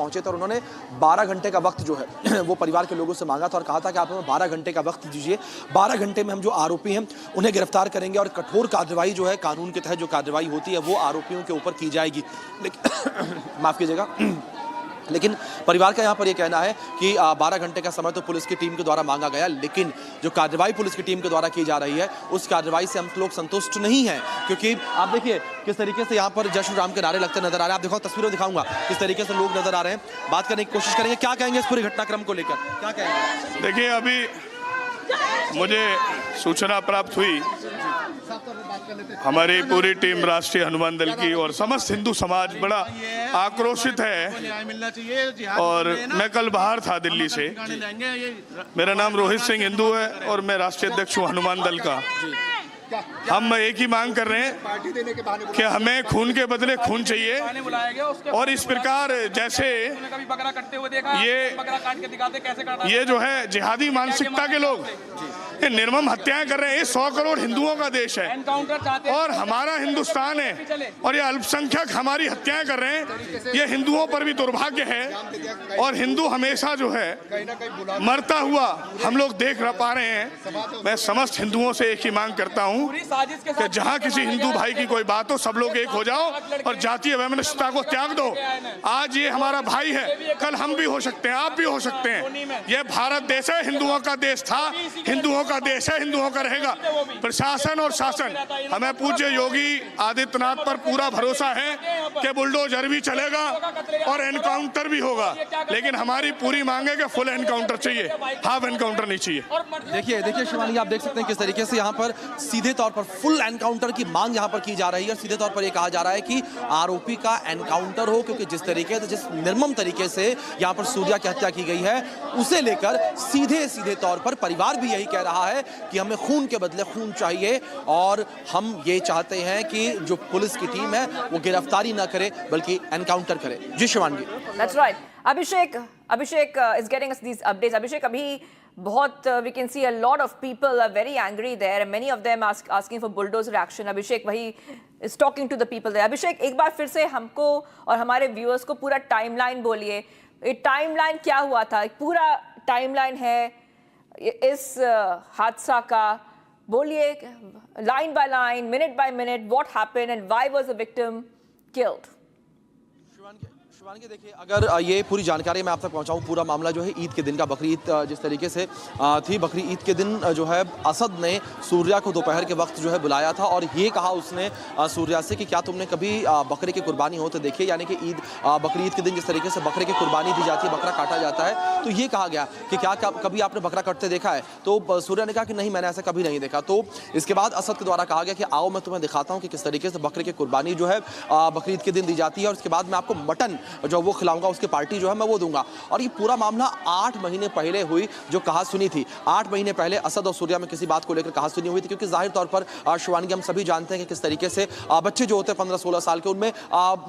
पहुंचे थे और उन्होंने 12 घंटे का वक्त जो है वो परिवार के लोगों से मांगा था और कहा था कि आप हमें 12 घंटे का वक्त दीजिए, 12 घंटे में हम जो आरोपी हैं उन्हें गिरफ्तार करेंगे और कठोर कार्रवाई जो है कानून के तहत जो कार्रवाई होती है वो आरोपियों के ऊपर की जाएगी। लेकिन माफ़ कीजिएगा, लेकिन परिवार का यहाँ पर यह कहना है कि 12 घंटे का समय तो पुलिस की टीम के द्वारा मांगा गया, लेकिन जो कार्रवाई पुलिस की टीम के द्वारा की जा रही है उस कार्रवाई से हम लोग संतुष्ट नहीं हैं, क्योंकि आप देखिए किस तरीके से यहाँ पर जय श्री राम के नारे लगते नजर आ रहे हैं। आप देखो, तस्वीरों दिखाऊंगा किस तरीके से लोग नजर आ रहे हैं। बात करने की कोशिश करेंगे, क्या कहेंगे इस पूरे घटनाक्रम को लेकर, क्या कहेंगे? देखिए, अभी मुझे सूचना प्राप्त हुई, हमारी पूरी टीम राष्ट्रीय हनुमान दल की और समस्त हिंदू समाज बड़ा आक्रोशित है और मैं कल बाहर था दिल्ली से। मेरा नाम रोहित सिंह हिंदू है और मैं राष्ट्रीय अध्यक्ष हूँ हनुमान दल का। हम एक ही मांग कर रहे हैं कि हमें खून के बदले खून चाहिए और इस प्रकार जैसे ये जो है जिहादी मानसिकता के लोग ये निर्मम हत्याएं कर रहे हैं। ये 100 करोड़ हिंदुओं का देश है और हमारा हिंदुस्तान है और ये अल्पसंख्यक हमारी हत्याएं कर रहे हैं। ये हिंदुओं पर भी दुर्भाग्य है और हिंदू हमेशा जो है मरता हुआ हम लोग देख पा रहे हैं। मैं समस्त हिंदुओं से एक ही मांग करता हूं कि जहां किसी हिंदू भाई की कोई बात हो, सब लोग एक हो जाओ और जातीय वैमनस्यता को त्याग दो। आज ये हमारा भाई है, कल हम भी हो सकते हैं, आप भी हो सकते हैं। ये भारत देश है, हिंदुओं का देश था, हिंदुओं का देश है, हिंदुओं का रहेगा। प्रशासन और शासन, हमें पूज्य योगी आदित्यनाथ पर पूरा भरोसा है कि बुलडोजर भी चलेगा और एनकाउंटर भी होगा, लेकिन हमारी पूरी मांग है कि फुल एनकाउंटर चाहिए, हाफ एनकाउंटर नहीं चाहिए। देखिए शिवानी, आप देख सकते हैं किस तरीके से यहाँ पर सीधे तौर पर फुल एनकाउंटर की मांग यहाँ पर की जा रही है और सीधे तौर पर यह कहा जा रहा है कि आरोपी का एनकाउंटर हो, क्योंकि जिस तरीके से, जिस निर्मम तरीके से यहाँ पर सूर्या की हत्या की गई है उसे लेकर सीधे तौर पर परिवार भी यही कह रहा है कि हमें खून के बदले खून चाहिए और हम ये चाहते हैं कि जो पुलिस की टीम है वो गिरफ्तारी ना करे बल्कि एनकाउंटर करे। जी Shivani. That's right. Abhishek is getting us these updates. Abhishek, अभी बहुत we can see a lot of people are very angry there and many of them asking for bulldozer action. Abhishek वही is talking to the people there. Abhishek, एक बार फिर से हमको और हमारे viewers को पूरा टाइमलाइन बोलिए। ये टाइमलाइन क्या हुआ था? पूरा टाइमलाइन है इस हादसा का, बोलिए line by line, minute by minute, what happened and why was the victim killed? Shivani, देखिए, अगर ये पूरी जानकारी मैं आप तक पहुंचाऊं, पूरा मामला जो है ईद के दिन का, बकरी ईद जिस तरीके से थी, बकरी ईद के दिन जो है असद ने सूर्या को दोपहर के वक्त जो है बुलाया था और ये कहा उसने सूर्या से कि क्या तुमने कभी बकरे की कुर्बानी होते देखी, यानी कि बकरी ईद के दिन जिस तरीके से बकरे की कुर्बानी दी जाती है, बकरा काटा जाता है, तो ये कहा गया कि क्या कभी आपने बकरा कटते देखा है? तो सूर्या ने कहा कि नहीं, मैंने ऐसा कभी नहीं देखा। तो इसके बाद असद के द्वारा कहा गया कि आओ मैं तुम्हें दिखाता हूँ कि किस तरीके से बकरे की कुर्बानी जो है बकरी ईद के दिन दी जाती है और उसके बाद मैं आपको मटन जो वो खिलाऊंगा, उसकी पार्टी जो है मैं वो दूंगा। और ये पूरा मामला 8 महीने पहले हुई जो कहा सुनी थी। 8 महीने पहले असद और सूर्या में किसी बात को लेकर कहा सुनी हुई थी, क्योंकि जाहिर तौर पर शिवानी, हम सभी जानते हैं कि किस तरीके से बच्चे जो होते हैं 15-16 साल के, उनमें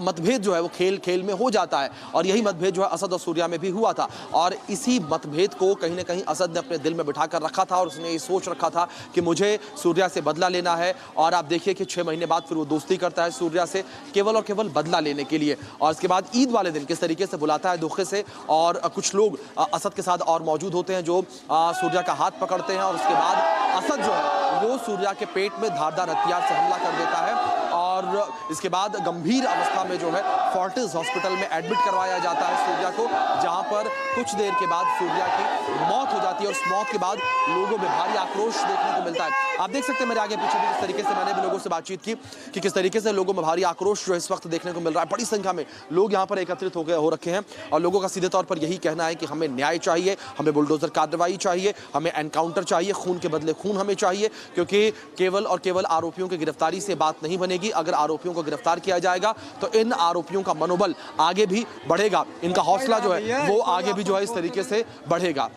मतभेद जो है वो खेल में हो जाता है और यही मतभेद जो है असद और सूर्या में भी हुआ था और इसी मतभेद को कहीं ना कहीं असद ने अपने दिल में बिठा कर रखा था और उसने ये सोच रखा था कि मुझे सूर्या से बदला लेना है। और आप देखिए कि 6 महीने बाद फिर वो दोस्ती करता है सूर्या से, केवल और केवल बदला लेने के लिए। और इसके बाद ईद वाले दिन किस तरीके से बुलाता है धोखे से और कुछ लोग असद के साथ और मौजूद होते हैं जो सूर्या का हाथ पकड़ते हैं और उसके बाद असद जो है वो सूर्या के पेट में धारदार हथियार से हमला कर देता है और इसके बाद गंभीर अवस्था में जो है फोर्टिस हॉस्पिटल में एडमिट करवाया जाता है सूर्या को, जहां पर कुछ देर के बाद सूर्या की मौत हो जाती है और उस मौत के बाद लोगों में भारी आक्रोश देखने को मिलता है। आप देख सकते हैं मेरे आगे पीछे भी किस तरीके से मैंने भी लोगों से बातचीत की कि किस तरीके से लोगों में भारी आक्रोश जो इस वक्त देखने को मिल रहा है। बड़ी संख्या में लोग यहाँ पर एकत्रित हो रखे हैं और लोगों का सीधे तौर पर यही कहना है कि हमें न्याय चाहिए, हमें बुलडोजर कार्रवाई चाहिए, हमें एनकाउंटर चाहिए, खून के बदले खून हमें चाहिए, क्योंकि केवल और केवल आरोपियों की गिरफ्तारी से बात नहीं बनेगी। अगर आरोपियों को गिरफ्तार किया जाएगा तो इन आरोपियों का मनोबल आगे भी बढ़ेगा, इनका हौसला जो है वो आगे भी जो है इस तरीके से बढ़ेगा।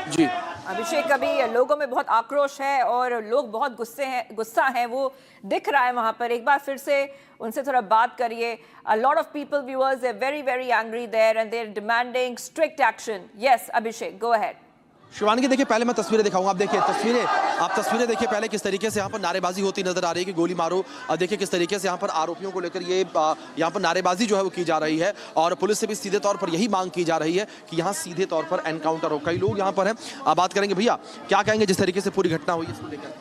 जी अभिषेक, अभी लोगों में बहुत आक्रोश है और लोग बहुत गुस्सा हैं, वो दिख रहा है वहां पर। एक बार फिर से उनसे थोड़ा बात करिए। A lot of people, viewers, they're very angry there and they're demanding strict action. Yes, Abhishek, go ahead. Shivangi देखिए, पहले मैं तस्वीरें दिखाऊंगा। आप देखिए तस्वीरें देखिए पहले किस तरीके से यहाँ पर नारेबाजी होती नजर आ रही है कि गोली मारो। देखिए किस तरीके से यहाँ पर आरोपियों को लेकर ये यहाँ पर नारेबाजी जो है वो की जा रही है और पुलिस से भी सीधे तौर पर यही मांग की जा रही है कि यहाँ सीधे तौर पर एनकाउंटर हो। कई लोग यहाँ पर हैं, बात करेंगे। भैया क्या कहेंगे जिस तरीके से पूरी घटना हुई इसको लेकर?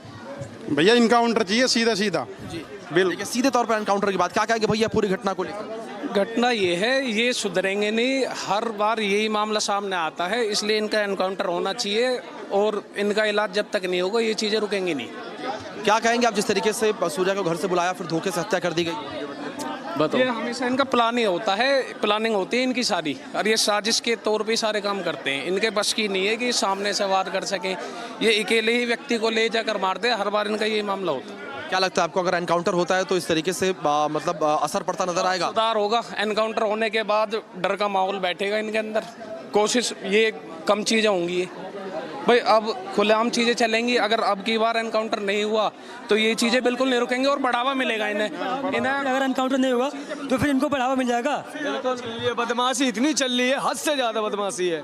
भैया इनकाउंटर चाहिए सीधा सीधा। जी बिल्कुल सीधे तौर पर एनकाउंटर की बात, क्या कहेंगे भैया पूरी घटना को लेकर? घटना ये है, ये सुधरेंगे नहीं, हर बार यही मामला सामने आता है, इसलिए इनका एनकाउंटर होना चाहिए और इनका इलाज जब तक नहीं होगा ये चीज़ें रुकेंगी नहीं। क्या कहेंगे आप जिस तरीके से सूर्या को घर से बुलाया फिर धोखे से हत्या कर दी गई? ये हमेशा इनका प्लानिंग होता है, प्लानिंग होती है इनकी सारी, और ये साजिश के तौर पे सारे काम करते हैं। इनके बस की नहीं है कि सामने से वार कर सकें, ये अकेले ही व्यक्ति को ले जाकर मार दे, हर बार इनका यही मामला होता है। क्या लगता है आपको अगर एनकाउंटर होता है तो इस तरीके से मतलब असर पड़ता नजर आएगा? सुधार होगा, एनकाउंटर होने के बाद डर का माहौल बैठेगा इनके अंदर, कोशिश ये कम चीज़ें होंगी ये भाई, अब खुलेआम चीज़ें चलेंगी। अगर अब की बार एनकाउंटर नहीं हुआ तो ये चीज़ें बिल्कुल नहीं रुकेंगी और बढ़ावा मिलेगा इन्हें। अगर एनकाउंटर नहीं होगा तो फिर इनको बढ़ावा मिल जाएगा। बिल्कुल, ये बदमाशी इतनी चल रही है, हद से ज़्यादा बदमाशी है।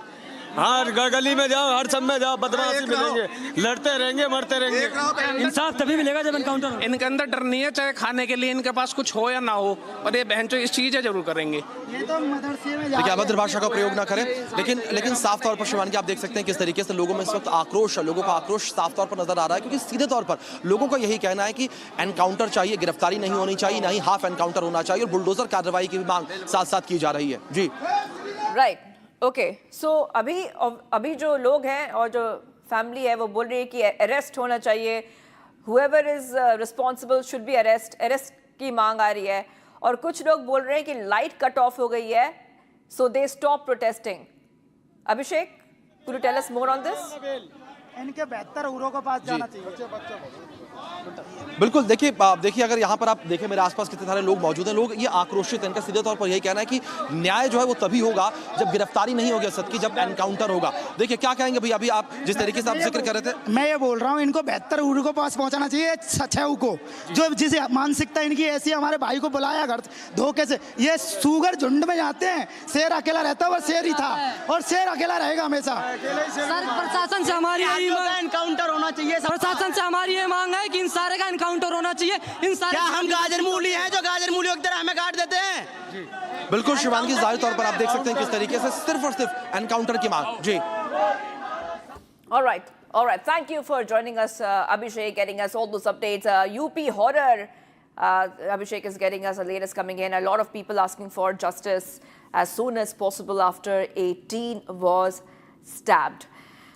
हर गली में जाओ, हर सब में जाओ, बदमाशी मिलेंगे, लड़ते रहेंगे, मरते रहेंगे। इंसाफ तभी मिलेगा जब एनकाउंटर हो। इनके अंदर डर नहीं है, चाहे खाने के लिए इनके पास कुछ हो या ना हो, और ये बहनचोद इस चीज़ें जरूर करेंगे। देखिए अभद्र भाषा का प्रयोग ना करें, लेकिन साफ तौर पर शिवानगी आप देख सकते हैं किस तरीके से लोगों में इस वक्त आक्रोश, लोगों का आक्रोश साफ तौर पर नजर आ रहा है, क्योंकि सीधे तौर पर लोगों का यही कहना है कि एनकाउंटर चाहिए, गिरफ्तारी नहीं होनी चाहिए, ना ही हाफ एनकाउंटर होना चाहिए, और बुलडोजर कार्रवाई की भी मांग साथ साथ की जा रही है। जी राइट, ओके, सो अभी जो लोग हैं और जो फैमिली है वो बोल रही है कि अरेस्ट होना चाहिए, whoever is responsible should be arrest की मांग आ रही है, और कुछ लोग बोल रहे हैं कि लाइट कट ऑफ हो गई है, so they stop protesting. Abhishek, could you tell us more on this? इनके 72 उरों के पास जाना चाहिए। बिल्कुल, देखिए अगर यहाँ पर आप देखें मेरे आसपास कितने सारे लोग मौजूद हैं, लोग ये आक्रोशित हैं। इनका सीधे तौर पर यही कहना है कि न्याय जो है वो तभी होगा जब गिरफ्तारी नहीं होगी असद की, जब एनकाउंटर होगा। देखिए क्या कहेंगे भैया, अभी आप जिस तरीके से आप जिक्र कर रहे थे, मैं ये बोल रहा हूँ इनको 72 उरों के पास पहुंचाना चाहिए, सचेऊ को, जो जिस मानसिकता इनकी ऐसी, हमारे भाई को बुलाया घर धोखे से। ये सुगर झुंड में जाते हैं, शेर अकेला रहता है, वो शेर ही था और शेर अकेला रहेगा हमेशा। सर प्रशासन से हमारी एनकाउंटर होना चाहिए, प्रशासन से हमारी ये मांग है कि इन सारे का एनकाउंटर होना चाहिए। इन सारे क्या हम गाजर मूली हैं जो गाजर मूली की तरह हमें काट देते हैं? बिल्कुल शिवानगी, जाहिर तौर पर आप देख सकते हैं किस तरीके से सिर्फ और सिर्फ एनकाउंटर की मांग। जी All right. Thank you for joining us, Abhishek, getting us all those updates. UP horror. Abhishek is getting us the latest coming in. A lot of people asking for justice as soon as possible after a teen was stabbed.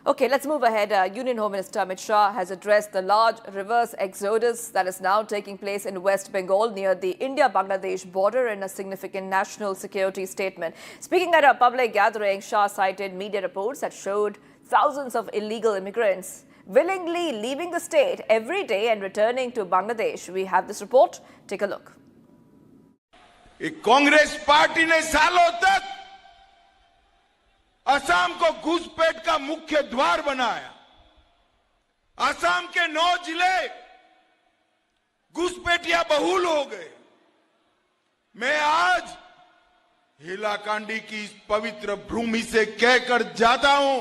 Okay, let's move ahead. Union Home Minister Amit Shah has addressed the large reverse exodus that is now taking place in West Bengal near the India-Bangladesh border in a significant national security statement. Speaking at a public gathering, Shah cited media reports that showed thousands of illegal immigrants willingly leaving the state every day and returning to Bangladesh. We have this report. Take a look. Congress party ने सालों तक असम को घुसपैठ का मुख्य द्वार बनाया। असम के 9 जिले घुसपैठिया बहुल हो गए। मैं आज हिलाकांडी की इस पवित्र भूमि से कहकर जाता हूं,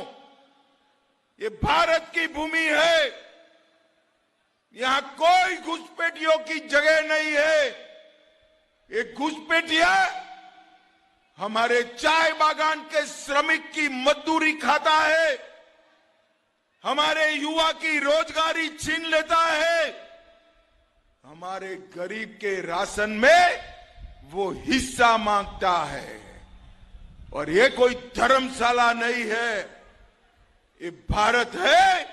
ये भारत की भूमि है, यहां कोई घुसपैठियों की जगह नहीं है। ये घुसपैठिया हमारे चाय बागान के श्रमिक की मजदूरी खाता है, हमारे युवा की रोजगारी छीन लेता है, हमारे गरीब के राशन में वो हिस्सा मांगता है। और ये कोई धर्मशाला नहीं है, ये भारत है।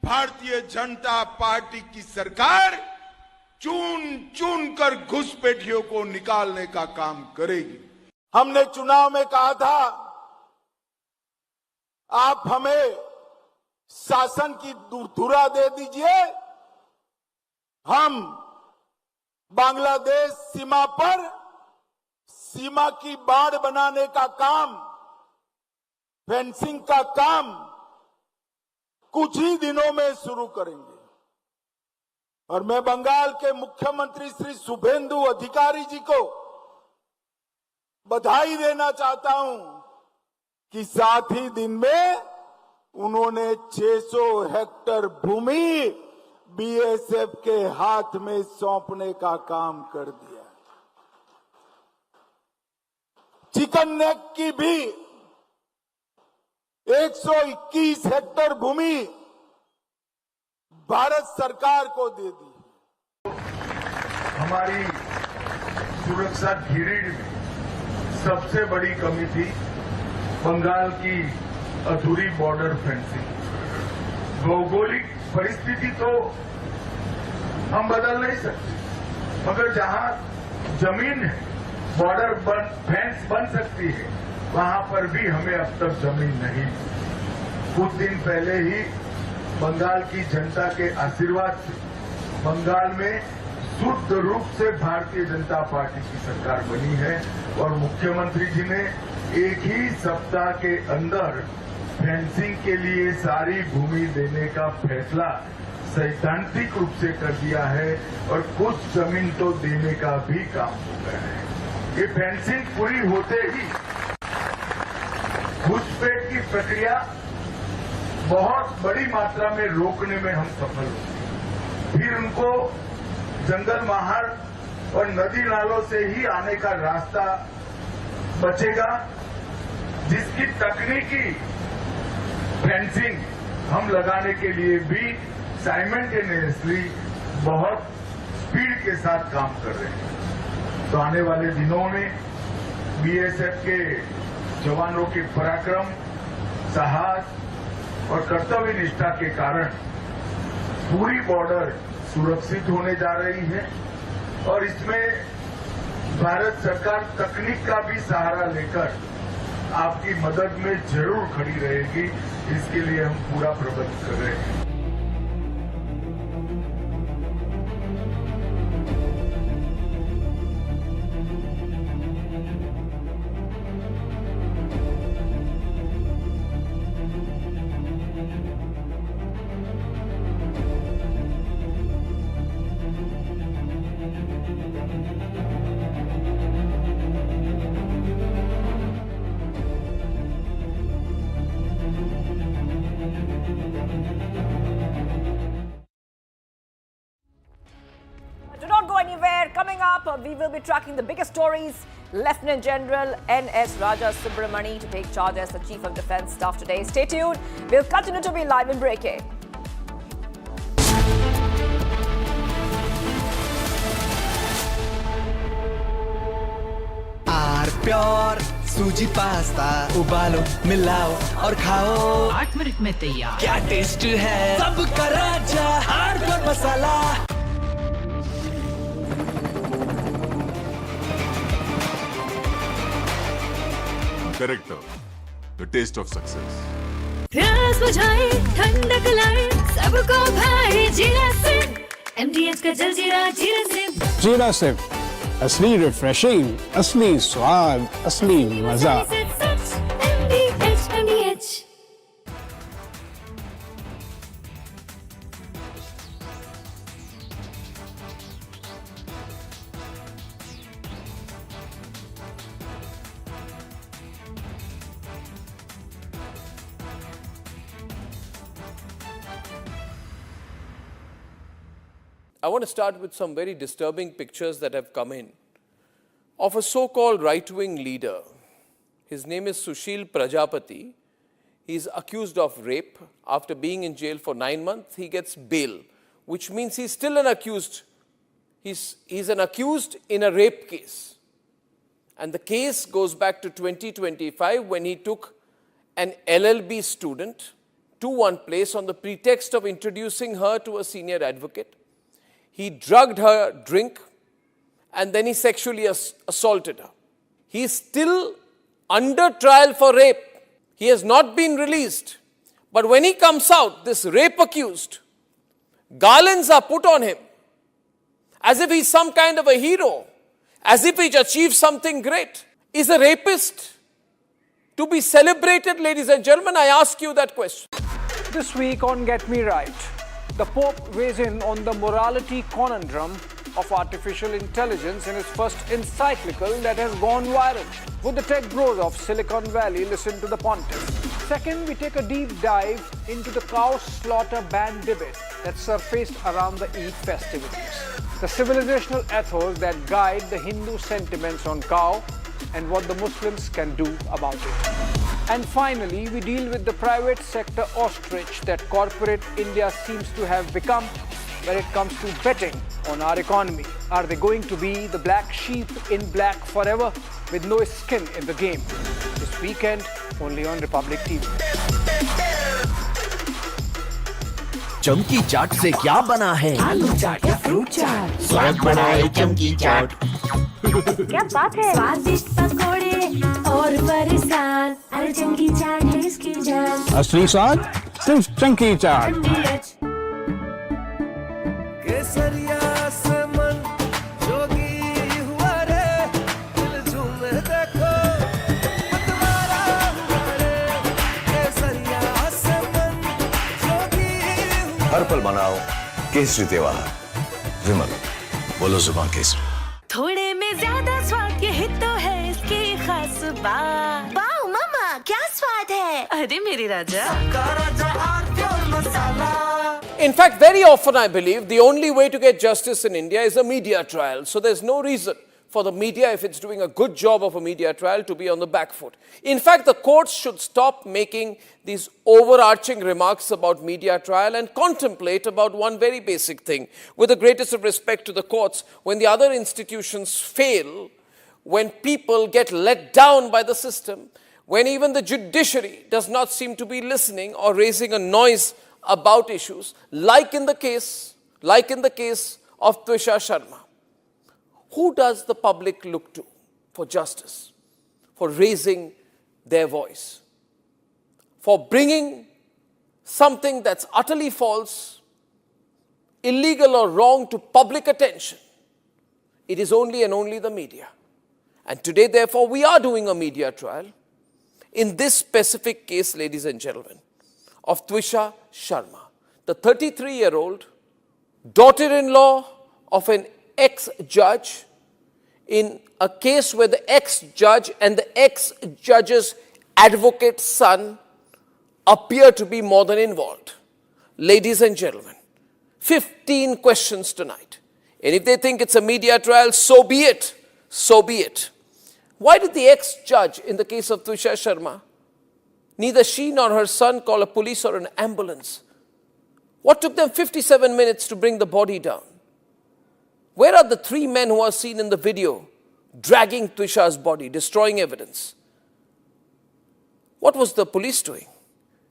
भारतीय जनता पार्टी की सरकार चुन चुन कर घुसपैठियों को निकालने का काम करेगी। हमने चुनाव में कहा था, आप हमें शासन की धुरा दे दीजिए, हम बांग्लादेश सीमा पर सीमा की बाड़ बनाने का काम, फेंसिंग का काम कुछ ही दिनों में शुरू करेंगे। और मैं बंगाल के मुख्यमंत्री श्री शुभेंदु अधिकारी जी को बधाई देना चाहता हूं कि साथ ही दिन में उन्होंने 600 हेक्टर भूमि बीएसएफ के हाथ में सौंपने का काम कर दिया। चिकन नेक की भी 121 हेक्टर भूमि भारत सरकार को दे दी। हमारी सुरक्षा गिरिड में सबसे बड़ी कमी थी बंगाल की अधूरी बॉर्डर फेंसिंग। भौगोलिक परिस्थिति तो हम बदल नहीं सकते, मगर जहां जमीन है, बॉर्डर फेंस बन सकती है, वहां पर भी हमें अब तक जमीन नहीं। कुछ दिन पहले ही बंगाल की जनता के आशीर्वाद से बंगाल में शुद्ध रूप से भारतीय जनता पार्टी की सरकार बनी है और मुख्यमंत्री जी ने एक ही सप्ताह के अंदर फेंसिंग के लिए सारी भूमि देने का फैसला सैद्धांतिक रूप से कर दिया है और कुछ जमीन तो देने का भी काम हो गया है। ये फेंसिंग पूरी होते ही घुसपैठ की प्रक्रिया बहुत बड़ी मात्रा में रोकने में हम सफल होंगे। फिर उनको जंगल मार्ग और नदी नालों से ही आने का रास्ता बचेगा, जिसकी तकनीकी फेंसिंग हम लगाने के लिए भी साइमल्टेनियसली बहुत स्पीड के साथ काम कर रहे हैं। तो आने वाले दिनों में बीएसएफ के जवानों के पराक्रम, साहस और कर्तव्य निष्ठा के कारण पूरी बॉर्डर सुरक्षित होने जा रही है और इसमें भारत सरकार तकनीक का भी सहारा लेकर आपकी मदद में जरूर खड़ी रहेगी। इसके लिए हम पूरा प्रबंध कर रहे हैं। Do not go anywhere. Coming up, we will be tracking the biggest stories. Lieutenant General N.S. Raja Subramani to take charge as the Chief of Defence Staff today. Stay tuned. We'll continue to be live in breaking. Pure सूजी pasta उबालो मिलाओ और खाओ 8 minute में तैयार। क्या taste है सबका राजा R pure masala. Character, the taste of success. प्यास बुझाए ठंडक लाए सबको भाए जीरा सिंह MDH का जलजीरा जीरा सिंह। जीरा सिंह असली रिफ्रेशिंग, असली स्वाद, असली मजा। MDH I want to start with some very disturbing pictures that have come in of a so-called right-wing leader. His name is Sushil Prajapati. He's accused of rape. After being in jail for 9 months, he gets bail, which means he's still an accused. He's an accused in a rape case. And the case goes back to 2025 when he took an LLB student to one place on the pretext of introducing her to a senior advocate. He drugged her drink and then he sexually assaulted her. He is still under trial for rape. He has not been released. But when he comes out, this rape accused, garlands are put on him as if he's some kind of a hero, as if he's achieved something great. Is a rapist to be celebrated, ladies and gentlemen? I ask you that question. This week on Get Me Right, the Pope weighs in on the morality conundrum of artificial intelligence in his first encyclical that has gone viral. Would the tech bros of Silicon Valley listen to the pontiff? Second, we take a deep dive into the cow slaughter ban debate that surfaced around the Eid festivities, the civilizational ethos that guide the Hindu sentiments on cow and what the Muslims can do about it. And finally, we deal with the private sector ostrich that corporate India seems to have become when it comes to betting on our economy. Are they going to be the black sheep in black forever with no skin in the game? This weekend, only on Republic TV. चमकी चाट से क्या बना है? आलू चाट या fruit चाट? स्वाद बनाए चमकी चाट। क्या बात है? स्वादिष्ट पकोड़े और फरसान, अरे चमकी चाट है इसकी जान। असली स्वाद सिर्फ चमकी चाट। केसरिया से मन जोगी हुआ रे, दिल झूमे देखो मतवारा हुआ रे। केसरिया से मन जोगी हुआ। हर पल मनाओ केसरी त्योहार। विमल, बोलो जुबान केसरी। थोड़े में ज्यादा स्वाद, यही तो है इसकी खास बात। वाओ मामा, क्या स्वाद है? अरे मेरे राजा। In fact, very often I believe the only way to get justice in India is a media trial. So there's no reason for the media, if it's doing a good job of a media trial, to be on the back foot. In fact, the courts should stop making these overarching remarks about media trial and contemplate about one very basic thing. With the greatest of respect to the courts, when the other institutions fail, when people get let down by the system, when even the judiciary does not seem to be listening or raising a noise about issues, like in the case of Twisha Sharma, who does the public look to for justice, for raising their voice, for bringing something that's utterly false, illegal or wrong to public attention? It is only and only the media. And today, therefore, we are doing a media trial in this specific case, ladies and gentlemen, of Twisha Sharma, the 33-year-old daughter-in-law of an ex-judge, in a case where the ex-judge and the ex-judge's advocate's son appear to be more than involved. Ladies and gentlemen, 15 questions tonight. And if they think it's a media trial, so be it. So be it. Why did the ex-judge in the case of Twisha Sharma, neither she nor her son call a police or an ambulance? What took them 57 minutes to bring the body down? Where are the 3 men who are seen in the video dragging Twisha's body, destroying evidence? What was the police doing?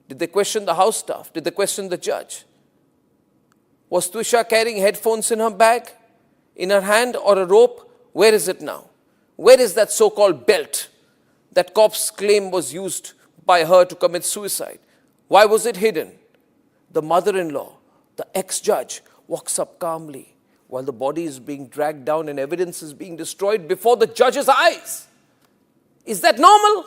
Did they question the house staff? Did they question the judge? Was Twisha carrying headphones in her bag, in her hand, or a rope? Where is it now? Where is that so-called belt that cops claim was used by her to commit suicide? Why was it hidden? The mother-in-law, the ex-judge, walks up calmly while the body is being dragged down and evidence is being destroyed before the judge's eyes. Is that normal?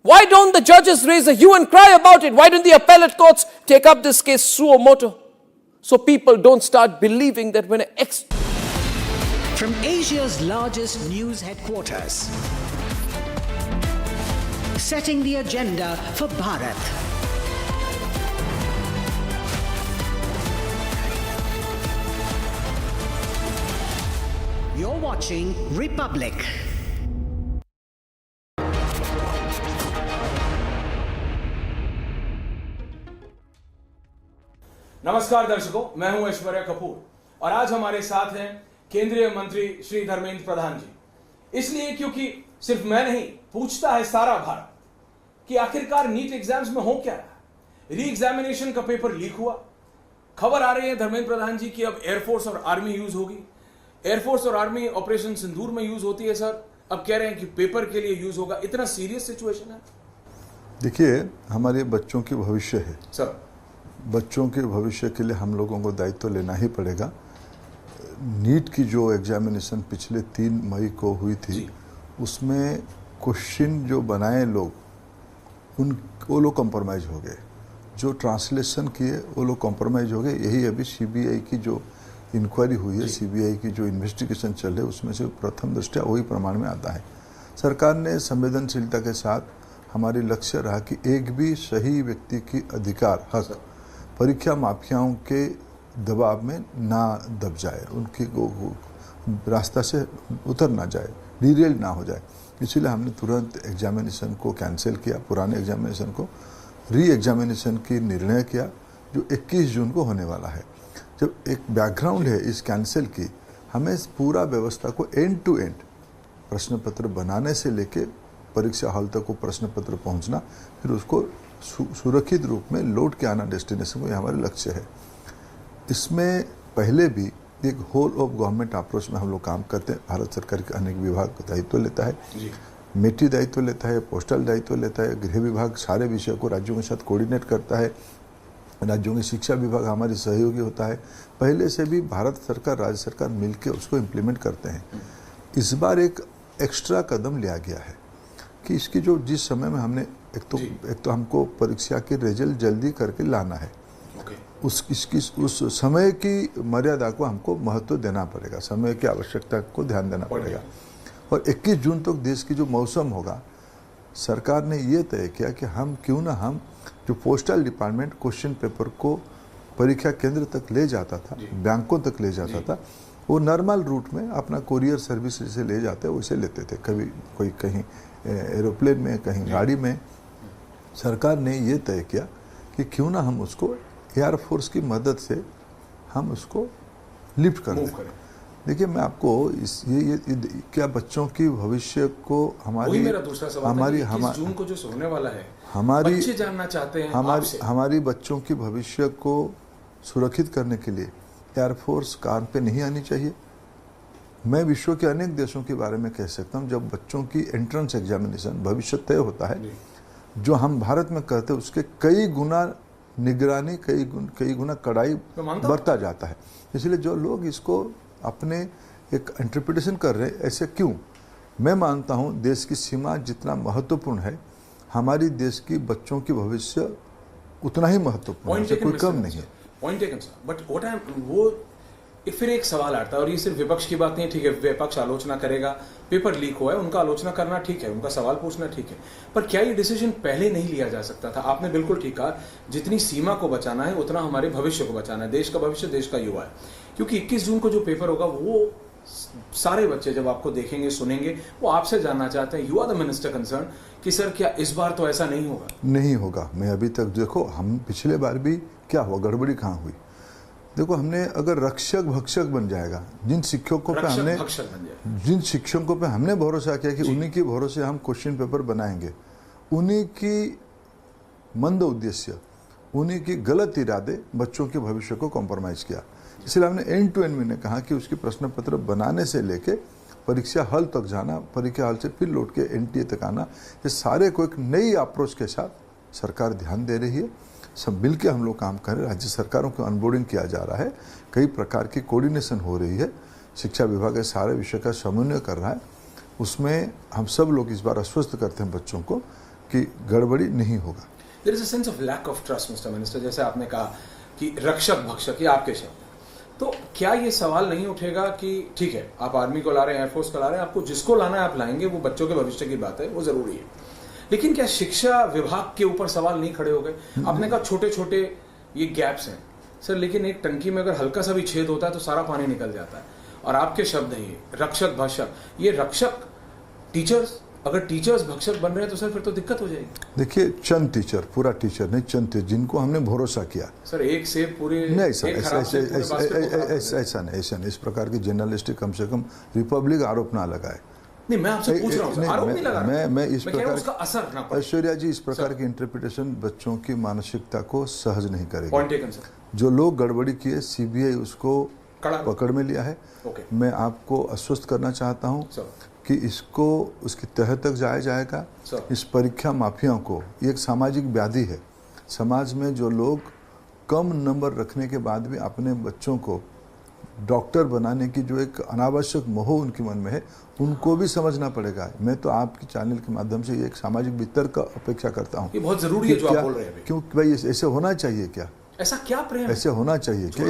Why don't the judges raise a hue and cry about it? Why don't the appellate courts take up this case suo motu? So people don't start believing that when an ex... From Asia's largest news headquarters, setting the agenda for Bharat. You're watching Republic. नमस्कार दर्शकों, मैं हूं ऐश्वर्या कपूर और आज हमारे साथ हैं केंद्रीय मंत्री श्री धर्मेंद्र प्रधान जी। इसलिए क्योंकि सिर्फ मैं नहीं, पूछता है सारा भारत कि आखिरकार नीट एग्जाम्स में हो क्या रहा। री एग्जामिनेशन का पेपर लीक हुआ, खबर आ रही है धर्मेंद्र प्रधान जी की अब एयरफोर्स और आर्मी यूज होगी। एयरफोर्स और आर्मी ऑपरेशन सिंदूर में यूज होती है सर, अब कह रहे हैं कि पेपर के लिए यूज होगा। इतना सीरियस सिचुएशन है। देखिए, हमारे बच्चों की भविष्य है सर, बच्चों के भविष्य के लिए हम लोगों को दायित्व लेना ही पड़ेगा। नीट की जो एग्जामिनेशन पिछले 3 मई को हुई थी, उसमें क्वेश्चन जो बनाए लोग, वो लोग कॉम्प्रोमाइज़ हो गए। जो ट्रांसलेशन किए वो लोग कॉम्प्रोमाइज़ हो गए। यही अभी सीबीआई की जो इंक्वायरी हुई है, सीबीआई की जो इन्वेस्टिगेशन चल रही है, उसमें से प्रथम दृष्टया वही प्रमाण में आता है। सरकार ने संवेदनशीलता के साथ हमारी लक्ष्य रहा कि एक भी सही व्यक्ति की अधिकार हक परीक्षा माफियाओं के दबाव में ना दब जाए, उनकी रास्ता से उतर ना जाए, डिरेल ना हो जाए। इसीलिए हमने तुरंत एग्जामिनेशन को कैंसिल किया, पुराने एग्जामिनेशन को री एग्जामिनेशन की निर्णय किया जो 21 जून को होने वाला है। जब एक बैकग्राउंड है इस कैंसिल की, हमें इस पूरा व्यवस्था को एंड टू एंड प्रश्न पत्र बनाने से लेके परीक्षा हॉल तक को प्रश्न पत्र पहुंचना, फिर उसको सुरक्षित रूप में लौट के आना डेस्टिनेशन को, ये हमारा लक्ष्य है। इसमें पहले भी एक होल ऑफ गवर्नमेंट अप्रोच में हम लोग काम करते हैं। भारत सरकार के अनेक विभाग दायित्व लेता है, मेटी दायित्व लेता है, पोस्टल दायित्व लेता है, गृह विभाग सारे विषयों को राज्यों के साथ कोऑर्डिनेट करता है, राज्यों के शिक्षा विभाग हमारी सहयोगी होता है। पहले से भी भारत सरकार राज्य सरकार मिलकर उसको इम्प्लीमेंट करते हैं। इस बार एक एक्स्ट्रा कदम लिया गया है कि इसकी जो जिस समय में हमने एक तो हमको परीक्षा के रिजल्ट जल्दी करके लाना है, उस समय की मर्यादा को हमको महत्व देना पड़ेगा, समय की आवश्यकता को ध्यान देना पड़ेगा। और 21 जून तक देश की जो मौसम होगा, सरकार ने ये तय किया कि हम क्यों ना हम जो पोस्टल डिपार्टमेंट क्वेश्चन पेपर को परीक्षा केंद्र तक ले जाता था, बैंकों तक ले जाता था, वो नॉर्मल रूट में अपना कोरियर सर्विस जैसे ले जाते वैसे लेते थे। कभी कोई कहीं एरोप्लेन में, कहीं गाड़ी में। सरकार ने ये तय किया कि क्यों ना हम उसको एयरफोर्स की मदद से हम उसको लिफ्ट कर दें। देखिए मैं आपको ये क्या बच्चों की भविष्य को हमारी मेरा दूसरा सवाल हमारी 21 जून को जो होने वाला है, हमारी बच्चे जानना चाहते हैं हमारी बच्चों की भविष्य को सुरक्षित करने के लिए एयरफोर्स कार पे नहीं आनी चाहिए। मैं विश्व के अनेक देशों के बारे में कह सकता हूँ, जब बच्चों की एंट्रेंस एग्जामिनेशन भविष्य तय होता है, जो हम भारत में कहते हैं उसके कई गुना निगरानी, कई गुना कड़ाई बरता जाता है। इसलिए जो लोग इसको अपने एक इंटरप्रिटेशन कर रहे हैं, ऐसे क्यों? मैं मानता हूँ देश की सीमा जितना महत्वपूर्ण है, हमारी देश की बच्चों की भविष्य उतना ही महत्वपूर्ण है, कोई कम नहीं है। Point taken sir, but what I वो फिर एक सवाल आता है, और ये सिर्फ विपक्ष की बात नहीं है। ठीक है, विपक्ष आलोचना करेगा, पेपर लीक हुआ है, उनका आलोचना करना ठीक है, उनका सवाल पूछना ठीक है, पर क्या ये डिसीजन पहले नहीं लिया जा सकता था? आपने बिल्कुल ठीक कहा, जितनी सीमा को बचाना है उतना हमारे भविष्य को बचाना है। देश का भविष्य देश का युवा है, क्योंकि 21 जून को जो पेपर होगा वो सारे बच्चे जब आपको देखेंगे, सुनेंगे, वो आपसे जानना चाहते हैं, you are the minister concern, कि सर क्या इस बार तो ऐसा नहीं होगा? नहीं होगा। मैं अभी तक देखो, हम पिछले बार भी क्या हुआ, गड़बड़ी कहाँ हुई? देखो, हमने अगर रक्षक भक्षक बन जाएगा, जिन शिक्षकों पे हमने भरोसा किया कि उन्हीं के भरोसे हम क्वेश्चन पेपर बनाएंगे, उन्हीं की मंद उद्देश्य, उन्हीं की गलत इरादे बच्चों के भविष्य को कॉम्प्रोमाइज किया। इसलिए हमने एंड टू एंड मैंने कहा कि उसकी प्रश्न पत्र बनाने से लेके परीक्षा हॉल तक जाना, परीक्षा हॉल से फिर लौट के एनटीए तक आना, ये सारे को एक नई अप्रोच के साथ सरकार ध्यान दे रही है। सब मिल के हम लोग काम कर रहे हैं, राज्य सरकारों को अनबोर्डिंग किया जा रहा है, कई प्रकार की कोऑर्डिनेशन हो रही है, शिक्षा विभाग के सारे विषय का समन्वय कर रहा है। उसमें हम सब लोग इस बार आश्वस्त करते हैं बच्चों को कि गड़बड़ी नहीं होगा। There is a sense of lack of trust mister minister, जैसे आपने कहा कि रक्षक भक्षक, ये आपके शब्द, तो क्या ये सवाल नहीं उठेगा कि ठीक है, आप आर्मी को ला रहे हैं, एयरफोर्स को ला रहे हैं, आपको जिसको लाना है आप लाएंगे, वो बच्चों के भविष्य की बात है, वो जरूरी है, लेकिन क्या शिक्षा विभाग के ऊपर सवाल नहीं खड़े हो गए? आपने कहा छोटे छोटे ये गैप्स हैं सर, लेकिन एक टंकी में अगर हल्का सा भी छेद होता है तो सारा पानी निकल जाता है, और आपके शब्द है ये रक्षक भक्षक, ये रक्षक टीचर्स, अगर टीचर्स भक्षक बन रहे हैं तो सर फिर तो दिक्कत हो जाएगी। देखिए, चंद टीचर, पूरा टीचर नहीं, चंद टीचर जिनको हमने भरोसा किया सर, एक से पूरे नहीं सर, ऐसा नहीं, इस प्रकार की जर्नलिस्टिक कम से कम रिपब्लिक आरोप ना लगाए। नहीं, मैं आपसे पूछ रहा हूं, आरोप नहीं लगा रहा, मैं इस प्रकार उसका असर ना पड़े। ऐश्वर्या जी, इस प्रकार की इंटरप्रिटेशन बच्चों की मानसिकता को सहज नहीं करेगी। Point taken sir. जो लोग गड़बड़ी किए, सीबीआई उसको पकड़ में लिया है। मैं आपको आश्वस्त करना चाहता हूँ कि इसको उसकी तह तक जाया जाएगा। इस परीक्षा माफियाओं को, ये एक सामाजिक व्याधि है, समाज में जो लोग कम नंबर रखने के बाद भी अपने बच्चों को डॉक्टर बनाने की जो एक अनावश्यक मोह उनके मन में है, उनको भी समझना पड़ेगा। मैं तो आपकी चैनल के माध्यम से ये एक सामाजिक वितर्क का अपेक्षा करता हूँ। ये बहुत जरूरी है जो आप बोल रहे हैं। क्यों भाई, ऐसे होना चाहिए क्या? ऐसा क्या प्रेम? ऐसे होना चाहिए क्या?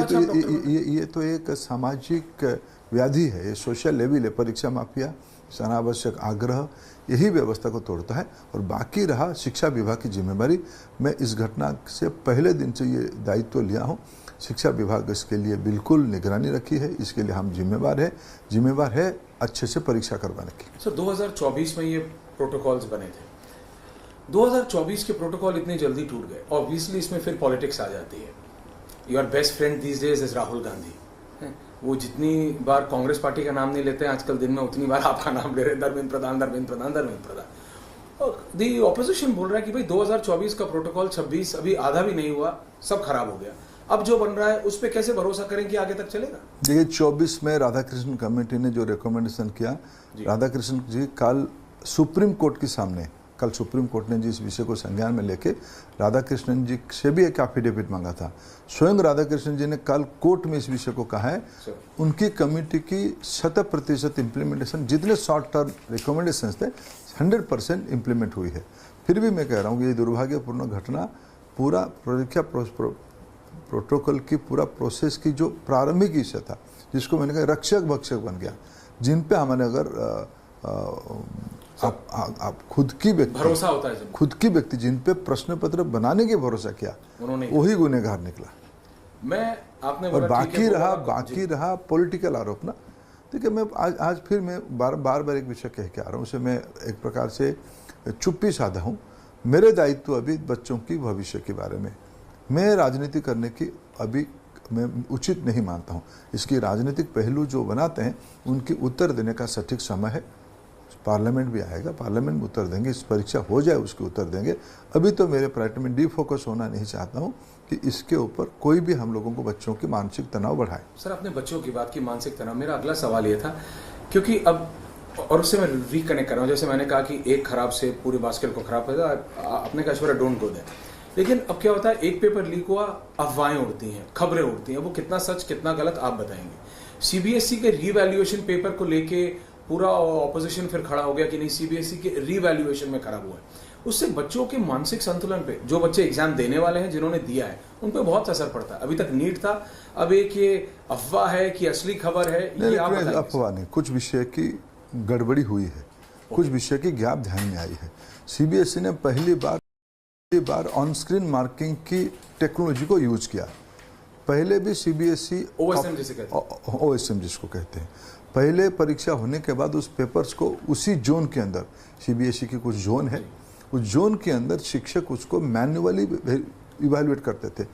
ये तो एक सामाजिक व्याधि है, ये सोशल लेवल है। परीक्षा माफिया अनावश्यक आग्रह, यही व्यवस्था को तोड़ता है। और बाकी रहा शिक्षा विभाग की जिम्मेदारी, मैं इस घटना से पहले दिन से ये दायित्व लिया हूँ। शिक्षा विभाग इसके लिए बिल्कुल निगरानी रखी है, इसके लिए हम जिम्मेवार है अच्छे से परीक्षा करवाने की। सर 2024 में ये प्रोटोकॉल्स बने थे, 2024 के प्रोटोकॉल इतनी जल्दी टूट गए, ऑब्वियसली इसमें फिर पॉलिटिक्स आ जाती है। Your best friend these days is Rahul Gandhi. वो जितनी बार कांग्रेस पार्टी का नाम नहीं लेते हैं आजकल दिन में, उतनी बार आपका नाम ले रहे हैं, धर्मेंद्र प्रधान। और दी ऑपोजिशन बोल रहा है कि भाई 2024 का प्रोटोकॉल 26 अभी आधा भी नहीं हुआ, सब खराब हो गया। अब जो बन रहा है उस पर कैसे भरोसा करें कि आगे तक चलेगा? देखिए 24 में राधाकृष्ण कमेटी ने जो रिकमेंडेशन किया, राधाकृष्ण जी कल सुप्रीम कोर्ट के सामने, कल सुप्रीम कोर्ट ने जिस विषय को संज्ञान में लेके राधाकृष्णन जी से भी एक एफिडेविट मांगा था। स्वयं राधाकृष्णन जी ने कल कोर्ट में इस विषय को कहा है, उनकी कमेटी की 100% इम्प्लीमेंटेशन, जितने शॉर्ट टर्म रिकमेंडेशन थे 100% इम्प्लीमेंट हुई है। फिर भी मैं कह रहा हूँ ये दुर्भाग्यपूर्ण घटना पूरा परीक्षा प्रोटोकॉल की पूरा प्रोसेस की जो प्रारंभिक विषय था, जिसको मैंने कहा रक्षक भक्षक बन गया, जिन पे हमने अगर आप खुद की व्यक्ति भरोसा होता है, खुद की व्यक्ति जिन पे प्रश्न पत्र बनाने की भरोसा किया, वही गुनहगार निकला। मैं आपने और बाकी रहा पॉलिटिकल आरोप ना। ठीक है, मैं आज फिर मैं बार एक विषय कह के आ रहा हूँ, उसे मैं एक प्रकार से चुप्पी साधा हूँ। मेरे दायित्व अभी बच्चों की भविष्य के बारे में, मैं राजनीति करने की अभी मैं उचित नहीं मानता हूँ। इसकी राजनीतिक पहलू जो बनाते हैं उनकी उत्तर देने का सटीक समय है। पार्लियामेंट भी आएगा, पार्लियामेंट में उत्तर देंगे, इस परीक्षा हो जाए उसके उत्तर देंगे। अभी तो मेरे प्रायोरिटी में डिफोकस होना नहीं चाहता हूँ कि इसके ऊपर कोई भी हम लोगों को बच्चों की मानसिक तनाव बढ़ाए। सर आपने बच्चों की बात की, मानसिक तनाव, मेरा अगला सवाल ये था, क्योंकि अब और उससे मैं रिकनेक्ट कर रहा हूँ। जैसे मैंने कहा कि एक खराब से पूरे बास्केट को खराब कर दिया, आपने कहा ऐश्वर्या डोंट गो देयर। लेकिन अब क्या होता है, एक पेपर लीक हुआ, अफवाहें उड़ती हैं, खबरें उड़ती हैं, वो कितना सच कितना गलत आप बताएंगे। सीबीएसई के रीवैल्यूएशन पेपर को लेके पूरा ऑपोजिशन फिर खड़ा हो गया कि नहीं, सीबीएसई के रीवैल्यूएशन में खराब हुआ है। उससे बच्चों के मानसिक संतुलन पे, जो बच्चे एग्जाम देने वाले हैं, जिन्होंने दिया है, उन पे बहुत असर पड़ता है। अभी तक नीट था, अब एक ये अफवाह है कि असली खबर है, ये आप बताइए। अफवाह नहीं, कुछ विषय की गड़बड़ी हुई है, कुछ विषय की गैप ध्यान में आई है। सीबीएसई ने पहली बार ऑन स्क्रीन मार्किंग की टेक्नोलॉजी को यूज किया। पहले भी सीबीएसई ओएसएम जिसको कहते हैं, पहले परीक्षा होने के बाद उस पेपर्स को उसी जोन के अंदर, सीबीएसई की कुछ जोन है, उस जोन के अंदर शिक्षक उसको मैन्युअली इवैल्यूएट करते थे।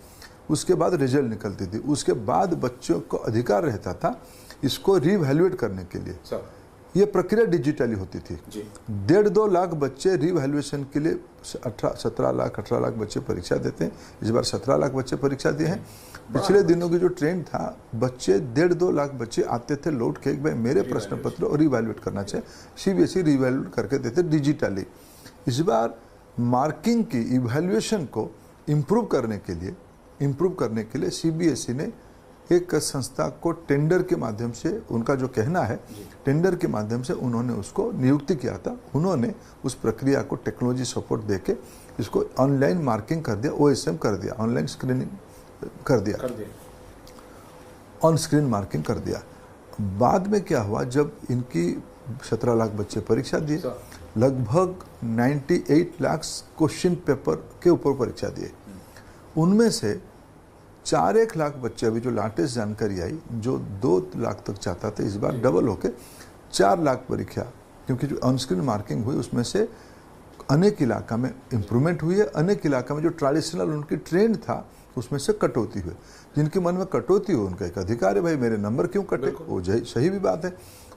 उसके बाद रिजल्ट निकलती थी, उसके बाद बच्चों को अधिकार रहता था इसको रीवैल्यूएट करने के लिए। ये प्रक्रिया डिजिटली होती थी। 1.5-2 लाख बच्चे रीवैल्यूएशन के लिए 17 लाख 18 लाख बच्चे परीक्षा देते हैं। इस बार 17 लाख बच्चे परीक्षा दिए हैं। पिछले दिनों की जो ट्रेंड था, बच्चे 1.5-2 लाख बच्चे आते थे लौट के, भाई मेरे प्रश्न पत्र रीवैल्यूएट करना चाहिए। सीबीएसई रीवैल्यूएट करके देते डिजिटली। इस बार मार्किंग की इवैल्यूएशन को इम्प्रूव करने के लिए सीबीएसई ने एक संस्था को टेंडर के माध्यम से, उनका जो कहना है टेंडर के माध्यम से उन्होंने उसको नियुक्ति किया था। उन्होंने उस प्रक्रिया को टेक्नोलॉजी सपोर्ट देके इसको ऑनलाइन मार्किंग कर दिया, ओएसएम कर दिया, ऑनलाइन स्क्रीनिंग कर दिया, ऑन स्क्रीन मार्किंग कर दिया। बाद में क्या हुआ, जब इनकी 17 लाख बच्चे परीक्षा दिए, लगभग 98 लाख क्वेश्चन पेपर के ऊपर परीक्षा दिए। उनमें से 4-1 लाख बच्चे, अभी जो लेटेस्ट जानकारी आई, जो 2 लाख तक चाहता था, इस बार डबल होके 4 लाख परीक्षा, क्योंकि जो ऑन स्क्रीन मार्किंग हुई उसमें से अनेक इलाका में इम्प्रूवमेंट हुई है, अनेक इलाका में जो ट्रेडिशनल उनकी ट्रेंड था उसमें से कटौती हुई। जिनके मन में कटौती हो उनका एक अधिकार है, भाई मेरे नंबर क्यों कटे, वो सही भी बात है।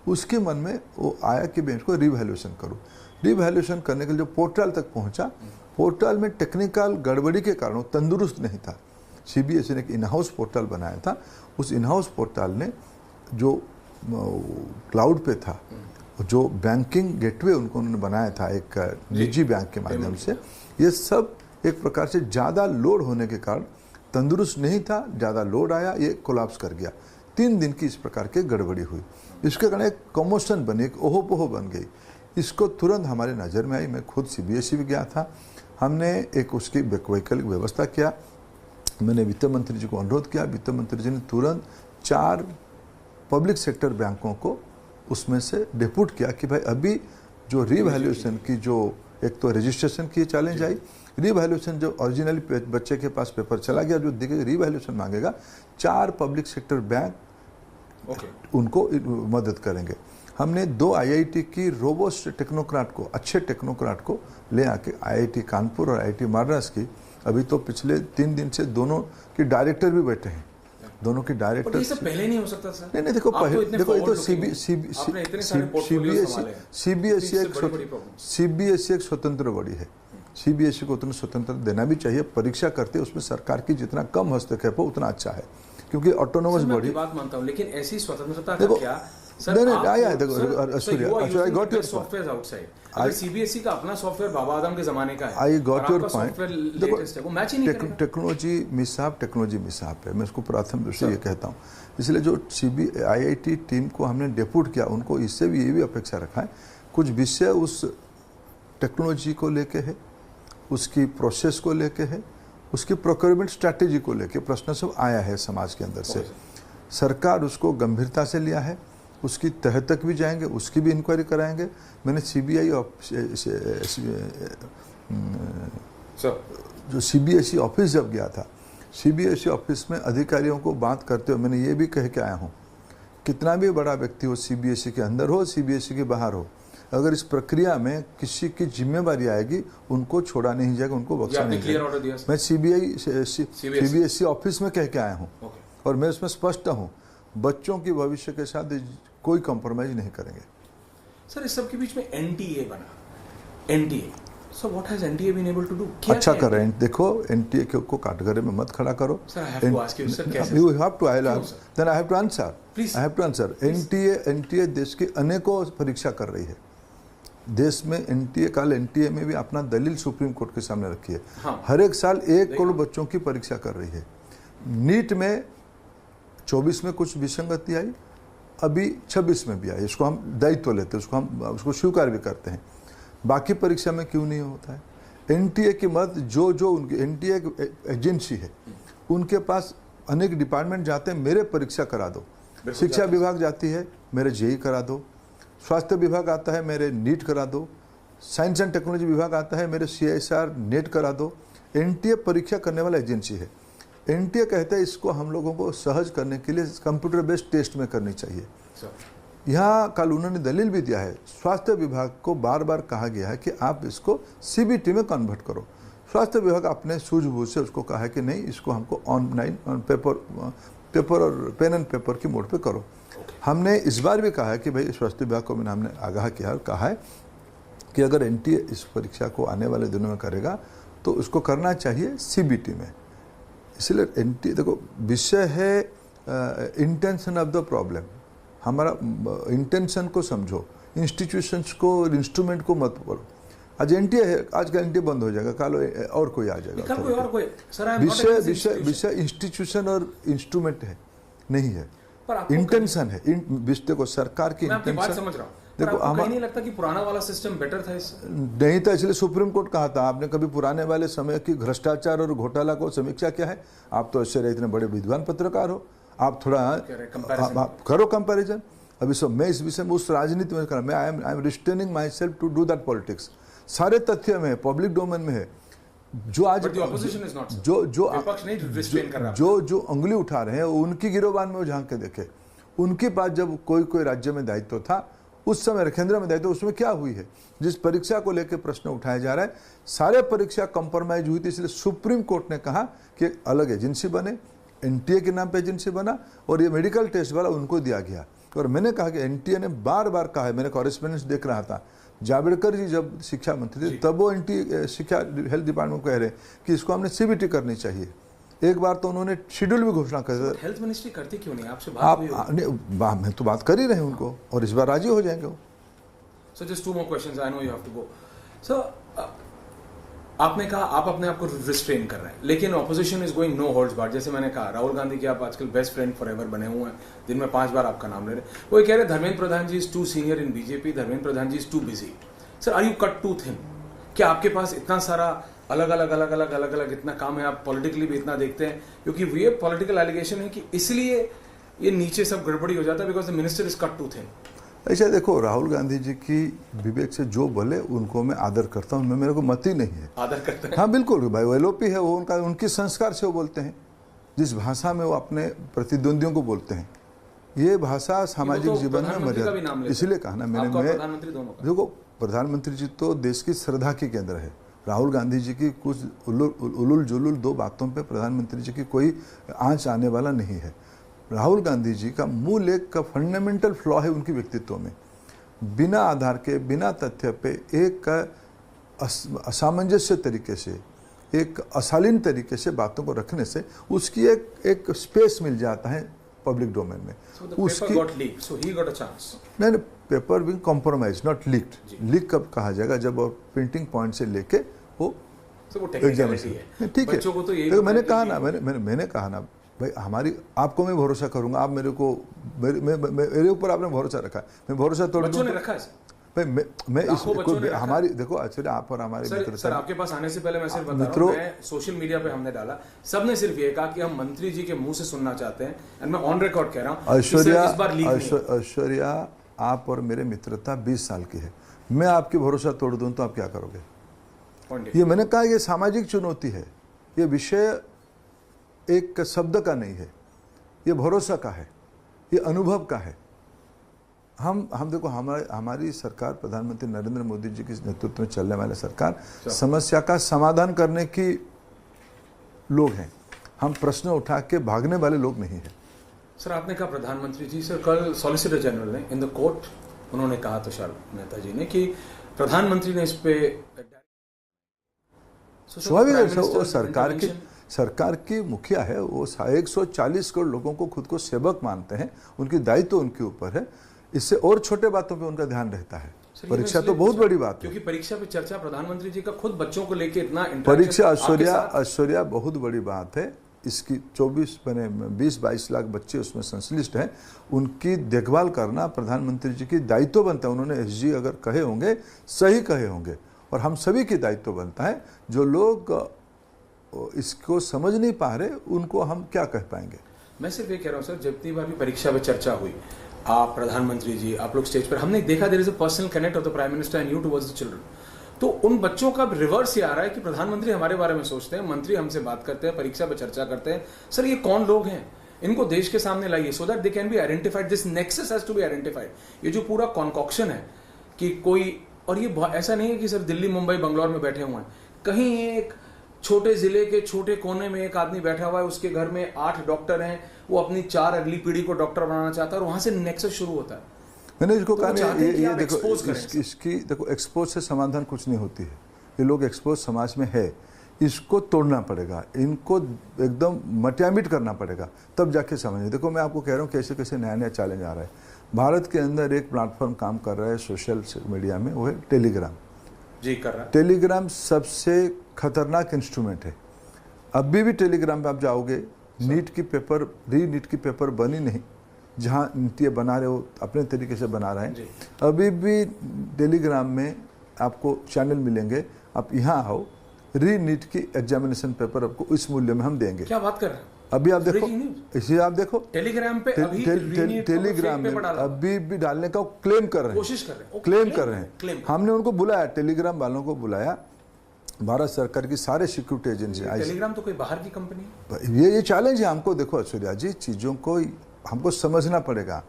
उसके मन में वो आया कि मैं इसको रिवैल्यूएशन करूँ। रिवैल्यूएशन करने के लिए जो पोर्टल तक पहुँचा, पोर्टल में टेक्निकल गड़बड़ी के कारण तंदुरुस्त नहीं था। सीबीएसई ने एक इन हाउस पोर्टल बनाया था। उस इन हाउस पोर्टल ने जो क्लाउड पे था, जो बैंकिंग गेटवे उन्होंने बनाया था एक निजी बैंक के माध्यम से, ये सब एक प्रकार से ज़्यादा लोड होने के कारण तंदुरुस्त नहीं था, ज़्यादा लोड आया, ये कोलैप्स कर गया। 3 दिन की इस प्रकार की गड़बड़ी हुई। इसके कारण एक कमोशन बनी, एक ओहो-पोहो बन गई। इसको तुरंत हमारे नज़र में आई। मैं खुद सीबीएसई भी गया था, हमने एक उसकी वैकल्पिक व्यवस्था किया। मैंने वित्त मंत्री जी को अनुरोध किया, वित्त मंत्री जी ने तुरंत 4 पब्लिक सेक्टर बैंकों को उसमें से डिप्यूट किया कि भाई अभी जो रीवैल्यूएशन की जो एक तो रजिस्ट्रेशन की चैलेंज आई, रीवैल्यूएशन जो ओरिजिनली बच्चे के पास पेपर चला गया, जो देखिए रीवैल्यूएशन मांगेगा, 4 पब्लिक सेक्टर बैंक उनको मदद करेंगे। हमने 2 आईआईटी की रोबोस्ट टेक्नोक्रेट को, अच्छे टेक्नोक्रेट को ले आके आईआईटी कानपुर और आईआईटी मद्रास की, अभी तो पिछले 3 दिन से दोनों की डायरेक्टर भी बैठे हैं, दोनों की डायरेक्टर। ये सब पहले नहीं हो सकता सर? नहीं देखो देखो ये तो सीबीएसई एक स्वतंत्र बॉडी है, सीबीएसई को उतना स्वतंत्र देना भी चाहिए। परीक्षा करते उसमें सरकार की जितना कम हस्तक्षेप हो उतना अच्छा है, क्योंकि ऑटोनोमस बॉडी। बात मानता हूँ, लेकिन ऐसी स्वतंत्रता का क्या सीबीएसई का अपना सॉफ्टवेयर बाबा आदम के जमाने का है, I got your point. Technology mishap है, मैं इसको प्रथम दृष्टि ये कहता हूँ। इसलिए जो आईआईटी टीम को हमने डेप्यूट किया, उनको इससे भी ये भी अपेक्षा रखा है, कुछ विषय उस टेक्नोलॉजी को लेके है, उसकी प्रोसेस को लेके है, उसकी प्रोक्योरमेंट स्ट्रैटेजी को लेके प्रश्न सब आया है समाज के अंदर से। सरकार उसको गंभीरता से लिया है, उसकी तह तक भी जाएंगे, उसकी भी इंक्वायरी कराएंगे। मैंने जो सीबीएसई ऑफिस जब गया था, सीबीएसई ऑफिस में अधिकारियों को बात करते हुए मैंने ये भी कह के आया हूँ, कितना भी बड़ा व्यक्ति हो, सीबीएसई के अंदर हो, सीबीएसई के बाहर हो, अगर इस प्रक्रिया में किसी की जिम्मेदारी आएगी, उनको छोड़ा नहीं जाएगा, उनको बख्शा नहीं जाएगा। मैं सीबीएसई ऑफिस में कह के आया हूँ और मैं उसमें स्पष्ट हूँ, बच्चों की भविष्य के साथ कोई कॉम्प्रोमाइज नहीं करेंगे। सर इस सब के बीच में एनटीए बना, NTA, so what has NTA been able to do? अच्छा कर रहे हैं, देखो एनटीए को काटघरे में मत खड़ा करो। Sir I have to ask you sir, कैसे? You have to, then I have to answer, I have to answer. NTA देश की अनेकों परीक्षा कर रही है, देश में एनटीए, कल एनटीए में भी अपना दलील सुप्रीम कोर्ट के सामने रखी है। हर एक साल 1 करोड़ बच्चों की परीक्षा कर रही है। नीट में 24 में कुछ विसंगति आई, अभी 26 में भी आई, इसको हम दायित्व लेते हैं, उसको स्वीकार भी करते हैं। बाकी परीक्षा में क्यों नहीं होता है? एनटीए की मत जो उनकी एनटीए एक एजेंसी है, उनके पास अनेक डिपार्टमेंट जाते हैं, मेरे परीक्षा करा दो। शिक्षा विभाग जाती है, मेरे जेई करा दो। स्वास्थ्य विभाग आता है, मेरे नीट करा दो। साइंस एंड टेक्नोलॉजी विभाग आता है, मेरे सीएसआर नेट करा दो। एनटीए परीक्षा करने वाला एजेंसी है। एनटीए कहते हैं इसको हम लोगों को सहज करने के लिए कंप्यूटर बेस्ड टेस्ट में करनी चाहिए। यहाँ कल उन्होंने दलील भी दिया है, स्वास्थ्य विभाग को बार बार कहा गया है कि आप इसको सीबीटी में कन्वर्ट करो। स्वास्थ्य विभाग अपने सूझबूझ से उसको कहा है कि नहीं, इसको हमको ऑनलाइन पेपर और पेन एंड पेपर की मोड पे करो। हमने इस बार भी कहा है कि भाई स्वास्थ्य विभाग को हमने आगाह किया और कहा है कि अगर एनटीए इस परीक्षा को आने वाले दिनों में करेगा तो उसको करना चाहिए सीबीटी में। इसलिए एनटीए, देखो विषय है इंटेंशन ऑफ द प्रॉब्लम। हमारा इंटेंशन को समझो, इंस्टीट्यूशंस को, इंस्ट्रूमेंट को मत बोलो। आज एनटीए है, आज का एनटीए बंद हो जाएगा, कल और कोई आ जाएगा। विषय इंस्टीट्यूशन और इंस्ट्रूमेंट है, नहीं है, इंटेंशन है। देखो सरकार की इंटेंशन, समझ रहा हूं, देखो आपको नहीं लगता कि पुराना वाला सिस्टम बेटर था? नहीं था, इसलिए सुप्रीम कोर्ट कहा था। आपने कभी पुराने वाले समय की भ्रष्टाचार और घोटाला को समीक्षा किया है? आप तो ऐसे इतने बड़े विद्वान पत्रकार हो, आप थोड़ा करो कंपैरिजन। अभी सब मैं इस विषय में उस राजनीति में कर, मैं I am restraining myself to do that politics. सारे तथ्य में है, पब्लिक डोमेन में है। जो आज जो उंगली उठा रहे हैं उनकी गिरोबान में वो झांक के देखे। उनके पास जब कोई राज्य में दायित्व था, उस समय केंद्र में दायित्व, उसमें क्या हुई है? जिस परीक्षा को लेकर प्रश्न उठाया जा रहा है, सारे परीक्षा कंप्रोमाइज हुई थी। इसलिए सुप्रीम कोर्ट ने कहा कि एक अलग एजेंसी बने, एनटीए के नाम पे एजेंसी बना और ये मेडिकल टेस्ट वाला उनको दिया गया। और मैंने कहा कि एनटीए ने बार बार कहा है, मैंने कॉरेस्पॉन्डेंस देख रहा था, जावड़ेकर जी जब शिक्षा मंत्री थे तब वो एनटीए शिक्षा हेल्थ डिपार्टमेंट को कह रहे कि इसको हमने सीबीटी करनी चाहिए। एक बार तो उन्होंने शेड्यूल भी घोषणा कर दिया। हेल्थ मिनिस्ट्री करती क्यों नहीं? आपसे बात हुई होगी? मैं तो बात कर ही रहे उनको, और इस बार राजी हो जाएंगे वो। So just 2 more questions, I know you have to go. So आपने कहा आप अपने आप को रिस्ट्रेन कर रहे हैं, लेकिन opposition is going no holds barred. जैसे मैंने कहा, राहुल गांधी के आप आजकल बेस्ट फ्रेंड फॉरएवर बने हुए हैं, दिन में 5 बार आपका नाम ले रहे हैं। वो ये कह रहे Dharmendra Pradhan ji is too senior in BJP, Dharmendra Pradhan ji is too busy. Sir are you cut too thin? क्या आपके पास इतना सारा अलग अलग इतना काम है, आप पॉलिटिकली भी इतना देखते हैं? क्योंकि ये पॉलिटिकल एलिगेशन है कि इसलिए ये नीचे सब गड़बड़ी हो जाता है, because the minister is cut too thin. ऐसा देखो, राहुल गांधी जी की विवेक से जो बोले उनको मैं आदर करता हूँ, मेरे को मत ही नहीं है। आदर करते हैं? हाँ बिल्कुल भाई, वो एलओपी है, वो उनका उनकी संस्कार से वो बोलते हैं, जिस भाषा में वो अपने प्रतिद्वंदियों को बोलते हैं, ये भाषा सामाजिक जीवन में मर्यादा, इसलिए कहा ना मैंने, देखो प्रधानमंत्री जी तो देश की श्रद्धा के केंद्र है। राहुल गांधी जी की कुछ उलुल जुलुल दो बातों पे प्रधानमंत्री जी की कोई आंच आने वाला नहीं है। राहुल गांधी जी का मूल एक फंडामेंटल फ्लॉ है उनकी व्यक्तित्व में, बिना आधार के, बिना तथ्य पे एक असामंजस्य तरीके से, एक अशालीन तरीके से बातों को रखने से उसकी एक स्पेस मिल जाता है पब्लिक डोमेन में। नहीं, paper being compromise not leaked. Leak कब कहा जाएगा? जब प्रिंटिंग पॉइंट से लेके वो एग्जामिनेशन, ठीक है। तो मैंने कहा ना, मैंने कहा ना भाई, हमारी आपको मैं भरोसा करूंगा, आप मेरे को मेरे ऊपर आपने भरोसा रखा, मैं भरोसा तोड़ दूंगा भाई। मैं हमारी देखो एक्चुअली आप और हमारे मित्र, सर आपके पास आने से पहले मैं सिर्फ बता रहा हूं, मैं सोशल मीडिया पे हमने डाला, सबने सिर्फ ये कहा कि हम मंत्री जी के मुंह से सुनना चाहते हैं, एंड मैं ऑन रिकॉर्ड कह रहा हूं ऐश्वर्या आप और मेरे मित्रता 20 साल की है, मैं आपकी भरोसा तोड़ दूं तो आप क्या करोगे? ये मैंने कहा, ये सामाजिक चुनौती है, ये विषय एक शब्द का नहीं है, ये भरोसा का है, ये अनुभव का है। हम देखो, हमारी सरकार, प्रधानमंत्री नरेंद्र मोदी जी के नेतृत्व में चलने वाली सरकार समस्या का समाधान करने की लोग हैं, हम प्रश्न उठा के भागने वाले लोग नहीं हैं। सर आपने कहा प्रधानमंत्री जी, सर कल सॉलिसिटर जनरल ने इन द कोर्ट उन्होंने कहा, तुषार मेहता जी ने, कि प्रधानमंत्री ने इस पे स्वाभाविक है, वो सरकार की मुखिया है, वो 140 करोड़ लोगों को खुद को सेवक मानते हैं, उनकी दायित्व उनके ऊपर है, इससे और छोटे बातों पे उनका ध्यान रहता है। परीक्षा तो बहुत बड़ी बात है, क्योंकि परीक्षा पे चर्चा प्रधानमंत्री जी का खुद बच्चों को लेके इतना परीक्षा, ऐश्वर्या बहुत बड़ी बात है। इसकी 20-22 लाख बच्चे उसमें संश्लिष्ट हैं, उनकी देखभाल करना प्रधानमंत्री जी की दायित्व बनता है। उन्होंने एसजी अगर कहे होंगे, सही कहे होंगे, और हम सभी की दायित्व बनता है। जो लोग इसको समझ नहीं पा रहे उनको हम क्या कह पाएंगे? मैं सिर्फ ये कह रहा हूँ सर, जितनी बार भी परीक्षा पे चर्चा हुई, आप प्रधानमंत्री जी, आप लोग स्टेज पर, हमने देखा there is a personal connect of the prime minister and you towards the children. तो उन बच्चों का रिवर्स ये आ रहा है कि प्रधानमंत्री हमारे बारे में सोचते हैं, मंत्री हमसे बात करते हैं, परीक्षा पे चर्चा करते हैं। सर ये कौन लोग हैं? इनको देश के सामने लाइए, so that they can be identified, this nexus has to be identified. ये जो पूरा कॉन्कॉक्शन है कि कोई, और ये ऐसा नहीं है कि सर दिल्ली मुंबई बंगलौर में बैठे हुए हैं, कहीं एक छोटे जिले के छोटे कोने में एक आदमी बैठा हुआ है, उसके घर में 8 डॉक्टर हैं, वो अपनी 4 अगली पीढ़ी को डॉक्टर बनाना चाहता है, और वहां से नेक्सस शुरू होता है। मैंने इसको कहा, ये देखो, इसकी देखो, एक्सपोज से समाधान कुछ नहीं होती है। ये लोग एक्सपोज समाज में है, इसको तोड़ना पड़ेगा, इनको एकदम मटियामिट करना पड़ेगा, तब जाके समझे। देखो मैं आपको कह रहा हूँ कैसे कैसे नया नया चैलेंज आ रहा है। भारत के अंदर एक प्लेटफॉर्म काम कर रहा है सोशल मीडिया में, वो है टेलीग्राम जी, कर रहा है। टेलीग्राम सबसे खतरनाक इंस्ट्रूमेंट है। अभी भी टेलीग्राम पे आप जाओगे, नीट की पेपर, री-नीट की पेपर बनी नहीं, जहाँ नीट बना रहे हो अपने तरीके से बना रहे हैं, अभी भी टेलीग्राम में आपको चैनल मिलेंगे, आप यहाँ आओ, री-नीट की एग्जामिनेशन पेपर आपको इस मूल्य में हम देंगे। क्या बात कर रहे हैं? अभी आप देखो, इसे आप देखो टेलीग्राम पे, टेलीग्राम में अभी भी डालने का क्लेम कर रहे हैं, कोशिश कर रहे हैं, क्लेम कर रहे हैं। हमने उनको बुलाया, टेलीग्राम वालों को बुलाया, भारत सरकार की सारे सिक्योरिटी एजेंसी। टेलीग्राम तो कोई बाहर की कंपनी है? ये चैलेंज है हमको। देखो ऐश्वर्या जी, चीज़ों को हमको समझना पड़ेगा।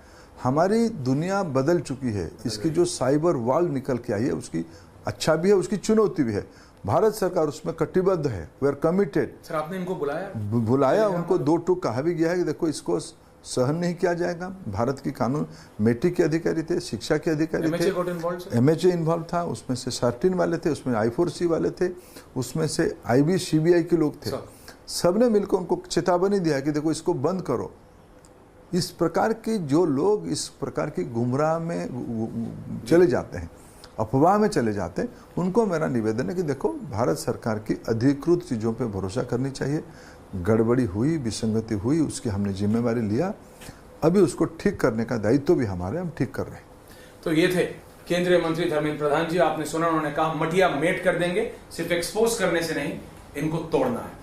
हमारी दुनिया बदल चुकी है, इसकी जो साइबर वॉल निकल के आई है, उसकी अच्छा भी है, उसकी चुनौती भी है। भारत सरकार उसमें कटिबद्ध है, वी आर कमिटेड। सर आपने इनको बुलाया, उनको 2 टूक कहा भी गया है कि देखो इसको सहन नहीं किया जाएगा। भारत की कानून, मेट्रिक के अधिकारी थे, शिक्षा के अधिकारी थे, MHA इन्वॉल्व था, उसमें से 13 वाले थे, उसमें I4C वाले थे, उसमें से IB CBI के लोग थे। सबने मिलकर उनको चेतावनी दिया कि देखो इसको बंद करो। इस प्रकार की जो लोग इस प्रकार की गुमराह में चले जाते हैं, अफवाह में चले जाते हैं, उनको मेरा निवेदन है कि देखो भारत सरकार की अधिकृत चीज़ों पे भरोसा करनी चाहिए। गड़बड़ी हुई, विसंगति हुई, उसकी हमने जिम्मेवारी लिया, अभी उसको ठीक करने का दायित्व भी हमारे, हम ठीक कर रहे हैं। तो ये थे केंद्रीय मंत्री धर्मेंद्र प्रधान जी। आपने सुना, उन्होंने कहा मटिया मेट कर देंगे, सिर्फ एक्सपोज करने से नहीं, इनको तोड़ना है।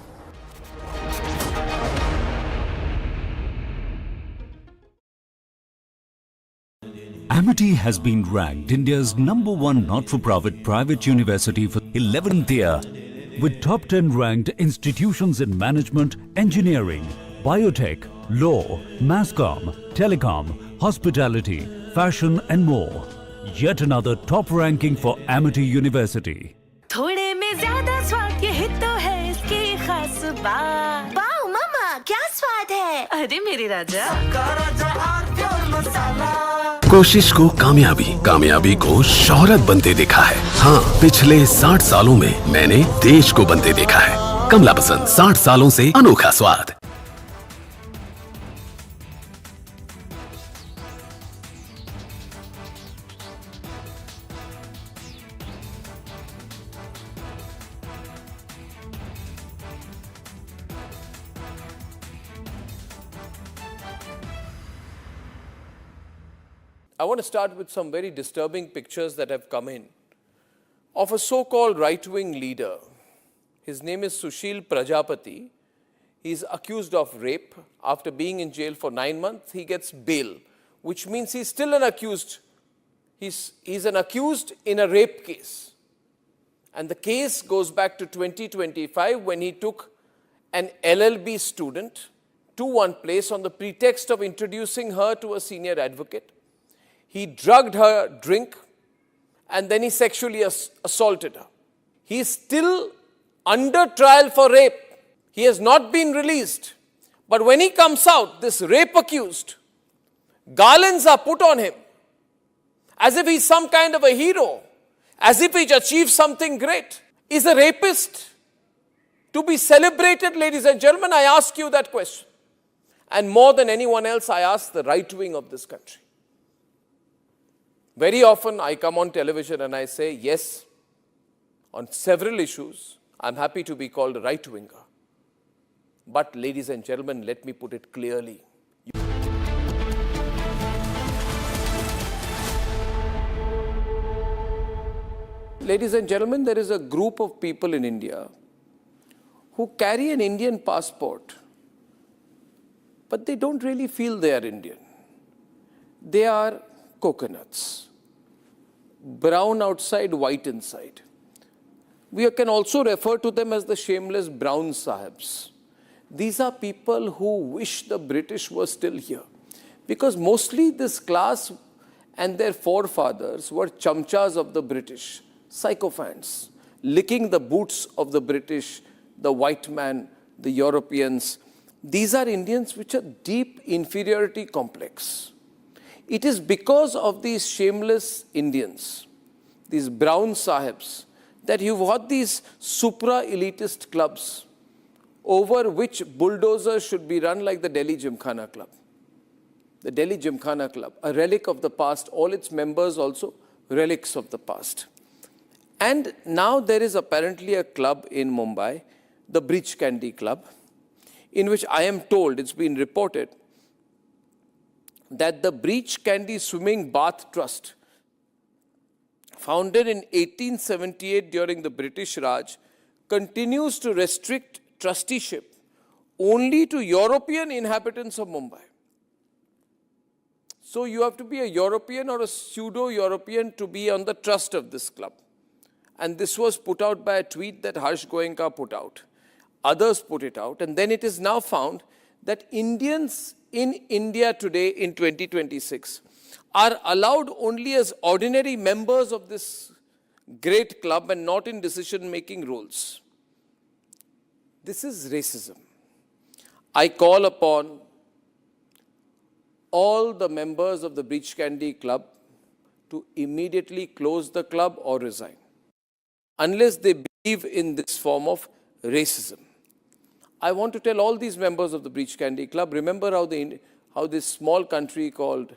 Amity has been ranked India's #1 not-for-profit private university for 11th year, with top 10 ranked institutions in management, engineering, biotech, law, masscom, telecom, hospitality, fashion and more. Yet another top ranking for Amity University. थोड़े में ज्यादा स्वाद ये ही तो है इसकी खास बात। वाओ मामा क्या स्वाद है? अरे मेरे राजा कोशिश को कामयाबी, कामयाबी को शोहरत बनते देखा है। हाँ, पिछले 60 सालों में मैंने देश को बनते देखा है। कमला पसंद, 60 सालों से अनोखा स्वाद। I want to start with some very disturbing pictures that have come in of a so-called right-wing leader. His name is Sushil Prajapati. He's accused of rape. After being in jail for 9 months, he gets bail, which means he's still an accused. He's an accused in a rape case. And the case goes back to 2025 when he took an LLB student to one place on the pretext of introducing her to a senior advocate. He drugged her drink and then he sexually assaulted her. He is still under trial for rape. He has not been released. But when he comes out, this rape accused, garlands are put on him as if he's some kind of a hero, as if he's achieved something great. Is a rapist to be celebrated, ladies and gentlemen? I ask you that question. And more than anyone else, I ask the right wing of this country. Very often I come on television and I say, yes, on several issues, I'm happy to be called a right-winger. But ladies and gentlemen, let me put it clearly. Ladies and gentlemen, there is a group of people in India who carry an Indian passport, but they don't really feel they are Indian. They are coconuts. Brown outside, white inside. We can also refer to them as the shameless brown sahibs. These are people who wish the British were still here. Because mostly this class and their forefathers were chamchas of the British, sycophants, licking the boots of the British, the white man, the Europeans. These are Indians which are deep inferiority complex. It is because of these shameless Indians, these brown sahibs, that you've got these supra-elitist clubs over which bulldozers should be run like the Delhi Gymkhana Club. The Delhi Gymkhana Club, a relic of the past, all its members also relics of the past. And now there is apparently a club in Mumbai, the Breach Candy Club, in which I am told, it's been reported, that the Breach Candy Swimming Bath Trust, founded in 1878 during the British Raj, continues to restrict trusteeship only to European inhabitants of Mumbai. So you have to be a European or a pseudo-European to be on the trust of this club. And this was put out by a tweet that Harsh Goenka put out. Others put it out, and then it is now found that Indians in India today in 2026 are allowed only as ordinary members of this great club and not in decision-making roles. This is racism. I call upon all the members of the Breach Candy Club to immediately close the club or resign, unless they believe in this form of racism. I want to tell all these members of the Breach Candy Club, remember how this small country called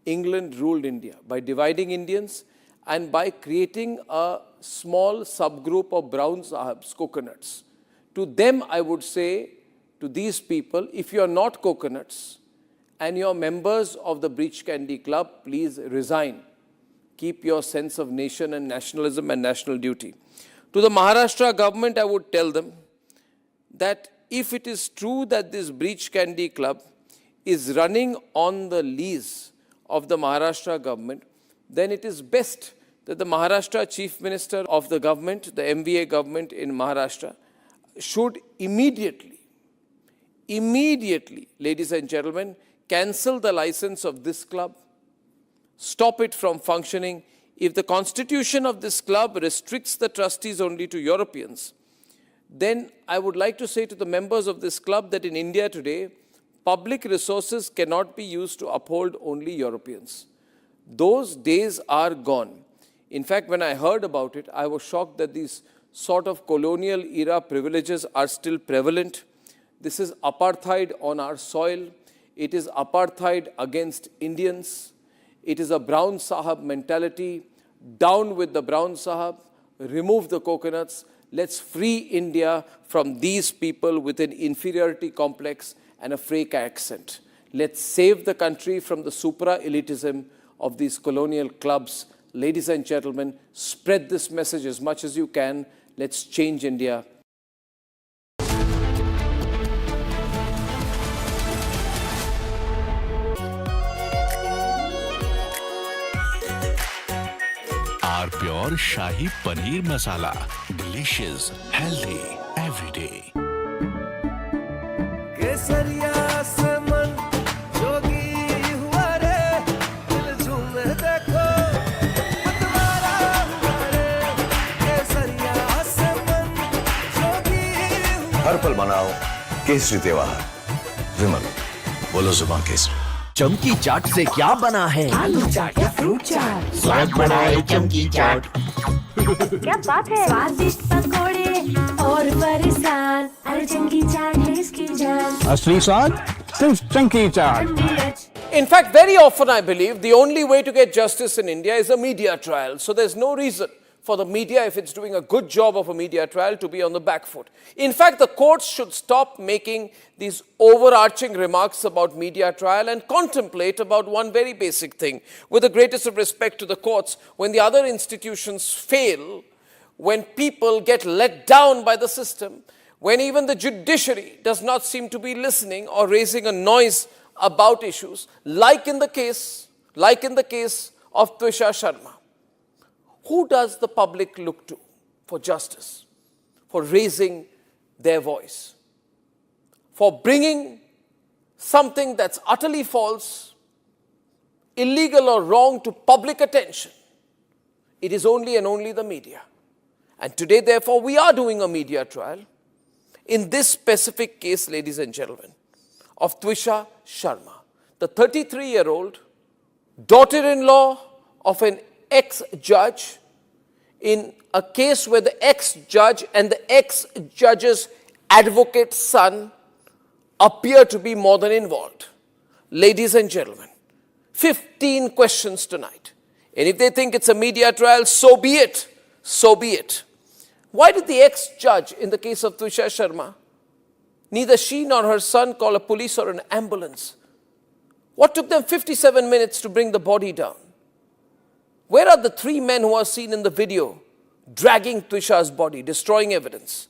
England ruled India by dividing Indians and by creating a small subgroup of brown sahibs, coconuts. To them, I would say, to these people, if you are not coconuts and you are members of the Breach Candy Club, please resign. Keep your sense of nation and nationalism and national duty. To the Maharashtra government, I would tell them that if it is true that this Breach Candy Club is running on the lease of the Maharashtra government, then it is best that the Maharashtra Chief Minister of the government, the MVA government in Maharashtra, should immediately, ladies and gentlemen, cancel the license of this club, stop it from functioning. If the constitution of this club restricts the trustees only to Europeans, then I would like to say to the members of this club that in India today, public resources cannot be used to uphold only Europeans. Those days are gone. In fact, when I heard about it, I was shocked that these sort of colonial era privileges are still prevalent. This is apartheid on our soil. It is apartheid against Indians. It is a Brown Sahab mentality. Down with the Brown Sahab. Remove the coconuts. Let's free India from these people with an inferiority complex and a fake accent. Let's save the country from the supra-elitism of these colonial clubs. Ladies and gentlemen, spread this message as much as you can. Let's change India. Our pure Shahi Paneer Masala. Delicious, healthy, every day. हर पल मनाओ केसरी त्योहार विमल बोलो जुबान केसरी चमकी चाट से क्या बना है आलू चाट या फ्रूट चाट स्वाद बढ़ाए चमकी चाट क्या बात है स्वादिष्ट पकोड़े और बरसान अरे चमकी चाट है इसकी जान असली स्वाद सिर्फ चमकी चाट. In fact, very often I believe the only way to get justice in India is a media trial. So there's no reason for the media, if it's doing a good job of a media trial, to be on the back foot. In fact, the courts should stop making these overarching remarks about media trial and contemplate about one very basic thing. With the greatest of respect to the courts, when the other institutions fail, when people get let down by the system, when even the judiciary does not seem to be listening or raising a noise about issues, like in the case of Twisha Sharma, who does the public look to for justice, for raising their voice, for bringing something that's utterly false, illegal or wrong to public attention? It is only and only the media. And today, therefore, we are doing a media trial in this specific case, ladies and gentlemen, of Twisha Sharma, the 33-year-old daughter-in-law of an ex-judge, in a case where the ex-judge and the ex-judge's advocate's son appear to be more than involved. Ladies and gentlemen, 15 questions tonight. And if they think it's a media trial, so be it. So be it. Why did the ex-judge in the case of Twisha Sharma, neither she nor her son call a police or an ambulance? What took them 57 minutes to bring the body down? Where are the 3 men who are seen in the video dragging Twisha's body, destroying evidence?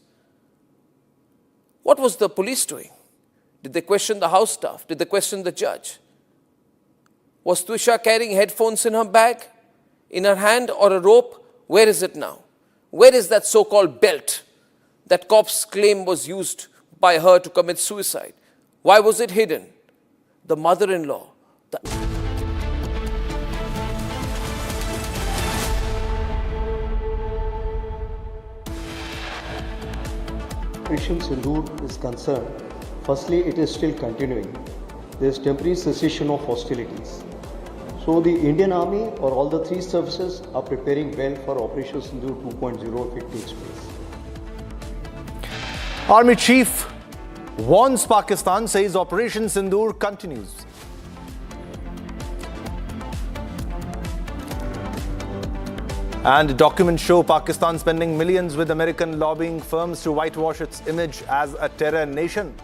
What was the police doing? Did they question the house staff? Did they question the judge? Was Twisha carrying headphones in her bag, in her hand, or a rope? Where is it now? Where is that so-called belt that cops claim was used by her to commit suicide? Why was it hidden? The mother-in-law, Operation Sindoor is concerned, firstly, it is still continuing. There is temporary cessation of hostilities. So the Indian Army or all the 3 services are preparing well for Operation Sindoor 2.0 if it takes place. Army Chief warns Pakistan, says Operation Sindoor continues. And documents show Pakistan spending millions with American lobbying firms to whitewash its image as a terror nation.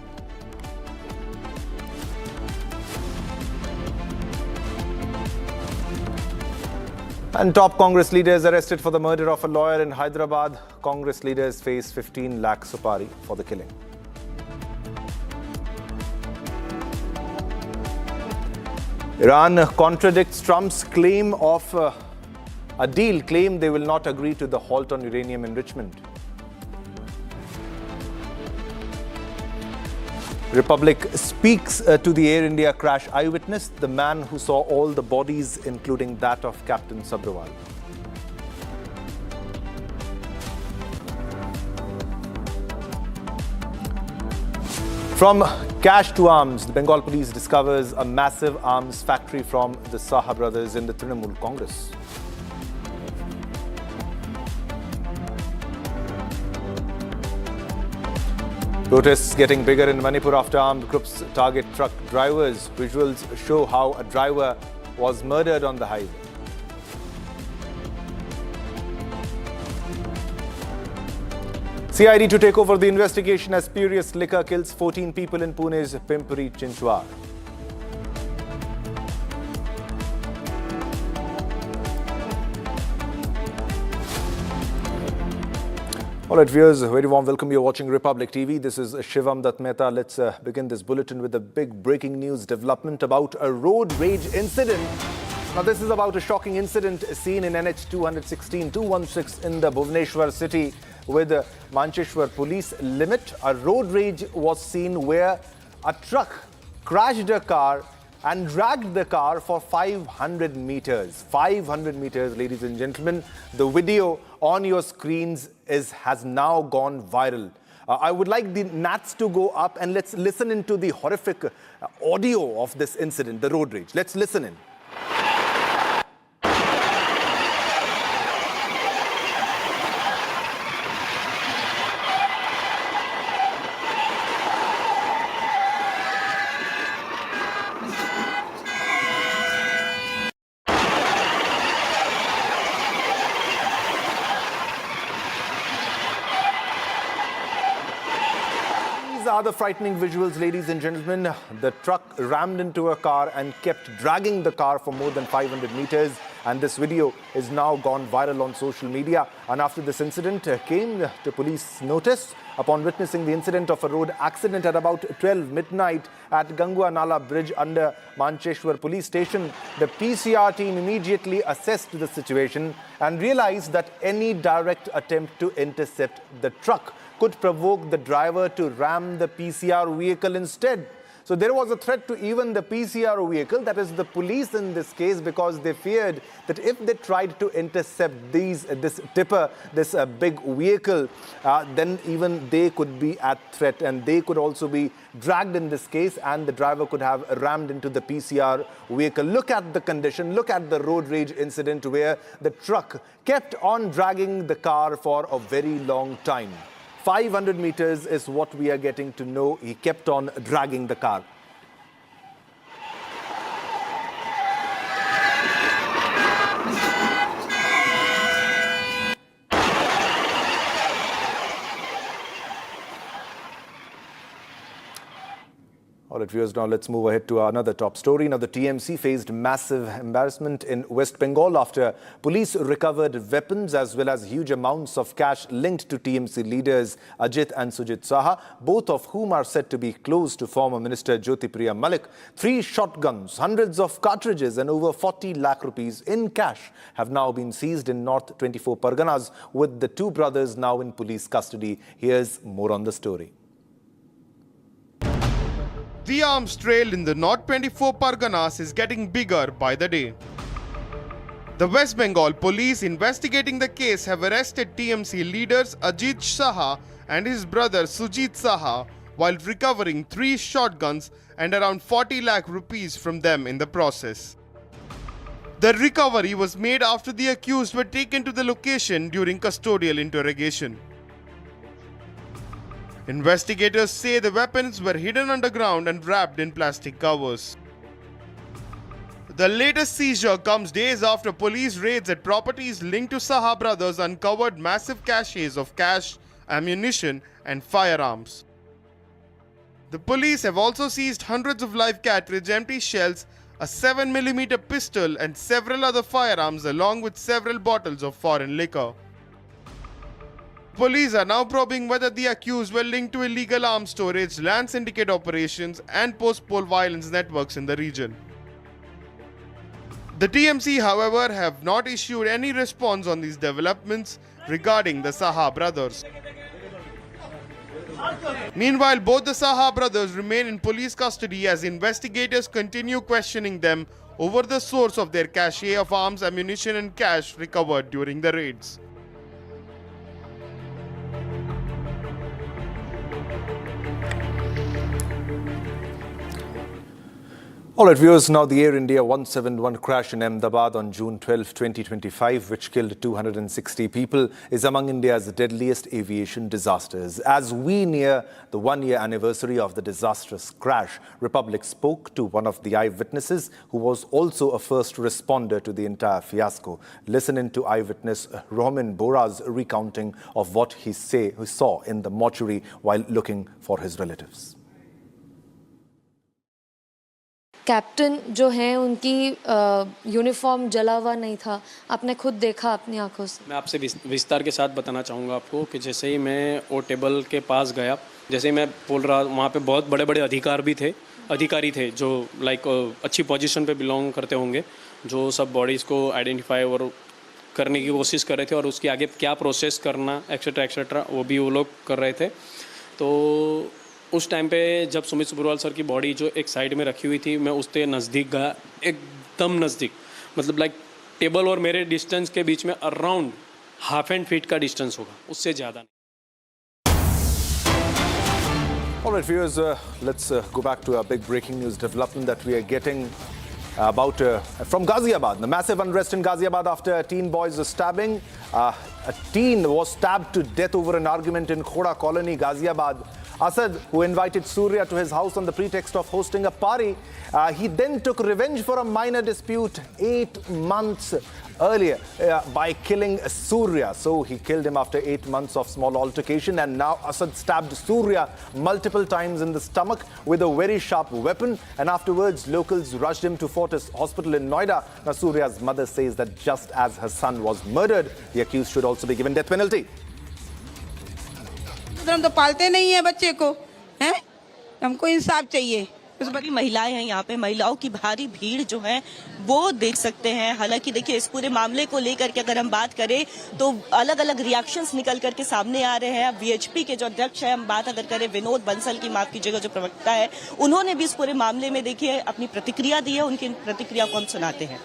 And top Congress leaders arrested for the murder of a lawyer in Hyderabad. Congress leaders face 15 lakh supari for the killing. Iran contradicts Trump's claim of a deal, claim they will not agree to the halt on uranium enrichment. Republic speaks to the Air India crash eyewitness, the man who saw all the bodies, including that of Captain Sabrawal. From cash to arms, the Bengal police discovers a massive arms factory from the Saha brothers in the Trinamool Congress. Protests getting bigger in Manipur after armed groups target truck drivers. Visuals show how a driver was murdered on the highway. CID to take over the investigation as spurious liquor kills 14 people in Pune's Pimpri Chinchwad. All right, viewers, a very warm welcome. You're watching Republic TV. This is Shivam Dutt Mehta. Let's begin this bulletin with a big breaking news development about a road rage incident. Now, this is about a shocking incident seen in NH 216 in the Bhubaneswar city with the Mancheshwar police limit. A road rage was seen where a truck crashed a car and dragged the car for 500 meters. 500 meters, ladies and gentlemen. The video on your screens has now gone viral. I would like the nats to go up and let's listen into the horrific audio of this incident, the road rage. Let's listen in. These are the frightening visuals, ladies and gentlemen. The truck rammed into a car and kept dragging the car for more than 500 meters. And this video is now gone viral on social media. And after this incident came to police notice upon witnessing the incident of a road accident at about 12 midnight at Gangua Nala Bridge under Mancheshwar police station. The PCR team immediately assessed the situation and realized that any direct attempt to intercept the truck could provoke the driver to ram the PCR vehicle instead. So there was a threat to even the PCR vehicle, that is the police in this case, because they feared that if they tried to intercept this tipper, this big vehicle, then even they could be at threat and they could also be dragged in this case and the driver could have rammed into the PCR vehicle. Look at the condition, look at the road rage incident where the truck kept on dragging the car for a very long time. 500 meters is what we are getting to know. He kept on dragging the car. All right, viewers, now let's move ahead to another top story. Now, the TMC faced massive embarrassment in West Bengal after police recovered weapons as well as huge amounts of cash linked to TMC leaders Ajit and Sujit Saha, both of whom are said to be close to former Minister Jyotipriya Malik. 3 shotguns, hundreds of cartridges and over 40 lakh rupees in cash have now been seized in North 24 Parganas, with the 2 brothers now in police custody. Here's more on the story. The arms trail in the North 24 Parganas is getting bigger by the day. The West Bengal police investigating the case have arrested TMC leaders Ajit Saha and his brother Sujit Saha while recovering 3 shotguns and around 40 lakh rupees from them in the process. The recovery was made after the accused were taken to the location during custodial interrogation. Investigators say the weapons were hidden underground and wrapped in plastic covers. The latest seizure comes days after police raids at properties linked to Saha brothers uncovered massive caches of cash, ammunition and firearms. The police have also seized hundreds of live cartridge empty shells, a 7mm pistol and several other firearms along with several bottles of foreign liquor. Police are now probing whether the accused were linked to illegal arms storage, land syndicate operations and post-poll violence networks in the region. The TMC, however, have not issued any response on these developments regarding the Saha brothers. Meanwhile, both the Saha brothers remain in police custody as investigators continue questioning them over the source of their cache of arms, ammunition and cash recovered during the raids. All right, viewers, now the Air India 171 crash in Ahmedabad on June 12, 2025, which killed 260 people, is among India's deadliest aviation disasters. As we near the one-year anniversary of the disastrous crash, Republic spoke to one of the eyewitnesses who was also a first responder to the entire fiasco. Listen in to eyewitness Roman Bora's recounting of what he saw in the mortuary while looking for his relatives. Captain जो हैं उनकी uniform जला हुआ नहीं था, आपने खुद देखा अपनी आंखों से। मैं आपसे विस्तार के साथ बताना चाहूँगा आपको कि जैसे ही मैं वो टेबल के पास गया, जैसे ही मैं बोल रहा, वहाँ पे बहुत बड़े बड़े अधिकारी थे जो लाइक अच्छी पोजीशन पे बिलोंग करते होंगे, जो सब बॉडीज़ को आइडेंटिफाई और करने की कोशिश कर रहे थे और उसके आगे क्या प्रोसेस करना एक्सेट्रा एक्सेट्रा वो भी वो लोग कर रहे थे। तो उस टाइम पे जब सुमित सुब्रवाल सर की बॉडी जो एक साइड में रखी हुई थी, मैं उसके नज़दीक गया, एकदम नज़दीक, मतलब लाइक टेबल और मेरे डिस्टेंस के बीच में अराउंड ½ फीट का डिस्टेंस होगा, उससे ज़्यादा नहीं। All right, viewers, let's go back to a big breaking news development that we are getting about from Ghaziabad. The massive unrest in Ghaziabad after a teen boy's stabbing. A teen was stabbed to death over an argument in Khoda colony, Ghaziabad. Asad, who invited Surya to his house on the pretext of hosting a party, he then took revenge for a minor dispute 8 months earlier by killing Surya. So he killed him after 8 months of small altercation, and now Asad stabbed Surya multiple times in the stomach with a very sharp weapon, and afterwards locals rushed him to Fortis Hospital in Noida. Now Surya's mother says that just as her son was murdered, the accused should also be given death penalty. हम तो पालते नहीं है बच्चे को, हैं? हमको इंसाफ चाहिए। उस बड़ी महिलाएं हैं यहाँ पे, महिलाओं की भारी भीड़ जो है वो देख सकते हैं। हालांकि देखिए इस पूरे मामले को लेकर के अगर हम बात करें तो अलग अलग रिएक्शंस निकल करके सामने आ रहे हैं। वीएचपी के जो अध्यक्ष है, हम बात अगर करें विनोद बंसल की, माफ कीजिएगा, जो प्रवक्ता है, उन्होंने भी इस पूरे मामले में देखिए अपनी प्रतिक्रिया दी है। उनकी प्रतिक्रिया को हम सुनाते हैं।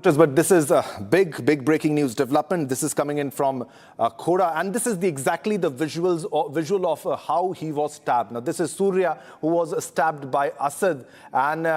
But this is a big breaking news development. This is coming in from Khoda, and this is exactly the visual of how he was stabbed. Now, this is Surya, who was stabbed by Asad, and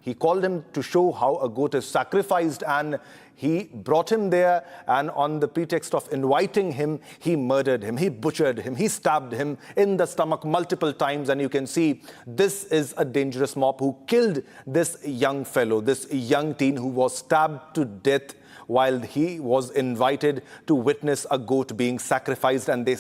he called him to show how a goat is sacrificed, and he brought him there, and on the pretext of inviting him, he murdered him, he butchered him, he stabbed him in the stomach multiple times. And you can see this is a dangerous mob who killed this young fellow, this young teen who was stabbed to death while he was invited to witness a goat being sacrificed, and they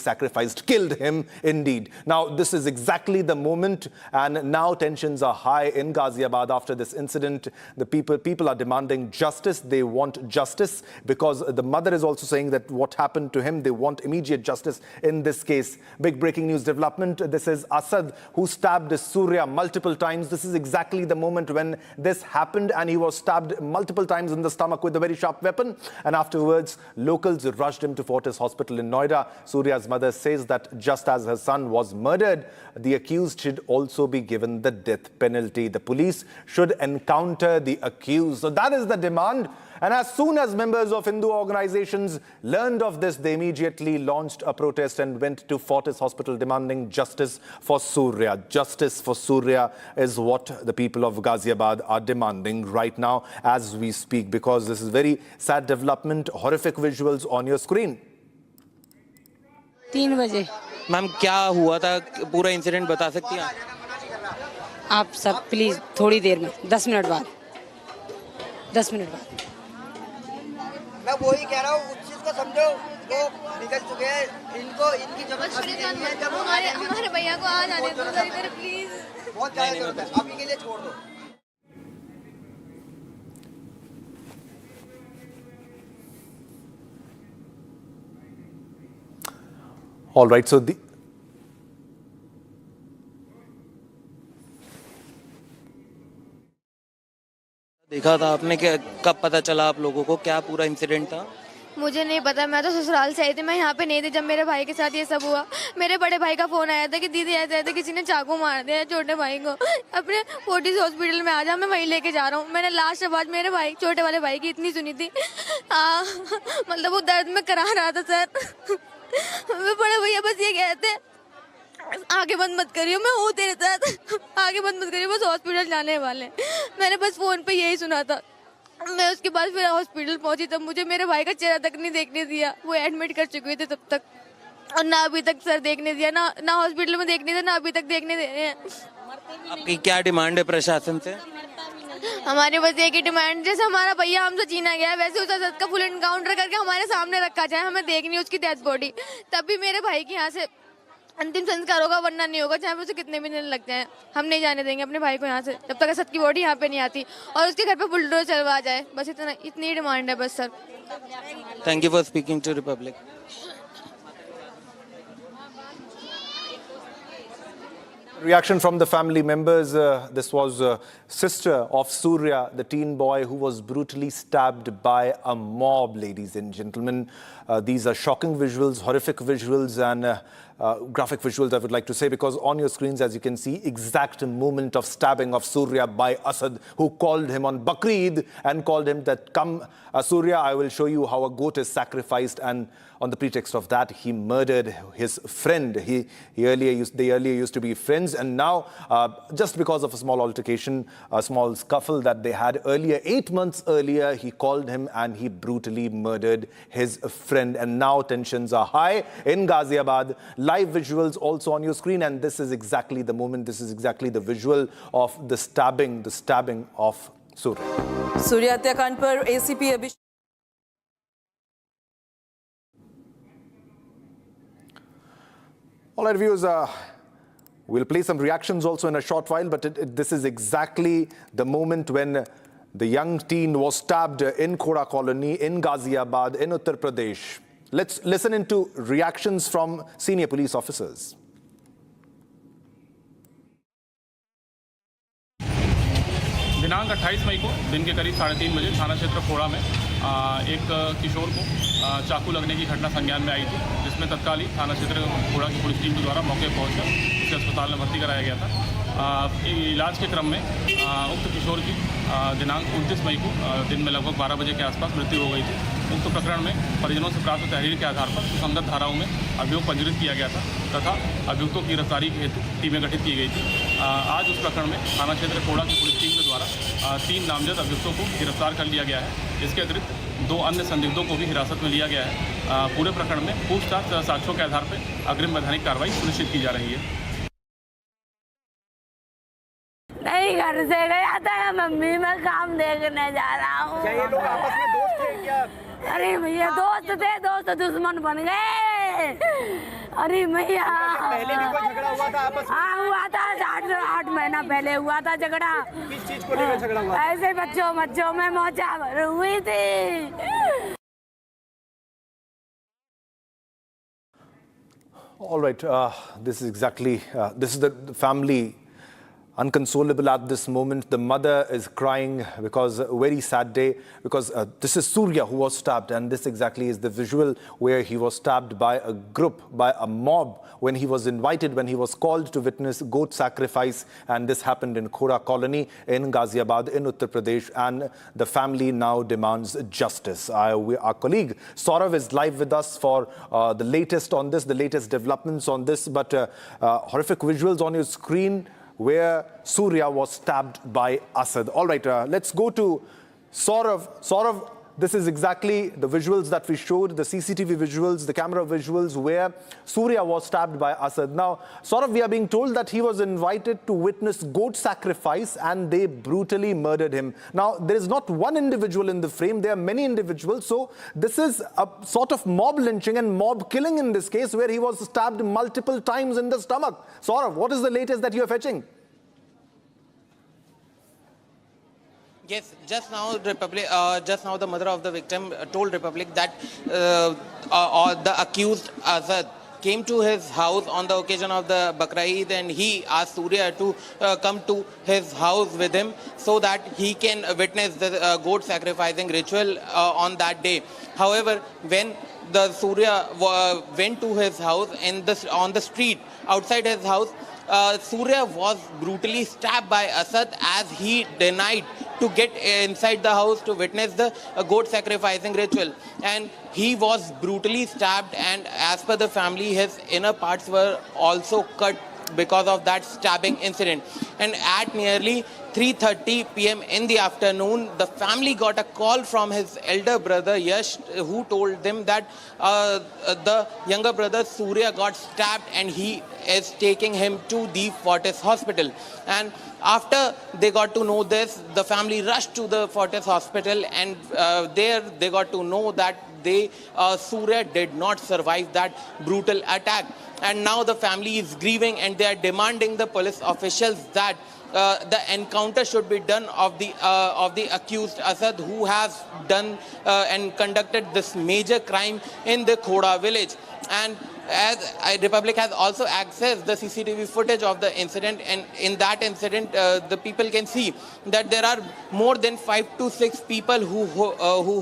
killed him indeed. Now, this is exactly the moment, and now tensions are high in Ghaziabad after this incident. The people are demanding justice. They want justice because the mother is also saying that what happened to him, they want immediate justice in this case. Big breaking news development. This is Asad, who stabbed Surya multiple times. This is exactly the moment when this happened, and he was stabbed multiple times in the stomach with a very sharp weapon. And afterwards, locals rushed him to Fortis Hospital in Noida. Surya's mother says that just as her son was murdered, the accused should also be given the death penalty. The police should encounter the accused. So that is the demand. And as soon as members of Hindu organizations learned of this, they immediately launched a protest and went to Fortis Hospital demanding justice for Surya. Justice for Surya is what the people of Ghaziabad are demanding right now as we speak, because this is very sad development, horrific visuals on your screen. 3 बजे। Ma'am क्या हुआ था, पूरा incident बता सकती हैं आप सब प्लीज थोड़ी देर में, 10 मिनट बाद, 10 मिनट बाद। मैं वही कह रहा हूँ, उस चीज को समझो, वो निकल चुके हैं, इनकी जरूरत अभी नहीं है। जब हमारे भैया को आ जाने दो इधर प्लीज, बहुत ज्यादा जरूरत है, अभी के लिए छोड़ दो। All right, so the दिखा था आपने, कब पता चला आप लोगों को, क्या पूरा इंसिडेंट था? मुझे नहीं पता, मैं तो ससुराल से आई थी, मैं यहाँ पे नहीं थी जब मेरे भाई के साथ ये सब हुआ। मेरे बड़े भाई का फोन आया था कि दीदी ऐसे किसी ने चाकू मार दिया छोटे भाई को, अपने फोर्टिस हॉस्पिटल में आ जा, मैं वहीं लेके जा रहा हूँ। मैंने लास्ट आवाज मेरे भाई छोटे वाले भाई की इतनी सुनी थी, मतलब वो दर्द में करा रहा था सर। मैं बड़े भैया बस ये कहते आगे बंद मत करियो, मैं हूँ तेरे साथ, आगे बंद मत करियो, बस हॉस्पिटल जाने वाले। मैंने बस फोन पे यही सुना था। मैं उसके बाद फिर हॉस्पिटल पहुंची, तब मुझे मेरे भाई का चेहरा तक नहीं देखने दिया, वो एडमिट कर चुके थे तब तक, और ना अभी तक सर देखने दिया, ना हॉस्पिटल में देखने दिया, ना अभी तक देखने दे रहे हैं। आपकी क्या डिमांड है प्रशासन से? हमारी बस एक ही डिमांड, जैसे हमारा भैया हमसे छीना गया वैसे उस असद का फुल एनकाउंटर करके हमारे सामने रखा जाए, हमें देखनी उसकी डेड बॉडी, तब भी मेरे भाई के यहाँ से अंतिम संस्कार होगा, वरना नहीं होगा, चाहे उसे कितने भी दिन लग जाए। हम नहीं जाने देंगे अपने भाई को यहाँ से जब तक असद की बॉडी यहाँ पे नहीं आती और उसके घर पे बुलडोजर चलवा जाए, बस इतनी डिमांड है बस sir. Thank you for speaking to Republic. Reaction from the family members. This was sister of Surya, the teen boy who was brutally stabbed by a mob, ladies and gentlemen. These are shocking visuals, horrific visuals, and graphic visuals, I would like to say, because on your screens, as you can see, exact moment of stabbing of Surya by Asad, who called him on Bakri Eid and called him that, come, Surya, I will show you how a goat is sacrificed, and on the pretext of that, he murdered his friend. They earlier used to be friends, and now, just because of a small altercation, a small scuffle that they had earlier, 8 months earlier, he called him and he brutally murdered his friend. And now tensions are high in Ghaziabad. Live visuals also on your screen, and this is exactly the moment, this is exactly the visual of the stabbing of Surya. Surya हत्याकांड पर ACP Abhishek. All right, viewers, we'll play some reactions also in a short while, but this is exactly the moment when the young teen was stabbed in Khora Colony, in Ghaziabad, in Uttar Pradesh. Let's listen into reactions from senior police officers. दिनांक 28 मई को दिन के करीब 3:30 बजे थाना क्षेत्र खोड़ा में एक किशोर को चाकू लगने की घटना संज्ञान में आई थी, जिसमें तत्कालीन थाना क्षेत्र खोड़ा की पुलिस टीम के द्वारा मौके पर पहुंचकर उसे अस्पताल में भर्ती कराया गया था। इलाज के क्रम में उक्त किशोर की दिनांक 29 मई को दिन में लगभग 12 बजे के आसपास मृत्यु हो गई थी। उक्त प्रकरण में परिजनों से प्राप्त तहरीर के आधार पर सुसंगत धाराओं में अभियोग पंजीकृत किया गया था तथा अभियुक्तों की गिरफ्तारी हेतु टीमें गठित की गई थी। आज उस प्रकरण में थाना क्षेत्र खोड़ा की पुलिस टीम के द्वारा 3 नामजद अभियुक्तों को गिरफ्तार कर लिया गया है। इसके अतिरिक्त 2 अन्य संदिग्धों को भी हिरासत में लिया गया है। पूरे प्रकरण में पूछताछ साक्ष्यों के आधार पर अग्रिम वैधानिक कार्रवाई सुनिश्चित की जा रही है। नहीं घर से गया था मम्मी, मैं काम देखने जा रहा हूँ। क्या ये लोग आपस में दोस्त थे क्या? अरे भैया दोस्त थे, दोस्त दुश्मन बन गए। अरे भैया पहले भी कोई झगड़ा हुआ था आपस में? हाँ हुआ था, 8 महीना पहले हुआ था झगड़ा। किस चीज को लेकर झगड़ा हुआ? ऐसे बच्चों में मौजा भर हुई थी। All right, this is exactly, this is the family unconsolable at this moment. The mother is crying because a very sad day, because this is Surya who was stabbed, and this exactly is the visual where he was stabbed by a group, by a mob, when he was invited, when he was called to witness goat sacrifice, and this happened in Khora Colony in Ghaziabad in Uttar Pradesh, and the family now demands justice. Our colleague Saurav is live with us for the latest on this, the latest developments on this, but horrific visuals on your screen where Surya was stabbed by Asad. All right, let's go to Saurav. Saurav, this is exactly the visuals that we showed, the CCTV visuals, the camera visuals, where Surya was stabbed by Asad. Now, Saurav, we are being told that he was invited to witness goat sacrifice and they brutally murdered him. Now, there is not one individual in the frame, there are many individuals. So, this is a sort of mob lynching and mob killing in this case, where he was stabbed multiple times in the stomach. Saurav, what is the latest that you are fetching? Yes, just now the mother of the victim told Republic that the accused Azad came to his house on the occasion of the Bakra Eid, and he asked Surya to come to his house with him so that he can witness the goat sacrificing ritual on that day. However, when the Surya went to his house on the street outside his house, Surya was brutally stabbed by Asad as he denied to get inside the house to witness the goat sacrificing ritual. And he was brutally stabbed, and as per the family, his inner parts were also cut because of that stabbing incident. And at nearly 3:30 p.m. in the afternoon, the family got a call from his elder brother Yash, who told them that the younger brother Surya got stabbed and he is taking him to the Fortis hospital. And after they got to know this, the family rushed to the Fortis hospital, and there they got to know that Surya did not survive that brutal attack. And now the family is grieving, and they are demanding the police officials that the encounter should be done of the accused Asad, who has done and conducted this major crime in the Khoda village. And as Republic has also accessed the CCTV footage of the incident, and in that incident, the people can see that there are more than 5 to 6 people who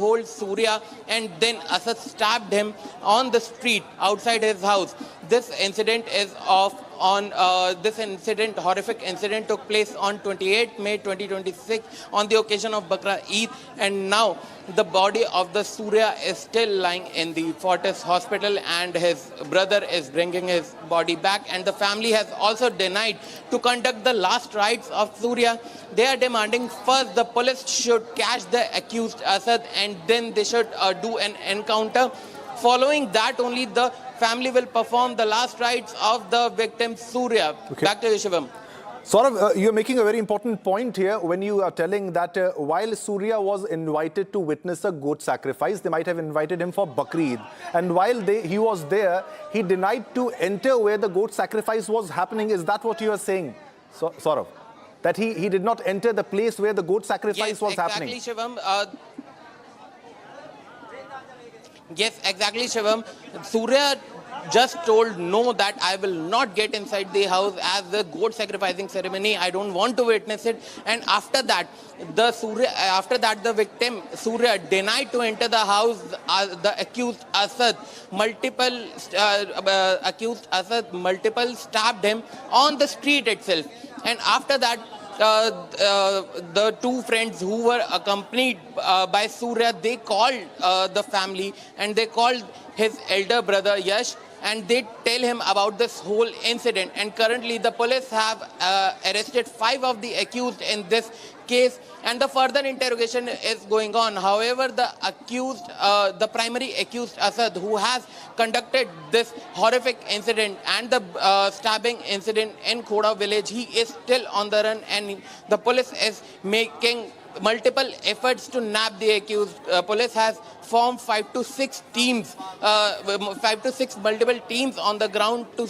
hold Surya, and then Asad stabbed him on the street outside his house. This incident is horrific incident took place on 28 May 2026 on the occasion of Bakra Eid, and now the body of the Surya is still lying in the Fortis hospital, and his brother is bringing his body back, and the family has also denied to conduct the last rites of Surya. They are demanding first the police should catch the accused Asad, and then they should do an encounter. Following that, only the family will perform the last rites of the victim Surya. Okay. Back to you, Shivam. Saurav, you're making a very important point here when you are telling that while Surya was invited to witness a goat sacrifice, they might have invited him for Bakri Eid. And while he was there, he denied to enter where the goat sacrifice was happening. Is that what you are saying, Saurav? That he did not enter the place where the goat sacrifice was happening? Yes, exactly, Shivam. Yes, exactly, Shivam. Surya just told no, that I will not get inside the house as the goat sacrificing ceremony. I don't want to witness it. And after that, the victim Surya denied to enter the house. The accused Asad, multiple stabbed him on the street itself. And after that, the two friends who were accompanied by Surya, they called the family, and they called his elder brother Yash, and they tell him about this whole incident. And currently the police have arrested 5 of the accused in this case, and the further interrogation is going on. However, the primary accused Asad, who has conducted this horrific incident and the stabbing incident in Khoda village, he is still on the run, and the police is making multiple efforts to nab the accused. Police has formed 5 to 6 teams, 5 to 6 multiple teams on the ground to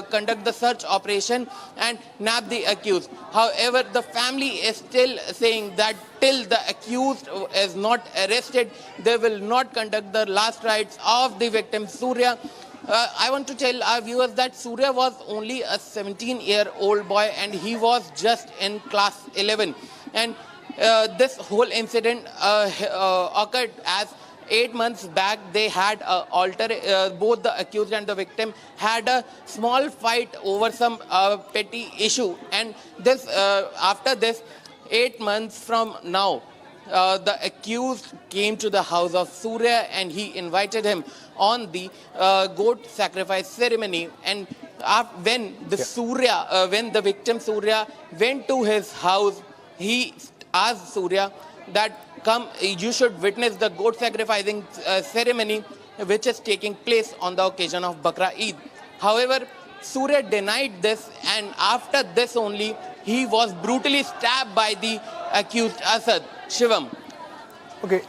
conduct the search operation and nab the accused. However, the family is still saying that till the accused is not arrested, they will not conduct the last rites of the victim Surya. I want to tell our viewers that Surya was only a 17-year-old boy, and he was just in class 11. And this whole incident occurred as 8 months back. They had both the accused and the victim had a small fight over some petty issue, and this after this 8 months from now, the accused came to the house of Surya, and he invited him on the goat sacrifice ceremony. And when the victim Surya went to his house, he asked Surya that, come, you should witness the goat sacrificing ceremony which is taking place on the occasion of Bakra Eid. However, Surya denied this, and after this only, he was brutally stabbed by the accused Asad. Shivam. Okay.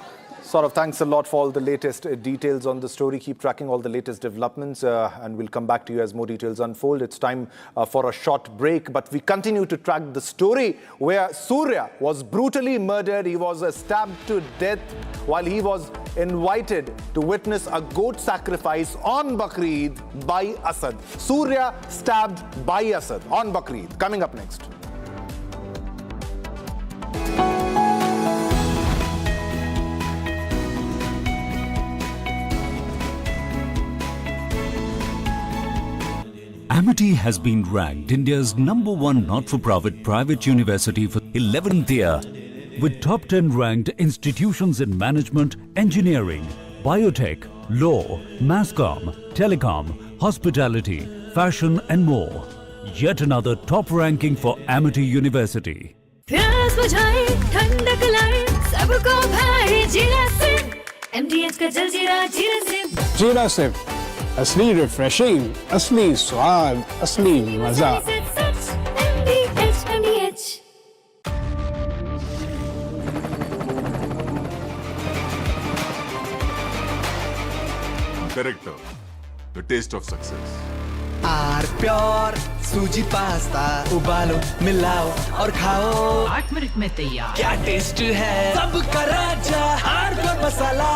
Saurav, thanks a lot for all the latest details on the story. Keep tracking all the latest developments and we'll come back to you as more details unfold. It's time for a short break, but we continue to track the story where Surya was brutally murdered. He was stabbed to death while he was invited to witness a goat sacrifice on Bakri Eid by Asad. Surya stabbed by Asad on Bakri Eid. Coming up next. Amity has been ranked India's #1 not-for-profit private university for 11th year, with top 10 ranked institutions in management, engineering, biotech, law, masscom, telecom, hospitality, fashion and more. Yet another top ranking for Amity University. प्यास बुझाए ठंडक लाए सबको भाए जीरा SIM MDH का जलजीरा जीरा SIM जीरा सिर्फ असली रिफ्रेशिंग, असली स्वाद, असली मजा। MDH Director, the taste of success. R pure सूजी पास्ता उबालो मिलाओ और खाओ 8 मिनट में तैयार। क्या टेस्ट है सबका राजा R pure masala.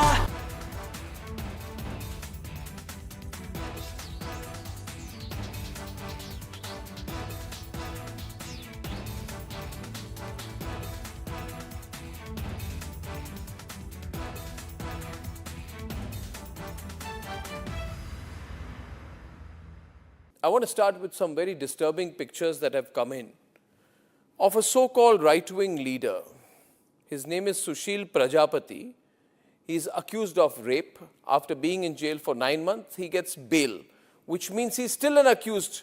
I want to start with some very disturbing pictures that have come in of a so-called right-wing leader. His name is Sushil Prajapati. He's accused of rape. After being in jail for 9 months, he gets bail, which means he's still an accused.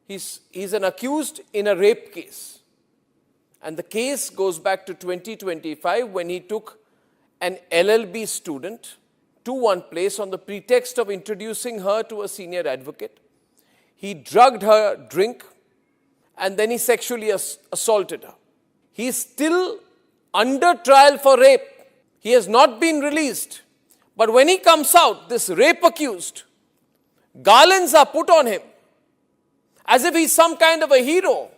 He's an accused in a rape case. And the case goes back to 2025 when he took an LLB student to one place on the pretext of introducing her to a senior advocate. He drugged her drink and then he sexually assaulted her. He is still under trial for rape. He has not been released. But when he comes out, this rape accused, garlands are put on him as if he's some kind of a hero,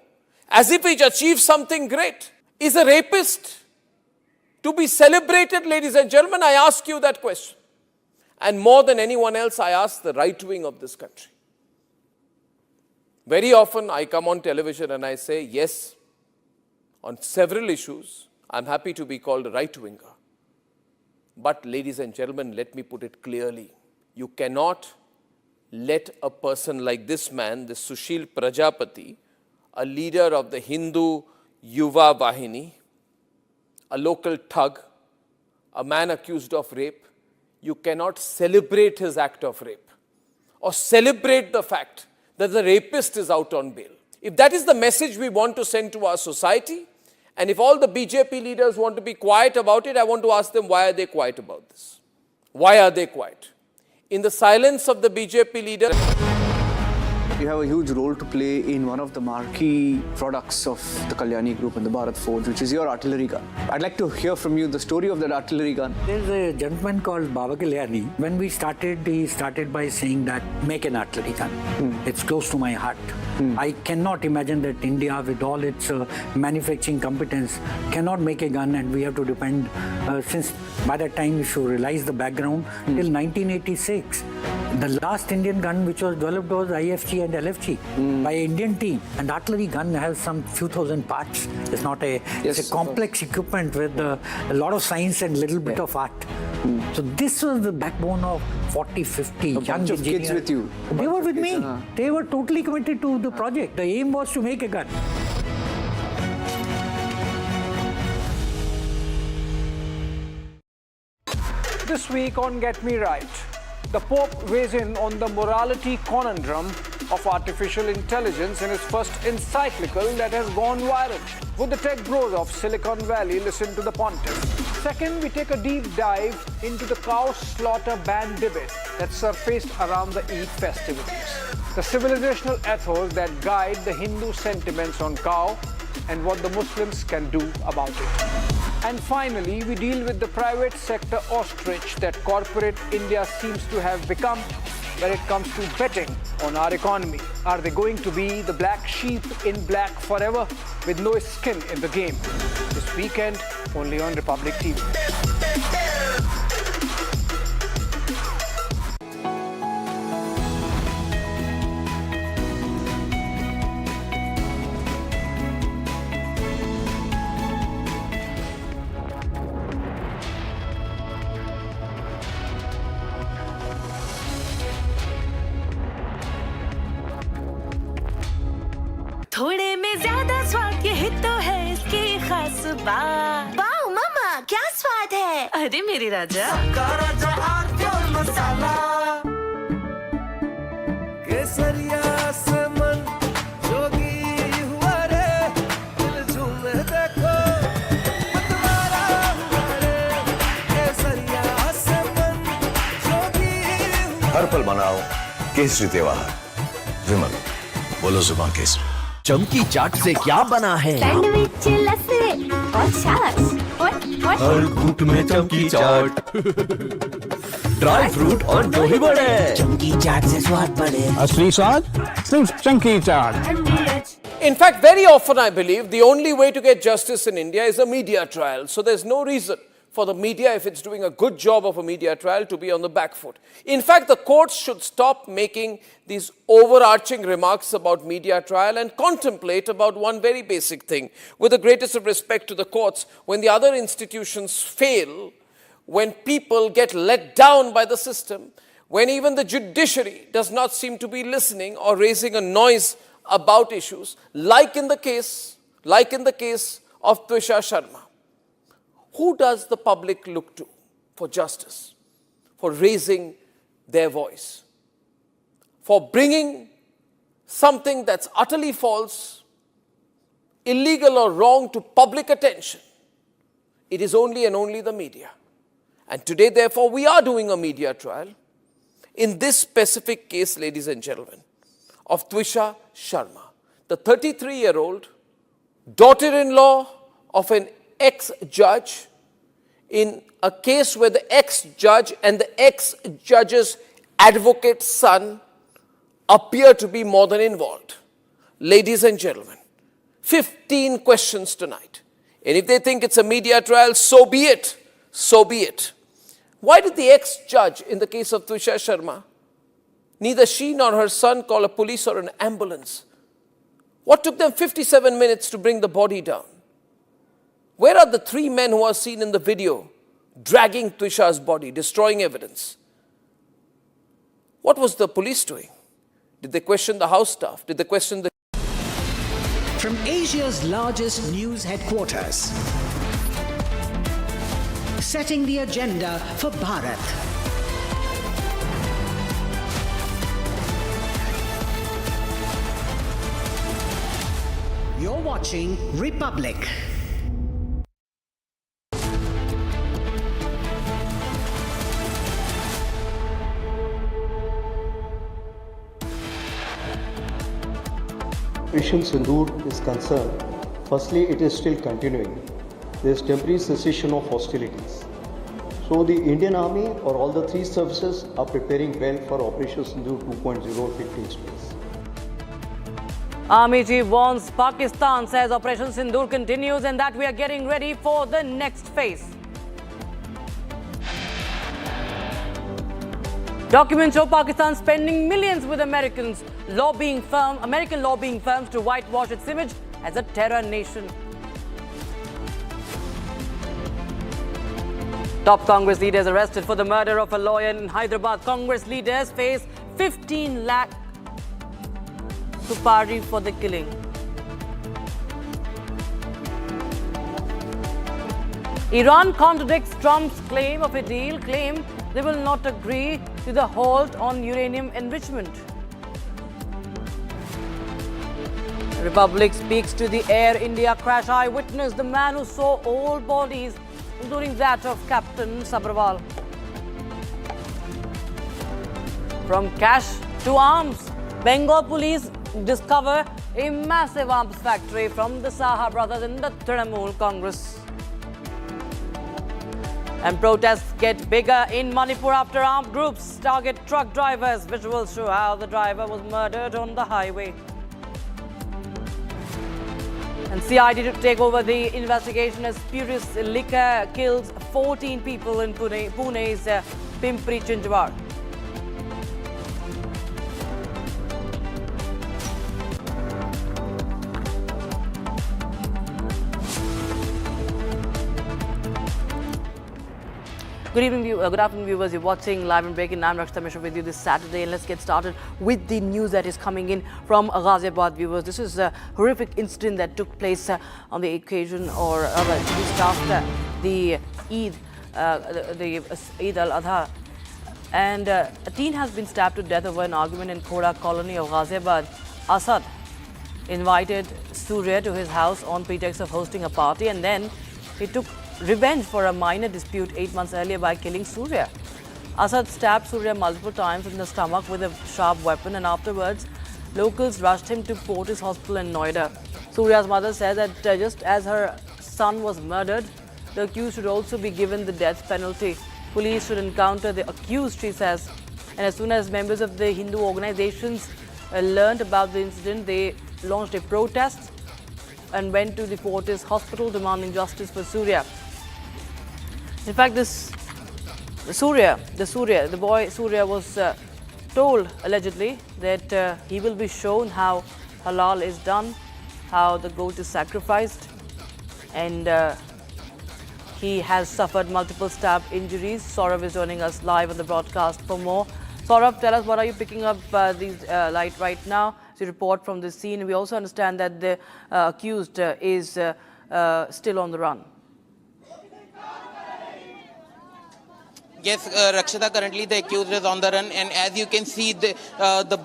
as if he's achieved something great. Is a rapist to be celebrated, ladies and gentlemen? I ask you that question. And more than anyone else, I ask the right wing of this country. Very often I come on television and I say, yes, on several issues, I'm happy to be called a right-winger. But ladies and gentlemen, let me put it clearly. You cannot let a person like this man, this Sushil Prajapati, a leader of the Hindu Yuva Vahini, a local thug, a man accused of rape, you cannot celebrate his act of rape or celebrate the fact that the rapist is out on bail. If that is the message we want to send to our society, and if all the BJP leaders want to be quiet about it, I want to ask them, why are they quiet about this? Why are they quiet? In the silence of the BJP leader, You have a huge role to play in one of the marquee products of the Kalyani Group and the Bharat Forge, which is your artillery gun. I'd like to hear from you the story of that artillery gun. There's a gentleman called Baba Kalyani. When we started, he started by saying that make an artillery gun. It's close to my heart. I cannot imagine that India, with all its manufacturing competence, cannot make a gun, and we have to depend, since by that time you should realize the background, till 1986. The last Indian gun which was developed was IFG and LFG by an Indian team. And artillery gun has some few thousand parts. It's not a, it's a complex equipment with a lot of science and little bit of art. So this was the backbone of 40, 50 young bunch of kids with you. They were with me. They were totally committed to the project. The aim was to make a gun. This week on Get Me Right, the Pope weighs in on the morality conundrum of artificial intelligence in his first encyclical that has gone viral. Would the tech bros of Silicon Valley listen to the pontiff? Second, we take a deep dive into the cow slaughter ban debate that surfaced around the Eid festivities, the civilizational ethos that guide the Hindu sentiments on cow, and what the Muslims can do about it. And finally, we deal with the private sector ostrich that corporate India seems to have become when it comes to betting on our economy. Are they going to be the black sheep in black forever with no skin in the game? This weekend, only on Republic TV. थोड़े में ज्यादा स्वाद ये तो है इसकी खास बात। वाओ मामा क्या स्वाद है? अरे मेरे राजा मसाला केसरिया से मन जोगी हुआ रे दिल झूमे देखो मतवारा हुआ रे केसरिया से मन जोगी हर पल मनाओ केसरी त्योहार। विमल बोलो जुबान केसरी। चमकी चाट से क्या बना है? सैंडविच लस्सी और छाछ और हर घूंट में चमकी चाट, ड्राई फ्रूट और दही बड़े। चमकी चाट से स्वाद बढ़े। असली स्वाद सिर्फ चमकी चाट। In fact, very often I believe the only way to get justice in India is a media trial. So there's no reason for the media, if it's doing a good job of a media trial, to be on the back foot. In fact, the courts should stop making these overarching remarks about media trial and contemplate about one very basic thing. With the greatest of respect to the courts, when the other institutions fail, when people get let down by the system, when even the judiciary does not seem to be listening or raising a noise about issues, like in the case of Twisha Sharma, who does the public look to for justice, for raising their voice, for bringing something that's utterly false, illegal or wrong to public attention? It is only and only the media. And today, therefore, we are doing a media trial in this specific case, ladies and gentlemen, of Twisha Sharma, the 33-year-old daughter-in-law of an ex-judge, in a case where the ex-judge and the ex-judge's advocate's son appear to be more than involved. Ladies and gentlemen, 15 questions tonight. And if they think it's a media trial, so be it. So be it. Why did the ex-judge in the case of Twisha Sharma, neither she nor her son call a police or an ambulance? What took them 57 minutes to bring the body down? Where are the 3 men who are seen in the video dragging Twisha's body, destroying evidence? What was the police doing? Did they question the house staff? Did they question the... From Asia's largest news headquarters, setting the agenda for Bharat. You're watching Republic. Operation Sindoor is concerned, firstly, it is still continuing. There is temporary cessation of hostilities. So the Indian Army or all the 3 services are preparing well for Operation Sindoor 2.0 if it takes place. Army chief warns Pakistan, says Operation Sindoor continues and that we are getting ready for the next phase. Documents show Pakistan spending millions with American lobbying firms to whitewash its image as a terror nation. Top Congress leaders arrested for the murder of a lawyer in Hyderabad. Congress leaders face 15 lakh supari for the killing. Iran contradicts Trump's claim of a deal, claim they will not agree to the halt on uranium enrichment. Republic speaks to the Air India crash eyewitness, the man who saw all bodies, including that of Captain Sabharwal. From cash to arms, Bengal police discover a massive arms factory from the Saha brothers in the Trinamool Congress. And protests get bigger in Manipur after armed groups target truck drivers. Visuals show how the driver was murdered on the highway. And CID to take over the investigation as spurious liquor kills 14 people in Pune's Pimpri Chinchwad. Good evening, good afternoon, viewers. You're watching Live and Breaking. I'm Rakshita Mishra with you this Saturday, and let's get started with the news that is coming in from Ghaziabad, viewers. This is a horrific incident that took place on the occasion, or just after the Eid al-Adha, and a teen has been stabbed to death over an argument in Khoda colony of Ghaziabad. Asad invited Surya to his house on pretext of hosting a party, and then he took revenge for a minor dispute 8 months earlier by killing Surya. Asad stabbed Surya multiple times in the stomach with a sharp weapon, and afterwards locals rushed him to Fortis Hospital in Noida. Surya's mother said that just as her son was murdered, the accused should also be given the death penalty. Police should encounter the accused, she says. And as soon as members of the Hindu organizations learned about the incident, they launched a protest and went to the Fortis Hospital demanding justice for Surya. In fact, the boy Surya was told allegedly that he will be shown how halal is done, how the goat is sacrificed, and he has suffered multiple stab injuries. Saurav is joining us live on the broadcast for more. Saurav, tell us, what are you picking up these light right now? The report from the scene. We also understand that the accused is still on the run. Yes, Rakshita, currently the accused is on the run, and as you can see, the elder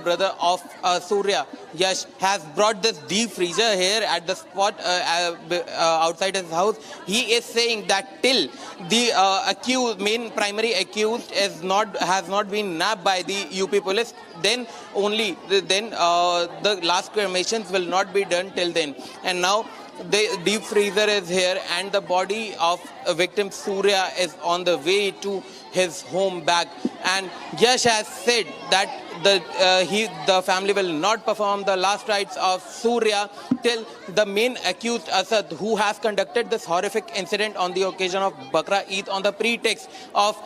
brother of Surya, Yash, has brought this deep freezer here at the spot outside his house. He is saying that till the main primary accused has not been nabbed by the UP police, then only the last cremations will not be done till then. And now the deep freezer is here, and the body of victim Surya is on the way to his home back. And Yash has said that the family will not perform the last rites of Surya till the main accused Asad, who has conducted this horrific incident on the occasion of Bakra Eid on the pretext of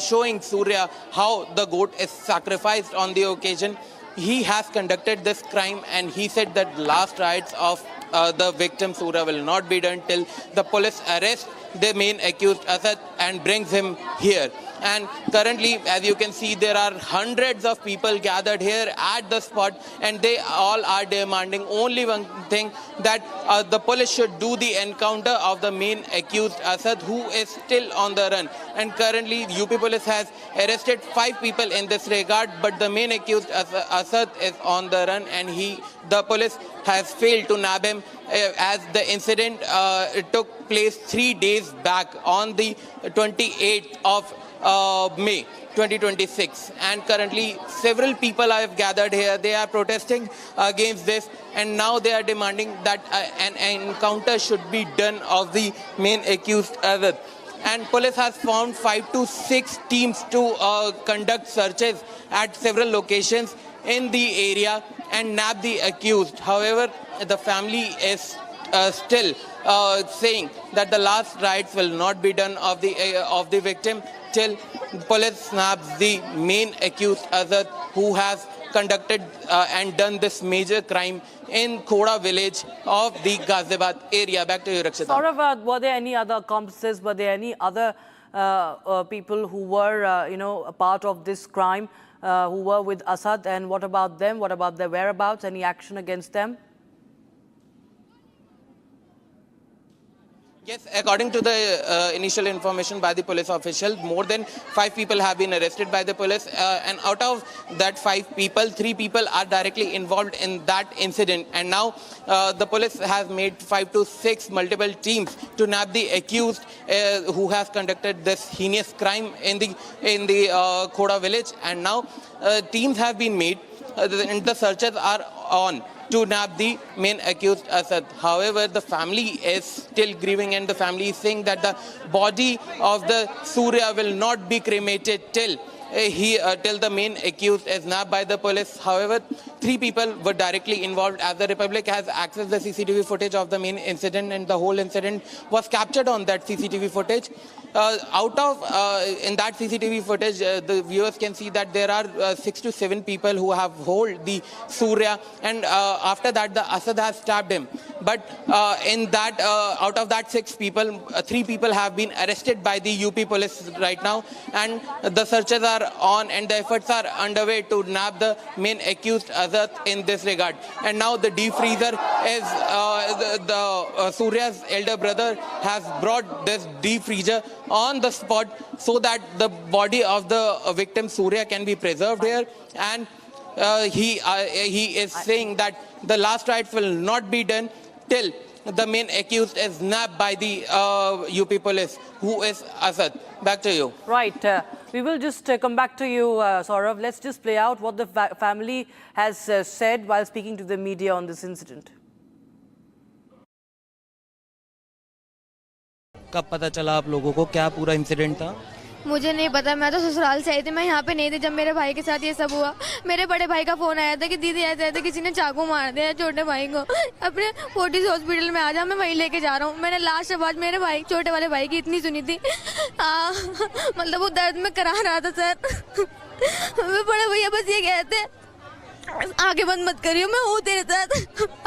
showing Surya how the goat is sacrificed on the occasion. He has conducted this crime, and he said that last rites of the victim Surya will not be done till the police arrest the main accused Asad and brings him here. And currently, as you can see, there are hundreds of people gathered here at the spot, and they all are demanding only one thing, that the police should do the encounter of the main accused Asad, who is still on the run. And currently, UP police has arrested 5 people in this regard, but the main accused Asad is on the run, and the police has failed to nab him, as the incident took place 3 days back on the 28th of May 2026, and currently several people have gathered here. They are protesting against this, and now they are demanding that an encounter should be done of the main accused Asad. And police has found 5 to 6 teams to conduct searches at several locations in the area and nab the accused. However, the family is still saying that the last rites will not be done of the victim till police nabs the main accused Asad, who has conducted and done this major crime in Khoda village of the Ghaziabad area. Back to you, Rakshita. Saurav, were there any other accomplices? Were there any other people who were, a part of this crime, who were with Asad? And what about them? What about their whereabouts? Any action against them? Yes, according to the initial information by the police official, more than 5 people have been arrested by the police, and out of that 5 people, 3 people are directly involved in that incident. And now the police has made 5 to 6 multiple teams to nab the accused who has conducted this heinous crime in the Khoda village. And now teams have been made, and the searches are on. to nab the main accused Asad. However, the family is still grieving, and the family is saying that the body of the Surya will not be cremated till the main accused is nabbed by the police. However, 3 people were directly involved, as the Republic has accessed the CCTV footage of the main incident, and the whole incident was captured on that CCTV footage. In that CCTV footage, the viewers can see that there are 6 to 7 people who have hold the Surya, and after that the Asad has stabbed him. But out of that 6 people, 3 people have been arrested by the UP police right now, and the searches are on and the efforts are underway to nab the main accused Asad in this regard. And now the deep freezer is Surya's elder brother has brought this deep freezer on the spot so that the body of the victim Surya can be preserved here, and he is saying that the last rites will not be done till the main accused is nabbed by the UP police, who is Asad. Back to you. Right. We will just come back to you, Saurav. Let's just play out what the family has said while speaking to the media on this incident. कब पता चला आप लोगों को, क्या पूरा incident था? मुझे नहीं पता, मैं तो ससुराल से आई थी, मैं यहाँ पे नहीं थी जब मेरे भाई के साथ ये सब हुआ। मेरे बड़े भाई का फोन आया था कि दीदी ऐसे ऐसे किसी ने चाकू मार दिया छोटे भाई को, अपने फोर्टिस हॉस्पिटल में आ जा, मैं वहीं लेके जा रहा हूँ। मैंने लास्ट आवाज मेरे भाई छोटे वाले भाई की इतनी सुनी थी, मतलब वो दर्द में करा रहा था सर। मैं बड़े भैया बस ये कहते आगे बंद मत करियो, मैं हूँ तेरे साथ,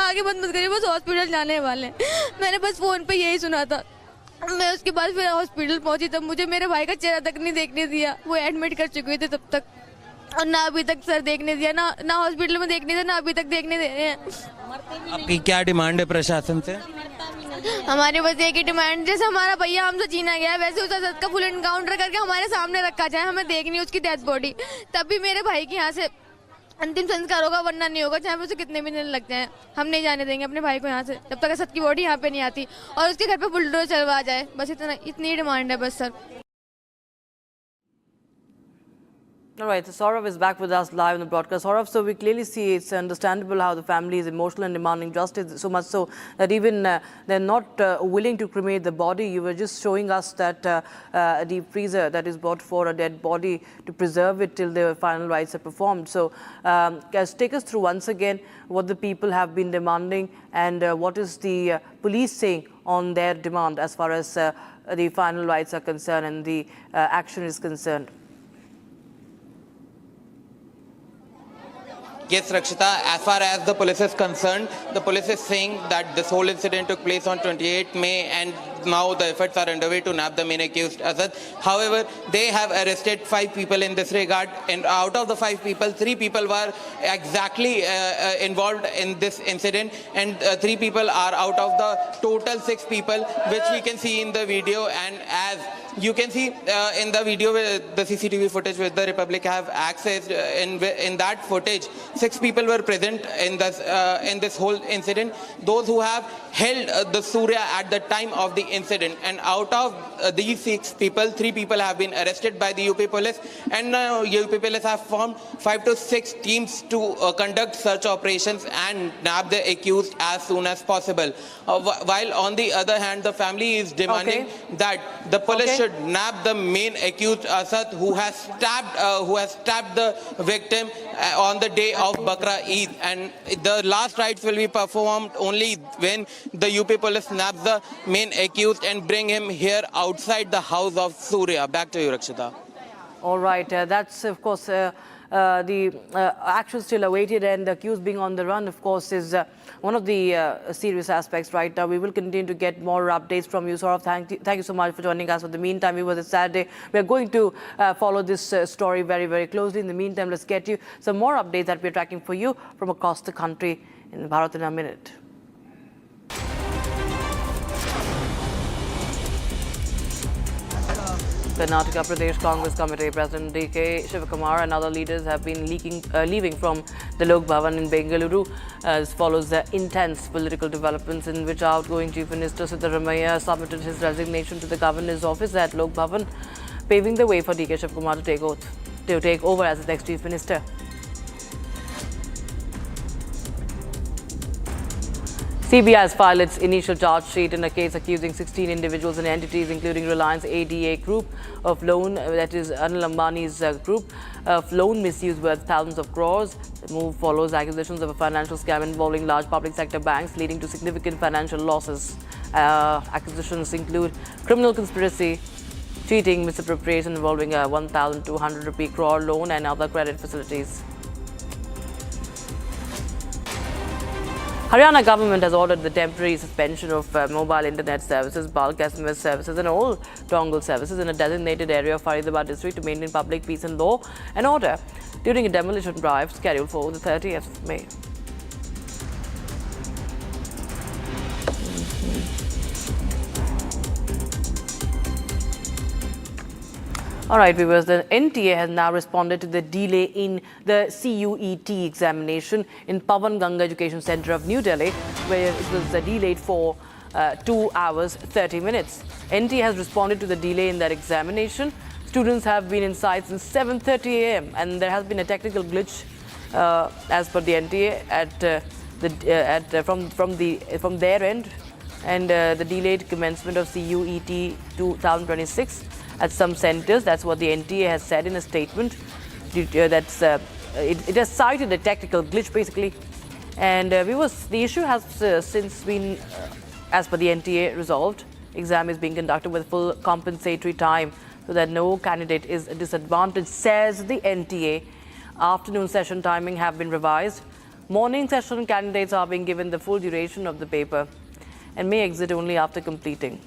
आगे बंद मत करियो, बस हॉस्पिटल जाने वाले। मैंने बस फोन पे यही सुना था। मैं उसके बाद फिर हॉस्पिटल पहुंची, तब मुझे मेरे भाई का चेहरा तक नहीं देखने दिया, वो एडमिट कर चुके थे तब तक, और ना अभी तक सर देखने दिया, ना हॉस्पिटल में देखने दिया, ना अभी तक देखने दे रहे हैं। आपकी क्या डिमांड है प्रशासन से? हमारी बस एक ही डिमांड, जैसे हमारा भैया हमसे छीना गया वैसे उस असद का फुल एनकाउंटर करके हमारे सामने रखा जाए, हमें देखनी उसकी डेड बॉडी, तब भी मेरे भाई के यहाँ से अंतिम संस्कार होगा, वरना नहीं होगा, चाहे उसे कितने भी दिन लग जाए। हम नहीं जाने देंगे अपने भाई को यहाँ से जब तक असद की बॉडी यहाँ पे नहीं आती और उसके घर पे बुलडोजर चलवा जाए, बस इतनी डिमांड है बस sir. All right, so Saurav is back with us live on the broadcast. Saurav, so we clearly see it's understandable how the family is emotional and demanding justice, so much so that even they're not willing to cremate the body. You were just showing us that a deep freezer that is bought for a dead body to preserve it till the final rites are performed. So take us through once again what the people have been demanding and what is the police saying on their demand as far as the final rites are concerned and the action is concerned. Yes, Rakshita, as far as the police is concerned, the police is saying that this whole incident took place on 28 May and now the efforts are underway to nab the main accused Asad. However, they have arrested 5 people in this regard, and out of the 5 people, 3 people were exactly involved in this incident, and 3 people are out of the total 6 people, which we can see in the video. And as you can see in the video, the CCTV footage which the Republic have accessed, in that footage, 6 people were present in this whole incident. Those who have held the Surya at the time of the incident, and out of these 6 people, 3 people have been arrested by the UP police, and UP police have formed 5 to 6 teams to conduct search operations and nab the accused as soon as possible. While on the other hand, the family is demanding that the police should nab the main accused Asad, who has stabbed the victim on the day of Bakra Eid, and the last rites will be performed only when the UP police nabs the main accused and bring him here outside the house of Surya. Back to you, Rakshita. All right, that's of course the action still awaited, and the accused being on the run, of course, is one of the serious aspects right now. We will continue to get more updates from you, Saurav. Thank you so much for joining us. For the meantime, it was a Saturday. We are going to follow this story very, very closely. In the meantime, let's get you some more updates that we're tracking for you from across the country in Bharat in a minute. Karnataka Pradesh Congress Committee President D.K. Shivakumar and other leaders have been leaving from the Lok Bhavan in Bengaluru. This follows the intense political developments in which outgoing Chief Minister Siddaramaiah submitted his resignation to the Governor's office at Lok Bhavan, paving the way for D.K. Shivakumar to take over as the next Chief Minister. CBI has filed its initial charge sheet in a case accusing 16 individuals and entities, including Reliance ADA Group of loan, that is Anil Ambani's group, of loan misuse worth thousands of crores. The move follows accusations of a financial scam involving large public sector banks, leading to significant financial losses. Accusations include criminal conspiracy, cheating, misappropriation involving a 1,200 rupee crore loan and other credit facilities. Haryana government has ordered the temporary suspension of mobile internet services, bulk SMS services and all dongle services in a designated area of Faridabad district to maintain public peace and law and order during a demolition drive scheduled for the 30th of May. All right, viewers, the NTA has now responded to the delay in the CUET examination in Pawan Ganga Education Centre of New Delhi, where it was delayed for 2 hours 30 minutes. NTA has responded to the delay in that examination. Students have been inside since 7:30 a.m. and there has been a technical glitch, as per the NTA, from their end, and the delayed commencement of CUET 2026 at some centres. That's what the NTA has said in a statement. It has cited a technical glitch basically, and the issue has since been, as per the NTA, resolved. Exam is being conducted with full compensatory time so that no candidate is disadvantaged, says the NTA. Afternoon session timing have been revised. Morning session candidates are being given the full duration of the paper and may exit only after completing.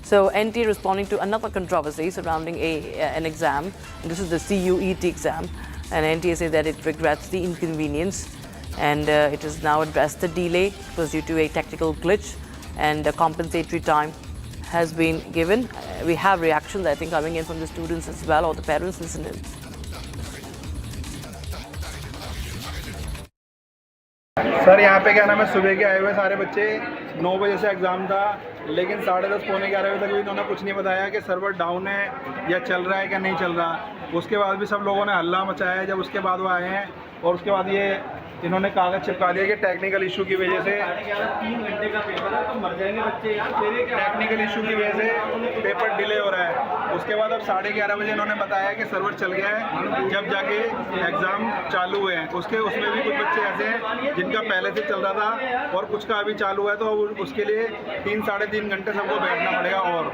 So NTA responding to another controversy surrounding an exam, and this is the CUET exam, and NTA says that it regrets the inconvenience, and it has now addressed the delay. It was due to a technical glitch, and a compensatory time has been given. We have reactions, I think, coming in from the students as well, or the parents listening. Sir यहाँ पे क्या नाम है, सुबह के आए हुए सारे बच्चे, 9 बजे से एग्ज़ाम था, लेकिन 10:30 पौने 11 बजे तक भी इन्होंने कुछ नहीं बताया कि सर्वर डाउन है या चल रहा है क्या नहीं चल रहा। उसके बाद भी सब लोगों ने हल्ला मचाया है। जब उसके बाद वो आए हैं और उसके बाद ये इन्होंने कागज़ चिपका दिया कि टेक्निकल इशू की वजह से 3 घंटे का पेपर है तो मर जाएंगे बच्चे यार। टेक्निकल इशू की वजह से पेपर डिले हो रहा है। उसके बाद अब 11:30 बजे इन्होंने बताया कि सर्वर चल गया है, जब जाके एग्ज़ाम चालू हुए हैं। उसमें भी कुछ बच्चे ऐसे हैं जिनका पहले से चल रहा था और कुछ का अभी चालू है, तो उसके लिए 3-3.5 घंटे सबको बैठना पड़ेगा। और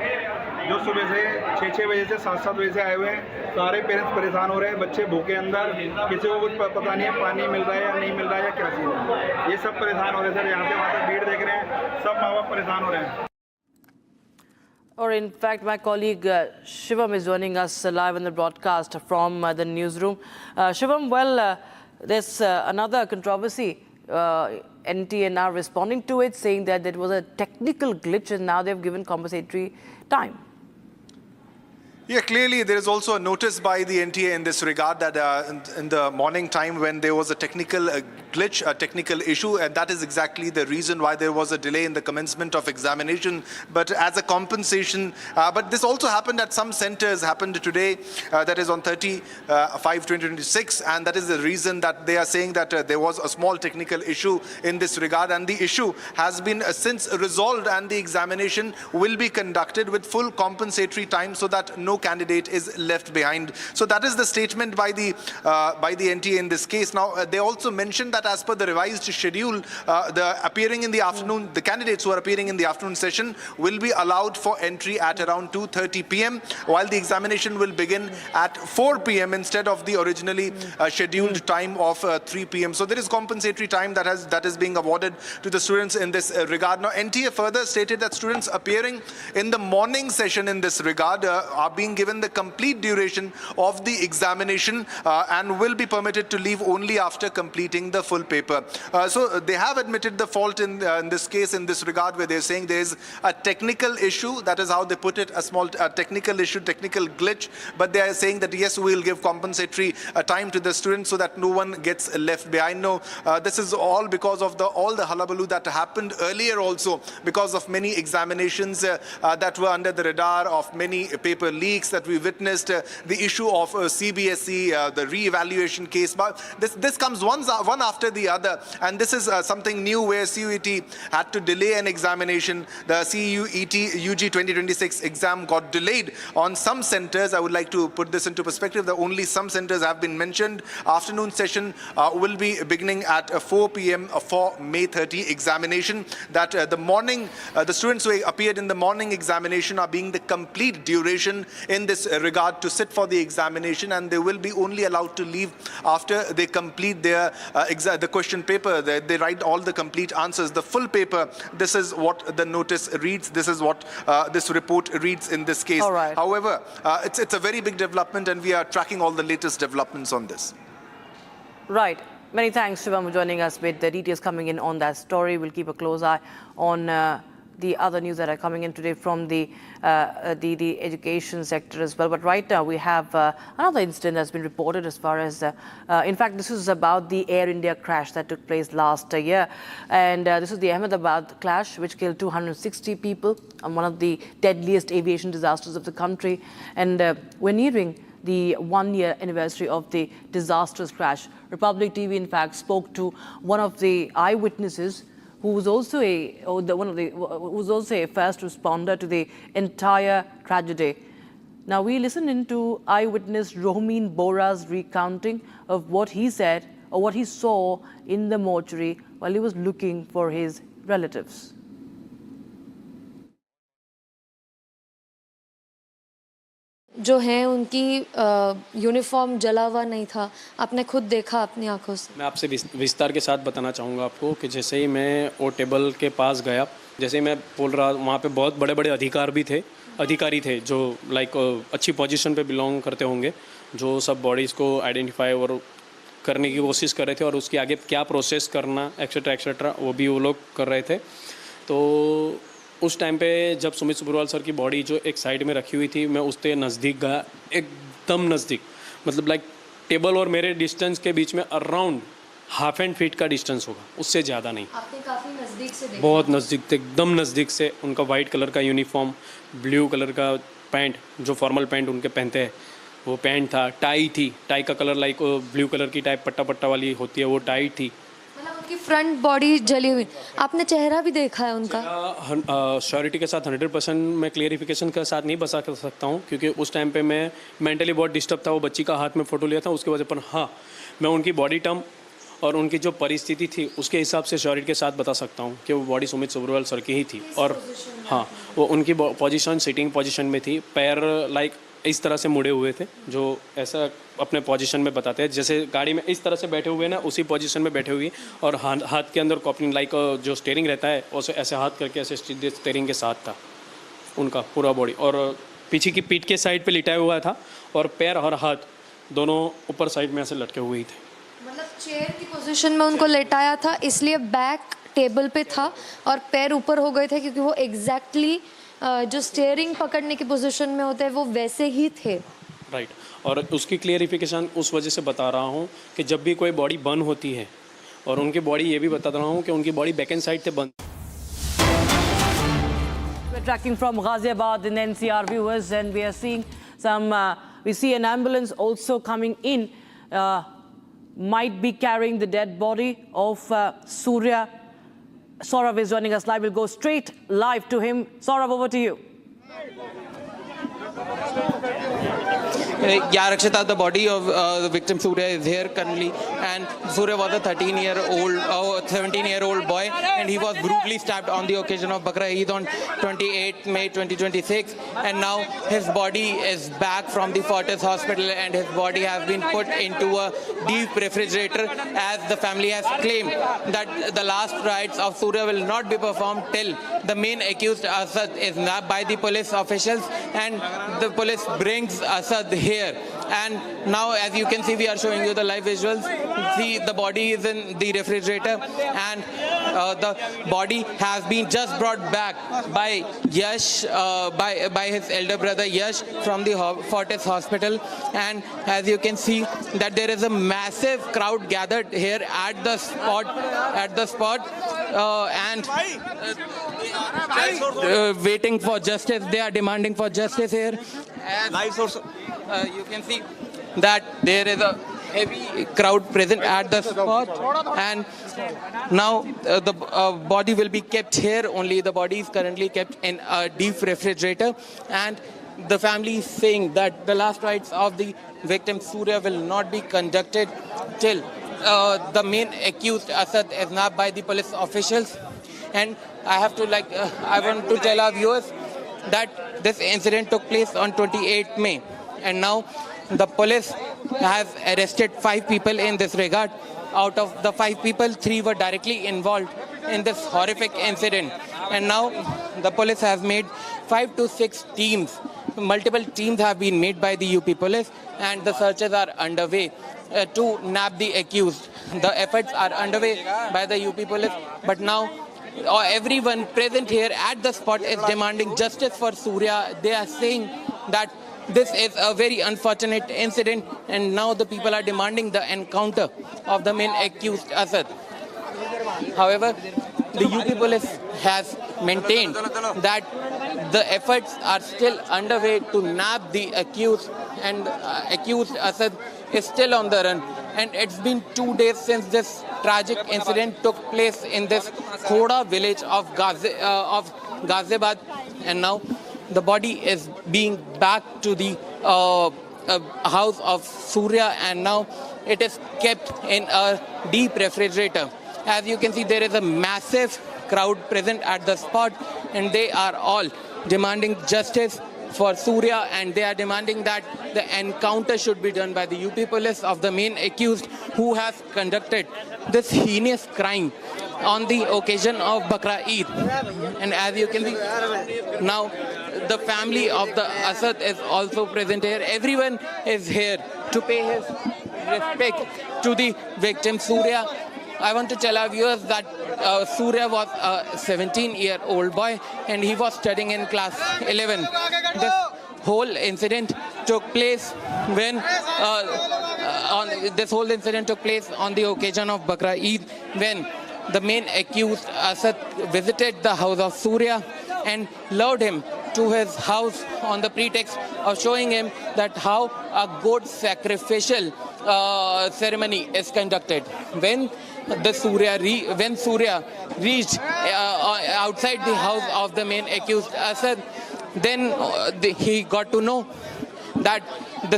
जो सुबह से 6 बजे से 7 बजे से आए हुए हैं, सारे पेरेंट्स परेशान हो रहे हैं, बच्चे भूखे अंदर, किसी को कुछ पता नहीं है पानी मिल रहा है या नहीं मिल रहा है या क्या सीन है। ये सब परेशान हो रहे हैं सर। यहाँ से वहाँ तक भीड़ देख रहे हैं, सब माँ बाप परेशान हो रहे हैं। Or in fact, my colleague Shivam is joining us live on the broadcast from the newsroom. Shivam, well, there's another controversy. NTA now responding to it, saying that there was a technical glitch and now they've given compensatory time. Yeah, clearly there is also a notice by the NTA in this regard that in the morning time when there was a technical glitch, a technical issue, and that is exactly the reason why there was a delay in the commencement of examination. But as a compensation, but this also happened at some centers, happened today, that is on 30/5/2026, and that is the reason that they are saying that there was a small technical issue in this regard, and the issue has been since resolved, and the examination will be conducted with full compensatory time so that no candidate is left behind. So that is the statement by the NTA in this case. Now they also mentioned that as per the revised schedule, the candidates who are appearing in the afternoon session will be allowed for entry at around 2:30 p.m. while the examination will begin at 4 p.m. instead of the originally scheduled time of 3 p.m. So there is compensatory time that is being awarded to the students in this regard. Now NTA further stated that students appearing in the morning session in this regard are being given the complete duration of the examination and will be permitted to leave only after completing the full paper. So they have admitted the fault in this case in this regard, where they're saying there is a technical issue. That is how they put it, a small technical issue, technical glitch. But they are saying that yes, we'll give compensatory time to the students so that no one gets left behind. No, this is all because of all the hullabaloo that happened earlier also, because of many examinations that were under the radar, of many paper leaks leaks that we witnessed, the issue of CBSE, the re-evaluation case. But this comes one after the other, and this is something new where CUET had to delay an examination. The CUET UG 2026 exam got delayed on some centers. I would like to put this into perspective. The only some centers have been mentioned. Afternoon session will be beginning at 4 p.m. for May 30 examination. That the morning, the students who appeared in the morning examination are being the complete duration in this regard to sit for the examination, and they will be only allowed to leave after they complete their the question paper. They write all the complete answers, the full paper. This is what the notice reads. This is what this report reads in this case. All right. However, it's a very big development, and we are tracking all the latest developments on this. Right. Many thanks, Shivam, for joining us with the details coming in on that story. We'll keep a close eye on the other news that are coming in today from the education sector as well. But right now we have another incident that's been reported as far as, in fact, this is about the Air India crash that took place last year. And this is the Ahmedabad clash, which killed 260 people, and one of the deadliest aviation disasters of the country. And we're nearing the 1-year anniversary of the disastrous crash. Republic TV, in fact, spoke to one of the eyewitnesses who was also a first responder to the entire tragedy. Now we listen into eyewitness Rohmin Bora's recounting of what he said or what he saw in the mortuary while he was looking for his relatives. जो हैं उनकी uniform जला हुआ नहीं था, आपने खुद देखा अपनी आंखों से। मैं आपसे विस्तार के साथ बताना चाहूँगा आपको कि जैसे ही मैं वो टेबल के पास गया, जैसे ही मैं बोल रहा, वहाँ पे बहुत बड़े बड़े अधिकारी थे जो लाइक अच्छी पोजीशन पे बिलोंग करते होंगे, जो सब बॉडीज़ को आइडेंटिफाई और करने की कोशिश कर रहे थे और उसके आगे क्या प्रोसेस करना एक्सेट्रा एक्सेट्रा वो भी वो लोग कर रहे थे। तो उस टाइम पे जब सुमित सुब्रवाल सर की बॉडी जो एक साइड में रखी हुई थी, मैं उसके नज़दीक गया, एकदम नज़दीक, मतलब लाइक टेबल और मेरे डिस्टेंस के बीच में अराउंड ½ फीट का डिस्टेंस होगा, उससे ज़्यादा नहीं। आपने काफ़ी नज़दीक से देखा? बहुत नज़दीक थे, एकदम नज़दीक से। उनका वाइट कलर का यूनिफॉर्म, ब्लू कलर का पैंट, जो फॉर्मल पैंट उनके पहनते हैं वो पैंट था, टाई थी, टाई का कलर लाइक ब्लू कलर की टाई पट्टा पट्टा वाली होती है वो टाई थी। की फ्रंट बॉडी जली हुई, आपने चेहरा भी देखा है उनका? श्योरिटी के साथ 100% मैं क्लियरिफिकेशन के साथ नहीं बता सकता हूँ, क्योंकि उस टाइम पे मैं मेंटली बहुत डिस्टर्ब था। वो बच्ची का हाथ में फ़ोटो लिया था उसके वजह पर, हाँ मैं उनकी बॉडी टर्म और उनकी जो परिस्थिति थी उसके हिसाब से श्योरिटी के साथ बता सकता हूँ कि वो बॉडी सुमित सुब्रवाल सर की ही थी। और हाँ, वो उनकी पोजीशन सिटिंग पोजीशन में थी, पैर लाइक इस तरह से मुड़े हुए थे, जो ऐसा अपने पोजीशन में बताते हैं, जैसे गाड़ी में इस तरह से बैठे हुए ना, उसी पोजीशन में बैठे हुए, और हाथ के अंदर कॉपलिंग लाइक जो स्टीयरिंग रहता है उसे ऐसे हाथ करके ऐसे स्टीयरिंग के साथ था उनका पूरा बॉडी, और पीछे की पीठ के साइड पे लिटाया हुआ था और पैर और हाथ दोनों ऊपर साइड में ऐसे लटके हुए थे। मतलब चेयर की पोजीशन में उनको लेटाया था, इसलिए बैक टेबल पे था और पैर ऊपर हो गए थे, क्योंकि वो एग्जैक्टली जो स्टीयरिंग पकड़ने की पोजीशन में होते हैं वो वैसे ही थे। राइट, और उसकी क्लियरिफिकेशन उस वजह से बता रहा हूँ कि जब भी कोई बॉडी बर्न होती है, और उनकी बॉडी ये भी बता रहा हूँ कि उनकी बॉडी बैक एंड साइड थे burn. We're tracking from Ghaziabad in NCR, viewers, and we are seeing we see an ambulance also coming in, might be carrying the dead body of Surya. Saurav is joining us live. We'll go straight live to him. Saurav, over to you. Yeah, Rakshita, the body of the victim Surya is here currently, and Surya was a 17-year-old boy, and he was brutally stabbed on the occasion of Bakra Eid on 28 May 2026, and now his body is back from the Fortis hospital, and his body has been put into a deep refrigerator, as the family has claimed that the last rites of Surya will not be performed till the main accused Asad is nabbed by the police officials, and the police brings Asad here. And now, as you can see, we are showing you the live visuals. See, the body is in the refrigerator, and the body has been just brought back by Yash, by his elder brother Yash from the Fortis hospital. And as you can see, that there is a massive crowd gathered here at the spot, and waiting for justice. They are demanding for justice here. Live source. You can see that there is a heavy crowd present at the spot, and now the body will be kept here. Only the body is currently kept in a deep refrigerator, and the family is saying that the last rites of the victim Surya will not be conducted till the main accused Asad is nabbed by the police officials. And I want to tell our viewers that this incident took place on 28th May, and now the police has arrested 5 people in this regard. Out of the 5 people, 3 were directly involved in this horrific incident, and now the police has made 5 to 6 teams. Multiple teams have been made by the UP police, and the searches are underway to nab the accused. The efforts are underway by the UP police, but now everyone present here at the spot is demanding justice for Surya. They are saying that this is a very unfortunate incident, and now the people are demanding the encounter of the main accused Asad. However, the UP police has maintained that the efforts are still underway to nab the accused, and accused Asad is still on the run. And it's been 2 days since this tragic incident took place in this Khoda village of Ghaziabad, and now the body is being back to the house of Surya, and now it is kept in a deep refrigerator. As you can see, there is a massive crowd present at the spot, and they are all demanding justice for Surya, and they are demanding that the encounter should be done by the UP police of the main accused who has conducted this heinous crime on the occasion of Bakra Eid. And as you can see, now the family of the Asad is also present here. Everyone is here to pay his respect to the victim Surya. I want to tell our viewers that Surya was a 17-year-old boy, and he was studying in class 11. This whole incident took place when on the occasion of Bakra Eid, when the main accused Asad visited the house of Surya and lured him to his house on the pretext of showing him that how a goat sacrificial ceremony is conducted. When Surya reached outside the house of the main accused Asad, then he got to know that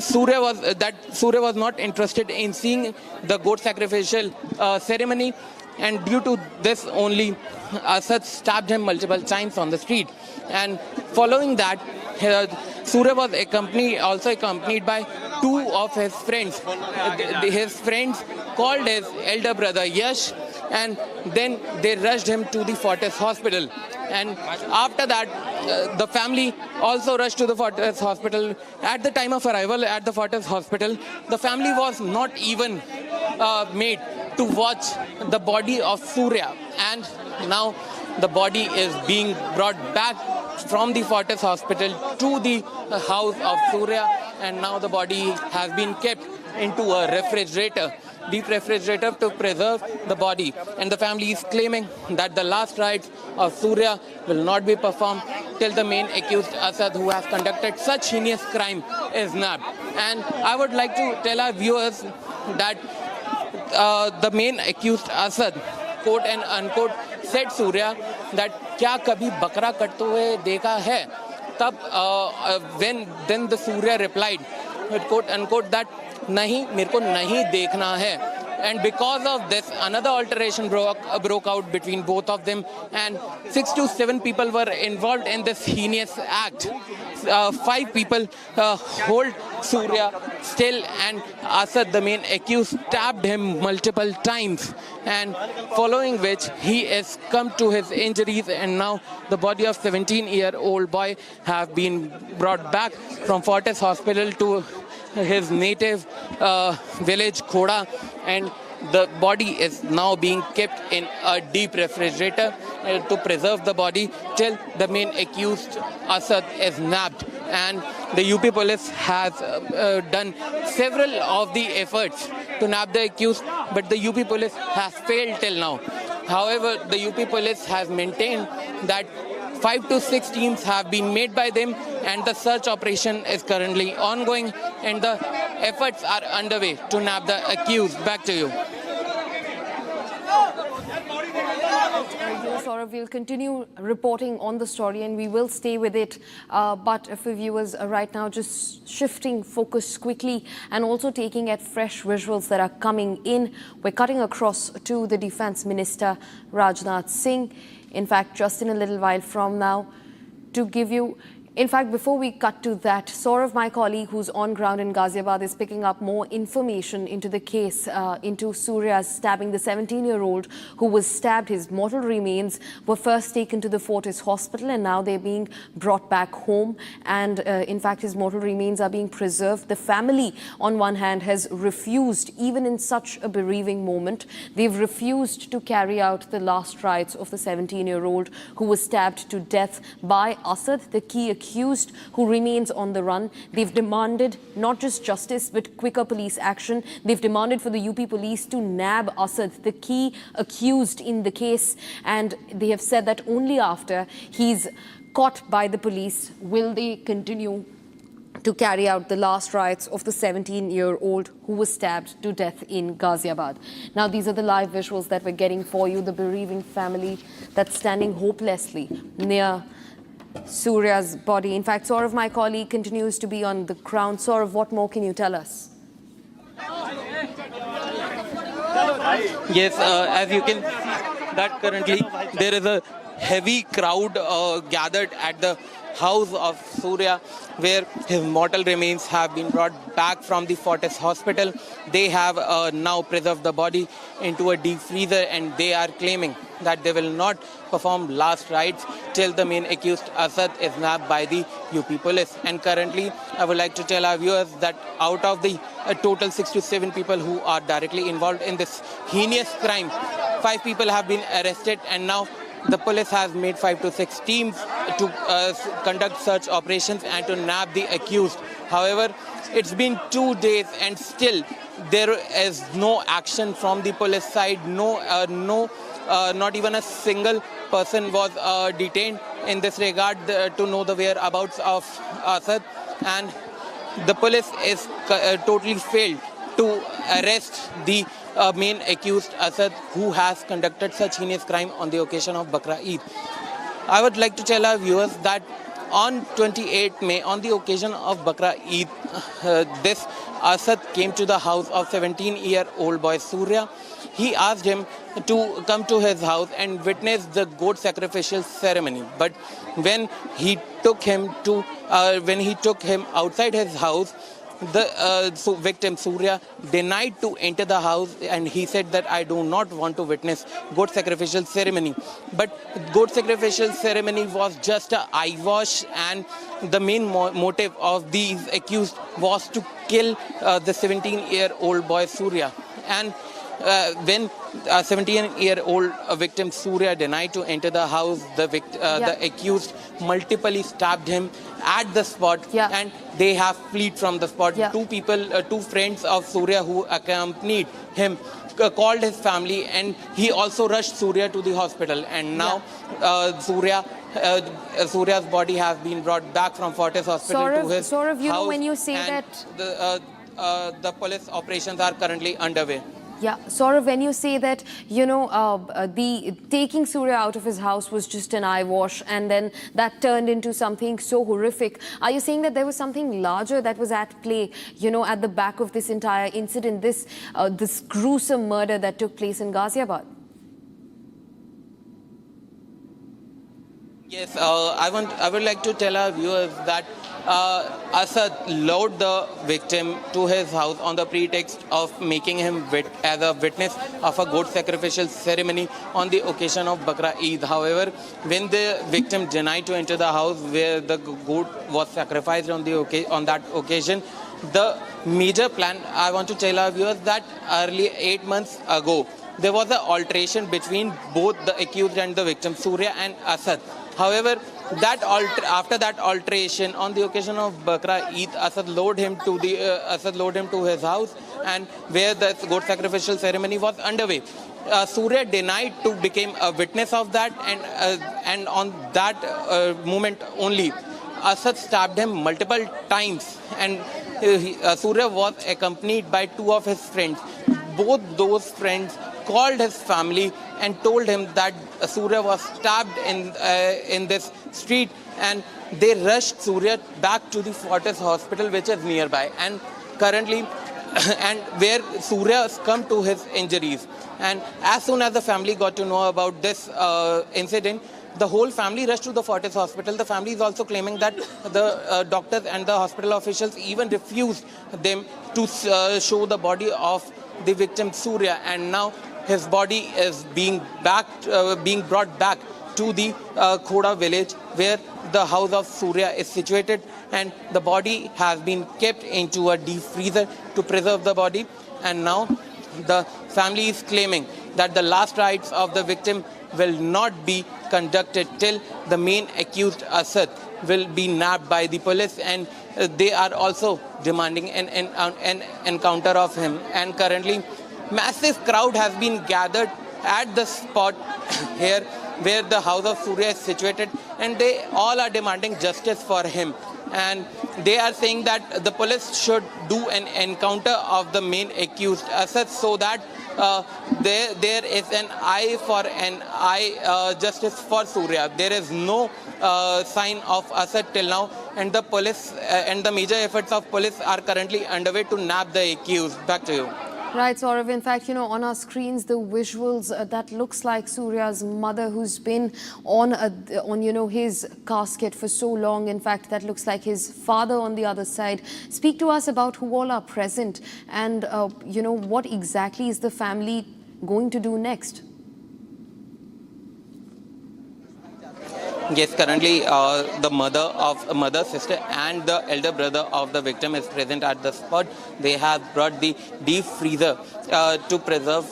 Surya was not interested in seeing the goat sacrificial ceremony, and due to this only Asad stabbed him multiple times on the street. And following that, Surya was also accompanied by 2 of his friends. His friends called his elder brother Yash, and then they rushed him to the Fortis hospital. And after that, the family also rushed to the Fortis hospital. At the time of arrival at the Fortis hospital, the family was not even made to watch the body of Surya. And now the body is being brought back from the Fortis hospital to the house of Surya, and now the body has been kept into a refrigerator, deep refrigerator, to preserve the body. And the family is claiming that the last rites of Surya will not be performed till the main accused Asad, who has conducted such heinous crime, is nabbed. And I would like to tell our viewers that the main accused Asad, quote and unquote, said Surya that क्या कभी बकरा कटते हुए देखा है? तब then the Surya replied, quote unquote, that नहीं, मेरे को नहीं देखना है. And because of this, another altercation broke out between both of them, and 6 to 7 people were involved in this heinous act. 5 people hold Surya still, and Asad, the main accused, stabbed him multiple times, and following which he has come to his injuries, and now the body of 17-year-old boy have been brought back from Fortis hospital to his native village Khoda, and the body is now being kept in a deep refrigerator to preserve the body till the main accused Asad is nabbed. And the UP police has done several of the efforts to nab the accused, but the UP police has failed till now. However, the UP police has maintained that 5 to 6 teams have been made by them and the search operation is currently ongoing, and the efforts are underway to nab the accused. Back to you. Saurav, we'll continue reporting on the story and we will stay with it. But for viewers right now, just shifting focus quickly and also taking at fresh visuals that are coming in. We're cutting across to the Defence Minister, Rajnath Singh. In fact, just in a little while from now, to give you... In fact, before we cut to that, Saurav, my colleague who's on ground in Ghaziabad, is picking up more information into the case, into Surya's stabbing the 17-year-old who was stabbed. His mortal remains were first taken to the Fortis hospital and now they're being brought back home. And in fact, his mortal remains are being preserved. The family, on one hand, has refused, even in such a bereaving moment, they've refused to carry out the last rites of the 17-year-old who was stabbed to death by Asad, the key accused who remains on the run. They've demanded not just justice but quicker police action. They've demanded for the UP police to nab Asad, the key accused in the case, and they have said that only after he's caught by the police will they continue to carry out the last rites of the 17-year-old who was stabbed to death in Ghaziabad. Now, these are the live visuals that we're getting for you, the bereaving family that's standing hopelessly near Surya's body. In fact, Saurav, my colleague, continues to be on the ground. Saurav, what more can you tell us? Yes, as you can see that currently there is a heavy crowd gathered at the house of Surya, where his mortal remains have been brought back from the Fortis hospital. They have now preserved the body into a deep freezer and they are claiming that they will not perform last rites till the main accused Asad is nabbed by the UP police. And currently, I would like to tell our viewers that out of the total 6 to 7 people who are directly involved in this heinous crime, 5 people have been arrested, and now the police has made 5 to 6 teams to conduct search operations and to nab the accused. However, it's been 2 days and still there is no action from the police side. Not even a single person was detained in this regard to know the whereabouts of Asad, and the police is totally failed to arrest the main accused Asad, who has conducted such heinous crime on the occasion of Bakra Eid. I would like to tell our viewers that on 28 May, on the occasion of Bakra Eid, this Asad came to the house of 17-year-old boy Surya. He asked him to come to his house and witness the goat sacrificial ceremony. But when he took him outside his house, the victim Surya denied to enter the house, and he said that I do not want to witness goat sacrificial ceremony. But goat sacrificial ceremony was just a eyewash, and the main motive of these accused was to kill the 17-year-old boy Surya. And when a 17-year-old victim Surya denied to enter the house, the accused multiply stabbed him at the spot, and they have fled from the spot. 2 friends of Surya who accompanied him called his family, and he also rushed Surya to the hospital. And now Surya's body has been brought back from Fortis hospital to his Saurav, you know, house, when you say and that the police operations are currently underway. Yeah, Saurav, when you say that, you know, the taking Surya out of his house was just an eyewash and then that turned into something so horrific, are you saying that there was something larger that was at play, you know, at the back of this entire incident, this gruesome murder that took place in Ghaziabad? Yes, I would like to tell our viewers that Asad lured the victim to his house on the pretext of making him as a witness of a goat sacrificial ceremony on the occasion of Bakra Eid. However, when the victim denied to enter the house where the goat was sacrificed on that occasion, the major plan, I want to tell our viewers that early 8 months ago, there was an alteration between both the accused and the victim, Surya and Asad. However, after that alteration on the occasion of Bakra Eid, Asad lured him to his house, and where the goat sacrificial ceremony was underway. Surya denied to become a witness of that, and on that moment only, Asad stabbed him multiple times, and Surya was accompanied by two of his friends. Both those friends called his family and told him that Surya was stabbed in this street, and they rushed Surya back to the Fortis hospital, which is nearby, and currently and where Surya succumbed to his injuries. And as soon as the family got to know about this incident, the whole family rushed to the Fortis hospital. The family is also claiming that the doctors and the hospital officials even refused them to show the body of the victim Surya, and now his body is being brought back to the Khoda village, where the house of Surya is situated, and the body has been kept into a deep freezer to preserve the body. And now the family is claiming that the last rites of the victim will not be conducted till the main accused Asad will be nabbed by the police, and they are also demanding an encounter of him. And currently massive crowd has been gathered at the spot here where the house of Surya is situated, and they all are demanding justice for him. And they are saying that the police should do an encounter of the main accused Asad, so that there is an eye for an eye justice for Surya. There is no sign of Asad till now, and the police and the major efforts of police are currently underway to nab the accused. Back to you. Right, Gaurav. In fact, on our screens, the visuals that looks like Surya's mother, who's been on his casket for so long. In fact, that looks like his father on the other side. Speak to us about who all are present, and what exactly is the family going to do next? Yes, currently the mother, sister and the elder brother of the victim is present at the spot. They have brought the deep freezer to preserve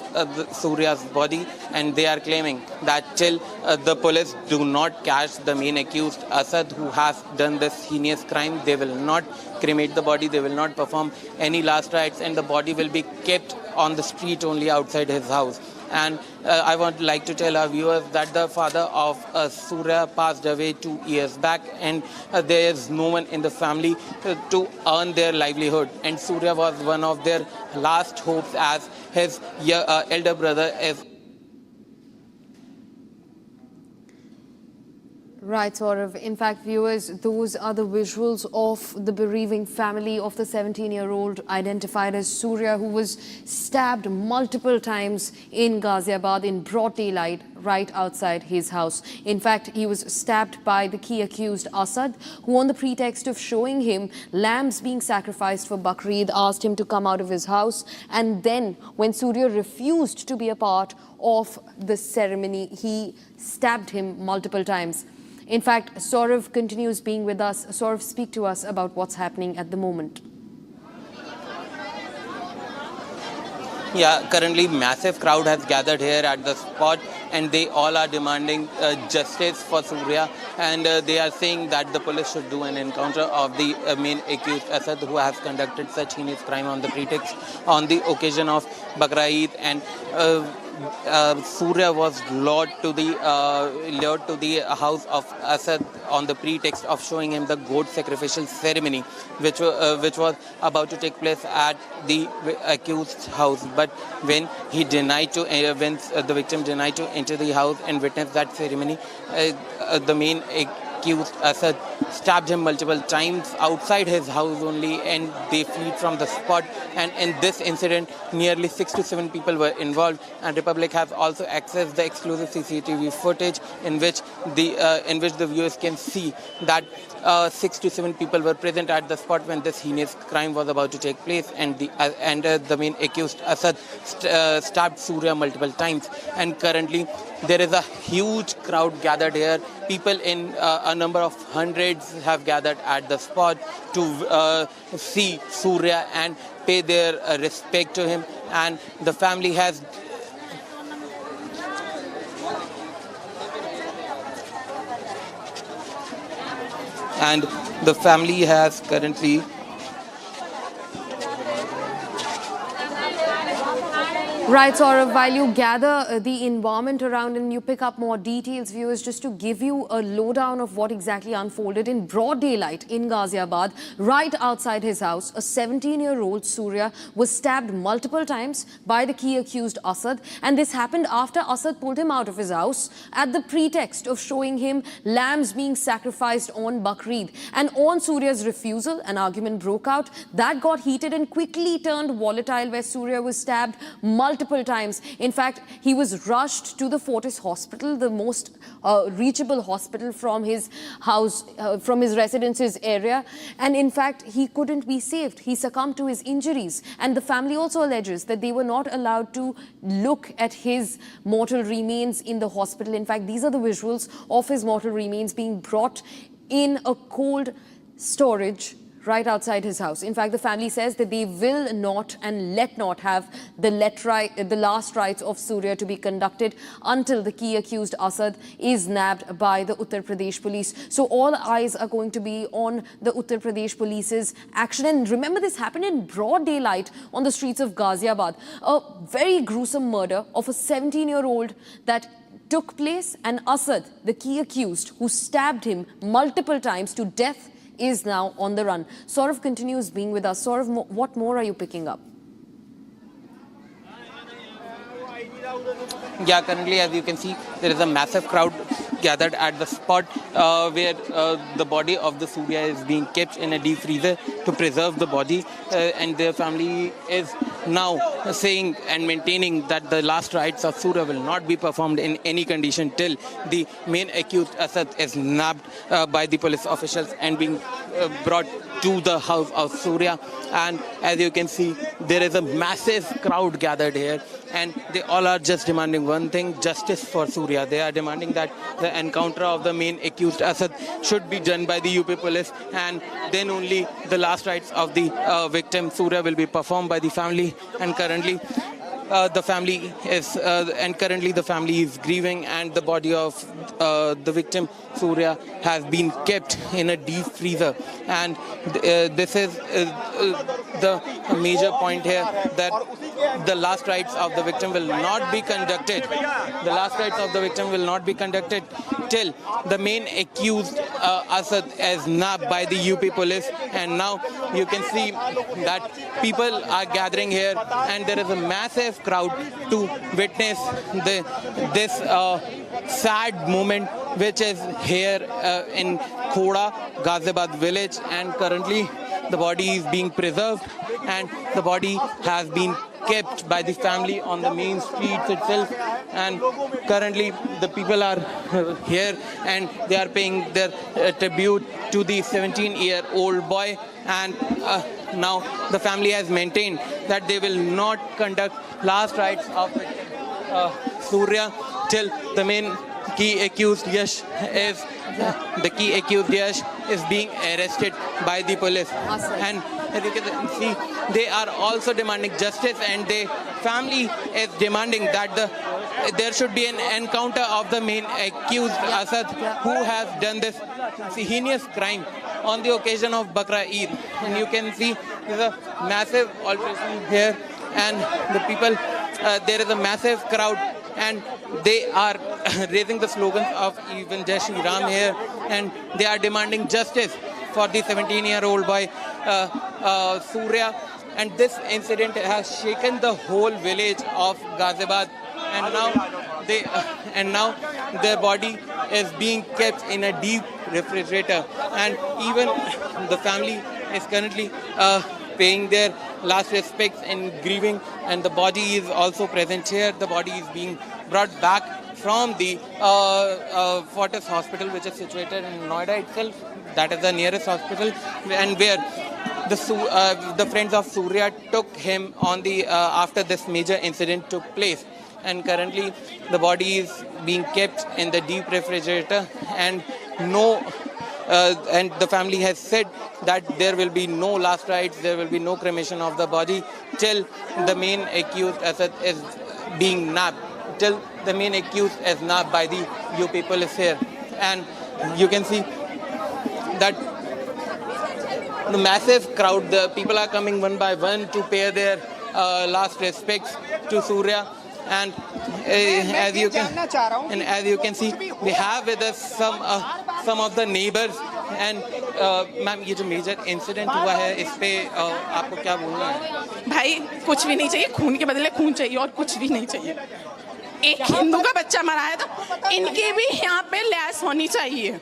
Surya's body, and they are claiming that till the police do not catch the main accused Asad, who has done this heinous crime, they will not cremate the body, they will not perform any last rites, and the body will be kept on the street only outside his house. And I would like to tell our viewers that the father of Surya passed away 2 years back, and there is no one in the family to earn their livelihood. And Surya was one of their last hopes, as his elder brother is. Right, Gaurav. In fact, viewers, those are the visuals of the bereaving family of the 17-year-old identified as Surya, who was stabbed multiple times in Ghaziabad in broad daylight, right outside his house. In fact, he was stabbed by the key accused Asad, who, on the pretext of showing him lambs being sacrificed for Bakrid, asked him to come out of his house. And then, when Surya refused to be a part of the ceremony, he stabbed him multiple times. In fact, Saurav continues being with us. Saurav, speak to us about what's happening at the moment. Yeah, currently massive crowd has gathered here at the spot, and they all are demanding justice for Surya, and they are saying that the police should do an encounter of the main accused Asad, who has conducted such heinous crime on the pretext on the occasion of Bakra Eid. And Surya was lured to the house of Asad on the pretext of showing him the goat sacrificial ceremony, which was about to take place at the accused's house. But when he denied to, when the victim denied to enter the house and witness that ceremony, the main accused Asad stabbed him multiple times outside his house only, and they fled from the spot. And in this incident, nearly 6 to 7 people were involved, and Republic has also accessed the exclusive CCTV footage in which the viewers can see that 6 to 7 people were present at the spot when this heinous crime was about to take place, and the main accused Asad stabbed Surya multiple times. And currently there is a huge crowd gathered here. People in a number of hundreds have gathered at the spot to see Surya and pay their respect to him. And the family has currently Right, Saurav, while you gather the environment around and you pick up more details, viewers, just to give you a lowdown of what exactly unfolded in broad daylight in Ghaziabad, right outside his house, a 17-year-old Surya was stabbed multiple times by the key accused Asad, and this happened after Asad pulled him out of his house at the pretext of showing him lambs being sacrificed on Bakrid. And on Surya's refusal, an argument broke out that got heated and quickly turned volatile, where Surya was stabbed multiple times. In fact, he was rushed to the Fortis hospital, the most reachable hospital from his house, from his residence's area. And in fact, he couldn't be saved. He succumbed to his injuries. And the family also alleges that they were not allowed to look at his mortal remains in the hospital. In fact, these are the visuals of his mortal remains being brought in a cold storage right outside his house. In fact, the family says that they will not and let not have the last rites of Surya to be conducted until the key accused Asad is nabbed by the Uttar Pradesh police. So all eyes are going to be on the Uttar Pradesh police's action. And remember, this happened in broad daylight on the streets of Ghaziabad. A very gruesome murder of a 17-year-old that took place, and Asad, the key accused, who stabbed him multiple times to death, is now on the run. Saurav continues being with us. Saurav, what more are you picking up? Yeah, currently, as you can see, there is a massive crowd gathered at the spot where the body of the Surya is being kept in a deep freezer to preserve the body, and their family is now saying and maintaining that the last rites of Surya will not be performed in any condition till the main accused Asad is nabbed by the police officials and being brought to the house of Surya. And as you can see, there is a massive crowd gathered here, and they all are just demanding one thing: justice for Surya. They are demanding that the encounter of the main accused Asad should be done by the UP police, and then only the last rites of the victim Surya will be performed by the family. And currently the family is grieving, and the body of the victim Surya has been kept in a deep freezer. And this is the major point here, that the last rites of the victim will not be conducted. The last rites of the victim will not be conducted till the main accused Asad is nabbed by the UP police. And now you can see that people are gathering here, and there is a massive crowd to witness this sad moment which is here in Khoda, Ghaziabad village. And currently the body is being preserved, and the body has been kept by the family on the main streets itself. And currently the people are here, and they are paying their tribute to the 17-year-old boy. And now the family has maintained that they will not conduct last rites of Surya till the main key accused Yash is being arrested by the police. And as you can see, they are also demanding justice, and the family is demanding that there should be an encounter of the main accused Asad, who has done this heinous crime on the occasion of Bakra Eid. And you can see there's a massive altercation here, and the people, there is a massive crowd, and they are raising the slogans of even Jai Shri Ram here, and they are demanding justice for the 17-year-old boy Surya. And this incident has shaken the whole village of Ghaziabad, and now their body is being kept in a deep refrigerator, and even the family is currently paying their last respects and grieving, and the body is also present here. The body is being brought back from the Fortis hospital, which is situated in Noida itself. That is the nearest hospital, and where the friends of Surya took him on the after this major incident took place. And currently the body is being kept in the deep refrigerator, and and the family has said that there will be no last rites, there will be no cremation of the body till the main accused Asad is being nabbed, till the main accused is nabbed by the UP police here. And you can see that the massive crowd, the people are coming one by one to pay their last respects to Surya. And as you can see, we have with us some of the neighbors. And ma'am ये जो major incident हुआ है इस पे आपको क्या बोलना है? भाई कुछ भी नहीं चाहिए, खून के बदले खून चाहिए और कुछ भी नहीं चाहिए। एक हिंदू का बच्चा मरा है तो इनकी भी यहाँ पे लैस होनी चाहिए।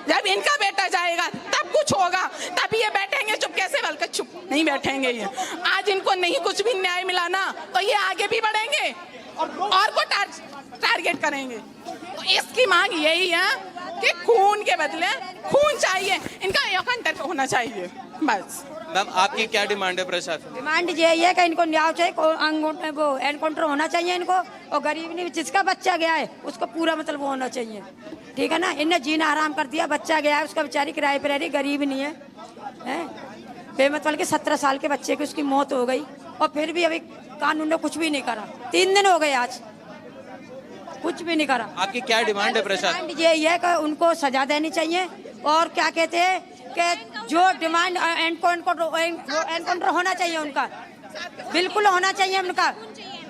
जब इनका बेटा जाएगा तब कुछ होगा, तब ये बैठेंगे चुप कैसे, बल्कि चुप नहीं बैठेंगे ये। आज इनको नहीं कुछ भी न्याय मिला ना तो ये आगे भी बढ़ेंगे और को टारगेट करेंगे। तो इसकी मांग यही है कि खून के बदले खून चाहिए, इनका एकाउंटर होना चाहिए बस। मैम आपकी क्या डिमांड है प्रशासन? डिमांड यही है कि इनको न्याय चाहिए, वो एनकाउंटर होना चाहिए इनको, और गरीब नहीं जिसका बच्चा गया है उसको पूरा मतलब वो होना चाहिए, ठीक है ना। इनने जीना आराम कर दिया, बच्चा गया है उसका बेचारी किराए पर रह रही, गरीब नहीं है, बेमतलब के 17 साल के बच्चे की उसकी मौत हो गई और फिर भी अभी कानून ने कुछ भी नहीं करा। 3 दिन हो गए आज, कुछ भी नहीं करा। आपकी क्या डिमांड है प्रशासन? यही है कि उनको सजा देनी चाहिए और क्या कहते हैं कि जो डिमांड एनकाउंटर होना चाहिए उनका, बिल्कुल होना चाहिए उनका।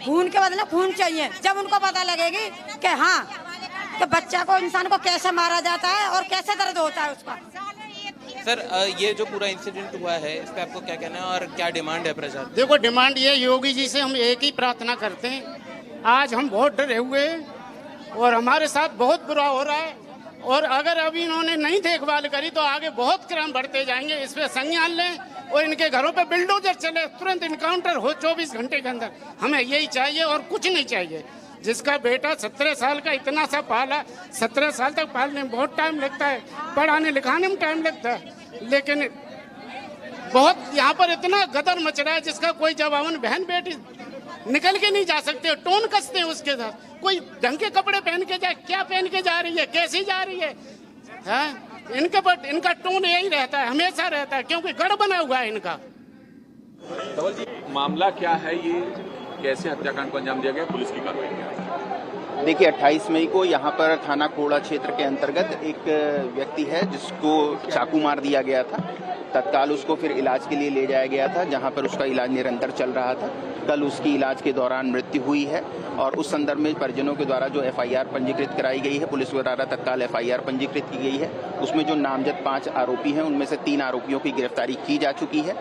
खून के बदले खून चाहिए। जब उनको पता लगेगी कि हाँ कि बच्चा को, इंसान को कैसे मारा जाता है और कैसे दर्द होता है उसका। सर ये जो पूरा इंसिडेंट हुआ है इस पे आपको क्या कहना है और क्या डिमांड है प्रशासन? देखो डिमांड ये योगी जी से हम एक ही प्रार्थना करते हैं, आज हम बहुत डरे हुए हैं और हमारे साथ बहुत बुरा हो रहा है, और अगर अभी इन्होंने नहीं देखभाल करी तो आगे बहुत क्राइम बढ़ते जाएंगे। इस पे संज्ञान लें और इनके घरों पे बिल्डोजर चले, तुरंत इनकाउंटर हो 24 घंटे के अंदर। हमें यही चाहिए और कुछ नहीं चाहिए। जिसका बेटा 17 साल का इतना सा पाला, 17 साल तक पालने में बहुत टाइम लगता है, पढ़ाने लिखाने में टाइम लगता है, लेकिन बहुत यहाँ पर इतना गदर मच रहा है जिसका कोई जवाबन बहन बेटी निकल के नहीं जा सकते, टोन कसते हैं उसके साथ। कोई ढंग के कपड़े पहन के जाए, क्या पहन के जा रही है, कैसी जा रही है, इनका टोन यही रहता है, हमेशा रहता है, क्योंकि गढ़ बना हुआ है इनका। मामला क्या है, ये कैसे हत्याकांड को अंजाम दिया गया, पुलिस की कार्रवाई क्या है? देखिए 28 मई को यहाँ पर थाना खोड़ा क्षेत्र के अंतर्गत एक व्यक्ति है जिसको चाकू मार दिया गया था। तत्काल उसको फिर इलाज के लिए ले जाया गया था, जहाँ पर उसका इलाज निरंतर चल रहा था। कल उसकी इलाज के दौरान मृत्यु हुई है और उस संदर्भ में परिजनों के द्वारा जो FIR पंजीकृत कराई गई है, पुलिस द्वारा तत्काल FIR पंजीकृत की गई है। उसमें जो नामजद 5 आरोपी हैं उनमें से 3 आरोपियों की गिरफ्तारी की जा चुकी है।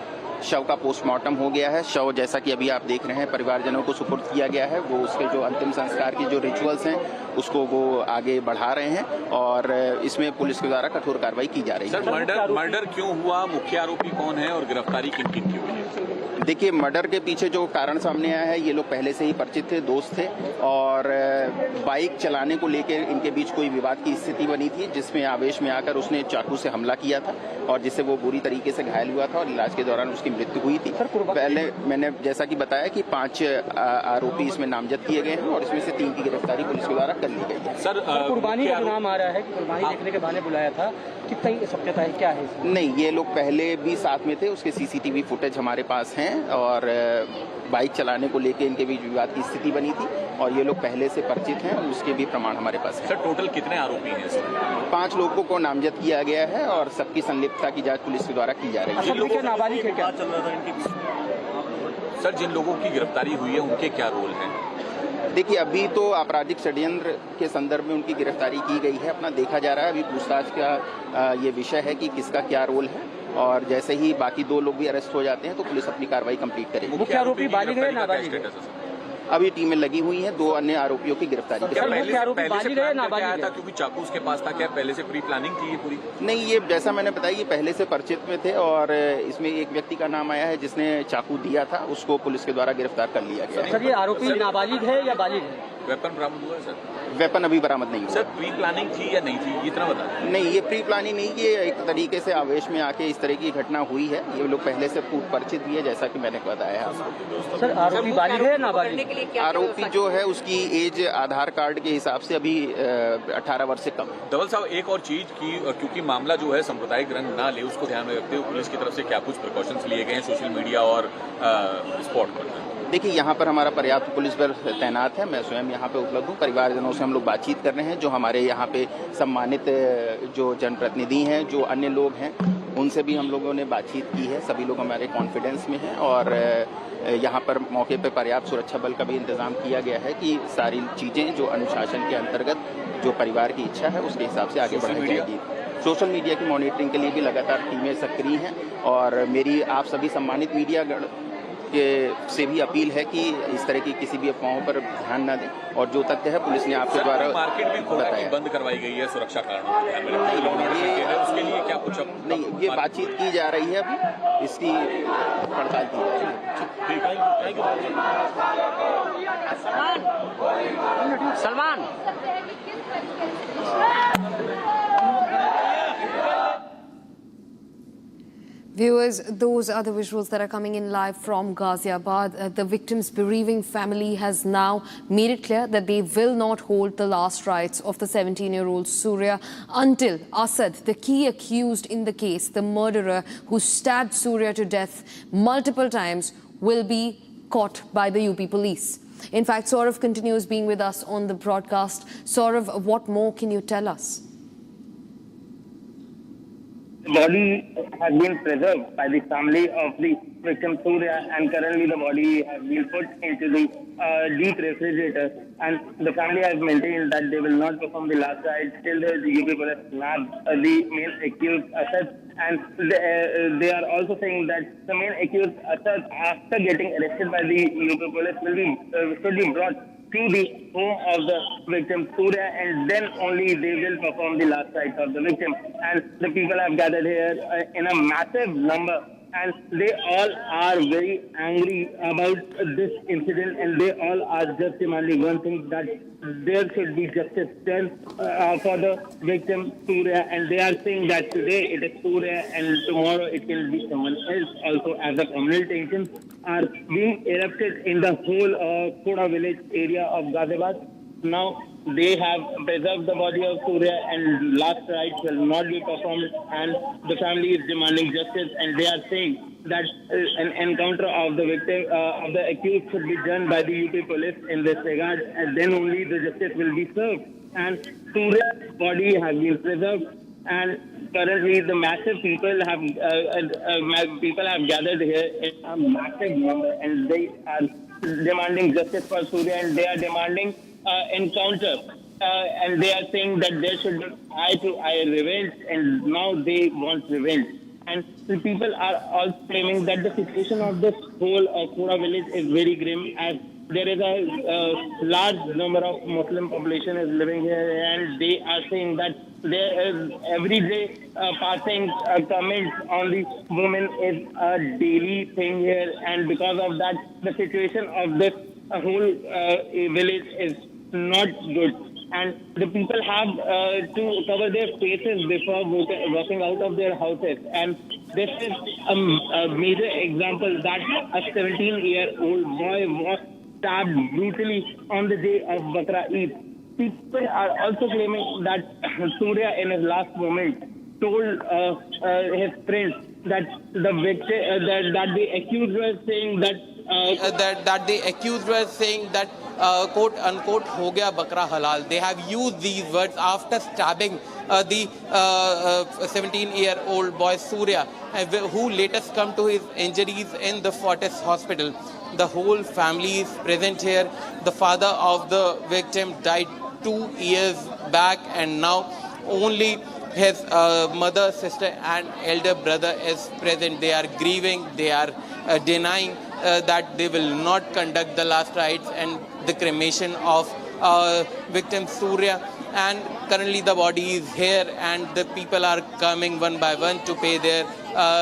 शव का पोस्टमार्टम हो गया है। शव जैसा कि अभी आप देख रहे हैं परिवारजनों को सुपुर्द किया गया है। वो उसके जो अंतिम संस्कार की जो रिचुअल्स हैं उसको वो आगे बढ़ा रहे हैं और इसमें पुलिस के द्वारा कठोर कार्रवाई की जा रही है। सर मर्डर क्यों हुआ, मुख्य आरोपी कौन है और गिरफ्तारी किन किन की हुई है? देखिए मर्डर के पीछे जो कारण सामने आया है, ये लोग पहले से ही परिचित थे, दोस्त थे और बाइक चलाने को लेकर इनके बीच कोई विवाद की स्थिति बनी थी, जिसमें आवेश में आकर उसने चाकू से हमला किया था और जिससे वो बुरी तरीके से घायल हुआ था और इलाज के दौरान उसकी मृत्यु हुई थी। पहले मैंने जैसा कि बताया कि 5 आरोपी इसमें नामजद किए गए हैं और इसमें से 3 की गिरफ्तारी पुलिस के द्वारा कर ली गई है। सर कुर्बानी का नाम आ रहा है कि कुर्बानी देखने के बहाने बुलाया था, कितना सत्यता है, क्या है? नहीं, ये लोग पहले भी साथ में थे, उसके CCTV फुटेज हमारे पास हैं और बाइक चलाने को लेकर इनके बीच विवाद की स्थिति बनी थी और ये लोग पहले से परिचित हैं और उसके भी प्रमाण हमारे पास है। सर टोटल कितने आरोपी हैं इसमें? 5 लोगों को नामजद किया गया है और सबकी संलिप्तता की जांच पुलिस के द्वारा की जा रही है। नाबालिग है क्या चल रहा था इनके बीच? सर जिन लोगों की गिरफ्तारी हुई है उनके क्या रोल हैं? देखिए अभी तो आपराधिक षड्यंत्र के संदर्भ में उनकी गिरफ्तारी की गई है, अपना देखा जा रहा है। अभी पूछताछ का ये विषय है कि किसका क्या रोल है और जैसे ही बाकी 2 लोग भी अरेस्ट हो जाते हैं तो पुलिस अपनी कार्रवाई कंप्लीट करेगी। मुख्य आरोपी बालिग है नाबालिग है? अभी टीमें लगी हुई हैं 2 अन्य आरोपियों की गिरफ्तारी के साथ। क्योंकि चाकू उसके पास था, क्या पहले से प्री प्लानिंग थी ये पूरी? नहीं, ये जैसा मैंने बताया ये पहले से परिचित में थे और इसमें एक व्यक्ति का नाम आया है जिसने चाकू दिया था, उसको पुलिस के द्वारा गिरफ्तार कर लिया गया। सर ये आरोपी नाबालिग है या बालिग है? वेपन बरामद हुआ है सर? वेपन अभी बरामद नहीं हुआ। सर प्री प्लानिंग थी या नहीं थी, इतना बता? नहीं, ये प्री प्लानिंग नहीं, ये एक तरीके से आवेश में आके इस तरह की घटना हुई है। ये लोग पहले से परिचित भी है, जैसा कि मैंने बताया है। सर आरोपी बालिग है या नाबालिग? आरोपी जो है उसकी एज आधार कार्ड के हिसाब से अभी 18 वर्ष से कम है। धवल साहब एक और चीज की, क्योंकि मामला जो है सांप्रदायिक रंग ना ले, उसको ध्यान में रखते हुए पुलिस की तरफ से क्या कुछ प्रिकॉशंस लिए गए हैं सोशल मीडिया और स्पॉट पर? देखिए यहाँ पर हमारा पर्याप्त पुलिस बल तैनात है, मैं स्वयं यहाँ पे उपलब्ध हूँ। परिवारजनों से हम लोग बातचीत कर रहे हैं, जो हमारे यहाँ पे सम्मानित जो जनप्रतिनिधि हैं, जो अन्य लोग हैं, उनसे भी हम लोगों ने बातचीत की है। सभी लोग हमारे कॉन्फिडेंस में हैं और यहाँ पर मौके पर पर्याप्त सुरक्षा बल का भी इंतजाम किया गया है कि सारी चीज़ें जो अनुशासन के अंतर्गत जो परिवार की इच्छा है उसके हिसाब से आगे बढ़ाई जाएगी। सोशल मीडिया की मॉनिटरिंग के लिए भी लगातार टीमें सक्रिय हैं और मेरी आप सभी सम्मानित मीडिया से भी अपील है कि इस तरह की किसी भी अफवाहों पर ध्यान न दें और जो तथ्य है पुलिस ने आपके द्वारा मार्केट भी बताया बंद करवाई गई है सुरक्षा कारणों से ध्यान में रखते उसके लिए क्या कुछ नहीं, ये बातचीत की जा रही है, अभी इसकी पड़ताल की जा रही है। Salman Viewers, those are the visuals that are coming in live from Ghaziabad. The victim's bereaving family has now made it clear that they will not hold the last rites of the 17-year-old Surya until Asad, the key accused in the case, the murderer who stabbed Surya to death multiple times, will be caught by the UP police. In fact, Saurav continues being with us on the broadcast. Saurav, what more can you tell us? The body has been preserved by the family of the victim Surya, and currently the body has been put into the deep refrigerator, and the family has maintained that they will not perform the last rites till the UP police nabbed the main accused Asad, and they are also saying that the main accused Asad, after getting arrested by the UP police, should be brought to the home of the victim Surya, and then only they will perform the last rites of the victim. And the people have gathered here in a massive number, and they all are very angry about this incident, and they all are just demanding one thing, that there should be justice done for the victim Surya, and they are saying that today it is Surya and tomorrow it will be someone else also, as the communal tensions are being erupted in the whole Koda village area of Ghaziabad. Now they have preserved the body of Surya, and last rites will not be performed, and the family is demanding justice, and they are saying that an encounter of the victim, of the accused, should be done by the UP police in this regard, and then only the justice will be served. And Surya's body has been preserved, and currently the massive people have gathered here in a massive number, and they are demanding justice for Surya, and they are demanding encounter, and they are saying that there should be eye-to-eye revenge, and now they want revenge. And the people are also claiming that the situation of this whole Koda village is very grim, as there is a large number of Muslim population is living here, and they are saying that there is everyday passing comments on the women is a daily thing here, and because of that, the situation of this whole village is not good, and the people have to cover their faces before walking out of their houses. And this is a major example that a 17-year-old boy was stabbed brutally on the day of Bakra Eid. People are also claiming that Surya, in his last moment, told his friends that the victim, that the accused was saying that that the accused were saying that quote unquote ho gaya bakra halal. They have used these words after stabbing the 17-year-old boy Surya, who later succumbed to his injuries in the Fortis hospital. The whole family is present here. The father of the victim died 2 years back, and now only his mother, sister and elder brother is present. They are grieving, they are denying that they will not conduct the last rites and the cremation of victim Surya. And currently the body is here, and the people are coming one by one to pay their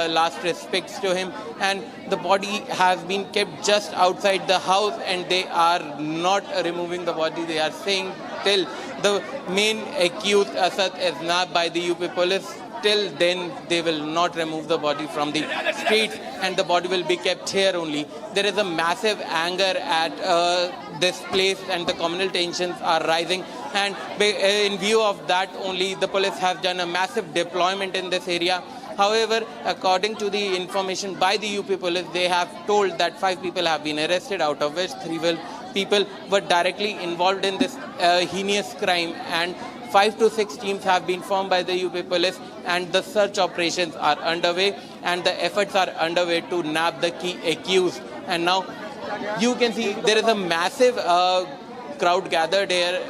last respects to him. And the body has been kept just outside the house, and they are not removing the body. They are saying till the main accused Asad is nabbed by the UP police, till then they will not remove the body from the streets, and the body will be kept here only. There is a massive anger at this place, and the communal tensions are rising, and in view of that only the police have done a massive deployment in this area. However, according to the information by the UP police, they have told that 5 people have been arrested, out of which 3 people were directly involved in this heinous crime, and 5 to 6 teams have been formed by the UP police, and the search operations are underway, and the efforts are underway to nab the key accused. And now you can see there is a massive crowd gathered here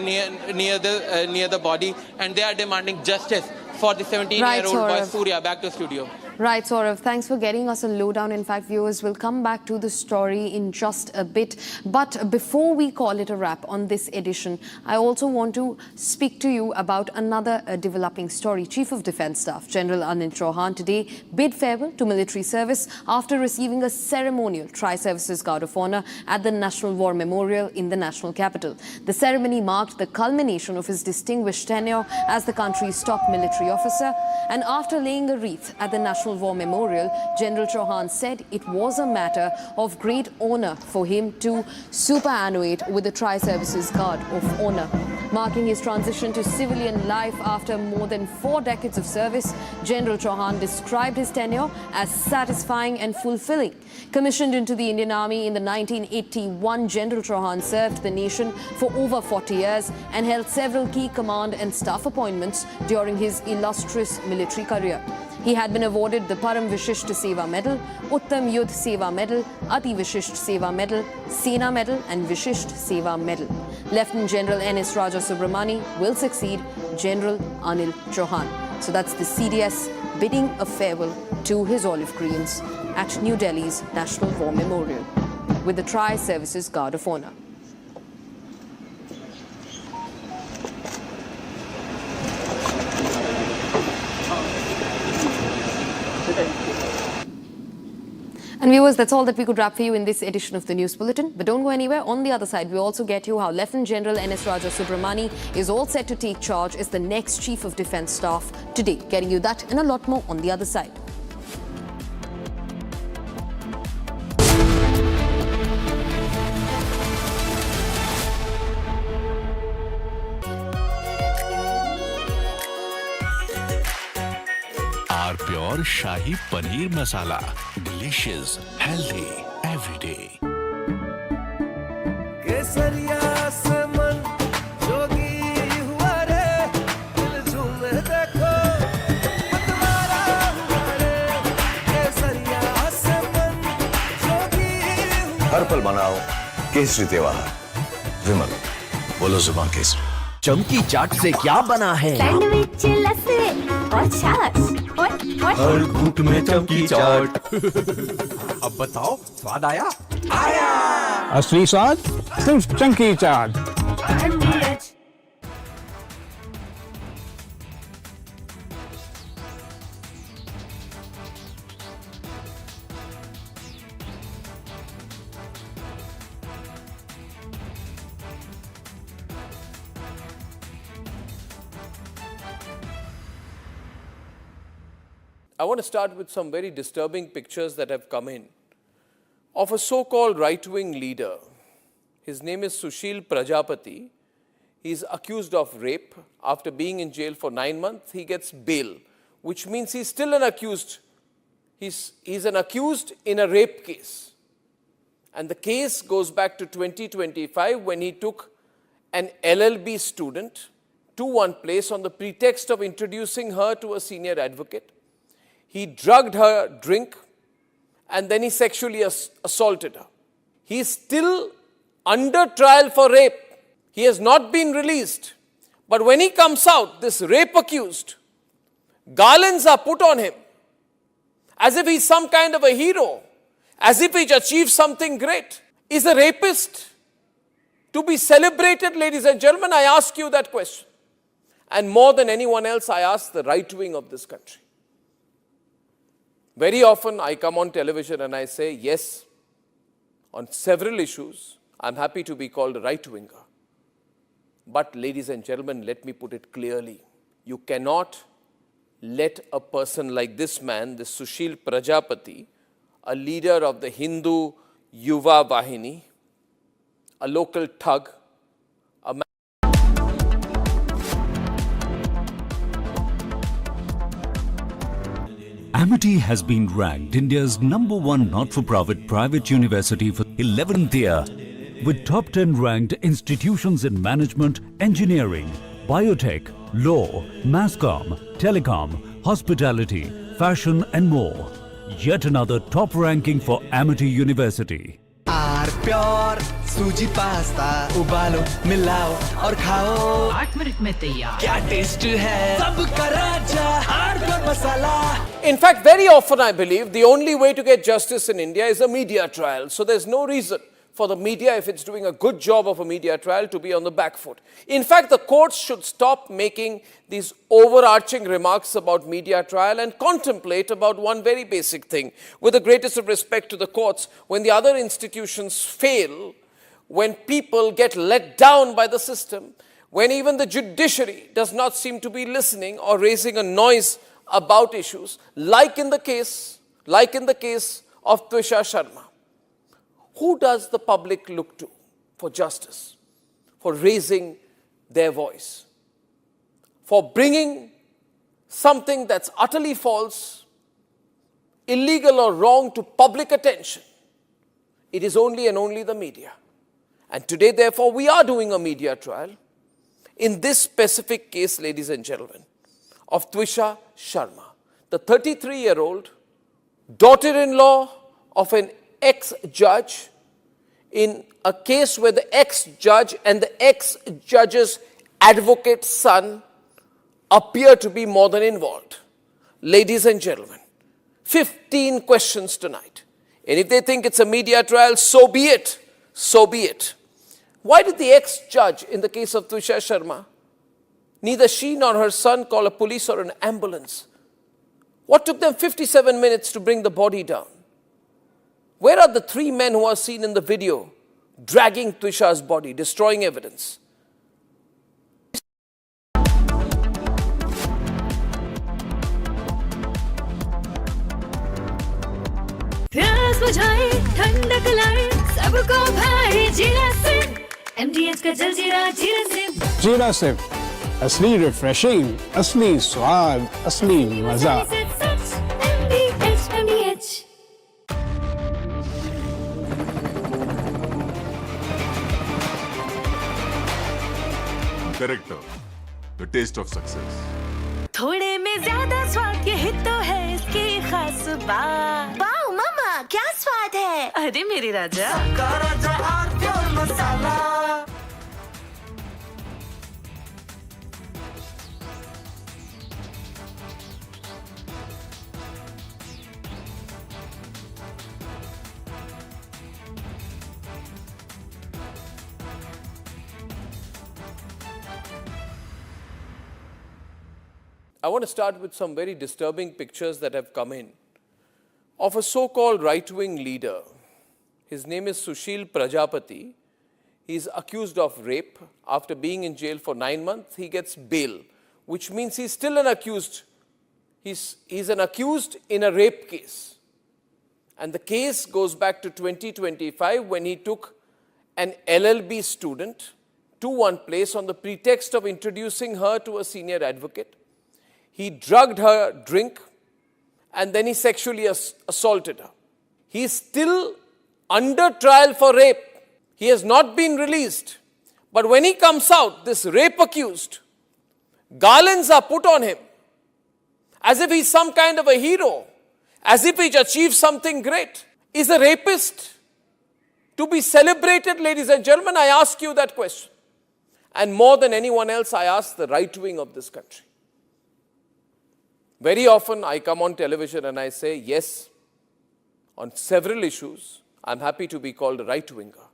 near the body, and they are demanding justice for the 17-year-old boy Surya. Back to studio. Right, Saurav. Thanks for getting us a lowdown. In fact, viewers will come back to the story in just a bit. But before we call it a wrap on this edition, I also want to speak to you about another developing story. Chief of Defence Staff General Anil Chauhan today bid farewell to military service after receiving a ceremonial Tri-Services Guard of Honour at the National War Memorial in the national capital. The ceremony marked the culmination of his distinguished tenure as the country's top military officer. And after laying a wreath at the National War Memorial, General Chauhan said it was a matter of great honour for him to superannuate with the Tri-Services Guard of Honour. Marking his transition to civilian life after more than 4 decades of service, General Chauhan described his tenure as satisfying and fulfilling. Commissioned into the Indian Army in the 1981, General Chauhan served the nation for over 40 years and held several key command and staff appointments during his illustrious military career. He had been awarded the Param Vishisht Seva Medal, Uttam Yudh Seva Medal, Ati Vishisht Seva Medal, Sena Medal and Vishisht Seva Medal. Lieutenant General N.S. Raja Subramani will succeed General Anil Chauhan. So that's the CDS bidding a farewell to his olive greens at New Delhi's National War Memorial with the Tri-Services Guard of Honour. And viewers, that's all that we could wrap for you in this edition of the News Bulletin. But don't go anywhere. On the other side, we also get you how Lieutenant General N.S. Raja Subramani is all set to take charge as the next Chief of Defence Staff today. Getting you that and a lot more on the other side. Our pure Shahi Paneer Masala. Delicious, healthy, every day. हर पल मनाओ केसरी त्योहार। विमल, बोलो जुबान केसरी। चमकी चाट से क्या बना है? सैंडविच, लस्सी और छाछ और हर घूंट में चमकी चाट। अब बताओ, स्वाद आया? आया। असली स्वाद सिर्फ चमकी चाट। I want to start with some very disturbing pictures that have come in of a so-called right-wing leader. His name is Sushil Prajapati. He's accused of rape. After being in jail for 9 months, he gets bail, which means he's still an accused. He's an accused in a rape case. And the case goes back to 2025 when he took an LLB student to one place on the pretext of introducing her to a senior advocate. He drugged her drink and then he sexually assaulted her. He is still under trial for rape. He has not been released. But when he comes out, this rape accused, garlands are put on him as if he's some kind of a hero, as if he's achieved something great. Is a rapist to be celebrated, ladies and gentlemen? I ask you that question. And more than anyone else, I ask the right wing of this country. Very often I come on television and I say, yes, on several issues, I'm happy to be called a right-winger. But ladies and gentlemen, let me put it clearly. You cannot let a person like this man, this Sushil Prajapati, a leader of the Hindu Yuva Vahini, a local thug, a Amity has been ranked India's #1 not-for-profit private university for 11th year, with top 10 ranked institutions in management, engineering, biotech, law, masscom, telecom, hospitality, fashion and more. Yet another top ranking for Amity University. Pure सूजी pasta उबालो मिलाओ और खाओ 8 minute में तैयार क्या taste है सबका राजा आर्नब मसाला. In fact, very often I believe the only way to get justice in India is a media trial. So there's no reason for the media, if it's doing a good job of a media trial, to be on the back foot. In fact, the courts should stop making these overarching remarks about media trial and contemplate about one very basic thing. With the greatest of respect to the courts, when the other institutions fail, when people get let down by the system, when even the judiciary does not seem to be listening or raising a noise about issues, like in the case of Twisha Sharma. Who does the public look to for justice, for raising their voice, for bringing something that's utterly false, illegal or wrong to public attention? It is only and only the media. And today, therefore, we are doing a media trial in this specific case, ladies and gentlemen, of Twisha Sharma, the 33-year-old daughter-in-law of an ex-judge in a case where the ex-judge and the ex-judge's advocate's son appear to be more than involved. Ladies and gentlemen, 15 questions tonight. And if they think it's a media trial, so be it. So be it. Why did the ex-judge in the case of Twisha Sharma, neither she nor her son call a police or an ambulance? What took them 57 minutes to bring the body down? Where are the 3 men who are seen in the video dragging Twisha's body, destroying evidence? प्यास बुझाए ठंडक लाए सबको भाई जीरा से MDH का जलजीरा जीरा से जीरा सिप असली रिफ्रेशिंग, असली स्वाद, असली मजा. MDH. Character, the taste of success. थोड़े में ज्यादा स्वाद यही तो है इसकी खास बात. वाओ मामा क्या स्वाद है. अरे मेरे राजा मसाला. I want to start with some very disturbing pictures that have come in of a so-called right-wing leader. His name is Sushil Prajapati. He's accused of rape. After being in jail for 9 months, he gets bail, which means he's still an accused. He's an accused in a rape case. And the case goes back to 2025 when he took an LLB student to one place on the pretext of introducing her to a senior advocate. He drugged her drink and then he sexually assaulted her. He is still under trial for rape. He has not been released. But when he comes out, this rape accused, garlands are put on him as if he's some kind of a hero, as if he's achieved something great. Is a rapist to be celebrated, ladies and gentlemen? I ask you that question. And more than anyone else, I ask the right wing of this country. Very often I come on television and I say, yes, on several issues, I'm happy to be called a right-winger.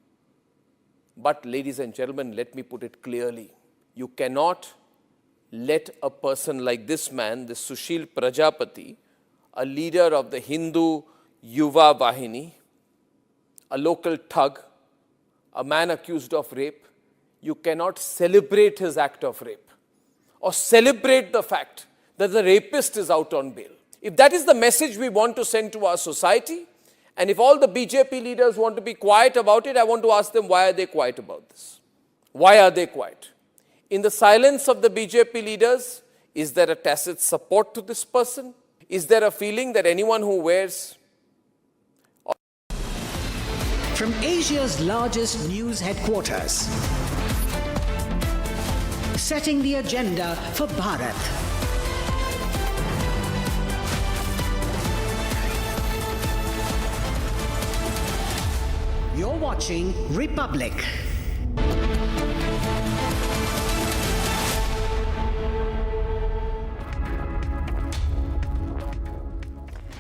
But ladies and gentlemen, let me put it clearly. You cannot let a person like this man, this Sushil Prajapati, a leader of the Hindu Yuva Vahini, a local thug, a man accused of rape, you cannot celebrate his act of rape or celebrate the fact that the rapist is out on bail. If that is the message we want to send to our society, and if all the BJP leaders want to be quiet about it, I want to ask them, why are they quiet about this? Why are they quiet? In the silence of the BJP leaders, is there a tacit support to this person? Is there a feeling that anyone who wears... From Asia's largest news headquarters, setting the agenda for Bharat. You're watching Republic.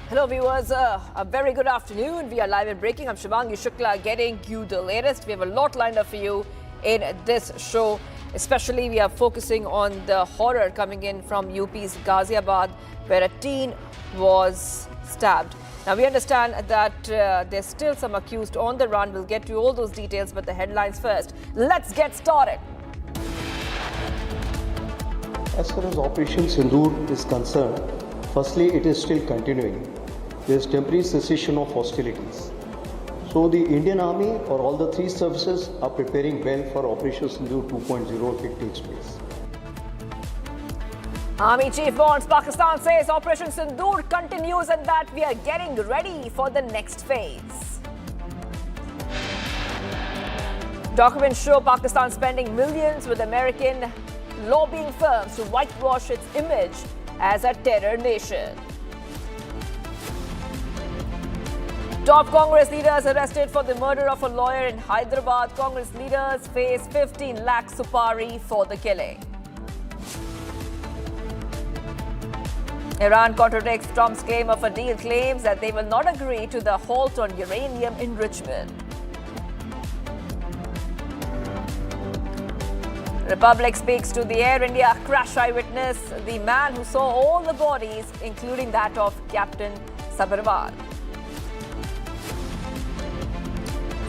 Hello viewers, a very good afternoon. We are live and breaking. I'm Shivangi Shukla getting you the latest. We have a lot lined up for you in this show. Especially we are focusing on the horror coming in from UP's Ghaziabad, where a teen was stabbed. Now we understand that there's still some accused on the run. We'll get to all those details, but the headlines first. Let's get started. As far as Operation Sindoor is concerned, firstly, it is still continuing. There is temporary cessation of hostilities. So the Indian Army or all the three services are preparing well for Operation Sindoor 2.0 if it takes place. Army Chief warns Pakistan says Operation Sindoor continues and that we are getting ready for the next phase. Documents show Pakistan spending millions with American lobbying firms to whitewash its image as a terror nation. Top Congress leaders arrested for the murder of a lawyer in Hyderabad. Congress leaders face 15 lakh supari for the killing. Iran contradicts Trump's claim of a deal, claims that they will not agree to the halt on uranium enrichment. Republic speaks to the Air India crash eyewitness, the man who saw all the bodies, including that of Captain Sabharwal.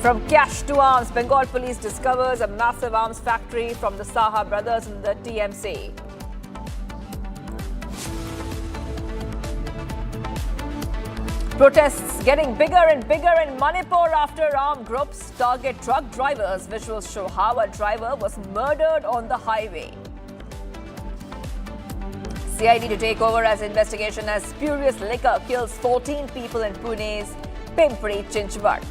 From cash to arms, Bengal police discovers a massive arms factory from the Saha brothers in the TMC. Protests getting bigger and bigger in Manipur after armed groups target truck drivers. Visuals show how a driver was murdered on the highway. CID to take over as investigation as spurious liquor kills 14 people in Pune's Pimpri Chinchwad.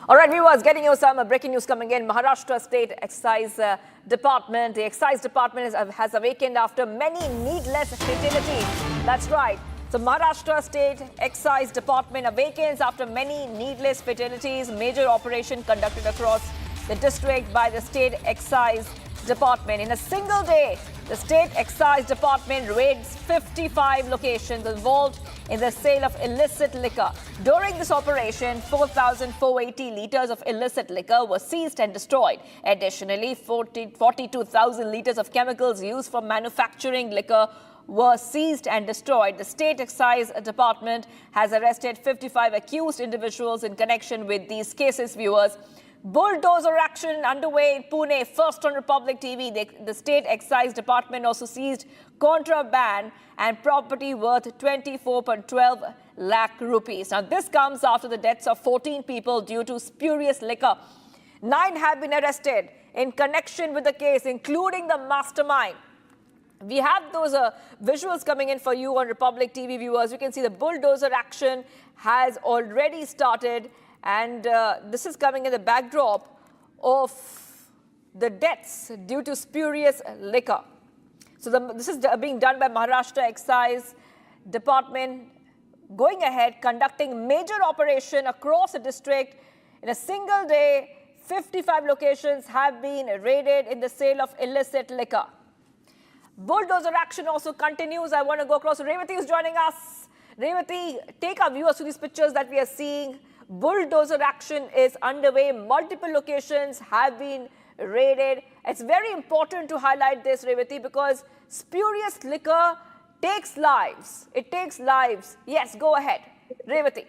All right, viewers, getting you some breaking news coming in. Maharashtra State Excise Department. The Excise Department has awakened after many needless fatalities. That's right. So Maharashtra State Excise Department awakens after many needless fatalities. Major operation conducted across the district by the State Excise Department. In a single day, the State Excise Department raids 55 locations involved in the sale of illicit liquor. During this operation, 4,480 liters of illicit liquor were seized and destroyed. Additionally, 42,000 liters of chemicals used for manufacturing liquor were seized and destroyed. The State Excise Department has arrested 55 accused individuals in connection with these cases, viewers. Bulldozer action underway in Pune, first on Republic TV. The State Excise Department also seized contraband and property worth 24.12 lakh rupees. Now, this comes after the deaths of 14 people due to spurious liquor. 9 have been arrested in connection with the case, including the mastermind. We have those visuals coming in for you on Republic TV, viewers. You can see the bulldozer action has already started. And this is coming in the backdrop of the deaths due to spurious liquor. So this is being done by Maharashtra Excise Department, going ahead, conducting major operation across the district. In a single day, 55 locations have been raided in the sale of illicit liquor. Bulldozer action also continues. I want to go across. Revati is joining us. Revati, take our viewers to these pictures that we are seeing. Bulldozer action is underway. Multiple locations have been raided. It's very important to highlight this, Revati, because spurious liquor takes lives. It takes lives. Yes, go ahead. Revati.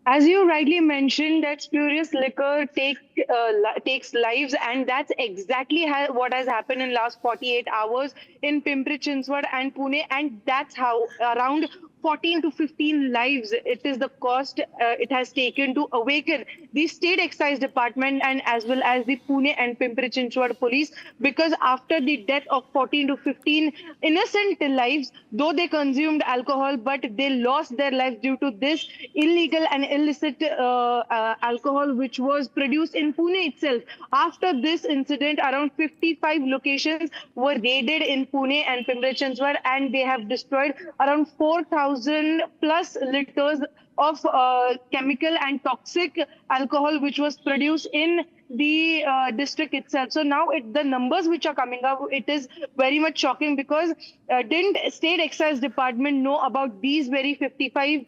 As you rightly mentioned, that spurious liquor takes lives, and that's exactly what has happened in last 48 hours in Pimpri Chinchwad and Pune, and that's how around 14 to 15 lives. It is the cost it has taken to awaken the state excise department and as well as the Pune and Pimpri-Chinchwad police, because after the death of 14 to 15 innocent lives, though they consumed alcohol, but they lost their lives due to this illegal and illicit alcohol which was produced in Pune itself. After this incident, around 55 locations were raided in Pune and Pimpri-Chinchwad, and they have destroyed around 4,000 plus liters of chemical and toxic alcohol which was produced in the district itself. So now the numbers which are coming up, it is very much shocking, because didn't state excise department know about these very 55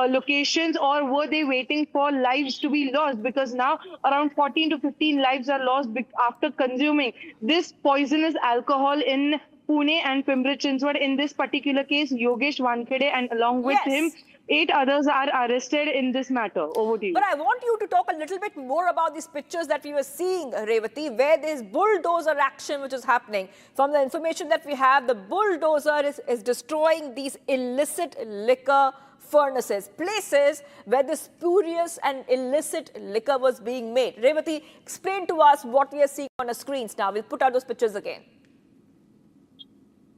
locations, or were they waiting for lives to be lost? Because now around 14 to 15 lives are lost after consuming this poisonous alcohol in Pune and Pimpri-Chinchwad. In this particular case, Yogesh Wankhede and along with him, 8 others are arrested in this matter. Over to you. But I want you to talk a little bit more about these pictures that we were seeing, Revati, where there's bulldozer action which is happening. From the information that we have, the bulldozer is destroying these illicit liquor furnaces, places where the spurious and illicit liquor was being made. Revati, explain to us what we are seeing on the screens now. We'll put out those pictures again.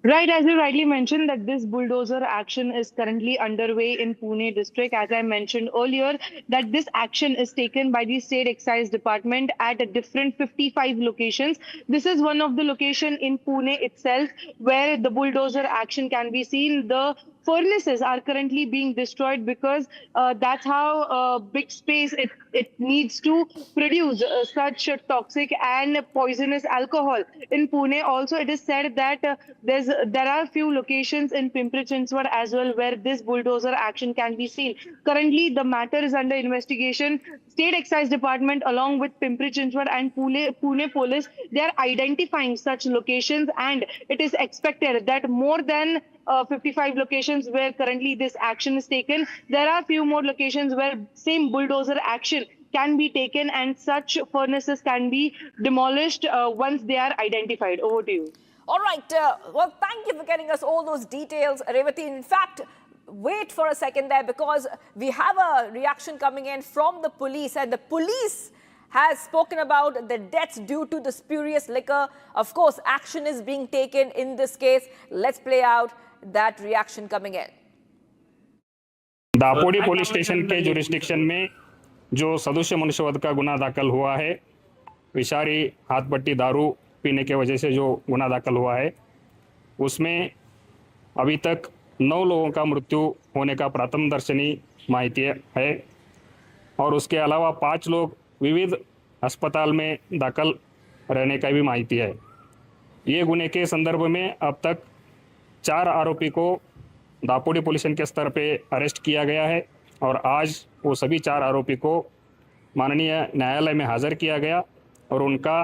Right, as you rightly mentioned, that this bulldozer action is currently underway in Pune district. As I mentioned earlier, that this action is taken by the state excise department at a different 55 locations. This is one of the locations in Pune itself where the bulldozer action can be seen. The furnaces are currently being destroyed because that's how big space it needs to produce such toxic and poisonous alcohol. In Pune also, it is said that there are few locations in Pimpri-Chinchwad as well where this bulldozer action can be seen. Currently, the matter is under investigation. State Excise Department along with Pimpri-Chinchwad and Pune Police, they are identifying such locations, and it is expected that more than 55 locations where currently this action is taken, there are few more locations where same bulldozer action can be taken and such furnaces can be demolished once they are identified. Over to you. All right. Well, thank you for getting us all those details, Revati. In fact, wait for a second there, because we have a reaction coming in from the police, and the police has spoken about the deaths due to the spurious liquor. Of course, action is being taken in this case. Let's play out that reaction coming in. Dapodi police station के jurisdiction में जो सदस्य मनुष्यवध का गुना दाखिल हुआ है, विषारी हाथपट्टी दारू पीने के वजह से जो गुना दाखिल हुआ है, उसमें अभी तक 9 लोगों का मृत्यु होने का प्रथमदर्शनी माहिती है और उसके अलावा 5 लोग विविध अस्पताल में दाखिल रहने का भी माहिती है। ये गुने के संदर्भ में अब तक 4 आरोपी को दापोडी पुलिस स्टेशन के स्तर पे अरेस्ट किया गया है और आज वो सभी 4 आरोपी को माननीय न्यायालय में हाजिर किया गया और उनका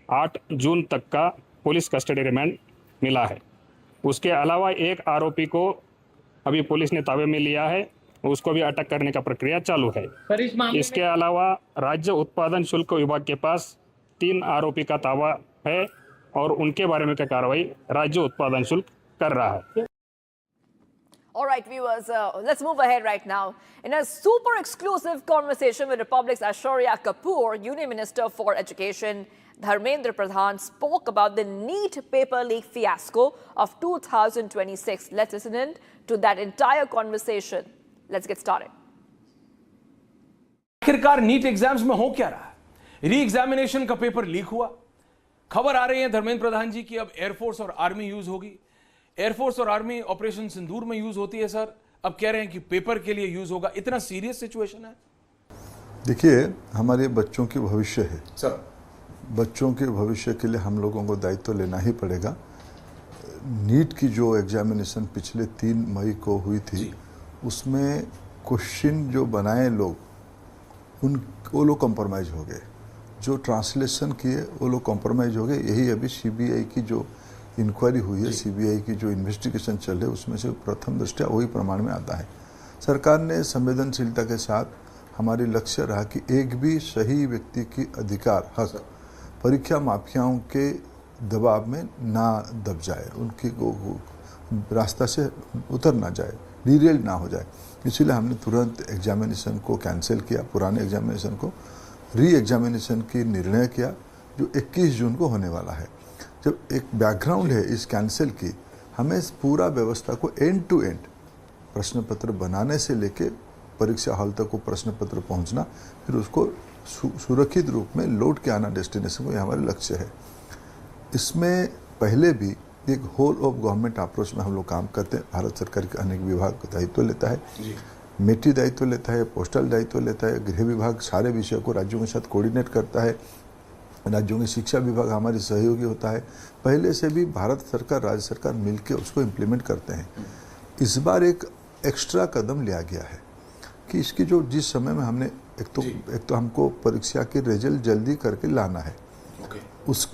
8 जून तक का पुलिस कस्टडी रिमांड मिला है। उसके अलावा एक आरोपी को अभी पुलिस ने ताबे में लिया है, उसको भी अटक करने का प्रक्रिया चालू है। इसके अलावा राज्य उत्पादन शुल्क विभाग के पास 3 आरोपी का ताबा है और उनके बारे में क्या कार्रवाई राज्य उत्पादन शुल्क कर रहा है। All right, viewers, let's move ahead right now. In a super exclusive conversation with Republic's Aishwarya Kapoor, Union Minister for Education Dharmendra Pradhan spoke about the NEET paper leak fiasco of 2026. Let's listen in to that entire conversation. Let's get started. आखिरकार NEET exams में हो क्या रहा है? Re examination का paper leak हुआ। खबर आ रही है धर्मेंद्र प्रधान जी की अब एयरफोर्स और आर्मी यूज होगी। एयरफोर्स और आर्मी ऑपरेशन सिंदूर में यूज होती है सर, अब कह रहे हैं कि पेपर के लिए यूज होगा। इतना सीरियस सिचुएशन है। देखिए, हमारे बच्चों के भविष्य है सर, बच्चों के भविष्य के लिए हम लोगों को दायित्व लेना ही पड़ेगा। नीट की जो एग्जामिनेशन पिछले 3 मई को हुई थी, उसमें क्वेश्चन जो बनाए लोग वो लोग कॉम्प्रोमाइज हो गए, जो ट्रांसलेशन किए वो लोग कॉम्प्रोमाइज हो गए। यही अभी सीबीआई की जो इंक्वायरी हुई है, सीबीआई की जो इन्वेस्टिगेशन चल रही है, उसमें से प्रथम दृष्टया वही प्रमाण में आता है। सरकार ने संवेदनशीलता के साथ, हमारी लक्ष्य रहा कि एक भी सही व्यक्ति की अधिकार हक परीक्षा माफियाओं के दबाव में ना दब जाए, उनकी रास्ता से उतर ना जाए। डीरेल ना हो जाए। इसीलिए हमने तुरंत एग्जामिनेशन को कैंसिल किया, पुराने एग्जामिनेशन को री एग्जामिनेशन की निर्णय किया जो 21 जून को होने वाला है। जब एक बैकग्राउंड है इस कैंसिल की, हमें इस पूरा व्यवस्था को एंड टू एंड प्रश्न पत्र बनाने से लेके परीक्षा हॉल तक को प्रश्न पत्र पहुंचना, फिर उसको सुरक्षित रूप में लौट के आना डेस्टिनेशन को, ये हमारा लक्ष्य है। इसमें पहले भी एक होल ऑफ गवर्नमेंट अप्रोच में हम लोग काम करते हैं। भारत सरकार के अनेक विभाग दायित्व लेता है, मेटी दायित्व लेता है, पोस्टल दायित्व लेता है, गृह विभाग सारे विषयों को राज्यों के साथ कोऑर्डिनेट करता है, राज्यों के शिक्षा विभाग हमारी सहयोगी होता है। पहले से भी भारत सरकार राज्य सरकार मिलकर उसको इम्प्लीमेंट करते हैं। इस बार एक एक्स्ट्रा कदम लिया गया है कि इसकी जो जिस समय में हमने एक तो हमको परीक्षा की रिजल्ट जल्दी करके लाना है, उस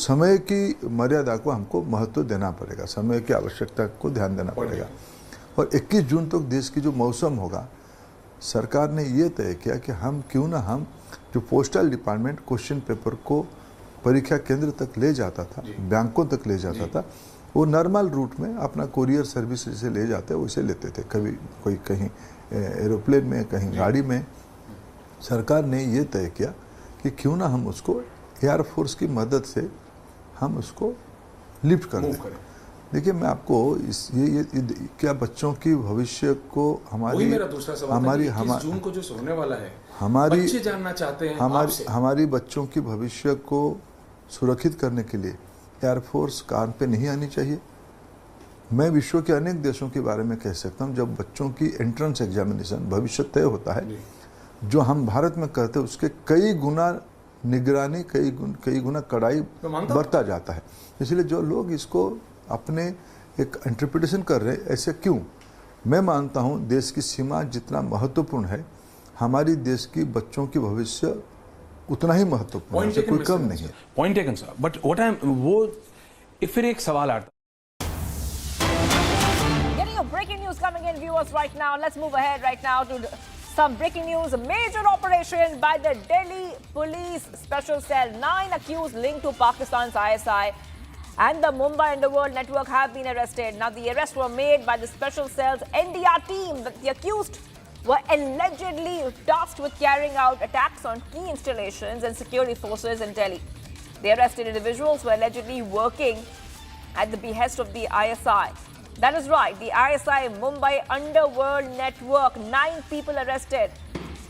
समय की मर्यादा को हमको महत्व देना पड़ेगा, समय की आवश्यकता को ध्यान देना पड़ेगा। और 21 जून तक देश की जो मौसम होगा, सरकार ने ये तय किया कि हम क्यों ना हम जो पोस्टल डिपार्टमेंट क्वेश्चन पेपर को परीक्षा केंद्र तक ले जाता था, बैंकों तक ले जाता था, वो नॉर्मल रूट में अपना कोरियर सर्विस जैसे ले जाते वैसे लेते थे। कभी कोई कहीं एरोप्लेन में, कहीं गाड़ी में। सरकार ने ये तय किया कि क्यों ना हम उसको एयरफोर्स की मदद से हम उसको लिफ्ट कर दें। देखिए मैं आपको ये क्या बच्चों की भविष्य को जून को जो होने वाला है, बच्चे जानना चाहते हैं हमारी बच्चों की भविष्य को सुरक्षित करने के लिए एयरफोर्स काम पे नहीं आनी चाहिए। मैं विश्व के अनेक देशों के बारे में कह सकता हूँ, जब बच्चों की एंट्रेंस एग्जामिनेशन भविष्य तय होता है, जो हम भारत में करते हैं उसके कई गुना निगरानी, कई गुना कड़ाई बरता जाता है। इसलिए जो लोग इसको अपने एक इंटरप्रिटेशन कर रहे हैं, ऐसे क्यों? मैं मानता हूँ देश की सीमा जितना महत्वपूर्ण है, हमारी देश की बच्चों की भविष्य उतना ही महत्वपूर्ण है, कोई कम नहीं है। Point taken sir, but what I am वो फिर एक सवाल आता है। Breaking news coming in, viewers, right now. Let's move ahead right now to some breaking news. A major operation by the Delhi Police Special Cell. 9 accused linked to Pakistan's ISI and the Mumbai Underworld Network have been arrested. Now, the arrests were made by the Special Cell's NDR team. The accused were allegedly tasked with carrying out attacks on key installations and security forces in Delhi. The arrested individuals were allegedly working at the behest of the ISI. That is right, the ISI Mumbai Underworld Network. 9 people arrested.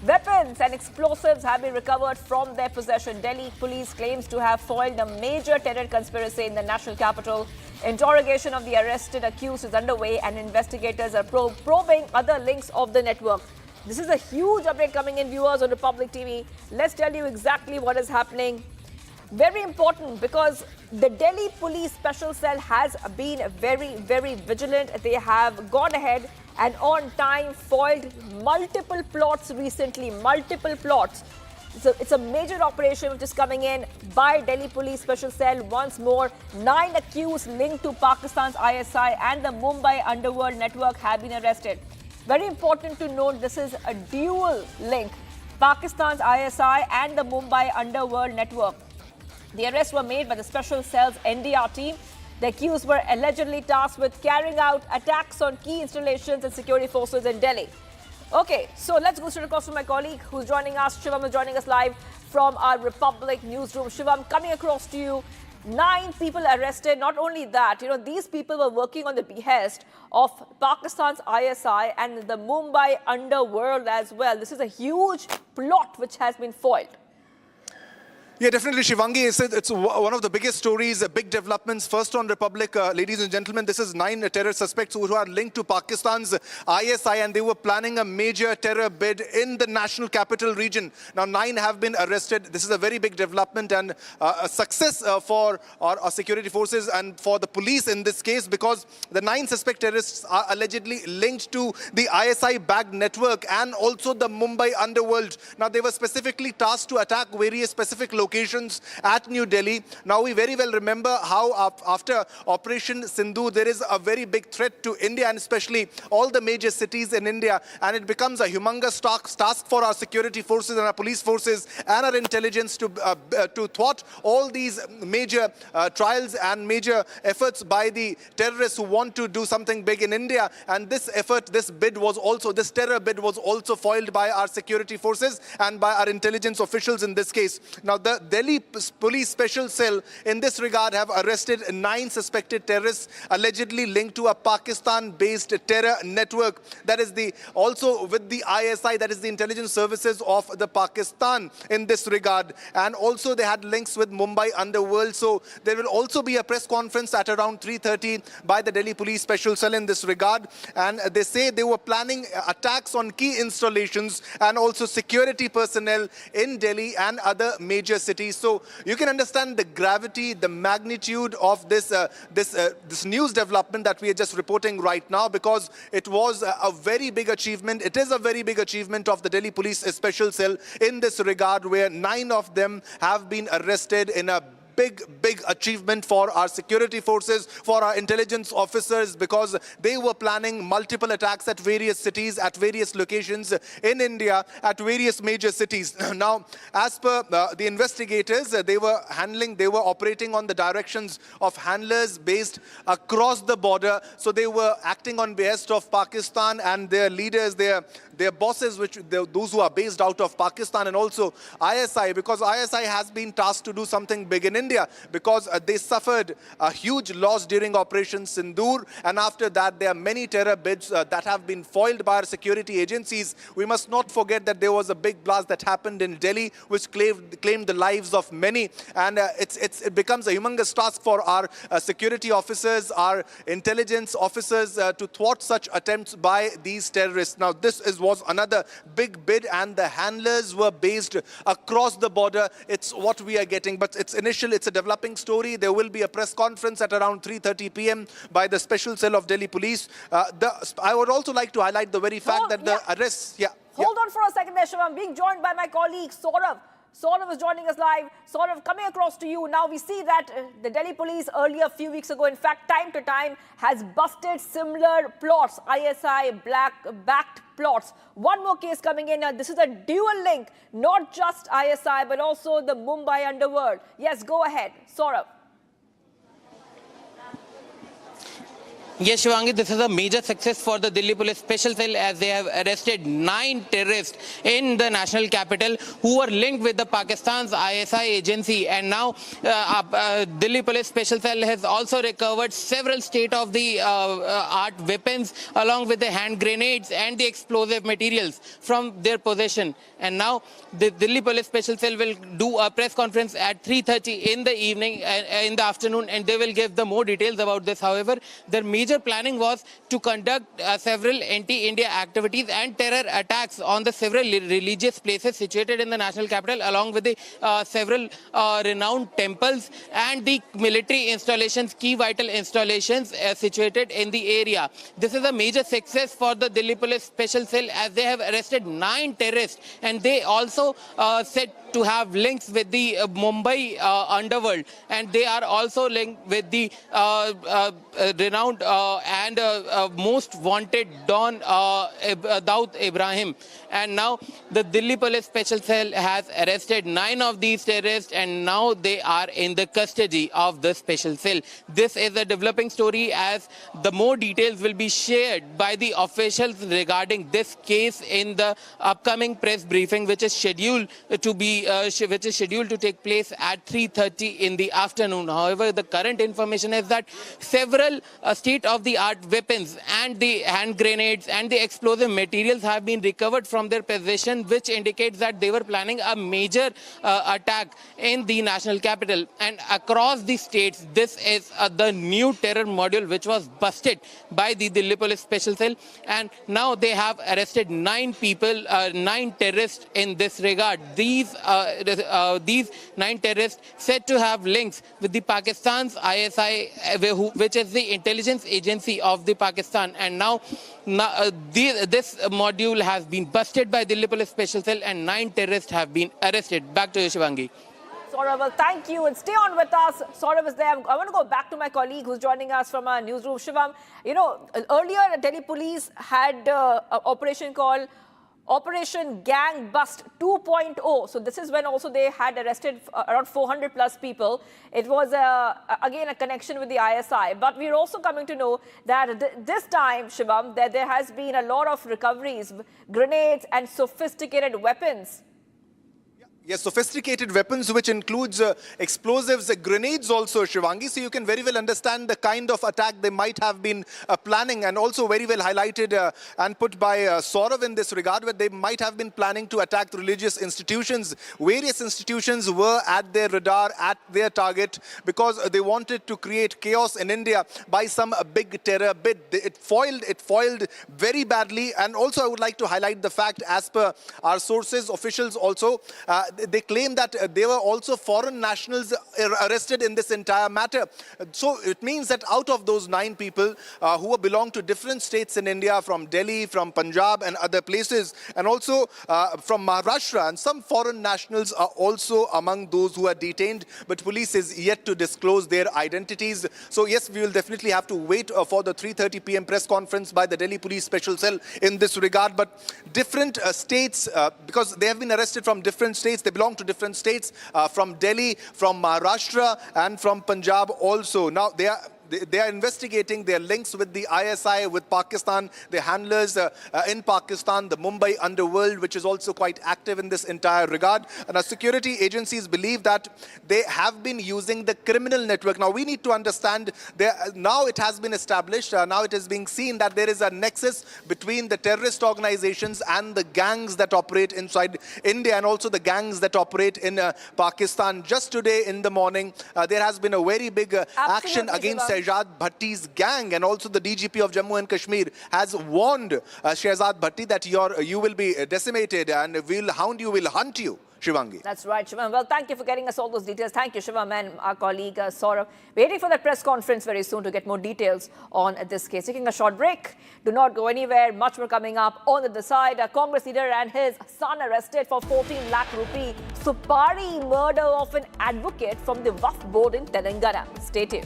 Weapons and explosives have been recovered from their possession. Delhi police claims to have foiled a major terror conspiracy in the national capital. Interrogation of the arrested accused is underway and investigators are probing other links of the network. This is a huge update coming in, viewers, on Republic TV. Let's tell you exactly what is happening. Very important, because the Delhi Police Special Cell has been very, very vigilant. They have gone ahead and on time foiled multiple plots recently, multiple plots. So it's a major operation which is coming in by Delhi Police Special Cell. Once more, 9 accused linked to Pakistan's ISI and the Mumbai Underworld Network have been arrested. Very important to note, this is a dual link, Pakistan's ISI and the Mumbai Underworld Network. The arrests were made by the Special Cell's NDR team. The accused were allegedly tasked with carrying out attacks on key installations and security forces in Delhi. Okay, so let's go straight across to my colleague who's joining us. Shivam is joining us live from our Republic newsroom. Shivam, coming across to you. 9 people arrested. Not only that, these people were working on the behest of Pakistan's ISI and the Mumbai Underworld as well. This is a huge plot which has been foiled. Yeah, definitely, Shivangi. It's one of the biggest stories, big developments. First on Republic, ladies and gentlemen, this is 9 terror suspects who are linked to Pakistan's ISI, and they were planning a major terror bid in the national capital region. Now, 9 have been arrested. This is a very big development and a success for our security forces and for the police in this case, because the 9 suspect terrorists are allegedly linked to the ISI-backed network and also the Mumbai underworld. Now, they were specifically tasked to attack various specific locations locations at New Delhi. Now, we very well remember how after Operation Sindoor, there is a very big threat to India and especially all the major cities in India. And it becomes a humongous task for our security forces and our police forces and our intelligence to thwart all these major trials and major efforts by the terrorists who want to do something big in India. And this effort, this terror bid was also foiled by our security forces and by our intelligence officials in this case. Now, the Delhi Police Special Cell in this regard have arrested 9 suspected terrorists allegedly linked to a Pakistan-based terror network that is also with the ISI, that is the intelligence services of the Pakistan in this regard. And also they had links with Mumbai underworld. So there will also be a press conference at around 3:30 by the Delhi Police Special Cell in this regard. And they say they were planning attacks on key installations and also security personnel in Delhi and other major cities. So you can understand the gravity, the magnitude of this news development that we are just reporting right now, because it was a very big achievement. It is a very big achievement of the Delhi Police Special Cell in this regard, where 9 of them have been arrested in a big achievement for our security forces, for our intelligence officers, because they were planning multiple attacks at various cities, at various locations in India, at various major cities. Now, as per the investigators, they were operating on the directions of handlers based across the border. So they were acting on behest of Pakistan and their leaders, their bosses, those who are based out of Pakistan, and also ISI, because ISI has been tasked to do something big in India, because they suffered a huge loss during Operation Sindoor, and after that there are many terror bids that have been foiled by our security agencies. We must not forget that there was a big blast that happened in Delhi which claimed the lives of many, and it becomes a humongous task for our security officers, our intelligence officers to thwart such attempts by these terrorists. Now, this was another big bid, and the handlers were based across the border. It's what we are getting, but it's a developing story. There will be a press conference at around 3:30 p.m. by the Special Cell of Delhi Police. I would also like to highlight the very fact that the arrests... Hold on for a second there, Shivam. I'm being joined by my colleague Saurav. Saurav is joining us live. Saurav, coming across to you. Now we see that the Delhi police earlier, a few weeks ago, in fact, time to time, has busted similar plots, ISI backed plots. One more case coming in. This is a dual link, not just ISI, but also the Mumbai underworld. Yes, go ahead, Saurav. Yes, Shivangi, this is a major success for the Delhi Police Special Cell, as they have arrested 9 terrorists in the national capital who were linked with the Pakistan's ISI agency. And now Delhi Police Special Cell has also recovered several state-of-the-art weapons along with the hand grenades and the explosive materials from their possession. And now the Delhi Police Special Cell will do a press conference at 3:30 in the evening, in the afternoon, and they will give the more details about this. However, their major planning was to conduct several anti-India activities and terror attacks on the several religious places situated in the national capital, along with the several renowned temples and the military installations, key vital installations situated in the area. This is a major success for the Delhi Police Special Cell, as they have arrested 9 terrorists, and they also said to have links with the Mumbai underworld, and they are also linked with the renowned and most wanted Don Daud Ibrahim. And now the Delhi Police Special Cell has arrested 9 of these terrorists, and now they are in the custody of the Special Cell. This is a developing story, as the more details will be shared by the officials regarding this case in the upcoming press briefing, which is scheduled to take place at 3:30 in the afternoon. However, the current information is that several state-of-the-art weapons and the hand grenades and the explosive materials have been recovered from their possession, which indicates that they were planning a major attack in the national capital and across the states. This is the new terror module which was busted by the Delhi Police Special Cell, and now they have arrested 9 people, 9 terrorists in this regard. These 9 terrorists said to have links with the Pakistan's ISI, which is the intelligence agency of the Pakistan. And now this module has been busted by Delhi Police Special Cell, and 9 terrorists have been arrested. Back to you, Shivangi. So Gaurav. Well, thank you and stay on with us. Saurav is there. I want to go back to my colleague who's joining us from our newsroom, Shivam. You know, earlier Delhi police had an operation called Operation Gang Bust 2.0. So this is when also they had arrested around 400 plus people. It was again a connection with the ISI. But we're also coming to know that this time, Shivam, that there has been a lot of recoveries, grenades and sophisticated weapons. Yes, sophisticated weapons, which includes explosives, grenades also, Shivangi. So you can very well understand the kind of attack they might have been planning, and also very well highlighted and put by Saurav in this regard, where they might have been planning to attack religious institutions. Various institutions were at their radar, at their target, because they wanted to create chaos in India by some big terror bid. It foiled very badly. And also I would like to highlight the fact, as per our sources, officials also, they claim that there were also foreign nationals arrested in this entire matter. So it means that out of those 9 people who belong to different states in India, from Delhi, from Punjab and other places, and also from Maharashtra, and some foreign nationals are also among those who are detained, but police is yet to disclose their identities. So yes, we will definitely have to wait for the 3:30 p.m. press conference by the Delhi Police Special Cell in this regard. But different states, because they have been arrested from different states, they belong to different states, from Delhi, from Maharashtra and from Punjab also. Now they are investigating their links with the ISI, with Pakistan, their handlers in Pakistan, the Mumbai underworld, which is also quite active in this entire regard. And our security agencies believe that they have been using the criminal network. Now we need to understand, now it has been established, now it is being seen that there is a nexus between the terrorist organizations and the gangs that operate inside India, and also the gangs that operate in Pakistan. Just today in the morning, there has been a very big action against Shehzad Bhatti's gang, and also the DGP of Jammu and Kashmir has warned Shehzad Bhatti that you will be decimated and we'll hound you, will hunt you. Shivangi. That's right, Shivam. Well, thank you for getting us all those details. Thank you, Shivam, and our colleague Saurav. Waiting for that press conference very soon to get more details on this case. Taking a short break. Do not go anywhere. Much more coming up on the other side. A Congress leader and his son arrested for 14 lakh rupee Supari murder of an advocate from the Waqf board in Telangana. Stay tuned.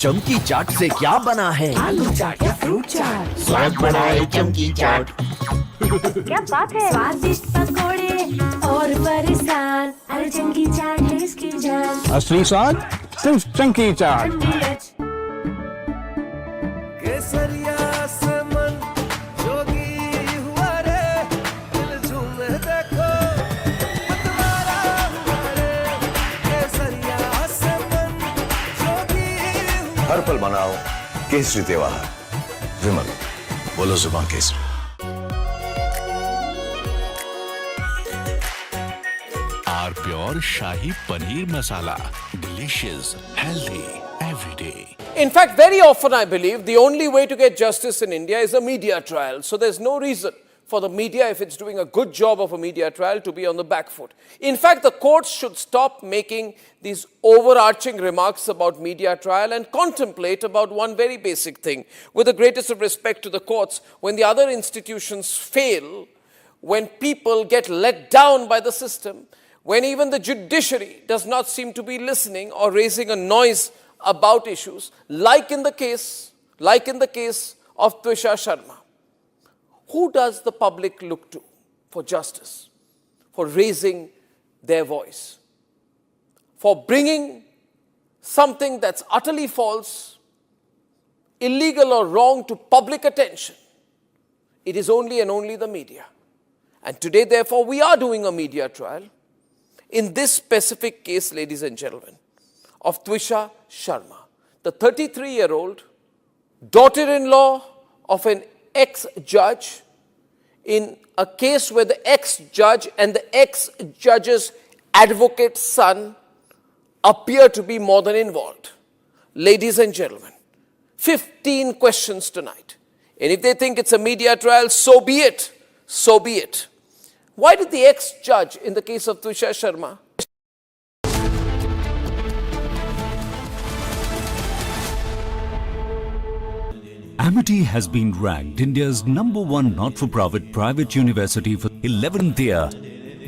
चमकी चाट से क्या बना है? आलू चाट या fruit चाट, स्वाद बनाए चमकी चाट। क्या बात है? स्वादिष्ट पकोड़े और बरसात, अरे चमकी चाट है इसकी जान। असली स्वाद सिर्फ चमकी चाट। केसरिया से मन जोगी हुआ रे, दिल झूमे देखो मतवारा हुआ रे। केसरिया से मन जोगी हर पल मनाओ केसरी त्योहार। विमल, बोलो जुबान केसरी। आर प्योर शाही पनीर मसाला, delicious, healthy, everyday. In fact, very often I believe the only way to get justice in India is a media trial. So there's no reason for the media, if it's doing a good job of a media trial, to be on the back foot. In fact, the courts should stop making these overarching remarks about media trial and contemplate about one very basic thing. With the greatest of respect to the courts, when the other institutions fail, when people get let down by the system, when even the judiciary does not seem to be listening or raising a noise about issues, like in the case of Twisha Sharma, who does the public look to for justice, for raising their voice, for bringing something that's utterly false, illegal or wrong to public attention? It is only and only the media. And today, therefore, we are doing a media trial in this specific case, ladies and gentlemen, of Twisha Sharma, the 33-year-old daughter-in-law of an ex-judge, in a case where the ex-judge and the ex-judge's advocate's son appear to be more than involved. Ladies and gentlemen, 15 questions tonight. And if they think it's a media trial, so be it. So be it. Why did the ex-judge in the case of Twisha Sharma Amity has been ranked India's #1 not-for-profit private university for 11th year,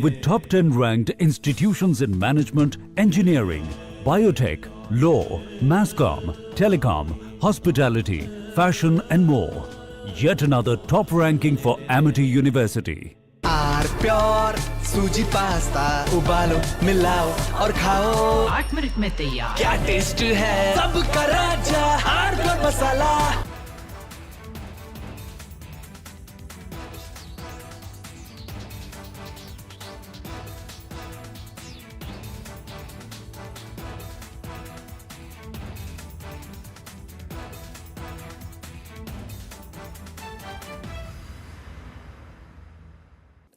with top 10 ranked institutions in management, engineering, biotech, law, mass comm, telecom, hospitality, fashion and more. Yet another top ranking for Amity University. R pure सूजी pasta उबालो मिलाओ और खाओ 8 minute में तैयार। क्या taste है सबका राजा R pure masala.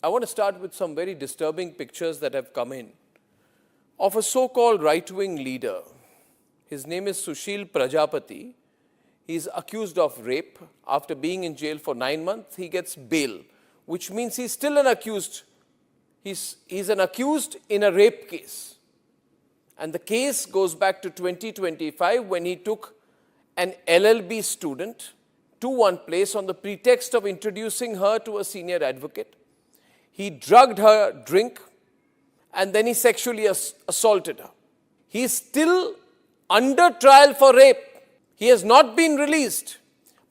I want to start with some very disturbing pictures that have come in of a so-called right-wing leader. His name is Sushil Prajapati. He's accused of rape. After being in jail for 9 months, he gets bail, which means he's still an accused. He's an accused in a rape case. And the case goes back to 2025 when he took an LLB student to one place on the pretext of introducing her to a senior advocate. He drugged her drink and then he sexually assaulted her. He is still under trial for rape. He has not been released.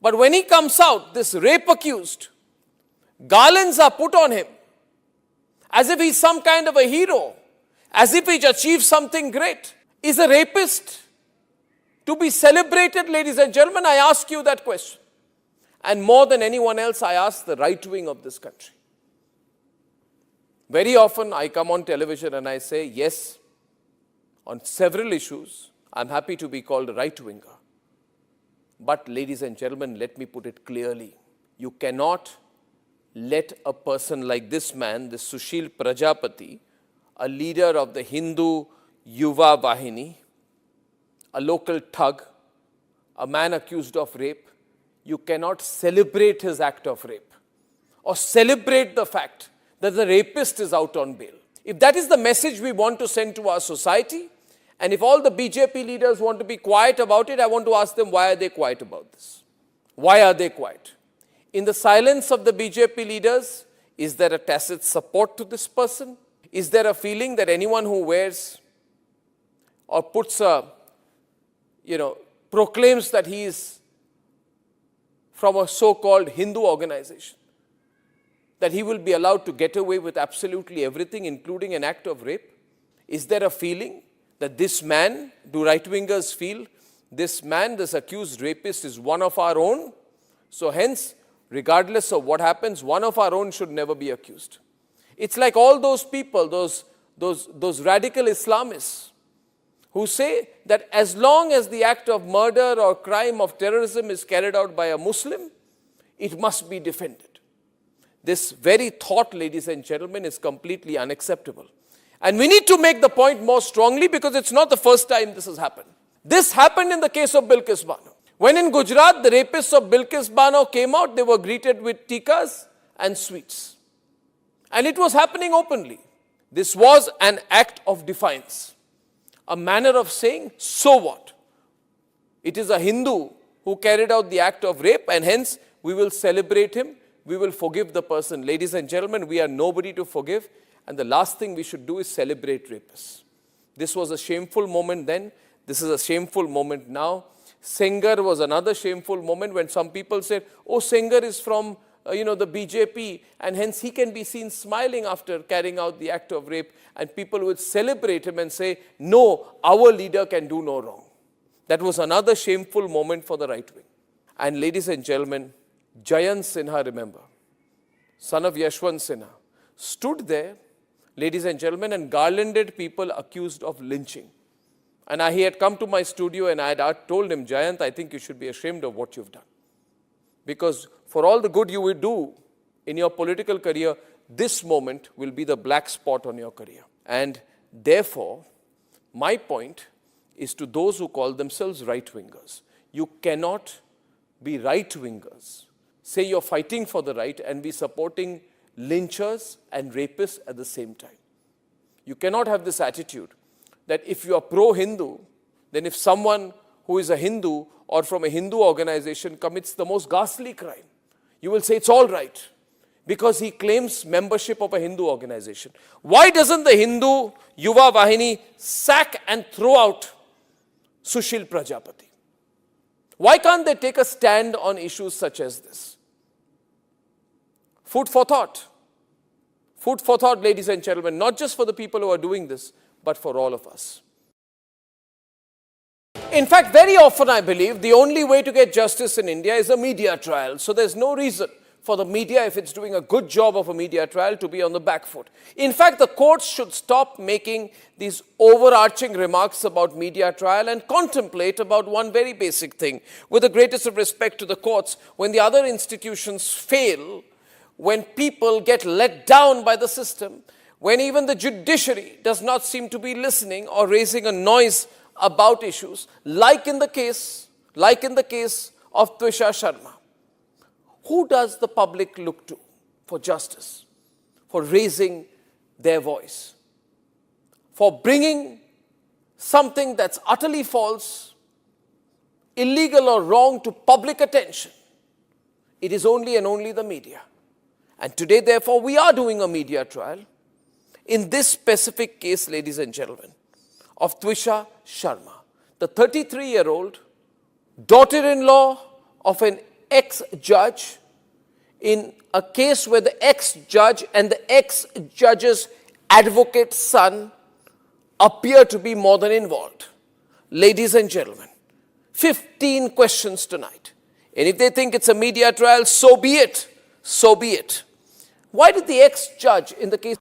But when he comes out, this rape accused, garlands are put on him as if he's some kind of a hero, as if he's achieved something great. Is a rapist to be celebrated, ladies and gentlemen? I ask you that question. And more than anyone else, I ask the right wing of this country. Very often I come on television and I say, yes, on several issues, I'm happy to be called a right-winger. But ladies and gentlemen, let me put it clearly. You cannot let a person like this man, this Sushil Prajapati, a leader of the Hindu Yuva Vahini, a local thug, a man accused of rape, you cannot celebrate his act of rape or celebrate the fact that the rapist is out on bail. If that is the message we want to send to our society, and if all the BJP leaders want to be quiet about it, I want to ask them, why are they quiet about this? Why are they quiet? In the silence of the BJP leaders, is there a tacit support to this person? Is there a feeling that anyone who wears or puts a, proclaims that he is from a so-called Hindu organization, that he will be allowed to get away with absolutely everything, including an act of rape? Is there a feeling that this man, do right-wingers feel, this man, this accused rapist is one of our own? So hence, regardless of what happens, one of our own should never be accused. It's like all those people, those radical Islamists who say that as long as the act of murder or crime of terrorism is carried out by a Muslim, it must be defended. This very thought, ladies and gentlemen, is completely unacceptable. And we need to make the point more strongly because it's not the first time this has happened. This happened in the case of Bilkis Bano. When in Gujarat, the rapists of Bilkis Bano came out, they were greeted with tikas and sweets. And it was happening openly. This was an act of defiance. A manner of saying, so what? It is a Hindu who carried out the act of rape and hence we will celebrate him. We will forgive the person. Ladies and gentlemen, we are nobody to forgive. And the last thing we should do is celebrate rapists. This was a shameful moment then. This is a shameful moment now. Sengar was another shameful moment when some people said, oh, Sengar is from, the BJP and hence he can be seen smiling after carrying out the act of rape. And people would celebrate him and say, no, our leader can do no wrong. That was another shameful moment for the right wing. And ladies and gentlemen, Jayant Sinha, remember, son of Yashwant Sinha, stood there, ladies and gentlemen, and garlanded people accused of lynching. And he had come to my studio and I had told him, Jayant, I think you should be ashamed of what you've done. Because for all the good you will do in your political career, this moment will be the black spot on your career. And therefore, my point is to those who call themselves right-wingers. You cannot be right-wingers, say you're fighting for the right and be supporting lynchers and rapists at the same time. You cannot have this attitude that if you are pro-Hindu, then if someone who is a Hindu or from a Hindu organization commits the most ghastly crime, you will say it's all right because he claims membership of a Hindu organization. Why doesn't the Hindu Yuva Vahini sack and throw out Sushil Prajapati? Why can't they take a stand on issues such as this? Food for thought. Food for thought, ladies and gentlemen, not just for the people who are doing this, but for all of us. In fact, very often I believe the only way to get justice in India is a media trial. So there's no reason for the media, if it's doing a good job of a media trial, to be on the back foot. In fact, the courts should stop making these overarching remarks about media trial and contemplate about one very basic thing. With the greatest of respect to the courts, when the other institutions fail, when people get let down by the system, when even the judiciary does not seem to be listening or raising a noise about issues, like in the case of Twisha Sharma, who does the public look to for justice, for raising their voice, for bringing something that's utterly false, illegal or wrong to public attention? It is only and only the media. And today, therefore, we are doing a media trial in this specific case, ladies and gentlemen, of Twisha Sharma, the 33-year-old daughter-in-law of an ex-judge, in a case where the ex-judge and the ex-judge's advocate's son appear to be more than involved. Ladies and gentlemen, 15 questions tonight. And if they think it's a media trial, so be it. So be it. Why did the ex-judge in the case...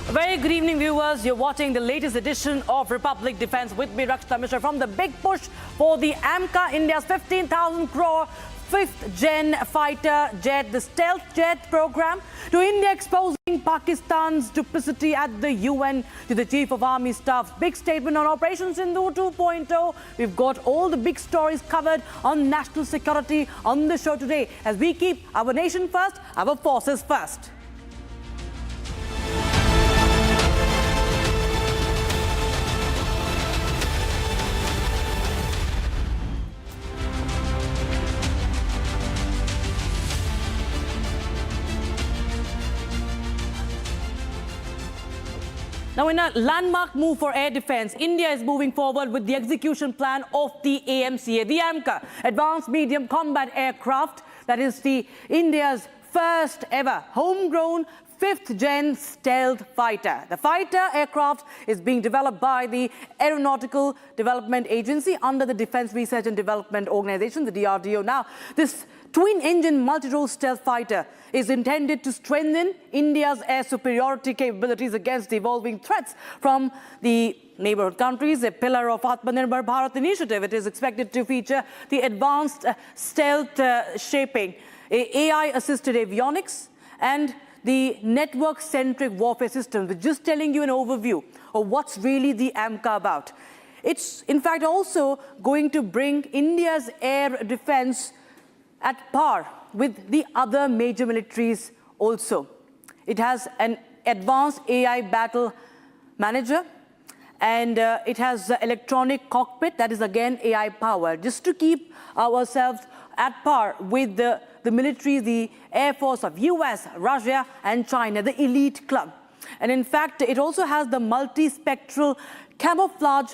Very good evening, viewers. You're watching the latest edition of Republic Defense with me, Rakshita Mishra, from the big push for the AMCA, India's 15,000 crore 5th gen fighter jet, the stealth jet program, to India exposing Pakistan's duplicity at the UN, to the Chief of Army Staff's big statement on Operation Sindoor 2.0. We've got all the big stories covered on national security on the show today, as we keep our nation first, our forces first. Now, in a landmark move for air defense, India is moving forward with the execution plan of the AMCA, the AMCA, Advanced Medium Combat Aircraft. That is India's first ever homegrown 5th gen stealth fighter. The fighter aircraft is being developed by the Aeronautical Development Agency under the Defense Research and Development Organization, the DRDO. Now, this twin-engine multi-role stealth fighter is intended to strengthen India's air superiority capabilities against evolving threats from the neighborhood countries, a pillar of Atmanirbhar Bharat initiative. It is expected to feature the advanced stealth shaping, AI-assisted avionics, and the network-centric warfare systems. We're just telling you an overview of what's really the AMCA about. It's, in fact, also going to bring India's air defense at par with the other major militaries also. It has an advanced AI battle manager, and it has electronic cockpit that is again AI powered, just to keep ourselves at par with the military, the Air Force of US, Russia and China, the elite club. And in fact, it also has the multispectral camouflage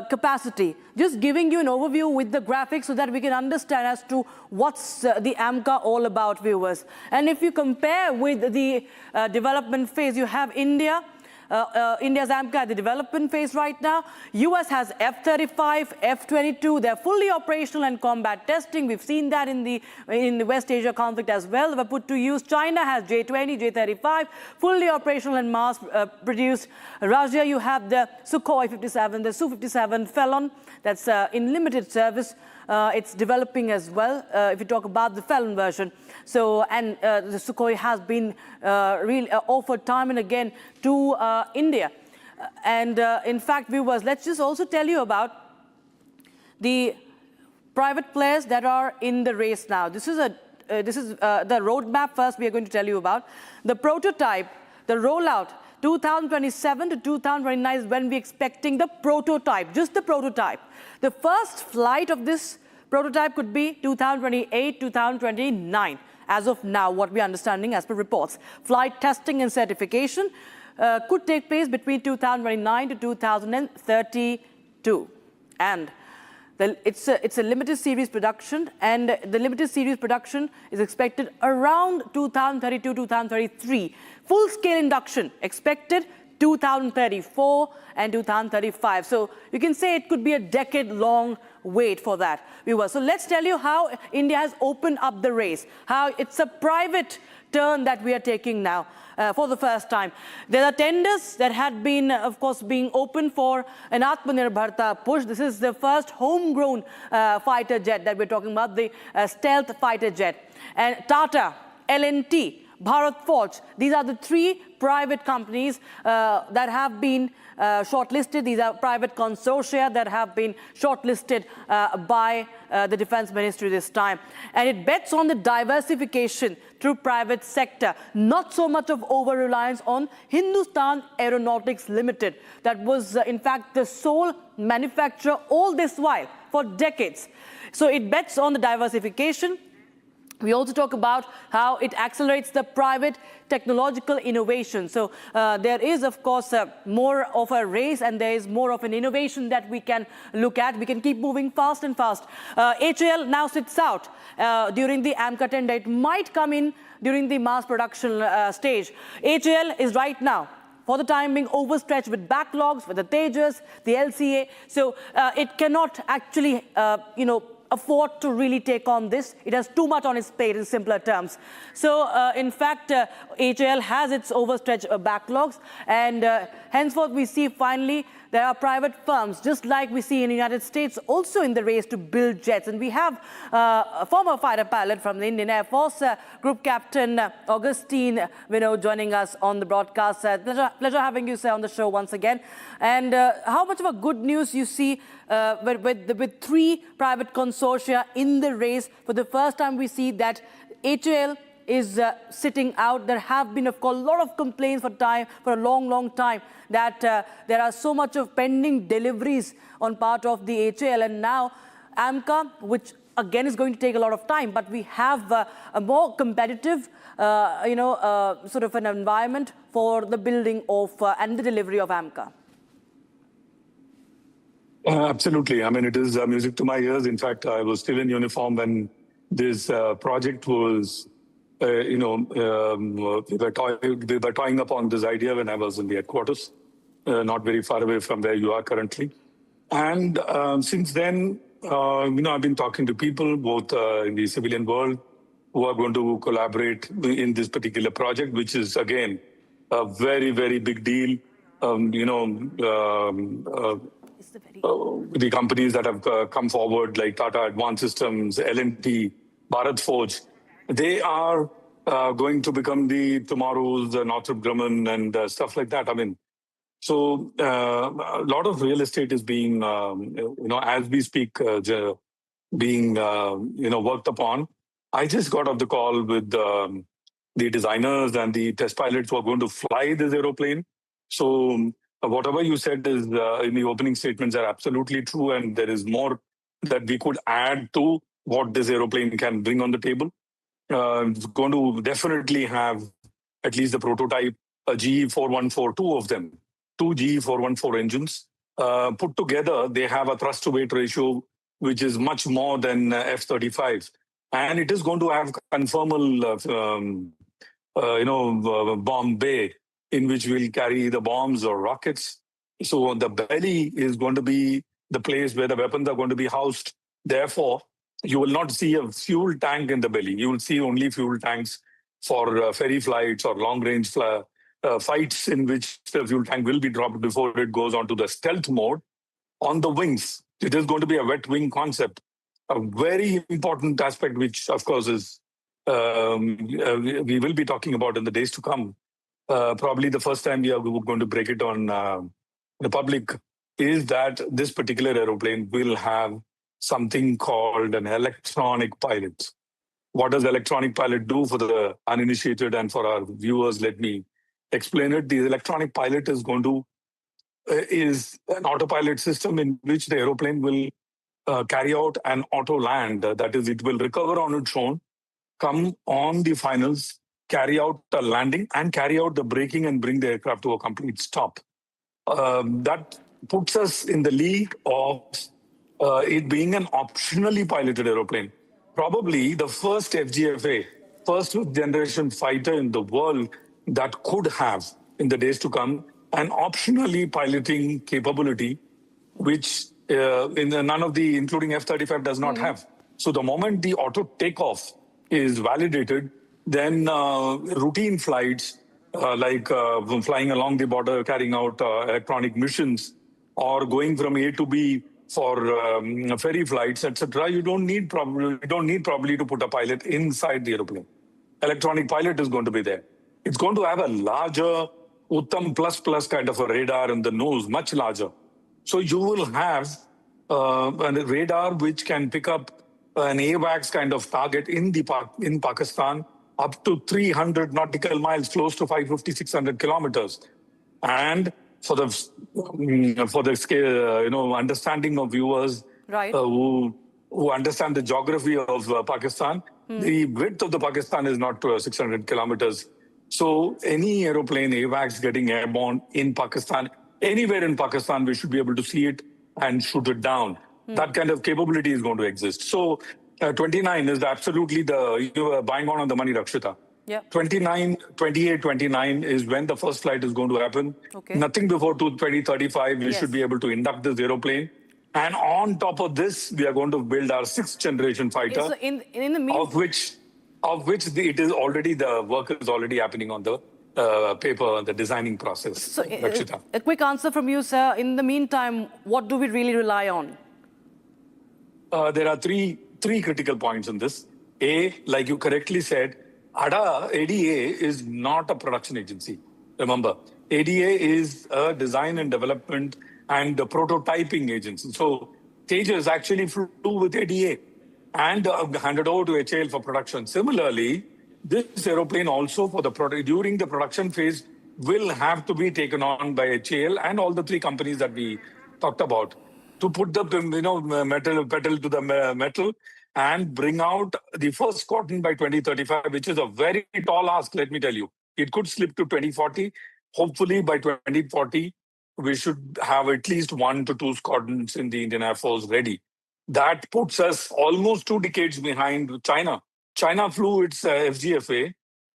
capacity. Just giving you an overview with the graphics so that we can understand as to what's the AMCA all about, viewers. And if you compare with the development phase, you have India. India's AMCA at the development phase right now. US has F-35, F-22. They're fully operational and combat testing. We've seen that in the West Asia conflict as well. They were put to use. China has J-20, J-35, fully operational and mass produced. Russia, you have the Sukhoi 57, the Su-57 Felon. That's in limited service. It's developing as well, if you talk about the Felon version. So, and the Sukhoi has been really offered time and again to India. And in fact, viewers, let's just also tell you about the private players that are in the race now. This is the roadmap first we are going to tell you about. The prototype, the rollout, 2027 to 2029 is when we're expecting the prototype, just the prototype. The first flight of this prototype could be 2028, 2029. As of now, what we're understanding as per reports. Flight testing and certification could take place between 2029 to 2032. And it's a limited series production, and the limited series production is expected around 2032, 2033. Full-scale induction expected 2034 and 2035. So you can say it could be a decade-long wait for that, viewers. So let's tell you how India has opened up the race, how it's a private turn that we are taking now for the first time. There are tenders that had been, of course, being opened for an Atmanirbharta push. This is the first homegrown fighter jet that we're talking about, the stealth fighter jet. And Tata, L&T, Bharat Forge, these are the three private companies that have been shortlisted. These are private consortia that have been shortlisted by the Defense Ministry this time. And it bets on the diversification through private sector, not so much of over-reliance on Hindustan Aeronautics Limited. That was, in fact, the sole manufacturer all this while for decades. So it bets on the diversification. We also talk about how it accelerates the private technological innovation. So there is, of course, more of a race, and there is more of an innovation that we can look at. We can keep moving fast and fast. HAL now sits out during the AMCA tender. It might come in during the mass production stage. HAL is right now, for the time being, overstretched with backlogs for the Tejas, the LCA. So it cannot actually, afford to really take on this. It has too much on its plate in simpler terms. So, in fact, HAL has its overstretched backlogs, and henceforth we see finally there are private firms, just like we see in the United States, also in the race to build jets. And we have a former fighter pilot from the Indian Air Force, Group Captain Augustine Vinod, joining us on the broadcast. Pleasure having you, sir, on the show once again. And how much of a good news you see with three private consortia in the race? For the first time, we see that HAL is sitting out. There have been, of course, a lot of complaints for a long time, that there are so much of pending deliveries on part of the HAL, and now AMCA, which again is going to take a lot of time, but we have a more competitive, sort of an environment for the building of and the delivery of AMCA. Absolutely. I mean, it is music to my ears. In fact, I was still in uniform when this project was, we were toying upon this idea when I was in the headquarters, not very far away from where you are currently. And since then, I've been talking to people, both in the civilian world, who are going to collaborate in this particular project, which is, again, a very, very big deal. The companies that have come forward, like Tata Advanced Systems, L&T, Bharat Forge, they are going to become the tomorrow's Northrop Grumman and stuff like that. I mean, so a lot of real estate is being, as we speak, being, worked upon. I just got off the call with the designers and the test pilots who are going to fly this aeroplane. So whatever you said is in the opening statements are absolutely true, and there is more that we could add to what this aeroplane can bring on the table. It's going to definitely have at least the prototype, a GE414, two of them, two GE414 engines. Put together, they have a thrust-to-weight ratio which is much more than F-35. And it is going to have conformal, bomb bay in which we'll carry the bombs or rockets. So the belly is going to be the place where the weapons are going to be housed. Therefore, you will not see a fuel tank in the belly. You will see only fuel tanks for ferry flights or long-range fights in which the fuel tank will be dropped before it goes on to the stealth mode. On the wings, it is going to be a wet wing concept. A very important aspect, which of course is we will be talking about in the days to come. Probably the first time we are going to break it on the public is that this particular aeroplane will have something called an electronic pilot. What does electronic pilot do for the uninitiated and for our viewers? Let me explain it. The electronic pilot is going to is an autopilot system in which the aeroplane will carry out an auto land. That is, it will recover on its own, come on the finals, carry out a landing and carry out the braking and bring the aircraft to a complete stop. That puts us in the league of it being an optionally piloted aeroplane. Probably the first FGFA, first generation fighter in the world that could have, in the days to come, an optionally piloting capability, which none of the, including F-35, does not have. So the moment the auto takeoff is validated, then routine flights like flying along the border, carrying out electronic missions, or going from A to B for ferry flights, etc., you don't need probably to put a pilot inside the aeroplane. Electronic pilot is going to be there. It's going to have a larger Uttam plus kind of a radar in the nose, much larger. So you will have a radar which can pick up an AWACS kind of target in Pakistan up to 300 nautical miles, close to 550, 600 kilometers. And for the understanding of viewers who understand the geography of Pakistan, the width of the Pakistan is not 600 kilometers. So any aeroplane, AWACS getting airborne in Pakistan, anywhere in Pakistan, we should be able to see it and shoot it down. That kind of capability is going to exist. So 29 is absolutely you are buying on the money, Rakshita. Yeah. 28, 29 is when the first flight is going to happen. Okay. Nothing before 2035, we should be able to induct this aeroplane. And on top of this, we are going to build our 6th generation fighter, So in the meantime, of which it is already, the work is already happening on the paper, the designing process. So a quick answer from you, sir. In the meantime, what do we really rely on? There are three critical points in this. A, like you correctly said, ADA is not a production agency. Remember, ADA is a design and development and a prototyping agency. So Tejas actually flew with ADA and handed over to HAL for production. Similarly, this aeroplane also during the production phase will have to be taken on by HAL and all the 3 companies that we talked about to put the pedal to the metal and bring out the first squadron by 2035, which is a very tall ask, let me tell you. It could slip to 2040. Hopefully by 2040, we should have at least 1 to 2 squadrons in the Indian Air Force ready. That puts us almost 2 decades behind China. China flew its FGFA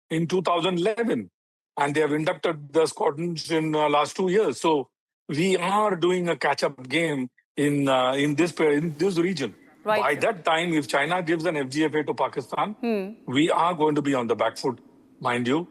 in 2011, and they have inducted the squadrons in the last 2 years. So we are doing a catch-up game in this region. Right. By that time, if China gives an FGFA to Pakistan, we are going to be on the back foot, mind you,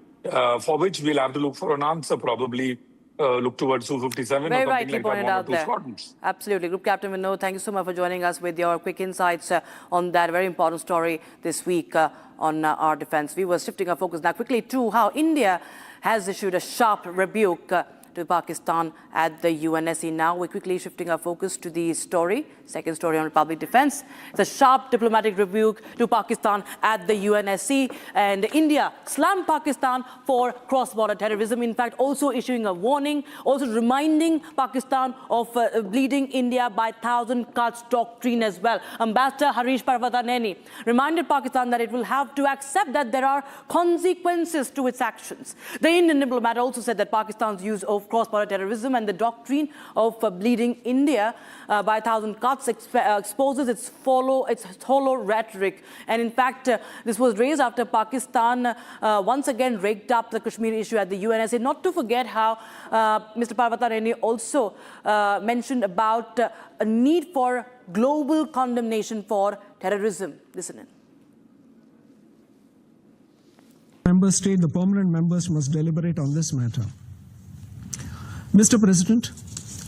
for which we'll have to look for an answer, probably look towards Su-57 Very or something rightly like pointed that, 1 or out 2 there. squadrons. Absolutely. Group Captain Vinod, thank you so much for joining us with your quick insights on that very important story this week on our defense. We were shifting our focus now quickly to how India has issued a sharp rebuke to Pakistan at the UNSC. Now we're quickly shifting our focus to the second story on Republic Defense. It's a sharp diplomatic rebuke to Pakistan at the UNSC, and India slammed Pakistan for cross-border terrorism. In fact, also issuing a warning, also reminding Pakistan of bleeding India by 1,000 cuts doctrine as well. Ambassador Harish Parvataneni reminded Pakistan that it will have to accept that there are consequences to its actions. The Indian diplomat also said that Pakistan's use of cross-border terrorism and the doctrine of bleeding India by 1,000 cuts exposes its hollow rhetoric. And in fact, this was raised after Pakistan once again raked up the Kashmir issue at the UNSC. Not to forget how Mr. Parvataneni also mentioned about a need for global condemnation for terrorism. Listen in. Member state, the permanent members must deliberate on this matter. Mr. President,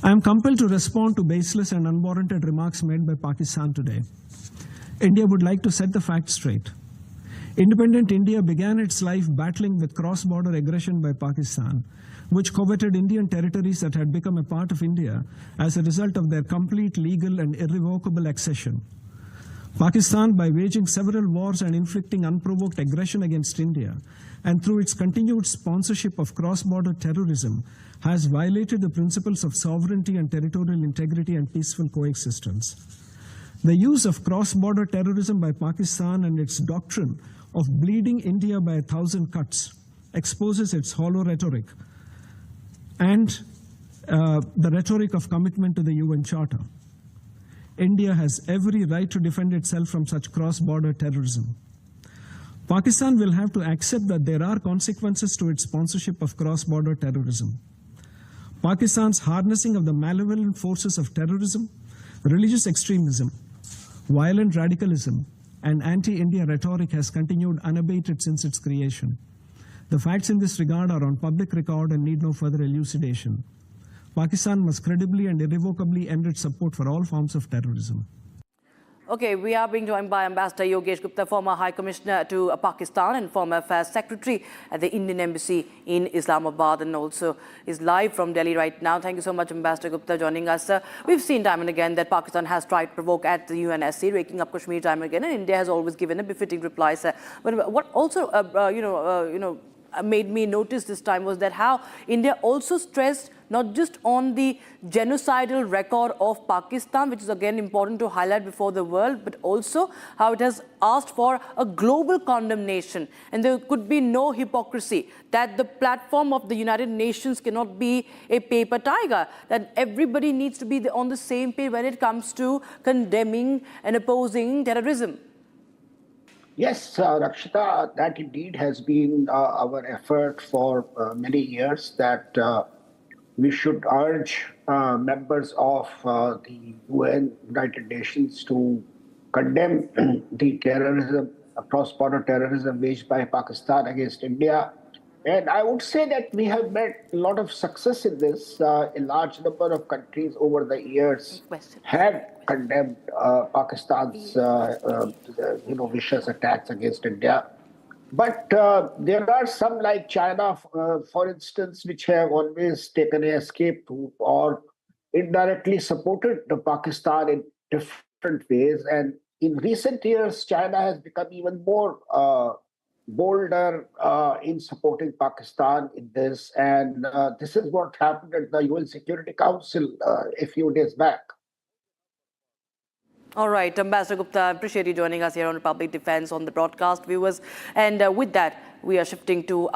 I am compelled to respond to baseless and unwarranted remarks made by Pakistan today. India would like to set the facts straight. Independent India began its life battling with cross-border aggression by Pakistan, which coveted Indian territories that had become a part of India as a result of their complete legal and irrevocable accession. Pakistan, by waging several wars and inflicting unprovoked aggression against India, and through its continued sponsorship of cross-border terrorism, has violated the principles of sovereignty and territorial integrity and peaceful coexistence. The use of cross-border terrorism by Pakistan and its doctrine of bleeding India by 1,000 cuts exposes its hollow rhetoric and the rhetoric of commitment to the UN Charter. India has every right to defend itself from such cross-border terrorism. Pakistan will have to accept that there are consequences to its sponsorship of cross-border terrorism. Pakistan's harnessing of the malevolent forces of terrorism, religious extremism, violent radicalism, and anti-India rhetoric has continued unabated since its creation. The facts in this regard are on public record and need no further elucidation. Pakistan must credibly and irrevocably end its support for all forms of terrorism. Okay, we are being joined by Ambassador Yogesh Gupta, former High Commissioner to Pakistan and former Affairs Secretary at the Indian Embassy in Islamabad, and also is live from Delhi right now. Thank you so much, Ambassador Gupta, joining us. We've seen time and again that Pakistan has tried to provoke at the UNSC, raking up Kashmir time and again, and India has always given a befitting reply. But what also, made me notice this time was that how India also stressed not just on the genocidal record of Pakistan, which is again important to highlight before the world, but also how it has asked for a global condemnation. And there could be no hypocrisy, that the platform of the United Nations cannot be a paper tiger, that everybody needs to be on the same page when it comes to condemning and opposing terrorism. Yes, Rakshita, that indeed has been our effort for many years, that we should urge members of the UN, United Nations, to condemn the terrorism, cross-border terrorism waged by Pakistan against India. And I would say that we have made a lot of success in this. A large number of countries over the years have condemned Pakistan's vicious attacks against India. But there are some like China, for instance, which have always taken an escape route or indirectly supported Pakistan in different ways. And in recent years, China has become even more bolder in supporting Pakistan in this. And this is what happened at the UN Security Council a few days back. All right, Ambassador Gupta, I appreciate you joining us here on Republic Defense on the broadcast, viewers. And with that, we are shifting to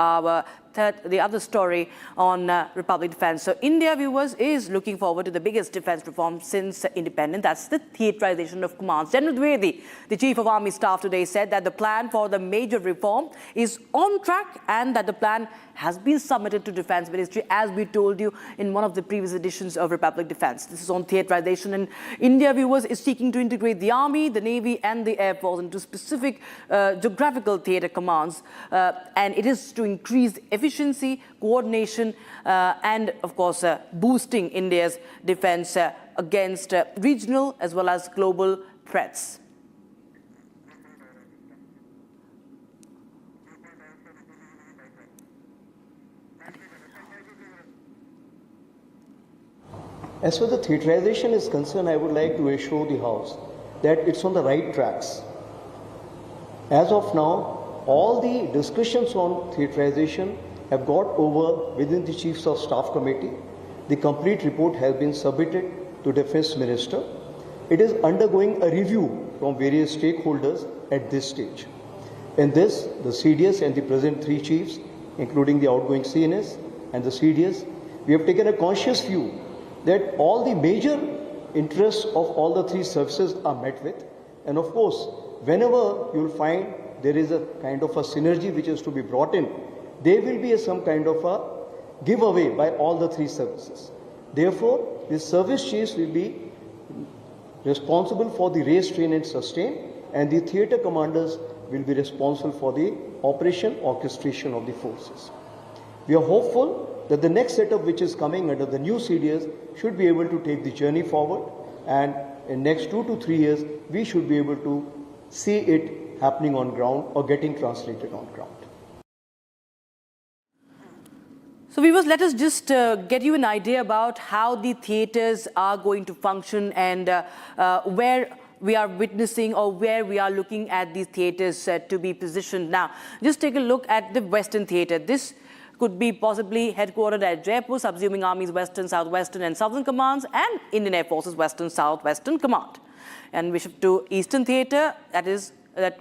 the other story on Republic Defense. So India, viewers, is looking forward to the biggest defense reform since independence. That's the theaterization of commands. General Dwivedi, the Chief of Army Staff, today said that the plan for the major reform is on track and that the plan has been submitted to Defense Ministry, as we told you in one of the previous editions of Republic Defense. This is on theaterization, and India, viewers, is seeking to integrate the Army, the Navy and the Air Force into specific geographical theater commands, and it is to increase efficiency, coordination, and of course boosting India's defense against regional as well as global threats. As far as the theaterization is concerned, I would like to assure the House that it's on the right tracks. As of now, all the discussions on theaterization have got over within the Chiefs of Staff Committee. The complete report has been submitted to Defence Minister. It is undergoing a review from various stakeholders at this stage. In this, the CDS and the present three chiefs, including the outgoing CNS and the CDS, we have taken a conscious view that all the major interests of all the three services are met with. And of course, whenever you will find there is a kind of a synergy which is to be brought in, there will be some kind of a giveaway by all the three services. Therefore, the service chiefs will be responsible for the raise, train and sustain, and the theatre commanders will be responsible for the operation orchestration of the forces. We are hopeful that the next setup which is coming under the new CDS should be able to take the journey forward, and in next 2 to 3 years we should be able to see it happening on ground or getting translated on ground. So viewers, let us just get you an idea about how the theatres are going to function and where we are witnessing or where we are looking at these theatres to be positioned now. Just take a look at the Western Theatre. This could be possibly headquartered at Jaipur, subsuming Army's Western, Southwestern and Southern Commands and Indian Air Force's Western, Southwestern Command. And we shift to Eastern Theatre, that is in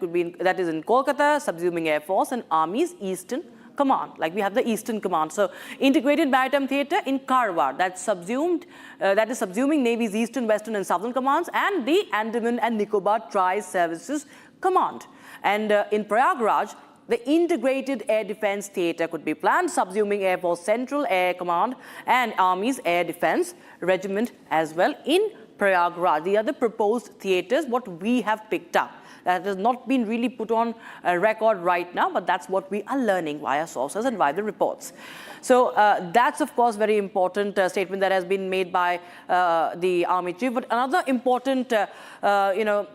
Kolkata, subsuming Air Force and Army's Eastern Command. Like we have the Eastern Command. So Integrated Maritime Theatre in Karwar, that is subsuming Navy's Eastern, Western and Southern Commands and the Andaman and Nicobar Tri-Services Command. And in Prayagraj, the Integrated Air Defence Theatre could be planned, subsuming Air Force Central Air Command and Army's Air Defence Regiment as well in Prayagraj. The other proposed theatres, what we have picked up. That has not been really put on a record right now, but that's what we are learning via sources and via the reports. So that's, of course, very important statement that has been made by the Army Chief. But another important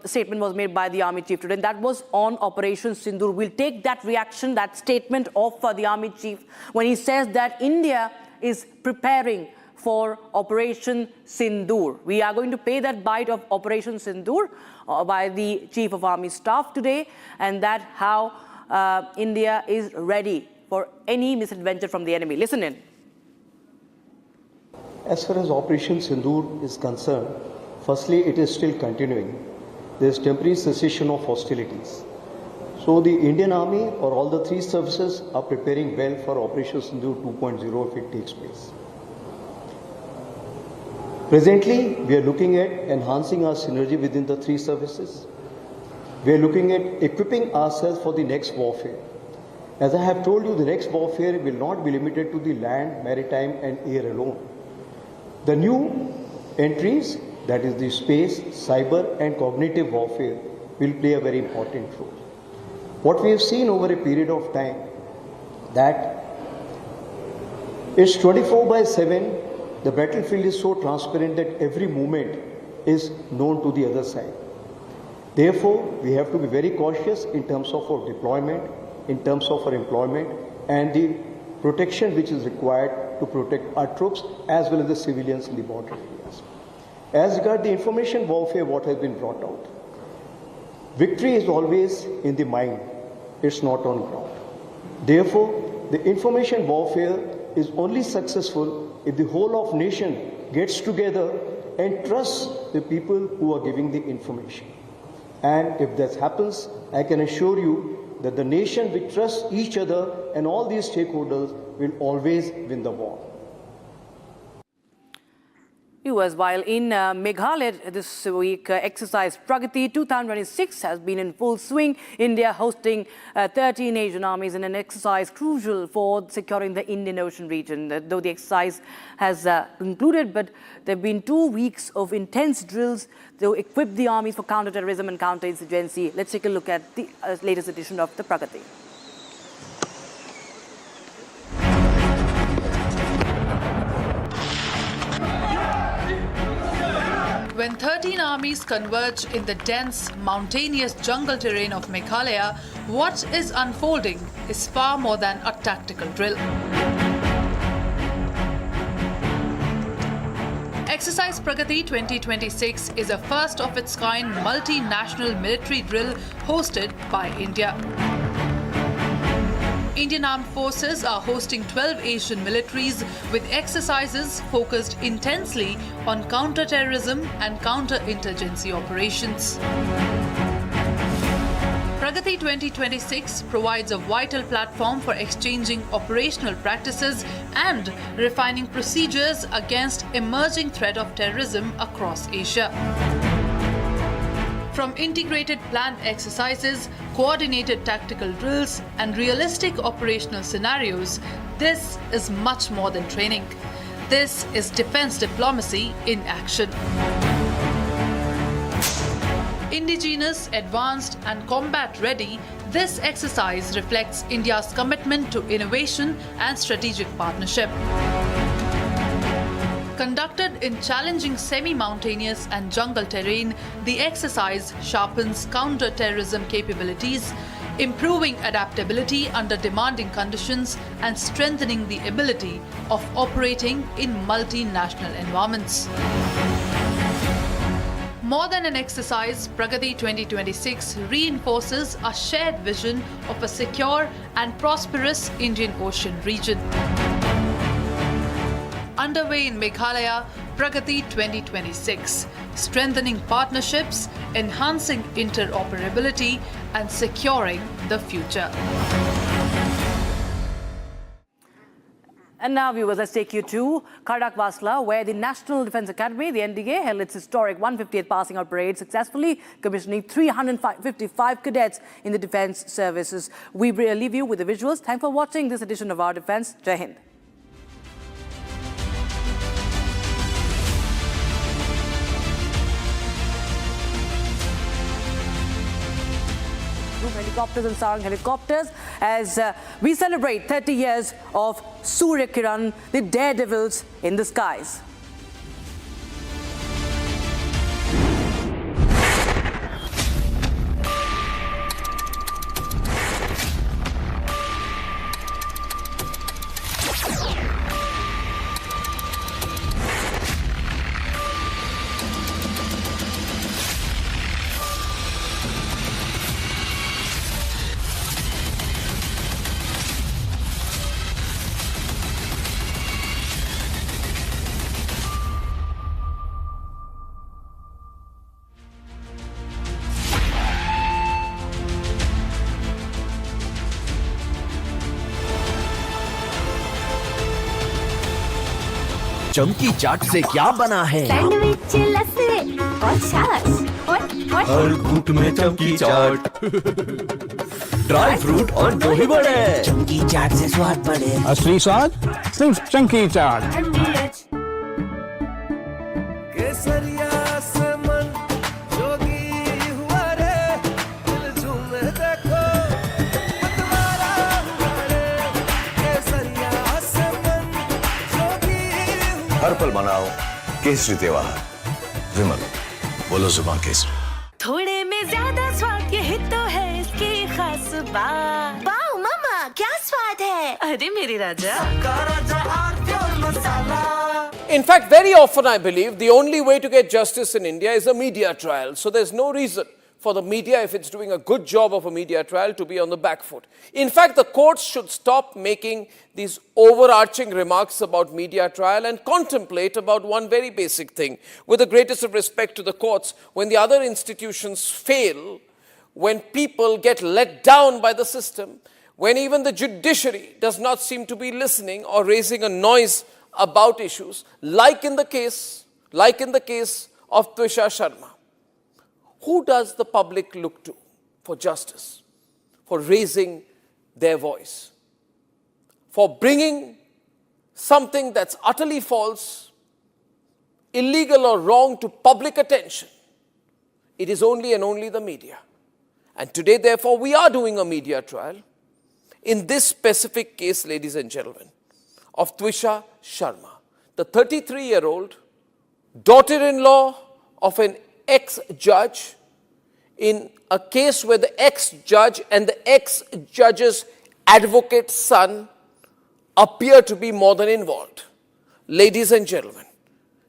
statement was made by the Army Chief today, and that was on Operation Sindoor. We'll take that reaction, that statement of the Army Chief when he says that India is preparing for Operation Sindoor. We are going to pay that bite of Operation Sindoor by the Chief of Army Staff today, and that how India is ready for any misadventure from the enemy. Listen in. As far as Operation Sindoor is concerned, firstly, it is still continuing. There is temporary cessation of hostilities. So the Indian Army or all the three services are preparing well for Operation Sindoor 2.0 if it takes place. Presently, we are looking at enhancing our synergy within the three services. We are looking at equipping ourselves for the next warfare. As I have told you, the next warfare will not be limited to the land, maritime and air alone. The new entries, that is the space, cyber and cognitive warfare, will play a very important role. What we have seen over a period of time, that it's 24/7, the battlefield is so transparent that every movement is known to the other side. Therefore, we have to be very cautious in terms of our deployment, in terms of our employment and the protection which is required to protect our troops as well as the civilians in the border areas. As regards the information warfare, what has been brought out, victory is always in the mind, it's not on ground. Therefore, the information warfare is only successful if the whole of nation gets together and trusts the people who are giving the information. And if that happens, I can assure you that the nation will trust each other and all these stakeholders will always win the war. Viewers, while in Meghalaya this week, exercise Pragati 2026 has been in full swing. India hosting 13 Asian armies in an exercise crucial for securing the Indian Ocean region. Though the exercise has concluded, but there have been 2 weeks of intense drills to equip the armies for counter-terrorism and counter-insurgency. Let's take a look at the latest edition of the Pragati. When 13 armies converge in the dense, mountainous jungle terrain of Meghalaya, what is unfolding is far more than a tactical drill. Exercise Pragati 2026 is a first-of-its-kind multinational military drill hosted by India. Indian Armed Forces are hosting 12 Asian militaries with exercises focused intensely on counter-terrorism and counter-insurgency operations. Pragati 2026 provides a vital platform for exchanging operational practices and refining procedures against emerging threat of terrorism across Asia. From integrated planned exercises, coordinated tactical drills, and realistic operational scenarios, this is much more than training. This is defense diplomacy in action. Indigenous, advanced, and combat ready, this exercise reflects India's commitment to innovation and strategic partnership. Conducted in challenging semi-mountainous and jungle terrain, the exercise sharpens counter-terrorism capabilities, improving adaptability under demanding conditions and strengthening the ability of operating in multinational environments. More than an exercise, Pragati 2026 reinforces a shared vision of a secure and prosperous Indian Ocean region. Underway in Meghalaya, Pragati 2026, strengthening partnerships, enhancing interoperability, and securing the future. And now, viewers, let's take you to Khadakwasla, where the National Defence Academy, the NDA, held its historic 150th passing out parade, successfully commissioning 355 cadets in the defence services. We leave you with the visuals. Thanks for watching this edition of Our Defence. Jai Hind. Helicopters and Sarang helicopters as we celebrate 30 years of Surya Kiran, the daredevils in the skies. चमकी चाट से क्या बना है? Sandwich, लस्सी और छाछ और हर घूंट में चमकी चाट, ड्राई फ्रूट और दही बड़े। चमकी चाट से स्वाद बढ़े। असली स्वाद सिर्फ चमकी चाट। केसरिया से मन जोगी हुआ रे, दिल झूमे देखो मतवारा हुआ रे। केसरिया से मन जोगी हर पल मनाओ केसरी त्योहार। विमल, बोलो जुबान केसरी। थोड़े में ज्यादा स्वाद, यही तो है इसकी खास बात। वाओ मामा, क्या स्वाद है? अरे मेरे राजा। In fact, very often I believe the only way to get justice in India is a media trial. So there's no reason for the media, if it's doing a good job of a media trial, to be on the back foot. In fact, the courts should stop making these overarching remarks about media trial and contemplate about one very basic thing. With the greatest of respect to the courts, when the other institutions fail, when people get let down by the system, when even the judiciary does not seem to be listening or raising a noise about issues, like in the case of Twisha Sharma, who does the public look to for justice, for raising their voice, for bringing something that's utterly false, illegal or wrong to public attention? It is only and only the media. And today, therefore, we are doing a media trial in this specific case, ladies and gentlemen, of Twisha Sharma, the 33-year-old daughter-in-law of an ex-judge, in a case where the ex-judge and the ex-judge's advocate's son appear to be more than involved. Ladies and gentlemen,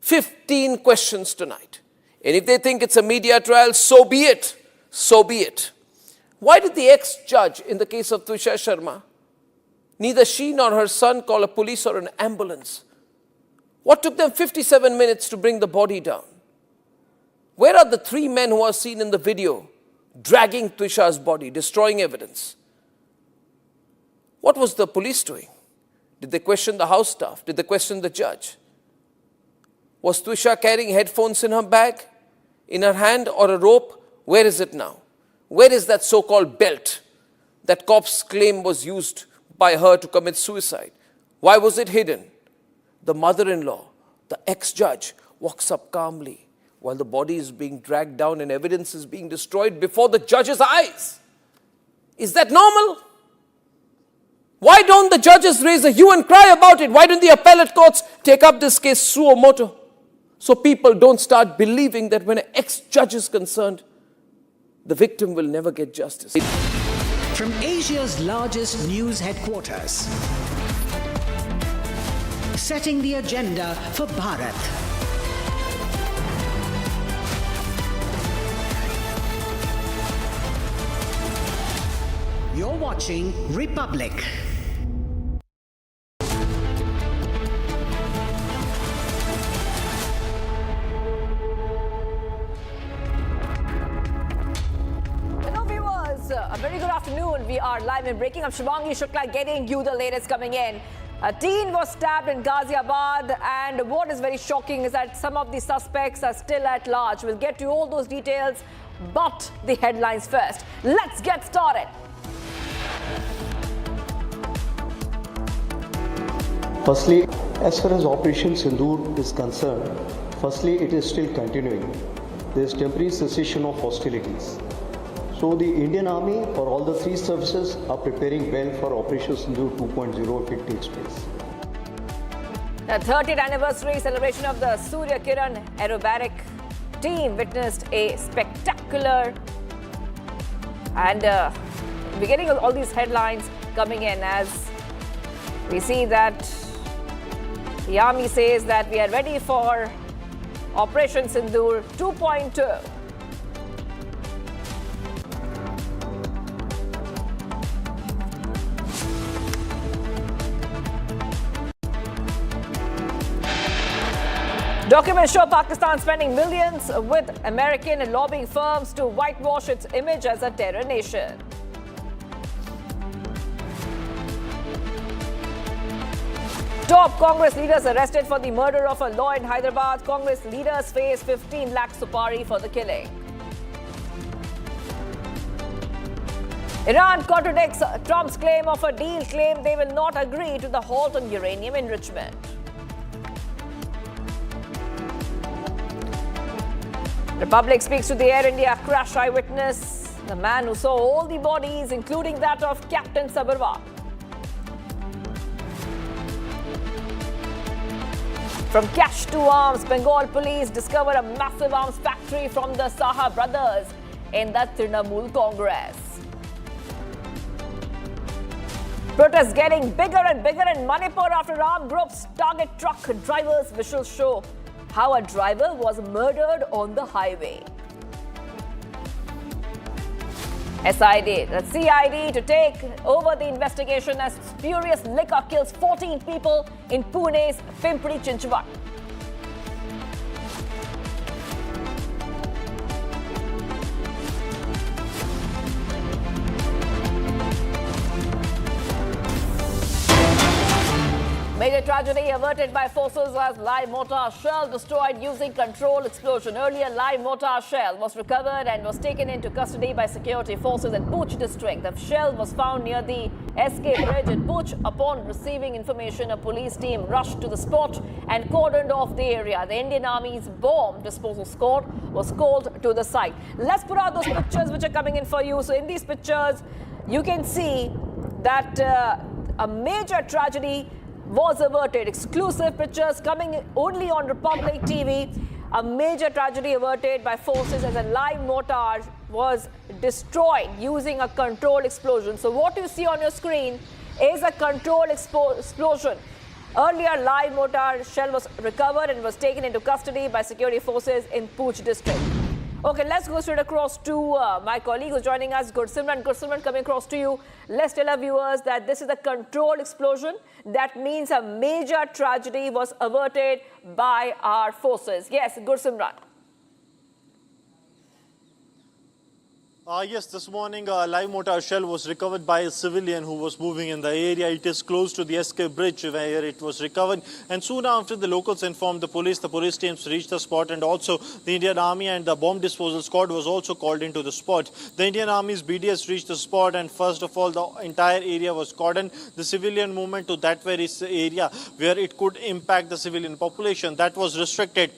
15 questions tonight. And if they think it's a media trial, so be it. So be it. Why did the ex-judge in the case of Twisha Sharma, neither she nor her son call a police or an ambulance? What took them 57 minutes to bring the body down? Where are the 3 men who are seen in the video dragging Twisha's body, destroying evidence? What was the police doing? Did they question the house staff? Did they question the judge? Was Twisha carrying headphones in her bag, in her hand, or a rope? Where is it now? Where is that so-called belt that cops claim was used by her to commit suicide? Why was it hidden? The mother-in-law, the ex-judge, walks up calmly while the body is being dragged down and evidence is being destroyed before the judge's eyes. Is that normal? Why don't the judges raise a hue and cry about it? Why don't the appellate courts take up this case suo motu? So people don't start believing that when an ex-judge is concerned, the victim will never get justice. From Asia's largest news headquarters, setting the agenda for Bharat. You're watching Republic. A very good afternoon. We are live and breaking. I'm Shivangi Shukla getting you the latest coming in. A teen was stabbed in Ghaziabad, and what is very shocking is that some of the suspects are still at large. We'll get to all those details, but the headlines first. Let's get started. Firstly, as far as Operation Sindoor is concerned, firstly, it is still continuing. There is temporary cessation of hostilities. So the Indian Army or all the 3 services are preparing well for Operation Sindoor 2.0 if it takes place. The 30th anniversary celebration of the Surya Kiran aerobatic team witnessed a spectacular, and we're getting all these headlines coming in as we see that the army says that we are ready for Operation Sindoor 2.0. Documents show Pakistan spending millions with American lobbying firms to whitewash its image as a terror nation. Top Congress leaders arrested for the murder of a lawyer in Hyderabad. Congress leaders face 15 lakh supari for the killing. Iran contradicts Trump's claim of a deal, claim they will not agree to the halt on uranium enrichment. Republic speaks to the Air India crash eyewitness, the man who saw all the bodies, including that of Captain Sabarwal. From cash to arms, Bengal police discover a massive arms factory from the Saha brothers in the Trinamool Congress. Protests getting bigger and bigger in Manipur after armed groups target truck drivers. Visuals show how a driver was murdered on the highway. The CID to take over the investigation as spurious liquor kills 14 people in Pune's Pimpri Chinchwad. Major tragedy averted by forces as live mortar shell destroyed using controlled explosion. Earlier, live mortar shell was recovered and was taken into custody by security forces in Pooch district. The shell was found near the SK bridge in Pooch. Upon receiving information, a police team rushed to the spot and cordoned off the area. The Indian Army's bomb disposal squad was called to the site. Let's put out those pictures which are coming in for you. So in these pictures, you can see that a major tragedy was averted. Exclusive pictures coming only on Republic TV. A major tragedy averted by forces as a live mortar was destroyed using a controlled explosion. So what you see on your screen is a controlled explosion. Earlier, live mortar shell was recovered and was taken into custody by security forces in Pooch district. Okay, let's go straight across to my colleague who's joining us, Goswami. Goswami, coming across to you. Let's tell our viewers that this is a controlled explosion. That means a major tragedy was averted by our forces. Yes, Goswami. Yes, this morning a live mortar shell was recovered by a civilian who was moving in the area. It is close to the SK bridge where it was recovered. And soon after, the locals informed the police teams reached the spot, and also the Indian Army and the bomb disposal squad was also called into the spot. The Indian Army's BDS reached the spot, and first of all, the entire area was cordoned. The civilian movement to that very area where it could impact the civilian population, that was restricted.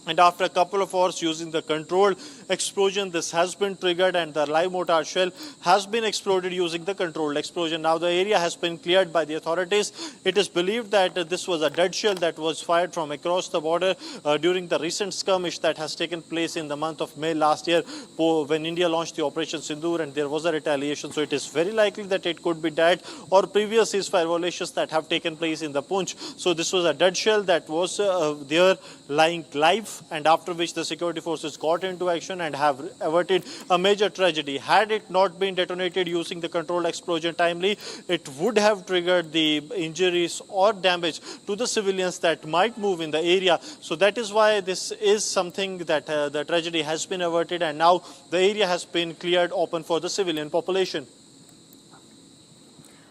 And after a couple of hours using the controlled explosion, this has been triggered and the live mortar shell has been exploded using the controlled explosion. Now the area has been cleared by the authorities. It is believed that this was a dead shell that was fired from across the border during the recent skirmish that has taken place in the month of May last year when India launched the Operation Sindoor, and there was a retaliation. So it is very likely that it could be that or previous ceasefire violations that have taken place in the Poonch. So this was a dead shell that was there lying live, and after which the security forces got into action and have averted a major tragedy. Had it not been detonated using the controlled explosion timely, it would have triggered the injuries or damage to the civilians that might move in the area. So that is why this is something that the tragedy has been averted, and now the area has been cleared open for the civilian population.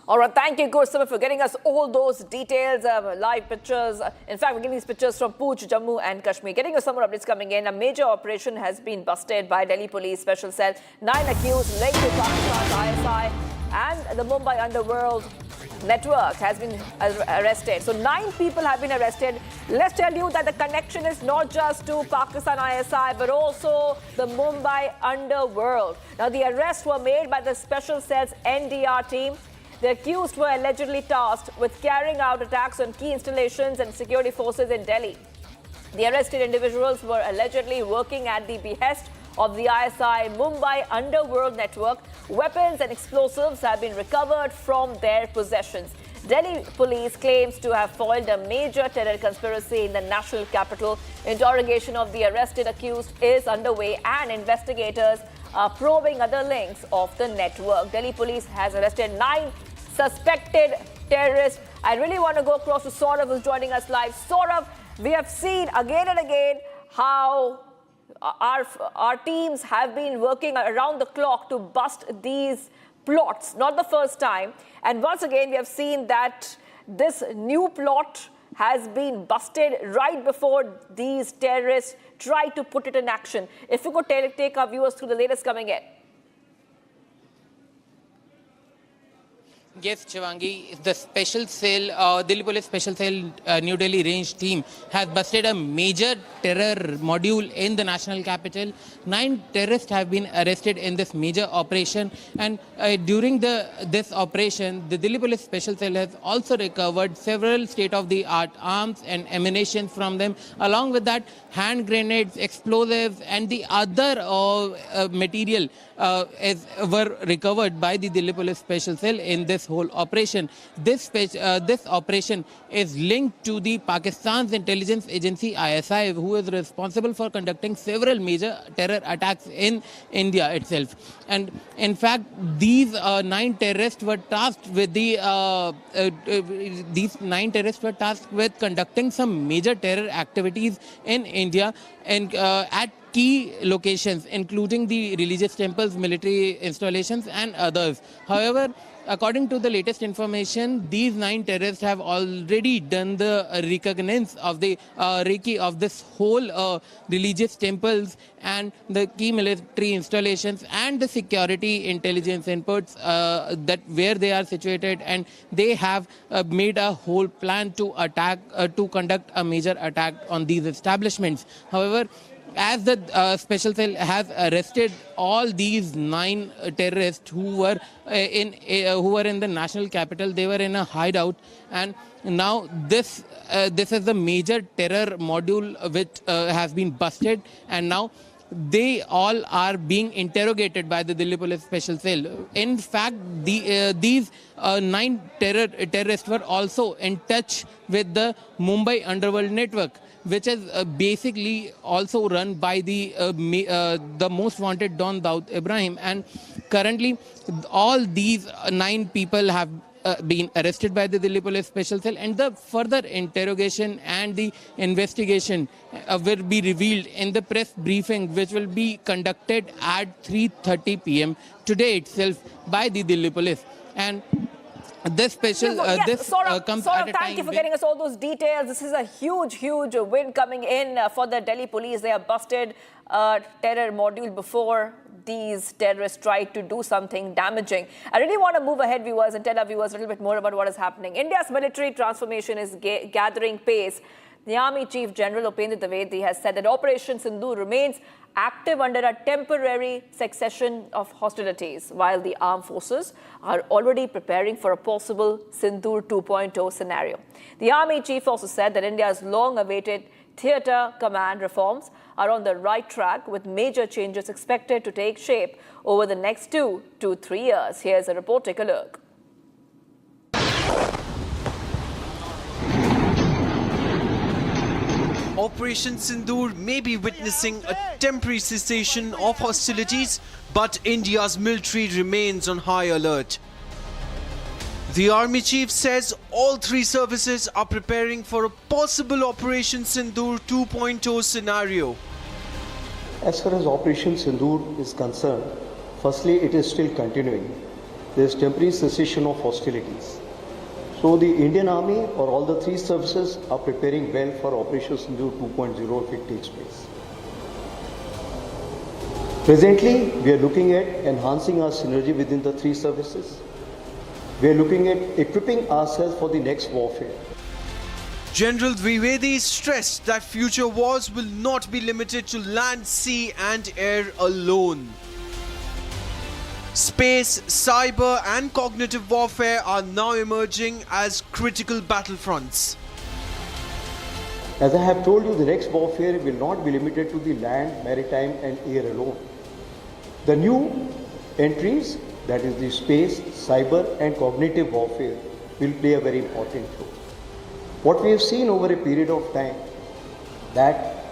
All right, thank you, Goswami, for getting us all those details, live pictures. In fact, we're getting these pictures from Pooch, Jammu and Kashmir. Getting us some more updates coming in. A major operation has been busted by Delhi Police Special Cell. 9 accused linked to Pakistan's ISI and the Mumbai underworld network has been arrested. So 9 people have been arrested. Let's tell you that the connection is not just to Pakistan ISI, but also the Mumbai underworld. Now, the arrests were made by the Special Cell's NDR team. The accused were allegedly tasked with carrying out attacks on key installations and security forces in Delhi. The arrested individuals were allegedly working at the behest of the ISI Mumbai underworld network. Weapons and explosives have been recovered from their possessions. Delhi police claims to have foiled a major terror conspiracy in the national capital. Interrogation of the arrested accused is underway, and investigators are probing other links of the network. Delhi police has arrested 9 suspected terrorists. I really want to go across to Soros, who's joining us live. Soros, we have seen again and again how our teams have been working around the clock to bust these plots. Not the first time. And once again, we have seen that this new plot has been busted right before these terrorists try to put it in action. If you could take our viewers through the latest coming in. Yes, Shivangi, the special cell, Delhi Police Special Cell New Delhi Range team has busted a major terror module in the national capital. 9 terrorists have been arrested in this major operation, and during this operation, the Delhi Police Special Cell has also recovered several state-of-the-art arms and ammunition from them. Along with that, hand grenades, explosives, and the other material were recovered by the Delhi Police Special Cell in this whole operation. This operation is linked to the Pakistan's intelligence agency ISI, who is responsible for conducting several major terror attacks in India itself. And in fact, these 9 terrorists were tasked with conducting some major terror activities in India and at key locations, including the religious temples, military installations, and others. However, according to the latest information, these 9 terrorists have already done the reconnaissance of the recce of this whole religious temples and the key military installations and the security intelligence inputs that where they are situated, and they have made a whole plan to conduct a major attack on these establishments. However, as the Special Cell has arrested all these 9 terrorists who were in the national capital, they were in a hideout, and now this is the major terror module which has been busted, and now they all are being interrogated by the Delhi Police Special Cell. In fact, these 9 terrorists were also in touch with the Mumbai underworld network, which is basically also run by the most wanted Don Dawood Ibrahim. And currently, all these 9 people have been arrested by the Delhi Police Special Cell, and the further interrogation and the investigation will be revealed in the press briefing, which will be conducted at 3:30 p.m. today itself by the Delhi Police. And this special comes at a time. Thank you for getting us all those details. This is a huge win coming in for the Delhi police. They have busted a terror module before these terrorists tried to do something damaging. I really want to move ahead, viewers, and tell our viewers a little bit more about what is happening. India's military transformation is gathering pace. The Army Chief General Upendra Dwivedi has said that Operation Sindoor remains active under a temporary succession of hostilities, while the armed forces are already preparing for a possible Sindoor 2.0 scenario. The Army Chief also said that India's long-awaited theatre command reforms are on the right track, with major changes expected to take shape over the next 2 to 3 years. Here's a report. Take a look. Operation Sindoor may be witnessing a temporary cessation of hostilities, but India's military remains on high alert. The Army Chief says all 3 services are preparing for a possible Operation Sindoor 2.0 scenario. As far as Operation Sindoor is concerned, firstly, it is still continuing. There is temporary cessation of hostilities. So the Indian Army or all the 3 services are preparing well for Operation Sindoor 2.0 if it takes place. Presently, we are looking at enhancing our synergy within the 3 services. We are looking at equipping ourselves for the next warfare. General Dwivedi stressed that future wars will not be limited to land, sea and air alone. Space, cyber and cognitive warfare are now emerging as critical battlefronts. As I have told you, the next warfare will not be limited to the land, maritime and air alone. The new entries, that is the space, cyber and cognitive warfare, will play a very important role. What we have seen over a period of time, that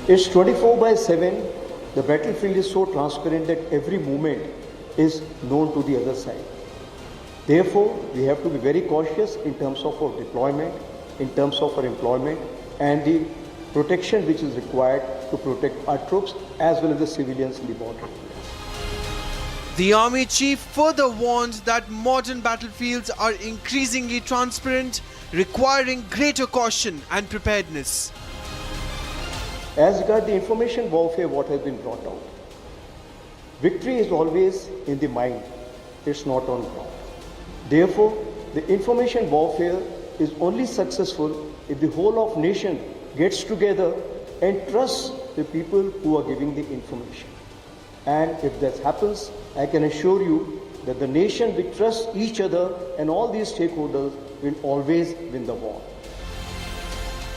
it's 24/7, the battlefield is so transparent that every movement is known to the other side. Therefore, we have to be very cautious in terms of our deployment, in terms of our employment and the protection which is required to protect our troops as well as the civilians in the border. The Army Chief further warned that modern battlefields are increasingly transparent, requiring greater caution and preparedness. As regards the information warfare, what has been brought out, victory is always in the mind, it's not on ground. Therefore, the information warfare is only successful if the whole of nation gets together and trusts the people who are giving the information. And if that happens, I can assure you that the nation will trust each other and all these stakeholders will always win the war.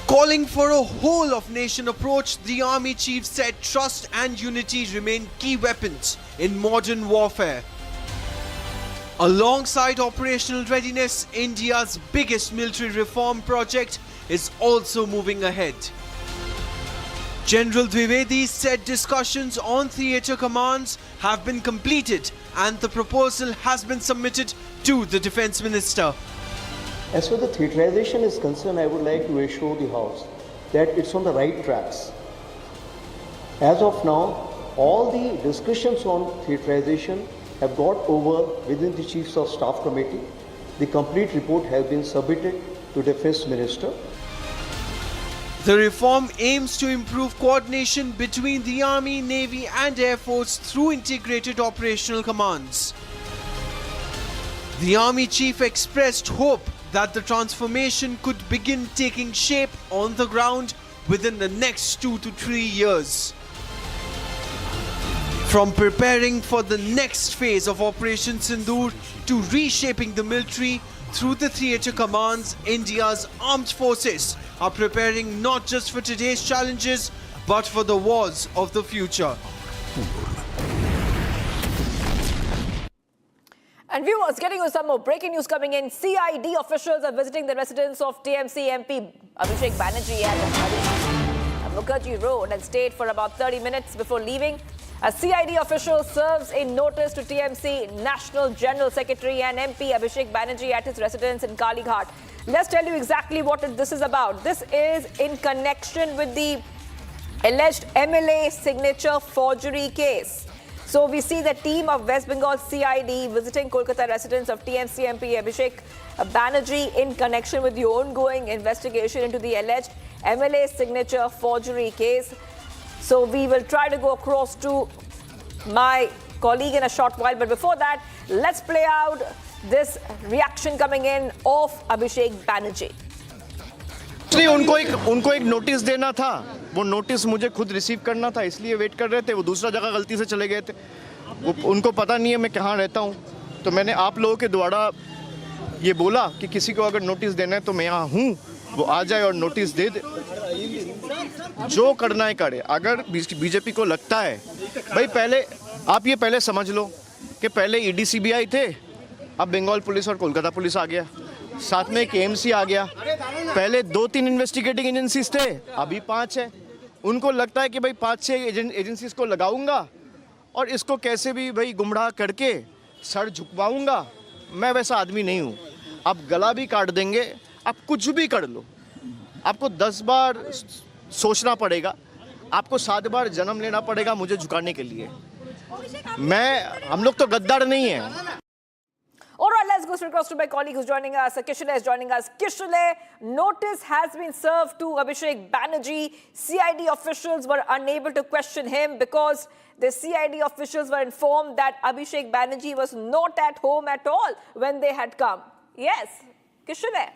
Calling for a whole of nation approach, the Army Chief said trust and unity remain key weapons in modern warfare. Alongside operational readiness, India's biggest military reform project is also moving ahead. General Dwivedi said discussions on theatre commands have been completed and the proposal has been submitted to the Defence Minister. As far as the theatrization is concerned, I would like to assure the House that it's on the right tracks. As of now, all the discussions on theatrization have got over within the Chiefs of Staff Committee. The complete report has been submitted to Defence Minister. The reform aims to improve coordination between the Army, Navy and Air Force through integrated operational commands. The Army Chief expressed hope that the transformation could begin taking shape on the ground within the next 2 to 3 years. From preparing for the next phase of Operation Sindoor to reshaping the military through the theatre commands, India's armed forces are preparing not just for today's challenges, but for the wars of the future. And viewers, getting you some more breaking news coming in. CID officials are visiting the residence of TMC MP Abhishek Banerjee at Mukherjee Road and stayed for about 30 minutes before leaving. A CID official serves a notice to TMC National General Secretary and MP Abhishek Banerjee at his residence in Kalighat. Let's tell you exactly what this is about. This is in connection with the alleged MLA signature forgery case. So we see the team of West Bengal CID visiting Kolkata residence of TMC MP Abhishek Banerjee in connection with the ongoing investigation into the alleged MLA signature forgery case. So we will try to go across to my colleague in a short while. But before that, let's play out this reaction coming in of Abhishek Banerjee. उनको एक notice देना था, वो notice मुझे खुद receive करना था, इसलिए वेट कर रहे थे। वो दूसरा जगह गलती से चले गए थे, उनको पता नहीं है मैं कहाँ रहता हूँ। तो मैंने आप लोगों के द्वारा ये बोला कि किसी को अगर नोटिस देना है तो मैं यहाँ हूँ, वो आ जाए और नोटिस दे दे, जो करना है करे। अगर बीजेपी को लगता है भाई, पहले आप ये पहले समझ लो कि पहले ईडी सीबीआई थे, अब बंगाल पुलिस और कोलकाता पुलिस आ गया, साथ में एक एएमसी आ गया। पहले 2-3 इन्वेस्टिगेटिंग एजेंसीज थे, अभी 5 है। उनको लगता है कि भाई 5-6 एजेंसीज को लगाऊंगा और इसको कैसे भी भाई गुमराह करके सर झुकवाऊंगा। मैं वैसा आदमी नहीं हूँ। आप गला भी काट देंगे, आप कुछ भी कर लो, आपको 10 बार सोचना पड़ेगा, आपको 7 बार जन्म लेना पड़ेगा मुझे झुकाने के लिए। हम लोग तो गद्दार नहीं हैं। All right, let's go straight across to my colleague who's joining us. Kishore is joining us. Kishore, notice has been served to Abhishek Banerjee. CID officials were unable to question him because the CID officials were informed that Abhishek Banerjee was not at home at all when they had come. Yes, Kishore.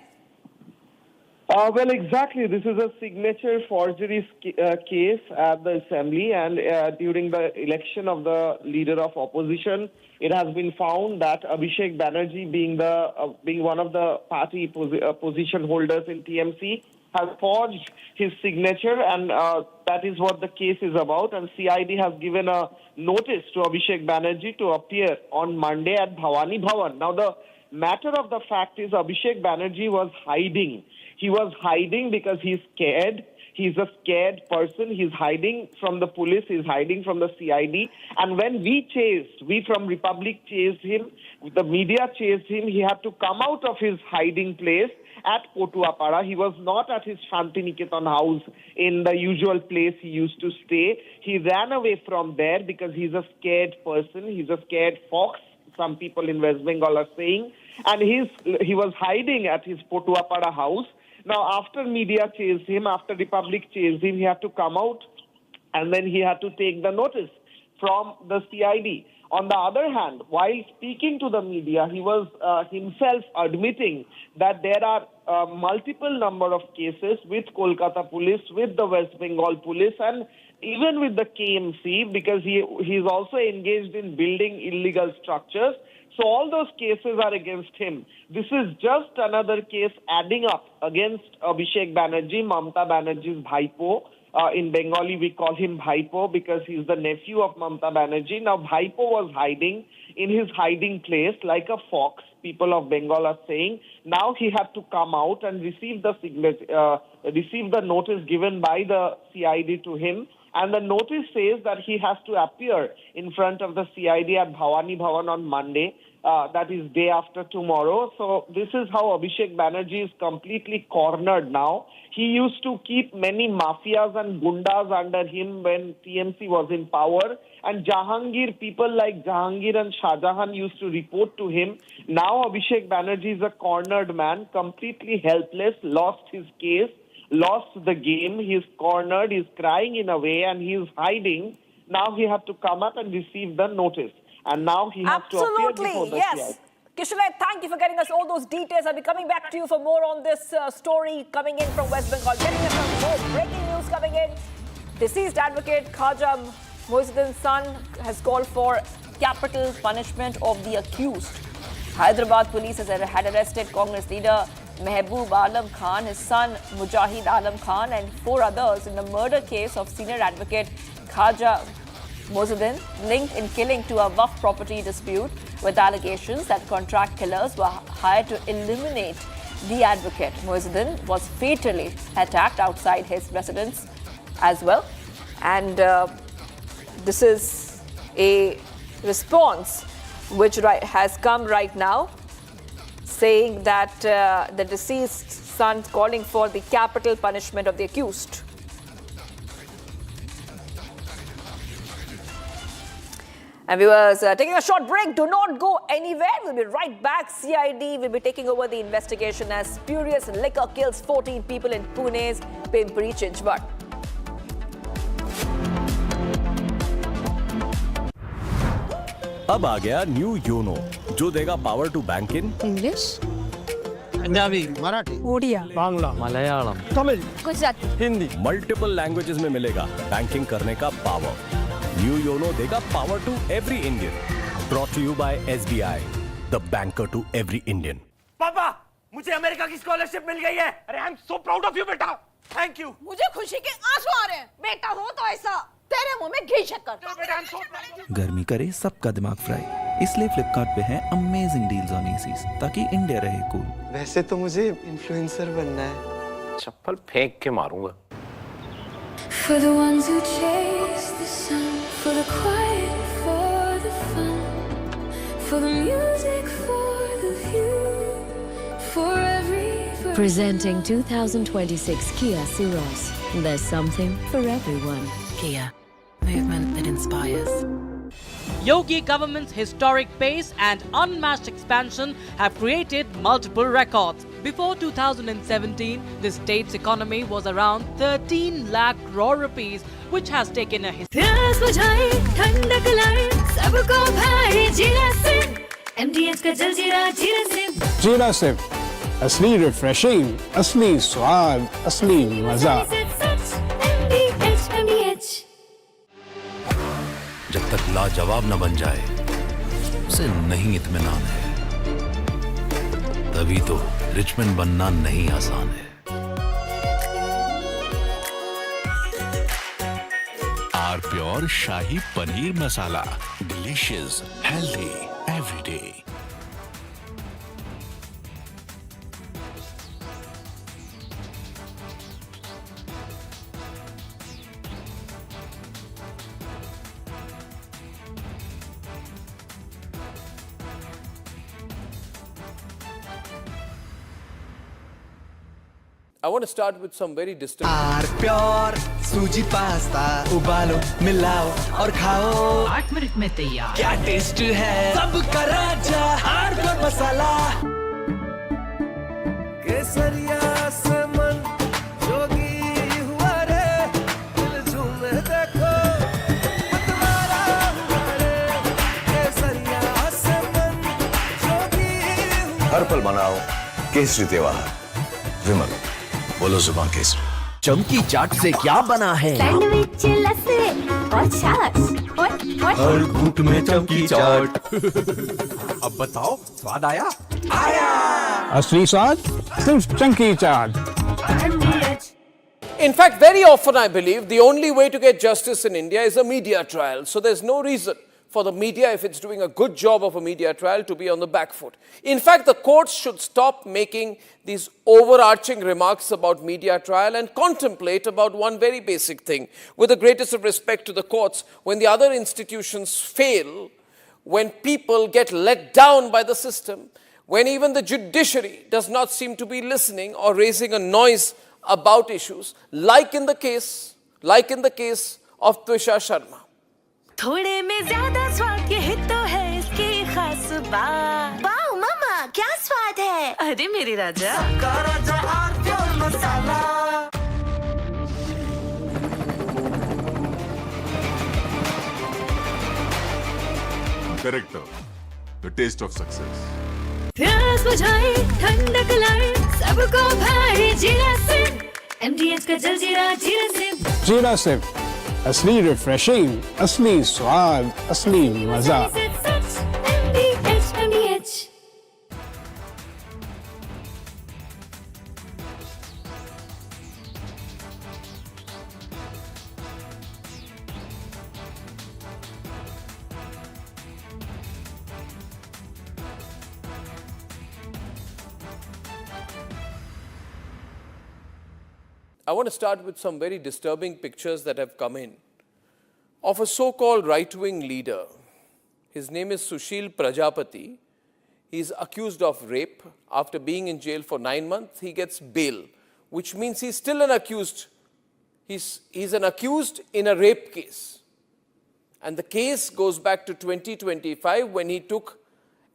Well, exactly. This is a signature forgery case at the assembly, and during the election of the leader of opposition, it has been found that Abhishek Banerjee, being one of the party position holders in TMC, has forged his signature, and that is what the case is about. And CID has given a notice to Abhishek Banerjee to appear on Monday at Bhavani Bhavan. Now, the matter of the fact is Abhishek Banerjee was hiding. He was hiding because he's scared. He's a scared person. He's hiding from the police. He's hiding from the CID. And when we from Republic chased him, the media chased him, he had to come out of his hiding place at Potuapara. He was not at his Shantiniketan house in the usual place he used to stay. He ran away from there because he's a scared person. He's a scared fox, some people in West Bengal are saying. And he was hiding at his Potuapara house. Now, after media chased him, after Republic chased him, he had to come out and then he had to take the notice from the CID. On the other hand, while speaking to the media, he was himself admitting that there are multiple number of cases with Kolkata police, with the West Bengal police, and even with the KMC, because he is also engaged in building illegal structures. So all those cases are against him. This is just another case adding up against Abhishek Banerjee, Mamata Banerjee's Bhaipo. In Bengali, we call him Bhaipo because he's the nephew of Mamata Banerjee. Now, Bhaipo was hiding in his hiding place like a fox, people of Bengal are saying. Now he had to come out and receive the notice given by the CID to him. And the notice says that he has to appear in front of the CID at Bhavani Bhavan on Monday. That is day after tomorrow. So this is how Abhishek Banerjee is completely cornered now. He used to keep many mafias and gundas under him when TMC was in power. And Jahangir, people like Jahangir and Shah Jahan used to report to him. Now Abhishek Banerjee is a cornered man, completely helpless, lost his case, lost the game. He's cornered, he's crying in a way, and he's hiding. Now he had to come up and receive the notice. And now he has to appear before the CID. Kishore, thank you for getting us all those details. I'll be coming back to you for more on this story coming in from West Bengal. Getting us some more breaking news coming in. Deceased advocate Khaja Mohiuddin's son has called for capital punishment of the accused. Hyderabad police had arrested Congress leader Mehboob Alam Khan, his son Mujahid Alam Khan and 4 others in the murder case of senior advocate Khaja Mozuddin, linked in killing to a Waqf property dispute, with allegations that contract killers were hired to eliminate the advocate. Mozuddin was fatally attacked outside his residence as well. And this is a response which has come right now, saying that the deceased son calling for the capital punishment of the accused. And viewers, taking a short break, do not go anywhere. We'll be right back. CID will be taking over the investigation as spurious liquor kills 14 people in Pune's Pimpri Chinchwad. अब आ गया new YONO जो देगा power to bank in English, Punjabi, Marathi, Odia, Bangla, Malayalam, Tamil, Gujarati, Hindi, multiple languages में मिलेगा banking करने का power. New YONO देगा power to every Indian. Brought to you bye SBI, the banker to every Indian. पापा, मुझे अमेरिका की स्कॉलरशिप मिल गई है। अरे I am so proud of you बेटा। Thank you. मुझे खुशी के आंसू आ रहे हैं। बेटा हो तो ऐसा, तेरे मुंह में घी शक्कर। गर्मी करे सबका दिमाग फ्राई, इसलिए फ्लिपकार्ट पे है अमेजिंग डील्स ऑन एसीज, ताकि इंडिया रहे कूल। वैसे तो मुझे इन्फ्लुएंसर बनना है। चप्पल फेंक के मारूंगा। For the ones who chase the sun, for the quiet, for the fun, for the music, for the view, for every verse. Presenting 2026 Kia Soros. There's something for everyone. Kia, movement that inspires. Yogi government's historic pace and unmatched expansion have created multiple records. Before 2017, the state's economy was around 13 lakh crore rupees, which has taken a hit. प्यास बुझाए, ठंडक लाए, सबको भाए जीरा Singh. MDH का जल जीरा, जीरा सिंह। जीरा सिर्फ असली रिफ्रेशिंग, असली स्वाद, असली मजा। जब तक लाजवाब न बन जाए उसे नहीं इत्मीनान है। तभी तो रिचमंड बनना नहीं आसान है। आर प्योर शाही पनीर मसाला, delicious, healthy every day. I want to start with some very disturbing. R pure सूजी पास्ता उबालो, मिलाओ और खाओ। 8 मिनट में तैयार। क्या टेस्ट है सबका राजा, आर प्योर मसाला। केसरिया से मन जोगी हुआ रे, दिल झूमे देखो मतवारा हुआ रे। केसरिया से मन जोगी हुआ। हर पल मनाओ केसरी त्योहार। विमल, बोलो जुबान केसरी। चमकी चाट से क्या बना है? सैंडविच, लस्सी और छाछ। हर घूंट में चमकी चाट। अब बताओ स्वाद आया? आया। असली स्वाद सिर्फ चमकी चाट। In fact, very often I believe the only way to get justice in India is a media trial. So there's no reason for the media, if it's doing a good job of a media trial, to be on the back foot. In fact, the courts should stop making these overarching remarks about media trial and contemplate about one very basic thing. With the greatest of respect to the courts, when the other institutions fail, when people get let down by the system, when even the judiciary does not seem to be listening or raising a noise about issues, like in the case of Twisha Sharma. थोड़े में ज्यादा स्वाद, यही तो है इसकी खास बात। वाओ मामा, क्या स्वाद है। अरे मेरे राजा, सबका राजा R pure masala. Character, the taste of success. प्यास बुझाए, ठंडक लाए, सबको भाए जीरा सिंह। MDH का जल जीरा, जीरा सिंह। जीरा सिर्फ असली रिफ्रेशिंग, असली स्वाद, असली मजा। I want to start with some very disturbing pictures that have come in of a so-called right-wing leader. His name is Sushil Prajapati. He's accused of rape. After being in jail for 9 months, he gets bail, which means he's still an accused. He's an accused in a rape case. And the case goes back to 2025 when he took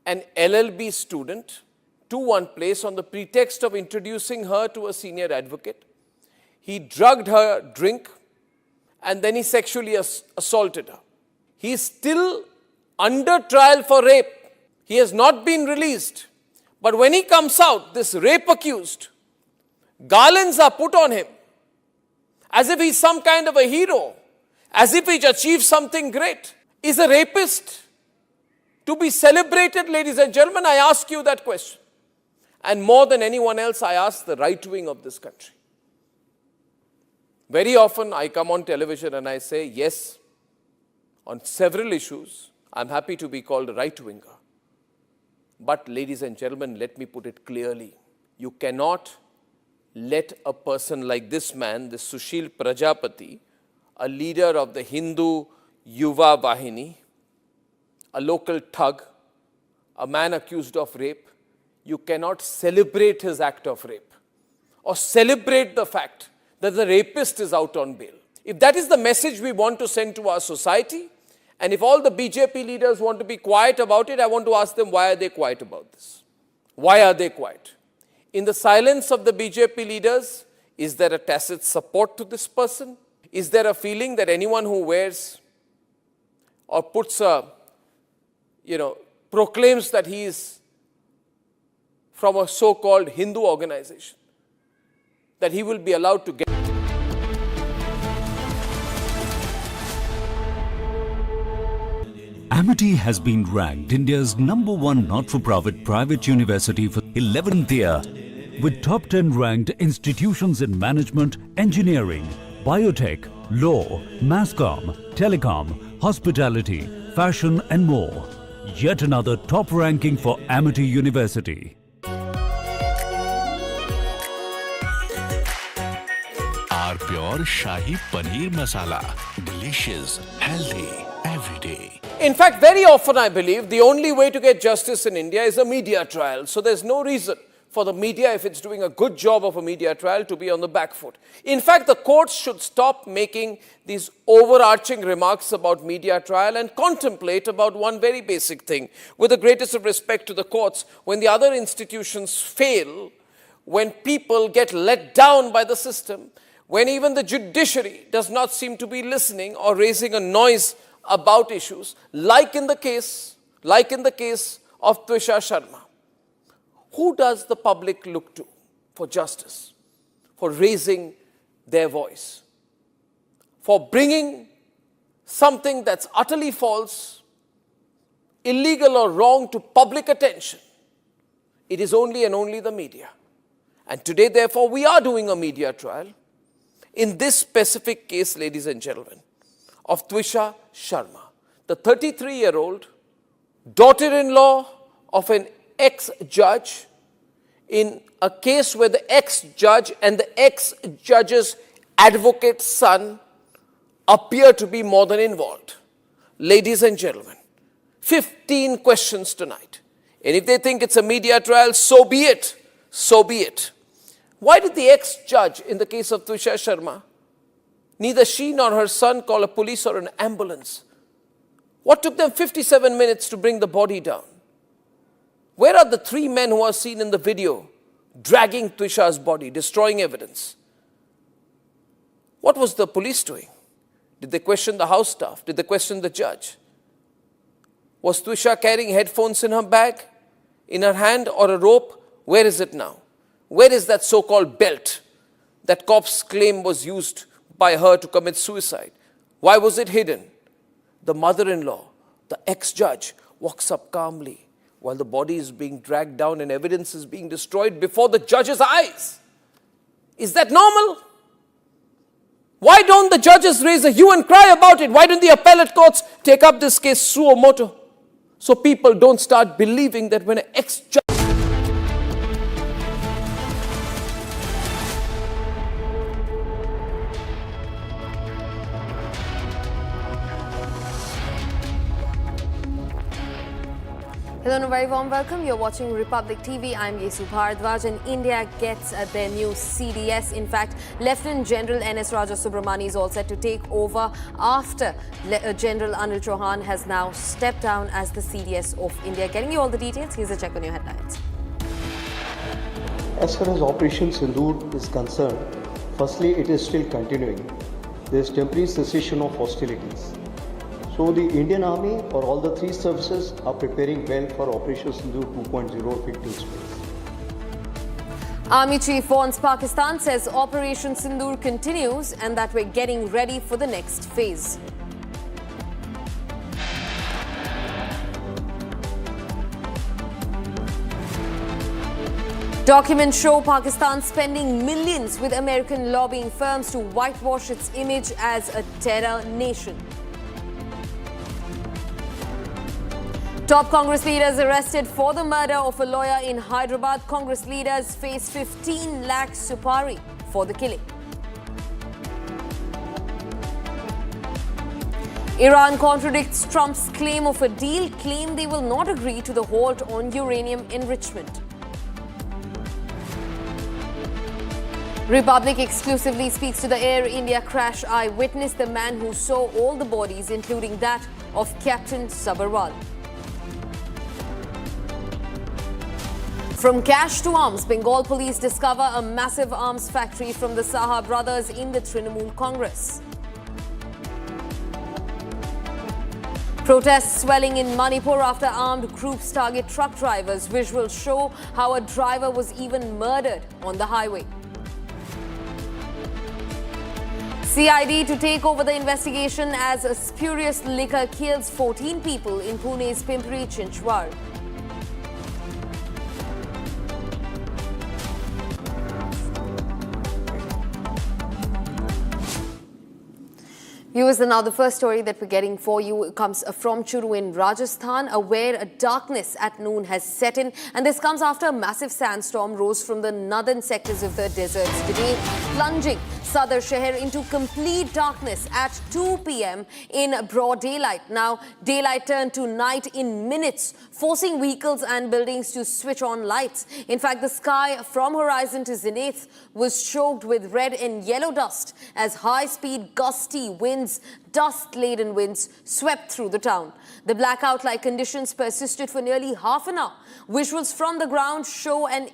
an LLB student to one place on the pretext of introducing her to a senior advocate. He drugged her drink and then he sexually assaulted her. He is still under trial for rape. He has not been released. But when he comes out, this rape accused, garlands are put on him as if he's some kind of a hero, as if he's achieved something great. Is a rapist to be celebrated, ladies and gentlemen? I ask you that question. And more than anyone else, I ask the right wing of this country. Very often I come on television and I say, yes, on several issues, I'm happy to be called a right-winger. But ladies and gentlemen, let me put it clearly. You cannot let a person like this man, this Sushil Prajapati, a leader of the Hindu Yuva Vahini, a local thug, a man accused of rape, you cannot celebrate his act of rape or celebrate the fact that the rapist is out on bail. If that is the message we want to send to our society, and if all the BJP leaders want to be quiet about it, I want to ask them, why are they quiet about this? Why are they quiet? In the silence of the BJP leaders, is there a tacit support to this person? Is there a feeling that anyone who wears or puts a, proclaims that he is from a so-called Hindu organization, that he will be allowed to get? Amity has been ranked India's #1 not-for-profit private university for 11th year, with top 10 ranked institutions in management, engineering, biotech, law, masscom, telecom, hospitality, fashion and more. Yet another top ranking for Amity University. Our pure Shahi Paneer Masala. Delicious, healthy, every day. In fact, very often I believe the only way to get justice in India is a media trial. So there's no reason for the media, if it's doing a good job of a media trial, to be on the back foot. In fact, the courts should stop making these overarching remarks about media trial and contemplate about one very basic thing. With the greatest of respect to the courts, when the other institutions fail, when people get let down by the system, when even the judiciary does not seem to be listening or raising a noise about issues, like in the case of Twisha Sharma. Who does the public look to for justice, for raising their voice, for bringing something that's utterly false, illegal or wrong to public attention? It is only and only the media. And today, therefore, we are doing a media trial in this specific case, ladies and gentlemen, of Twisha Sharma, the 33-year-old daughter-in-law of an ex-judge, in a case where the ex-judge and the ex-judge's advocate's son appear to be more than involved. Ladies and gentlemen, 15 questions tonight. And if they think it's a media trial, so be it. So be it. Why did the ex-judge in the case of Twisha Sharma, neither she nor her son call a police or an ambulance? What took them 57 minutes to bring the body down? Where are the 3 men who are seen in the video dragging Twisha's body, destroying evidence? What was the police doing? Did they question the house staff? Did they question the judge? Was Twisha carrying headphones in her bag, in her hand, or a rope? Where is it now? Where is that so-called belt that cops claim was used by her to commit suicide? Why was it hidden? The mother-in-law, the ex-judge, walks up calmly while the body is being dragged down and evidence is being destroyed before the judge's eyes. Is that normal? Why don't the judges raise a hue and cry about it? Why don't the appellate courts take up this case suo moto? So people don't start believing that when an ex-judge Hello and a very warm welcome. You're watching Republic TV. I'm Yesu Bharadwaj, and India gets their new CDS. In fact, Lieutenant General N.S. Raja Subramani is all set to take over after General Anil Chauhan has now stepped down as the CDS of India. Getting you all the details, here's a check on your headlines. As far as Operation Sindoor is concerned, firstly, it is still continuing. There is temporary cessation of hostilities. So the Indian Army or all the three services are preparing well for Operation Sindoor 2.0 if it takes place. Army Chief warns Pakistan, says Operation Sindoor continues and that we're getting ready for the next phase. Documents show Pakistan spending millions with American lobbying firms to whitewash its image as a terror nation. Top Congress leaders arrested for the murder of a lawyer in Hyderabad. Congress leaders face 15 lakh supari for the killing. Iran contradicts Trump's claim of a deal, claim they will not agree to the halt on uranium enrichment. Republic exclusively speaks to the Air India crash eyewitness, the man who saw all the bodies, including that of Captain Sabharwal. From cash to arms, Bengal police discover a massive arms factory from the Saha brothers in the Trinamool Congress. Protests swelling in Manipur after armed groups target truck drivers. Visuals show how a driver was even murdered on the highway. CID to take over the investigation as a spurious liquor kills 14 people in Pune's Pimpri Chinchwad. Viewers, now the first story that we're getting for you comes from Churu in Rajasthan, where a darkness at noon has set in, and this comes after a massive sandstorm rose from the northern sectors of the deserts today, plunging Sadr Shahar into complete darkness at 2 p.m. in broad daylight. Now, daylight turned to night in minutes, forcing vehicles and buildings to switch on lights. In fact, the sky from horizon to zenith was choked with red and yellow dust as high-speed, gusty winds, dust-laden winds swept through the town. The blackout-like conditions persisted for nearly half an hour. Visuals from the ground show an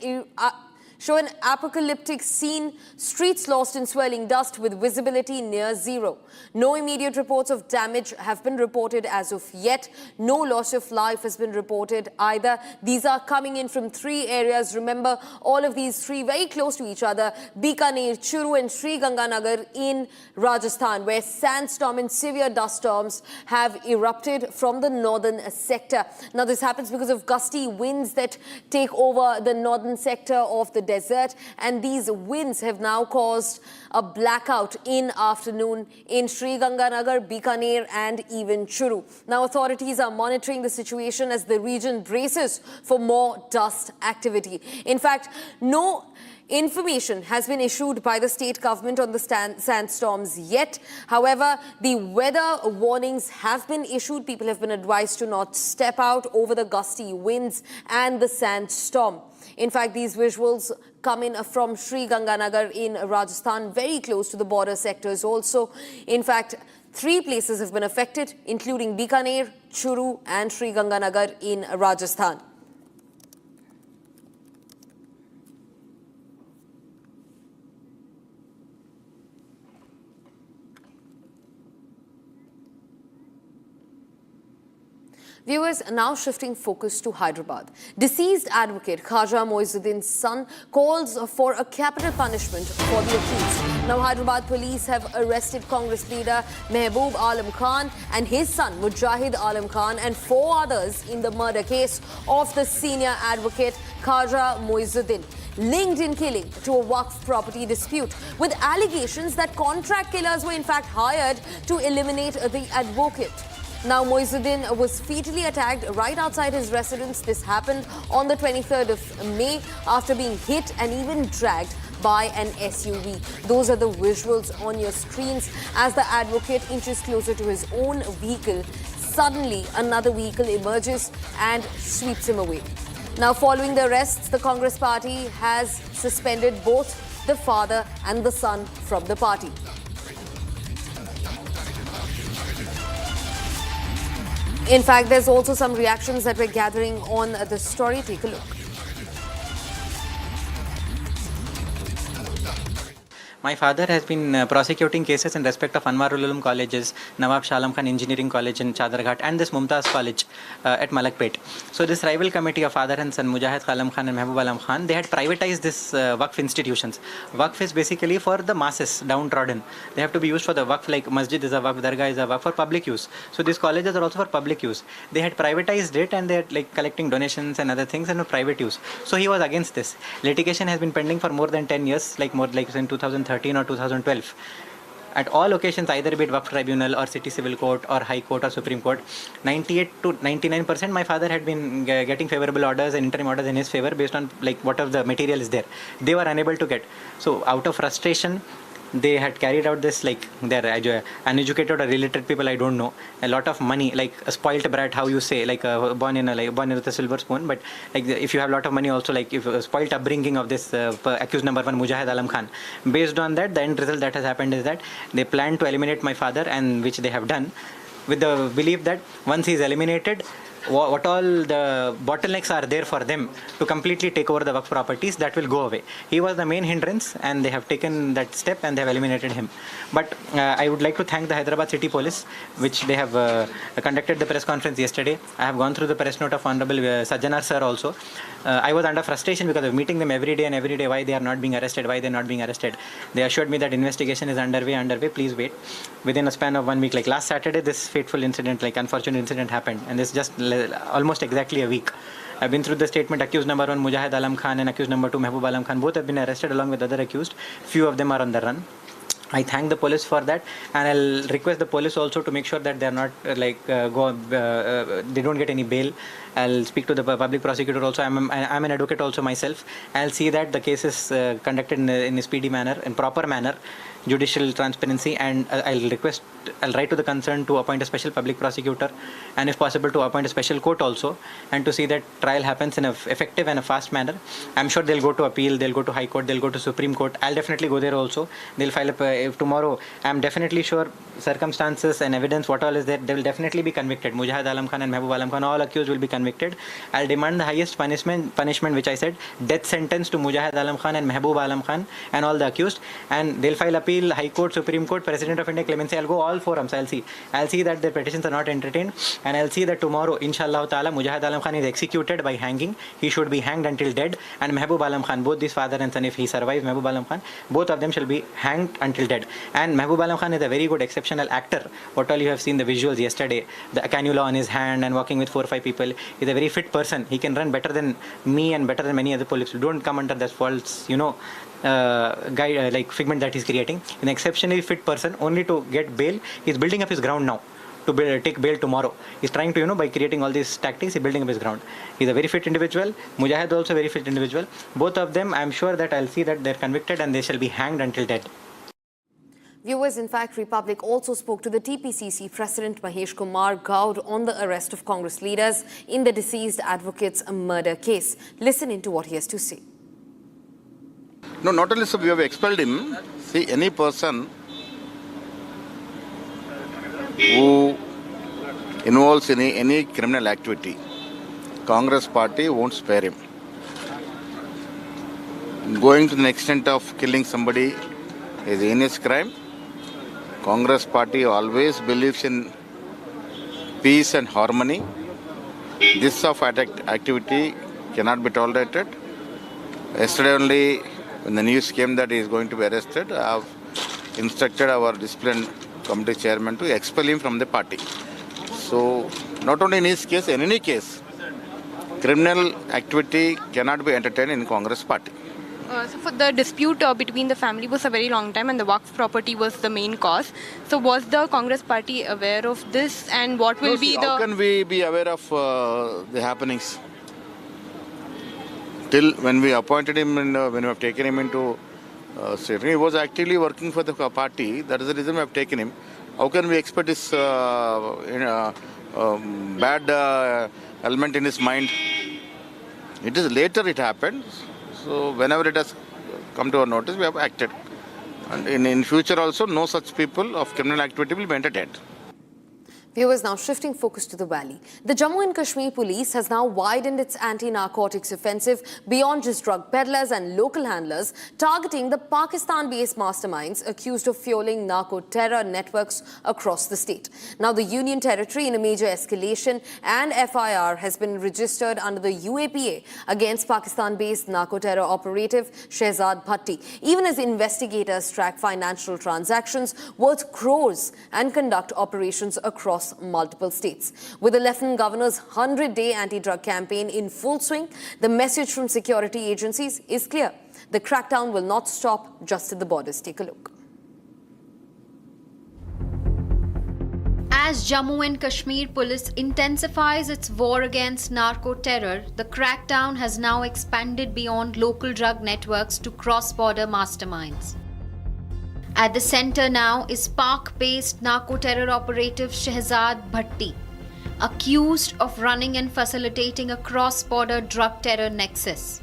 apocalyptic scene, streets lost in swirling dust with visibility near zero. No immediate reports of damage have been reported as of yet. No loss of life has been reported either. These are coming in from three areas. Remember, all of these three very close to each other: Bikaner, Churu and Sri Ganganagar in Rajasthan, where sandstorm and severe dust storms have erupted from the northern sector. Now, this happens because of gusty winds that take over the northern sector of the desert, and these winds have now caused a blackout in afternoon in Sri Ganganagar, Bikaner and even Churu. Now, authorities are monitoring the situation as the region braces for more dust activity. In fact, no information has been issued by the state government on the sandstorms yet. However, the weather warnings have been issued. People have been advised to not step out over the gusty winds and the sandstorm. In fact, these visuals come in from Sri Ganganagar in Rajasthan, very close to the border sectors also. In fact, 3 places have been affected, including Bikaner, Churu and Sri Ganganagar in Rajasthan. Viewers, now shifting focus to Hyderabad. Deceased advocate Khaja Moizuddin's son calls for a capital punishment for the accused. Now, Hyderabad police have arrested Congress leader Mehboob Alam Khan and his son Mujahid Alam Khan and 4 others in the murder case of the senior advocate Khaja Moizuddin, linked in killing to a Waqf property dispute, with allegations that contract killers were in fact hired to eliminate the advocate. Now, Moizuddin was fatally attacked right outside his residence. This happened on the 23rd of May after being hit and even dragged by an SUV. Those are the visuals on your screens as the advocate inches closer to his own vehicle, suddenly another vehicle emerges and sweeps him away. Now, following the arrests, the Congress party has suspended both the father and the son from the party. In fact, there's also some reactions that we're gathering on the story. Take a look. My father has been prosecuting cases in respect of Anwarul Ulum colleges, Nawab Shah Alam Khan Engineering College in Chadarghat and this Mumtaz College at Malakpet. So this rival committee of father and son, Mujahid Alam Khan and Mehboob Alam Khan, they had privatized this Waqf institutions. Waqf is basically for the masses, downtrodden. They have to be used for the Waqf, like Masjid is a Waqf, Dargah is a Waqf, for public use. So these colleges are also for public use. They had privatized it and they are like collecting donations and other things and for private use. So he was against this. Litigation has been pending for more than 10 years, like in 2013 or 2012. At all occasions, either be it Waqf Tribunal or City Civil Court or High Court or Supreme Court, 98 to 99% my father had been getting favorable orders and interim orders in his favor based on like whatever the material is there. They were unable to get. So out of frustration, they had carried out this, like they're uneducated or illiterate people, I don't know, a lot of money, like a spoilt brat, how you say, like born with a silver spoon, but like if you have a lot of money also, like if a spoilt upbringing of this accused number one, Mujahid Alam Khan. Based on that, the end result that has happened is that they plan to eliminate my father, and which they have done, with the belief that once he is eliminated, what all the bottlenecks are there for them to completely take over the Waqf properties, that will go away. He was the main hindrance and they have taken that step and they have eliminated him. But I would like to thank the Hyderabad City Police, which they have conducted the press conference yesterday. I have gone through the press note of Honorable Sajjanar sir also. I was under frustration because of meeting them every day, why they are not being arrested, why they are not being arrested. They assured me that investigation is underway, please wait. Within a span of 1 week, like last Saturday, this fateful incident, like unfortunate incident happened, and this just almost exactly a week. I've been through the statement. Accused number one, Mujahid Alam Khan, and accused number two, Mehboob Alam Khan, both have been arrested along with other accused. Few of them are on the run. I thank the police for that, and I'll request the police also to make sure that they are not they don't get any bail. I'll speak to the public prosecutor also. I'm an advocate also myself. I'll see that the case is conducted in a speedy manner, in proper manner, judicial transparency, and I'll write to the concerned to appoint a special public prosecutor, and if possible to appoint a special court also, and to see that trial happens in an effective and a fast manner. I'm sure they'll go to appeal, they'll go to High Court, they'll go to Supreme Court. I'll definitely go there also. They'll file if tomorrow. I'm definitely sure circumstances and evidence, what all is there, they will definitely be convicted. Mujahid Alam Khan and Mehboob Alam Khan, all accused will be convicted. I'll demand the highest punishment, which I said, death sentence to Mujahid Alam Khan and Mehboob Alam Khan and all the accused, and they'll file appeal, High Court, Supreme Court, President of India clemency. I'll go all forums. I'll see that their petitions are not entertained, and I'll see that tomorrow, inshallah ta'ala, Mujahid Alam Khan is executed by hanging. He should be hanged until dead, and Mehboob Alam Khan, both this father and son, if he survives, Mehboob Alam Khan, both of them shall be hanged until dead. And Mehboob Alam Khan is a very good, exceptional actor. What all you have seen the visuals yesterday, the cannula on his hand and walking with 4 or 5 people. He's a very fit person. He can run better than me and better than many other police. Don't come under that false, like figment that he's creating. An exceptionally fit person, only to get bail. He's building up his ground now to take bail tomorrow. He's trying to, by creating all these tactics, he's building up his ground. He's a very fit individual. Mujahid also a very fit individual. Both of them, I'm sure that I'll see that they're convicted and they shall be hanged until dead. Viewers, in fact, Republic also spoke to the TPCC President Mahesh Kumar Gaur on the arrest of Congress leaders in the deceased advocate's murder case. Listen into what he has to say. No, not only so we have expelled him. See, any person who involves in any criminal activity, Congress party won't spare him. Going to the extent of killing somebody is a heinous crime. Congress party always believes in peace and harmony. This sort of activity cannot be tolerated. Yesterday only, when the news came that he is going to be arrested, I have instructed our discipline committee chairman to expel him from the party. So, not only in his case, in any case, criminal activity cannot be entertained in Congress party. So for the dispute between the family was a very long time and the Waqf property was the main cause. So was the Congress party aware of this, and what will be the... How can we be aware of the happenings? Till when we appointed him and when we have taken him into he was actively working for the party. That is the reason we have taken him. How can we expect his bad element in his mind. It is later it happened. So whenever it has come to our notice, we have acted. And in future also, no such people of criminal activity will be entertained. Viewers, now shifting focus to the valley. The Jammu and Kashmir police has now widened its anti-narcotics offensive beyond just drug peddlers and local handlers, targeting the Pakistan-based masterminds accused of fueling narco-terror networks across the state. Now, the Union Territory, in a major escalation, and FIR has been registered under the UAPA against Pakistan-based narco-terror operative Shehzad Bhatti, even as investigators track financial transactions worth crores and conduct operations across multiple states. With the Lieutenant Governor's 100-day anti-drug campaign in full swing, the message from security agencies is clear. The crackdown will not stop just at the borders. Take a look. As Jammu and Kashmir police intensifies its war against narco-terror, the crackdown has now expanded beyond local drug networks to cross-border masterminds. At the center now is Pak-based narco-terror operative Shehzad Bhatti, accused of running and facilitating a cross-border drug terror nexus.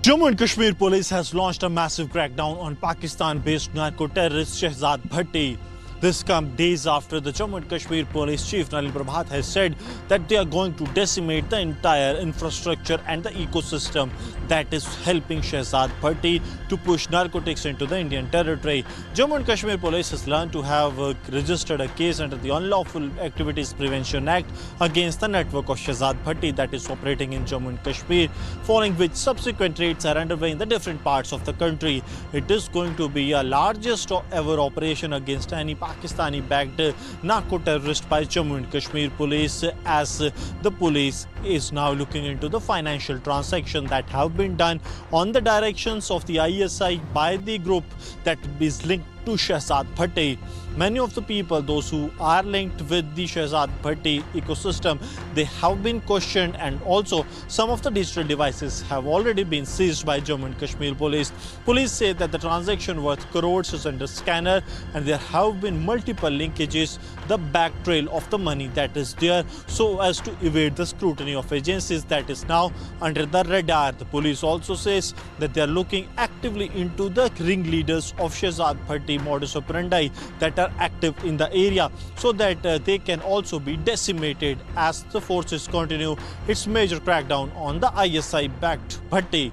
Jammu and Kashmir police has launched a massive crackdown on Pakistan-based narco-terrorist Shehzad Bhatti. This comes days after the Jammu and Kashmir Police Chief Nalin Prabhat has said that they are going to decimate the entire infrastructure and the ecosystem that is helping Shehzad Bhatti to push narcotics into the Indian territory. Jammu and Kashmir Police has learned to have registered a case under the Unlawful Activities Prevention Act against the network of Shehzad Bhatti that is operating in Jammu and Kashmir, following which subsequent raids are underway in the different parts of the country. It is going to be a largest ever operation against any Pakistani-backed narco-terrorist by Jammu and Kashmir police, as the police is now looking into the financial transactions that have been done on the directions of the ISI by the group that is linked to Shehzad Bhatti. Many of the people, those who are linked with the Shehzad Bhatti ecosystem, they have been questioned, and also some of the digital devices have already been seized by Jammu and Kashmir police. Police say that the transaction worth crores is under scanner, and there have been multiple linkages, the back trail of the money that is there, so as to evade the scrutiny of agencies that is now under the radar. The police also says that they are looking actively into the ringleaders of Shehzad Bhatti modus operandi that are active in the area, so that they can also be decimated as the forces continue its major crackdown on the ISI-backed Bhatti.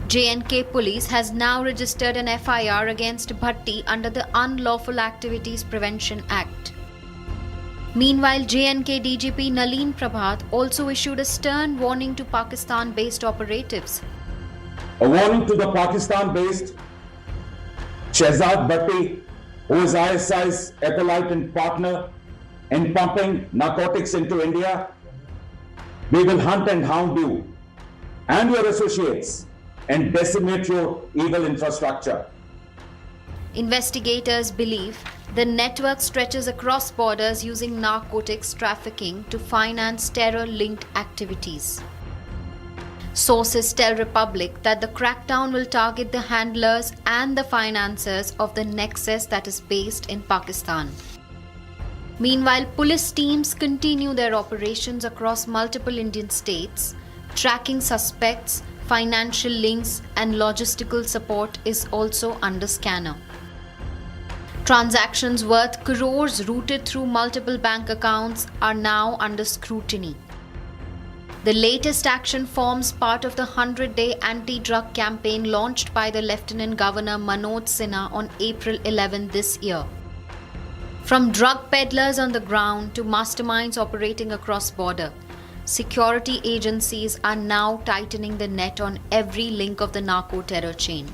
J&K police has now registered an FIR against Bhatti under the Unlawful Activities Prevention Act. Meanwhile, J&K DGP Nalin Prabhat also issued a stern warning to Pakistan-based operatives. A warning to the Pakistan-based Shehzad Bhatti, who is ISI's acolyte and partner in pumping narcotics into India. We will hunt and hound you and your associates and decimate your evil infrastructure. Investigators believe the network stretches across borders using narcotics trafficking to finance terror-linked activities. Sources tell Republic that the crackdown will target the handlers and the financiers of the nexus that is based in Pakistan. Meanwhile, police teams continue their operations across multiple Indian states. Tracking suspects, financial links, and logistical support is also under scanner. Transactions worth crores routed through multiple bank accounts are now under scrutiny. The latest action forms part of the 100-day anti-drug campaign launched by the Lieutenant Governor Manoj Sinha on April 11 this year. From drug peddlers on the ground to masterminds operating across border, security agencies are now tightening the net on every link of the narco-terror chain.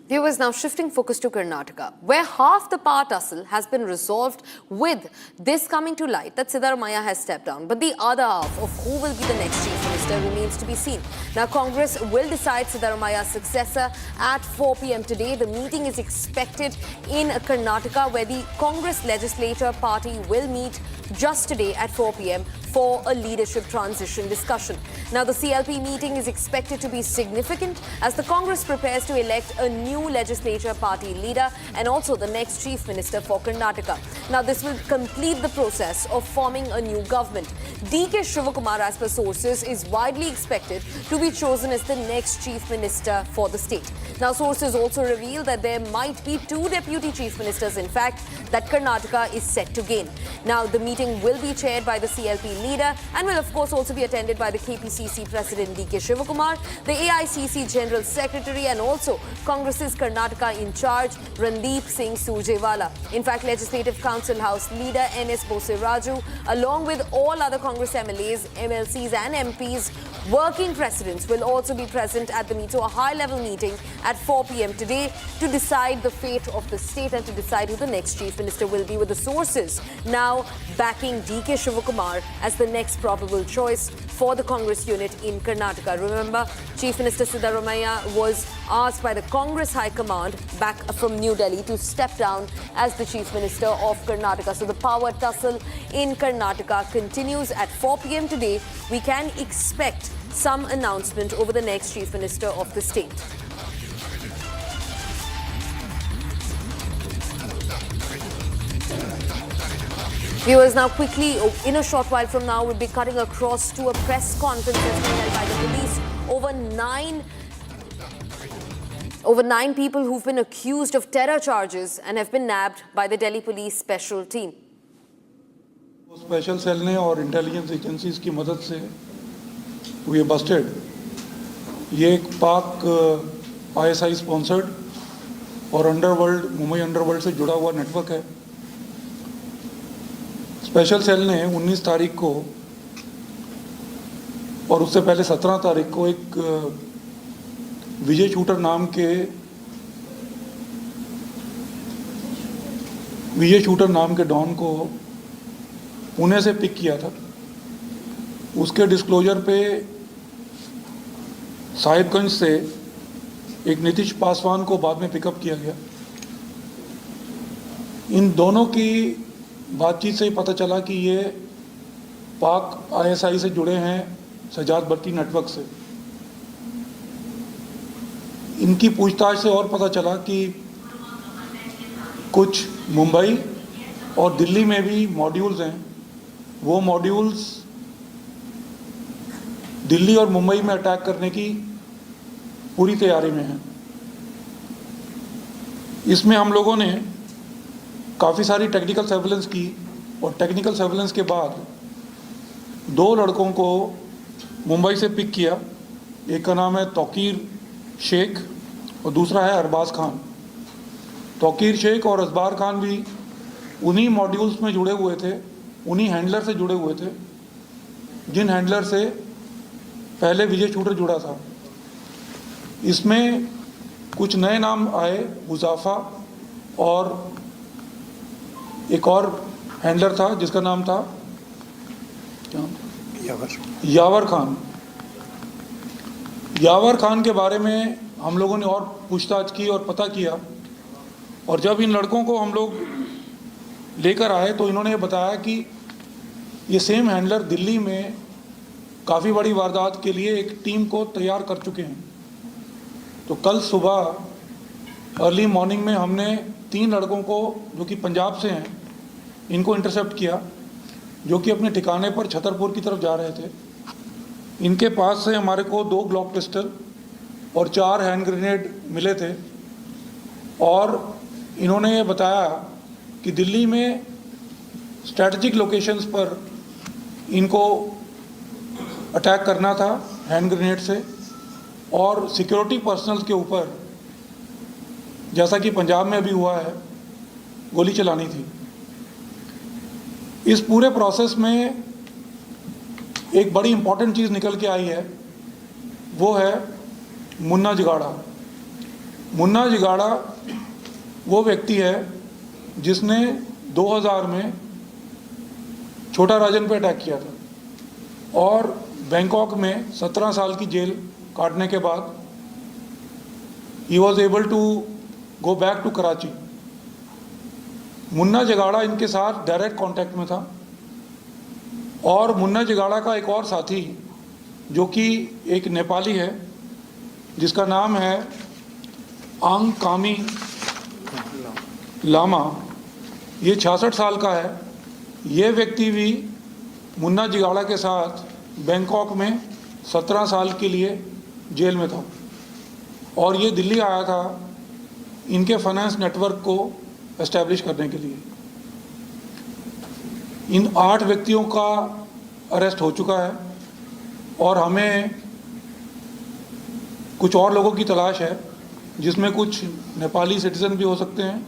Viewers, now shifting focus to Karnataka, where half the power tussle has been resolved, with this coming to light that Siddaramaiah has stepped down. But the other half of who will be the next chief minister remains to be seen. Now, Congress will decide Siddaramaiah's successor at 4 p.m. today. The meeting is expected in Karnataka, where the Congress legislature party will meet just today at 4 p.m. for a leadership transition discussion. Now, the CLP meeting is expected to be significant as the Congress prepares to elect a new legislature party leader and also the next Chief Minister for Karnataka. Now, this will complete the process of forming a new government. DK Shivakumar, as per sources, is widely expected to be chosen as the next Chief Minister for the state. Now, sources also reveal that there might be 2 deputy chief ministers, in fact, that Karnataka is set to gain. Now, the meeting will be chaired by the CLP leader and will, of course, also be attended by the KPCC President DK Shivakumar, the AICC General Secretary, and also Congress's Karnataka in charge, Randeep Singh Surjewala. In fact, Legislative Council House leader NS Bose Raju, along with all other Congress MLAs, MLCs, and MPs, working presidents will also be present at the meeting, so a high-level meeting at 4 p.m. today to decide the fate of the state and to decide who the next Chief Minister will be, with the sources now backing DK Shivakumar as the next probable choice for the Congress unit in Karnataka. Remember, Chief Minister Siddaramaiah was asked by the Congress High Command back from New Delhi to step down as the Chief Minister of Karnataka. So the power tussle in Karnataka continues at 4 p.m. today. We can expect some announcement over the next Chief Minister of the state. Viewers, now quickly, in a short while from now, we'll be cutting across to a press conference that's been held by the police. Over nine people who've been accused of terror charges and have been nabbed by the Delhi Police Special Team. Special cell ने और intelligence agencies की मदद से we Busted ये एक पाक ISI sponsored और underworld Mumbai underworld से जुड़ा हुआ नेटवर्क है। स्पेशल सेल ने 19 तारीख को और उससे पहले 17 तारीख को एक विजय शूटर नाम के डॉन को पुणे से पिक किया था। उसके डिस्क्लोजर पे साहिबगंज से एक नीतीश पासवान को बाद में पिकअप किया गया। इन दोनों की बातचीत से ही पता चला कि ये पाक आईएसआई से जुड़े हैं सजाद भट्टी नेटवर्क से। इनकी पूछताछ से और पता चला कि कुछ मुंबई और दिल्ली में भी मॉड्यूल्स हैं। वो मॉड्यूल्स दिल्ली और मुंबई में अटैक करने की पूरी तैयारी में हैं। इसमें हम लोगों ने काफ़ी सारी टेक्निकल सर्वेलेंस की और टेक्निकल सर्वेलेंस के बाद 2 लड़कों को मुंबई से पिक किया। एक का नाम है तौकीर शेख और दूसरा है अरबाज खान। तौकीर शेख और अजबार खान भी उन्हीं मॉड्यूल्स में जुड़े हुए थे, उन्हीं हैंडलर से जुड़े हुए थे जिन हैंडलर से पहले विजय शूटर जुड़ा था। इसमें कुछ नए नाम आए, मुजाफा और एक और हैंडलर था जिसका नाम था यावर खान। यावर खान के बारे में हम लोगों ने और पूछताछ की और पता किया, और जब इन लड़कों को हम लोग लेकर आए तो इन्होंने बताया कि ये सेम हैंडलर दिल्ली में काफ़ी बड़ी वारदात के लिए एक टीम को तैयार कर चुके हैं। तो कल सुबह अर्ली मॉर्निंग में हमने 3 लड़कों को जो कि पंजाब से हैं इनको इंटरसेप्ट किया, जो कि अपने ठिकाने पर छतरपुर की तरफ जा रहे थे। इनके पास से हमारे को 2 ग्लॉक पिस्टल और 4 हैंड ग्रेनेड मिले थे, और इन्होंने ये बताया कि दिल्ली में स्ट्रैटेजिक लोकेशंस पर इनको अटैक करना था हैंड ग्रेनेड से, और सिक्योरिटी पर्सनल्स के ऊपर, जैसा कि पंजाब में अभी हुआ है, गोली चलानी थी। इस पूरे प्रोसेस में एक बड़ी इंपॉर्टेंट चीज़ निकल के आई है, वो है मुन्ना जिगाड़ा। मुन्ना जिगाड़ा वो व्यक्ति है जिसने 2000 में छोटा राजन पे अटैक किया था, और बैंकॉक में 17 साल की जेल काटने के बाद ही was able to go back to Karachi. Munna जगाड़ा इनके साथ डायरेक्ट कांटेक्ट में था, और मुन्ना जिगाड़ा का एक और साथी जो कि एक नेपाली है जिसका नाम है आंग कामी लामा, ये 66 साल का है। ये व्यक्ति भी मुन्ना जिगाड़ा के साथ बैंकॉक में 17 साल के लिए जेल में था और ये दिल्ली आया था इनके फाइनेंस नेटवर्क को एस्टैब्लिश करने के लिए। इन 8 व्यक्तियों का अरेस्ट हो चुका है और हमें कुछ और लोगों की तलाश है जिसमें कुछ नेपाली सिटीज़न भी हो सकते हैं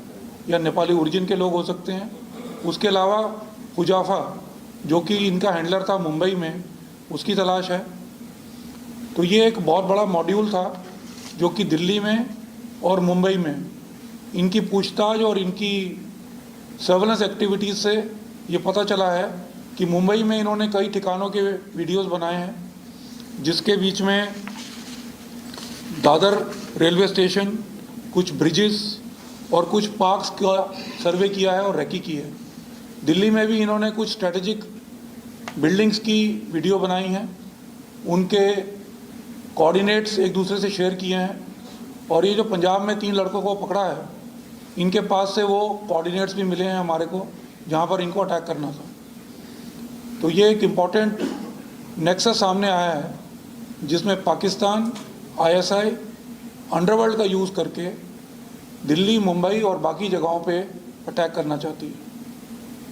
या नेपाली ओरिजिन के लोग हो सकते हैं। उसके अलावा हुजाफा जो कि इनका हैंडलर था मुंबई में, उसकी तलाश है। तो ये एक बहुत बड़ा मॉड्यूल था जो कि दिल्ली में और मुंबई में इनकी पूछताछ और इनकी सर्वेलेंस एक्टिविटीज़ से ये पता चला है कि मुंबई में इन्होंने कई ठिकानों के वीडियोस बनाए हैं जिसके बीच में दादर रेलवे स्टेशन, कुछ ब्रिजेस और कुछ पार्क्स का सर्वे किया है और रेकी की है। दिल्ली में भी इन्होंने कुछ स्ट्रेटेजिक बिल्डिंग्स की वीडियो बनाई हैं, उनके कोऑर्डिनेट्स एक दूसरे से शेयर किए हैं और ये जो पंजाब में 3 लड़कों को पकड़ा है इनके पास से वो कोऑर्डिनेट्स भी मिले हैं हमारे को जहाँ पर इनको अटैक करना था। तो ये एक इम्पॉर्टेंट नेक्सस सामने आया है जिसमें पाकिस्तान ISI अंडरवर्ल्ड का यूज़ करके दिल्ली, मुंबई और बाकी जगहों पे अटैक करना चाहती है।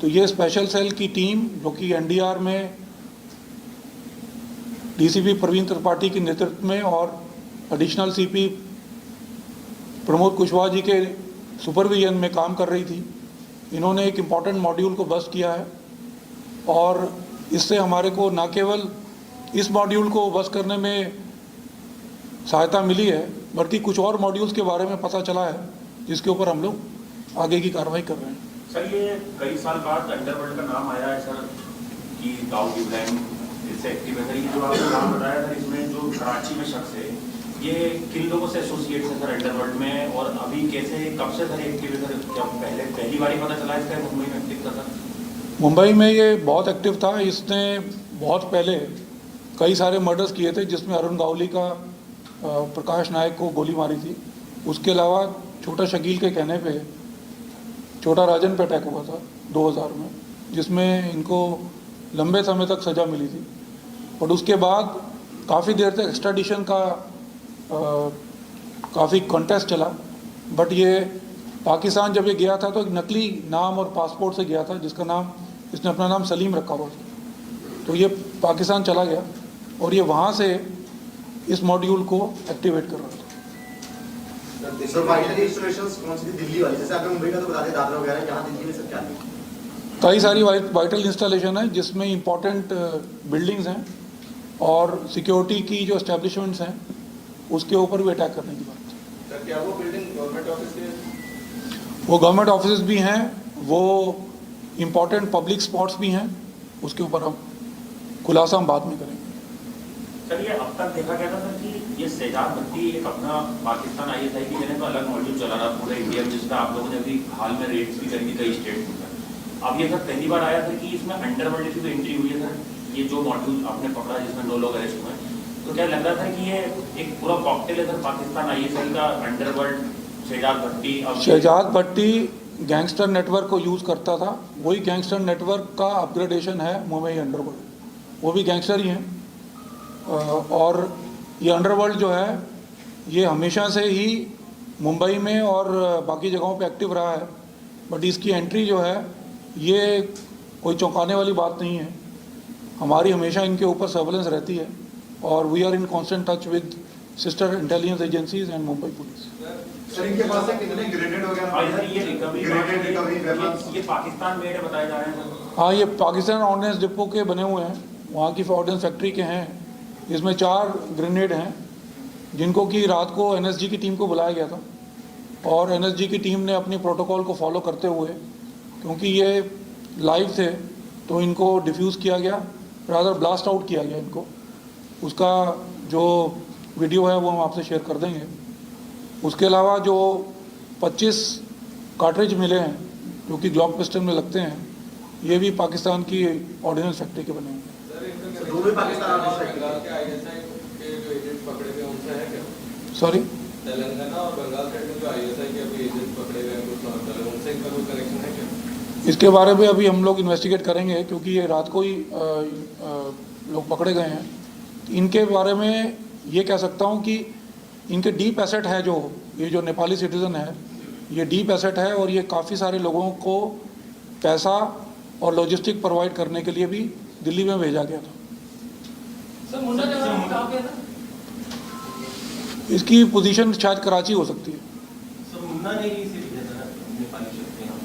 तो ये स्पेशल सेल की टीम जो कि NDR में DCP प्रवीण त्रिपाठी के नेतृत्व में और एडिशनल CP प्रमोद कुशवाहा जी के सुपरविजन में काम कर रही थी, इन्होंने एक इम्पॉर्टेंट मॉड्यूल को बस्ट किया है और इससे हमारे को न केवल इस मॉड्यूल को बस्ट करने में सहायता मिली है बल्कि कुछ और मॉड्यूल्स के बारे में पता चला है जिसके ऊपर हम लोग आगे की कार्रवाई कर रहे हैं। सर, ये कई साल बाद अंडरवर्ल्ड का नाम आया है सर कि दाऊद इब्राहिम इससे एक्टिव है। ये जो आपने नाम बताया था इसमें जो कराची में शख्स है ये किन लोगों से एसोसिएट है सर अंडरवर्ल्ड में, और अभी कैसे कब से सर एक्टिव है सर? जब पहली बार ही पता चला इसका मुंबई में एक्टिव था सर? मुंबई में ये बहुत एक्टिव था। इसने बहुत पहले कई सारे मर्डर्स किए थे जिसमें अरुण गावली का प्रकाश नायक को गोली मारी थी। उसके अलावा छोटा शकील के कहने पे छोटा राजन पे अटैक हुआ था 2000 में जिसमें इनको लंबे समय तक सज़ा मिली थी और उसके बाद काफ़ी देर तक एक्स्ट्राडिशन का काफ़ी कॉन्टेस्ट चला। बट ये पाकिस्तान जब ये गया था तो एक नकली नाम और पासपोर्ट से गया था जिसका नाम इसने अपना नाम सलीम रखा हुआ था। तो ये पाकिस्तान चला गया और ये वहाँ से इस मॉड्यूल को एक्टिवेट कर रहा था। कई सारी वाइटल इंस्टॉलेशन है जिसमें इंपॉर्टेंट बिल्डिंग्स हैं और सिक्योरिटी की जो एस्टेब्लिशमेंट्स हैं उसके ऊपर भी अटैक करने की बात है। क्या वो बिल्डिंग गवर्नमेंट ऑफिस के? वो गवर्नमेंट ऑफिस भी हैं, वो इम्पॉर्टेंट पब्लिक स्पॉट्स भी हैं, उसके ऊपर हम खुलासा हम बाद में करेंगे। सर, ये अब तक देखा गया था सर कि ये शहजाद भट्टी एक अपना पाकिस्तान ISI की जगह तो अलग मॉड्यूल चला रहा पूरे इंडिया में, जिसका आप लोगों ने अभी हाल में रेड्स भी करी थी कई स्टेट में। अब ये सर पहली बार आया था कि इसमें अंडरवर्ल्ड की जो एंट्री हुई है सर, ये जो मॉड्यूल आपने पकड़ा जिसमें 9 लोग अरेस्ट हुए, तो क्या लग रहा था कि ये एक पूरा कॉकटेल है सर पाकिस्तान ISI का अंडरवर्ल्ड? शहजाद भट्टी गैंगस्टर नेटवर्क को यूज़ करता था, वही गैंगस्टर नेटवर्क का अपग्रेडेशन है मुंबई अंडरवर्ल्ड। वो भी गैंगस्टर ही हैं और ये अंडरवर्ल्ड जो है ये हमेशा से ही मुंबई में और बाकी जगहों पे एक्टिव रहा है। बट इसकी एंट्री जो है ये कोई चौंकाने वाली बात नहीं है। हमारी हमेशा इनके ऊपर सर्वेलेंस रहती है और we are in constant touch with sister intelligence agencies and Mumbai police. सर, इनके पास से कितने ग्रेनेड वगैरह ये पाकिस्तान मेड बताए जा रहे हैं? हाँ, ये पाकिस्तान ऑर्डिनेंस डिपो के बने हुए हैं, वहाँ की ऑर्डिनेंस फैक्ट्री के हैं। इसमें 4 ग्रेनेड हैं जिनको कि रात को NSG की टीम को बुलाया गया था और NSG की टीम ने अपनी प्रोटोकॉल को फॉलो करते हुए, क्योंकि ये लाइव थे तो इनको डिफ्यूज़ किया गया, रादर ब्लास्ट आउट किया गया इनको। उसका जो वीडियो है वो हम आपसे शेयर कर देंगे। उसके अलावा जो 25 कार्ट्रिज मिले हैं जो कि ग्लॉक पिस्टल में लगते हैं, ये भी पाकिस्तान की ऑर्डिनेंस फैक्ट्री के बने हैं। सॉरी, तेलंगाना और बंगाल साइड में जो आईएसआई के अभी एजेंट पकड़े गए कुछ उनसे इनका कोई कनेक्शन है क्या? इसके बारे में अभी हम लोग इन्वेस्टिगेट करेंगे, क्योंकि ये रात को ही लोग पकड़े गए हैं। इनके बारे में ये कह सकता हूँ कि इनके डीप एसेट है, जो ये जो नेपाली सिटीज़न है, ये डीप एसेट है और ये काफ़ी सारे लोगों को पैसा और लॉजिस्टिक प्रोवाइड करने के लिए भी दिल्ली में भेजा गया था। सर मुन्ना जगह कहाँ पे था? इसकी पोजीशन शायद कराची हो सकती है। सर मुन्ना ने ही इसे भेजा था नेपाली शख्स के यहाँ।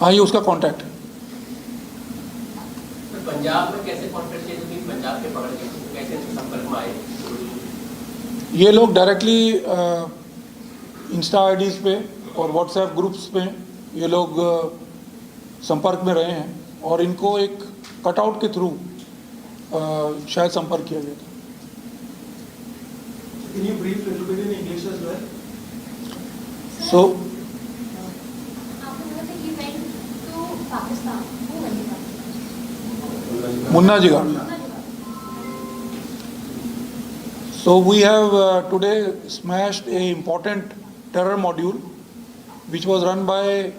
हाँ, ये उसका कॉन्टैक्ट है। पंजाब में कैसे कॉन्टैक्ट किया? क्योंकि पंजाब के पकड़ के कैसे संपर्क में आए? ये लोग डायरेक्टली इंस्टा आईडीज़ पे और व्हाट्सएप ग्रुप्स पे ये लोग संपर्क में रहे हैं और इनको एक कटआउट के थ्रू शायद संपर्क किया गया था। Can you brief a little bit in English as well? So, Munna Jigar. So we have today smashed a important terror module which was run by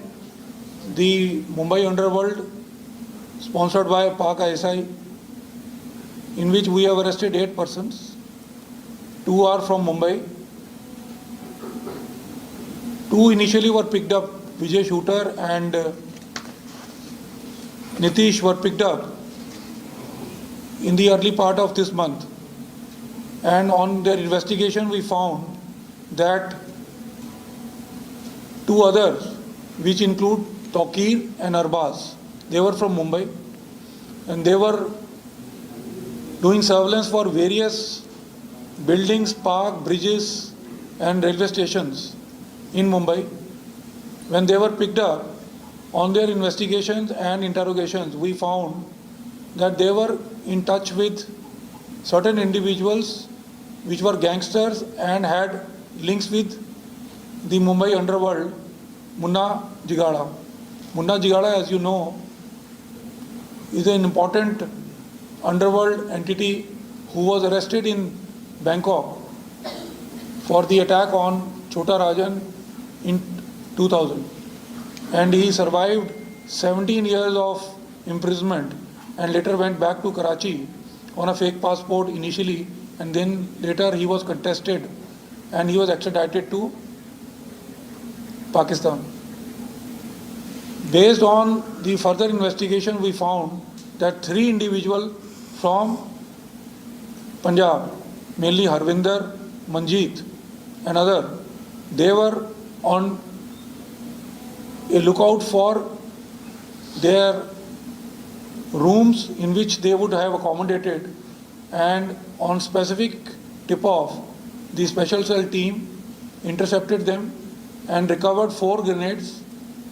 the Mumbai underworld, sponsored by Pak ISI, in which we have arrested 8 persons. 2 are from Mumbai. 2 initially were picked up, Vijay Shooter and Nitish were picked up in the early part of this month. And on their investigation we found that 2 others, which include Tokir and Arbaz, they were from Mumbai and they were doing surveillance for various buildings, park, bridges and railway stations in Mumbai. When they were picked up, on their investigations and interrogations, we found that they were in touch with certain individuals which were gangsters and had links with the Mumbai underworld, Munna Jigada. Munna Jigada, as you know, is an important underworld entity who was arrested in Bangkok for the attack on Chota Rajan in 2000, and he survived 17 years of imprisonment and later went back to Karachi on a fake passport initially, and then later he was contested and he was extradited to Pakistan. Based on the further investigation, we found that 3 individuals from Punjab, mainly Harvinder, Manjeet and other, they were on a lookout for their rooms in which they would have accommodated, and on specific tip-off, the special cell team intercepted them and recovered 4 grenades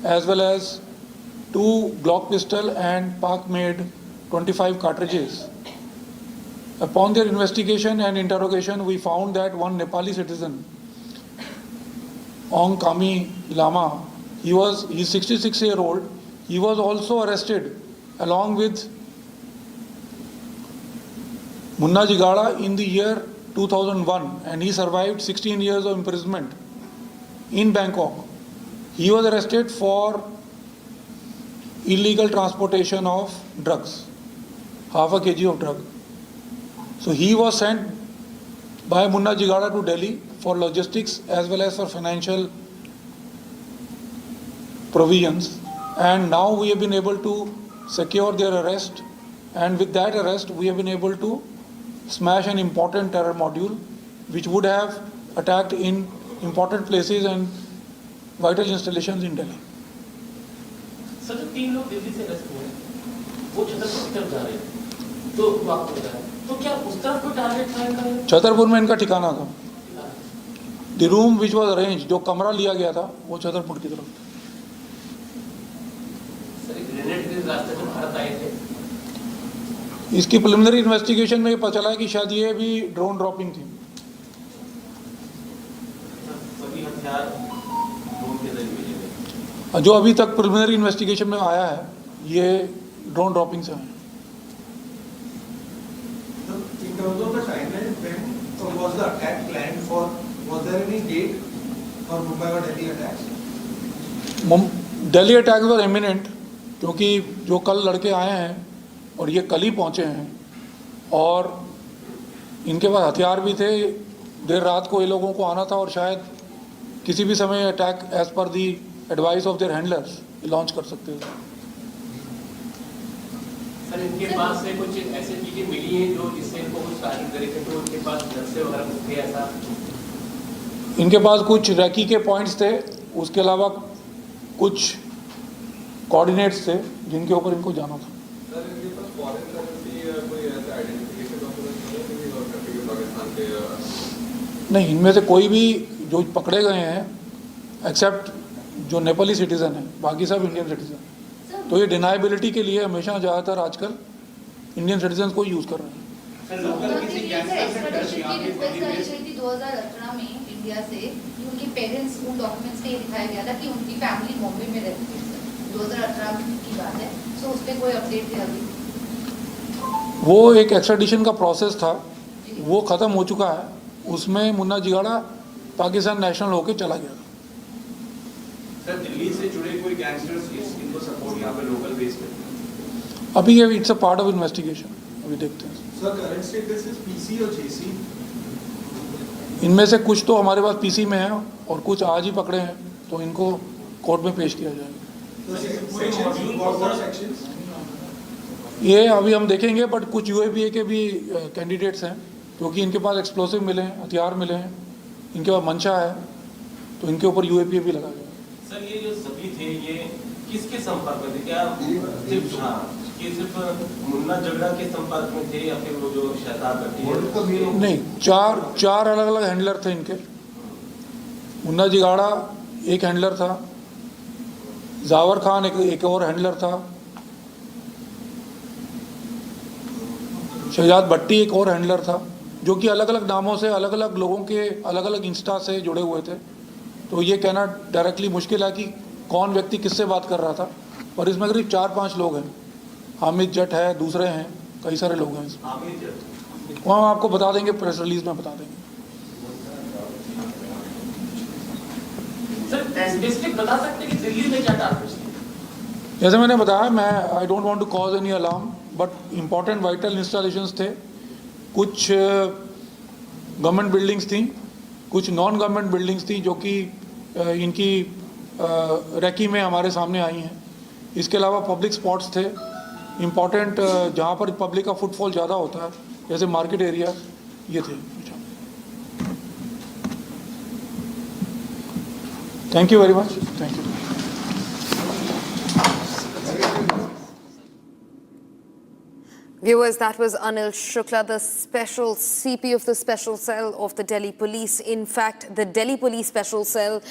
as well as 2 Glock pistol and Pak-made 25 cartridges. Upon their investigation and interrogation, we found that one Nepali citizen, Ong Kami Lama, he's 66-year-old. He was also arrested along with Munna Jigada in the year 2001, and he survived 16 years of imprisonment in Bangkok. He was arrested for illegal transportation of drugs, half a kg of drug. So he was sent by Munna Jigada to Delhi for logistics as well as for financial provisions, and now we have been able to secure their arrest, and with that arrest we have been able to smash an important terror module which would have attacked in important places and vital installations in Delhi. Sir जो 3 लोग दिल्ली से arrest हुए वो छतरपुर की तरफ जा रहे हैं, तो वापस हो जाए, तो क्या उस तरफ कोई टारगेट था इनका? छतरपुर में इनका ठिकाना था। The room which was arrange, जो कमरा लिया गया था वो छतरपुर की तरफ। सर ग्रेनेड किस रास्ते से भारत आए थे? इसकी प्रिलिमिनरी इन्वेस्टिगेशन में ये पता चला है कि शायद ये भी ड्रोन ड्रॉपिंग थी। सभी हथियार ड्रोन के जरिए भेजे गए। जो अभी तक प्रिलिमिनरी इन्वेस्टिगेशन में आया है, ये ड्रोन ड्रॉपिंग से आए। In terms of the timeline, when was the attack planned for? Was there any date for Mumbai or Delhi attacks? Delhi attack were imminent, क्योंकि जो कल लड़के आए हैं और ये कल ही पहुंचे हैं और इनके पास हथियार भी थे। देर रात को ये लोगों को आना था और शायद किसी भी समय attack as per the advice of their handlers launch कर सकते थे। सर, इनके पास से कुछ ऐसी चीजें मिली हैं जो जिससे इनको कुछ टारगेट करे थे, तो इनके पास नक्शे वगैरह कुछ थे ऐसा? इनके पास कुछ रैकी के पॉइंट्स थे, उसके अलावा कुछ कोऑर्डिनेट्स थे जिनके ऊपर इनको जाना था। सर, इनके पास फॉरेन करेंसी या कोई ऐसा आइडेंटिफिकेशन डॉक्यूमेंट नहीं है कि पाकिस्तान के? नहीं, इनमें से कोई भी जो पकड़े गए हैं एक्सेप्ट जो नेपाली सिटीजन है, बाकी सब इंडियन सिटीजन। तो ये डिनाइबिलिटी के लिए हमेशा ज़्यादातर आजकल इंडियन सिटीजन को यूज़ कर रहे हैं। 2018 में इंडिया से उनके पेरेंट्स उन डॉक्यूमेंट्स में दिखाया गया था कि उनकी फैमिली बॉम्बे में रहती है। 2018 की बात है, सो उस पर कोई अपडेट थे अभी? वो एक एक्स्ट्राडिशन का प्रोसेस था, वो ख़त्म हो चुका है। उसमें मुन्ना जिगाड़ा पाकिस्तान नेशनल होके चला गया। सर, दिल्ली से जुड़े कोई गैंगस्टर्स इनको सपोर्ट यहाँ पे लोकल बेस पे? अभी ये it's a part of investigation, अभी देखते हैं। Sir, current status is PC और जेसी? इनमें से कुछ तो हमारे पास पीसी में है और कुछ आज ही पकड़े हैं, तो इनको कोर्ट में पेश किया जाएगा। ये अभी हम देखेंगे, बट कुछ यूएपीए के भी कैंडिडेट्स हैं, क्योंकि इनके पास एक्सप्लोसिव मिले हैं, हथियार मिले हैं, इनके पास मंशा है, तो इनके ऊपर यूएपीए भी लगाया जाएगा। सर, ये जो सभी थे ये किसके संपर्क में थे? क्या सिर्फ मुन्ना झगड़ा के संपर्क में थे या फिर वो जो शहजाद भट्टी? नहीं, चार अलग अलग हैंडलर थे इनके। मुन्ना जिगाड़ा एक हैंडलर था, जावर खान एक और हैंडलर था, शहजाद भट्टी एक और हैंडलर था, जो कि अलग अलग नामों से अलग अलग लोगों के अलग अलग इंस्टा से जुड़े हुए थे। तो ये कहना डायरेक्टली मुश्किल है कि कौन व्यक्ति किससे बात कर रहा था, पर इसमें करीब 4-5 लोग हैं। हामिद जट है, दूसरे हैं, कई सारे लोग हैं इसमें। वो हम आपको बता देंगे, प्रेस रिलीज में बता देंगे। सर, डिस्ट्रिक्ट बता सकते कि दिल्ली में क्या टारगेट? जैसे मैंने बताया, मैं I don't want to cause any alarm, but important vital installations थे। कुछ गवर्नमेंट बिल्डिंग्स थी, कुछ नॉन गवर्नमेंट बिल्डिंग्स थी, जो कि इनकी रैकी में हमारे सामने आई हैं। इसके अलावा पब्लिक स्पॉट्स थे इम्पॉर्टेंट, जहाँ पर पब्लिक का फुटफॉल ज़्यादा होता है, जैसे मार्केट एरिया, ये थे। Thank you very much. Thank you. Viewers, that was Anil Shukla, the special CP of the Special Cell of the Delhi Police. In fact, the Delhi Police Special Cell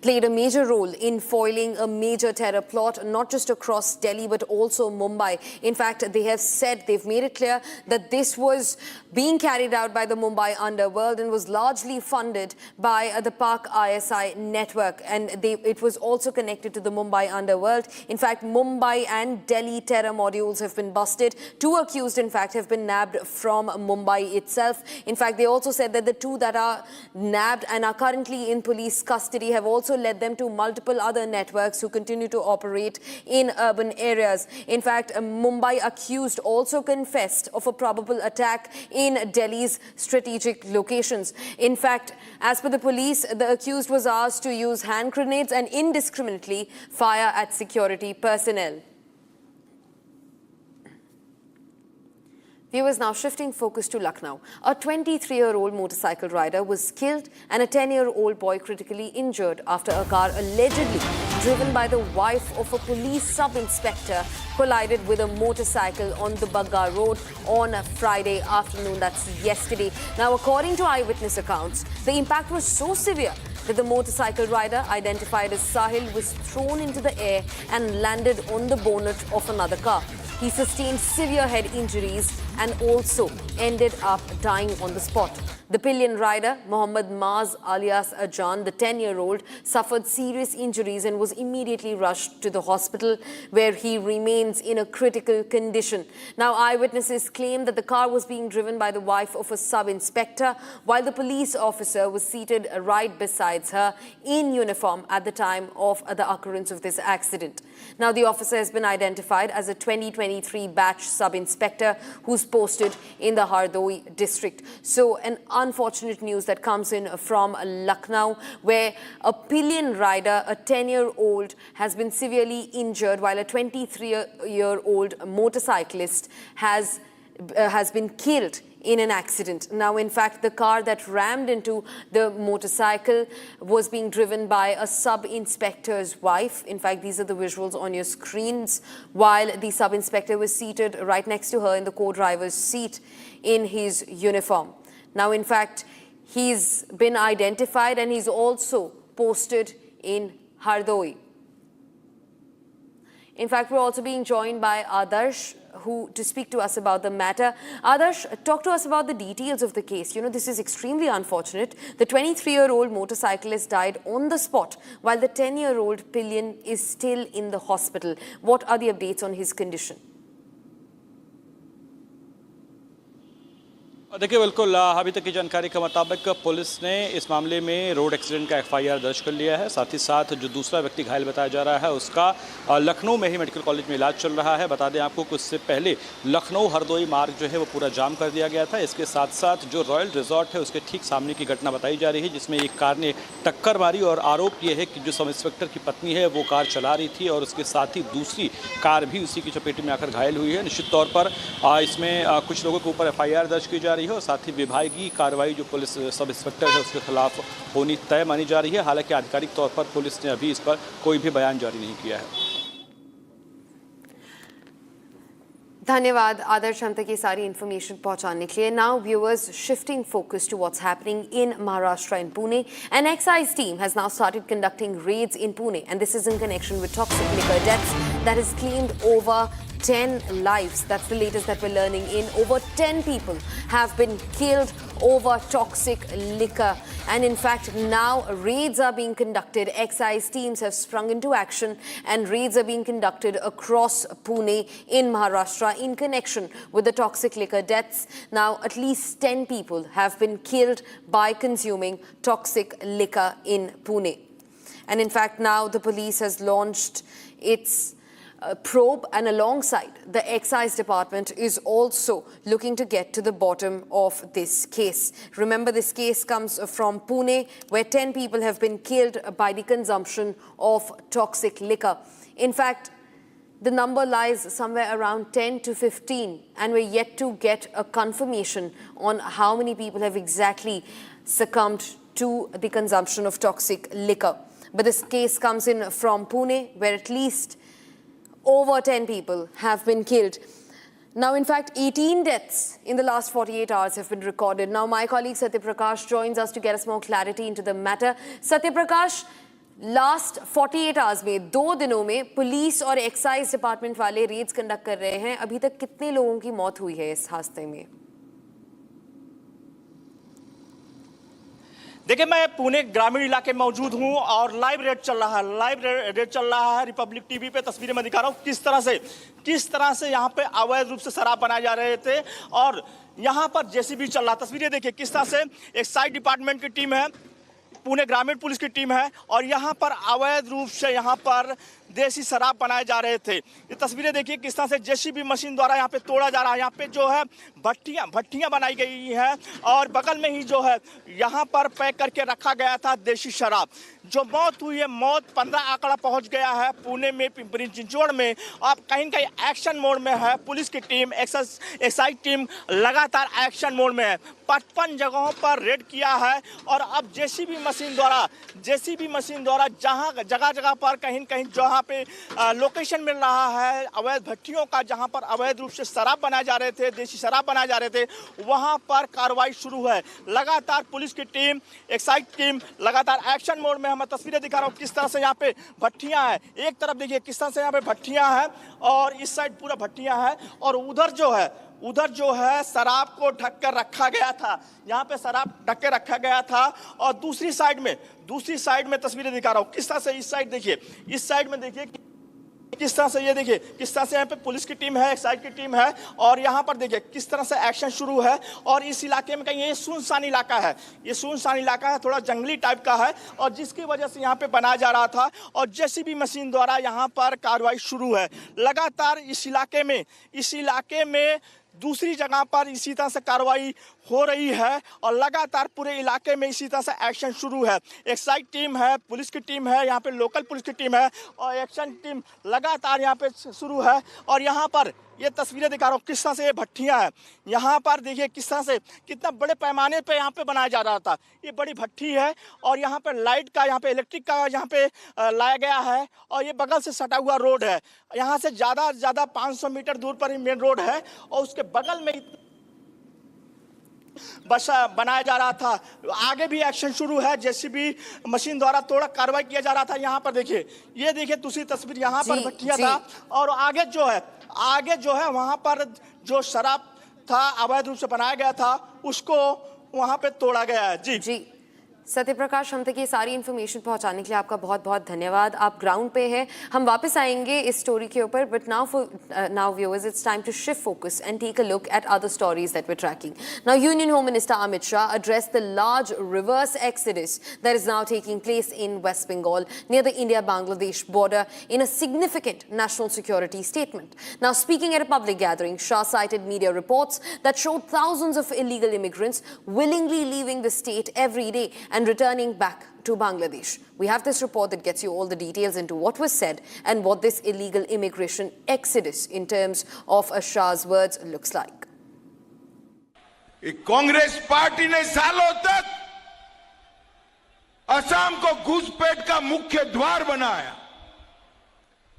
played a major role in foiling a major terror plot, not just across Delhi, but also Mumbai. In fact, they have said, they've made it clear that this was being carried out by the Mumbai underworld and was largely funded by the Pak ISI network. And it was also connected to the Mumbai underworld. In fact, Mumbai and Delhi terror modules have been busted. 2 accused, in fact, have been nabbed from Mumbai itself. In fact, they also said that the 2 that are nabbed and are currently in police custody have also led them to multiple other networks who continue to operate in urban areas. In fact, Mumbai accused also confessed of a probable attack in Delhi's strategic locations. In fact, as per the police, the accused was asked to use hand grenades and indiscriminately fire at security personnel. Viewers, now shifting focus to Lucknow. A 23-year-old motorcycle rider was killed and a 10-year-old boy critically injured after a car allegedly driven by the wife of a police sub-inspector collided with a motorcycle on the Bagga Road on a Friday afternoon. That's yesterday. Now, according to eyewitness accounts, the impact was so severe that the motorcycle rider, identified as Sahil, was thrown into the air and landed on the bonnet of another car. He sustained severe head injuries and also ended up dying on the spot. The pillion rider, Mohammad Maaz alias Ajan, the 10-year-old, suffered serious injuries and was immediately rushed to the hospital where he remains in a critical condition. Now, eyewitnesses claim that the car was being driven by the wife of a sub-inspector while the police officer was seated right beside her in uniform at the time of the occurrence of this accident. Now, the officer has been identified as a 2023 batch sub-inspector who's posted in the Hardoi district. So, an unfortunate news that comes in from Lucknow, where a pillion rider, a 10-year-old, has been severely injured while a 23-year-old motorcyclist has been killed in an accident. Now, in fact, the car that rammed into the motorcycle was being driven by a sub-inspector's wife. In fact, these are the visuals on your screens, while the sub-inspector was seated right next to her in the co-driver's seat in his uniform. Now, in fact, he's been identified and he's also posted in Hardoi. In fact, we're also being joined by Adarsh, to speak to us about the matter. Adarsh, talk to us about the details of the case. You know, this is extremely unfortunate. The 23-year-old motorcyclist died on the spot, while the 10-year-old pillion is still in the hospital. What are the updates on his condition? देखिए, बिल्कुल अभी तक की जानकारी के मुताबिक police ने इस मामले में रोड एक्सीडेंट का FIR दर्ज कर लिया है। साथ ही साथ जो दूसरा व्यक्ति घायल बताया जा रहा है उसका लखनऊ में ही मेडिकल कॉलेज में इलाज चल रहा है। बता दें आपको कि उससे पहले लखनऊ हरदोई मार्ग जो है वो पूरा जाम कर दिया गया था। इसके साथ साथ जो रॉयल रिजॉर्ट है उसके ठीक सामने की घटना बताई जा रही है, जिसमें एक कार ने टक्कर मारी और आरोप ये है कि जो सब इंस्पेक्टर की पत्नी है वो कार चला रही थी और उसके साथ ही दूसरी कार भी उसी की चपेट में आकर घायल हुई है। निश्चित तौर पर इसमें कुछ लोगों के ऊपर FIR दर्ज की जा रही है और साथ ही विभागीय कार्रवाई जो पुलिस सब इंस्पेक्टर है उसके खिलाफ होनी तय मानी जा रही है। हालांकि आधिकारिक तौर पर पुलिस ने अभी इस पर कोई भी बयान जारी नहीं किया है। धन्यवाद आदर्श हम तक ये सारी इन्फॉर्मेशन पहुंचाने के लिए. Now viewers, shifting focus to what's happening in Maharashtra in Pune. An excise team has now started conducting raids in Pune, and this is in connection with toxic liquor deaths that has claimed over 10 lives. That's the latest that we're learning in. Over 10 people have been killed over toxic liquor. And in fact, now raids are being conducted. Excise teams have sprung into action and raids are being conducted across Pune in Maharashtra in connection with the toxic liquor deaths. Now, at least 10 people have been killed by consuming toxic liquor in Pune. And in fact, now the police has launched its probe, and alongside the excise department is also looking to get to the bottom of this case. Remember, this case comes from Pune, where 10 people have been killed by the consumption of toxic liquor. In fact, the number lies somewhere around 10 to 15, and we're yet to get a confirmation on how many people have exactly succumbed to the consumption of toxic liquor. But this case comes in from Pune, where at least over 10 people have been killed. Now, in fact, 18 deaths in the last 48 hours have been recorded. Now, my colleague Satya Prakash joins us to get us more clarity into the matter. Satya Prakash, last 48 hours में 2 दिनों में police और excise department वाले Reds conduct कर रहे हैं. अभी तक कितने लोगों की मौत हुई है इस हादसे में? देखिए, मैं पुणे ग्रामीण इलाके में मौजूद हूं और लाइव रेड चल रहा है रिपब्लिक टीवी पे तस्वीरें मैं दिखा रहा हूं किस तरह से यहां पे अवैध रूप से शराब बनाए जा रहे थे और यहां पर जेसीबी चल रहा. तस्वीरें देखिए किस तरह से एक्साइज डिपार्टमेंट की टीम है, पुणे ग्रामीण पुलिस की टीम है और यहां पर अवैध रूप से यहां पर देसी शराब बनाए जा रहे थे. ये तस्वीरें देखिए किस तरह से जेसीबी मशीन द्वारा यहाँ पे तोड़ा जा रहा है. यहाँ पे जो है भट्टियां बनाई गई हैं और बगल में ही जो है यहाँ पर पैक करके रखा गया था देसी शराब. जो मौत हुई है, मौत 15 आंकड़ा पहुंच गया है पुणे में, पिंपरी चिंचवड़ में. अब कहीं न कहीं एक्शन मोड में है पुलिस की टीम, एक्साइज टीम लगातार एक्शन मोड में है. 55 जगहों पर रेड किया है और अब जेसीबी मशीन द्वारा जगह पर कहीं न कहीं जहाँ वहाँ पे लोकेशन मिल रहा है अवैध भट्टियों का, जहाँ पर अवैध रूप से शराब बनाए जा रहे थे, देसी शराब बनाए जा रहे थे, वहाँ पर कार्रवाई शुरू है। लगातार पुलिस की टीम, एक्साइज टीम लगातार एक्शन मोड में। मैं तस्वीरें दिखा रहा हूँ किस तरह से यहाँ पे भट्टियाँ हैं। एक तरफ देखिए किस तरह से यहाँ पे भट्टियाँ हैं और इस साइड पूरा भट्टियाँ हैं और उधर जो है शराब को ढक कर रखा गया था। यहाँ पे शराब ढक के रखा गया था और दूसरी साइड में तस्वीरें दिखा रहा हूँ किस तरह से। इस साइड देखिए, इस साइड में देखिए किस तरह से, ये देखिए किस तरह से यहाँ पे पुलिस की टीम है, एक्साइज की टीम है और यहाँ पर देखिए किस तरह से एक्शन शुरू है। और इस इलाके में कहीं ये सुनसान इलाका है, ये सुनसान इलाका है, थोड़ा जंगली टाइप का है और जिसकी वजह से यहाँ पे बनाया जा रहा था और जेसीबी मशीन द्वारा यहाँ पर कार्रवाई शुरू है। लगातार इस इलाके में दूसरी जगह पर इसी तरह से कार्रवाई हो रही है और लगातार पूरे इलाके में इसी तरह से एक्शन शुरू है। एक्साइज टीम है, पुलिस की टीम है, यहाँ पे लोकल पुलिस की टीम है और एक्शन टीम लगातार यहाँ पे शुरू है। और यहाँ पर ये तस्वीरें दिखा रहा हूँ किस तरह से ये भट्टियाँ हैं। यहाँ पर देखिए किस तरह से कितना बड़े पैमाने पे यहाँ पे बनाया जा रहा था। ये बड़ी भट्टी है और यहाँ पे लाइट का, यहाँ पे इलेक्ट्रिक का यहाँ पे लाया गया है और ये बगल से सटा हुआ रोड है। यहाँ से ज़्यादा 500 मीटर दूर पर ही मेन रोड है और उसके बगल में बस बनाया जा रहा था। आगे भी एक्शन शुरू है, जेसीबी मशीन द्वारा थोड़ा कार्रवाई किया जा रहा था। यहाँ पर देखिए, ये देखिए दूसरी तस्वीर, यहाँ पर भट्टिया था और आगे जो है वहाँ पर जो शराब था अवैध रूप से बनाया गया था उसको वहाँ पे तोड़ा गया है। जी सत्यप्रकाश, हम तक ये सारी इन्फॉर्मेशन पहुंचाने के लिए आपका बहुत बहुत धन्यवाद। आप ग्राउंड पे हैं, हम वापस आएंगे इस स्टोरी के ऊपर, but now viewers, it's time to shift focus and take a look at other stories that we're tracking. Now, Union Home Minister Amit Shah addressed the large reverse exodus that is now taking place in West Bengal near the India-Bangladesh border in a significant national security statement. Now, speaking at a public gathering, Shah cited media reports that showed thousands of illegal immigrants willingly leaving the state every day and returning back to Bangladesh. We have this report that gets you all the details into what was said and what this illegal immigration exodus, in terms of Shah's words, looks like. Congress party ने सालों तक असम को घुसपैठ का मुख्य द्वार बनाया।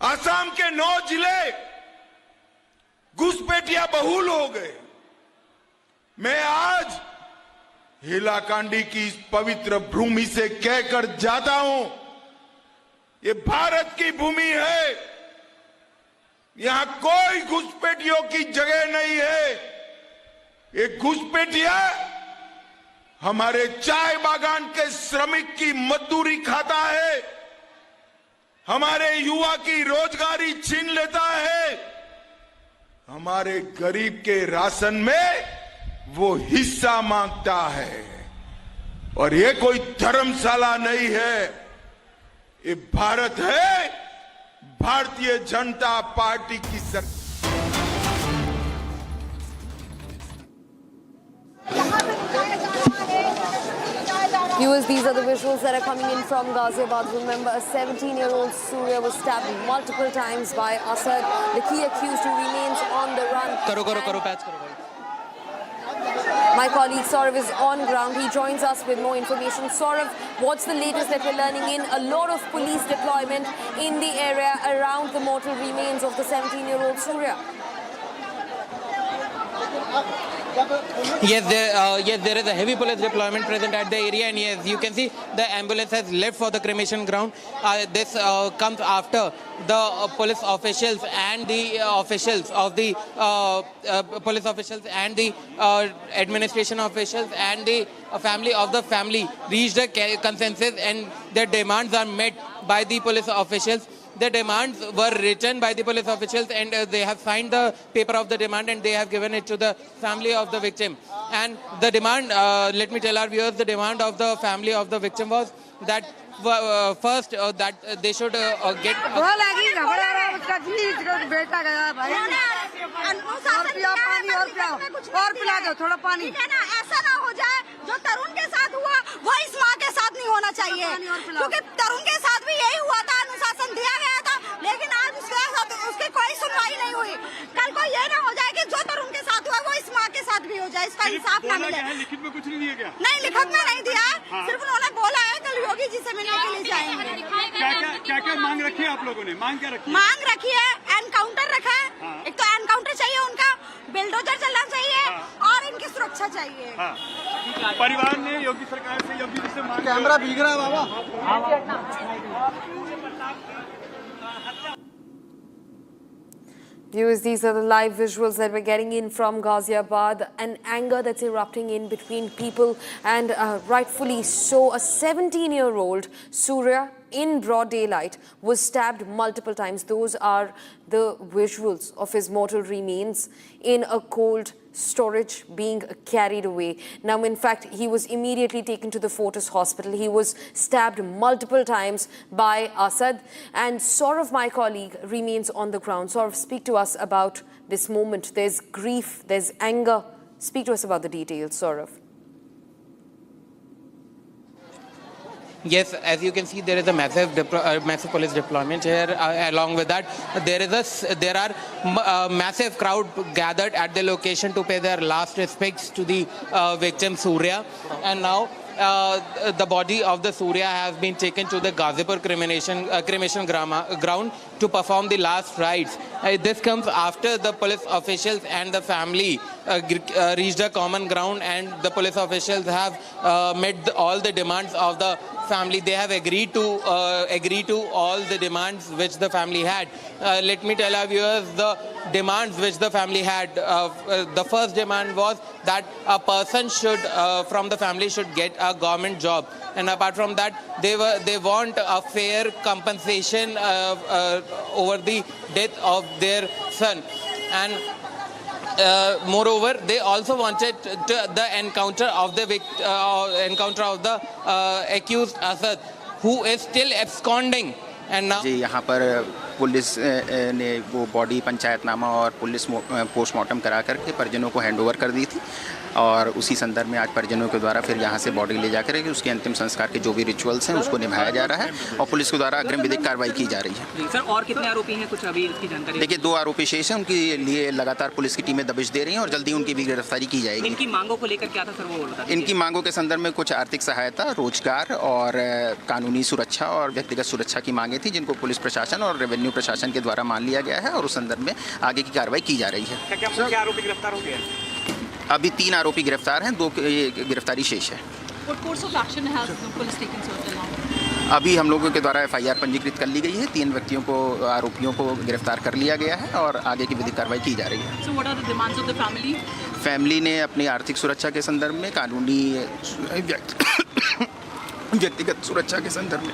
असम के 9 जिले घुसपैठिया बहुल हो गए। मैं आज हिलाकांडी की इस पवित्र भूमि से कहकर जाता हूं, ये भारत की भूमि है, यहां कोई घुसपैठियों की जगह नहीं है। ये घुसपैठिया हमारे चाय बागान के श्रमिक की मजदूरी खाता है, हमारे युवा की रोजगारी छीन लेता है, हमारे गरीब के राशन में वो हिस्सा मांगता है। और ये कोई धर्मशाला नहीं है, ये भारत है, भारतीय जनता पार्टी की सरकार। Viewers, these are the visuals that are coming in from Ghaziabad. Remember, a 17-year-old Surya was stabbed multiple times by Asad, the key accused who remains on the run. करो पैच करो। My colleague Saurav is on ground. He joins us with more information. Saurav, what's the latest that we're learning in? A lot of police deployment in the area around the mortal remains of the 17-year-old Surya. Yes, there is a heavy police deployment present at the area, and yes, you can see the ambulance has left for the cremation ground. This comes after the police officials and the officials of the police officials and the administration officials and the family of the family reached a consensus, and their demands are met by the police officials. The demands were written by the police officials, and they have signed the paper of the demand and they have given it to the family of the victim. And the demand, let me tell our viewers, the demand of the family of the victim was that first that they should get ऐसा ना हो जाए जो तरुण के साथ हुआ वो इस माँ के साथ नहीं होना चाहिए, क्योंकि तरुण के साथ भी यही हुआ था, अनुशासन दिया गया था, लेकिन आज उसकी कोई सुनवाई नहीं हुई। कल को ये ना हो जाए कि जो तरुण के साथ हुआ वो इस माँ के साथ भी हो जाए, इसका इंसाफ ना मिले। लिखित में कुछ नहीं दिया गया? नहीं, लिखित में नहीं दिया, सिर्फ उन्होंने बोला है कल योगी जी से मिलने के लिए जाएंगे। क्या मांग रखी है आप लोगों ने? मांग क्या रखी है? मांग रखी है, एनकाउंटर रखा है। एक तो एनकाउंटर चाहिए उनका, बिल्डोजर चलना चाहिए और इनकी सुरक्षा चाहिए। परिवार ने योगी सरकार से, योगी जी से मांग, कैमरा भीग रहा है बाबा। Viewers, these are the live visuals that we're getting in from Ghaziabad. An anger that's erupting in between people, and rightfully so. A 17-year-old Surya, in broad daylight, was stabbed multiple times. Those are the visuals of his mortal remains in a cold storage being carried away. Now, in fact, he was immediately taken to the Fortis hospital. He was stabbed multiple times by Asad. And Saurav, my colleague, remains on the ground. Saurav, speak to us about this moment. There's grief, there's anger. Speak to us about the details, Saurav. Yes, as you can see, there is a massive police deployment here. Along with that, there are massive crowd gathered at the location to pay their last respects to the victim Surya. And now the body of the Surya has been taken to the Ghazipur cremation ground to perform the last rites. This comes after the police officials and the family reached a common ground, and the police officials have met all the demands of the family. They have agreed to all the demands which the family had. Let me tell our viewers the demands which the family had. The first demand was that a person from the family should get a government job, and apart from that, they want a fair compensation over the death of their son. And moreover, they also wanted the encounter of the accused Asad, who is still absconding. And now यहाँ पर police ने वो body पंचायतनामा और police postmortem करा करके परिजनों को handover कर दी थी, और उसी संदर्भ में आज परिजनों के द्वारा फिर यहाँ से बॉडी ले जाकर के उसके अंतिम संस्कार के जो भी रिचुअल्स हैं उसको निभाया जा रहा है, और पुलिस के द्वारा अग्रिम विधिक कार्रवाई की जा रही है। सर, और कितने आरोपी हैं, कुछ अभी इसकी जानकारी? देखिए, 2 आरोपी शेष हैं, उनके लिए लगातार पुलिस की टीमें दबिश दे रही हैं और जल्दी उनकी भी गिरफ्तारी की जाएगी। इनकी मांगों को लेकर क्या था सर, वो बता दीजिए। इनकी मांगों के संदर्भ में कुछ आर्थिक सहायता, रोजगार और कानूनी सुरक्षा और व्यक्तिगत सुरक्षा की मांगे थी, जिनको पुलिस प्रशासन और रेवेन्यू प्रशासन के द्वारा मान लिया गया है, और उस संदर्भ में आगे की कार्रवाई की जा रही है। क्या आरोपी गिरफ्तार हो गए? अभी 3 आरोपी गिरफ्तार हैं, 2 गिरफ्तारी शेष है। अभी हम लोगों के द्वारा FIR पंजीकृत कर ली गई है। 3 व्यक्तियों को, आरोपियों को गिरफ्तार कर लिया गया है और आगे की विधिक कार्रवाई की जा रही है। So what are the demands of the family? Family ने अपनी आर्थिक सुरक्षा के संदर्भ में, कानूनी व्यक्तिगत सुरक्षा के संदर्भ में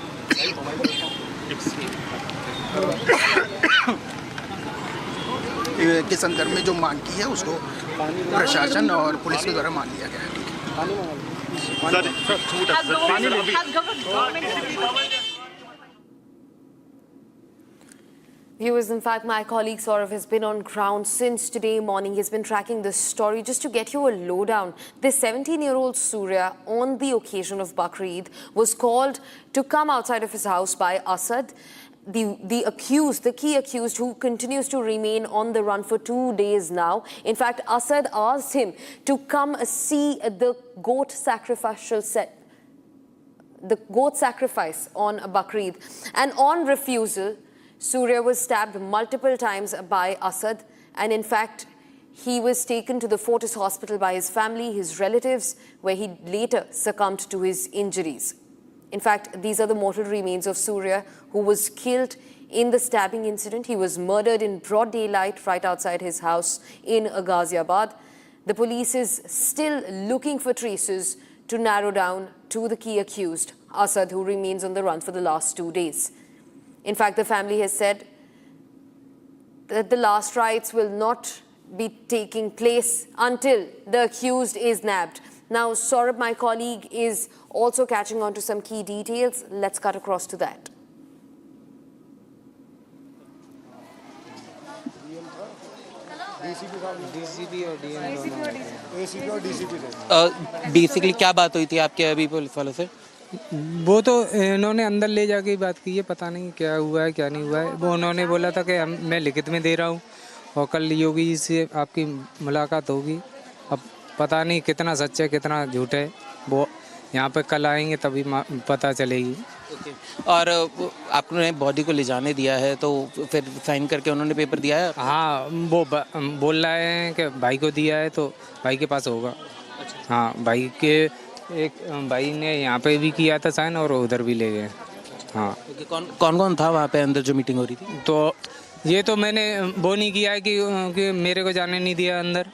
के संदर्भ में जो मांग की है उसको प्रशासन और पुलिस के द्वारा मान लिया गया है। Viewers, in fact, my colleague Saurav has been on ground since today morning. He's been tracking this story. Just to get you a lowdown, this 17-year-old Surya, on the occasion of Bakrid, was called to come outside of his house by Asad, the key accused, who continues to remain on the run for 2 days now. In fact, Asad asked him to come see the goat sacrifice on Bakrid, and on refusal, Surya was stabbed multiple times by Asad, and in fact, he was taken to the Fortis hospital by his family, his relatives, where he later succumbed to his injuries. In fact, these are the mortal remains of Surya, who was killed in the stabbing incident. He was murdered in broad daylight right outside his house in Ghaziabad. The police is still looking for traces to narrow down to the key accused, Asad, who remains on the run for the last 2 days. In fact, the family has said that the last rites will not be taking place until the accused is nabbed. Now, Saurabh, my colleague, is also catching on to some key details. Let's cut across to that. Basically क्या बात हुई थी आपके अभी police वालों से? वो तो इन्होंने अंदर ले जाके बात की है, पता नहीं क्या हुआ है क्या नहीं हुआ है। वो उन्होंने बोला था कि मैं लिखित में दे रहा हूँ और कल योगी जी से आपकी मुलाकात होगी। अब पता नहीं कितना सच है कितना झूठ है। वो यहाँ पे कल आएंगे तभी पता चलेगी। और आपने बॉडी को ले जाने दिया है तो फिर साइन करके उन्होंने पेपर दिया है? हाँ, वो बोल रहे हैं कि भाई को दिया है तो भाई के पास होगा। हाँ, भाई के एक भाई ने यहाँ पे भी किया था साइन और उधर भी ले गए। हाँ। कौन कौन था वहाँ पे अंदर जो मीटिंग हो रही थी? तो ये तो मैंने वो नहीं किया है कि मेरे को जाने नहीं दिया अंदर।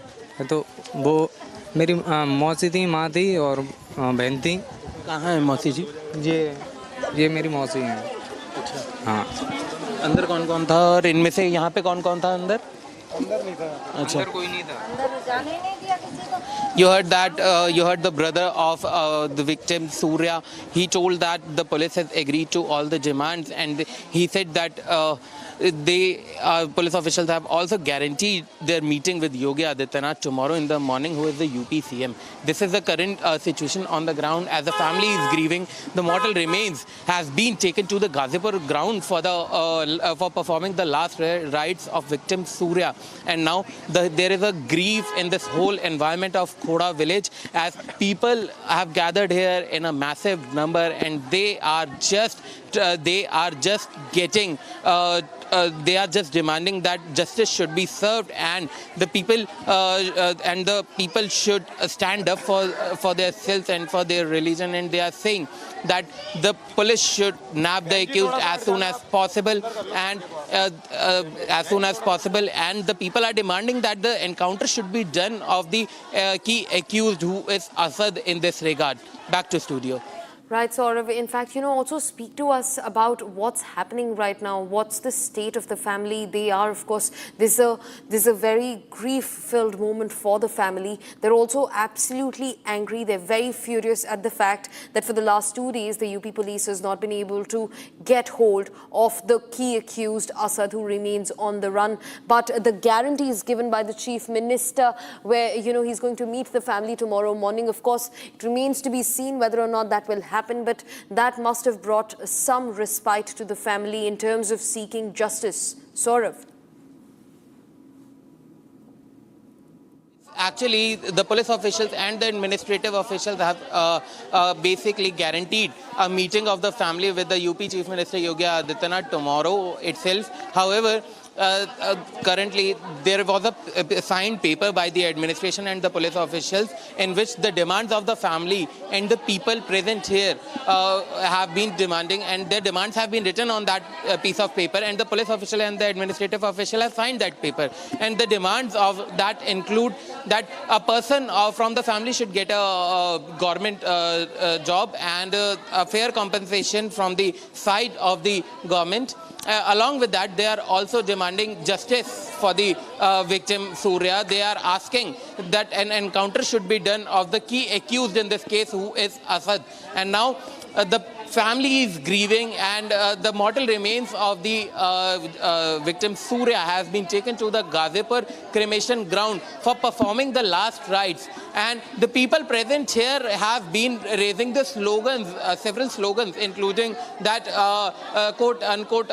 तो वो मेरी मौसी थी, माँ थी और बहन थी। कहाँ है मौसी जी? ये मेरी मौसी है। अच्छा। हाँ। अंदर कौन कौन था और इनमें से यहाँ पे कौन कौन था अंदर? अंदर नहीं था। अच्छा। अंदर कोई नहीं था। अंदर जाने नहीं दिया किसी को। You heard the brother of the victim Surya. He told that the police has agreed to all the demands, and he said that police officials have also guaranteed their meeting with Yogi Adityanath tomorrow in the morning, who is the UP CM. This is the current situation on the ground as the family is grieving. The mortal remains has been taken to the Ghazipur ground for performing the last rites of victim Surya, and now there is a grief in this whole environment of Khoda village as people have gathered here in a massive number, and they are just demanding that justice should be served, and the people should stand up for their selves and for their religion, and they are saying that the police should nab the accused as soon as possible, and the people are demanding that the encounter should be done of the key accused, who is Asad, in this regard. Back to studio. Right, Saurav. In fact, also speak to us about what's happening right now. What's the state of the family? They are, of course, this is a very grief-filled moment for the family. They're also absolutely angry. They're very furious at the fact that for the last 2 days, the UP police has not been able to get hold of the key accused, Asad, who remains on the run. But the guarantees given by the Chief Minister, where, he's going to meet the family tomorrow morning, of course, it remains to be seen whether or not that will happen. But that must have brought some respite to the family in terms of seeking justice. Saurav. Actually, the police officials and the administrative officials have basically guaranteed a meeting of the family with the UP Chief Minister Yogi Adityanath tomorrow itself. However, currently there was a signed paper by the administration and the police officials in which the demands of the family and the people present here have been demanding, and their demands have been written on that piece of paper, and the police official and the administrative official have signed that paper. And the demands of that include that a person from the family should get a government job and a fair compensation from the side of the government. Along with that, they are also demanding justice for the victim Surya. They are asking that an encounter should be done of the key accused in this case, who is Asad. And now the family is grieving, and the mortal remains of the victim Surya has been taken to the Ghazipur cremation ground for performing the last rites. And the people present here have been raising the slogans, several slogans, including that quote unquote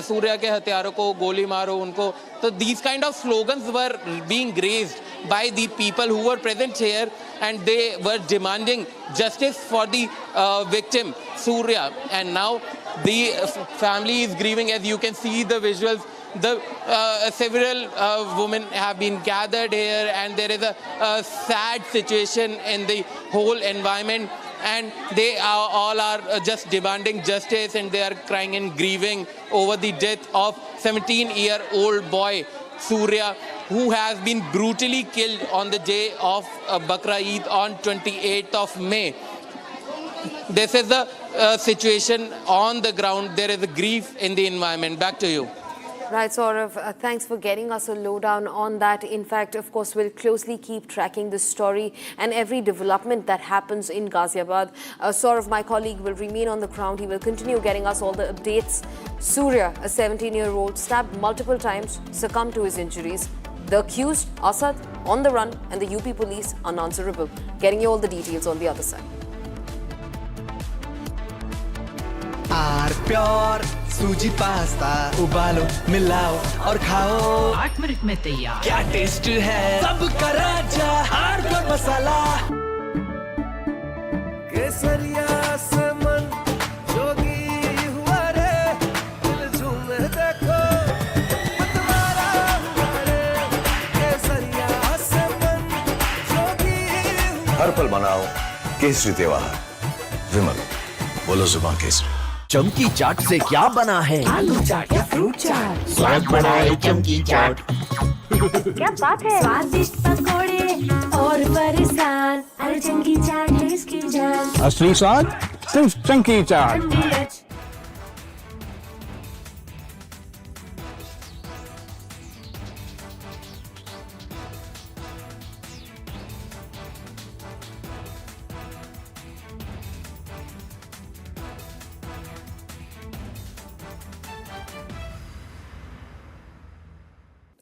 Surya ke hatyaro ko goli maro unko. So these kind of slogans were being raised by the people who were present here, and they were demanding justice for the victim Surya. And now the family is grieving. As you can see the visuals, the several women have been gathered here, and there is a sad situation in the whole environment, and they all are just demanding justice, and they are crying and grieving over the death of 17-year-old boy Surya, who has been brutally killed on the day of Bakra Eid on 28th of May. This is the situation on the ground. There is a grief in the environment. Back to you. Right, Saurav, thanks for getting us a lowdown on that. In fact, of course, we'll closely keep tracking this story and every development that happens in Ghaziabad. Saurav, my colleague, will remain on the ground. He will continue getting us all the updates. Surya, a 17-year-old, stabbed multiple times, succumbed to his injuries. The accused, Asad, on the run, and the UP police unanswerable. Getting you all the details on the other side. Pure सूजी pasta उबालो मिलाओ और खाओ 8 minute में तैयार क्या taste है सबका राजा आर प्योर मसाला केसरिया से मन जोगी हुआ रे, दिल झूमे देखो मतवारा हुआ रे, केसरिया से मन जोगी हुआ। हर पल मनाओ केसरी त्योहार। विमल, बोलो जुबान केसरी। चमकी चाट से क्या बना है? आलू चाट या फ्रूट चाट, स्वाद बढ़ाए चमकी चाट। क्या बात है? स्वादिष्ट पकोड़े और फरसान, अरे चमकी चाट है इसकी जान। असली स्वाद सिर्फ चमकी चाट।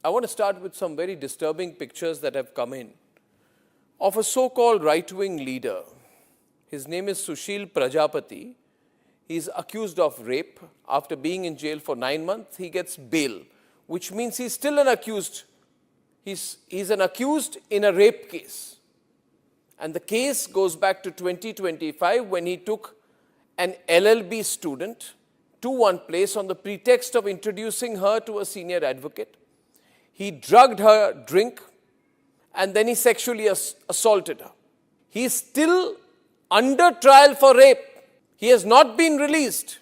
I want to start with some very disturbing pictures that have come in of a so-called right-wing leader. His name is Sushil Prajapati. He's accused of rape. After being in jail for 9 months, he gets bail, which means he's still an accused. He's an accused in a rape case. And the case goes back to 2025 when he took an LLB student to one place on the pretext of introducing her to a senior advocate. He drugged her drink and then he sexually assaulted her. He is still under trial for rape. He has not been released.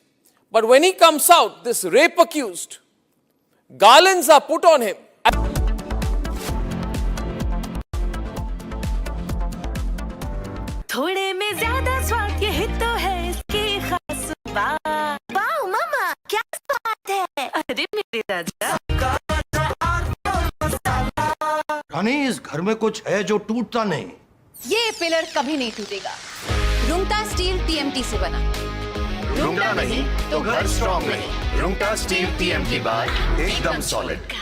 But when he comes out, this rape accused, garlands are put on him. थोड़े में ज्यादा स्वाद ये ही तो है इसकी खास बात। वाओ मामा, क्या स्वाद है? अरे मेरे राजा। रानी, इस घर में कुछ है जो टूटता नहीं। ये पिलर कभी नहीं टूटेगा। रुंगटा स्टील टीएमटी से बना। रुंगटा नहीं तो घर स्ट्रॉन्ग नहीं। रुंगटा स्टील टीएमटी बार एकदम सॉलिड।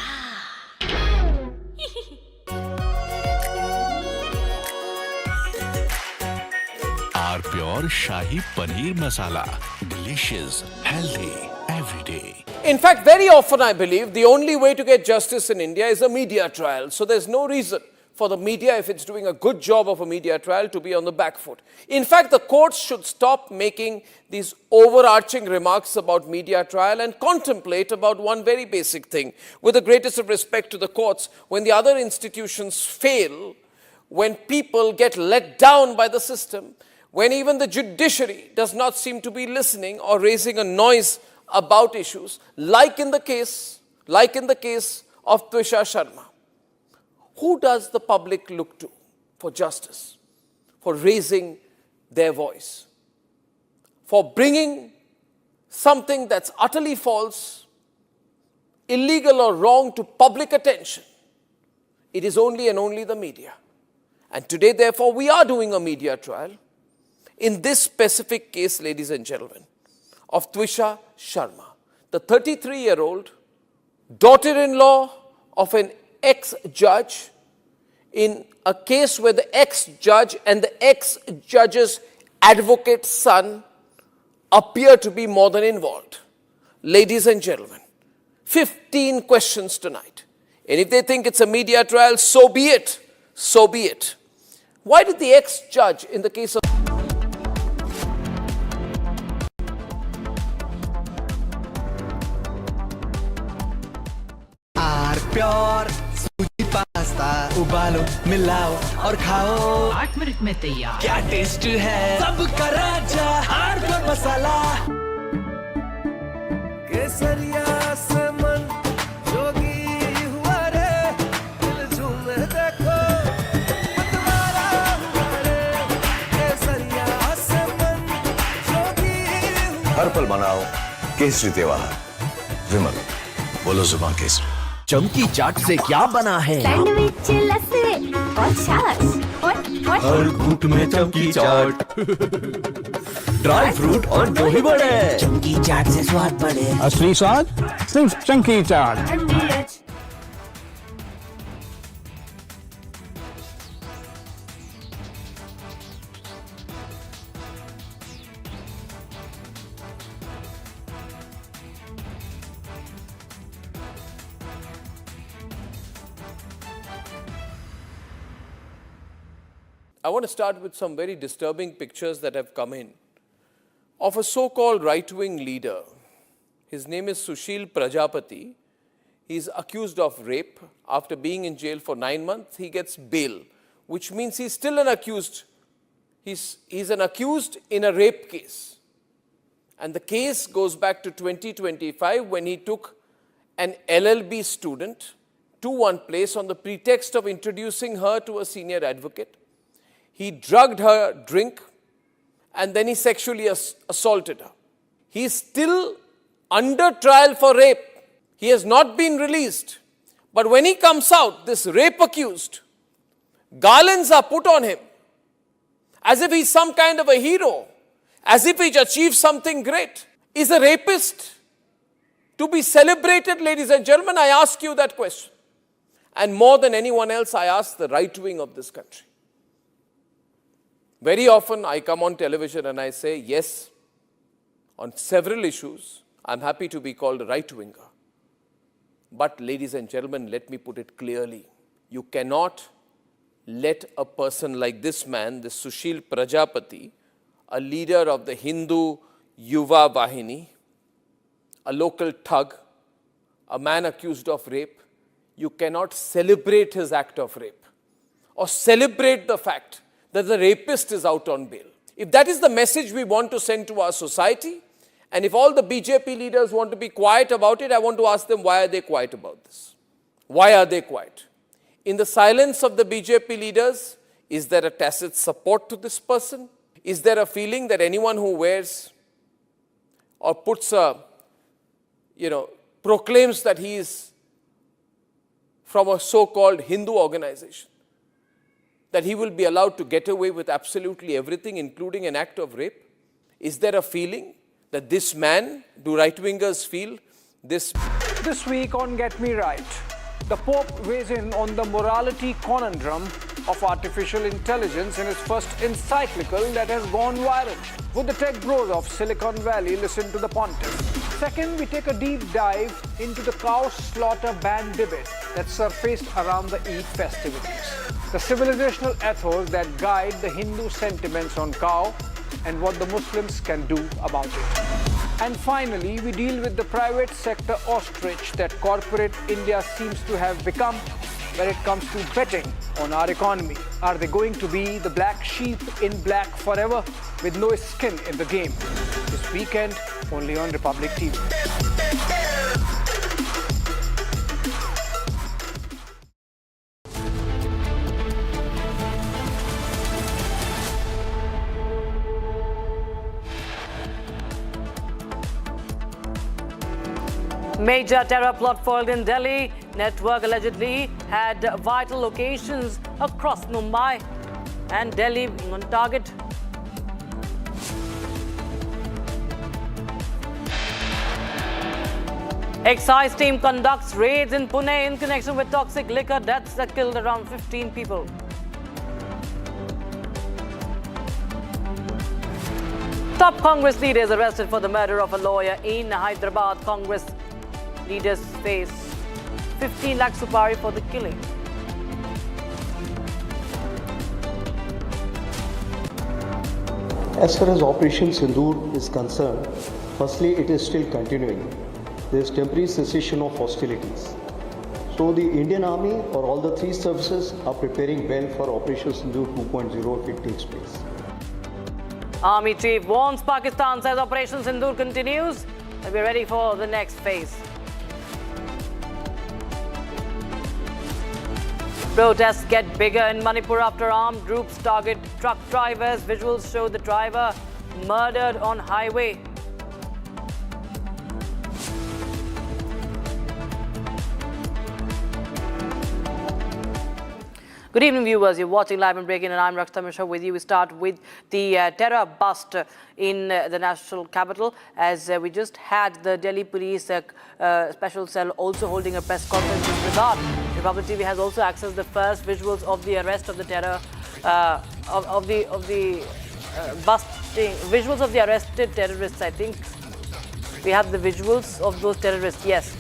आर प्योर शाही पनीर मसाला, delicious, healthy every day. In fact, very often I believe the only way to get justice in India is a media trial. So there's no reason for the media, if it's doing a good job of a media trial, to be on the back foot. In fact, the courts should stop making these overarching remarks about media trial and contemplate about one very basic thing. With the greatest of respect to the courts, when the other institutions fail, when people get let down by the system, when even the judiciary does not seem to be listening or raising a noise about issues, like in the case of Twisha Sharma. Who does the public look to for justice, for raising their voice, for bringing something that's utterly false, illegal or wrong to public attention? It is only and only the media. And today, therefore, we are doing a media trial in this specific case, ladies and gentlemen, of Twisha Sharma, the 33-year-old daughter-in-law of an ex-judge in a case where the ex-judge and the ex-judge's advocate's son appear to be more than involved. Ladies and gentlemen, 15 questions tonight. And if they think it's a media trial, so be it. So be it. Why did the ex-judge in the case of pure सूजी pasta उबालो मिलाओ और खाओ 8 minute में तैयार। क्या taste है सबका राजा आर प्योर मसाला। केसरिया से मन जोगी हुआ रे, दिल झूमे देखो मतवारा हुआ रे, केसरिया से मन जोगी हुआ। हर पल मनाओ केसरी त्योहार। विमल, बोलो जुबान केसरी। चमकी चाट से क्या बना है? सैंडविच, लस्सी और छाछ हर घूंट में चमकी चाट। ड्राई फ्रूट और दही बड़े, चमकी चाट से स्वाद बढ़े। असली स्वाद सिर्फ चमकी चाट। I want to start with some very disturbing pictures that have come in of a so-called right-wing leader. His name is Sushil Prajapati. He's accused of rape. After being in jail for 9 months, he gets bail, which means he's still an accused. He's an accused in a rape case. And the case goes back to 2025 when he took an LLB student to one place on the pretext of introducing her to a senior advocate. He drugged her drink and then he sexually assaulted her. He is still under trial for rape. He has not been released. But when he comes out, this rape accused, garlands are put on him as if he's some kind of a hero, as if he's achieved something great. Is a rapist to be celebrated, ladies and gentlemen? I ask you that question. And more than anyone else, I ask the right wing of this country. Very often I come on television and I say, yes, on several issues, I'm happy to be called a right-winger. But ladies and gentlemen, let me put it clearly. You cannot let a person like this man, this Sushil Prajapati, a leader of the Hindu Yuva Vahini, a local thug, a man accused of rape, you cannot celebrate his act of rape or celebrate the fact that the rapist is out on bail. If that is the message we want to send to our society, and if all the BJP leaders want to be quiet about it, I want to ask them, why are they quiet about this? Why are they quiet? In the silence of the BJP leaders, is there a tacit support to this person? Is there a feeling that anyone who wears or puts a, proclaims that he is from a so-called Hindu organization, that he will be allowed to get away with absolutely everything, including an act of rape? Is there a feeling that this man, do right-wingers feel this? This week on Get Me Right, the Pope weighs in on the morality conundrum of artificial intelligence in his first encyclical that has gone viral. Would the tech bros of Silicon Valley listen to the pontiff? Second, we take a deep dive into the cow slaughter ban debate that surfaced around the Eid festivities, the civilizational ethos that guide the Hindu sentiments on cow, and what the Muslims can do about it. And finally, we deal with the private sector ostrich that corporate India seems to have become when it comes to betting on our economy. Are they going to be the black sheep in black forever with no skin in the game? This weekend, only on Republic TV. Major terror plot foiled in Delhi. Network allegedly had vital locations across Mumbai and Delhi on target. Excise team conducts raids in Pune in connection with toxic liquor deaths that killed around 15 people. Top Congress leaders arrested for the murder of a lawyer in Hyderabad. Congress leaders face 15 lakh supari for the killing. As far as Operation Sindoor is concerned, firstly, it is still continuing. There is temporary cessation of hostilities. So the Indian Army or all the three services are preparing well for Operation Sindoor 2.0 if it takes place. Army chief warns Pakistan, says Operation Sindoor continues and we're ready for the next phase. Protests get bigger in Manipur after armed groups target truck drivers. Visuals show the driver murdered on highway. Good evening, viewers. You're watching Live and Breaking, and I'm Rakshita Mishra with you. We start with the terror bust in the national capital, as we just had the Delhi police special cell also holding a press conference in this regard. Republic TV has also accessed the first visuals of the arrest of the terror, of the busting, visuals of the arrested terrorists. I think we have the visuals of those terrorists. Yes.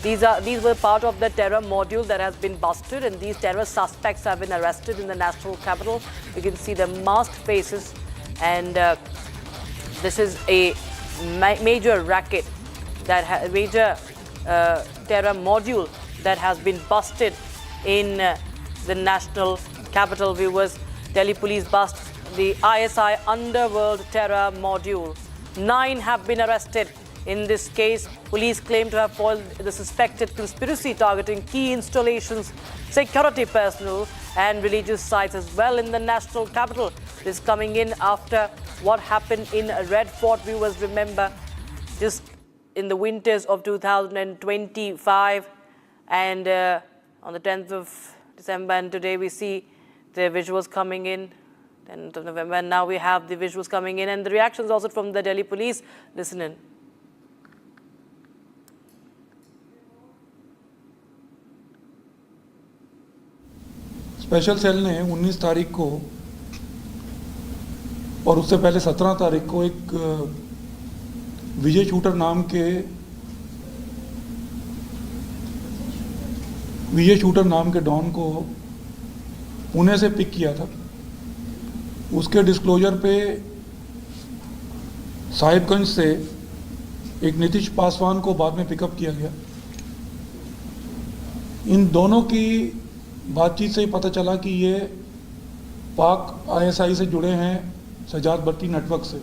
These were part of the terror module that has been busted, and these terror suspects have been arrested in the national capital. You can see the masked faces, and this is a major racket, major terror module that has been busted in the national capital. Viewers, Delhi police bust the ISI underworld terror module. 9 have been arrested. In this case, police claim to have foiled the suspected conspiracy targeting key installations, security personnel and religious sites as well in the national capital. This coming in after what happened in Red Fort. Viewers remember, just in the winters of 2025 and on the 10th of December, and today we see the visuals coming in, 10th of November, and now we have the visuals coming in and the reactions also from the Delhi police. Listen in. Special cell ने 19 तारीख को और उससे पहले 17 तारीख को एक विजय shooter नाम के डॉन को पुणे से पिक किया था। उसके डिस्क्लोजर पे साहिबगंज से एक नीतीश पासवान को बाद में पिकअप किया गया। इन दोनों की बातचीत से ही पता चला कि ये पाक आईएसआई से जुड़े हैं, सजाद भट्टी नेटवर्क से।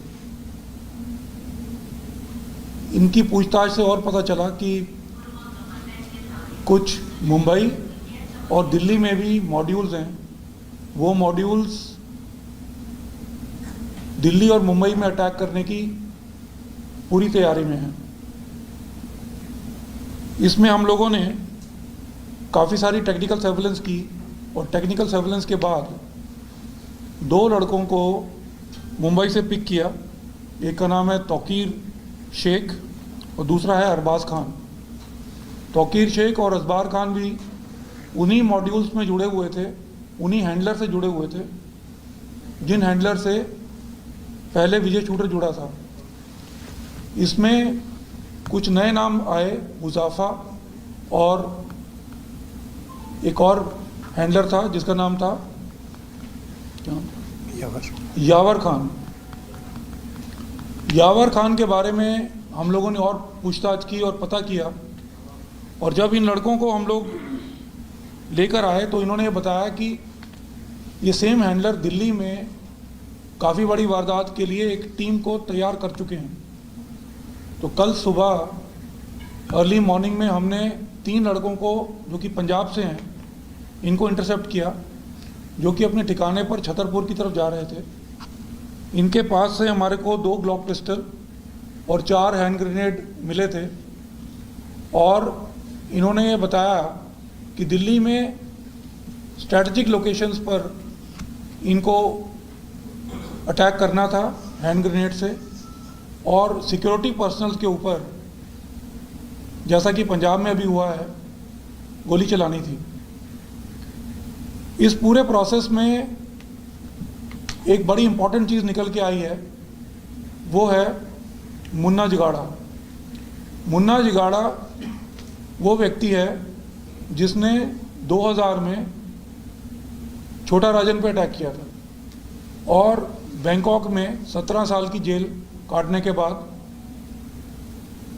इनकी पूछताछ से और पता चला कि कुछ मुंबई और दिल्ली में भी मॉड्यूल्स हैं। वो मॉड्यूल्स दिल्ली और मुंबई में अटैक करने की पूरी तैयारी में हैं। इसमें हम लोगों ने काफ़ी सारी टेक्निकल सर्वेलेंस की और टेक्निकल सर्वेलेंस के बाद 2 लड़कों को मुंबई से पिक किया। एक का नाम है तौकीर शेख और दूसरा है अरबाज खान। तौकीर शेख और अरबाज खान भी उन्हीं मॉड्यूल्स में जुड़े हुए थे, उन्हीं हैंडलर से जुड़े हुए थे जिन हैंडलर से पहले विजय शूटर जुड़ा था। इसमें कुछ नए नाम आए, मुजाफा और एक और हैंडलर था जिसका नाम था यावर खान। यावर खान के बारे में हम लोगों ने और पूछताछ की और पता किया, और जब इन लड़कों को हम लोग लेकर आए तो इन्होंने ये बताया कि ये सेम हैंडलर दिल्ली में काफ़ी बड़ी वारदात के लिए एक टीम को तैयार कर चुके हैं। तो कल सुबह अर्ली मॉर्निंग में हमने 3 लड़कों को जो कि पंजाब से हैं इनको इंटरसेप्ट किया, जो कि अपने ठिकाने पर छतरपुर की तरफ जा रहे थे। इनके पास से हमारे को 2 ग्लॉक पिस्टल और 4 हैंड ग्रेनेड मिले थे, और इन्होंने ये बताया कि दिल्ली में स्ट्रैटेजिक लोकेशंस पर इनको अटैक करना था हैंड ग्रेनेड से, और सिक्योरिटी पर्सनल्स के ऊपर, जैसा कि पंजाब में अभी हुआ है, गोली चलानी थी। इस पूरे प्रोसेस में एक बड़ी इंपॉर्टेंट चीज़ निकल के आई है, वो है मुन्ना जिगाड़ा। मुन्ना जिगाड़ा वो व्यक्ति है जिसने 2000 में छोटा राजन पे अटैक किया था, और बैंकॉक में 17 साल की जेल काटने के बाद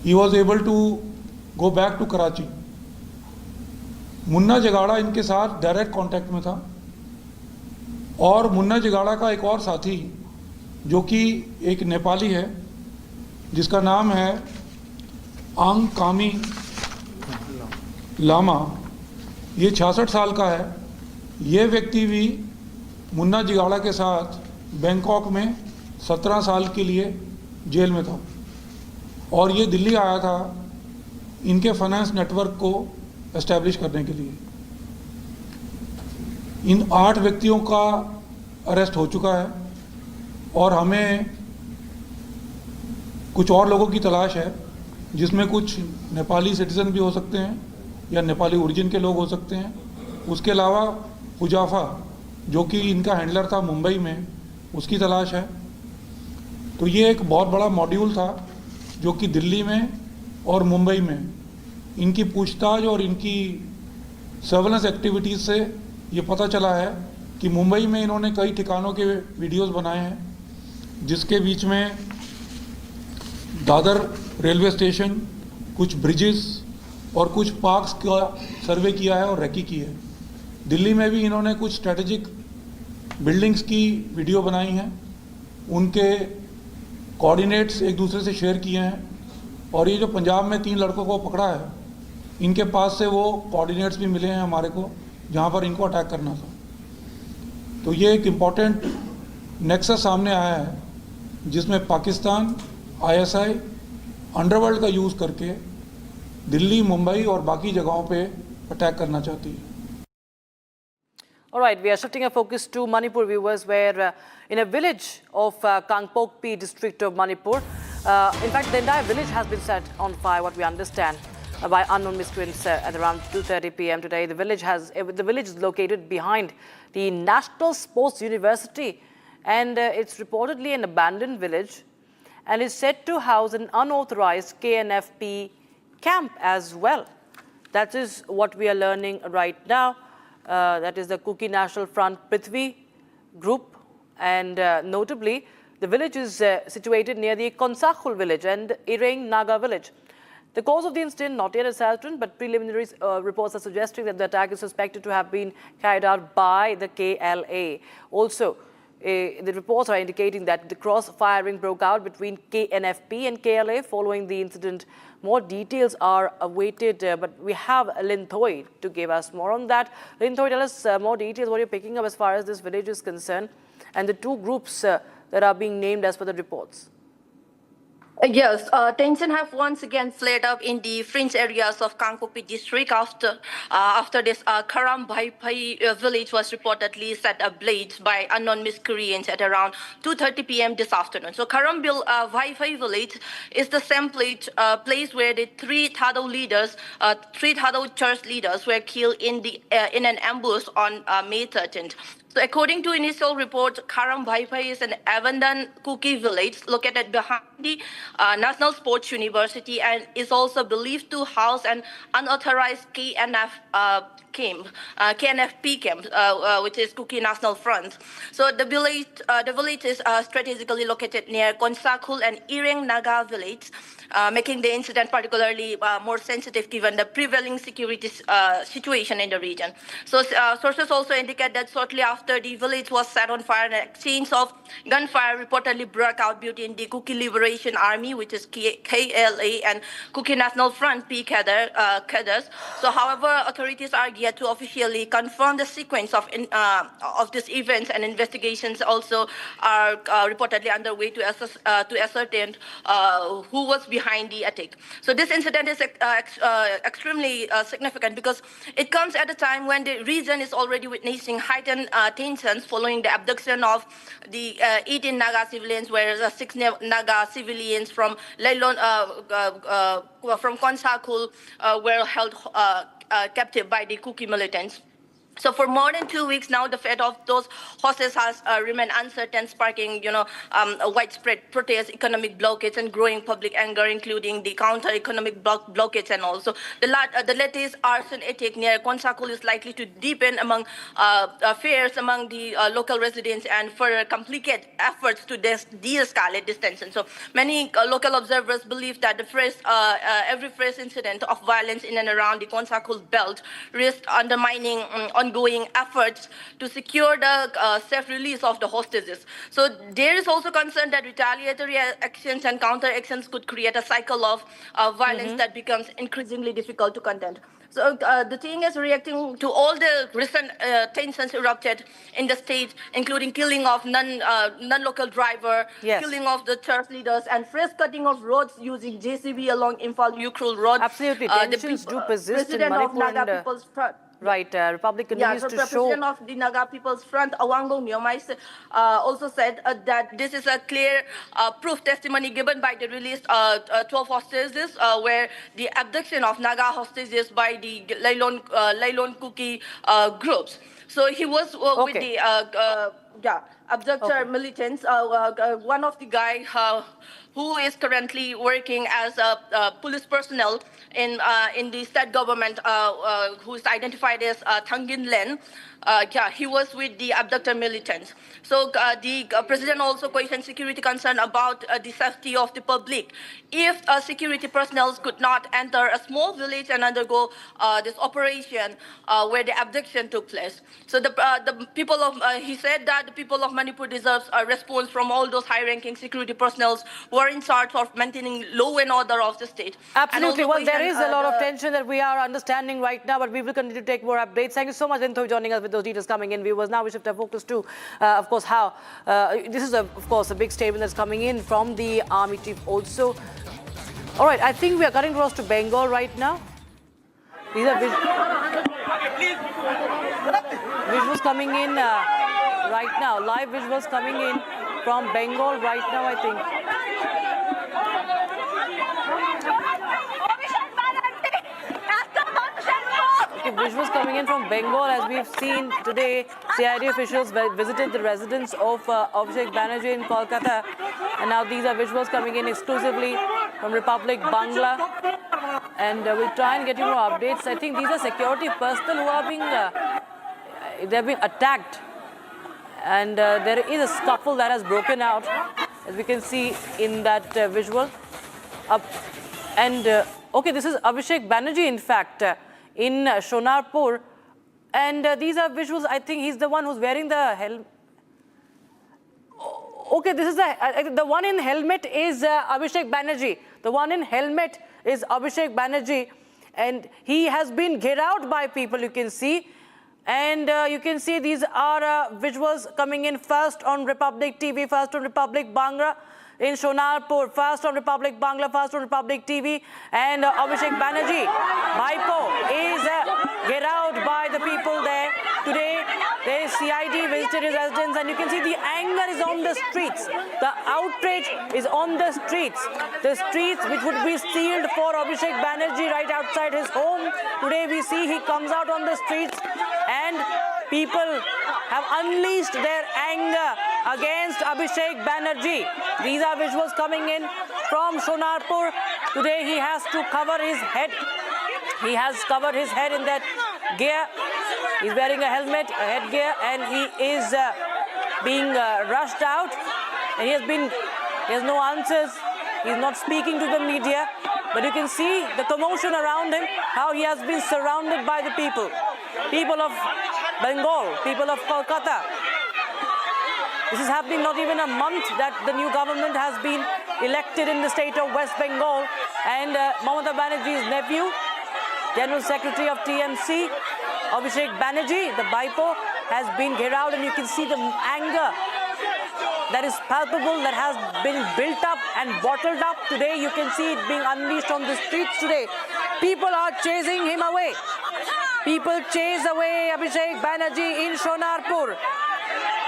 ही was able to go back to Karachi. Munna जिगाड़ा इनके साथ डायरेक्ट कांटेक्ट में था, और मुन्ना जिगाड़ा का एक और साथी जो कि एक नेपाली है जिसका नाम है आंग कामी लामा, ये 66 साल का है। ये व्यक्ति भी मुन्ना जिगाड़ा के साथ बैंकॉक में 17 साल के लिए जेल में था, और ये दिल्ली आया था इनके फाइनेंस नेटवर्क को एस्टैब्लिश करने के लिए। इन 8 व्यक्तियों का अरेस्ट हो चुका है, और हमें कुछ और लोगों की तलाश है, जिसमें कुछ नेपाली सिटीज़न भी हो सकते हैं या नेपाली ओरिजिन के लोग हो सकते हैं। उसके अलावा हुजाफा जो कि इनका हैंडलर था मुंबई में, उसकी तलाश है। तो ये एक बहुत बड़ा मॉड्यूल था जो कि दिल्ली में और मुंबई में इनकी पूछताछ और इनकी सर्वेलेंस एक्टिविटीज़ से ये पता चला है कि मुंबई में इन्होंने कई ठिकानों के वीडियोस बनाए हैं, जिसके बीच में दादर रेलवे स्टेशन, कुछ ब्रिजेस और कुछ पार्क्स का सर्वे किया है और रेकी की है। दिल्ली में भी इन्होंने कुछ स्ट्रेटेजिक बिल्डिंग्स की वीडियो बनाई हैं, उनके कोऑर्डिनेट्स एक दूसरे से शेयर किए हैं। और ये जो पंजाब में 3 लड़कों को पकड़ा है, इनके पास से वो कोऑर्डिनेट्स भी मिले हैं हमारे को, जहाँ पर इनको अटैक करना था। तो ये एक इम्पॉर्टेंट नेक्सस सामने आया है, जिसमें पाकिस्तान, आईएसआई, अंडरवर्ल्ड का यूज़ करके दिल्ली, मुंबई और बाकी जगहों पे अटैक करना चाहती है। All right, we are shifting our focus to Manipur, viewers, where in a village of Kangpokpi district of Manipur, in fact, the entire village has been set on fire, what we understand, by unknown miscreants at around 2:30 p.m. today. The village is located behind the National Sports University, and it's reportedly an abandoned village, and is said to house an unauthorized KNFP camp as well. That is what we are learning right now. That is the Kuki National Front Prithvi group, and notably the village is situated near the Konsakhul village and Ireng Naga village. The cause of the incident not yet ascertained, but preliminary reports are suggesting that the attack is suspected to have been carried out by the KLA. Also, the reports are indicating that the cross-firing broke out between KNFP and KLA following the incident. More details are awaited, but we have Lin Thoi to give us more on that. Lin Thoi, tell us more details, what you're picking up as far as this village is concerned, and the 2 groups that are being named as per the reports. Yes, tension have once again flared up in the fringe areas of Kangpokpi district after this Karam Bhaipai village was reportedly set ablaze by unknown miscreants at around 2:30 p.m. this afternoon. So Karam Bhaipai village is the same place where the 3 Thadao leaders, 3 Thadao church leaders were killed in an ambush on May 13th. So according to initial reports, Karam Bhaipai is an abandoned Kuki village located behind the National Sports University and is also believed to house an unauthorized KNFP camp, which is Kuki National Front. So the village is strategically located near Konsakhul and Ireng Naga village, making the incident particularly more sensitive given the prevailing security situation in the region. So sources also indicate that shortly after the village was set on fire, an exchange of gunfire reportedly broke out between the Kuki Liberation Army, which is KLA, and Kuki National Front P cadres. So however, authorities are yet to officially confirm the sequence of these events, and investigations also are reportedly underway to ascertain who was behind the attack. So this incident is extremely significant because it comes at a time when the region is already witnessing heightened tensions following the abduction of the 18 Naga civilians, whereas 6 Naga civilians from from Konsakhul were held captive by the Kuki militants. So for more than 2 weeks now, the fate of those horses has remained uncertain, sparking, widespread protests, economic blockades, and growing public anger, including the counter-economic blockades. And also the latest arson attack near Konsakhul is likely to deepen among fears among the local residents and further complicate efforts to de-escalate this tension. So many local observers believe that every fresh incident of violence in and around the Konsakhul belt risks undermining ongoing efforts to secure the safe release of the hostages. So there is also concern that retaliatory actions and counter-actions could create a cycle of violence that becomes increasingly difficult to contain. So the thing is reacting to all the recent tensions erupted in the state, including killing of non-local driver, killing of the church leaders, and fresh cutting of roads using JCB along Imphal-Ukhrul Road. Absolutely, tensions do persist in Manipur. Right, Republic continues to show. President of the Naga People's Front, Awango Myomai, also said that this is a clear proof testimony given by the released 12 hostages, where the abduction of Naga hostages by the Lailon Kuki groups. So he was with the abductor militants. One of the guy who is currently working as a police personnel in the state government, who is identified as Thangin Len. He was with the abductor militants. So the president also questioned security concern about the safety of the public. If security personnel could not enter a small village and undergo this operation where the abduction took place. So the people of, he said that the people of Manipur deserves a response from all those high-ranking security personnel who are in charge of maintaining law and order of the state. Absolutely. Well, there is a lot of tension that we are understanding right now, but we will continue to take more updates. Thank you so much, Rinto, for joining us with those details coming in. Viewers, now we shift our focus to, of course, how this is, of course, a big statement that's coming in from the army chief also. All right, I think we are cutting across to Bengal right now. These are visuals coming in right now. Live visuals coming in from Bengal right now, I think. Okay, visuals coming in from Bengal. As we've seen today, CID officials visited the residence of Abhishek Banerjee in Kolkata. And now these are visuals coming in exclusively from Republic Bangla. And we'll try and get you more updates. I think these are security personnel who are being attacked. And there is a scuffle that has broken out, as we can see in that visual. Okay, this is Abhishek Banerjee, in fact, in Shonarpur. And these are visuals. I think he's the one who's wearing the helmet. Okay, this is the one in helmet is Abhishek Banerjee. The one in helmet is Abhishek Banerjee. And he has been geared out by people, you can see. And you can see these are visuals coming in first on Republic TV, first on Republic Bangla in Shonarpur, first on Republic Bangla, first on Republic TV. And Abhishek Banerjee, Bhaipo, is geared out by the people there. Today, the CID visited his residence, and you can see the anger is on the streets. The outrage is on the streets. The streets which would be sealed for Abhishek Banerjee right outside his home. Today we see he comes out on the streets, and people have unleashed their anger against Abhishek Banerjee. These are visuals coming in from Shonarpur. Today he has to cover his head. He has covered his head in that gear. He's wearing a helmet, a headgear, and he is being rushed out. And he has no answers. He's not speaking to the media. But you can see the commotion around him, how he has been surrounded by the people. People of Bengal, people of Kolkata. This is happening not even a month that the new government has been elected in the state of West Bengal. And Mamata Banerjee's nephew, General Secretary of TMC, Abhishek Banerjee, the Bhaipo, has been geared out, and you can see the anger that is palpable, that has been built up and bottled up. Today you can see it being unleashed on the streets today. People are chasing him away. People chase away Abhishek Banerjee in Shonarpur.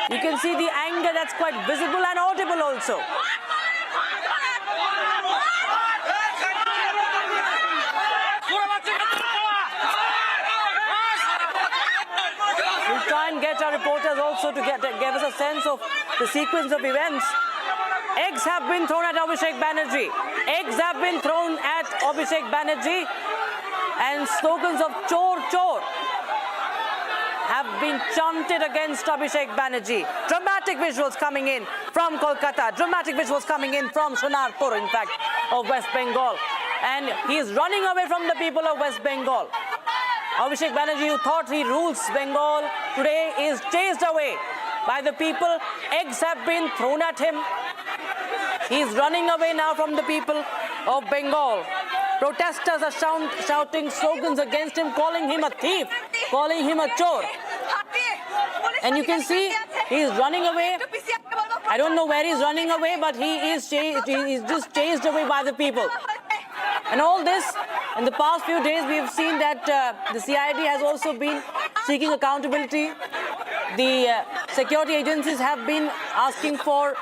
You can see the anger that's quite visible and audible also. We'll try and get our reporters also to give us a sense of the sequence of events. Eggs have been thrown at Abhishek Banerjee. Eggs have been thrown at Abhishek Banerjee. And slogans of Chor Chor have been chanted against Abhishek Banerjee. Dramatic visuals coming in from Kolkata. Dramatic visuals coming in from Shonarpur, in fact, of West Bengal. And he is running away from the people of West Bengal. Abhishek Banerjee, who thought he rules Bengal, today is chased away by the people. Eggs have been thrown at him. He is running away now from the people of Bengal. Protesters are shouting slogans against him, calling him a thief, calling him a chor. And you can see he is running away. I don't know where he's running away, but he is just chased away by the people. And all this, in the past few days, we've seen that the CID has also been seeking accountability. The security agencies have been asking for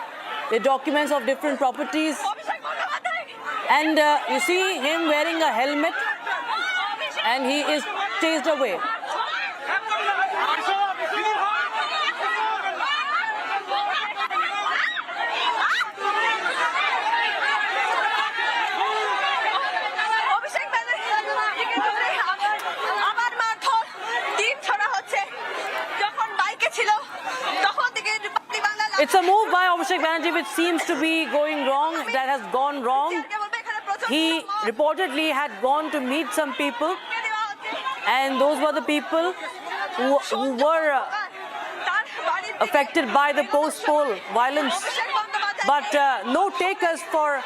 the documents of different properties. And you see him wearing a helmet, and he is chased away. It's a move by Abhishek Banerjee which seems to be going wrong, that has gone wrong. He reportedly had gone to meet some people, and those were the people who were affected by the post-poll violence. But no takers for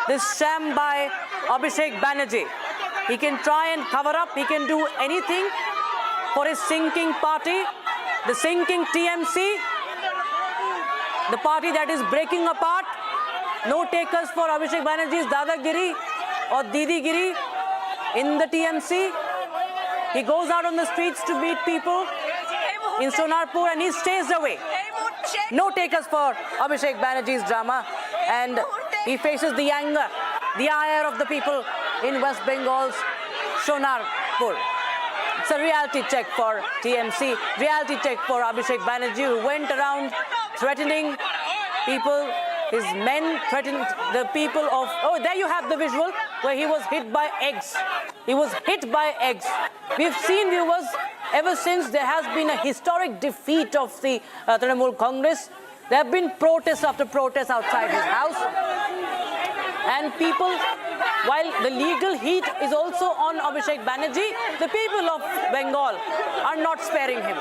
this sham by Abhishek Banerjee. He can try and cover up, he can do anything for his sinking party, the sinking TMC, the party that is breaking apart. No takers for Abhishek Banerjee's Dadagiri or Didigiri in the TMC. He goes out on the streets to meet people in Sonarpur and he stays away. No takers for Abhishek Banerjee's drama, and he faces the anger, the ire of the people in West Bengal's Sonarpur. It's a reality check for TMC, reality check for Abhishek Banerjee, who went around threatening people. His men threatened the people of... Oh, there you have the visual where he was hit by eggs. He was hit by eggs. We've seen, viewers, ever since there has been a historic defeat of the Trinamool Congress, there have been protests after protests outside his house. And people, while the legal heat is also on Abhishek Banerjee, the people of Bengal are not sparing him.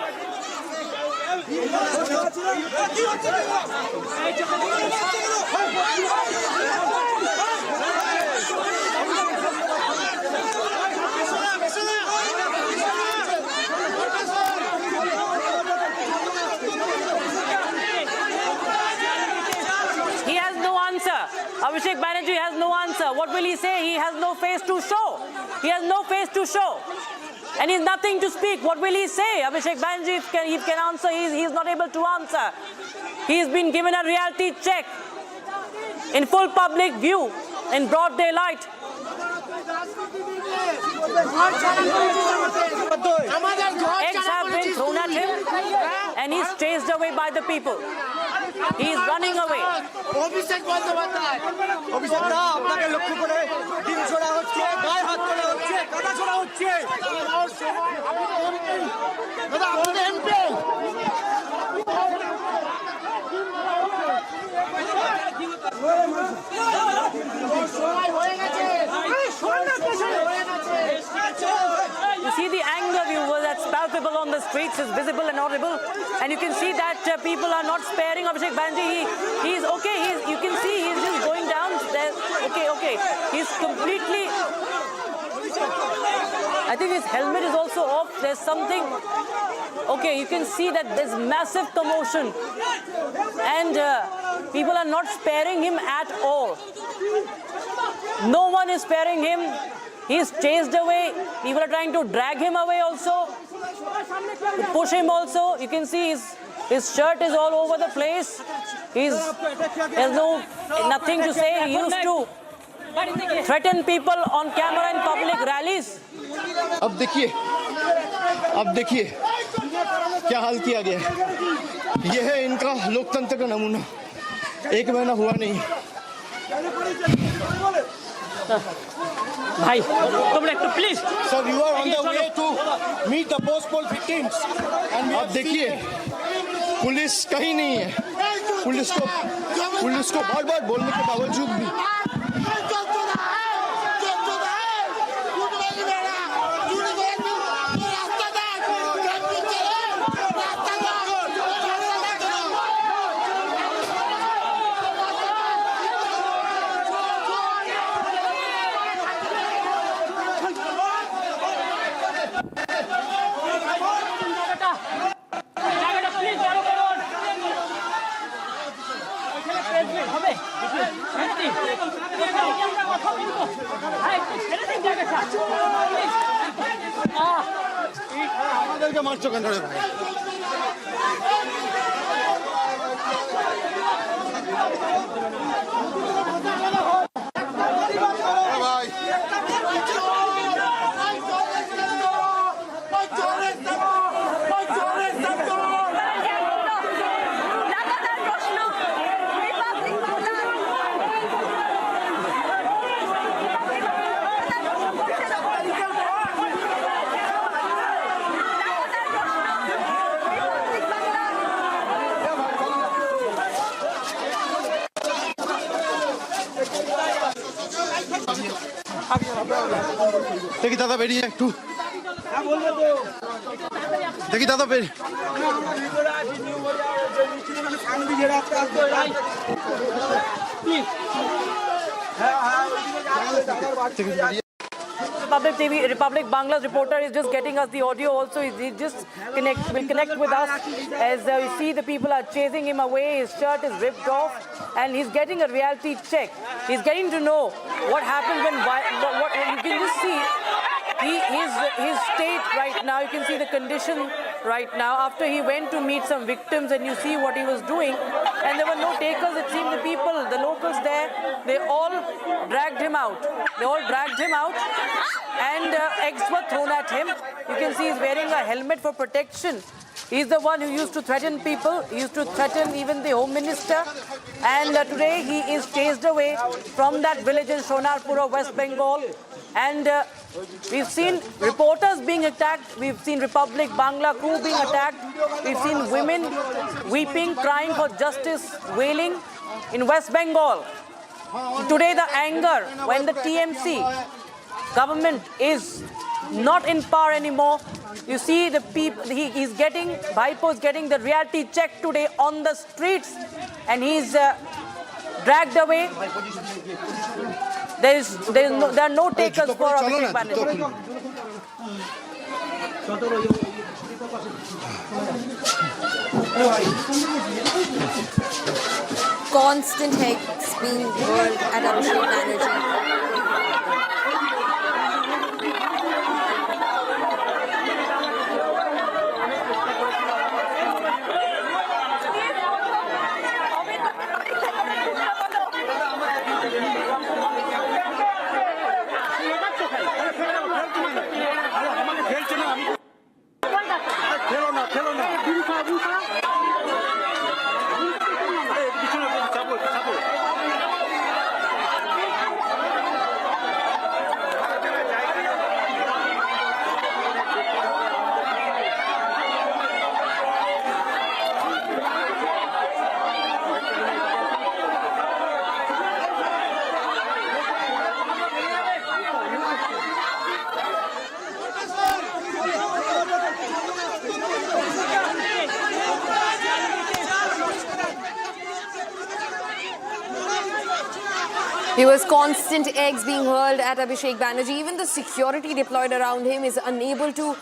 He has no answer. Abhishek Banerjee has no answer. What will he say? He has no face to show. He has no face to show. And he's nothing to speak. What will he say? Abhishek Banerjee, he can answer, he's not able to answer. He's been given a reality check in full public view, in broad daylight. Eggs have been thrown at him and he's chased away by the people. He's running away. You see the anger, viewers, that's palpable on the streets, is visible and audible, and you can see that people are not sparing Abhishek Banerjee. He's okay. You can see he's just going down. Okay. He's completely. I think his helmet is also off. There's something. Okay, you can see that there's massive commotion, and people are not sparing him at all. No one is sparing him. He's chased away. People are trying to drag him away also, to push him also. You can see his shirt is all over the place. There's nothing to say. He used to threaten people on camera in public rallies. अब देखिए क्या हाल किया गया है। ये है इनका लोकतंत्र का नमूना। एक महीना हुआ नहीं। भाई तुम लोग please sir you are on the way to meet the post poll victims and अब देखिए पुलिस कहीं नहीं है। पुलिस को बार-बार बोलने के बावजूद भी मार्च भाई देखिए दादा बेरी है टू देखिए दादा berry Republic TV, Republic Bangla's reporter is just getting us the audio also. He just will connect with us as you see the people are chasing him away. His shirt is ripped off and he's getting a reality check. He's getting to know what happens when you can just see his state right now. You can see the condition right now after he went to meet some victims and you see what he was doing. And there were no takers. It seemed the people, the locals there, they all dragged him out. They all dragged him out and eggs were thrown at him. You can see he's wearing a helmet for protection. He's the one who used to threaten people. He used to threaten even the Home Minister. And today he is chased away from that village in Sonarpur, West Bengal. And we've seen reporters being attacked. We've seen Republic Bangla crew being attacked. We've seen women weeping, crying for justice, wailing in West Bengal. Today the anger when the TMC government is not in power anymore. You see the people, he's getting, Bhaipo is getting the reality check today on the streets and he's dragged away. There are no takers for Abhishek Banerjee. Constant hecks being hurled at Abhishek Banerjee. There was constant eggs being hurled at Abhishek Banerjee. Even the security deployed around him is unable to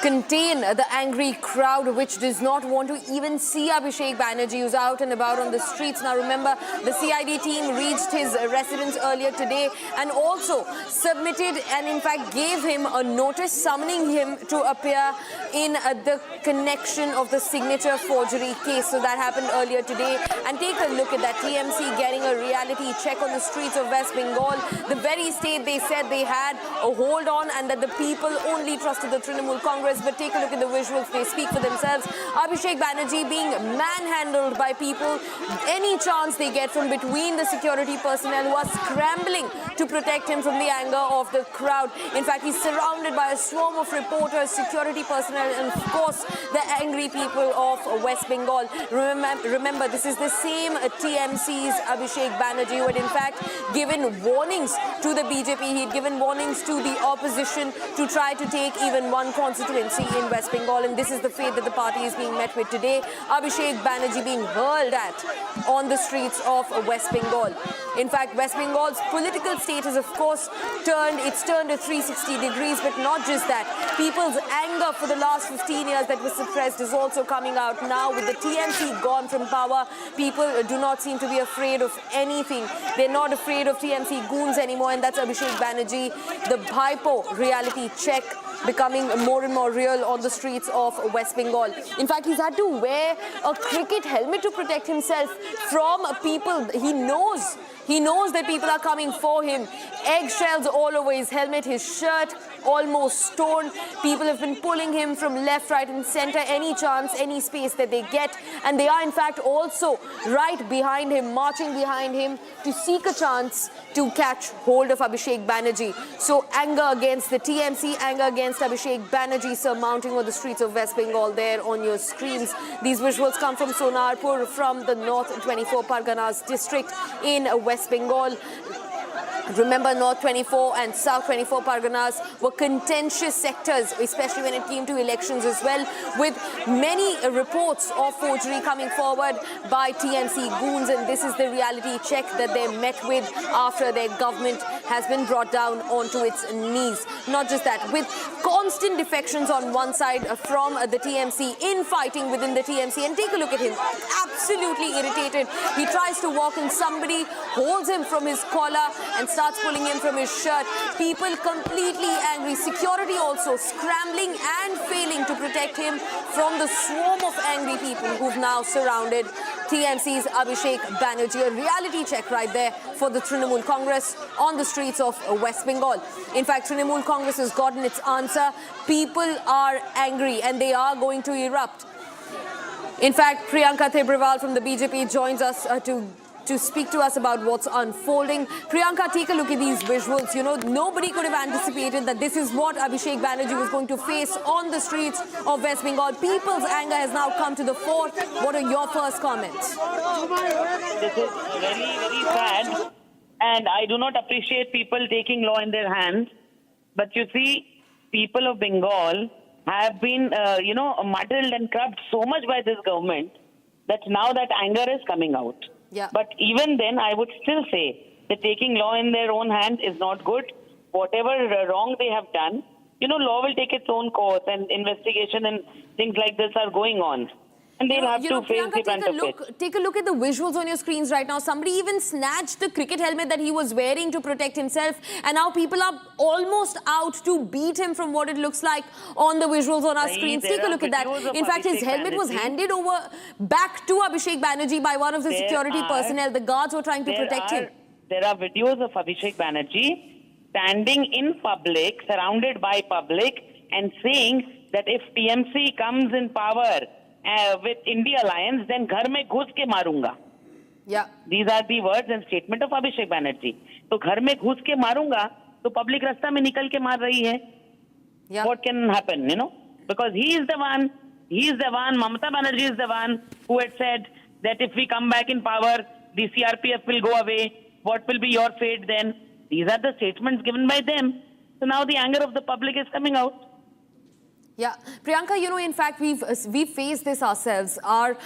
contain the angry crowd which does not want to even see Abhishek Banerjee, who's out and about on the streets. Now remember, the CID team reached his residence earlier today and also submitted and in fact gave him a notice summoning him to appear in the connection of the signature forgery case. So that happened earlier today. And take a look at that, TMC getting a reality check on the streets of West Bengal. The very state they said they had a hold on and that the people only trusted the Trinamool Congress. But take a look at the visuals, they speak for themselves. Abhishek Banerjee being manhandled by people any chance they get from between the security personnel who are scrambling to protect him from the anger of the crowd. In fact, he's surrounded by a swarm of reporters, security personnel, and of course, the angry people of West Bengal. Remember, this is the same TMC's Abhishek Banerjee who had in fact given warnings to the BJP. He'd given warnings to the opposition to try to take even one constituency in West Bengal, and this is the fate that the party is being met with today. Abhishek Banerjee being hurled at on the streets of West Bengal. In fact, West Bengal's political status, of course, turned to 360 degrees, but not just that. People's anger for the last 15 years that was suppressed is also coming out now. With the TMC gone from power, people do not seem to be afraid of anything. They're not afraid of TMC goons anymore, and that's Abhishek Banerjee. The Bhaipo reality check becoming more and more real on the streets of West Bengal. In fact, he's had to wear a cricket helmet to protect himself from people. He knows that people are coming for him. Eggshells all over his helmet, his shirt almost torn. People have been pulling him from left, right and center, any chance, any space that they get. And they are in fact also right behind him, marching behind him to seek a chance to catch hold of Abhishek Banerjee. So anger against the TMC, anger against Abhishek Banerjee surmounting on the streets of West Bengal there on your screens. These visuals come from Sonarpur, from the North 24 Parganas district in West Bengal. Remember, North 24 and South 24 Parganas were contentious sectors, especially when it came to elections as well, with many reports of forgery coming forward by TMC goons, and this is the reality check that they met with after their government has been brought down onto its knees. Not just that, with constant defections on one side from the TMC, infighting within the TMC, and take a look at him, absolutely irritated. He tries to walk and somebody holds him from his collar and starts pulling him from his shirt. People completely angry. Security also scrambling and failing to protect him from the swarm of angry people who've now surrounded TMC's Abhishek Banerjee. A reality check right there for the Trinamool Congress on the streets of West Bengal. In fact, Trinamool Congress has gotten its answer. People are angry and they are going to erupt. In fact, Priyanka Thebrawal from the BJP joins us to speak to us about what's unfolding. Priyanka, take a look at these visuals. You know, nobody could have anticipated that this is what Abhishek Banerjee was going to face on the streets of West Bengal. People's anger has now come to the fore. What are your first comments? This is very, very sad, and I do not appreciate people taking law in their hands. But you see, people of Bengal have been, muddled and corrupted so much by this government that now that anger is coming out. Yeah. But even then, I would still say that taking law in their own hands is not good. Whatever wrong they have done, law will take its own course, and investigation and things like this are going on. And they'll have to face the brunt of it. Take a look at the visuals on your screens right now. Somebody even snatched the cricket helmet that he was wearing to protect himself. And now people are almost out to beat him from what it looks like on the visuals on our screens. Take a look at that. In fact, his helmet was handed over back to Abhishek Banerjee by one of the security personnel. The guards were trying to protect him. There are videos of Abhishek Banerjee standing in public, surrounded by public, and saying that if TMC comes in power with India Alliance, then ghar mein ghus ke marunga. Yeah. These are the words and statement of Abhishek Banerjee. So ghar mein ghus ke marunga, to public rasta mein nikal ke maar rahi hai. Yeah. What can happen, Because he is the one, Mamata Banerjee is the one who had said that if we come back in power, the CRPF will go away. What will be your fate then? These are the statements given by them. So now the anger of the public is coming out. Yeah, Priyanka, in fact, we've faced this ourselves. Our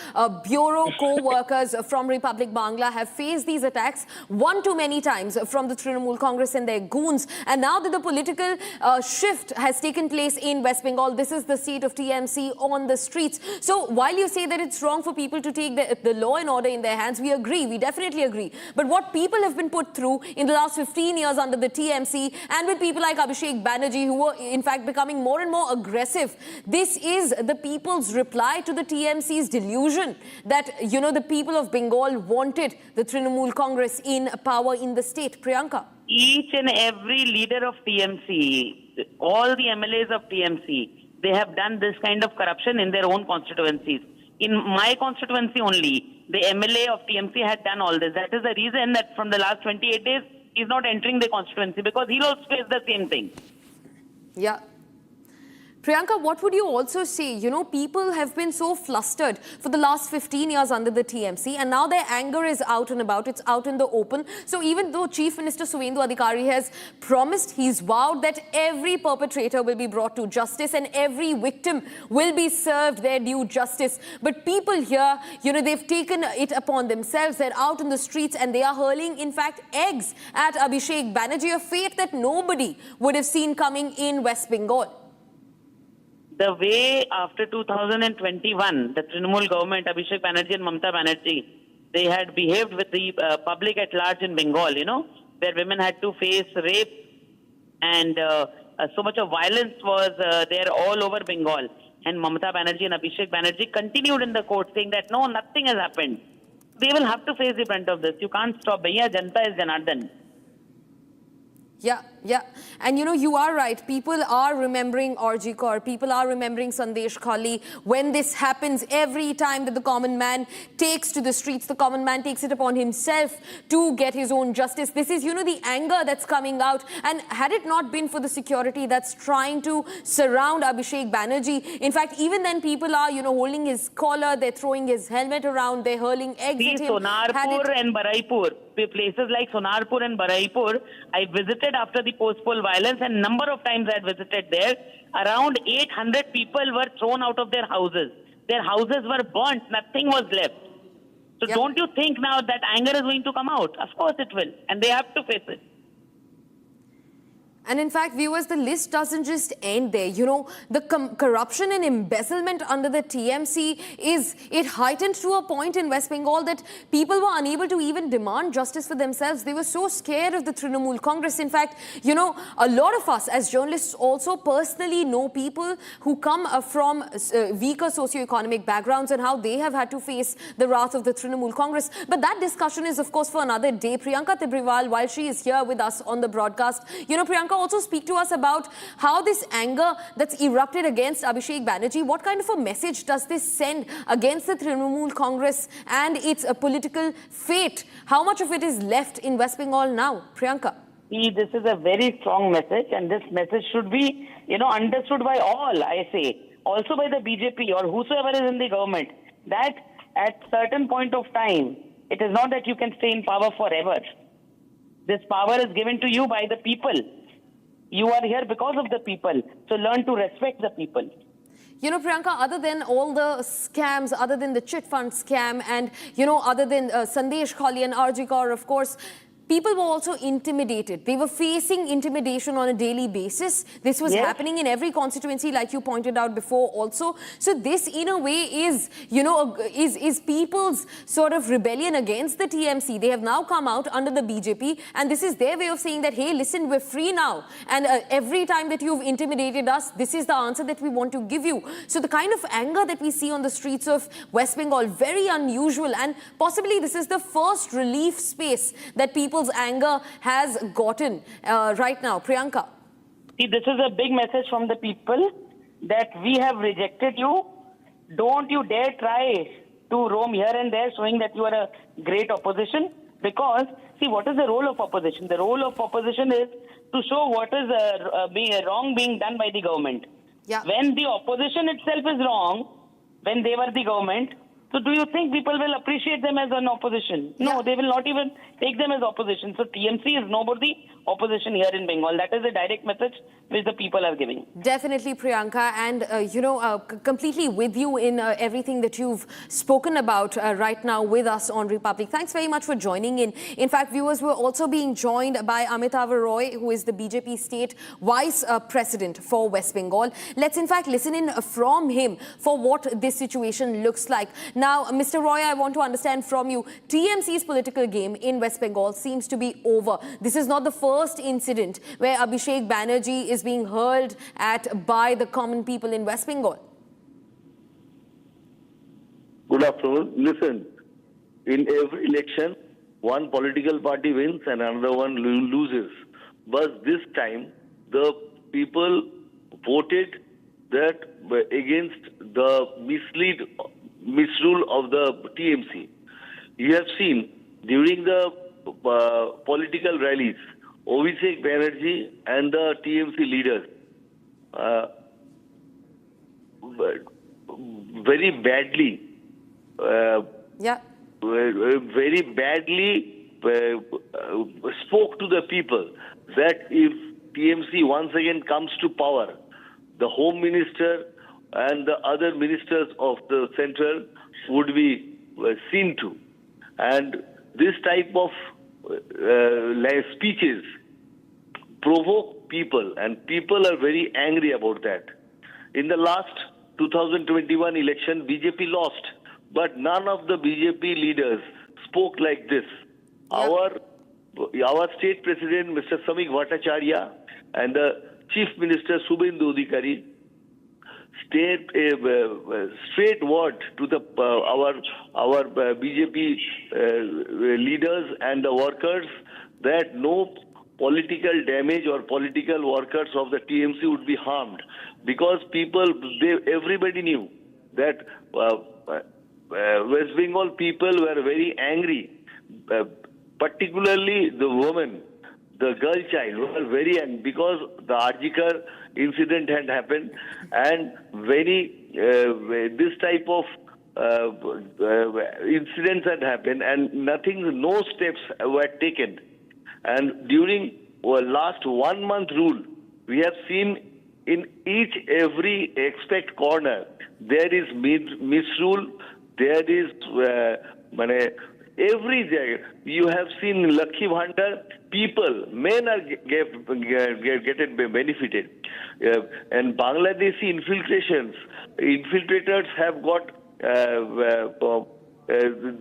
bureau co-workers from Republic Bangla have faced these attacks one too many times from the Trinamool Congress and their goons. And now that the political shift has taken place in West Bengal, this is the seat of TMC on the streets. So while you say that it's wrong for people to take the law and order in their hands, we agree, we definitely agree. But what people have been put through in the last 15 years under the TMC, and with people like Abhishek Banerjee, who are in fact becoming more and more aggressive, this is the people's reply to the TMC's delusion that, the people of Bengal wanted the Trinamool Congress in power in the state. Priyanka. Each and every leader of TMC, all the MLAs of TMC, they have done this kind of corruption in their own constituencies. In my constituency only, the MLA of TMC had done all this. That is the reason that from the last 28 days, he's not entering the constituency, because he'll also face the same thing. Yeah. Priyanka, what would you also say? People have been so flustered for the last 15 years under the TMC, and now their anger is out and about. It's out in the open. So even though Chief Minister Suvendu Adhikari has promised, he's vowed that every perpetrator will be brought to justice and every victim will be served their due justice. But people here, they've taken it upon themselves. They're out in the streets and they are hurling, in fact, eggs at Abhishek Banerjee, a fate that nobody would have seen coming in West Bengal. The way after 2021, the Trinamool government, Abhishek Banerjee and Mamata Banerjee, they had behaved with the public at large in Bengal, where women had to face rape, and so much of violence was there all over Bengal. And Mamata Banerjee and Abhishek Banerjee continued in the court saying that no, nothing has happened. They will have to face the brunt of this. You can't stop. Bhaiya, Janta is Janardan. Yeah, yeah. And you are right. People are remembering Orji Kaur. People are remembering Sandesh Khali. When this happens, every time that the common man takes to the streets, the common man takes it upon himself to get his own justice. This is, the anger that's coming out. And had it not been for the security that's trying to surround Abhishek Banerjee, in fact, even then people are, holding his collar, they're throwing his helmet around, they're hurling eggs at him. Sonarpur and Baraipur. places like Sonarpur and Baraipur, I visited after the post-poll violence, and number of times I had visited there. Around 800 people were thrown out of their houses. Their houses were burnt. Nothing was left. So don't you think now that anger is going to come out? Of course it will. And they have to face it. And in fact, viewers, the list doesn't just end there. You know, the corruption and embezzlement under the TMC it heightened to a point in West Bengal that people were unable to even demand justice for themselves. They were so scared of the Trinamool Congress. In fact, you know, a lot of us as journalists also personally know people who come from weaker socioeconomic backgrounds and how they have had to face the wrath of the Trinamool Congress. But that discussion is, of course, for another day. Priyanka Tibriwal, while she is here with us on the broadcast, you know, Priyanka, also speak to us about how this anger that's erupted against Abhishek Banerjee, what kind of a message does this send against the Trinamool Congress and its political fate? How much of it is left in West Bengal now? Priyanka. See, this is a very strong message, and this message should be, you know, understood by all, I say. Also by the BJP or whosoever is in the government, that at certain point of time, it is not that you can stay in power forever. This power is given to you by the people. You are here because of the people. So learn to respect the people. You know, Priyanka, other than all the scams, other than the chit fund scam and, you know, other than Sandesh Khali and RG Kaur, of course, people were also intimidated. They were facing intimidation on a daily basis. This was happening in every constituency, like you pointed out before also. So this, in a way, is, you know, is people's sort of rebellion against the TMC. They have now come out under the BJP, and this is their way of saying that, hey, listen, we're free now. And every time that you've intimidated us, this is the answer that we want to give you. So the kind of anger that we see on the streets of West Bengal, very unusual. And possibly this is the first relief space that people's anger has gotten right now. Priyanka. See, this is a big message from the people that we have rejected you. Don't you dare try to roam here and there showing that you are a great opposition. Because, see, what is the role of opposition? The role of opposition is to show what is wrong being done by the government. Yeah. When the opposition itself is wrong, when they were the government, so do you think people will appreciate them as an opposition? No, they will not even take them as opposition. So TMC is nobody opposition here in Bengal. That is a direct message which the people are giving. Definitely, Priyanka. And, you know, completely with you in everything that you've spoken about right now with us on Republic. Thanks very much for joining in. In fact, viewers, we're also being joined by Amitav Roy, who is the BJP State Vice President for West Bengal. Let's, in fact, listen in from him for what this situation looks like. Now, Mr. Roy, I want to understand from you, TMC's political game in West Bengal seems to be over. This is not the first incident where Abhishek Banerjee is being hurled at by the common people in West Bengal. Good afternoon. Listen, in every election, one political party wins and another one loses. But this time, the people voted that against the misrule of the TMC. You have seen during the political rallies, Abhishek Banerjee and the TMC leaders very badly spoke to the people that if TMC once again comes to power, the Home Minister and the other ministers of the central would be seen to. And this type of speeches provoke people, and people are very angry about that. In the last 2021 election, BJP lost, but none of the BJP leaders spoke like this. Our state president, Mr. Samik Bhattacharya, and the Chief Minister Subhendu Adhikari straight word to the our BJP leaders and the workers that no political damage or political workers of the TMC would be harmed, because everybody knew that West Bengal people were very angry, particularly the woman, the girl child, were very angry because the Arjikar incident had happened, and this type of incidents had happened, and no steps were taken. And during last 1 month rule, we have seen in every aspect corner, there is misrule, there is every you have seen Lakhi Bhandar, people, men are getting benefited. And Bangladeshi infiltrators have got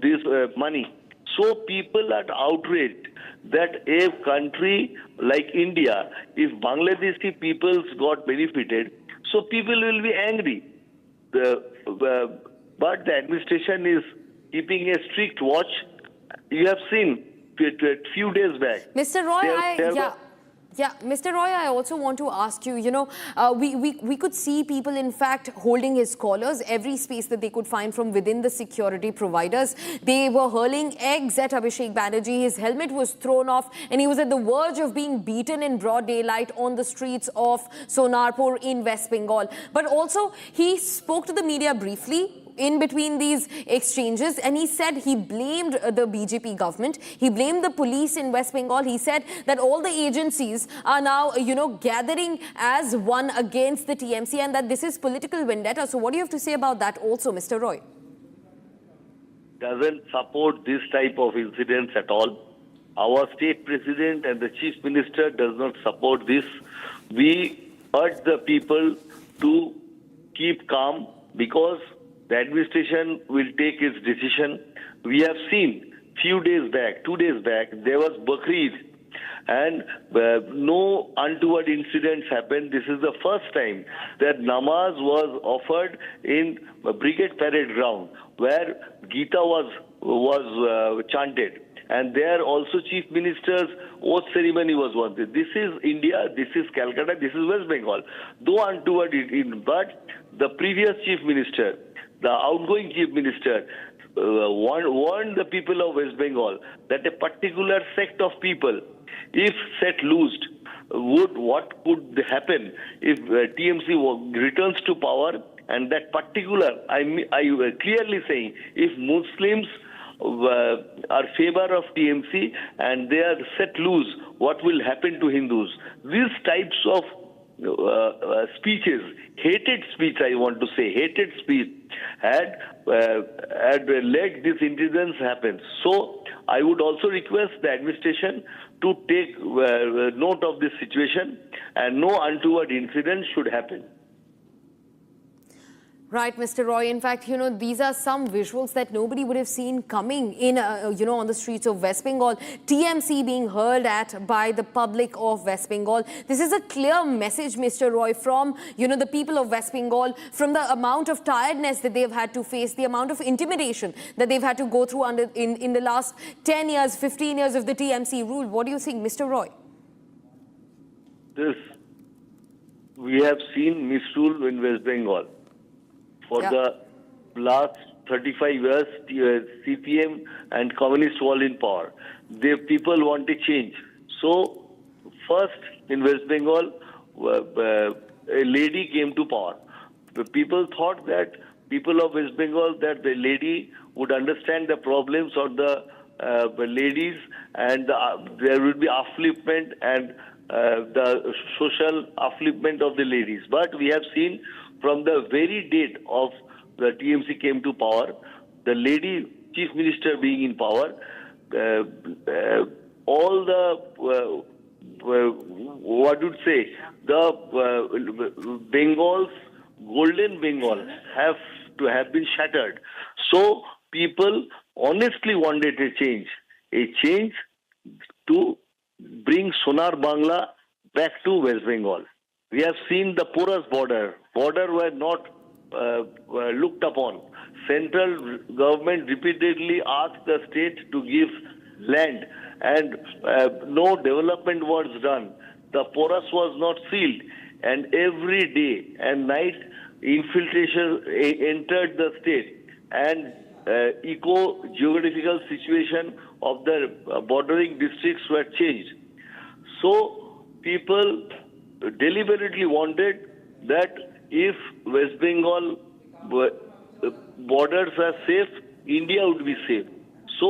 this money. So people are outraged that a country like India, if Bangladeshi peoples got benefited, so people will be angry. But the administration is keeping a strict watch. You have seen a few days back. Mr. Roy, Mr. Roy, I also want to ask you, we could see people, in fact, holding his collars, every space that they could find from within the security providers. They were hurling eggs at Abhishek Banerjee. His helmet was thrown off, and he was at the verge of being beaten in broad daylight on the streets of Sonarpur in West Bengal. But also, he spoke to the media briefly in between these exchanges, and he said he blamed the BJP government. He blamed the police in West Bengal. He said that all the agencies are now, gathering as one against the TMC, and that this is political vendetta. So what do you have to say about that also, Mr. Roy? Doesn't support this type of incidents at all. Our state president and the chief minister does not support this. We urge the people to keep calm, because the administration will take its decision. We have seen 2 days back, there was Bakrid, and no untoward incidents happened. This is the first time that namaz was offered in Brigade Parade Ground, where Gita was chanted. And there also Chief Minister's oath ceremony was wanted. This is India, this is Calcutta, this is West Bengal. Though untoward, but the previous Chief Minister, the outgoing Chief Minister, warned the people of West Bengal that a particular sect of people, if set loose, what could happen if TMC returns to power. And that particular, I clearly saying, if Muslims are favor of TMC and they are set loose, what will happen to Hindus? These types of speeches, hated speech, I want to say, hated speech, had led these incidents happen. So I would also request the administration to take note of this situation, and no untoward incident should happen. Right, Mr. Roy. In fact, these are some visuals that nobody would have seen coming in, on the streets of West Bengal. TMC being hurled at by the public of West Bengal. This is a clear message, Mr. Roy, from, the people of West Bengal, from the amount of tiredness that they've had to face, the amount of intimidation that they've had to go through in the last 10 years, 15 years of the TMC rule. What do you think, Mr. Roy? We have seen misrule in West Bengal. For the last 35 years, CPM and Communists were in power. The people want a change. So, first in West Bengal, a lady came to power. The people thought that people of West Bengal, that the lady would understand the problems of the ladies, and there would be upliftment and the social upliftment of the ladies. But we have seen from the very date of the TMC came to power, the lady chief minister being in power, all the the Bengal's golden Bengal have been shattered. So people honestly wanted a change to bring Sonar Bangla back to West Bengal. We have seen the porous border were not looked upon. Central government repeatedly asked the state to give land, and no development was done. The porous was not sealed, and every day and night infiltration entered the state, and eco-geographical situation of the bordering districts were changed. So people deliberately wanted that if West Bengal borders are safe, India would be safe. So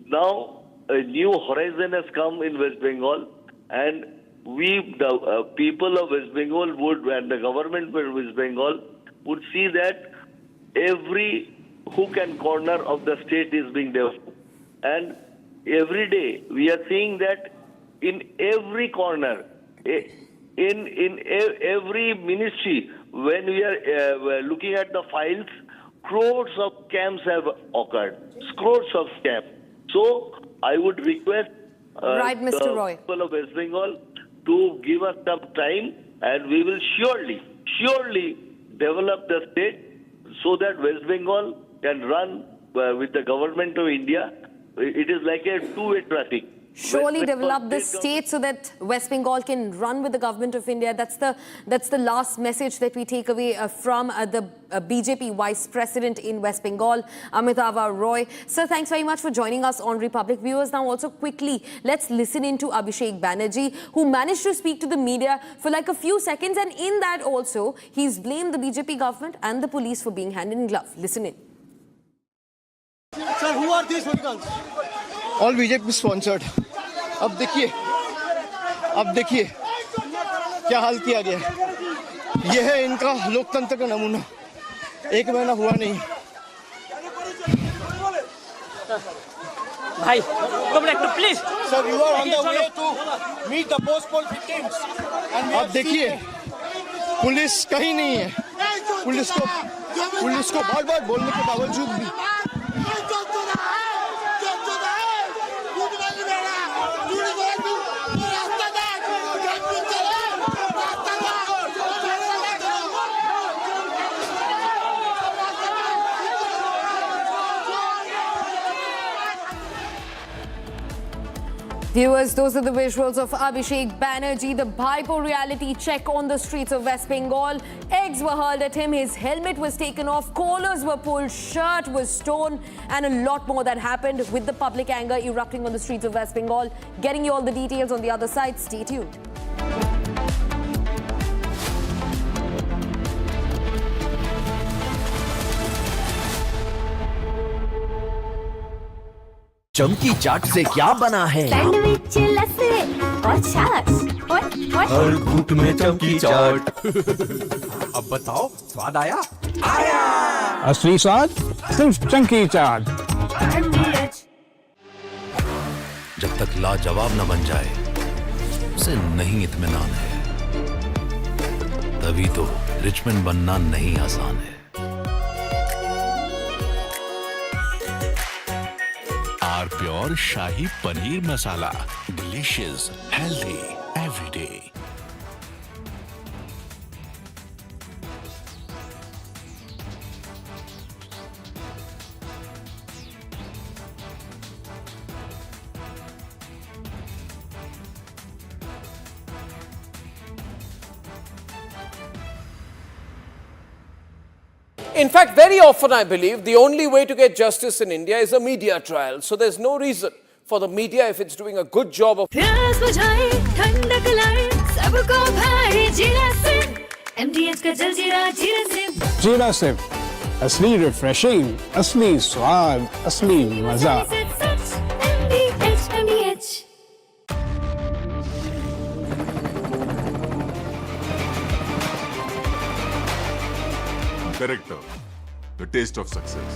now a new horizon has come in West Bengal, and the people of West Bengal would, and the government of West Bengal would see that every hook and corner of the state is being developed. And every day we are seeing that in every corner, in every ministry, when we are looking at the files, crores of scams have occurred. Crores of scams. So I would request Right, Mr. Roy. people of West Bengal to give us some time, and we will surely develop the state so that West Bengal can run with the government of India. It is like a two-way traffic. Surely develop the state so that West Bengal can run with the government of India. That's the last message that we take away from the BJP Vice President in West Bengal, Amitabh Roy. Sir, thanks very much for joining us on Republic. Viewers, now also quickly, let's listen in to Abhishek Banerjee, who managed to speak to the media for like a few seconds. And in that also, he's blamed the BJP government and the police for being hand in glove. Listen in. Sir, who are these hooligans? All BJP sponsored. अब देखिए क्या हाल किया गया है। ये है इनका लोकतंत्र का नमूना। एक महीना हुआ नहीं। भाई, come back to please. Sir, you are on the way to meet the post-poll victims. अब देखिए पुलिस कहीं नहीं है। पुलिस को बार-बार बोलने के बावजूद भी Viewers, those are the visuals of Abhishek Banerjee, the Bhaipo reality check on the streets of West Bengal. Eggs were hurled at him, his helmet was taken off, collars were pulled, shirt was torn, and a lot more that happened with the public anger erupting on the streets of West Bengal. Getting you all the details on the other side. Stay tuned. चमकी चाट से क्या बना है? Sandwich लस्सी और छाछ और हर घूंट में चमकी चाट। अब बताओ, स्वाद आया? आया। असली स्वाद सिर्फ चंकी चाट। जब तक लाजवाब न बन जाए उसे नहीं इत्मीनान है। तभी तो रिचमंड बनना नहीं आसान है। आर प्योर शाही पनीर मसाला, delicious, healthy, everyday. In fact, very often I believe the only way to get justice in India is a media trial. So there's no reason for the media, if it's doing a good job of... जीरा सिर्फ असली refreshing, असली स्वाद, असली मजा। Character, the taste of success.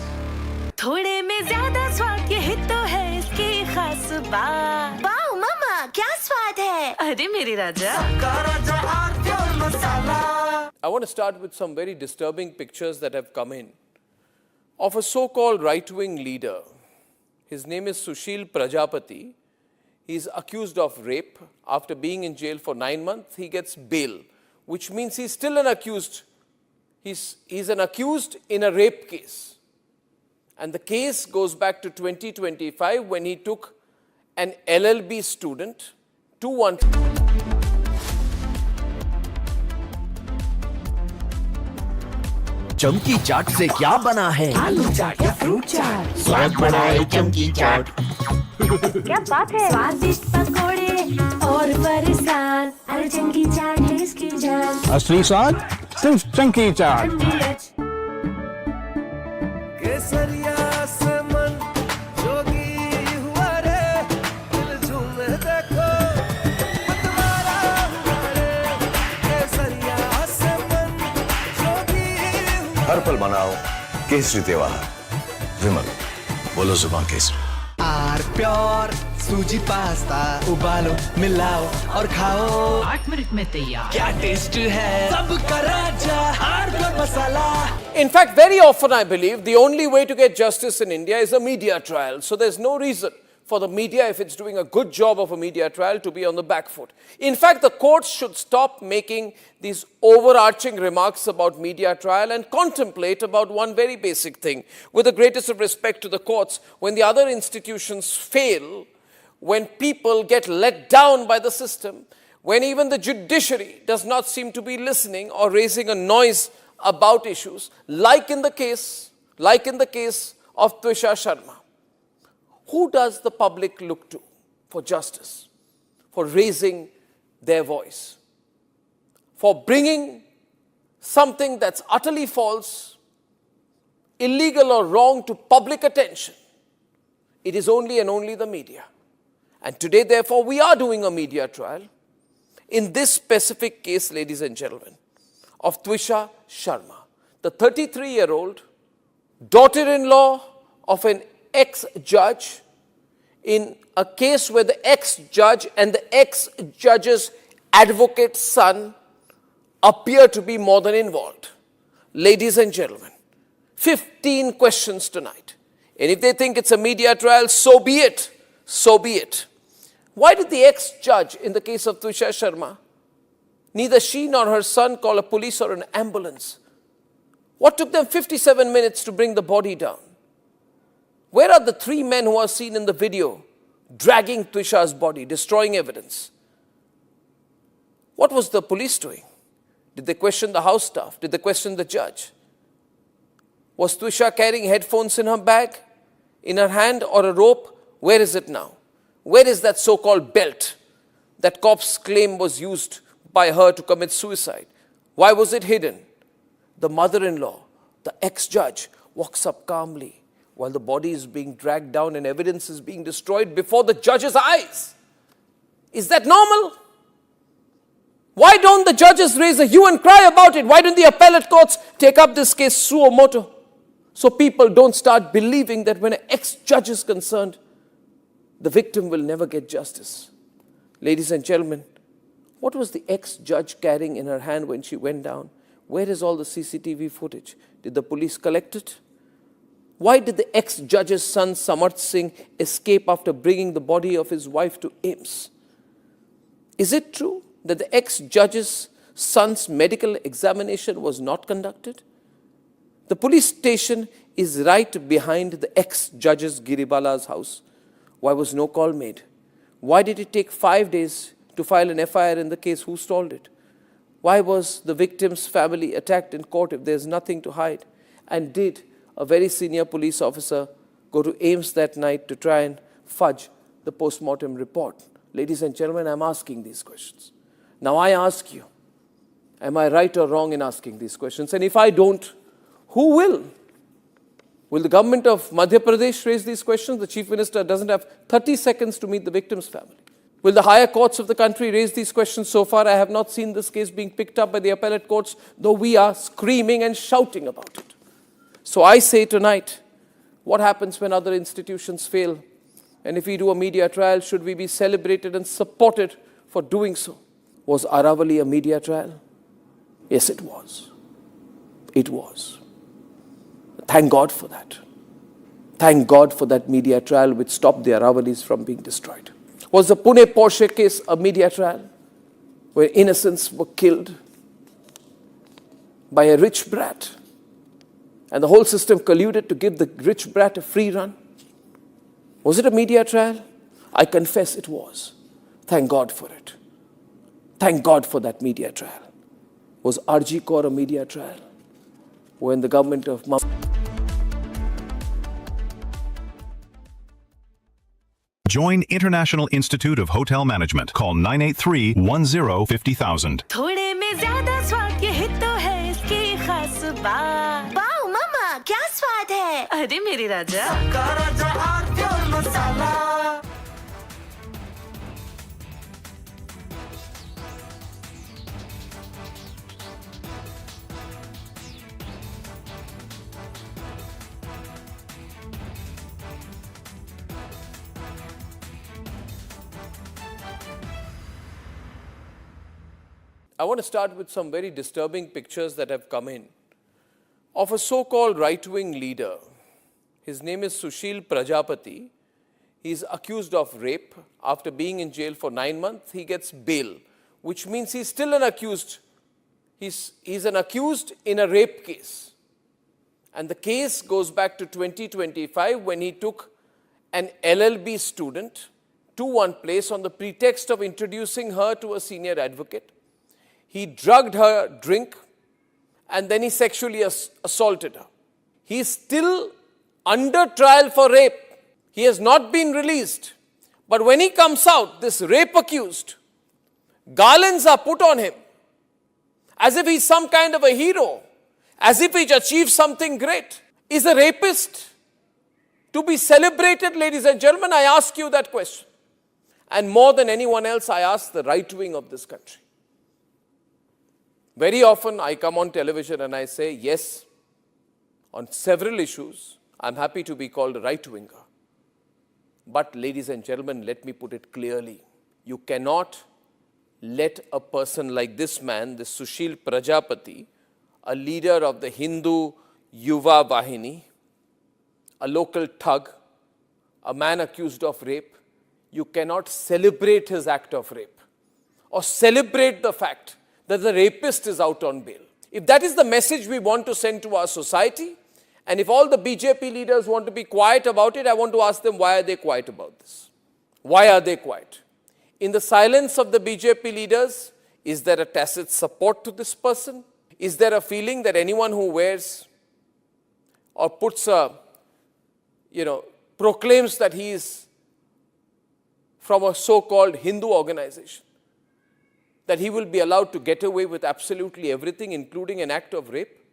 थोड़े में ज्यादा स्वाद यही तो है इसकी खास बात। वाओ मामा, क्या स्वाद है? अरे मेरी राजा। I want to start with some very disturbing pictures that have come in of a so-called right-wing leader. His name is Sushil Prajapati. He's accused of rape. After being in jail for 9 months, he gets bail, which means he's still an accused. He's an accused in a rape case. And the case goes back to 2025 when he took an LLB student to one... चमकी चाट से क्या बना है? आलू चाट या fruit चाट, स्वाद बढ़ाए चमकी चाट। क्या बात है? स्वादिष्ट पकोड़े और फरसान, अरे चमकी चाट है इसकी जान। असली स्वाद सिर्फ चंकी चाट। केसरी त्योहार विमल बोलो जुबान केसरी आर प्योर सूजी पास्ता उबालो मिलाओ और खाओ 8 मिनट में तैयार क्या टेस्ट है सबका राजा hardcore masala In fact, very often I believe the only way to get justice in India is a media trial. So there's no reason for the media, if it's doing a good job of a media trial, to be on the back foot. In fact, the courts should stop making these overarching remarks about media trial and contemplate about one very basic thing. With the greatest of respect to the courts, when the other institutions fail, when people get let down by the system, when even the judiciary does not seem to be listening or raising a noise about issues, like in the case of Twisha Sharma, who does the public look to for justice, for raising their voice, for bringing something that's utterly false, illegal or wrong to public attention? It is only and only the media. And today, therefore, we are doing a media trial in this specific case, ladies and gentlemen, of Twisha Sharma, the 33-year-old daughter-in-law of an ex-judge, in a case where the ex-judge and the ex-judge's advocate's son appear to be more than involved. Ladies and gentlemen, 15 questions tonight. And if they think it's a media trial, so be it. So be it. Why did the ex-judge in the case of Twisha Sharma, neither she nor her son call a police or an ambulance? What took them 57 minutes to bring the body down? Where are the 3 men who are seen in the video dragging Twisha's body, destroying evidence? What was the police doing? Did they question the house staff? Did they question the judge? Was Twisha carrying headphones in her bag, in her hand, or a rope? Where is it now? Where is that so-called belt that cops claim was used by her to commit suicide? Why was it hidden? The mother-in-law, the ex-judge, walks up calmly while the body is being dragged down and evidence is being destroyed before the judge's eyes. Is that normal? Why don't the judges raise a hue and cry about it? Why don't the appellate courts take up this case suo motu? So people don't start believing that when an ex-judge is concerned, the victim will never get justice. Ladies and gentlemen, what was the ex-judge carrying in her hand when she went down? Where is all the CCTV footage? Did the police collect it? Why did the ex-judge's son Samarth Singh escape after bringing the body of his wife to AIMS? Is it true that the ex-judge's son's medical examination was not conducted? The police station is right behind the ex-judge's Giribala's house. Why was no call made? Why did it take 5 days to file an FIR in the case? Who stalled it? Why was the victim's family attacked in court if there's nothing to hide? And did a very senior police officer go to AIMS that night to try and fudge the post-mortem report? Ladies and gentlemen, I'm asking these questions. Now I ask you, am I right or wrong in asking these questions? And if I don't, who will? Will the government of Madhya Pradesh raise these questions? The Chief Minister doesn't have 30 seconds to meet the victim's family. Will the higher courts of the country raise these questions? So far, I have not seen this case being picked up by the appellate courts, though we are screaming and shouting about it. So I say tonight, what happens when other institutions fail? And if we do a media trial, should we be celebrated and supported for doing so? Was Aravali a media trial? Yes, it was. It was. Thank God for that. Thank God for that media trial which stopped the Aravalis from being destroyed. Was the Pune Porsche case a media trial where innocents were killed by a rich brat and the whole system colluded to give the rich brat a free run? Was it a media trial? I confess it was. Thank God for it. Thank God for that media trial. Was RG Kaur a media trial when the government of Join International Institute of Hotel Management. Call 983-10-50,000. थोड़े में ज़्यादा स्वाद ये तो है इसकी खास बात। वाओ मम्मा, क्या स्वाद है? अरे मेरी राजा। राजा और pure masala. I want to start with some very disturbing pictures that have come in of a so-called right-wing leader. His name is Sushil Prajapati. He's accused of rape. After being in jail for 9 months, he gets bail, which means he's still an accused. He's an accused in a rape case. And the case goes back to 2025 when he took an LLB student to one place on the pretext of introducing her to a senior advocate. He drugged her drink and then he sexually assaulted her. He is still under trial for rape. He has not been released. But when he comes out, this rape accused, garlands are put on him as if he's some kind of a hero, as if he's achieved something great. Is a rapist to be celebrated, ladies and gentlemen? I ask you that question. And more than anyone else, I ask the right wing of this country. Very often I come on television and I say, yes, on several issues, I'm happy to be called a right-winger. But ladies and gentlemen, let me put it clearly. You cannot let a person like this man, this Sushil Prajapati, a leader of the Hindu Yuva Vahini, a local thug, a man accused of rape, you cannot celebrate his act of rape or celebrate the fact that the rapist is out on bail. If that is the message we want to send to our society, and if all the BJP leaders want to be quiet about it, I want to ask them, why are they quiet about this? Why are they quiet? In the silence of the BJP leaders, is there a tacit support to this person? Is there a feeling that anyone who wears or puts a, proclaims that he is from a so-called Hindu organization, that he will be allowed to get away with absolutely everything, including an act of rape?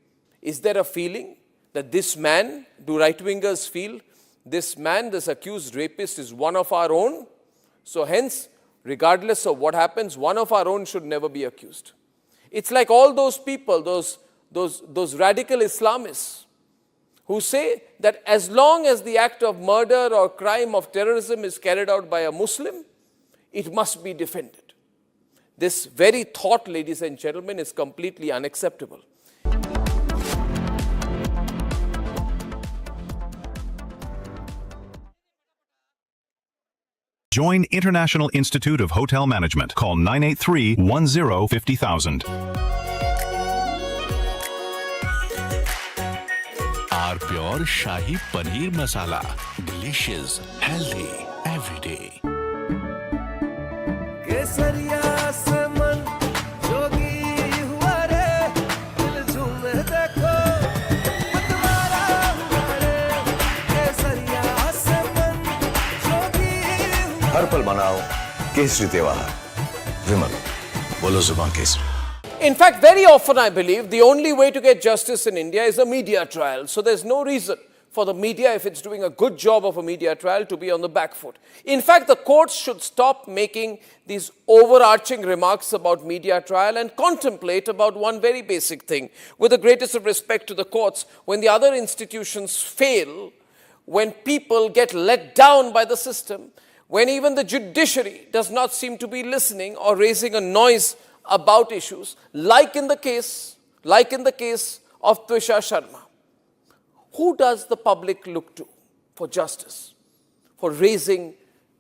Is there a feeling that this man, do right-wingers feel, this man, this accused rapist is one of our own? So hence, regardless of what happens, one of our own should never be accused. It's like all those people, those radical Islamists who say that as long as the act of murder or crime of terrorism is carried out by a Muslim, it must be defended. This very thought, ladies and gentlemen, is completely unacceptable. Join International Institute of Hotel Management. Call 983-10-50,000. Our pure Shahi Paneer Masala. Delicious, healthy, every day. हर पल मनाओ केसरी त्योहार विमल बोलो जुबान Kesari. In fact, very often I believe the only way to get justice in India is a media trial. So there's no reason for the media, if it's doing a good job of a media trial, to be on the back foot. In fact, the courts should stop making these overarching remarks about media trial and contemplate about one very basic thing. With the greatest of respect to the courts, when the other institutions fail, when people get let down by the system, when even the judiciary does not seem to be listening or raising a noise about issues, like in the case of Twisha Sharma. Who does the public look to for justice, for raising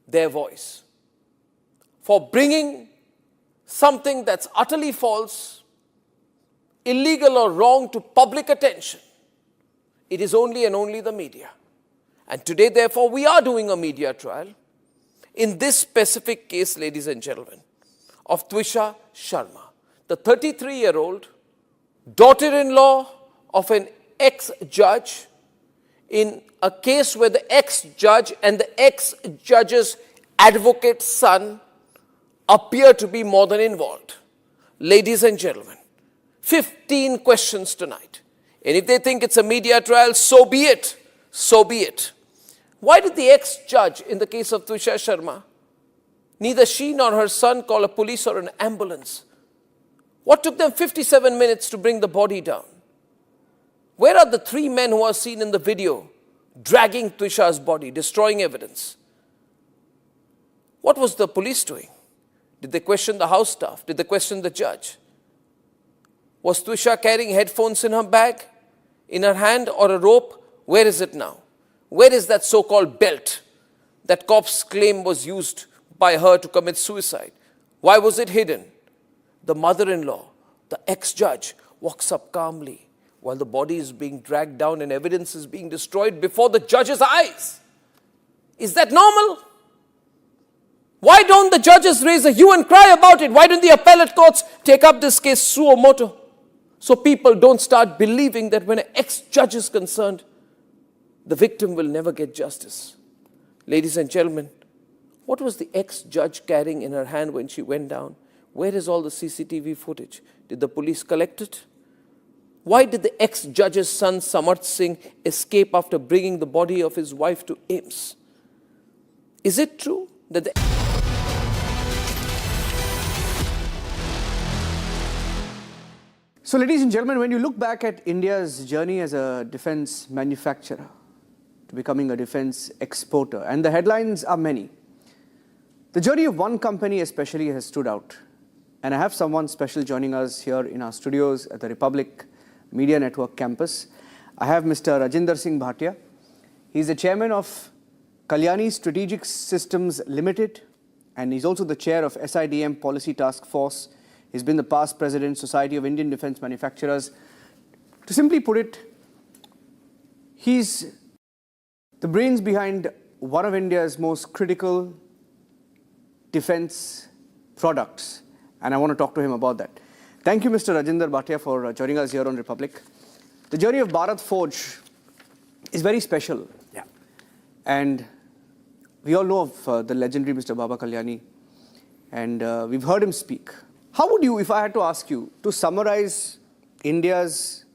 their voice, for bringing something that's utterly false, illegal or wrong to public attention? It is only and only the media. And today, therefore, we are doing a media trial in this specific case, ladies and gentlemen, of Twisha Sharma, the 33-year-old daughter-in-law of an ex-judge, in a case where the ex-judge and the ex-judge's advocate's son appear to be more than involved. Ladies and gentlemen, 15 questions tonight. And if they think it's a media trial, so be it. So be it. Why did the ex-judge in the case of Twisha Sharma, neither she nor her son call a police or an ambulance? What took them 57 minutes to bring the body down? Where are the 3 men who are seen in the video dragging Twisha's body, destroying evidence? What was the police doing? Did they question the house staff? Did they question the judge? Was Twisha carrying headphones in her bag, in her hand, or a rope? Where is it now? Where is that so-called belt that cops claim was used by her to commit suicide? Why was it hidden? The mother-in-law, the ex-judge, walks up calmly while the body is being dragged down and evidence is being destroyed before the judge's eyes. Is that normal? Why don't the judges raise a hue and cry about it? Why don't the appellate courts take up this case suo motu? So people don't start believing that when an ex-judge is concerned, the victim will never get justice. Ladies and gentlemen, what was the ex-judge carrying in her hand when she went down? Where is all the CCTV footage? Did the police collect it? Why did the ex-judge's son Samarth Singh escape after bringing the body of his wife to AIMS? Is it true that the... So, ladies and gentlemen, when you look back at India's journey as a defense manufacturer to becoming a defense exporter, and the headlines are many, the journey of one company especially has stood out. And I have someone special joining us here in our studios at the Republic Media Network campus. I have Mr. Rajinder Singh Bhatia. He's the chairman of Kalyani Strategic Systems Limited, and he's also the chair of SIDM Policy Task Force. He's been the past president, Society of Indian Defence Manufacturers. To simply put it, he's the brains behind one of India's most critical defence products. And I want to talk to him about that. Thank you, Mr. Rajinder Bhatia, for joining us here on Republic. The journey of Bharat Forge is very special. Yeah. And we all know of the legendary Mr. Baba Kalyani. And we've heard him speak. How would you, if I had to ask you, to summarize India's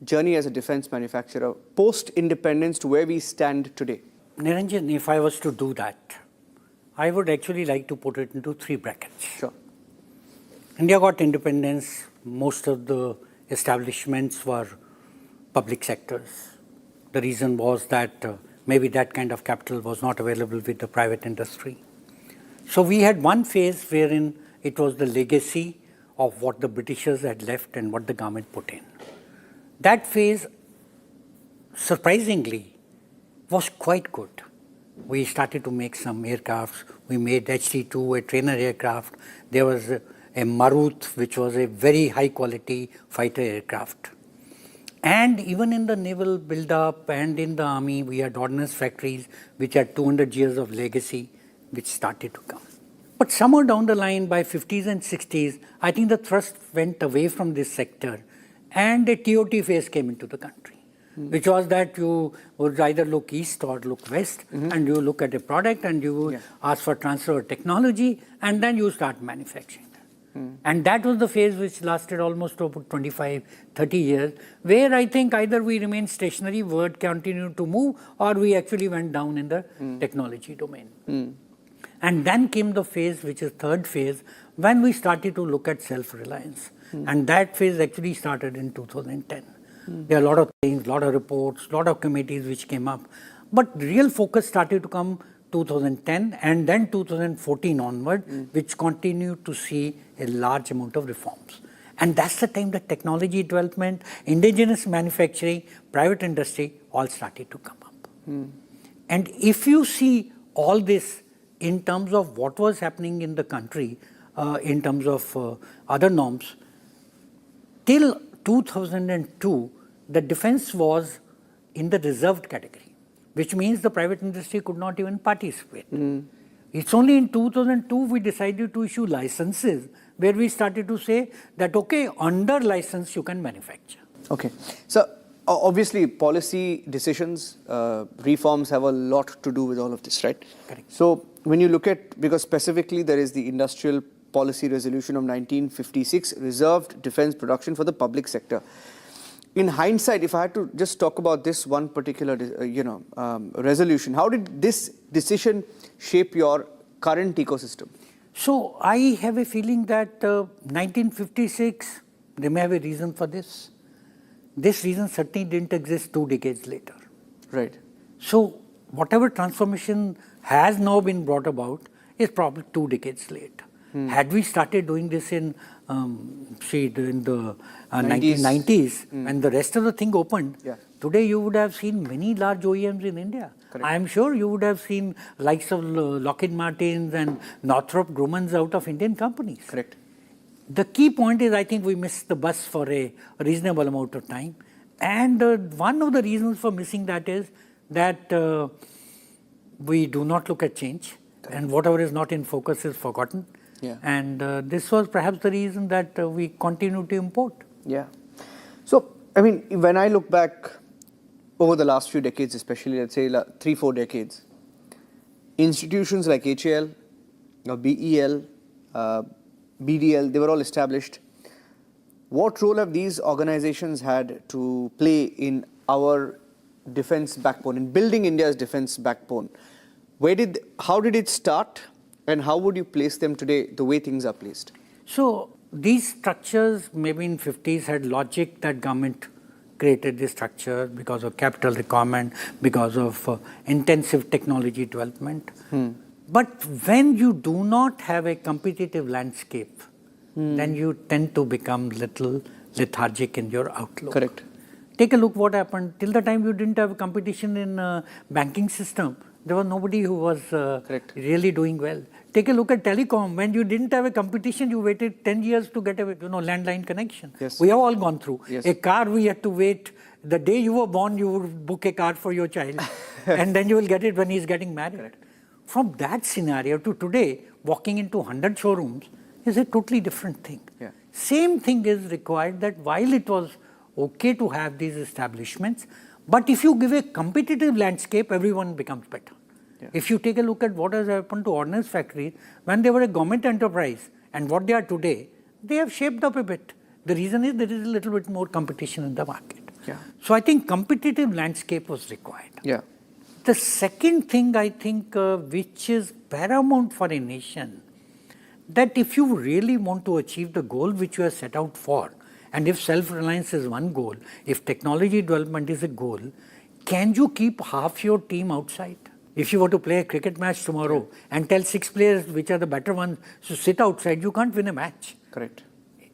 journey as a defense manufacturer post-independence to where we stand today? Niranjan, if I was to do that, I would actually like to put it into three brackets. Sure. India got independence. Most of the establishments were public sectors. The reason was that maybe that kind of capital was not available with the private industry. So we had one phase wherein it was the legacy of what the Britishers had left and what the government put in. That phase, surprisingly, was quite good. We started to make some aircrafts. We made HT-2, a trainer aircraft. There was a Marut, which was a very high quality fighter aircraft. And even in the naval build-up and in the army, we had ordnance factories which had 200 years of legacy, which started to come. But somewhere down the line, by 50s and 60s, I think the thrust went away from this sector and a TOT phase came into the country, which was that you would either look east or look west, and you look at a product and you ask for transfer of technology, and then you start manufacturing. And that was the phase which lasted almost over 25, 30 years, where I think either we remained stationary, word continued to move, or we actually went down in the technology domain. And then came the phase, which is third phase, when we started to look at self-reliance. And that phase actually started in 2010. There are a lot of things, a lot of reports, a lot of committees which came up. But real focus started to come 2010 and then 2014 onward, which continued to see a large amount of reforms. And that's the time that technology development, indigenous manufacturing, private industry all started to come up. And if you see all this in terms of what was happening in the country, in terms of other norms, till 2002, the defense was in the reserved category, which means the private industry could not even participate. It's only in 2002 we decided to issue licenses where we started to say that, okay, under license you can manufacture. Okay. So, obviously policy decisions, reforms have a lot to do with all of this, right? Correct. So, when you look at, because specifically there is the Industrial Policy Resolution of 1956, reserved defense production for the public sector. In hindsight, if I had to just talk about this one particular, resolution, how did this decision shape your current ecosystem? So, I have a feeling that 1956, they may have a reason for this. This reason certainly didn't exist 2 decades later. Right. So, whatever transformation has now been brought about is probably 2 decades late. Had we started doing this in, in the 1990s, when the rest of the thing opened, today you would have seen many large OEMs in India. I am sure you would have seen likes of Lockheed Martins and Northrop Grumman's out of Indian companies. Correct. The key point is I think we missed the bus for a reasonable amount of time. And one of the reasons for missing that is that we do not look at change. And whatever is not in focus is forgotten. Yeah. And this was perhaps the reason that we continue to import. Yeah. So, I mean, when I look back over the last few decades, especially, let's say 3-4 decades, institutions like HAL, BEL, BDL, they were all established. What role have these organizations had to play in our defense backbone, in building India's defense backbone? How did it start, and how would you place them today, the way things are placed? So, these structures maybe in 50s had logic that government created this structure because of capital requirement, because of intensive technology development. But when you do not have a competitive landscape, then you tend to become little lethargic in your outlook. Correct. Take a look what happened. Till the time you didn't have competition in banking system, there was nobody who was really doing well. Take a look at telecom. When you didn't have a competition, you waited 10 years to get a landline connection. Yes. We have all gone through. Yes. A car, we had to wait. The day you were born, you would book a car for your child. And then you will get it when he's getting married. Correct. From that scenario to today, walking into 100 showrooms is a totally different thing. Yeah. Same thing is required, that while it was okay to have these establishments, but if you give a competitive landscape, everyone becomes better. Yeah. If you take a look at what has happened to ordnance factories, when they were a government enterprise and what they are today, they have shaped up a bit. The reason is there is a little bit more competition in the market. Yeah. So I think competitive landscape was required. Yeah. The second thing I think which is paramount for a nation, that if you really want to achieve the goal which you have set out for, and if self-reliance is one goal, if technology development is a goal, can you keep half your team outside? If you were to play a cricket match tomorrow and tell 6 players which are the better ones to sit outside, you can't win a match. Correct.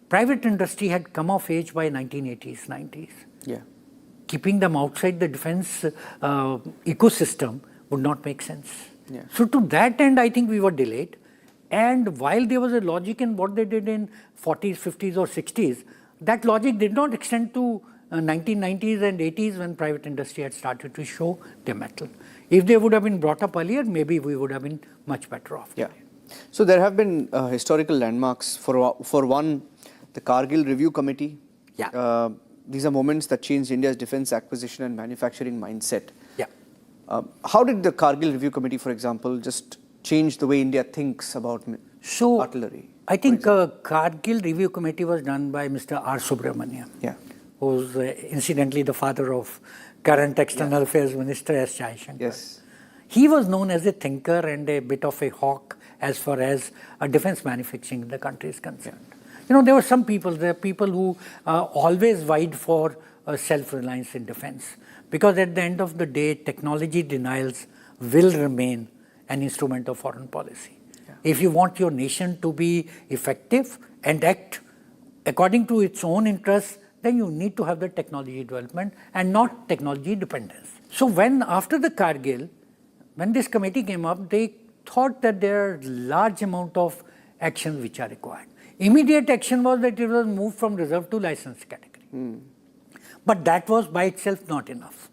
Private industry had come of age by 1980s, 90s. Yeah. Keeping them outside the defense ecosystem would not make sense. Yeah. So to that end, I think we were delayed. And while there was a logic in what they did in 40s, 50s or 60s, that logic did not extend to 1990s and 80s when private industry had started to show their mettle. If they would have been brought up earlier, maybe we would have been much better off. Yeah. So there have been historical landmarks. For one, the Kargil Review Committee. Yeah. These are moments that changed India's defense acquisition and manufacturing mindset. Yeah. How did the Kargil Review Committee, for example, just change the way India thinks about artillery? I think Kargil Review Committee was done by Mr. R. Subramaniam, who's incidentally the father of current External Affairs Minister S. Jaishankar. Yes. He was known as a thinker and a bit of a hawk as far as defense manufacturing in the country is concerned. You know, there were some people, there are people who always vied for self-reliance in defense, because at the end of the day, technology denials will remain an instrument of foreign policy. Yeah. If you want your nation to be effective and act according to its own interests, then you need to have the technology development and not technology dependence. So when after the Kargil, when this committee came up, they thought that there are large amount of actions which are required. Immediate action was that it was moved from reserve to licensed category. But that was by itself not enough.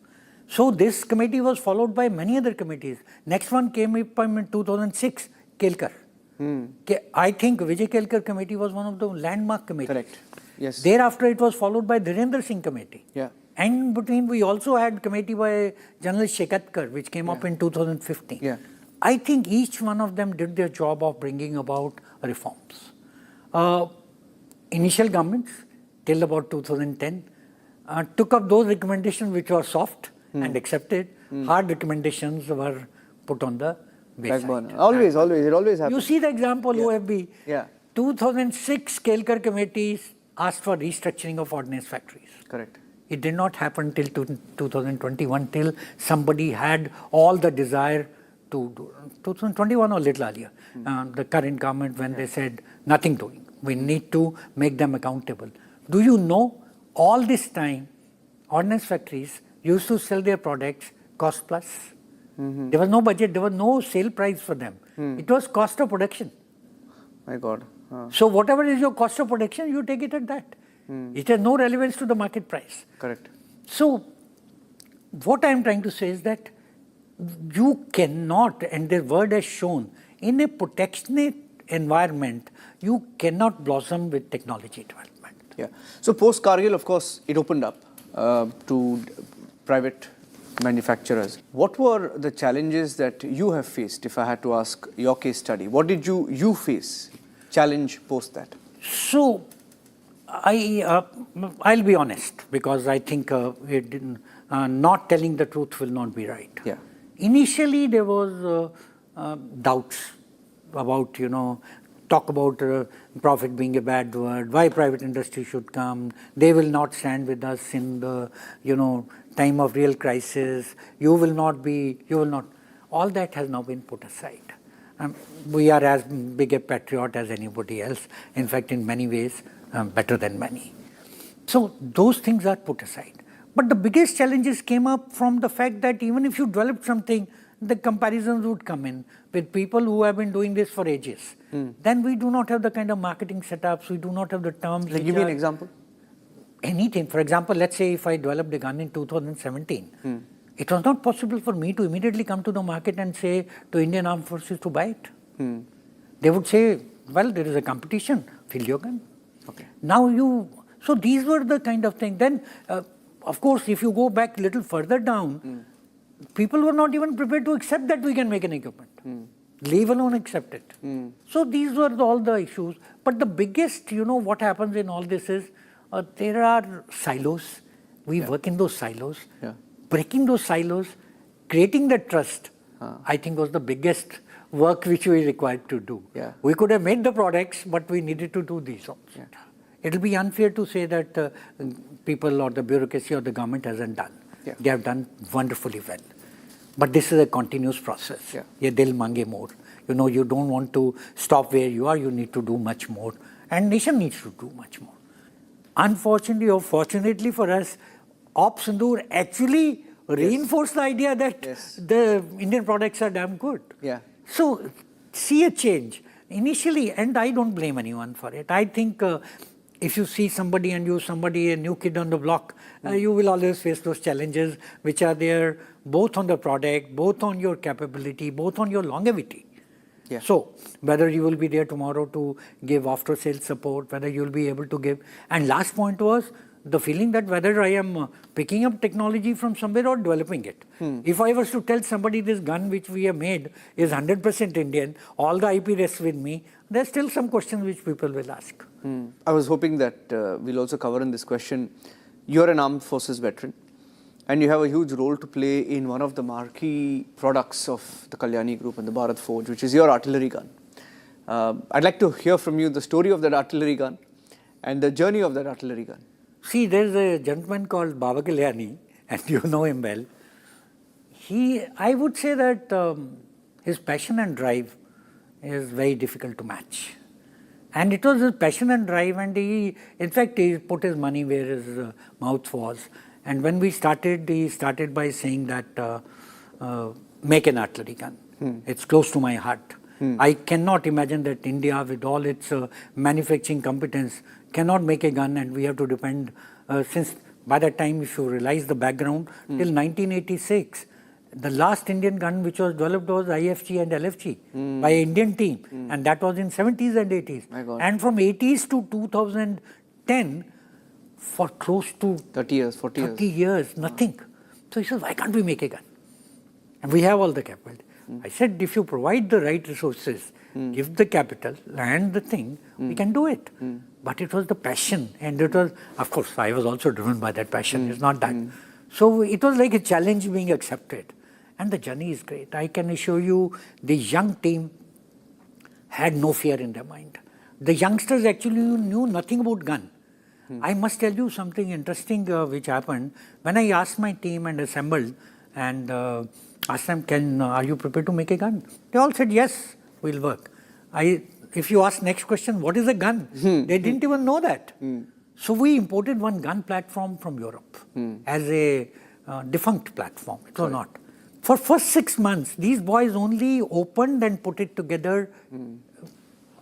So this committee was followed by many other committees. Next one came up in 2006, Kelkar. I think Vijay Kelkar committee was one of the landmark committees. Correct. Yes. Thereafter it was followed by Dhirendra Singh committee. Yeah. And in between we also had committee by General Shekatkar, which came up in 2015. Yeah. I think each one of them did their job of bringing about reforms. Initial governments till about 2010 took up those recommendations which were soft and accepted. Hard recommendations were put on the wayside. Always, it always happens. You see the example OFB. Yeah. 2006 Kelkar committees asked for restructuring of ordnance factories. Correct. It did not happen till 2021, till somebody had all the desire to do. 2021 or little earlier, the current government, when they said nothing doing, we need to make them accountable. Do you know, all this time, ordnance factories used to sell their products cost plus. There was no budget, there was no sale price for them. It was cost of production. My God. So whatever is your cost of production, you take it at that. It has no relevance to the market price. Correct. So what I am trying to say is that you cannot, and the word has shown, in a protectionist environment, you cannot blossom with technology development. Yeah. So post Kargil, of course, it opened up to private manufacturers. What were the challenges that you have faced, if I had to ask your case study? What did you face, challenge post that? So, I'll be honest, because I think not telling the truth will not be right. Yeah. Initially, there was doubts about, talk about profit being a bad word, why private industry should come, they will not stand with us in the, time of real crisis, you will not. All that has now been put aside. We are as big a patriot as anybody else, in fact, in many ways, better than many. So those things are put aside. But the biggest challenges came up from the fact that even if you develop something, the comparisons would come in with people who have been doing this for ages. Then we do not have the kind of marketing setups, we do not have the terms. Give me an example. Anything. For example, let's say if I developed a gun in 2017, it was not possible for me to immediately come to the market and say to Indian Armed Forces to buy it. They would say, well, there is a competition, fill your gun. Okay. So these were the kind of thing. Then, of course, if you go back a little further down, people were not even prepared to accept that we can make an equipment, leave alone accept it. So these were all the issues. But the biggest, what happens in all this is, there are silos. We work in those silos. Breaking those silos, creating the trust, I think was the biggest work which we required to do. We could have made the products, but we needed to do these also. It will be unfair to say that people or the bureaucracy or the government hasn't done. They have done wonderfully well. But this is a continuous process. Ye dil mange more. You don't want to stop where you are, you need to do much more. And nation needs to do much more. Unfortunately or fortunately for us, Op Sindoor actually reinforced the idea that the Indian products are damn good. So, see a change. Initially, and I don't blame anyone for it. I think if you see somebody and a new kid on the block, you will always face those challenges which are there both on the product, both on your capability, both on your longevity. So, whether you will be there tomorrow to give after-sales support, whether you will be able to give. And last point was the feeling that whether I am picking up technology from somewhere or developing it. If I was to tell somebody this gun which we have made is 100% Indian, all the IP rests with me, there's still some questions which people will ask. I was hoping that we'll also cover in this question. You're an armed forces veteran, and you have a huge role to play in one of the marquee products of the Kalyani Group and the Bharat Forge, which is your artillery gun. I'd like to hear from you the story of that artillery gun and the journey of that artillery gun. See, there's a gentleman called Baba Kalyani, and you know him well. I would say that his passion and drive is very difficult to match. And it was his passion and drive, and in fact, he put his money where his mouth was. And when we started, he started by saying that make an artillery gun. It's close to my heart. I cannot imagine that India, with all its manufacturing competence, cannot make a gun, and we have to depend, since by that time, if you realize the background, till 1986, the last Indian gun which was developed was IFG and LFG by an Indian team, and that was in 70s and 80s. And from 80s to 2010, for close to 30 years, 40 years, nothing. So he said, why can't we make a gun? And we have all the capital. I said, if you provide the right resources, give the capital and the thing, we can do it. But it was the passion, and it was, of course, I was also driven by that passion. It's not that. So it was like a challenge being accepted. And the journey is great. I can assure you, the young team had no fear in their mind. The youngsters actually knew nothing about gun. I must tell you something interesting which happened. When I asked my team and assembled, and asked them, are you prepared to make a gun? They all said, yes, we'll work. If you ask next question, what is a gun? They didn't even know that. So we imported one gun platform from Europe as a defunct platform. It was not. For first 6 months, these boys only opened and put it together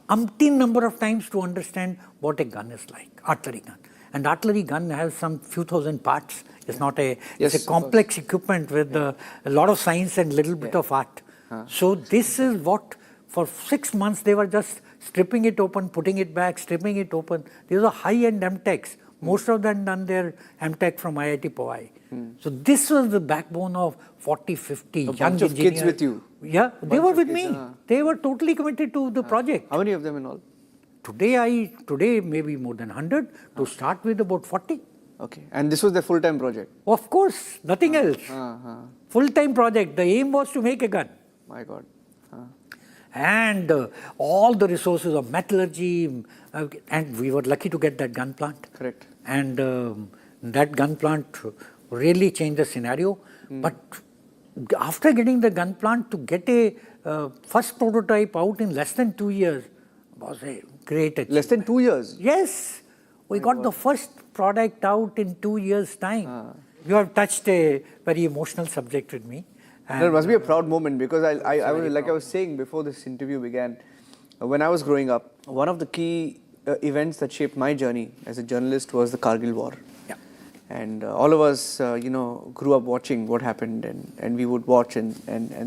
umpteen number of times to understand what a gun is like, artillery gun. And artillery gun has some few thousand parts. It's not a, it's a complex equipment with a lot of science and little bit of art. So this is what, for 6 months they were just stripping it open, putting it back, stripping it open. These are high-end MTechs. Most of them done their MTech from IIT Powai. So this was the backbone of 40, 50 young engineers. Kids with you? Yeah, they were with me. They were totally committed to the project. How many of them in all? Today maybe more than 100. To start with, about 40. Okay. And this was their full-time project? Of course, nothing else. Full-time project. The aim was to make a gun. My God. And all the resources of metallurgy, and we were lucky to get that gun plant. Correct. And that gun plant really changed the scenario. But after getting the gun plant, to get a first prototype out in less than 2 years was a great achievement. Less than 2 years? Yes. We got the first product out in 2 years' time. You have touched a very emotional subject with me. There must be a proud moment, because I was, like I was saying before this interview began, when I was growing up, one of the key events that shaped my journey as a journalist was the Kargil War. Yeah. And all of us, grew up watching what happened, and we would watch, and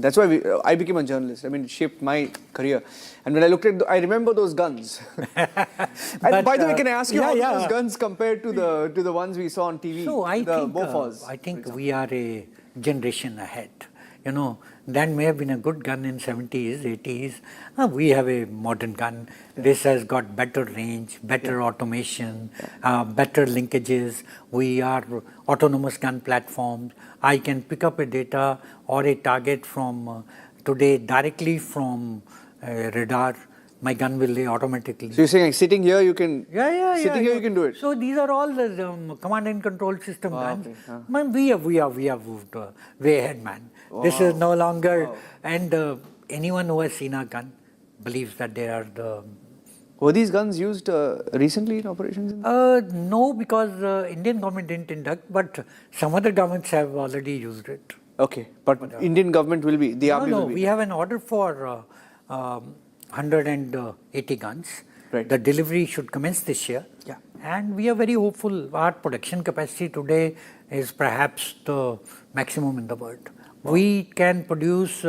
that's why I became a journalist. I mean, it shaped my career. And when I looked at, I remember those guns. And by the way, can I ask you how those guns compared to the ones we saw on TV? So I think we are a generation ahead. You know, that may have been a good gun in 70s, 80s. We have a modern gun. This has got better range, better automation, better linkages. We are autonomous gun platforms. I can pick up a data or a target from today directly from radar. My gun will lay automatically. So you're saying, like, sitting here you can you can do it. So these are all the command and control system guns. Okay. Man, we have moved way ahead, man. Wow. This is no longer, and anyone who has seen a gun believes that they are the. Were these guns used recently in operations? No, because Indian government didn't induct, but some other governments have already used it. Okay, but Indian government will be, the army will be. We have an order for 180 guns. Right. The delivery should commence this year. Yeah. And we are very hopeful. Our production capacity today is perhaps the maximum in the world. Wow. We can produce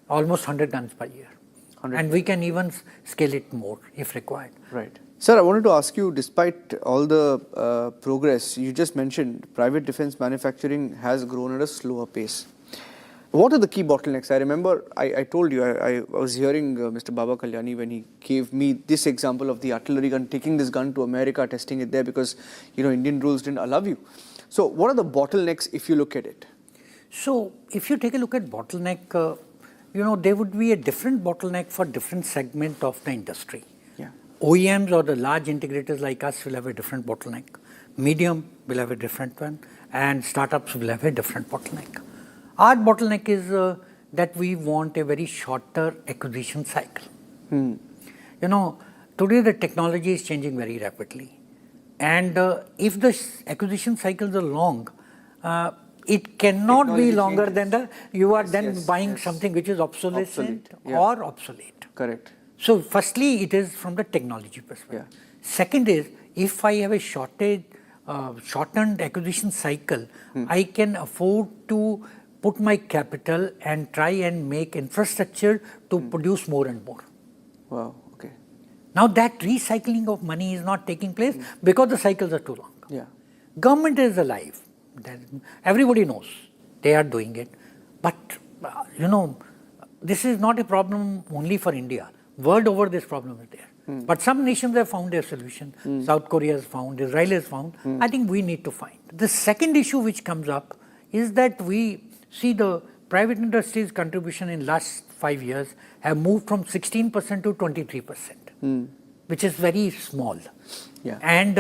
almost 100 guns per year. And we can even scale it more if required. Right. Sir, I wanted to ask you, despite all the progress you just mentioned, private defense manufacturing has grown at a slower pace. What are the key bottlenecks? I remember I told you, I was hearing Mr. Baba Kalyani when he gave me this example of the artillery gun, taking this gun to America, testing it there because, Indian rules didn't allow you. So what are the bottlenecks if you look at it? So if you take a look at bottleneck, there would be a different bottleneck for different segment of the industry. Yeah. OEMs or the large integrators like us will have a different bottleneck. Medium will have a different one, and startups will have a different bottleneck. Our bottleneck is that we want a very shorter acquisition cycle. Today the technology is changing very rapidly. And if the acquisition cycles are long, it cannot be longer than you are buying something which is obsolescent or obsolete. Correct. So firstly, it is from the technology perspective. Yeah. Second is, if I have a shortened acquisition cycle, I can afford to put my capital and try and make infrastructure to produce more and more. Wow, okay. Now that recycling of money is not taking place because the cycles are too long. Yeah. Government is alive. Everybody knows they are doing it. But, this is not a problem only for India. World over this problem is there. But some nations have found a solution. South Korea has found, Israel has found. I think we need to find. The second issue which comes up is that we see the private industry's contribution in last 5 years have moved from 16% to 23%, which is very small, and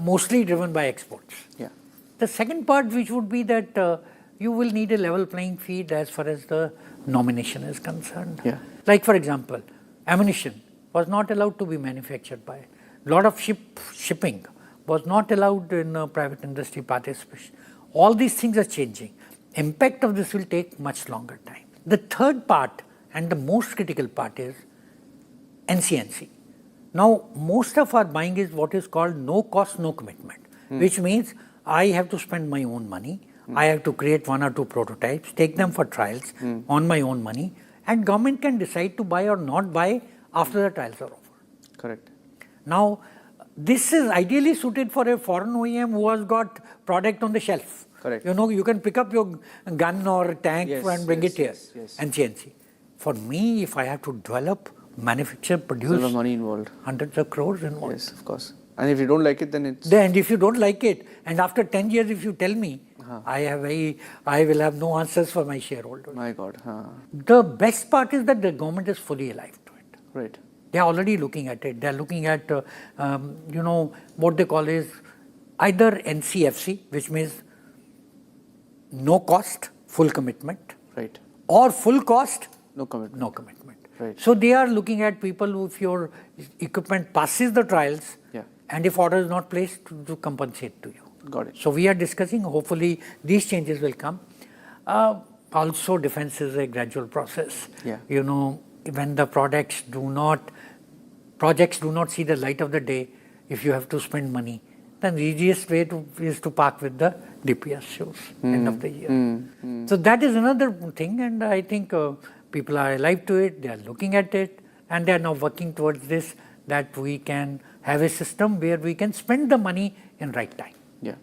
mostly driven by exports. Yeah. The second part, which would be that you will need a level playing field as far as the nomination is concerned. Yeah. Like for example, ammunition was not allowed to be manufactured by, a lot of shipping was not allowed in private industry participation. All these things are changing. Impact of this will take much longer time. The third part and the most critical part is NCNC. Now, most of our buying is what is called no cost, no commitment, which means I have to spend my own money. I have to create 1 or 2 prototypes, take them for trials on my own money, and government can decide to buy or not buy after the trials are over. Correct. Now, this is ideally suited for a foreign OEM who has got product on the shelf. Correct. You know, you can pick up your gun or tank and bring it here, NCNC. For me, if I have to develop, manufacture, produce, there's a lot of money involved. Hundreds of crores involved. Yes, of course. And if you don't like it, then it's... And if you don't like it, and after 10 years if you tell me, I will have no answers for my shareholders. My God. The best part is that the government is fully alive to it. Right. They are already looking at it. They are looking at, you know, what they call is either NCFC, which means no cost, full commitment. Right. Or full cost, no commitment. No commitment. Right. So they are looking at people who, if your equipment passes the trials, and if order is not placed, to compensate to you. Got it. So we are discussing, hopefully these changes will come. Also defense is a gradual process. Yeah. You know, when the projects do not see the light of the day, if you have to spend money, then the easiest way is to park with the DPS shows end of the year. So that is another thing, and I think people are alive to it, they are looking at it, and they are now working towards this, that we can have a system where we can spend the money in right time. Yeah.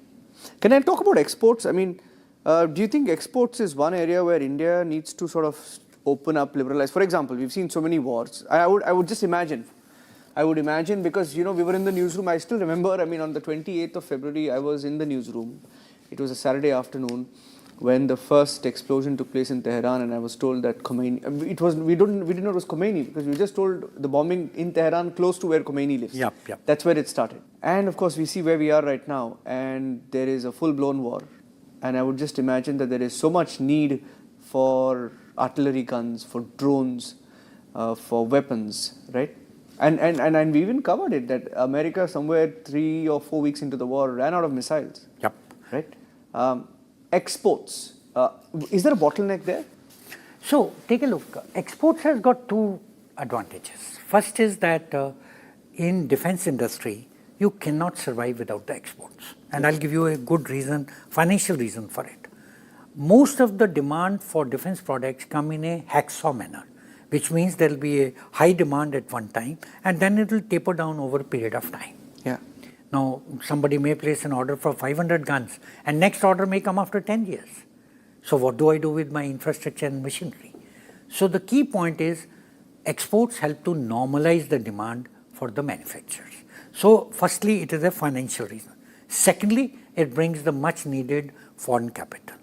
Can I talk about exports? I mean, do you think exports is one area where India needs to sort of open up, liberalize? For example, we've seen so many wars. I would just imagine. I would imagine, because, you know, we were in the newsroom. I still remember, I mean, on the 28th of February, I was in the newsroom. It was a Saturday afternoon when the first explosion took place in Tehran, and I was told that Khomeini, we didn't know it was Khomeini, because we were just told the bombing in Tehran close to where Khomeini lives. Yep. That's where it started. And of course, we see where we are right now, and there is a full-blown war. And I would just imagine that there is so much need for artillery guns, for drones, for weapons, right? And we even covered it, that America somewhere 3 or 4 weeks into the war ran out of missiles. Yep. Right? Exports. Is there a bottleneck there? So take a look. Exports has got 2 advantages. First is that in defense industry, you cannot survive without the exports. And I'll give you a good reason, financial reason for it. Most of the demand for defense products come in a hacksaw manner, which means there will be a high demand at one time, and then it will taper down over a period of time. Yeah. Now, somebody may place an order for 500 guns, and next order may come after 10 years. So what do I do with my infrastructure and machinery? So the key point is, exports help to normalize the demand for the manufacturers. So firstly, it is a financial reason. Secondly, it brings the much needed foreign capital.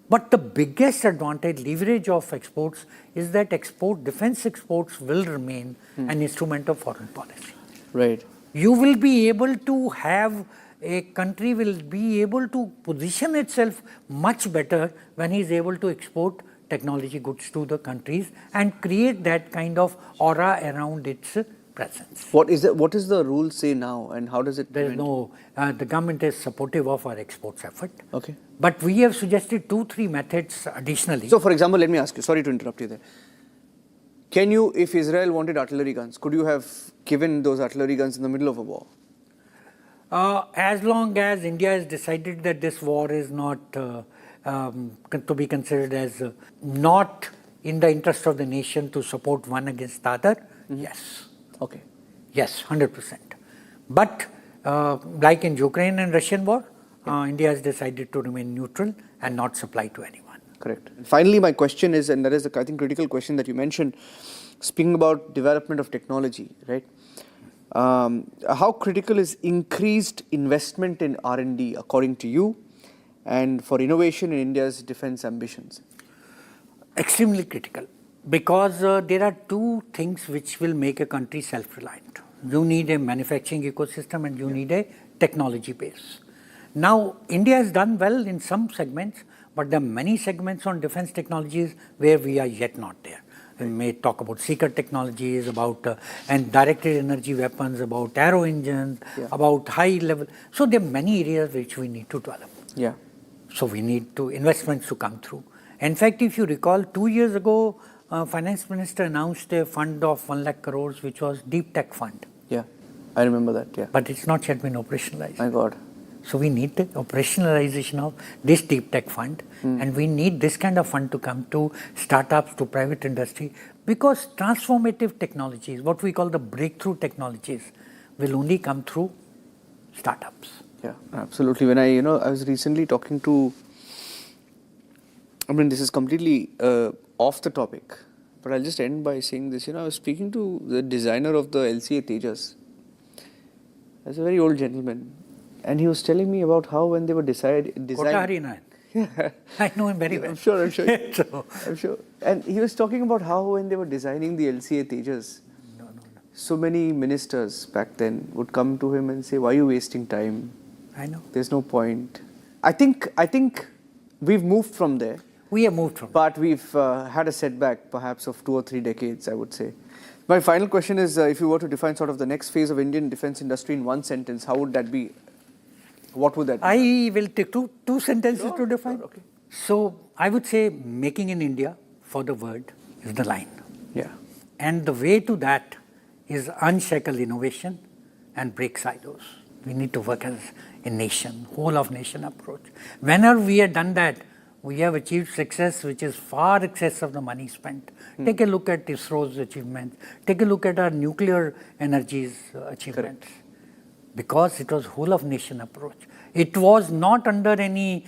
But the biggest advantage, leverage of exports is that defense exports will remain an instrument of foreign policy. Right. You will be able to have, a country will be able to position itself much better when he is able to export technology goods to the countries and create that kind of aura around its presence. What is the rule say now, and how does it? There is no, the government is supportive of our exports effort. Okay. But we have suggested 2-3 methods additionally. So for example, let me ask you, sorry to interrupt you there. Can you, if Israel wanted artillery guns, could you have given those artillery guns in the middle of a war? As long as India has decided that this war is not to be considered as not in the interest of the nation to support one against the other, yes. Okay. Yes, 100%. But like in Ukraine and Russian war, India has decided to remain neutral and not supply to anyone. Correct. Finally, my question is, and that is the, I think, critical question that you mentioned, speaking about development of technology, right? How critical is increased investment in R&D according to you, and for innovation in India's defense ambitions? Extremely critical, because there are 2 things which will make a country self-reliant. You need a manufacturing ecosystem and you need a technology base. Now, India has done well in some segments, But there are many segments on defense technologies where we are yet not there. We may talk about seeker technologies, about and directed energy weapons, about aero engines, about high level. So there are many areas which we need to develop. Yeah. So we need to investments to come through. In fact, if you recall, 2 years ago, Finance Minister announced a fund of 1 lakh crores, which was Deep Tech Fund. Yeah, I remember that, yeah. But it's not yet been operationalized. My God. So we need the operationalization of this Deep Tech Fund, and we need this kind of fund to come to startups, to private industry, because transformative technologies, what we call the breakthrough technologies, will only come through startups. Yeah, absolutely. When I was recently talking to, I mean, this is completely off the topic, but I'll just end by saying this. I was speaking to the designer of the LCA Tejas. As a very old gentleman. And he was telling me about how when they were designing... Yeah. I know him very well. I'm sure. I'm sure. And he was talking about how when they were designing the LCA Tejas, so many ministers back then would come to him and say, why are you wasting time? I know. There's no point. I think we've moved from there. We have moved from But we've had a setback perhaps of 2 or 3 decades, I would say. My final question is, if you were to define sort of the next phase of Indian defense industry in one sentence, how would that be? What would that be? I will take two sentences to define. Okay. So I would say making in India for the world is the line. Yeah. And the way to that is unshackled innovation and break silos. We need to work as a nation, whole of nation approach. Whenever we have done that, we have achieved success which is far excess of the money spent. Take a look at ISRO's achievements. Take a look at our nuclear energy's achievements. Correct. Because it was whole of nation approach. It was not under any,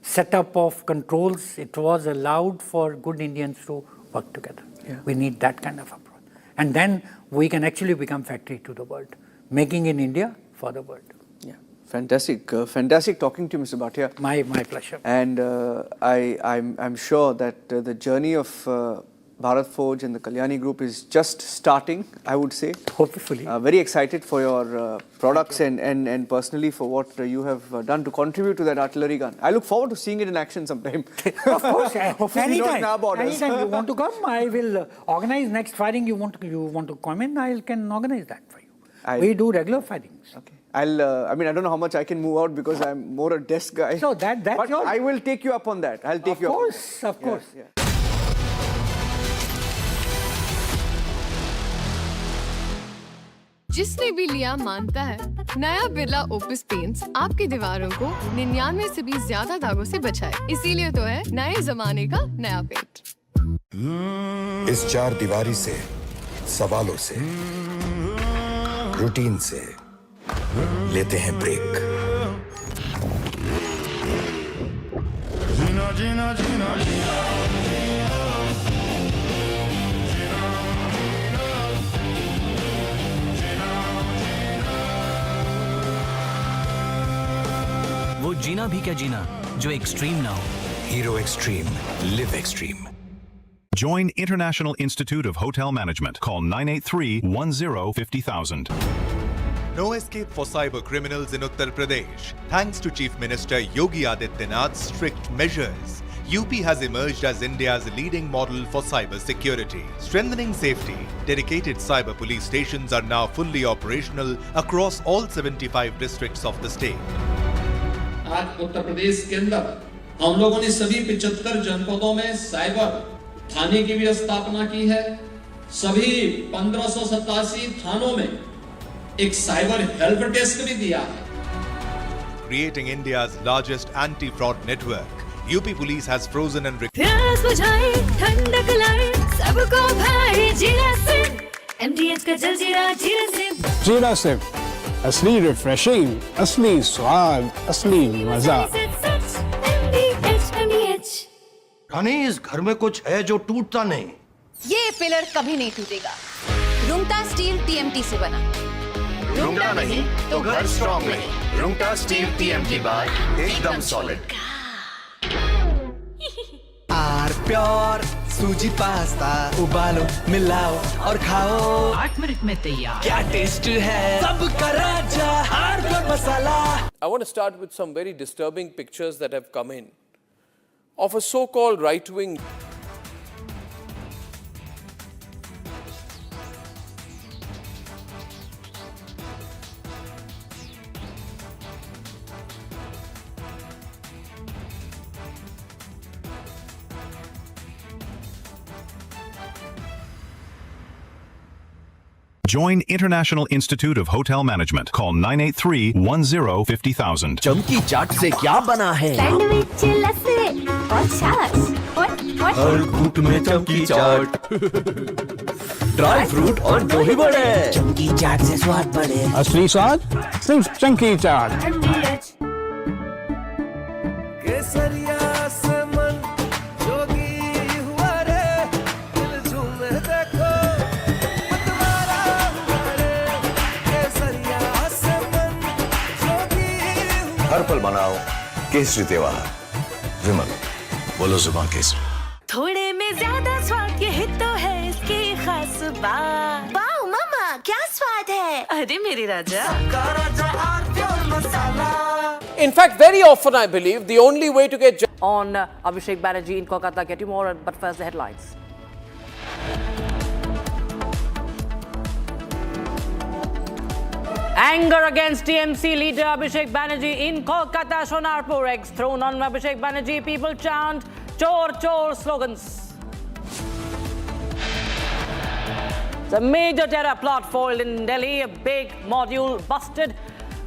setup of controls. It was allowed for good Indians to work together. Yeah. We need that kind of approach. And then we can actually become factory to the world. Making in India for the world. Yeah. Fantastic. Fantastic talking to you, Mr. Bhatia. My pleasure. And I'm sure that the journey of Bharat Forge and the Kalyani Group is just starting, I would say. Hopefully. Very excited for your products and personally for what you have done to contribute to that artillery gun. I look forward to seeing it in action sometime. Of course. Hopefully not in our borders. Anytime you want to come, I will organize next firing. You want to come in, I can organize that for you. We do regular firings. Okay. I don't know how much I can move out because I'm more a desk guy. So that's but I will take you up on that. I'll take you up on that. Of course. Yeah. जिसने भी लिया मानता है नया Birla office paints आपकी दीवारों को 99 से भी ज्यादा दागों से बचाए, इसीलिए तो है नए जमाने का नया पेंट। इस 4 दीवारी से, सवालों से, रूटीन से लेते हैं ब्रेक। जीना जीना जीना जीना वो जीना भी क्या जीना जो एक्सट्रीम ना हो। Hero extreme, live extreme. Join International Institute of Hotel Management. Call 983-10-50,000. No escape for cyber criminals in Uttar Pradesh. Thanks to Chief Minister Yogi Adityanath's strict measures, UP has emerged as India's leading model for cyber security. Strengthening safety, dedicated cyber police stations are now fully operational across all 75 districts of the state. आज उत्तर प्रदेश के अंदर हम लोगों ने सभी 75 जनपदों में cyber थाने की भी स्थापना की है। सभी 1587 थानों में एक साइबर हेल्प डेस्क भी दिया है। Creating India's largest anti-fraud network, UP Police has frozen and प्यास बुझाए, ठंडक लाए, सबको भाए जीरा सिंह। MDH का जलजीरा जीरा सिंह। जीरा सिंह, असली रिफ्रेशिंग, असली स्वाद, असली मजा। रानी, इस घर में कुछ है जो टूटता नहीं। ये पिलर कभी नहीं टूटेगा। रुंगटा स्टील TMT से बना। रुंगटा नहीं तो घर स्ट्रॉन्ग नहीं। रुंगटा स्टील TMT बार एकदम सॉलिड। आर प्योर सूजी पास्ता उबालो मिलाओ और खाओ 8 मिनट में तैयार। क्या टेस्ट है सबका राजा R pure masala. I want to start with some very disturbing pictures that have come in. of a so-called right-wing Join International Institute of Hotel Management. Call 983-10-50,000. चमकी चाट से क्या बना है? सैंडविच लस्सी और छाछ हर घूंट में चमकी चाट, ड्राई फ्रूट और दही बड़े। चमकी चाट से स्वाद बढ़े। असली स्वाद सिर्फ चंकी चाट। केसरिया से मन जोगी हुआ रे, दिल झूमे देखो मतवारा हुआ रे। केसरिया से मन जोगी हुआ। हर पल मनाओ केसरी त्योहार। विमल, बोलो जुबान केसरी। थोड़े में ज्यादा स्वाद, यही तो है इसकी खास बात। वाओ मामा, क्या स्वाद है? अरे मेरे राजा। In fact, very often I believe the only way to get on Abhishek Banerjee in Kolkata. Get you more, but first the headlines. Anger against TMC leader Abhishek Banerjee in Kolkata. Sonarpur eggs thrown on Abhishek Banerjee. People chant "Chor Chor" slogans. The major terror plot foiled in Delhi. A big module busted.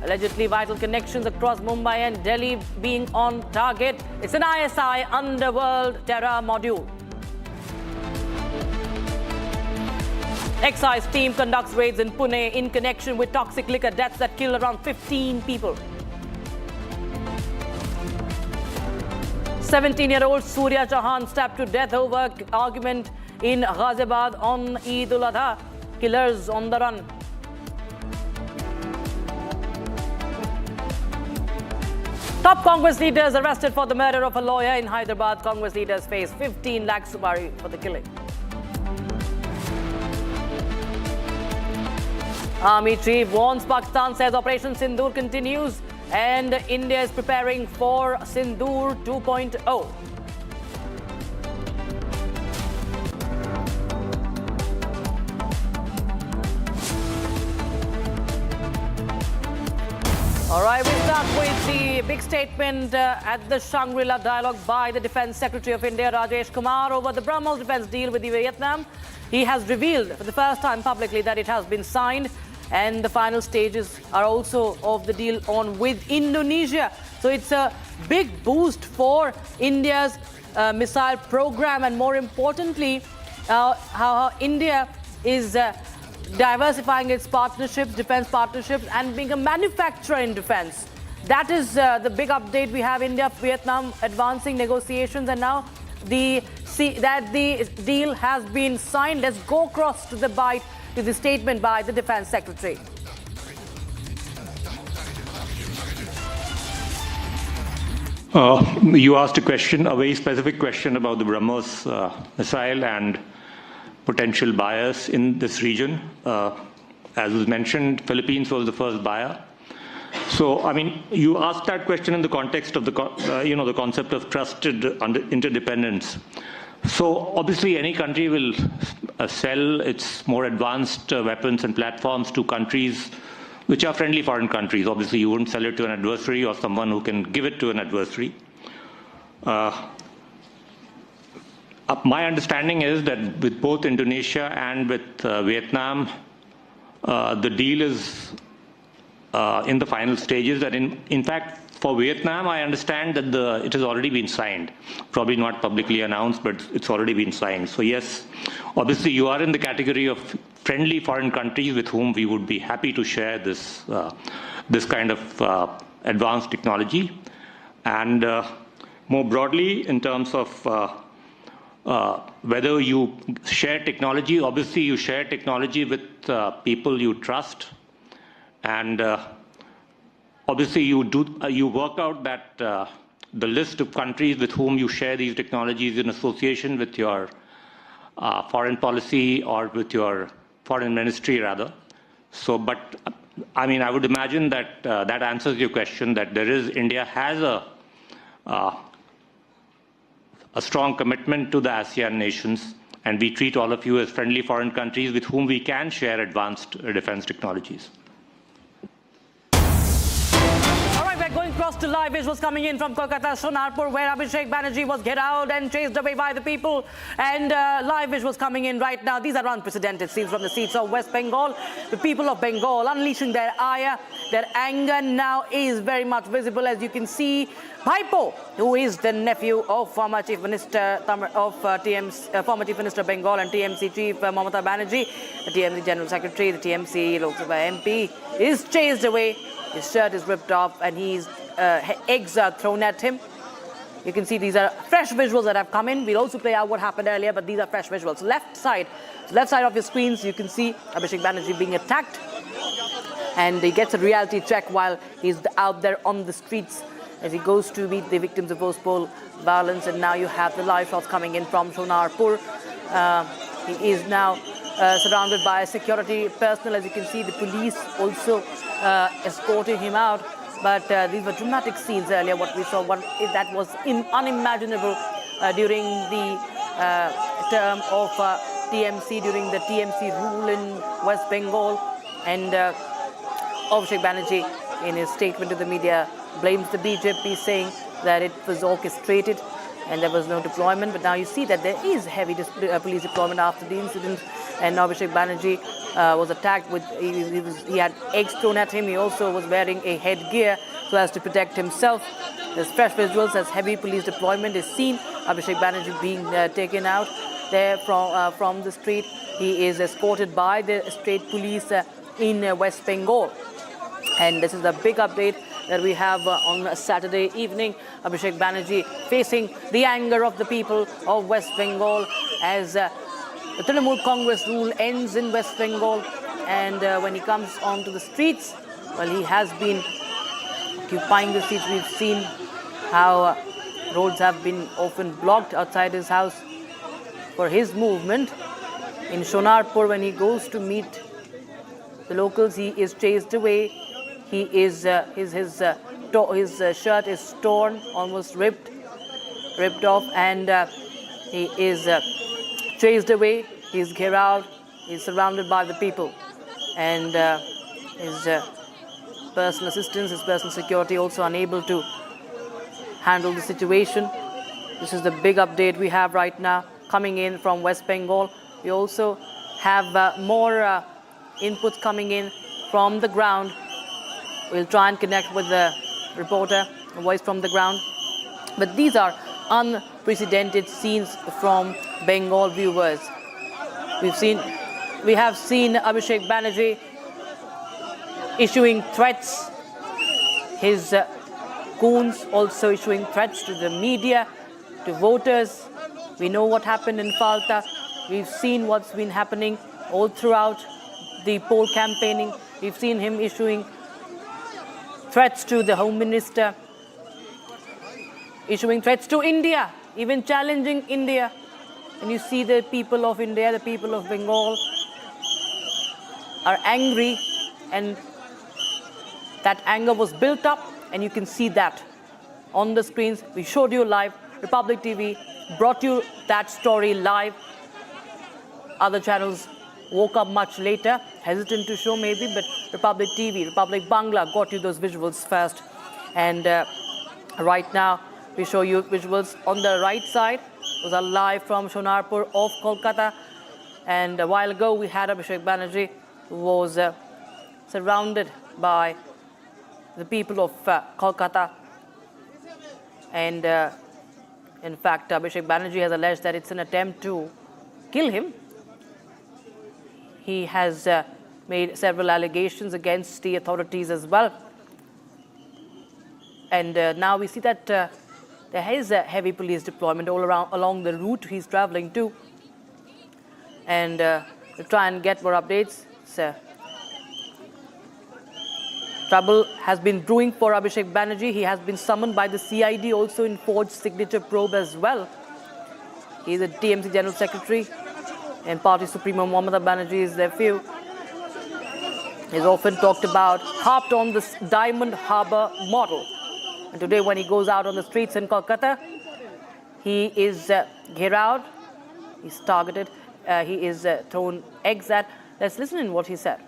Allegedly vital connections across Mumbai and Delhi being on target. It's an ISI underworld terror module. Excise team conducts raids in Pune in connection with toxic liquor deaths that killed around 15 people. 17-year-old Surya Chauhan stabbed to death over argument in Ghaziabad on Eid ul-Adha. Killers on the run. Top Congress leaders arrested for the murder of a lawyer in Hyderabad. Congress leaders face 15 lakh subari for the killing. Army chief warns Pakistan, says Operation Sindoor continues and India is preparing for Sindoor 2.0. All right, we start with the big statement at the Shangri-La dialogue by the Defence Secretary of India, Rajesh Kumar, over the BrahMos defence deal with Vietnam. He has revealed for the first time publicly that it has been signed and the final stages are also of the deal on with Indonesia. So it's a big boost for India's missile program and more importantly, how India is diversifying its partnerships, defense partnerships, and being a manufacturer in defense. That is the big update we have. India, Vietnam advancing negotiations, and now the deal has been signed. Let's go across to the statement by the Defense Secretary. You asked a question, a very specific question about the BrahMos missile and potential buyers in this region. As was mentioned, Philippines was the first buyer. So, I mean, you asked that question in the context of the concept of trusted interdependence. So, obviously, any country will sell its more advanced weapons and platforms to countries which are friendly foreign countries. Obviously, you wouldn't sell it to an adversary or someone who can give it to an adversary. My understanding is that with both Indonesia and with Vietnam, the deal is in the final stages. That in fact, for Vietnam, I understand that it has already been signed. Probably not publicly announced, but it's already been signed. So yes, obviously you are in the category of friendly foreign countries with whom we would be happy to share this kind of advanced technology. And more broadly, in terms of whether you share technology, obviously you share technology with people you trust, and obviously you work out that the list of countries with whom you share these technologies in association with your foreign policy or with your foreign ministry rather. So, but I mean, I would imagine that that answers your question, that India has a strong commitment to the ASEAN nations, and we treat all of you as friendly foreign countries with whom we can share advanced defense technologies. We're going across to live visuals coming in from Kolkata, Sonarpur, where Abhishek Banerjee was out and chased away by the people. And live visuals coming in right now. These are unprecedented scenes from the streets of West Bengal. The people of Bengal unleashing their ire, their anger now is very much visible, as you can see. Bhaipo, who is the nephew of former Chief Minister former Chief Minister of Bengal and TMC Chief Mamata Banerjee, the TMC General Secretary, the TMC Lok Sabha MP, is chased away. His shirt is ripped off and eggs are thrown at him. You can see these are fresh visuals that have come in. We'll also play out what happened earlier, but these are fresh visuals. Left side of your screens, you can see Abhishek Banerjee being attacked. And he gets a reality check while he's out there on the streets as he goes to meet the victims of post-poll violence. And now you have the live shots coming in from Sonarpur. He is now surrounded by security personnel. As you can see, the police also escorting him out. But these were dramatic scenes earlier. What we saw, that was unimaginable during the term of TMC, during the TMC rule in West Bengal. And Abhishek Banerjee, in his statement to the media, blames the BJP, saying that it was orchestrated and there was no deployment. But now you see that there is heavy police deployment after the incident. And Abhishek Banerjee was attacked with, he had eggs thrown at him. He also was wearing a headgear so as to protect himself. There's fresh visuals as heavy police deployment is seen. Abhishek Banerjee being taken out there from the street. He is escorted by the state police in West Bengal. And this is a big update that we have on Saturday evening. Abhishek Banerjee facing the anger of the people of West Bengal as the Trinamool Congress rule ends in West Bengal. And when he comes onto the streets, well, he has been occupying the streets. We've seen how roads have been often blocked outside his house for his movement. In Sonarpur, when he goes to meet the locals, he is chased away. He is his shirt is torn, almost ripped off, and he is chased away. He's gheraued. He's surrounded by the people, and his personal assistants, his personal security, also unable to handle the situation. This is the big update we have right now coming in from West Bengal. We also have more inputs coming in from the ground. We'll try and connect with the reporter, a voice from the ground. But these are unprecedented scenes from Bengal viewers. We have seen Abhishek Banerjee issuing threats. His goons also issuing threats to the media, to voters. We know what happened in Falta. We've seen what's been happening all throughout the poll campaigning. We've seen him issuing threats to the Home Minister, issuing threats to India, even challenging India. And you see the people of India, the people of Bengal are angry, and that anger was built up, and you can see that on the screens. We showed you live. Republic TV brought you that story live. Other channels woke up much later, hesitant to show maybe, but Republic TV, Republic Bangla got you those visuals first. And right now, we show you visuals on the right side. Those are live from Sonarpur of Kolkata. And a while ago, we had Abhishek Banerjee, who was surrounded by the people of Kolkata. And in fact, Abhishek Banerjee has alleged that it's an attempt to kill him. He has made several allegations against the authorities as well. And now we see that there is a heavy police deployment all around along the route he's traveling to. And to try and get more updates, trouble has been brewing for Abhishek Banerjee. He has been summoned by the CID also in forged signature probe as well. He is a TMC General Secretary, and Party Supremo Mamata Banerjee is their view. He's often harped on this Diamond Harbour model. And today when he goes out on the streets in Kolkata, He is geared out, he's targeted, he is thrown eggs at. Let's listen in what he said.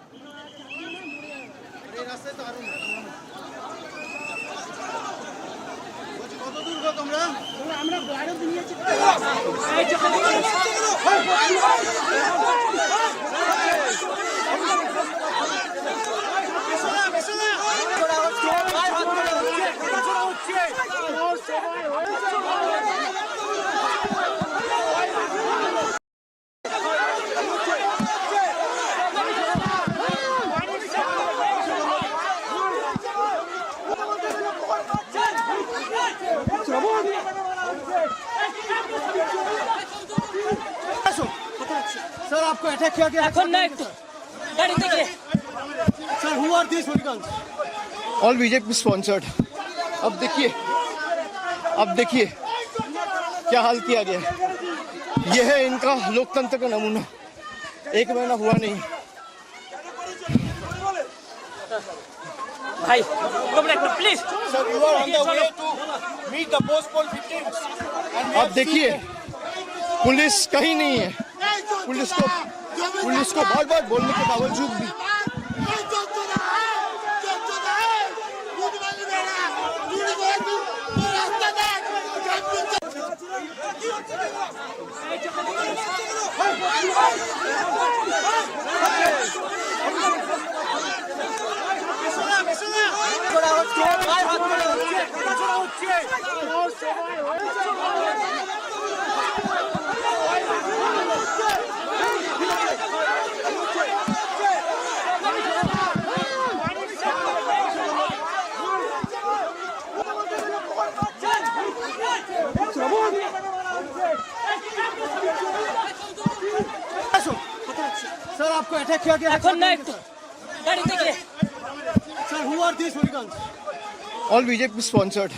Sir आपको attack किया गया sir who are this hooligans all BJP sponsored अब देखिए क्या हाल किया गया ये है इनका लोकतंत्र का नमूना 1 महीना हुआ नहीं भाई please sir you are on the way to meet the post poll victims अब देखिए पुलिस कहीं नहीं है पुलिस को बार-बार बोलने के बावजूद भी सर आपको अटैक किया गया sir who are this hooligans all BJP sponsored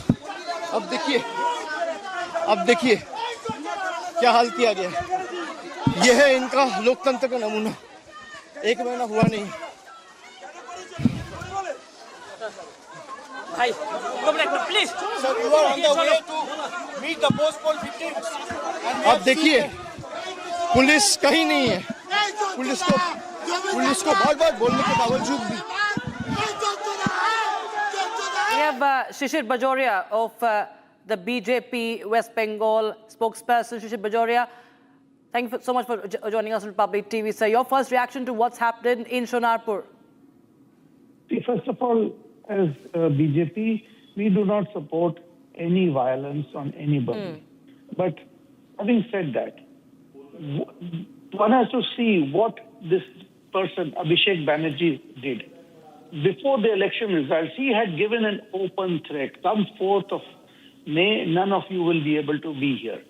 अब देखिए क्या हाल किया गया ये है इनका लोकतंत्र का नमूना 1 महीना हुआ नहीं भाई please sir you are on the way to meet the post poll victims अब देखिए पुलिस कहीं नहीं है पुलिस को बार-बार बोलने के बावजूद भी We have Shishir Bajoria of the BJP West Bengal spokesperson. Shishir Bajoria, thank you so much for joining us on Public TV, sir. Your first reaction to what's happened in Shonarpur? First of all, as BJP, we do not support any violence on anybody. But having said that, one has to see what this person, Abhishek Banerjee, did. Before the election results, he had given an open threat. Come 4th of May, none of you will be able to be here.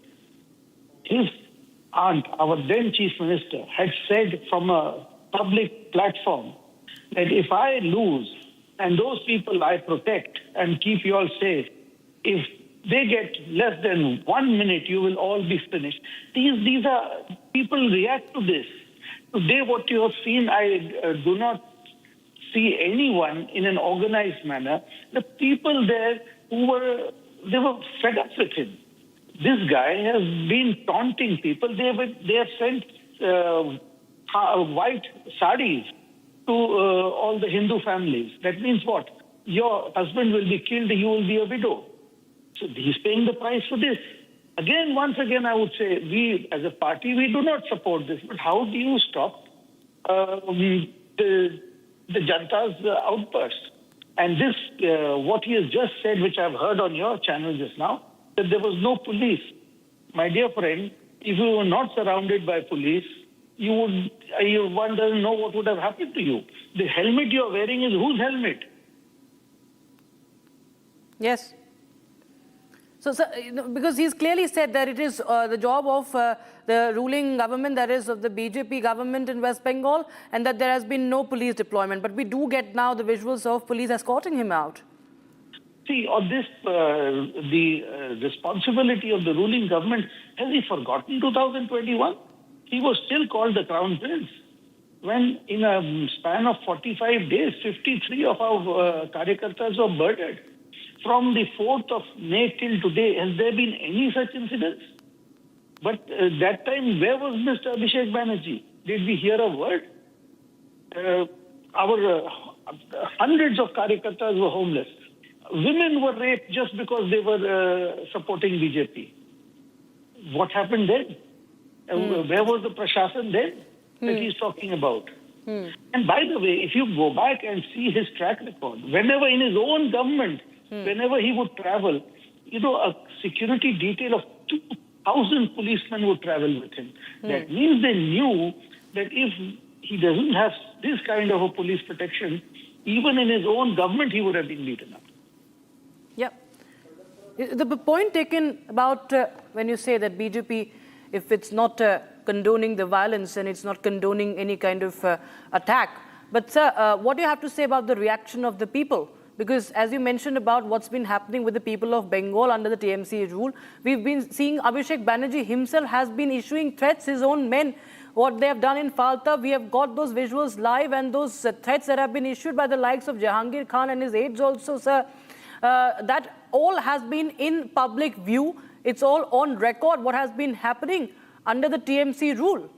His aunt, our then Chief Minister, had said from a public platform that if I lose and those people I protect and keep you all safe, if they get less than 1 minute, you will all be finished. These are, people react to this. Today, what you have seen, I do not see anyone in an organized manner. The people there they were fed up with him. This guy has been taunting people. They have sent white saris to all the Hindu families. That means what? Your husband will be killed, you will be a widow. So he's paying the price for this. Once again, I would say, we as a party, we do not support this. But how do you stop the Janta's outburst? And this, what he has just said, which I've heard on your channel just now, that there was no police. My dear friend, if you were not surrounded by police, one doesn't know what would have happened to you. The helmet you're wearing is whose helmet? Yes. So, because he's clearly said that it is the job of the ruling government, that is of the BJP government in West Bengal, and that there has been no police deployment. But we do get now the visuals of police escorting him out. See, on this, the responsibility of the ruling government, has he forgotten 2021? He was still called the Crown Prince. When in a span of 45 days, 53 of our Karyakartas were murdered. from the 4th of May till today, has there been any such incidents? But that time, where was Mr. Abhishek Banerjee? Did we hear a word? Our hundreds of karyakartas were homeless. Women were raped just because they were supporting BJP. What happened then? Where was the Prashasan then that he's talking about? And by the way, if you go back and see his track record, whenever in his own government, whenever he would travel, a security detail of 2,000 policemen would travel with him. That means they knew that if he doesn't have this kind of a police protection, even in his own government, he would have been beaten up. Yeah. The point taken about when you say that BJP, if it's not condoning the violence and it's not condoning any kind of attack. But sir, what do you have to say about the reaction of the people? Because as you mentioned about what's been happening with the people of Bengal under the TMC rule, we've been seeing Abhishek Banerjee himself has been issuing threats, his own men, what they have done in Falta. We have got those visuals live and those threats that have been issued by the likes of Jahangir Khan and his aides also, sir. That all has been in public view. It's all on record what has been happening under the TMC rule.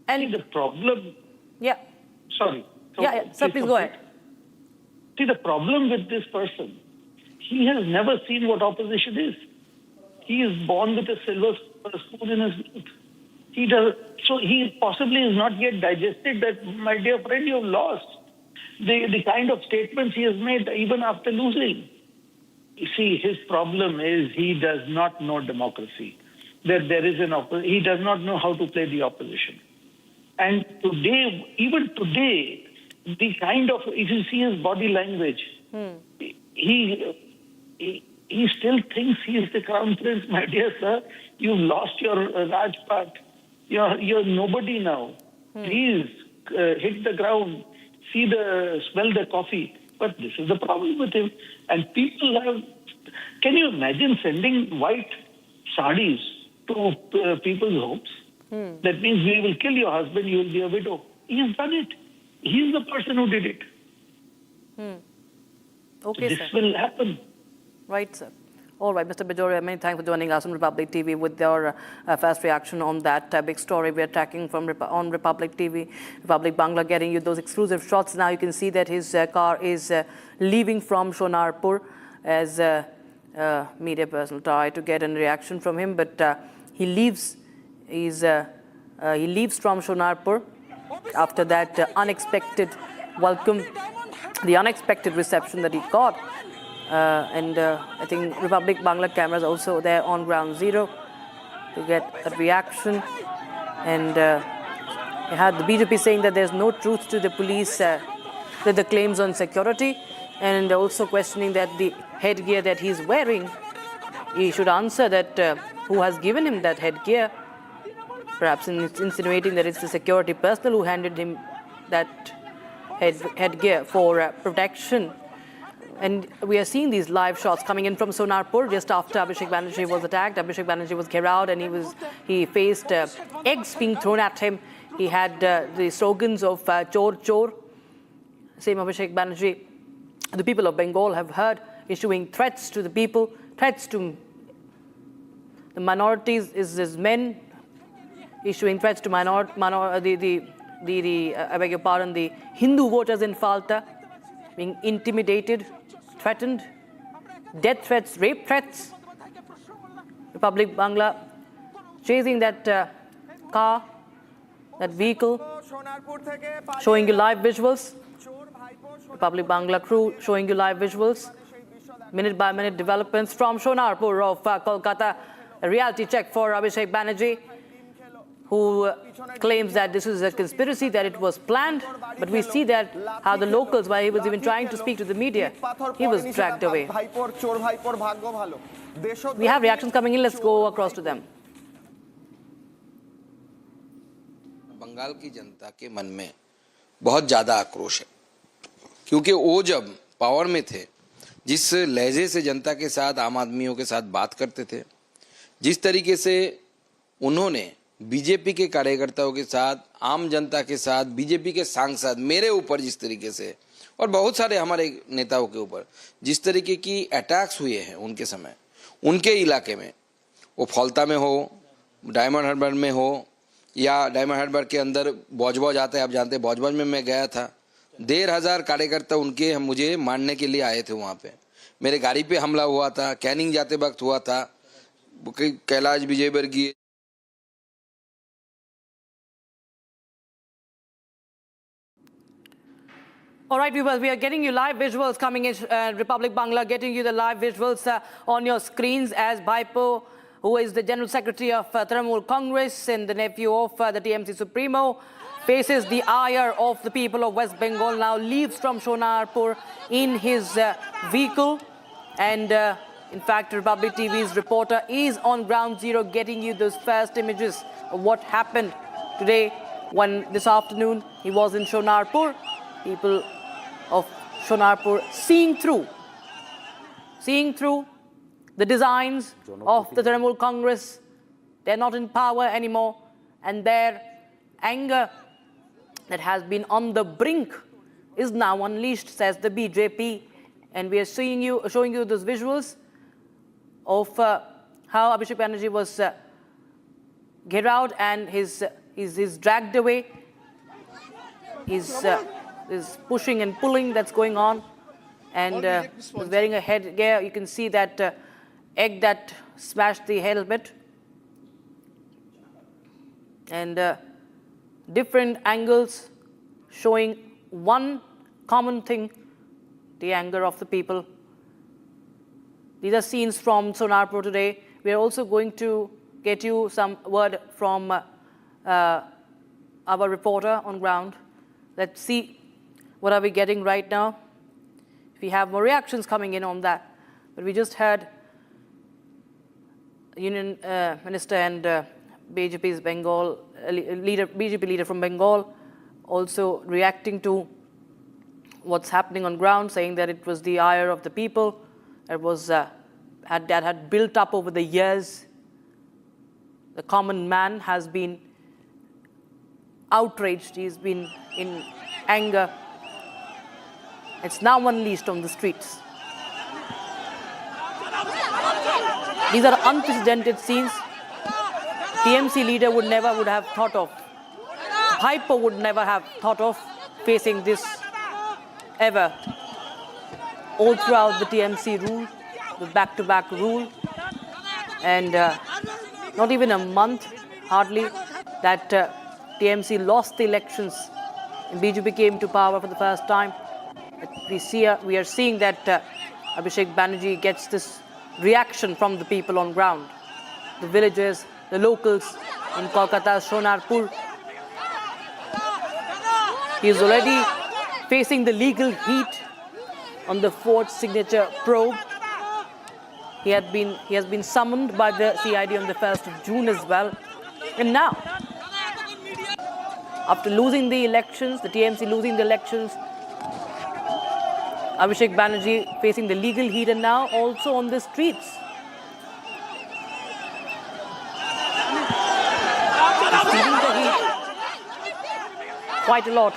And the problem... Yeah. Sorry. Sir, please go ahead. See, the problem with this person, he has never seen what opposition is. He is born with a silver spoon in his mouth. So he possibly is not yet digested that, my dear friend, you have lost. The kind of statements he has made even after losing. You see, his problem is he does not know democracy. That there is he does not know how to play the opposition. And today, even today, the kind of, if you see his body language, he still thinks he is the crown prince, my dear sir. You've lost your Rajpat. You're nobody now. Please hit the ground, smell the coffee. But this is the problem with him. And people have, can you imagine sending white sarees to people's homes? That means we will kill your husband, you will be a widow. He has done it. He is the person who did it. Okay, this sir. will happen. Right, sir. All right, Mr. Bajoria, many thanks for joining us on Republic TV with your fast reaction on that big story we're tracking from on Republic TV. Republic Bangla getting you those exclusive shots. Now you can see that his car is leaving from Sonarpur as media personnel try to get a reaction from him, but he leaves. He leaves from Sonarpur after that unexpected welcome, the unexpected reception that he got. And I think Republic Bangla cameras also there on ground zero to get a reaction. And you had the BJP saying that there's no truth to the police, the claims on security, and also questioning that the headgear that he's wearing, he should answer that who has given him that headgear, perhaps insinuating that it's the security personnel who handed him that headgear for protection. And we are seeing these live shots coming in from Sonarpur just after Abhishek Banerjee was attacked. Abhishek Banerjee was gheraued and he faced eggs being thrown at him. He had the slogans of Chor Chor. Same Abhishek Banerjee, the people of Bengal have heard, issuing threats to the people, threats to the minorities, his men, issuing threats to the Hindu voters in Falta, being intimidated, threatened, death threats, rape threats. Republic Bangla chasing that car, that vehicle, showing you live visuals. Republic Bangla crew showing you live visuals, minute by minute developments from Sonarpur of Kolkata. A reality check for Abhishek Banerjee, who claims that this is a conspiracy, that it was planned. But we see that how the locals, while he was even trying to speak to the media, he was dragged away. We have reactions coming in. Let's go across to them. Bengal की जनता के मन में बहुत ज़्यादा आक्रोश है, क्योंकि वो जब पावर में थे, जिस लहजे से जनता के साथ, आम आदमियों के साथ बात करते थे, जिस तरीके से उन्होंने बीजेपी के कार्यकर्ताओं के साथ, आम जनता के साथ, बीजेपी के सांसद, मेरे ऊपर जिस तरीके से और बहुत सारे हमारे नेताओं के ऊपर जिस तरीके की अटैक्स हुए हैं उनके समय, उनके इलाके में, वो फौलता में हो, डायमंड हार्बर में हो, या डायमंड हार्बर के अंदर बौजबौज आता है, आप जानते हैं बौजबौज में मैं गया था, 1,500 कार्यकर्ता उनके मुझे मारने के लिए आए थे वहाँ पे। मेरे गाड़ी पे हमला हुआ था, कैनिंग जाते वक्त हुआ था, Kailash Vijayvargiya. All right, viewers, we are getting you live visuals coming in Republic Bangla, getting you the live visuals on your screens as Bhaipo, who is the General Secretary of Trinamool Congress and the nephew of the TMC Supremo, faces the ire of the people of West Bengal, now leaves from Shonarpur in his vehicle. And in fact, Republic TV's reporter is on ground zero getting you those first images of what happened today when this afternoon he was in Shonarpur. People of Shonarpur seeing through the designs of the Trinamool Congress. They're not in power anymore, and their anger that has been on the brink is now unleashed, says the BJP. And we are showing you those visuals of how Abhishek Banerjee was get out and he's dragged away. There's pushing and pulling that's going on, and was wearing a headgear. You can see that egg that smashed the helmet, and different angles showing one common thing: the anger of the people. These are scenes from Shonarpur today. We are also going to get you some word from our reporter on ground. Let's see. What are we getting right now? We have more reactions coming in on that. But we just heard Union Minister and BJP's Bengal BJP leader from Bengal also reacting to what's happening on ground, saying that it was the ire of the people that was had built up over the years. The common man has been outraged. He's been in anger. It's now unleashed on the streets. These are unprecedented scenes. TMC leader would have thought of. Bhaipo would never have thought of facing this ever. All throughout the TMC rule, the back-to-back rule, and not even a month, hardly, that TMC lost the elections and BJP came to power for the first time. We are seeing that Abhishek Banerjee gets this reaction from the people on ground, the villagers, the locals in Kolkata's Shonarpur. He is already facing the legal heat on the fourth signature probe. He has been summoned by the CID on the 1st of June as well. And now, after losing the elections, the TMC losing the elections, Abhishek Banerjee facing the legal heat and now also on the streets. He's feeling the heat quite a lot.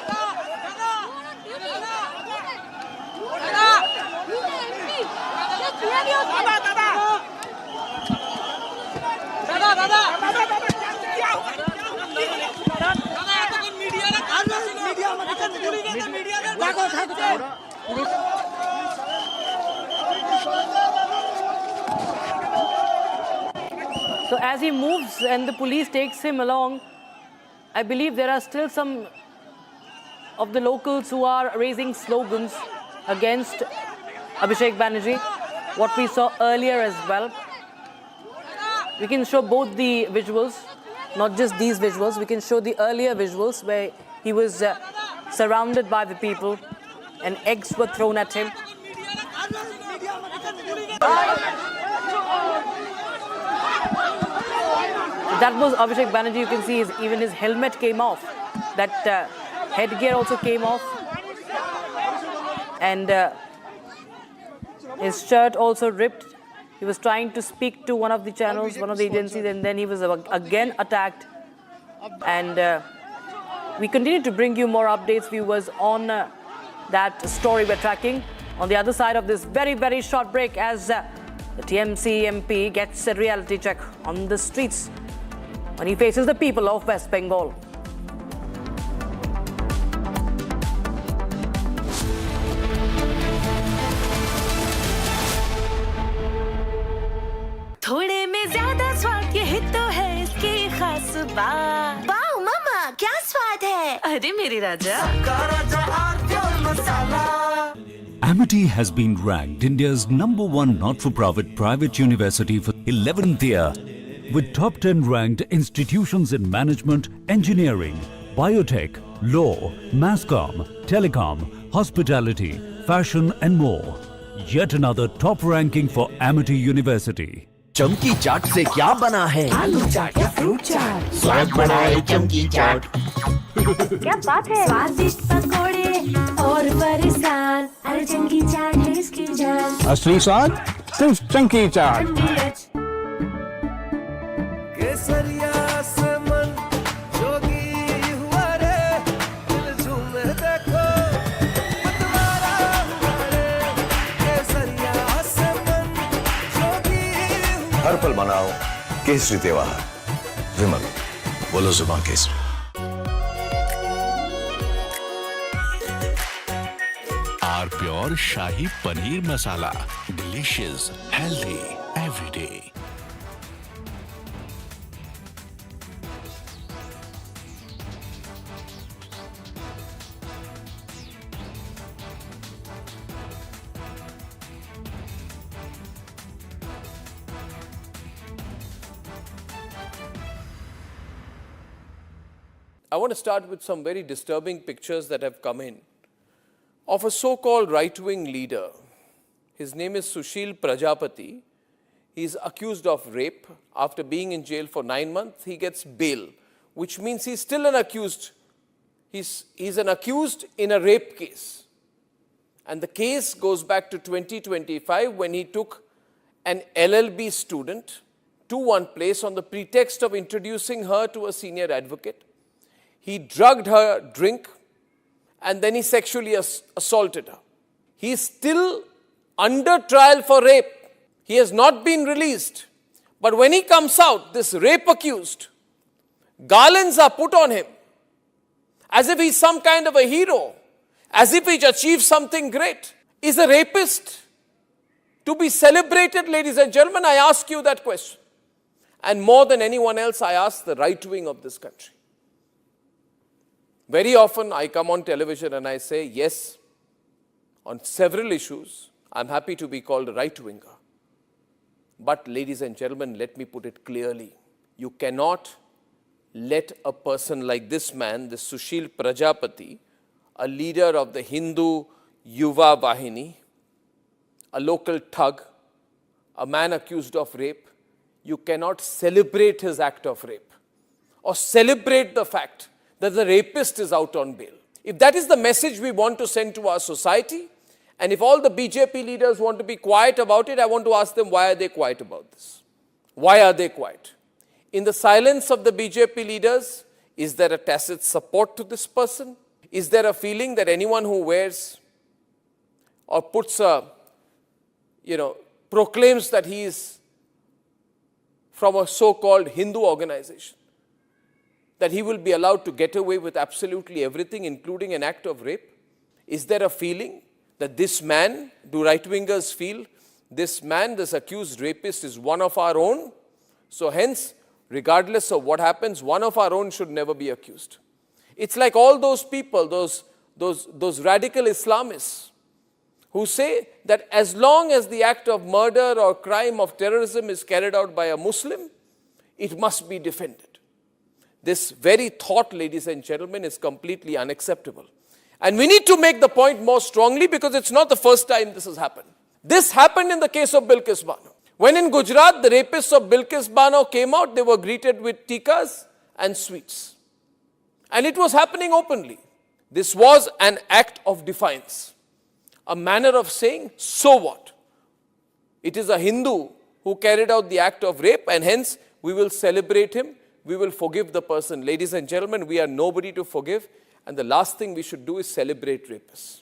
So as he moves and the police takes him along, I believe there are still some of the locals who are raising slogans against Abhishek Banerjee, what we saw earlier as well. We can show both the visuals, not just these visuals. We can show the earlier visuals where he was surrounded by the people and eggs were thrown at him. That was Abhishek Banerjee. You can see even his helmet came off. That headgear also came off. And his shirt also ripped. He was trying to speak to one of the channels, one of the agencies, and then he was again attacked. And we continue to bring you more updates, viewers, on That story we're tracking on the other side of this very, very short break as the TMC MP gets a reality check on the streets when he faces the people of West Bengal. थोड़े में ज्यादा स्वाद ये तो है इसकी खास बात। वाओ मामा क्या स्वाद है? अरे मेरी राजा। Amity has been ranked India's #1 not-for-profit private university for 11th year, with top 10 ranked institutions in management, engineering, biotech, law, masscom, telecom, hospitality, fashion and more. Yet another top ranking for Amity University. चमकी चाट से क्या बना है? आलू चाट या fruit चाट, स्वाद बनाए चमकी चाट। क्या बात है? स्वादिष्ट पकोड़े और बरसान, अरे चमकी चाट है इसकी जान। असली स्वाद सिर्फ चंकी चाट। केसरिया से मन जोगी हुआ रे, दिल झूमे देखो मतवारा हुआ रे। केसरिया से मन जोगी हुआ। हर पल मनाओ केसरी त्योहार। विमल बोलो जुबान केसरी। आर प्योर शाही पनीर मसाला, delicious, healthy every day. I want to start with some very disturbing pictures that have come in of a so-called right-wing leader. His name is Sushil Prajapati. He is accused of rape. After being in jail for 9 months, he gets bail, which means he's still an accused. He's an accused in a rape case. And the case goes back to 2025 when he took an LLB student to one place on the pretext of introducing her to a senior advocate. He drugged her drink and then he sexually assaulted her. He is still under trial for rape. He has not been released. But when he comes out, this rape accused, garlands are put on him as if he's some kind of a hero, as if he's achieved something great. Is a rapist to be celebrated, ladies and gentlemen? I ask you that question. And more than anyone else, I ask the right wing of this country. Very often I come on television and I say, yes, on several issues, I'm happy to be called a right-winger. But ladies and gentlemen, let me put it clearly. You cannot let a person like this man, this Sushil Prajapati, a leader of the Hindu Yuva Vahini, a local thug, a man accused of rape, you cannot celebrate his act of rape or celebrate the fact that the rapist is out on bail. If that is the message we want to send to our society, and if all the BJP leaders want to be quiet about it, I want to ask them, why are they quiet about this? Why are they quiet? In the silence of the BJP leaders, is there a tacit support to this person? Is there a feeling that anyone who wears or puts a, proclaims that he is from a so-called Hindu organization, that he will be allowed to get away with absolutely everything, including an act of rape? Is there a feeling that this man, do right-wingers feel, this man, this accused rapist is one of our own? So hence, regardless of what happens, one of our own should never be accused. It's like all those people, those radical Islamists who say that as long as the act of murder or crime of terrorism is carried out by a Muslim, it must be defended. This very thought, ladies and gentlemen, is completely unacceptable. And we need to make the point more strongly because it's not the first time this has happened. This happened in the case of Bilkis Bano. When in Gujarat, the rapists of Bilkis Bano came out, they were greeted with tikas and sweets. And it was happening openly. This was an act of defiance. A manner of saying, so what? It is a Hindu who carried out the act of rape and hence we will celebrate him. We will forgive the person. Ladies and gentlemen, we are nobody to forgive. And the last thing we should do is celebrate rapists.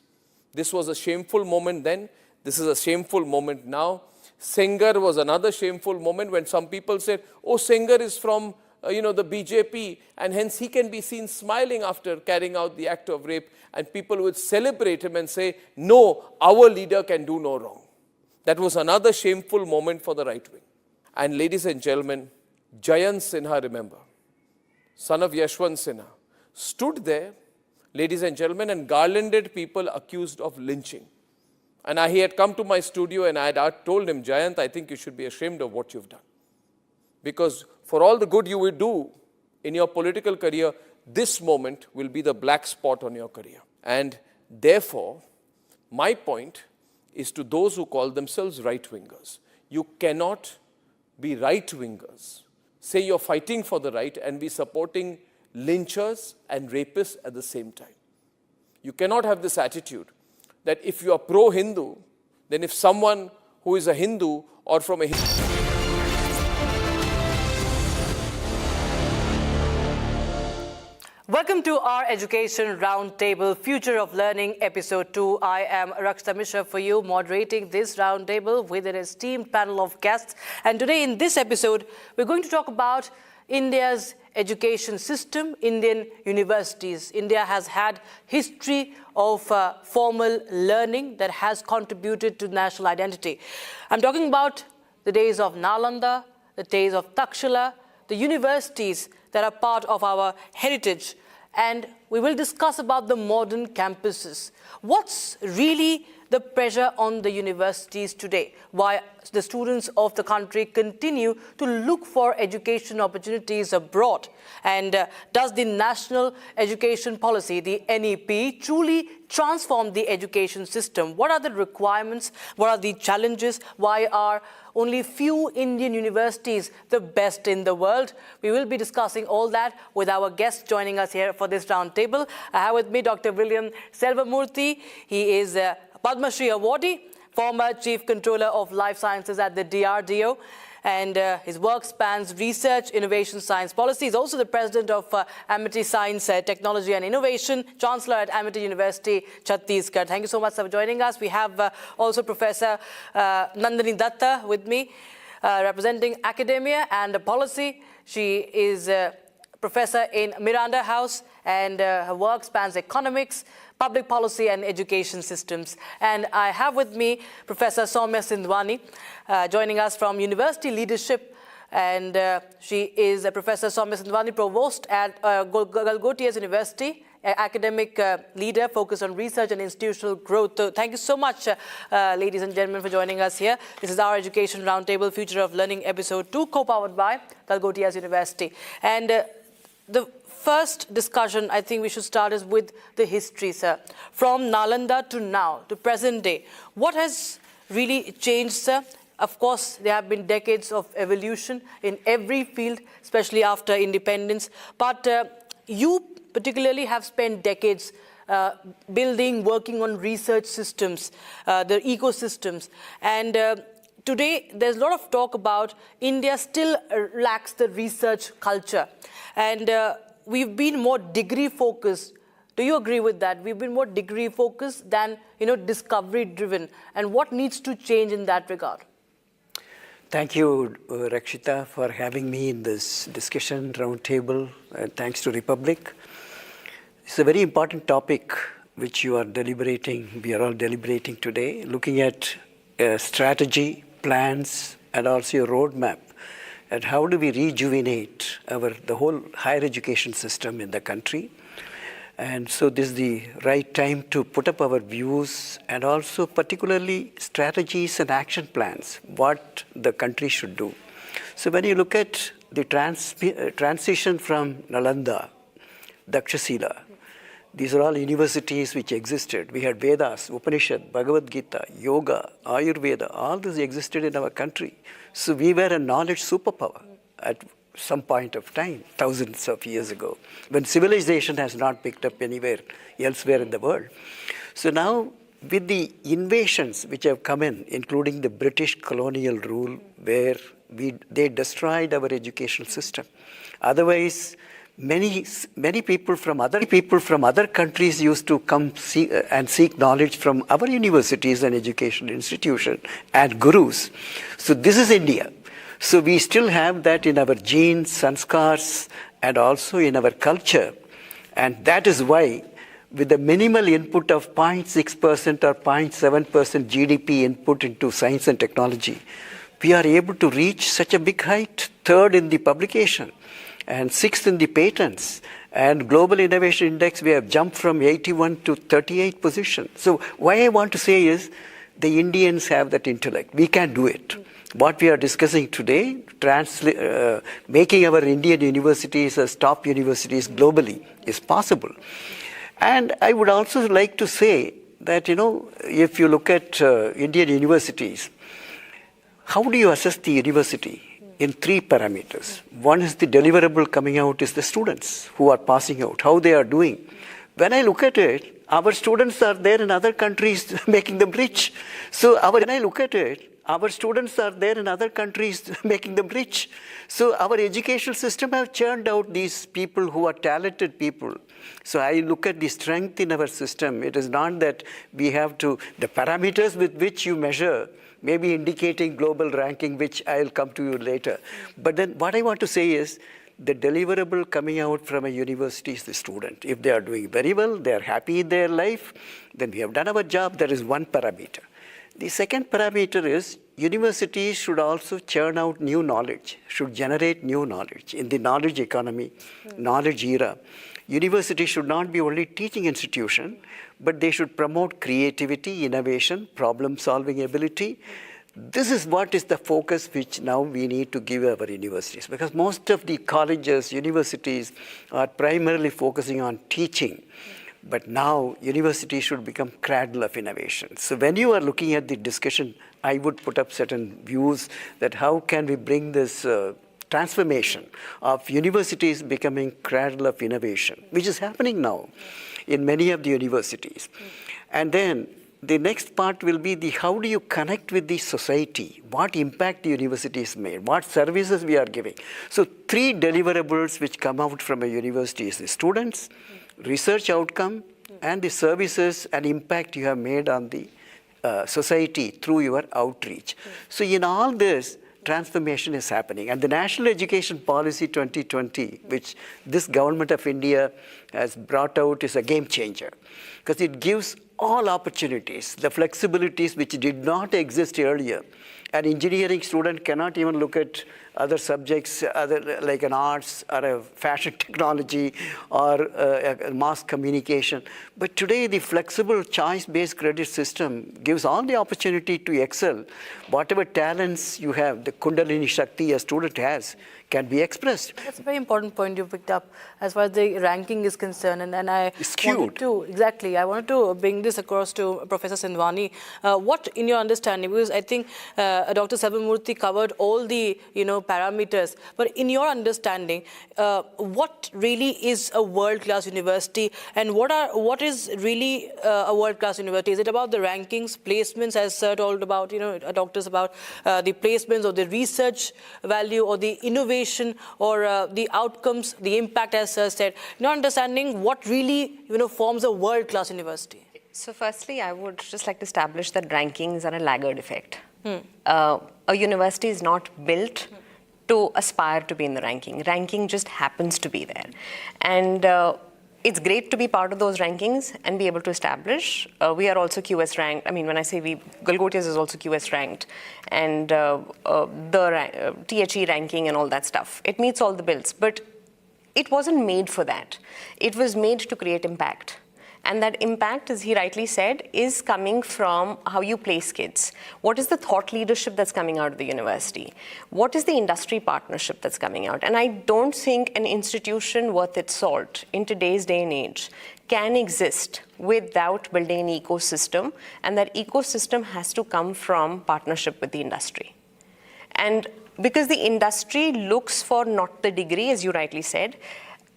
This was a shameful moment then. This is a shameful moment now. Sengar was another shameful moment when some people said, oh, Sengar is from the BJP, and hence he can be seen smiling after carrying out the act of rape, and people would celebrate him and say, no, our leader can do no wrong. That was another shameful moment for the right wing. And ladies and gentlemen, Jayant Sinha, remember, son of Yashwant Sinha, stood there, ladies and gentlemen, and garlanded people accused of lynching. And he had come to my studio and I had told him, Jayant, I think you should be ashamed of what you've done. Because for all the good you will do in your political career, this moment will be the black spot on your career. And therefore, my point is to those who call themselves right-wingers. You cannot be right-wingers, say you're fighting for the right, and be supporting lynchers and rapists at the same time. You cannot have this attitude that if you are pro-Hindu, then if someone who is a Hindu or from a Hindu... Welcome to our Education Roundtable, Future of Learning, Episode 2. I am Rakshita Mishra for you, moderating this roundtable with an esteemed panel of guests. And today in this episode, we're going to talk about India's education system, Indian universities. India has had history of formal learning that has contributed to national identity. I'm talking about the days of Nalanda, the days of Takshila, the universities that are part of our heritage, and we will discuss about the modern campuses. What's really the pressure on the universities today? Why the students of the country continue to look for education opportunities abroad? And does the National Education Policy, the NEP, truly transform the education system? What are the requirements? What are the challenges? Why are only few Indian universities the best in the world? We will be discussing all that with our guests joining us here for this roundtable. I have with me Dr. William Selvamurthy. He is a Padma Shri awardee, former Chief Controller of Life Sciences at the DRDO, and his work spans research, innovation, science policy. He's also the president of Amity Science, Technology and Innovation, Chancellor at Amity University, Chhattisgarh. Thank you so much for joining us. We have also Professor Nandini Datta with me, representing academia and policy. She is professor in Miranda House, and her work spans economics, public policy and education systems. And I have with me Professor Soumya Sindwani, joining us from University Leadership, and she is Professor Soumya Sindwani, Provost at Galgotias University, academic leader focused on research and institutional growth. So thank you so much, ladies and gentlemen, for joining us here. This is our Education Roundtable, Future of Learning, Episode 2, co-powered by Galgotias University. And the first discussion I think we should start is with the history, sir. From Nalanda to now, to present day, what has really changed, sir? Of course, there have been decades of evolution in every field, especially after independence. But you particularly have spent decades building, working on research systems, the ecosystems. And today, there's a lot of talk about India still lacks the research culture. And we've been more degree focused. Do you agree with that? We've been more degree focused than, discovery driven. And what needs to change in that regard? Thank you, Rakshita, for having me in this discussion roundtable. Thanks to Republic. It's a very important topic which you are deliberating. We are all deliberating today, looking at strategy, plans, and also a roadmap. And how do we rejuvenate the whole higher education system in the country? And so this is the right time to put up our views and also particularly strategies and action plans, what the country should do. So when you look at the transition from Nalanda, Takshila, these are all universities which existed. We had Vedas, Upanishad, Bhagavad Gita, Yoga, Ayurveda, all this existed in our country. So we were a knowledge superpower at some point of time, thousands of years ago, when civilization has not picked up anywhere elsewhere in the world. So now, with the invasions which have come in, including the British colonial rule, where they destroyed our educational system. Otherwise, Many people from other countries used to come and seek knowledge from our universities and educational institutions and gurus. So this is India. So we still have that in our genes, sanskars, and also in our culture. And that is why, with the minimal input of 0.6% or 0.7% GDP input into science and technology, we are able to reach such a big height, third in the publication, and sixth in the patents. And Global Innovation Index, we have jumped from 81 to 38 position. So what I want to say is, the Indians have that intellect. We can do it. What we are discussing today, making our Indian universities as top universities globally, is possible. And I would also like to say that, if you look at Indian universities, how do you assess the university? In 3 parameters. One is the deliverable coming out is the students who are passing out, how they are doing. When I look at it, our students are there in other countries making them rich. So our students are there in other countries making them rich. So our educational system have churned out these people who are talented people. So I look at the strength in our system. It is not that we have to, the parameters with which you measure may be indicating global ranking, which I'll come to you later. But then what I want to say is, the deliverable coming out from a university is the student. If they are doing very well, they are happy in their life, then we have done our job. That is one parameter. The second parameter is, universities should also churn out new knowledge, should generate new knowledge. In the knowledge economy, knowledge era, universities should not be only teaching institution, but they should promote creativity, innovation, problem-solving ability. This is what is the focus which now we need to give our universities, because most of the colleges, universities are primarily focusing on teaching. But now universities should become cradle of innovation. So when you are looking at the discussion, I would put up certain views that how can we bring this transformation of universities becoming cradle of innovation, which is happening now in many of the universities. And then the next part will be the how do you connect with the society, what impact the universities made, what services we are giving. So 3 deliverables which come out from a university is the students, research outcome, and the services and impact you have made on the society through your outreach. So in all this, transformation is happening. And the National Education Policy 2020, which this government of India has brought out, is a game changer, because it gives all opportunities, the flexibilities which did not exist earlier. An engineering student cannot even look at other subjects, like an arts or a fashion technology or a mass communication. But today, the flexible choice-based credit system gives all the opportunity to excel. Whatever talents you have, the Kundalini Shakti a student has, can be expressed. That's a very important point you picked up as far as the ranking is concerned. And I wanted to bring this across to Professor Sindhwani. What, in your understanding, because I think Dr. Selvam covered all the parameters, but in your understanding, what really is a world-class university, and what is really a world-class university? Is it about the rankings, placements, as Sir told about, doctors about the placements or the research value or the innovation or the outcomes, the impact, as Sir said? Not understanding what really forms a world-class university. So firstly, I would just like to establish that rankings are a laggard effect. A university is not built to aspire to be in the ranking. Ranking just happens to be there. And it's great to be part of those rankings and be able to establish. We are also QS ranked. I mean, when I say we, Galgotias is also QS ranked. And the THE ranking and all that stuff. It meets all the bills. But it wasn't made for that. It was made to create impact. And that impact, as he rightly said, is coming from how you place kids. What is the thought leadership that's coming out of the university? What is the industry partnership that's coming out? And I don't think an institution worth its salt in today's day and age can exist without building an ecosystem. And that ecosystem has to come from partnership with the industry. And because the industry looks for not the degree, as you rightly said,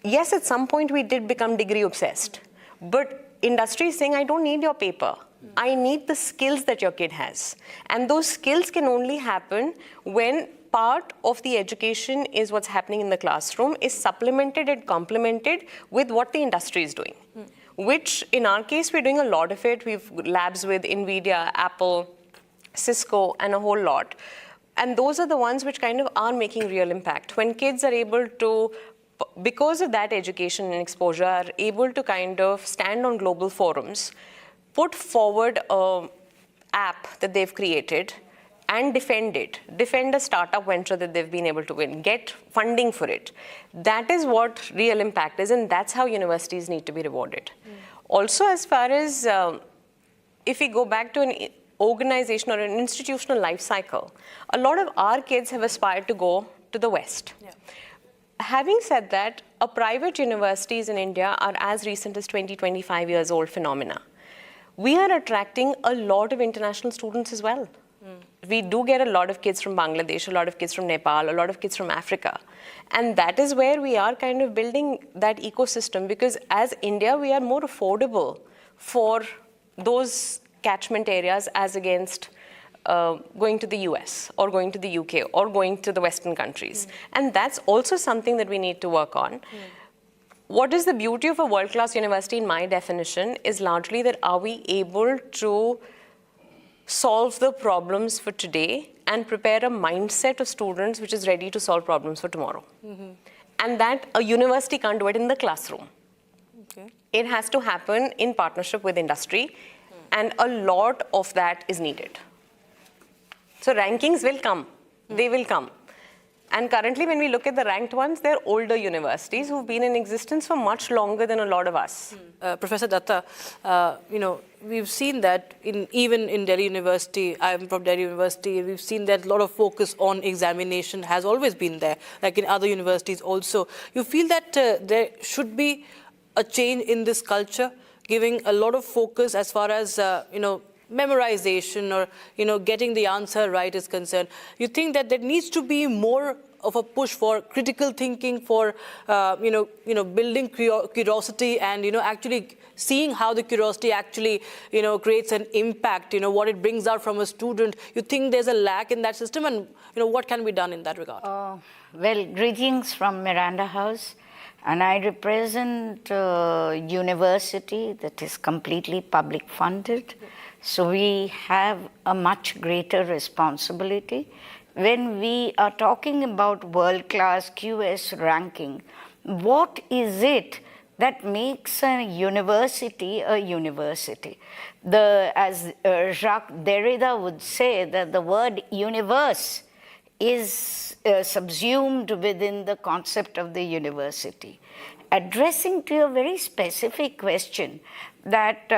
yes, at some point we did become degree obsessed. But industry is saying, I don't need your paper. I need the skills that your kid has. And those skills can only happen when part of the education is what's happening in the classroom is supplemented and complemented with what the industry is doing, which in our case, we're doing a lot of it. We've labs with NVIDIA, Apple, Cisco, and a whole lot. And those are the ones which kind of are making real impact. When kids are able to, because of that education and exposure, are able to kind of stand on global forums, put forward an app that they've created and defend it, defend a startup venture that they've been able to win, get funding for it. That is what real impact is, and that's how universities need to be rewarded. Also, as far as, if we go back to an organization or an institutional life cycle, a lot of our kids have aspired to go to the West. Yeah. Having said that, private universities in India are as recent as 20, 25 years old phenomena. We are attracting a lot of international students as well. We do get a lot of kids from Bangladesh, a lot of kids from Nepal, a lot of kids from Africa. And that is where we are kind of building that ecosystem, because as India, we are more affordable for those catchment areas as against going to the US or going to the UK or going to the Western countries. And that's also something that we need to work on. What is the beauty of a world-class university, in my definition, is largely that are we able to solve the problems for today and prepare a mindset of students which is ready to solve problems for tomorrow. And that a university can't do it in the classroom. It has to happen in partnership with industry, and a lot of that is needed. So rankings will come. They will come. And currently, when we look at the ranked ones, they're older universities who've been in existence for much longer than a lot of us. Professor Datta, we've seen that even in Delhi University, I'm from Delhi University, we've seen that a lot of focus on examination has always been there, like in other universities also. You feel that there should be a change in this culture, giving a lot of focus as far as, memorization or, getting the answer right is concerned. You think that there needs to be more of a push for critical thinking, for, building curiosity and, actually seeing how the curiosity actually, creates an impact, what it brings out from a student. You think there's a lack in that system, and, what can be done in that regard? Well, greetings from Miranda House. And I represent a university that is completely public funded. So we have a much greater responsibility. When we are talking about world-class QS ranking, what is it that makes a university a university? As Jacques Derrida would say, that the word universe is subsumed within the concept of the university. Addressing to a very specific question that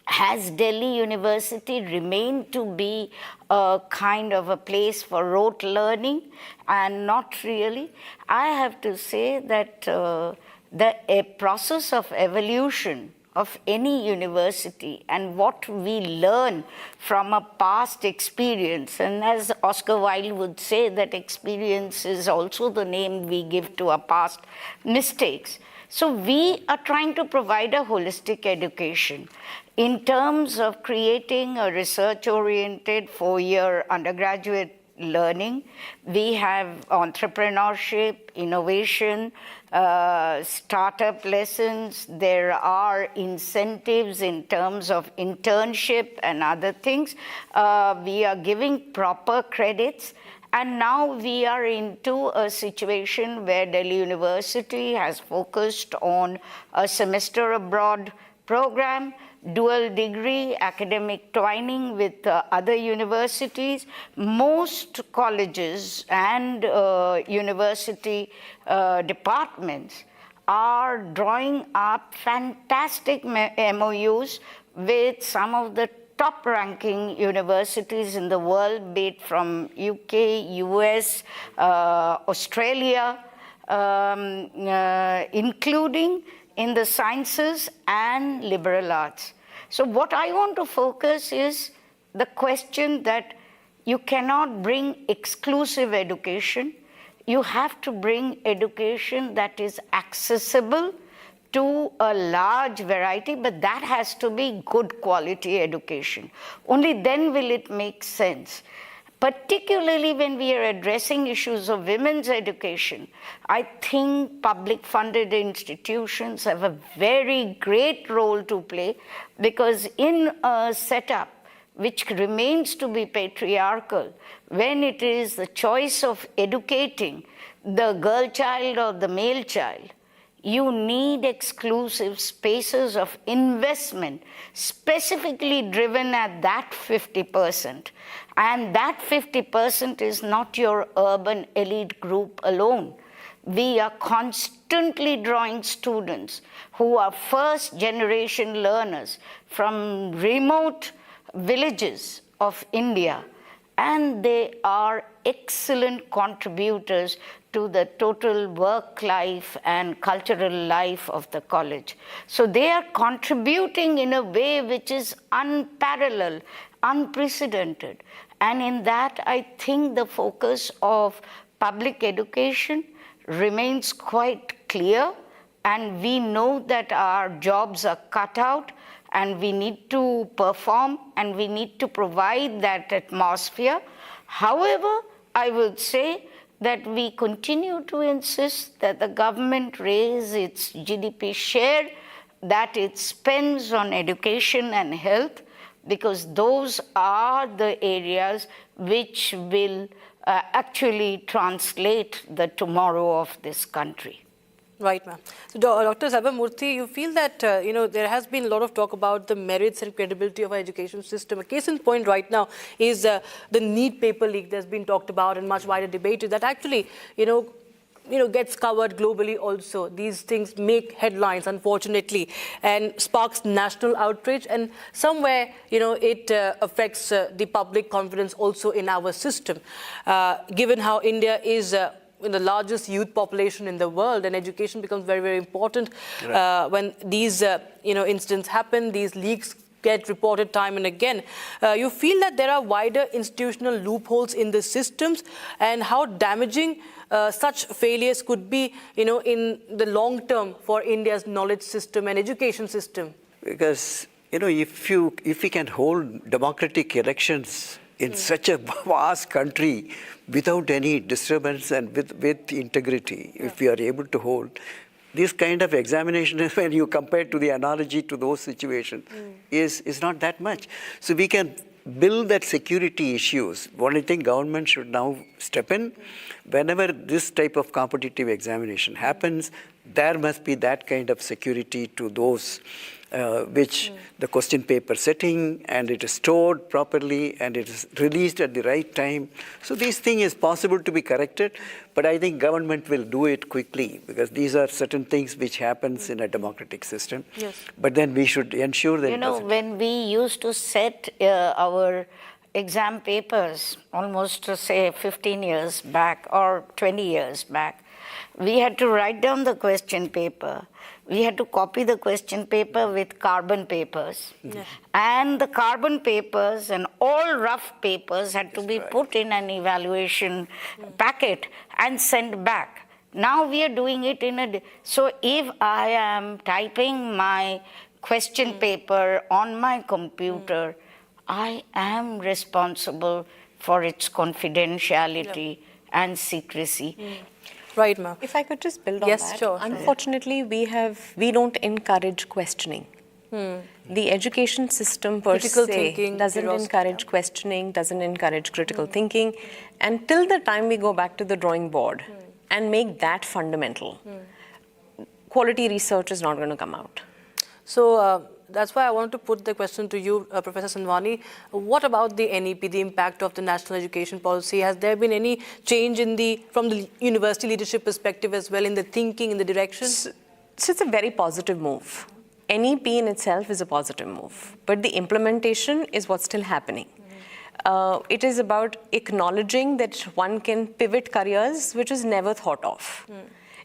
has Delhi University remained to be a kind of a place for rote learning? And not really. I have to say that a process of evolution of any university and what we learn from a past experience, and as Oscar Wilde would say, that experience is also the name we give to our past mistakes. So we are trying to provide a holistic education in terms of creating a research-oriented 4-year undergraduate learning. We have entrepreneurship, innovation, startup lessons. There are incentives in terms of internship and other things. We are giving proper credits. And now we are into a situation where Delhi University has focused on a semester abroad program, dual degree, academic twining with other universities. Most colleges and university departments are drawing up fantastic MOUs with some of the top-ranking universities in the world, be it from UK, US, Australia, including in the sciences and liberal arts. So what I want to focus is the question that you cannot bring exclusive education. You have to bring education that is accessible to a large variety, but that has to be good quality education. Only then will it make sense. Particularly when we are addressing issues of women's education, I think public funded institutions have a very great role to play, because in a setup which remains to be patriarchal, when it is the choice of educating the girl child or the male child, you need exclusive spaces of investment specifically driven at that 50%. And that 50% is not your urban elite group alone. We are constantly drawing students who are first generation learners from remote villages of India, and they are excellent contributors to the total work life and cultural life of the college. So they are contributing in a way which is unparalleled, unprecedented. And in that, I think the focus of public education remains quite clear, and we know that our jobs are cut out, and we need to perform, and we need to provide that atmosphere. However, I would say that we continue to insist that the government raise its GDP share that it spends on education and health, because those are the areas which will actually translate the tomorrow of this country. Right, ma'am. So, Dr. Sabamurthy, you feel that, there has been a lot of talk about the merits and credibility of our education system. A case in point right now is the NEET paper leak that's been talked about and much wider debated that actually, gets covered globally also. These things make headlines, unfortunately, and sparks national outrage. And somewhere, it affects the public confidence also in our system. Given how India is in the largest youth population in the world, and education becomes very, very important. When these, incidents happen, these leaks get reported time and again. You feel that there are wider institutional loopholes in the systems, and how damaging such failures could be, in the long term for India's knowledge system and education system? Because, if we can hold democratic elections in such a vast country without any disturbance and with integrity, if we are able to hold this kind of examination, when you compare to the analogy to those situations, is not that much. So we can build that security issues. What I think government should now step in, whenever this type of competitive examination happens, there must be that kind of security to those which the question paper setting, and it is stored properly, and it is released at the right time. So this thing is possible to be corrected, but I think government will do it quickly, because these are certain things which happens in a democratic system. Yes. But then we should ensure that when we used to set our exam papers almost say 15 years back or 20 years back, we had to write down the question paper. We had to copy the question paper with carbon papers. And the carbon papers and all rough papers had to be put in an evaluation packet and sent back. Now we are doing it in a... So if I am typing my question paper on my computer, I am responsible for its confidentiality and secrecy. Right, ma'am. If I could just build on Yes, that. sure. Unfortunately, we don't encourage questioning. The education system per Critical se thinking, doesn't curiosity. encourage questioning, doesn't encourage critical thinking. Until the time we go back to the drawing board and make that fundamental, quality research is not going to come out. So that's why I wanted to put the question to you, Professor Sanwani. What about the NEP, the impact of the national education policy? Has there been any change from the university leadership perspective as well, in the thinking, in the direction? So it's a very positive move. NEP in itself is a positive move, but the implementation is what's still happening. It is about acknowledging that one can pivot careers, which is never thought of.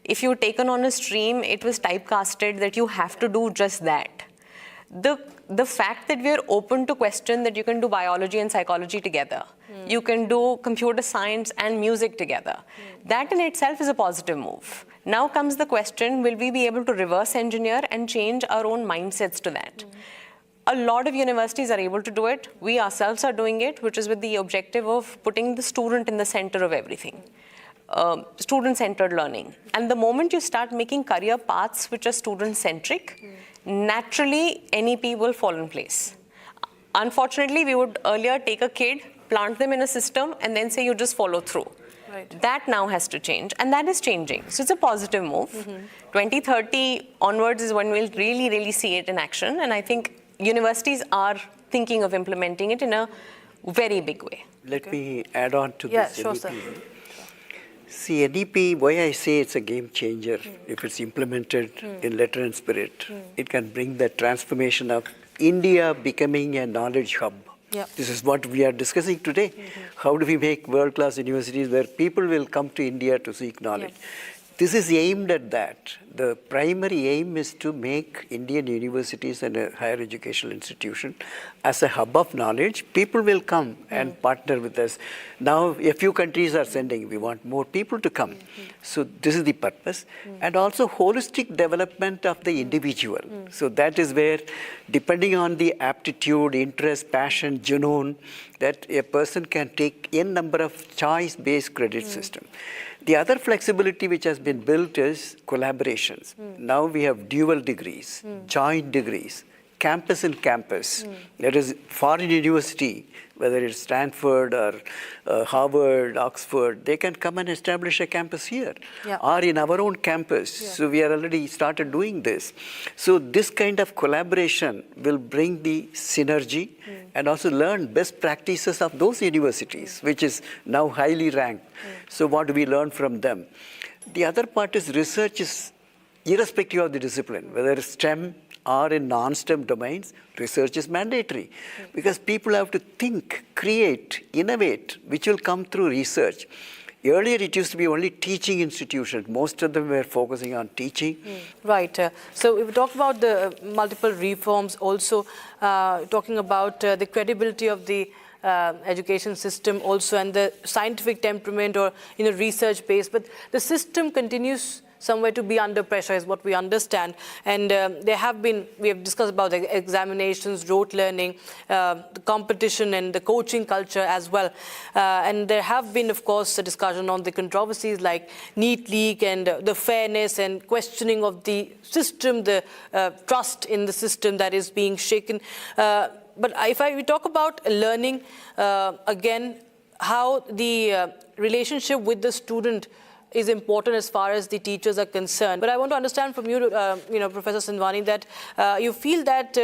If you're taken on a stream, it was typecasted that you have to do just that. The fact that we're open to question that you can do biology and psychology together, you can do computer science and music together, that in itself is a positive move. Now comes the question, will we be able to reverse engineer and change our own mindsets to that? A lot of universities are able to do it. We ourselves are doing it, which is with the objective of putting the student in the center of everything. Student-centered learning. And the moment you start making career paths which are student-centric, naturally NEP will fall in place. Unfortunately, we would earlier take a kid, plant them in a system, and then say you just follow through. Right. That now has to change, and that is changing. So it's a positive move. 2030 onwards is when we'll really, really see it in action, and I think universities are thinking of implementing it in a very big way. Let me add on to this. Sure, NEP. sir. See, NEP, why I say it's a game changer, if it's implemented in letter and spirit, it can bring the transformation of India becoming a knowledge hub. Yeah. This is what we are discussing today. How do we make world-class universities where people will come to India to seek knowledge? This is aimed at that. The primary aim is to make Indian universities and a higher educational institution as a hub of knowledge. People will come and partner with us. Now, a few countries are sending. We want more people to come. So this is the purpose. And also holistic development of the individual. So that is where, depending on the aptitude, interest, passion, junoon, that a person can take n number of choice-based credit system. The other flexibility which has been built is collaborations. Now we have dual degrees, joint degrees, campus and campus. That is, foreign university, whether it's Stanford or Harvard, Oxford, they can come and establish a campus here or in our own campus. So we are already started doing this. So this kind of collaboration will bring the synergy and also learn best practices of those universities, which is now highly ranked. So what do we learn from them? The other part is research is irrespective of the discipline, whether it's STEM or in non-STEM domains, research is mandatory because people have to think, create, innovate, which will come through research. Earlier, it used to be only teaching institutions. Most of them were focusing on teaching. Right. So we've talked about the multiple reforms, also talking about the credibility of the education system also and the scientific temperament or research base. But the system continues somewhere to be under pressure is what we understand. And we have discussed about the examinations, rote learning, the competition and the coaching culture as well. And there have been, of course, a discussion on the controversies like NEET leak and the fairness and questioning of the system, the trust in the system that is being shaken. But if we talk about learning, again, how the relationship with the student is important as far as the teachers are concerned. But I want to understand from you, Professor Sindwani, that you feel that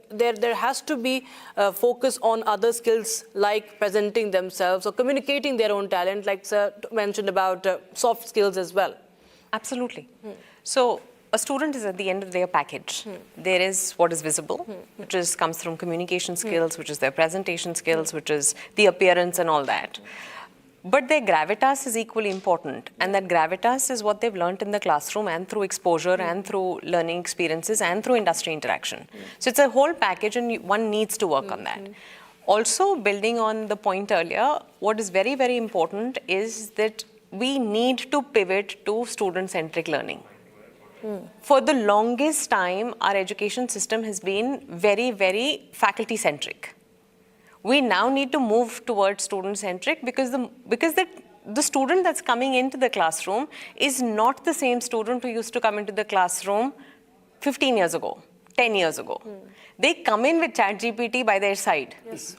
there has to be focus on other skills like presenting themselves or communicating their own talent, like Sir mentioned about soft skills as well. Absolutely. So a student is at the end of their package. There is what is visible, which comes from communication skills, which is their presentation skills, which is the appearance and all that. But their gravitas is equally important, and that gravitas is what they've learned in the classroom and through exposure and through learning experiences and through industry interaction. So it's a whole package and one needs to work on that. Also, building on the point earlier, what is very, very important is that we need to pivot to student-centric learning. For the longest time, our education system has been very, very faculty-centric. We now need to move towards student-centric because the student that's coming into the classroom is not the same student who used to come into the classroom 15 years ago, 10 years ago. They come in with ChatGPT by their side. Yes.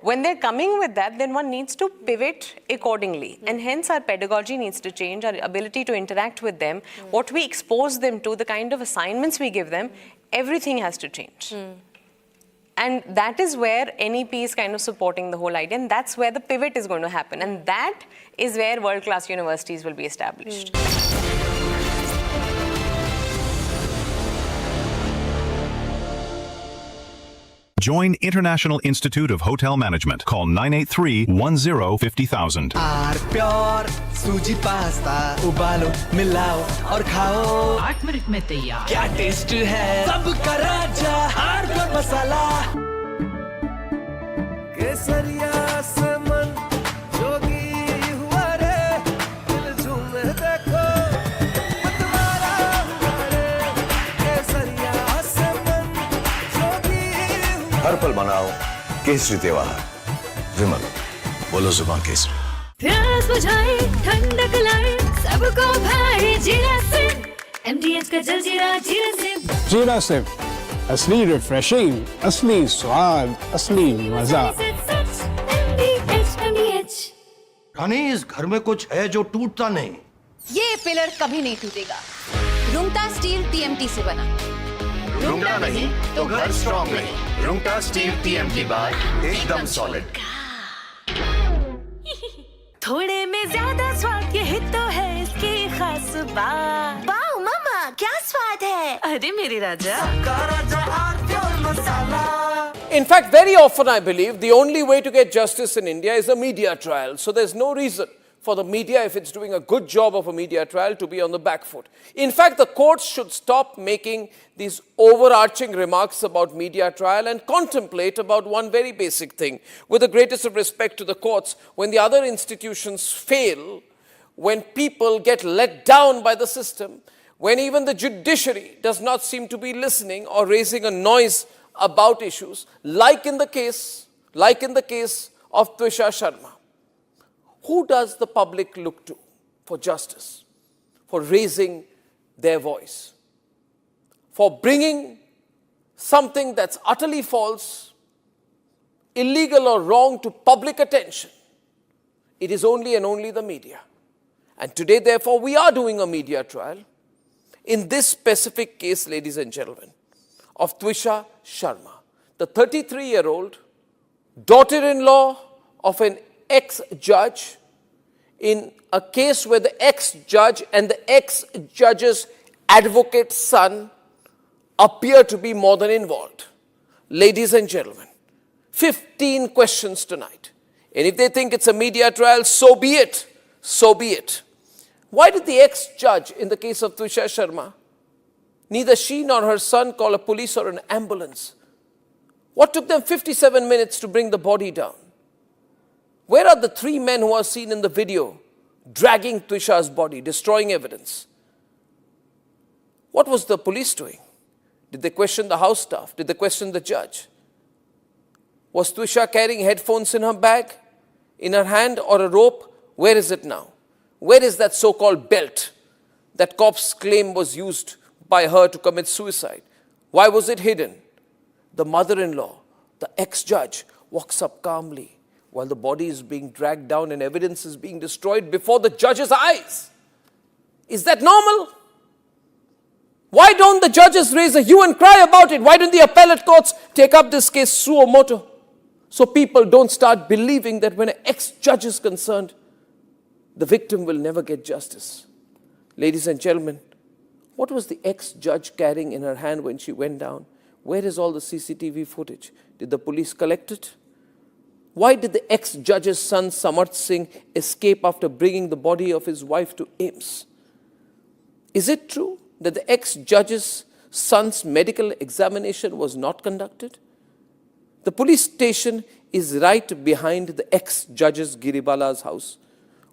When they're coming with that, then one needs to pivot accordingly. And hence our pedagogy needs to change, our ability to interact with them, what we expose them to, the kind of assignments we give them, everything has to change. And that is where NEP is kind of supporting the whole idea, and that's where the pivot is going to happen. And that is where world-class universities will be established. Join International Institute of Hotel Management. Call 983-10-50,000. Pure सूजी pasta उबालो मिलाओ और खाओ 8 minute में तैयार क्या taste है सबका राजा हार्डकोर मसाला केसरिया से मन जोगी हुआ रे दिल झूमे देखो मतवारा हुआ रे केसरिया से मन जोगी हर पल मनाओ केसरी त्योहार। विमल, बोलो जुबान केसरी। प्यास बुझाए ठंडक लाए सबको भाई जीरा से MDH का जलजीरा जीरा से। जीरा से असली रिफ्रेशिंग, असली स्वाद, असली मजा। रानी, इस घर में कुछ है जो टूटता नहीं। ये पिलर कभी नहीं टूटेगा। रुंगटा स्टील TMT से बना। रुंगटा नहीं तो घर स्ट्रॉन्ग नहीं। रुंगटा स्टील TMT की बात एकदम सॉलिड। थोड़े में ज्यादा स्वाद, यही तो है इसकी खास बात। वाओ मामा, क्या स्वाद है। अरे मेरे राजा। In fact, very often I believe the only way to get justice in India is a media trial. So there's no reason for the media, if it's doing a good job of a media trial, to be on the back foot. In fact, the courts should stop making these overarching remarks about media trial and contemplate about one very basic thing. With the greatest of respect to the courts, when the other institutions fail, when people get let down by the system, when even the judiciary does not seem to be listening or raising a noise about issues, like in the case of Twisha Sharma, who does the public look to for justice, for raising their voice, for bringing something that's utterly false, illegal or wrong to public attention? It is only and only the media. And today, therefore, we are doing a media trial in this specific case, ladies and gentlemen, of Twisha Sharma, the 33-year-old daughter-in-law of an ex-judge, in a case where the ex-judge and the ex-judge's advocate's son appear to be more than involved. Ladies and gentlemen, 15 questions tonight. And if they think it's a media trial, so be it. So be it. Why did the ex-judge in the case of Twisha Sharma, neither she nor her son call a police or an ambulance? What took them 57 minutes to bring the body down? Where are the 3 men who are seen in the video dragging Twisha's body, destroying evidence? What was the police doing? Did they question the house staff? Did they question the judge? Was Twisha carrying headphones in her bag, in her hand, or a rope? Where is it now? Where is that so-called belt that cops claim was used by her to commit suicide? Why was it hidden? The mother-in-law, the ex-judge, walks up calmly while the body is being dragged down and evidence is being destroyed before the judge's eyes. Is that normal? Why don't the judges raise a hue and cry about it? Why don't the appellate courts take up this case suo motu? So people don't start believing that when an ex-judge is concerned, the victim will never get justice. Ladies and gentlemen, what was the ex-judge carrying in her hand when she went down? Where is all the CCTV footage? Did the police collect it? Why did the ex-judge's son Samarth Singh escape after bringing the body of his wife to AIIMS? Is it true that the ex-judge's son's medical examination was not conducted? The police station is right behind the ex-judge's Giribala's house.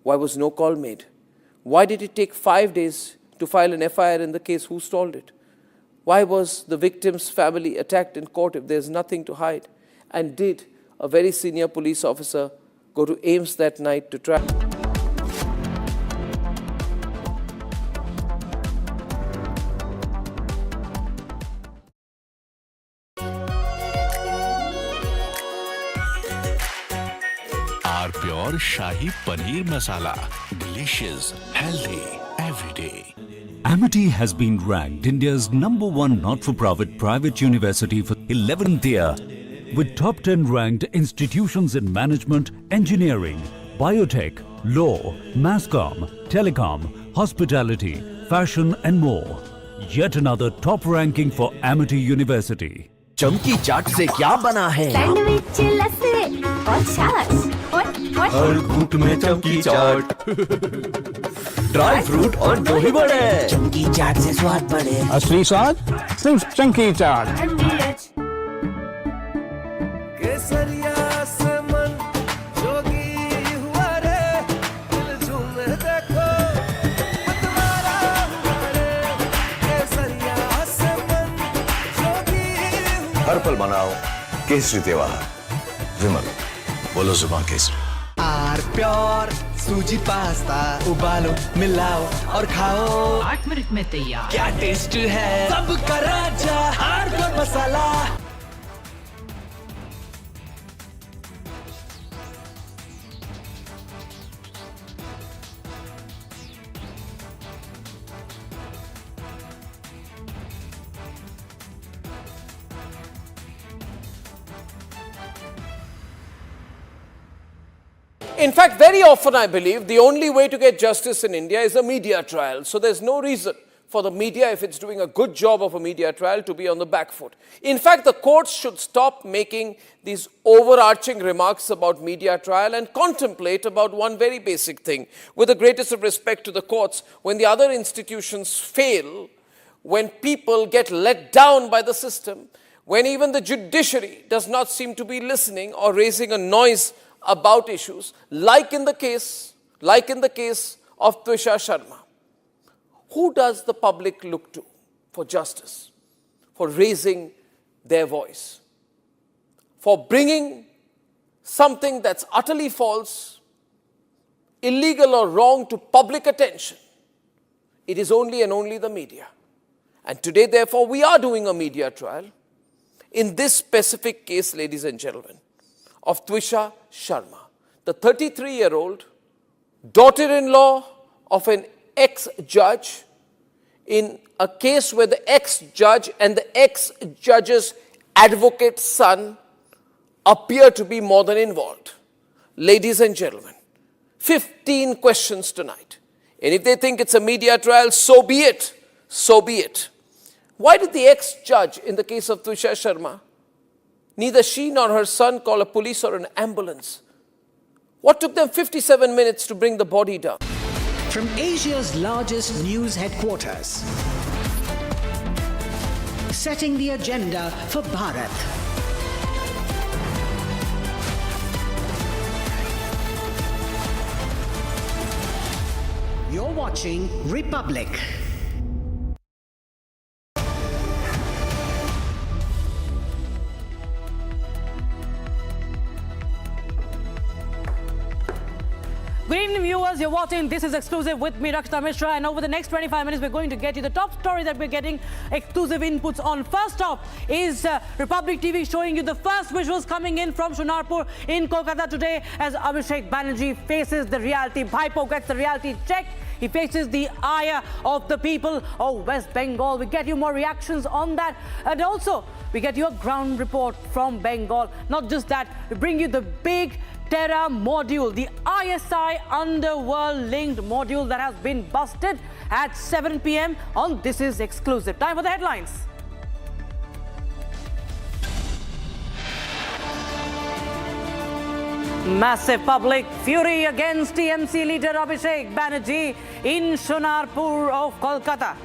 Why was no call made? Why did it take 5 days to file an FIR in the case? Who stalled it? Why was the victim's family attacked in court if there's nothing to hide? And did a very senior police officer go to AIIMS that night to try? Our pure Shahi Paneer Masala. Delicious, healthy, every day. Amity has been ranked India's #1 not-for-profit private university for 11th year, with top 10 ranked institutions in management, engineering, biotech, law, masscom, telecom, hospitality, fashion and more. Yet another top ranking for Amity University. चमकी चाट से क्या बना है? Sandwich लस्सी और छाछ और हर घूंट में चमकी चाट, ड्राई फ्रूट और दही बड़े। चमकी चाट से स्वाद बढ़े। असली स्वाद सिर्फ चंकी चाट। केसरिया से मन जोगी हुआ रे, दिल झूमे देखो मतवारा हुआ रे। केसरिया से मन जोगी हर पल मनाओ केसरी त्योहार विमल बोलो जुबान केसरी आर प्योर सूजी पास्ता उबालो मिलाओ और खाओ 8 मिनट में तैयार। क्या टेस्ट है सबका राजा hardcore masala. In fact, very often I believe the only way to get justice in India is a media trial. So there's no reason for the media, if it's doing a good job of a media trial, to be on the back foot. In fact, the courts should stop making these overarching remarks about media trial and contemplate about one very basic thing. With the greatest of respect to the courts, when the other institutions fail, when people get let down by the system, when even the judiciary does not seem to be listening or raising a noise about issues, like in the case of Twisha Sharma. Who does the public look to for justice, for raising their voice, for bringing something that's utterly false, illegal or wrong to public attention? It is only and only the media. And today, therefore, we are doing a media trial in this specific case, ladies and gentlemen, of Twisha Sharma, the 33-year-old daughter-in-law of an ex-judge, in a case where the ex-judge and the ex-judge's advocate's son appear to be more than involved. Ladies and gentlemen, 15 questions tonight. And if they think it's a media trial, so be it. So be it. Why did the ex-judge in the case of Twisha Sharma, neither she nor her son call a police or an ambulance? What took them 57 minutes to bring the body down? From Asia's largest news headquarters, setting the agenda for Bharat. You're watching Republic. Good evening, viewers. You're watching This Is Exclusive with me, Rakshita Mishra. And over the next 25 minutes, we're going to get you the top story that we're getting exclusive inputs on. First up is Republic TV showing you the first visuals coming in from Shonarpur in Kolkata today as Abhishek Banerjee faces the reality. Bhaipo gets the reality check. He faces the ire of the people of West Bengal. We get you more reactions on that. And also, we get you a ground report from Bengal. Not just that, we bring you the big Terra module, the ISI underworld-linked module that has been busted at 7 p.m. on This Is Exclusive. Time for the headlines. Massive public fury against TMC leader Abhishek Banerjee in Shonarpur of Kolkata.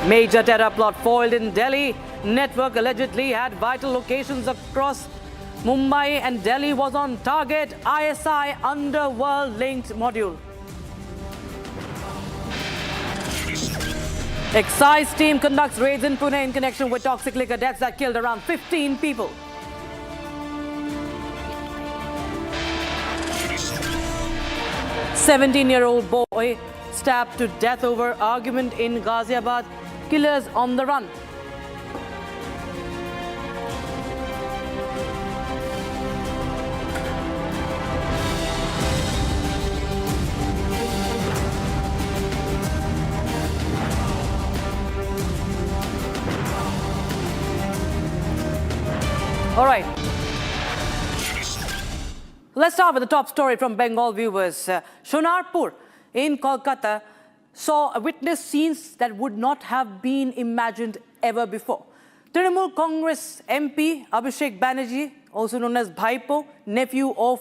Major terror plot foiled in Delhi. Network allegedly had vital locations across Mumbai and Delhi was on target. ISI underworld-linked module. Excise team conducts raids in Pune in connection with toxic liquor deaths that killed around 15 people. "17-year-old boy stabbed to death over argument in Ghaziabad. Killers on the run." All right. Let's start with the top story from Bengal viewers. Shonarpur in Kolkata saw witness scenes that would not have been imagined ever before. Trinamool Congress MP Abhishek Banerjee, also known as Bhaipo, nephew of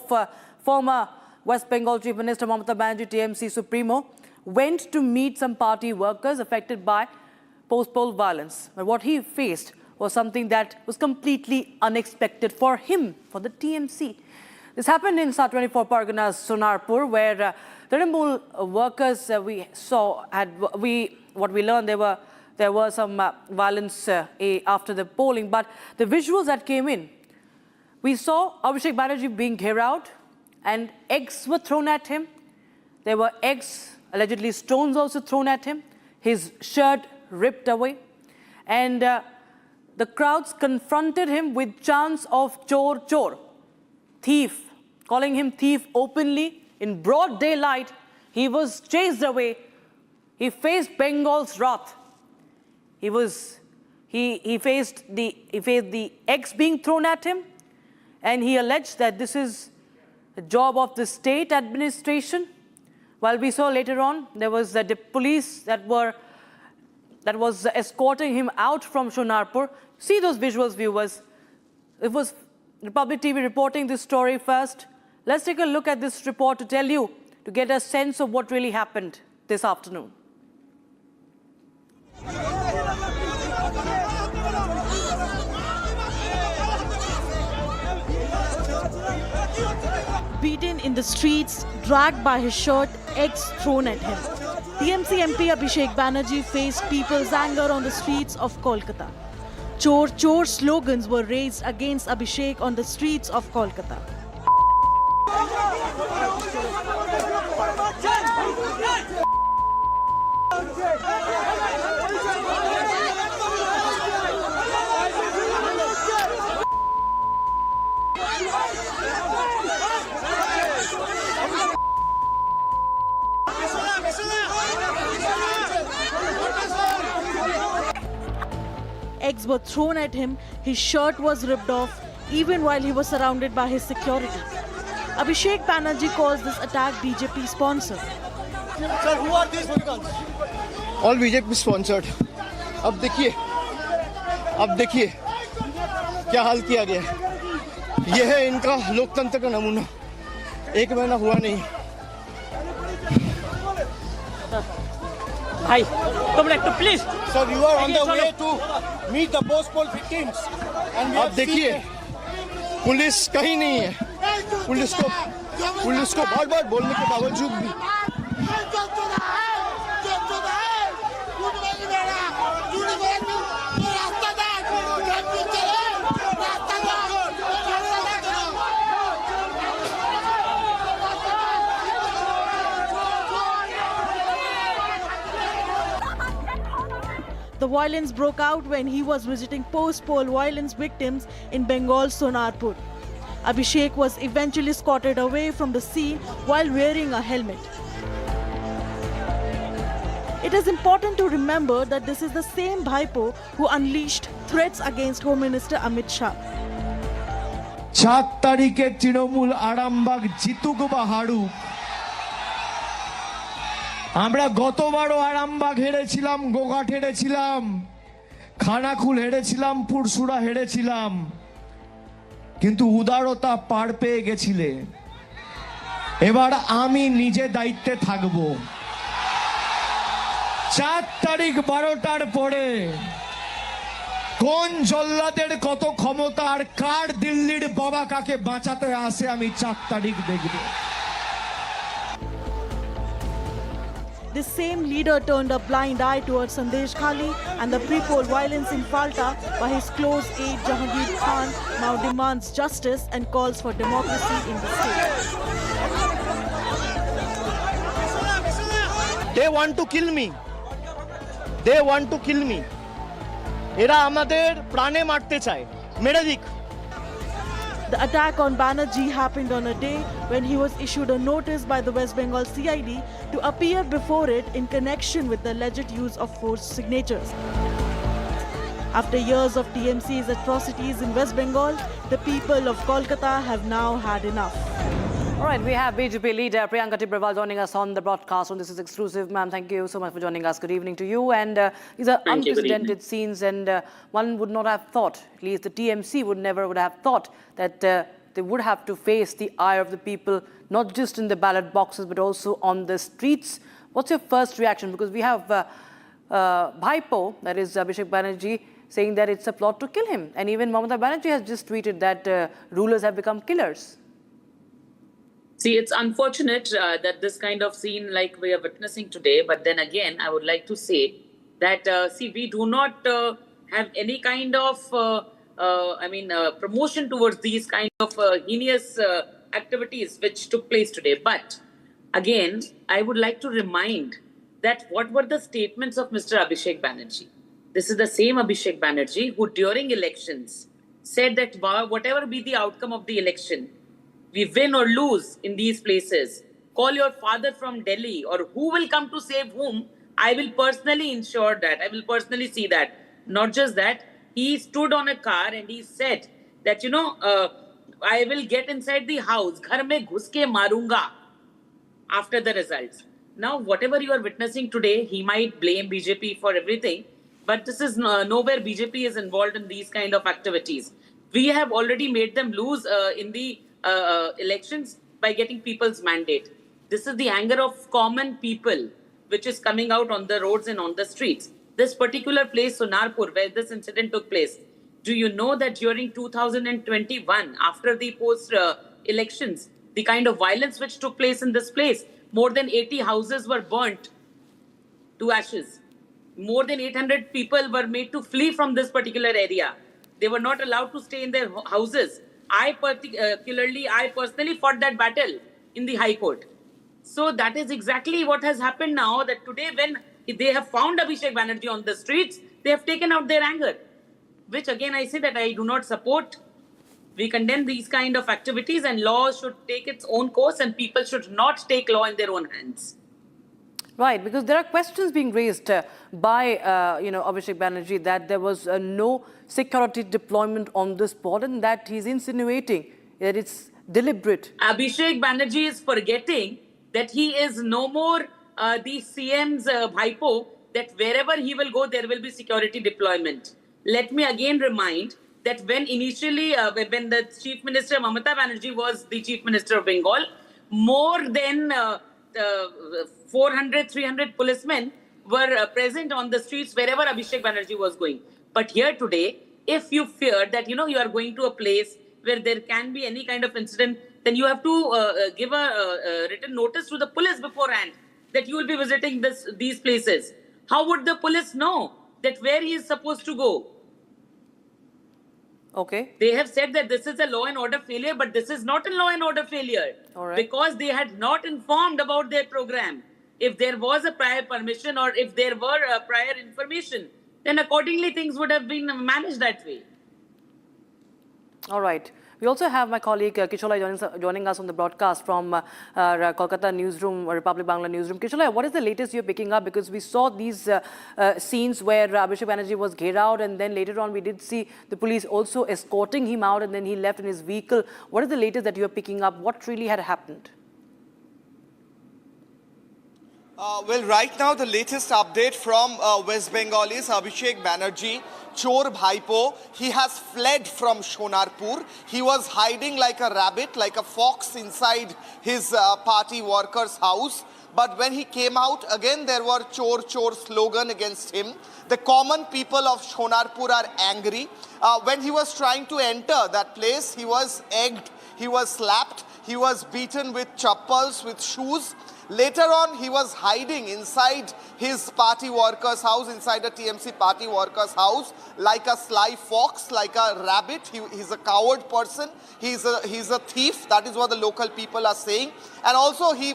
former West Bengal Chief Minister Mamata Banerjee, TMC Supremo, went to meet some party workers affected by post-poll violence. But what he faced was something that was completely unexpected for him, for the TMC. This happened in South 24 Parganas, Shonarpur, where Trinamool workers we saw what we learned, there were some violence after the polling, but the visuals that came in, we saw Abhishek Banerjee being carried out and eggs were thrown at him. There were eggs, allegedly stones also thrown at him, his shirt ripped away, and the crowds confronted him with chants of chor chor, thief, calling him thief openly. In broad daylight, he was chased away. He faced Bengal's wrath. He faced the eggs being thrown at him, and he alleged that this is the job of the state administration. While we saw later on, there was the police that was escorting him out from Sonarpur. See those visuals, viewers. It was Republic TV reporting this story first. Let's take a look at this report to tell you, to get a sense of what really happened this afternoon. Beaten in the streets, dragged by his shirt, eggs thrown at him. TMC MP Abhishek Banerjee faced people's anger on the streets of Kolkata. Chor Chor slogans were raised against Abhishek on the streets of Kolkata. Eggs were thrown at him, his shirt was ripped off, even while he was surrounded by his security. Abhishek Banerjee calls this attack BJP sponsored. Sir, who are these hooligans? All BJP sponsored. अब देखिए क्या हाल किया गया है। ये है इनका लोकतंत्र का नमूना। एक महीना हुआ नहीं। Hi, come back to please. Sir, you are on the way to meet the post-poll victims. And अब देखिए पुलिस कहीं नहीं है। पुलिस को बार-बार बोलने के बावजूद भी The violence broke out when he was visiting post-poll violence victims in Bengal's Sonarpur. Abhishek was eventually escorted away from the scene while wearing a helmet. It is important to remember that this is the same Bhaipo who unleashed threats against Home Minister Amit Shah. 7 তারিখে তৃণমূল আরামবাগ জিতুক বা হারুক আমরা গতবারও আরামবাগ হেরেছিলাম, গোঘাট হেরেছিলাম, খানাকুল হেরেছিলাম, পুরসুরা হেরেছিলাম, কিন্তু উদারতা পার পেয়ে গেছিলে। এবার আমি নিজে দায়িত্বে থাকব। 4 তারিখ 12টার পরে কোন জল্লাদের কত ক্ষমতা আর কার দিল্লির বাবা কাকে বাঁচাতে আসে আমি 4 তারিখ দেখব। The same leader turned a blind eye towards Sandesh Khali and the pre-poll violence in Falta, by his close aide Jahangir Khan now demands justice and calls for democracy in the state. They want to kill me. They want to kill me. এরা আমাদের প্রাণে মারতে চায়। মেরে দিক। The attack on Banerjee happened on a day when he was issued a notice by the West Bengal CID to appear before it in connection with the alleged use of forced signatures. After years of TMC's atrocities in West Bengal, the people of Kolkata have now had enough. All right, we have BJP leader Priyanka Tibrewal joining us on the broadcast. And this is exclusive. Ma'am, thank you so much for joining us. Good evening to you. And these are unprecedented scenes, and one would not have thought, at least the TMC would have thought, that they would have to face the ire of the people, not just in the ballot boxes, but also on the streets. What's your first reaction? Because we have Bhaipo, that is Abhishek Banerjee, saying that it's a plot to kill him. And even Mamata Banerjee has just tweeted that rulers have become killers. See, it's unfortunate that this kind of scene like we are witnessing today, but then again, I would like to say that, we do not have any kind of, promotion towards these kind of heinous activities which took place today. But again, I would like to remind that what were the statements of Mr. Abhishek Banerjee? This is the same Abhishek Banerjee who during elections said that whatever be the outcome of the election, we win or lose in these places, call your father from Delhi or who will come to save whom, I will personally ensure that, I will personally see that. Not just that, he stood on a car and he said that, I will get inside the house, ghar mein ghus ke marunga after the results. Now, whatever you are witnessing today, he might blame BJP for everything, but this is nowhere BJP is involved in these kind of activities. We have already made them lose in the elections by getting people's mandate. This is the anger of common people which is coming out on the roads and on the streets. This particular place, Sonarpur, where this incident took place, do you know that during 2021, after the post-elections, the kind of violence which took place in this place, more than 80 houses were burnt to ashes. More than 800 people were made to flee from this particular area. They were not allowed to stay in their houses. I personally fought that battle in the High Court. So that is exactly what has happened now, that today when they have found Abhishek Banerjee on the streets, they have taken out their anger, which again I say that I do not support. We condemn these kind of activities and law should take its own course and people should not take law in their own hands. Right, because there are questions being raised by, Abhishek Banerjee that there was no security deployment on this spot and that he's insinuating that it's deliberate. Abhishek Banerjee is forgetting that he is no more the CM's bhaipo, that wherever he will go, there will be security deployment. Let me again remind that when initially, when the Chief Minister Mamata Banerjee was the Chief Minister of Bengal, more than 400, 300 policemen were present on the streets wherever Abhishek Banerjee was going. But here today, if you fear that, you are going to a place where there can be any kind of incident, then you have to give a written notice to the police beforehand that you will be visiting these places. How would the police know that where he is supposed to go? Okay. They have said that this is a law and order failure, but this is not a law and order failure. All right. Because they had not informed about their program. If there was a prior permission or if there were prior information, then accordingly things would have been managed that way. All right. We also have my colleague Kisholai joining us on the broadcast from Kolkata newsroom, Republic Bangla newsroom. Kisholai, what is the latest you're picking up? Because we saw these scenes where Abhishek Banerjee was geared out and then later on we did see the police also escorting him out and then he left in his vehicle. What is the latest that you're picking up? What really had happened? Well, right now the latest update from West Bengal is Abhishek Banerjee, Chor Bhaipo, he has fled from Sonarpur. He was hiding like a rabbit, like a fox inside his party workers' house. But when he came out, again there were Chor Chor slogan against him. The common people of Sonarpur are angry. When he was trying to enter that place, he was egged, he was slapped, he was beaten with chappals, with shoes. Later on, he was hiding inside his party workers' house, inside a TMC party workers' house, like a sly fox, like a rabbit. He's a coward person. He's a thief. That is what the local people are saying. And also, he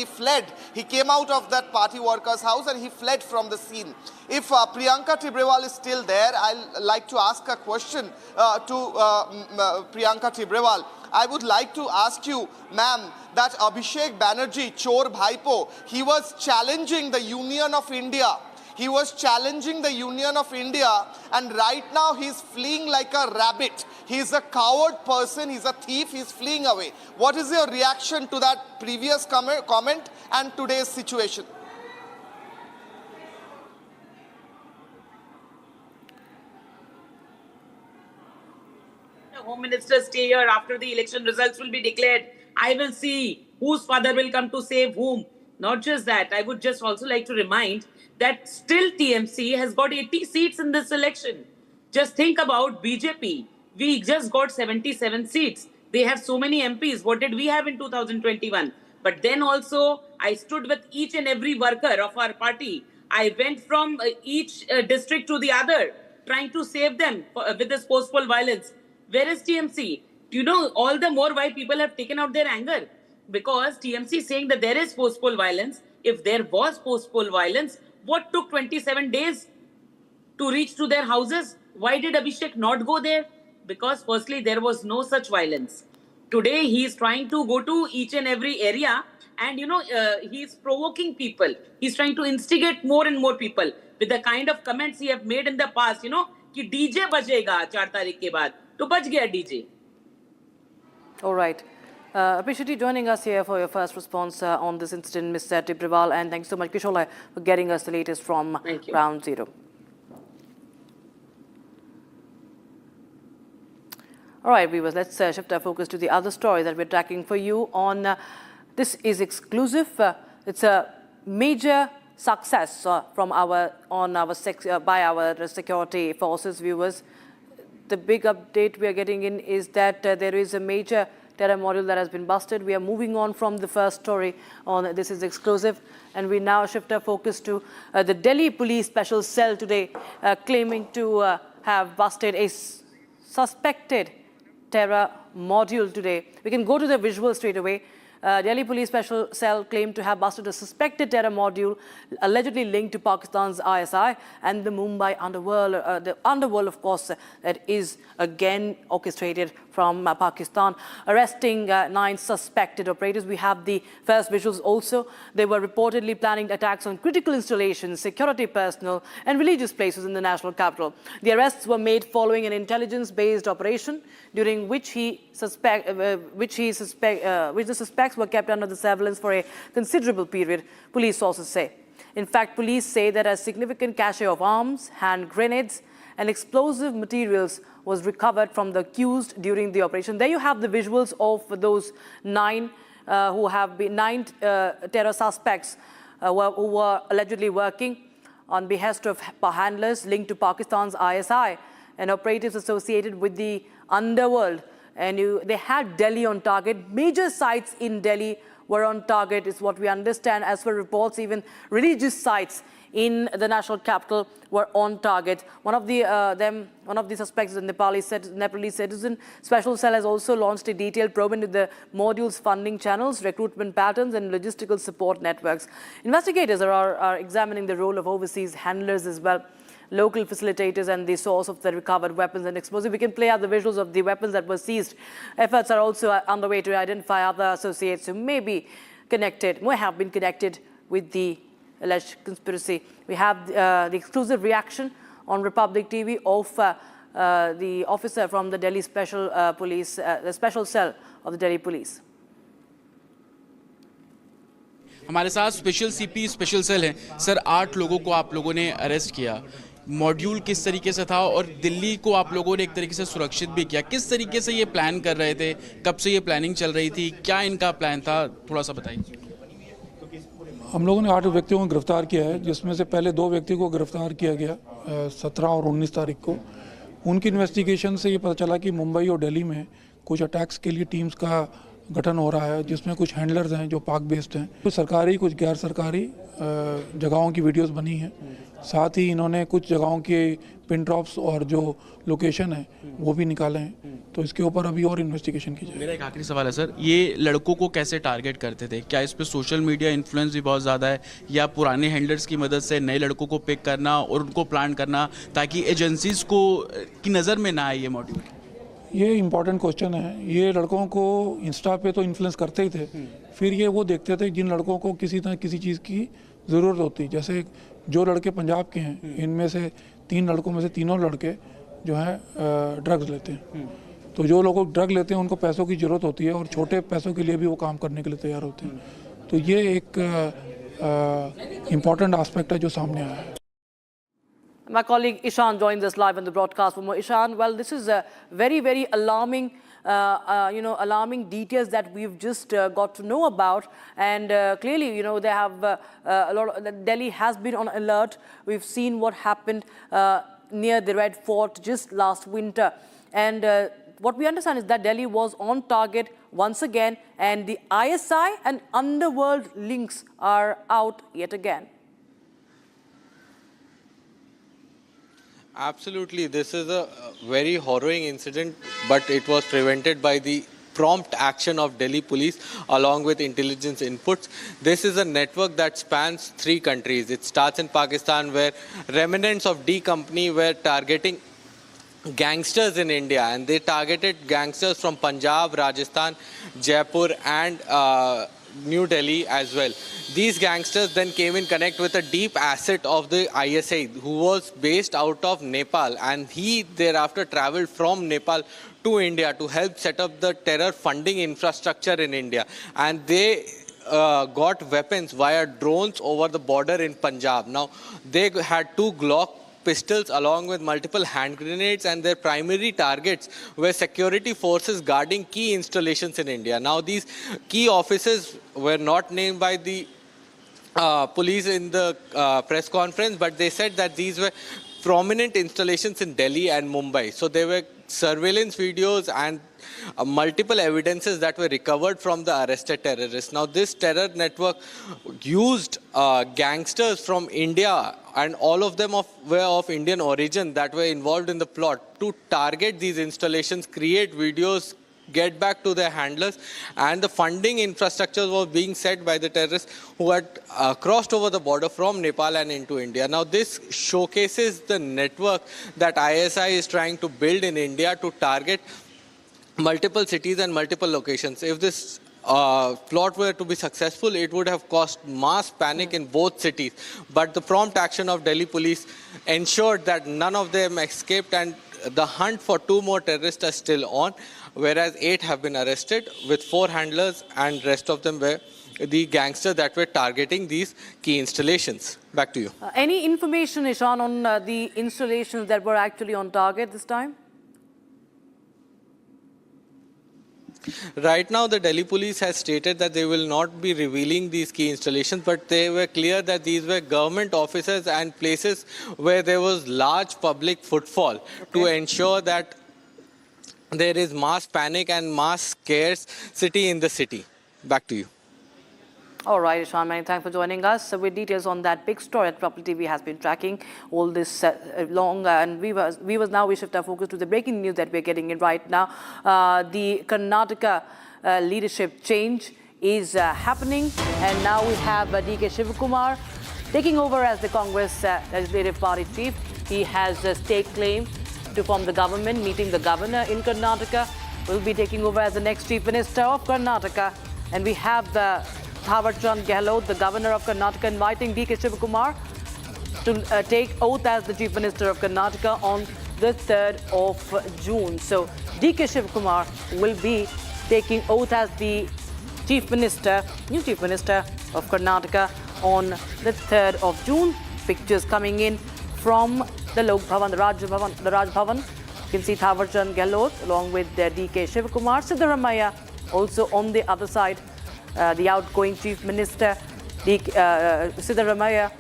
fled. He came out of that party workers' house and he fled from the scene. If Priyanka Tibrewal is still there, I'd like to ask a question to Priyanka Tibrewal. I would like to ask you, ma'am, that Abhishek Banerjee, Chor Bhaipo, he was challenging the Union of India. He was challenging the Union of India, and right now he's fleeing like a rabbit. He's a coward person, he's a thief, he's fleeing away. What is your reaction to that previous comment and today's situation? Home Minister stay here after the election results will be declared. I will see whose father will come to save whom. Not just that, I would just also like to remind that still TMC has got 80 seats in this election. Just think about BJP. We just got 77 seats. They have so many MPs. What did we have in 2021? But then also, I stood with each and every worker of our party. I went from each district to the other, trying to save them with this post-poll violence. Where is TMC? Do you know all the more why people have taken out their anger? Because TMC is saying that there is post-poll violence. If there was post-poll violence, what took 27 days to reach to their houses? Why did Abhishek not go there? Because firstly, there was no such violence. Today, he is trying to go to each and every area and, he is provoking people. He's trying to instigate more and more people with the kind of comments he have made in the past, कि DJ बजेगा 4 तारीख के बाद, तो बज गया DJ. All right. Appreciate you joining us here for your first response on this incident, Mr. Tibrewal, and thanks so much, Kisholai, for getting us the latest from Ground Zero. All right, viewers, let's shift our focus to the other story that we're tracking for you on this is exclusive. It's a major success by our security forces, viewers. The big update we are getting in is that there is a major terror module that has been busted. We are moving on from the first story on this is exclusive, and we now shift our focus to the Delhi Police Special Cell today, claiming to have busted a suspected terror module today. We can go to the visual straight away. Delhi Police Special Cell claimed to have busted a suspected terror module allegedly linked to Pakistan's ISI and the Mumbai underworld. The underworld, of course, that is again orchestrated from Pakistan, arresting 9 suspected operators. We have the first visuals also. They were reportedly planning attacks on critical installations, security personnel, and religious places in the national capital. The arrests were made following an intelligence-based operation during which the suspects were kept under the surveillance for a considerable period, police sources say. In fact, police say that a significant cache of arms, hand grenades, and explosive materials was recovered from the accused during the operation. There you have the visuals of those 9 terror suspects who were allegedly working on behest of handlers linked to Pakistan's ISI and operatives associated with the underworld. And they had Delhi on target. Major sites in Delhi were on target, is what we understand. As per reports, even religious sites in the national capital were on target. One of the suspects is a Nepalese citizen. Special Cell has also launched a detailed probe into the module's funding channels, recruitment patterns, and logistical support networks. Investigators are examining the role of overseas handlers as well, local facilitators, and the source of the recovered weapons and explosives. We can play out the visuals of the weapons that were seized. Efforts are also underway to identify other associates who may have been connected with the alleged conspiracy. We have the exclusive reaction on Republic TV of the officer from the Delhi Special Police, the Special Cell of the Delhi Police. हमारे साथ special CP special cell है sir. 8 लोगों को आप लोगों ने arrest किया। Module किस तरीके से था और दिल्ली को आप लोगों ने एक तरीके से सुरक्षित भी किया। किस तरीके से ये प्लान कर रहे थे, कब से ये प्लानिंग चल रही थी, क्या इनका प्लान था, थोड़ा सा बताइए। हम लोगों ने 8 व्यक्तियों को गिरफ्तार किया है, जिसमें से पहले 2 व्यक्ति को गिरफ्तार किया गया 17 और 19 तारीख को। उनकी इन्वेस्टिगेशन से ये पता चला कि मुंबई और दिल्ली में कुछ अटैक्स के लिए टीम्स का गठन हो रहा है, जिसमें कुछ हैंडलर्स हैं जो पाक बेस्ड हैं। कुछ सरकारी कुछ गैर सरकारी जगहों की वीडियोस बनी हैं। साथ ही इन्होंने कुछ जगहों के पिन ड्रॉप्स और जो लोकेशन है वो भी निकाले हैं। तो इसके ऊपर अभी और इन्वेस्टिगेशन की जाए। मेरा एक आखिरी सवाल है सर, ये लड़कों को कैसे टारगेट करते थे? क्या इस पे सोशल मीडिया इन्फ्लुएंस भी बहुत ज़्यादा है, या पुराने हैंडलर्स की मदद से नए लड़कों को पिक करना और उनको प्लान करना ताकि एजेंसीज को की नज़र में ना आए ये मॉड्यूल? ये इम्पॉर्टेंट क्वेश्चन है। ये लड़कों को इंस्टा पे तो इन्फ्लुएंस करते ही थे, फिर ये वो देखते थे जिन लड़कों को किसी तरह किसी चीज़ की ज़रूरत होती। जैसे जो लड़के पंजाब के हैं, इनमें से 3 लड़कों में से तीनों लड़के जो हैं ड्रग्स लेते हैं। तो जो लोग ड्रग लेते हैं उनको पैसों की ज़रूरत होती है और छोटे पैसों के लिए भी वो काम करने के लिए तैयार होते हैं। तो ये एक इम्पॉर्टेंट एस्पेक्ट है जो सामने आया है। My colleague Ishan joins us live on the broadcast for more. Ishan, well, this is a very, very alarming, alarming details that we've just got to know about. And clearly, they have a lot of, Delhi has been on alert. We've seen what happened near the Red Fort just last winter. And what we understand is that Delhi was on target once again, and the ISI and underworld links are out yet again. Absolutely. This is a very harrowing incident, but it was prevented by the prompt action of Delhi police along with intelligence inputs. This is a network that spans 3 countries. It starts in Pakistan, where remnants of D Company were targeting gangsters in India, and they targeted gangsters from Punjab, Rajasthan, Jaipur and New Delhi as well. These gangsters then came in connect with a deep asset of the ISI, who was based out of Nepal, and he thereafter traveled from Nepal to India to help set up the terror funding infrastructure in India. And they got weapons via drones over the border in Punjab. Now, they had 2 Glock pistols along with multiple hand grenades, and their primary targets were security forces guarding key installations in India. Now, these key officers were not named by the police in the press conference, but they said that these were prominent installations in Delhi and Mumbai. So there were surveillance videos and multiple evidences that were recovered from the arrested terrorists. Now, this terror network used gangsters from India, and all of them were of Indian origin, that were involved in the plot to target these installations, create videos, get back to their handlers, and the funding infrastructure was being set by the terrorists who had crossed over the border from Nepal and into India. Now, this showcases the network that ISI is trying to build in India to target multiple cities and multiple locations. If this plot were to be successful, it would have caused mass panic in both cities. But the prompt action of Delhi police ensured that none of them escaped, and the hunt for 2 more terrorists are still on, whereas 8 have been arrested, with 4 handlers, and rest of them were the gangsters that were targeting these key installations. Back to you. Any information, Ishan, on the installations that were actually on target this time? Right now, the Delhi police has stated that they will not be revealing these key installations, but they were clear that these were government offices and places where there was large public footfall to ensure that there is mass panic and mass scarcity in the city. Back to you. All right, Ishan, many thanks for joining us. With details on that big story that Property TV has been tracking all this long. And viewers, now we shift our focus to the breaking news that we're getting in right now. The Karnataka leadership change is happening, and now we have DK Shivakumar taking over as the Congress Legislative Party chief. He has stake claim to form the government, meeting the governor in Karnataka. Will be taking over as the next chief minister of Karnataka. And we have the Thawarchand Gehlot, the governor of Karnataka, inviting DK Shivakumar to take oath as the chief minister of Karnataka on the 3rd of June. So DK Shivakumar will be taking oath as the chief minister, new chief minister of Karnataka on the 3rd of June. Pictures coming in from the Lok Bhavan, the Raj Bhavan. You can see Thawarchand Gehlot along with DK Shivakumar. Siddaramaiah also on the other side. The outgoing chief minister, Siddaramaiah,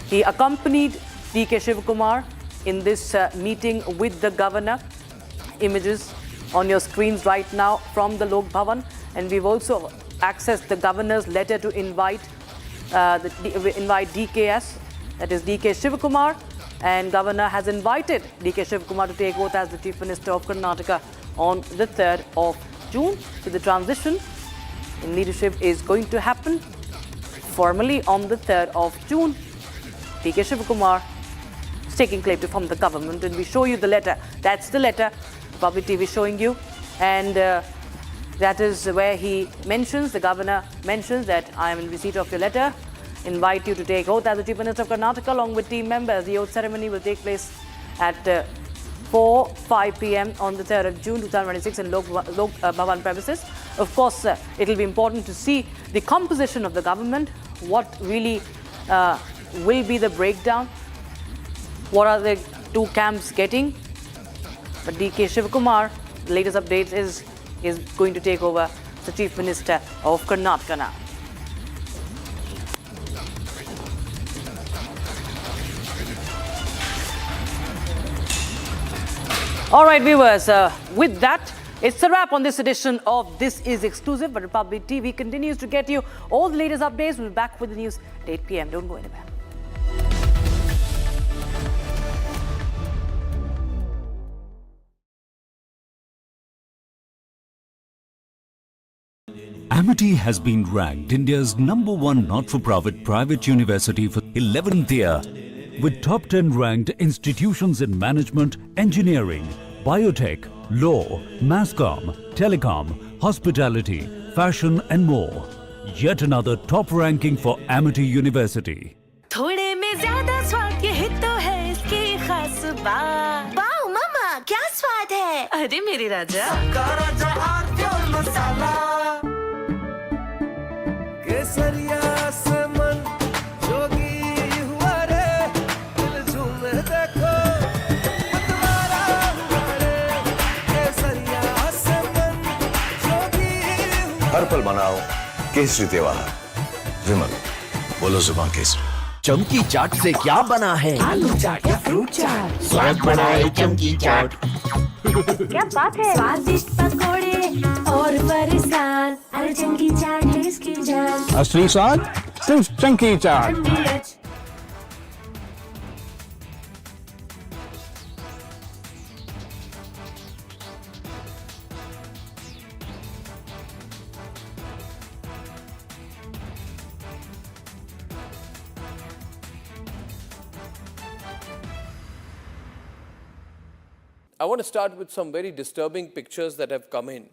he accompanied DK Shivakumar in this meeting with the governor. Images on your screens right now from the Lok Bhavan, and we've also accessed the governor's letter to invite DKS, that is DK Shivakumar, and governor has invited DK Shivakumar to take oath as the chief minister of Karnataka on the 3rd of June. So the transition in leadership is going to happen formally on the 3rd of June. DK Shivakumar is taking claim to form the government, and we show you the letter. That's the letter Public TV is showing you, and that is where he mentions, the governor mentions that I am in receipt of your letter, invite you to take oath as the chief minister of Karnataka along with team members. The oath ceremony will take place at 4:05 p.m. on the 3rd of June 2026 in Lok Bhavan premises. Of course, it will be important to see the composition of the government, what really will be the breakdown, what are the 2 camps getting. But DK Shivakumar, the latest updates is going to take over the chief minister of Karnataka now. All right, viewers, with that, it's a wrap on this edition of This Is Exclusive, but Republic TV continues to get you all the latest updates. We'll be back with the news at 8 p.m. Don't go anywhere. Amity has been ranked India's #1 not-for-profit private university for 11th year, with top 10 ranked institutions in management, engineering, biotech, law, masscom, telecom, hospitality, fashion and more. Yet another top ranking for Amity University. थोड़े में ज्यादा स्वाद ये हित तो है इसकी खास बात। वाओ मम्मा क्या स्वाद है? अरे मेरे राजा। राजा और मसाला केसरिया से मन जोगी हुआ रे दिल झूमे देखो मतवारा हुआ रे केसरिया से मन जोगी हर पल मनाओ केसरी त्योहार। विमल बोलो जुबान केसरी। चमकी चाट से क्या बना है? आलू चाट या फ्रूट चाट, स्वाद बनाए चमकी चाट। क्या बात है? स्वादिष्ट पकोड़े और फरसान, अरे चमकी चाट है इसकी जान। असली स्वाद सिर्फ चमकी चाट। I want to start with some very disturbing pictures that have come in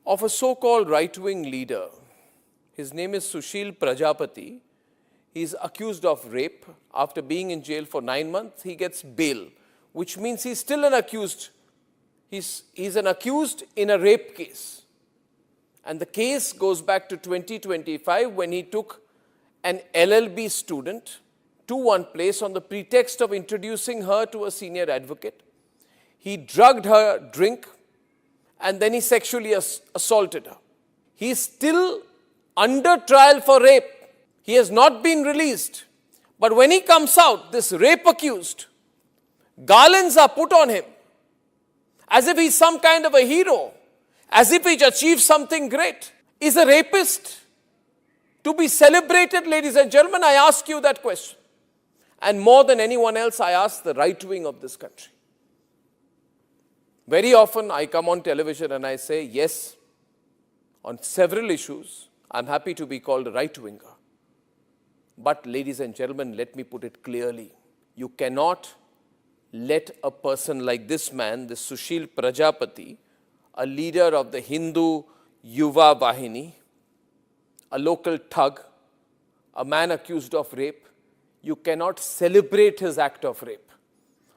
of a so-called right-wing leader. His name is Sushil Prajapati. He's accused of rape. After being in jail for 9 months, he gets bail, which means he's still an accused. He's an accused in a rape case. And the case goes back to 2025 when he took an LLB student to one place on the pretext of introducing her to a senior advocate. He drugged her drink and then he sexually assaulted her. He is still under trial for rape. He has not been released. But when he comes out, this rape accused, garlands are put on him as if he's some kind of a hero, as if he's achieved something great. Is a rapist to be celebrated, ladies and gentlemen? I ask you that question. And more than anyone else, I ask the right wing of this country. Very often I come on television and I say, yes, on several issues, I'm happy to be called a right-winger. But ladies and gentlemen, let me put it clearly. You cannot let a person like this man, this Sushil Prajapati, a leader of the Hindu Yuva Vahini, a local thug, a man accused of rape, you cannot celebrate his act of rape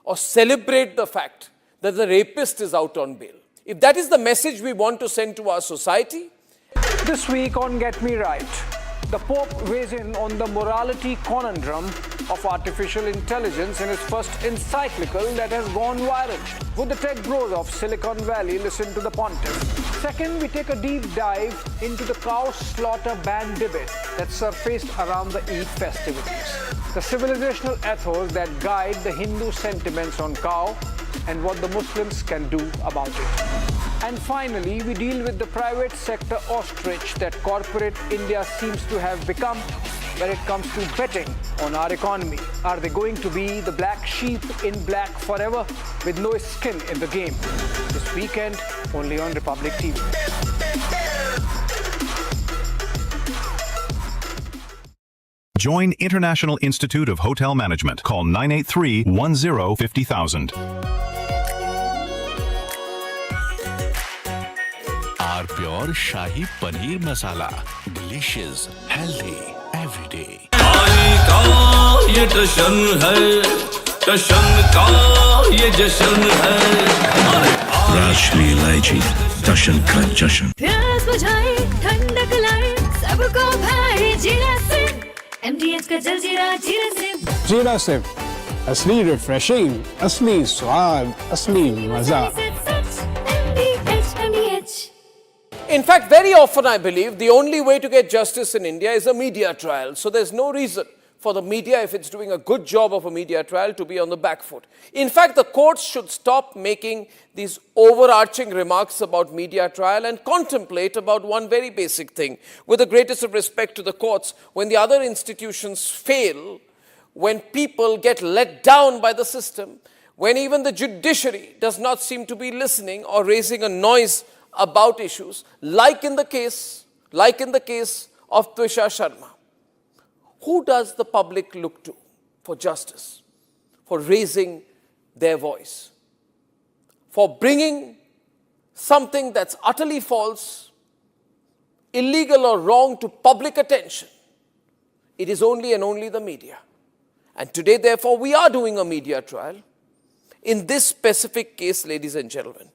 or celebrate the fact that the rapist is out on bail. If that is the message we want to send to our society. This week on Get Me Right, the Pope weighs in on the morality conundrum of artificial intelligence in his first encyclical that has gone viral. Would the tech bros of Silicon Valley listen to the pontiff? Second, we take a deep dive into the cow slaughter ban debate that surfaced around the Eid festivities, the civilizational ethos that guide the Hindu sentiments on cow, and what the Muslims can do about it. And finally, we deal with the private sector ostrich that corporate India seems to have become when it comes to betting on our economy. Are they going to be the black sheep in black forever with no skin in the game? This weekend, only on Republic TV. Join International Institute of Hotel Management. Call 983-10-50,000. Our pure Shahi Paneer Masala. Delicious, healthy, every day. ये जश्न है, जश्न का ये जश्न है। Rashmi Ilaichi, Dashan ka Jashan. प्यास बुझाए, ठंडक लाए, सबको भाए जीरा से। MDH का जलजीरा जीरा से। जीरा से असली रिफ्रेशिंग, असली स्वाद, असली मजा। In fact, very often I believe the only way to get justice in India is a media trial. So there's no reason for the media, if it's doing a good job of a media trial, to be on the back foot. In fact, the courts should stop making these overarching remarks about media trial and contemplate about one very basic thing. With the greatest of respect to the courts, when the other institutions fail, when people get let down by the system, when even the judiciary does not seem to be listening or raising a noise about issues, like in the case of Twisha Sharma, who does the public look to for justice, for raising their voice, for bringing something that's utterly false, illegal or wrong to public attention? It is only and only the media. And today, therefore, we are doing a media trial in this specific case, ladies and gentlemen,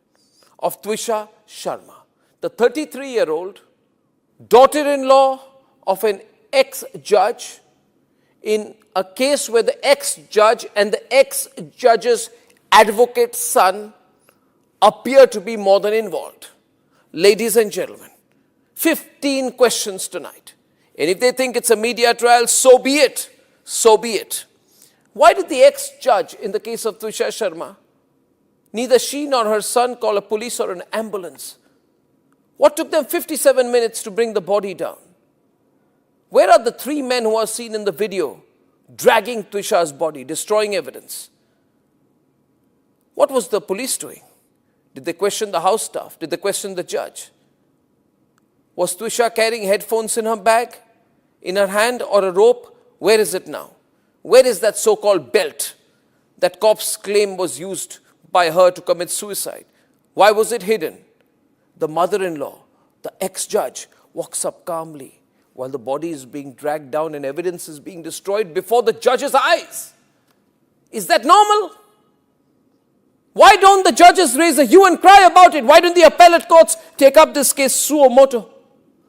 of Twisha Sharma, the 33-year-old daughter-in-law of an ex-judge, in a case where the ex-judge and the ex-judge's advocate's son appear to be more than involved. Ladies and gentlemen, 15 questions tonight. And if they think it's a media trial, so be it. So be it. Why did the ex-judge in the case of Twisha Sharma, neither she nor her son call a police or an ambulance? What took them 57 minutes to bring the body down? Where are the 3 men who are seen in the video dragging Twisha's body, destroying evidence? What was the police doing? Did they question the house staff? Did they question the judge? Was Twisha carrying headphones in her bag, in her hand, or a rope? Where is it now? Where is that so-called belt that cops claim was used by her to commit suicide? Why was it hidden? The mother-in-law, the ex-judge, walks up calmly while the body is being dragged down and evidence is being destroyed before the judge's eyes. Is that normal? Why don't the judges raise a hue and cry about it? Why don't the appellate courts take up this case suo motu?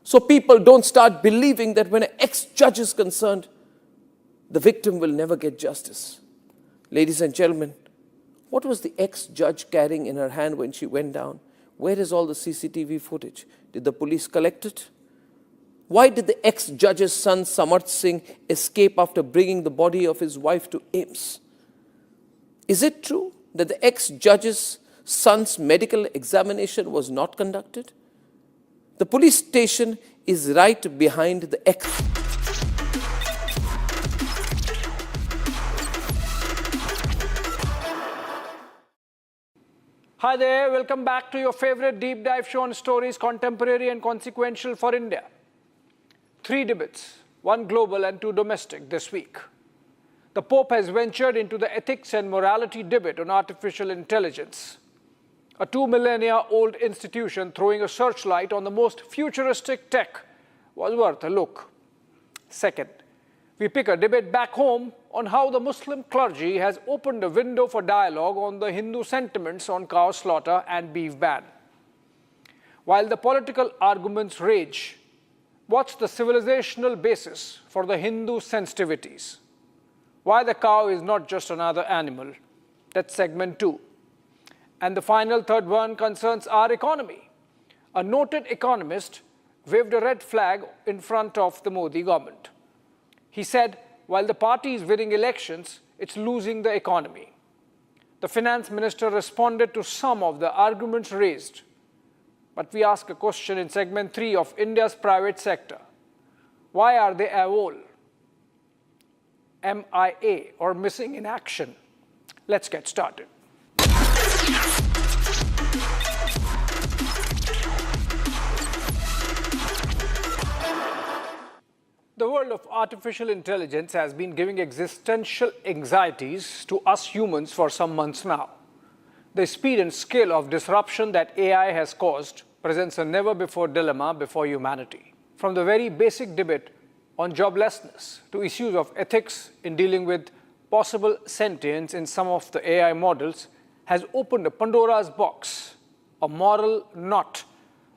So people don't start believing that when an ex-judge is concerned, the victim will never get justice. Ladies and gentlemen, what was the ex-judge carrying in her hand when she went down? Where is all the CCTV footage? Did the police collect it? Why did the ex-judge's son Samarth Singh escape after bringing the body of his wife to AIMS? Is it true that the ex-judge's son's medical examination was not conducted? The police station is right behind the ex. Hi there, welcome back to your favorite deep dive show on stories contemporary and consequential for India. 3 debates, 1 global and 2 domestic this week. The Pope has ventured into the ethics and morality debate on artificial intelligence. A 2 millennia old institution throwing a searchlight on the most futuristic tech was worth a look. Second, we pick a debate back home on how the Muslim clergy has opened a window for dialogue on the Hindu sentiments on cow slaughter and beef ban. While the political arguments rage, what's the civilizational basis for the Hindu sensitivities? Why the cow is not just another animal? That's segment 2. And the final third one concerns our economy. A noted economist waved a red flag in front of the Modi government. He said, while the party is winning elections, it's losing the economy. The finance minister responded to some of the arguments raised. But we ask a question in segment 3 of India's private sector. Why are they AWOL, MIA, or missing in action? Let's get started. The world of artificial intelligence has been giving existential anxieties to us humans for some months now. The speed and scale of disruption that AI has caused presents a never-before dilemma before humanity. From the very basic debate on joblessness to issues of ethics in dealing with possible sentience in some of the AI models has opened a Pandora's box, a moral knot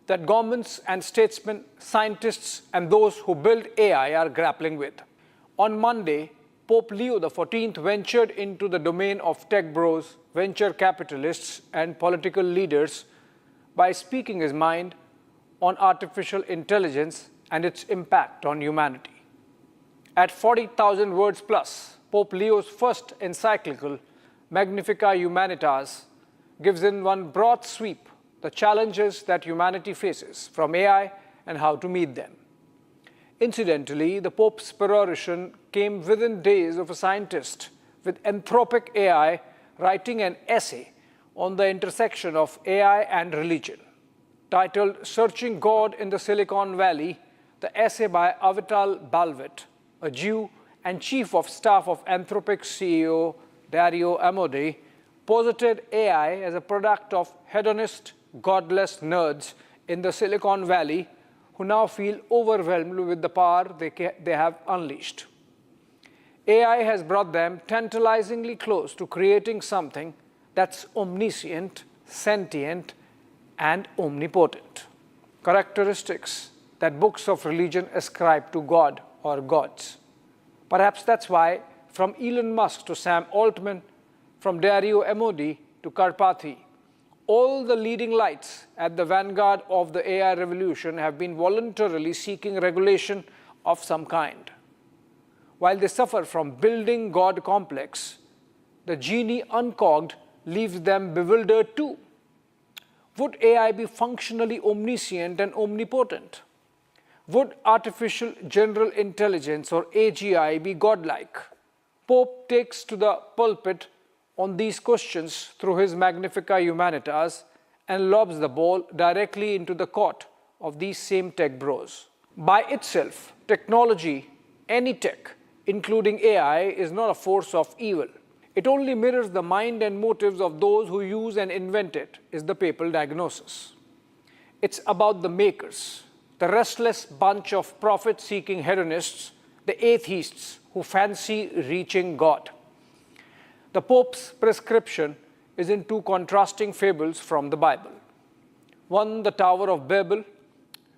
that governments and statesmen, scientists, and those who build AI are grappling with. On Monday, Pope Leo XIV ventured into the domain of tech bros, venture capitalists, and political leaders by speaking his mind on artificial intelligence and its impact on humanity. At 40,000 words plus, Pope Leo's first encyclical, Magnificat Humanitas, gives in one broad sweep the challenges that humanity faces from AI and how to meet them. Incidentally, the Pope's peroration came within days of a scientist with anthropic AI writing an essay on the intersection of AI and religion. Titled Searching God in the Silicon Valley, the essay by Avital Balvet, a Jew and chief of staff of Anthropic CEO Dario Amodei, posited AI as a product of hedonist, godless nerds in the Silicon Valley who now feel overwhelmed with the power they have unleashed. AI has brought them tantalizingly close to creating something that's omniscient, sentient, and omnipotent, characteristics that books of religion ascribe to God or gods. Perhaps that's why, from Elon Musk to Sam Altman, from Dario Amodei to Karpathy, all the leading lights at the vanguard of the AI revolution have been voluntarily seeking regulation of some kind. While they suffer from building God complex, the genie uncogged leaves them bewildered too. Would AI be functionally omniscient and omnipotent? Would artificial general intelligence or AGI be godlike? Pope takes to the pulpit on these questions through his Magnificat Humanitas and lobs the ball directly into the court of these same tech bros. By itself, technology, any tech, including AI, is not a force of evil. It only mirrors the mind and motives of those who use and invent it, is the papal diagnosis. It's about the makers, the restless bunch of profit-seeking hedonists, the atheists who fancy reaching God. The Pope's prescription is in two contrasting fables from the Bible. One, the Tower of Babel,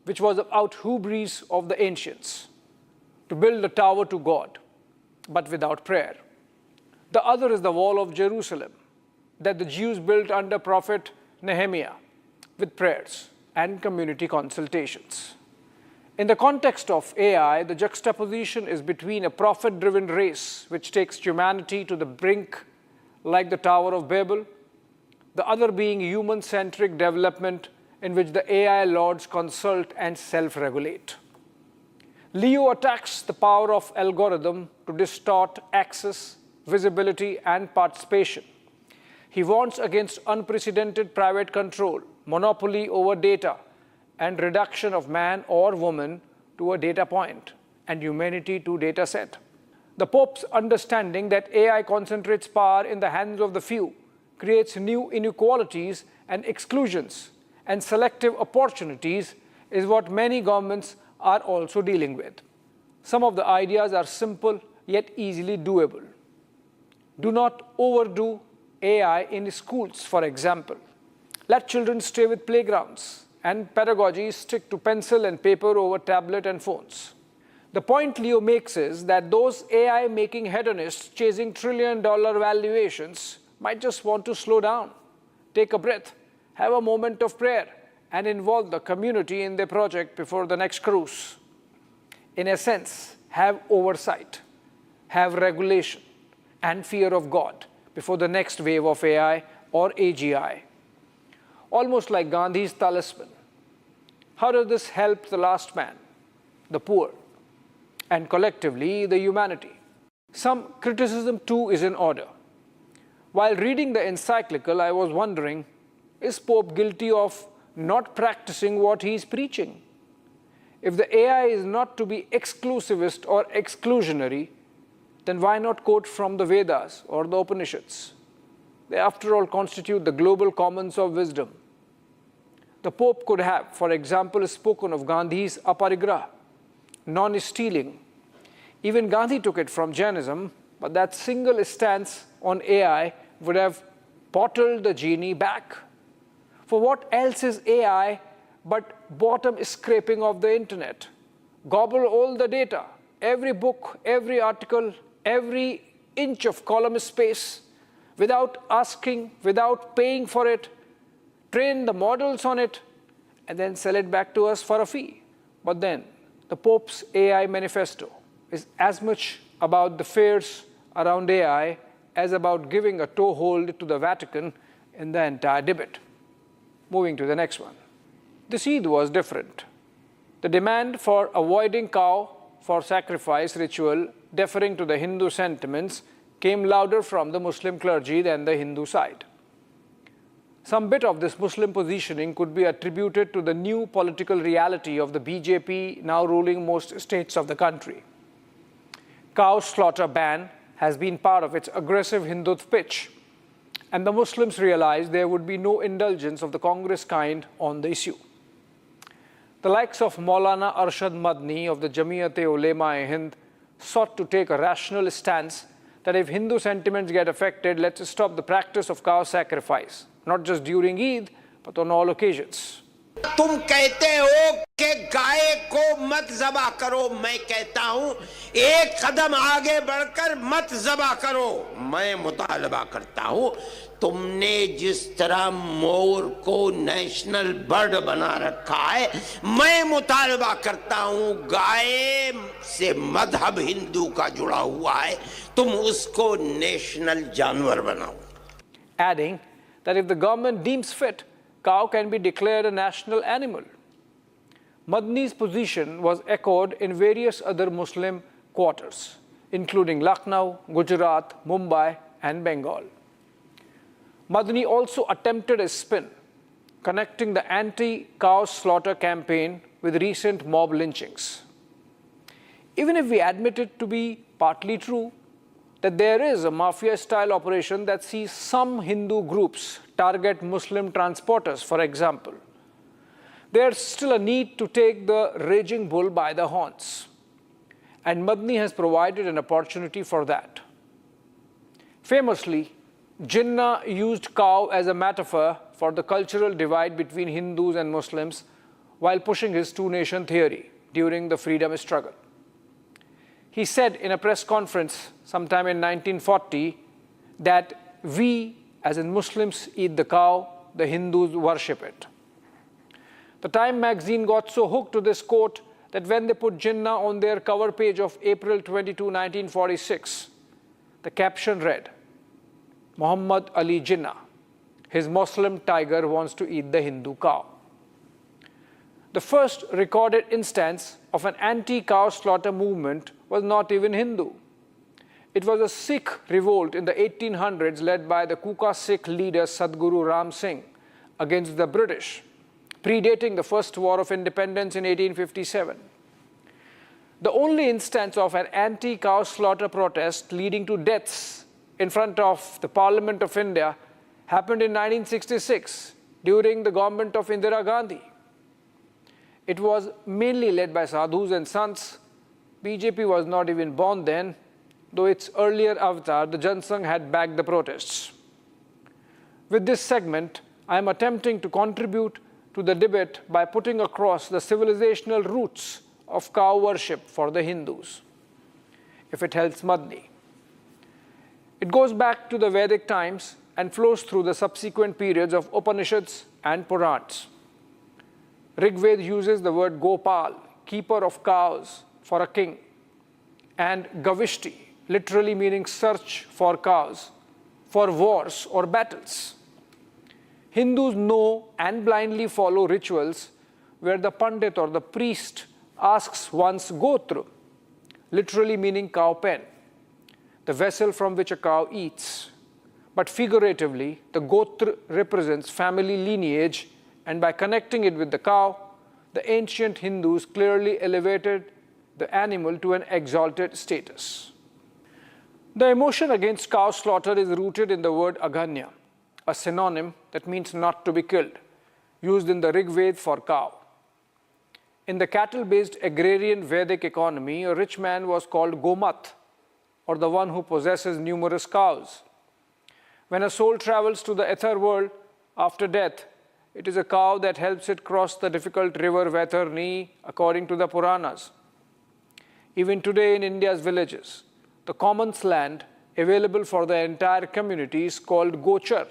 which was about hubris of the ancients, to build a tower to God, but without prayer. The other is the Wall of Jerusalem, that the Jews built under Prophet Nehemiah, with prayers and community consultations. In the context of AI, the juxtaposition is between a prophet-driven race which takes humanity to the brink like the Tower of Babel, the other being human-centric development in which the AI lords consult and self-regulate. Leo attacks the power of algorithm to distort access, visibility, and participation. He warns against unprecedented private control, monopoly over data, and reduction of man or woman to a data point and humanity to data set. The Pope's understanding that AI concentrates power in the hands of the few, creates new inequalities and exclusions and selective opportunities is what many governments are also dealing with. Some of the ideas are simple yet easily doable. Do not overdo AI in schools, for example. Let children stay with playgrounds and pedagogy stick to pencil and paper over tablet and phones. The point Leo makes is that those AI-making hedonists chasing trillion-dollar valuations might just want to slow down, take a breath, have a moment of prayer, and involve the community in their project before the next cruise. In a sense, have oversight, have regulation, and fear of God before the next wave of AI or AGI. Almost like Gandhi's talisman. How does this help the last man, the poor, and collectively the humanity? Some criticism too is in order. While reading the encyclical, I was wondering, is Pope guilty of not practicing what he is preaching? If the AI is not to be exclusivist or exclusionary, then why not quote from the Vedas or the Upanishads? They, after all, constitute the global commons of wisdom. The Pope could have, for example, spoken of Gandhi's aparigraha, non-stealing. Even Gandhi took it from Jainism, but that single stance on AI would have bottled the genie back. For what else is AI but bottom scraping of the internet? Gobble all the data, every book, every article, every inch of column space, without asking, without paying for it, train the models on it, and then sell it back to us for a fee. But then, the Pope's AI manifesto, is as much about the fears around AI as about giving a toehold to the Vatican in the entire debate. Moving to the next one. This Eid was different. The demand for avoiding cow for sacrifice ritual, deferring to the Hindu sentiments, came louder from the Muslim clergy than the Hindu side. Some bit of this Muslim positioning could be attributed to the new political reality of the BJP now ruling most states of the country. Cow slaughter ban has been part of its aggressive Hindutva pitch, and the Muslims realized there would be no indulgence of the Congress kind on the issue. The likes of Maulana Arshad Madni of the Jamiyat-e-Ulema-e-Hind sought to take a rational stance that if Hindu sentiments get affected, let's stop the practice of cow sacrifice, not just during Eid, but on all occasions. तुम कहते हो कि गाय को मत ज़बा करो, मैं कहता हूं एक कदम आगे बढ़कर मत ज़बा करो। मैं मुतालबा करता हूं, तुमने जिस तरह मोर को नेशनल बर्ड बना रखा है, मैं मुतालबा करता हूं गाय से मजहब हिंदू का जुड़ा हुआ है, तुम उसको नेशनल जानवर बनाओ। Adding that if the government deems fit, cow can be declared a national animal. Madni's position was echoed in various other Muslim quarters, including Lucknow, Gujarat, Mumbai, and Bengal. Madni also attempted a spin, connecting the anti-cow slaughter campaign with recent mob lynchings. Even if we admit it to be partly true, that there is a mafia-style operation that sees some Hindu groups target Muslim transporters, for example, there's still a need to take the raging bull by the horns. And Madni has provided an opportunity for that. Famously, Jinnah used cow as a metaphor for the cultural divide between Hindus and Muslims while pushing his two-nation theory during the freedom struggle. He said in a press conference sometime in 1940 that we, as in Muslims, eat the cow, the Hindus worship it. The Time magazine got so hooked to this quote that when they put Jinnah on their cover page of April 22, 1946, the caption read, Muhammad Ali Jinnah, his Muslim tiger wants to eat the Hindu cow. The first recorded instance of an anti-cow slaughter movement was not even Hindu. It was a Sikh revolt in the 1800s led by the Kuka Sikh leader Sadguru Ram Singh against the British, predating the First War of Independence in 1857. The only instance of an anti-cow slaughter protest leading to deaths in front of the Parliament of India happened in 1966 during the government of Indira Gandhi. It was mainly led by sadhus and sants. BJP was not even born then, though its earlier avatar, the Jansangh, had backed the protests. With this segment, I am attempting to contribute to the debate by putting across the civilizational roots of cow worship for the Hindus, if it helps Madni. It goes back to the Vedic times and flows through the subsequent periods of Upanishads and Purans. Rigved uses the word Gopal, keeper of cows, for a king, and Gavishti, literally meaning search for cows, for wars or battles. Hindus know and blindly follow rituals where the pandit or the priest asks one's gotra, literally meaning cow pen, the vessel from which a cow eats. But figuratively, the gotra represents family lineage, and by connecting it with the cow, the ancient Hindus clearly elevated the animal to an exalted status. The emotion against cow slaughter is rooted in the word aganya, a synonym that means not to be killed, used in the Rigved for cow. In the cattle-based agrarian Vedic economy, a rich man was called Gomat, or the one who possesses numerous cows. When a soul travels to the ether world after death, it is a cow that helps it cross the difficult river Vaitharni, according to the Puranas. Even today in India's villages, the commons land available for the entire community is called gochar,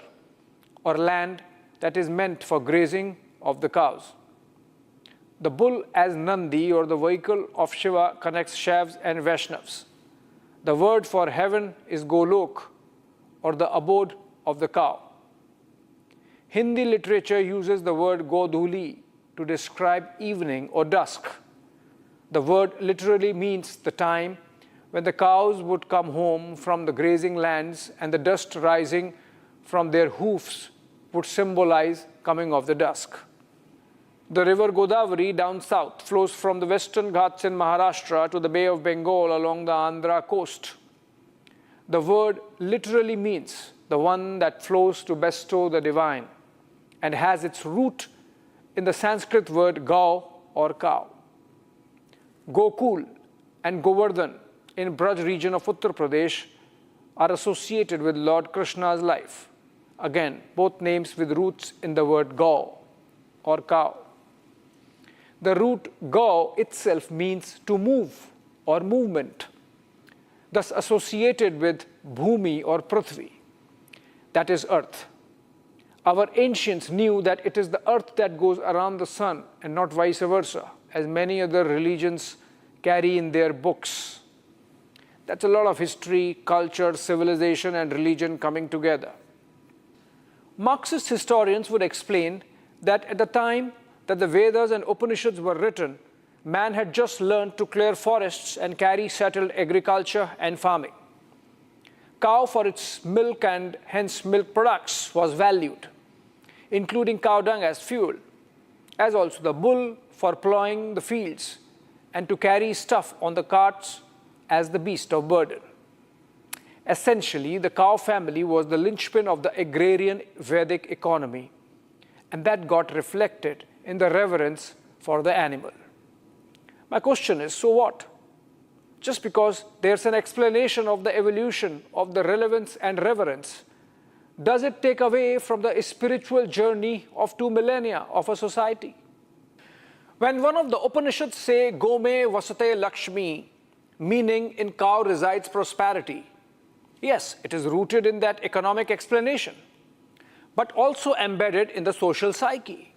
or land that is meant for grazing of the cows. The bull as Nandi, or the vehicle of Shiva, connects Shaivs and Vaishnavs. The word for heaven is Golok, or the abode of the cow. Hindi literature uses the word Godhuli to describe evening or dusk. The word literally means the time when the cows would come home from the grazing lands, and the dust rising from their hoofs would symbolize coming of the dusk. The river Godavari down south flows from the western Ghats in Maharashtra to the Bay of Bengal along the Andhra coast. The word literally means the one that flows to bestow the divine, and has its root in the Sanskrit word gau, or cow. Gokul and Govardhan in Braj region of Uttar Pradesh are associated with Lord Krishna's life. Again, both names with roots in the word gau, or cow. The root gau itself means to move or movement, thus associated with bhumi or prithvi, that is earth. Our ancients knew that it is the earth that goes around the sun and not vice versa, as many other religions carry in their books. That's a lot of history, culture, civilization, and religion coming together. Marxist historians would explain that at the time that the Vedas and Upanishads were written, man had just learned to clear forests and carry settled agriculture and farming. Cow for its milk and hence milk products was valued, including cow dung as fuel, as also the bull for plowing the fields and to carry stuff on the carts as the beast of burden. Essentially, the cow family was the linchpin of the agrarian Vedic economy, and that got reflected in the reverence for the animal. My question is, so what? Just because there's an explanation of the evolution of the relevance and reverence, does it take away from the spiritual journey of 2 millennia of a society? When one of the Upanishads say, Gome Vasate Lakshmi, meaning in cow resides prosperity, yes, it is rooted in that economic explanation, but also embedded in the social psyche.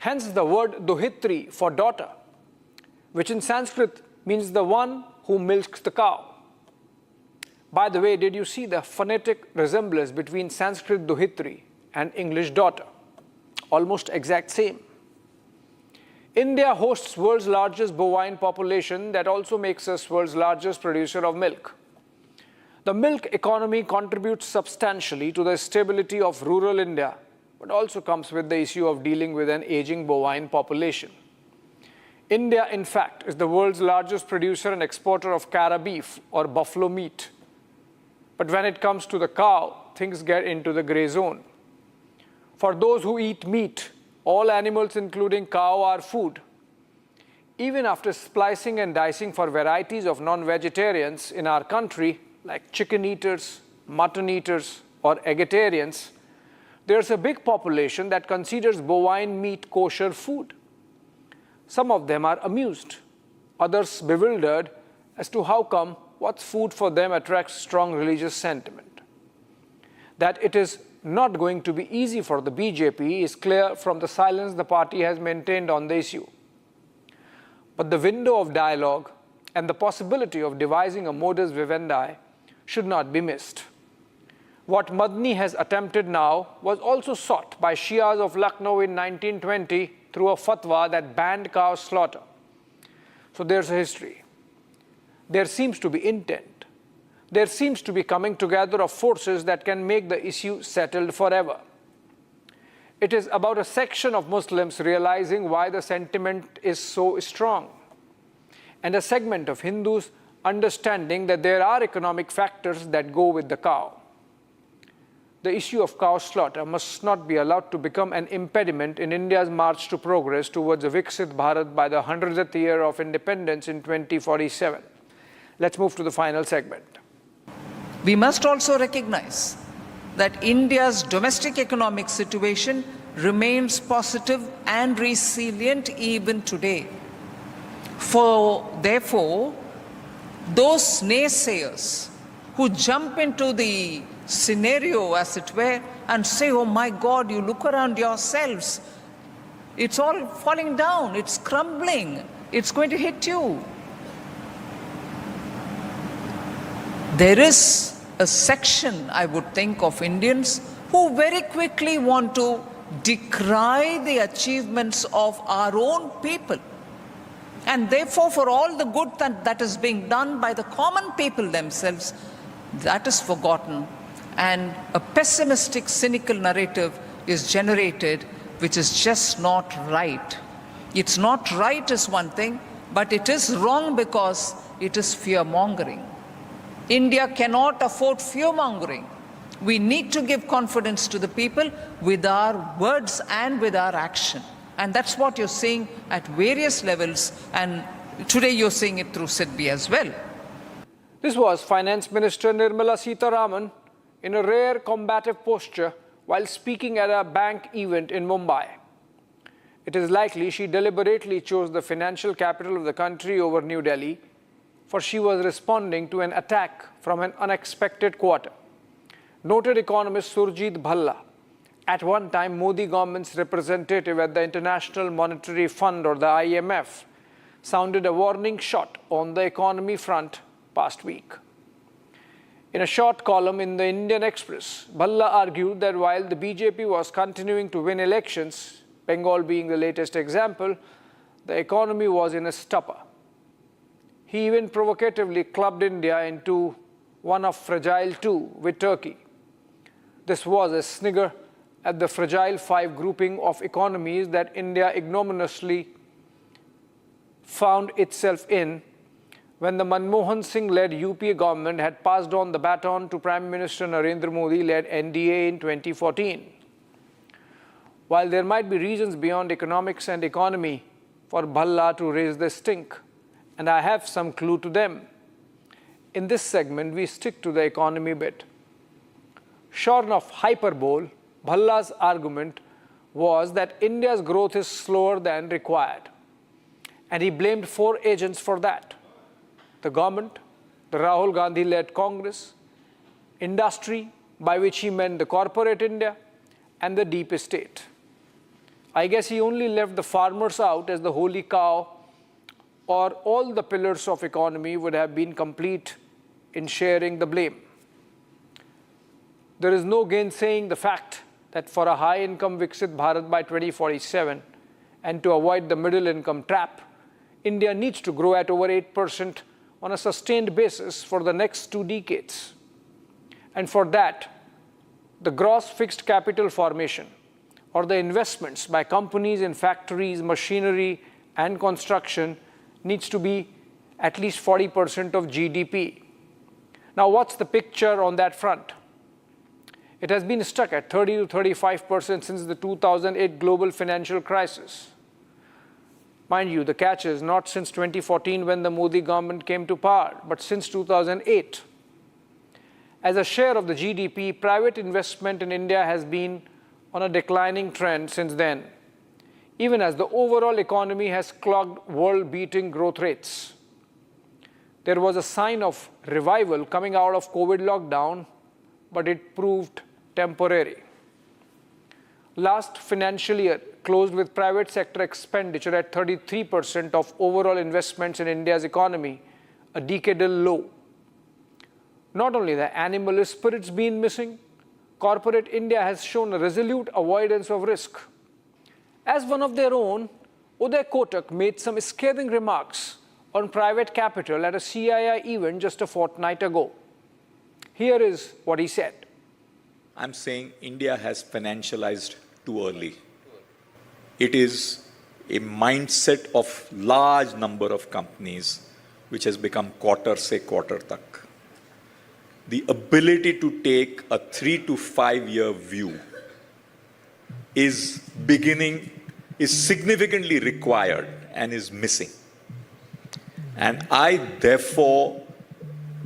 Hence the word Duhitri for daughter, which in Sanskrit means the one who milks the cow. By the way, did you see the phonetic resemblance between Sanskrit Duhitri and English daughter? Almost exact same. India hosts world's largest bovine population that also makes us world's largest producer of milk. The milk economy contributes substantially to the stability of rural India, but also comes with the issue of dealing with an aging bovine population. India, in fact, is the world's largest producer and exporter of cara beef, or buffalo meat. But when it comes to the cow, things get into the gray zone. For those who eat meat, all animals, including cow, are food. Even after splicing and dicing for varieties of non-vegetarians in our country, like chicken eaters, mutton eaters, or eggetarians, there's a big population that considers bovine meat kosher food. Some of them are amused, others bewildered as to how come what's food for them attracts strong religious sentiment. That it is not going to be easy for the BJP is clear from the silence the party has maintained on the issue. But the window of dialogue and the possibility of devising a modus vivendi should not be missed. What Madni has attempted now was also sought by Shias of Lucknow in 1920 through a fatwa that banned cow slaughter. So there's a history. There seems to be intent. There seems to be coming together of forces that can make the issue settled forever. It is about a section of Muslims realizing why the sentiment is so strong, and a segment of Hindus understanding that there are economic factors that go with the cow. The issue of cow slaughter must not be allowed to become an impediment in India's march to progress towards a Viksit Bharat by the 100th year of independence in 2047. Let's move to the final segment. We must also recognize that India's domestic economic situation remains positive and resilient even today. Therefore, those naysayers who jump into the scenario, as it were, and say, oh my God, you look around yourselves, It's all falling down, it's crumbling, it's going to hit you. There is a section, I would think, of Indians who very quickly want to decry the achievements of our own people. And therefore, for all the good that is being done by the common people themselves, that is forgotten. And a pessimistic, cynical narrative is generated, which is just not right. It's not right is one thing, but it is wrong because it is fear-mongering. India cannot afford fear-mongering. We need to give confidence to the people with our words and with our action. And that's what you're seeing at various levels, and today you're seeing it through SIDBI as well. This was Finance Minister Nirmala Sitharaman in a rare combative posture while speaking at a bank event in Mumbai. It is likely she deliberately chose the financial capital of the country over New Delhi, for she was responding to an attack from an unexpected quarter. Noted economist Surjit Bhalla, at one time Modi government's representative at the International Monetary Fund or the IMF, sounded a warning shot on the economy front past week. In a short column in the Indian Express, Bhalla argued that while the BJP was continuing to win elections, Bengal being the latest example, the economy was in a stupor. He even provocatively clubbed India into one of fragile two with Turkey. This was a snigger at the fragile five grouping of economies that India ignominiously found itself in when the Manmohan Singh-led UPA government had passed on the baton to Prime Minister Narendra Modi-led NDA in 2014. While there might be reasons beyond economics and economy for Bhalla to raise the stink, and I have some clue to them, in this segment we stick to the economy bit. Shorn of hyperbole, Bhalla's argument was that India's growth is slower than required, and he blamed four agents for that: the government, the Rahul Gandhi-led Congress, industry, by which he meant the corporate India, and the deep state. I guess he only left the farmers out as the holy cow, or all the pillars of economy would have been complete in sharing the blame. There is no gainsaying the fact that for a high-income Viksit Bharat by 2047 and to avoid the middle-income trap, India needs to grow at over 8% on a sustained basis for the next 2 decades. And for that, the gross fixed capital formation, or the investments by companies in factories, machinery, and construction, needs to be at least 40% of GDP. Now, what's the picture on that front? It has been stuck at 30 to 35% since the 2008 global financial crisis. Mind you, the catch is not since 2014 when the Modi government came to power, but since 2008. As a share of the GDP, private investment in India has been on a declining trend since then, even as the overall economy has clocked world-beating growth rates. There was a sign of revival coming out of COVID lockdown, but it proved temporary. Last financial year closed with private sector expenditure at 33% of overall investments in India's economy, a decadal low. Not only the animal spirit's been missing, corporate India has shown a resolute avoidance of risk. As one of their own, Uday Kotak made some scathing remarks on private capital at a CII event just a fortnight ago. Here is what he said. I'm saying India has financialized too early. It is a mindset of large number of companies which has become quarter se quarter tak. The ability to take a 3 to 5 year view is significantly required and is missing. And I therefore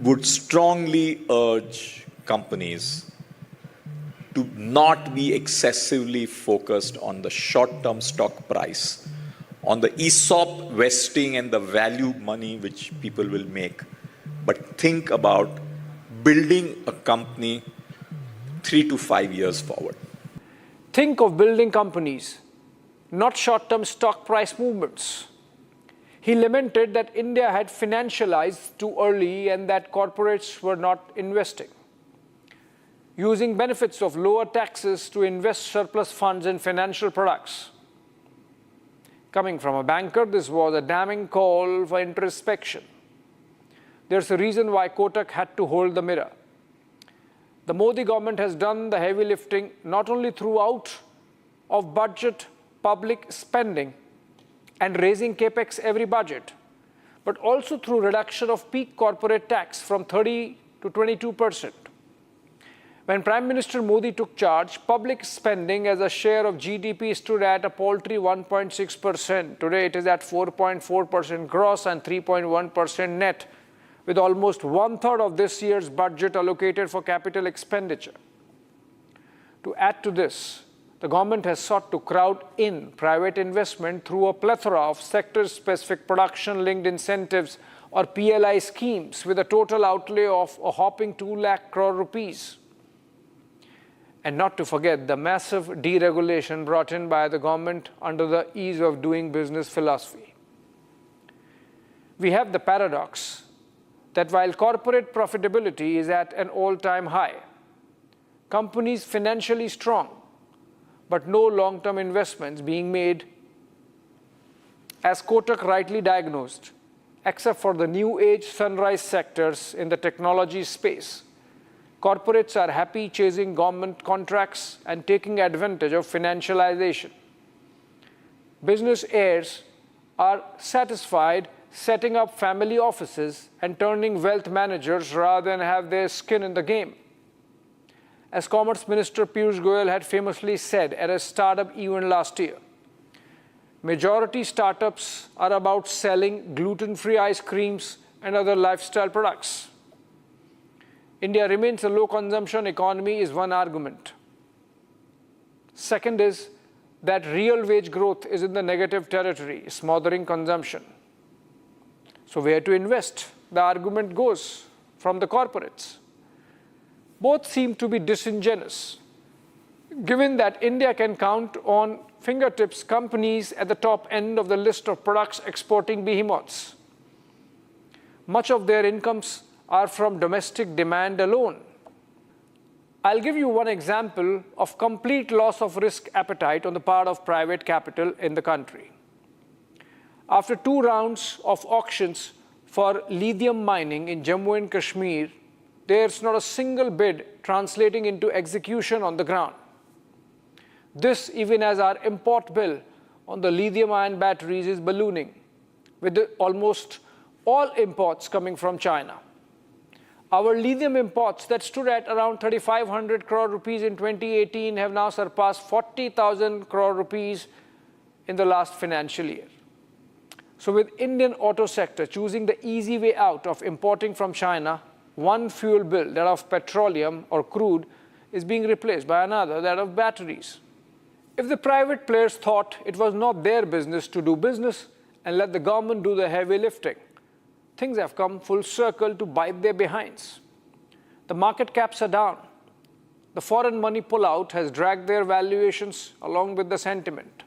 would strongly urge companies to not be excessively focused on the short-term stock price, on the ESOP vesting and the value money which people will make, but think about building a company 3 to 5 years forward. Think of building companies not short-term stock price movements. He lamented that India had financialized too early and that corporates were not investing, using benefits of lower taxes to invest surplus funds in financial products. Coming from a banker, this was a damning call for introspection. There's a reason why Kotak had to hold the mirror. The Modi government has done the heavy lifting not only throughout of budget public spending and raising capex every budget, but also through reduction of peak corporate tax from 30 to 22%. When Prime Minister Modi took charge, public spending as a share of GDP stood at a paltry 1.6%. Today it is at 4.4% gross and 3.1% net, with almost one-third of this year's budget allocated for capital expenditure. To add to this, the government has sought to crowd in private investment through a plethora of sector-specific production-linked incentives or PLI schemes with a total outlay of a hopping 2 lakh crore rupees. And not to forget the massive deregulation brought in by the government under the ease of doing business philosophy. We have the paradox that while corporate profitability is at an all-time high, companies financially strong, but no long-term investments being made, as Kotak rightly diagnosed, except for the new age sunrise sectors in the technology space. Corporates are happy chasing government contracts and taking advantage of financialization. Business heirs are satisfied setting up family offices and turning wealth managers rather than have their skin in the game. As Commerce Minister Piyush Goyal had famously said at a startup event last year, majority startups are about selling gluten-free ice creams and other lifestyle products. India remains a low-consumption economy is one argument. Second is that real wage growth is in the negative territory, smothering consumption. So where to invest? The argument goes from the corporates. Both seem to be disingenuous, given that India can count on fingertips companies at the top end of the list of products exporting behemoths. Much of their incomes are from domestic demand alone. I'll give you one example of complete loss of risk appetite on the part of private capital in the country. After 2 rounds of auctions for lithium mining in Jammu and Kashmir, there's not a single bid translating into execution on the ground. This even as our import bill on the lithium-ion batteries is ballooning, with almost all imports coming from China. Our lithium imports that stood at around 3,500 crore rupees in 2018 have now surpassed 40,000 crore rupees in the last financial year. So with Indian auto sector choosing the easy way out of importing from China, one fuel bill, that of petroleum or crude, is being replaced by another, that of batteries. If the private players thought it was not their business to do business and let the government do the heavy lifting, things have come full circle to bite their behinds. The market caps are down. The foreign money pullout has dragged their valuations along with the sentiment.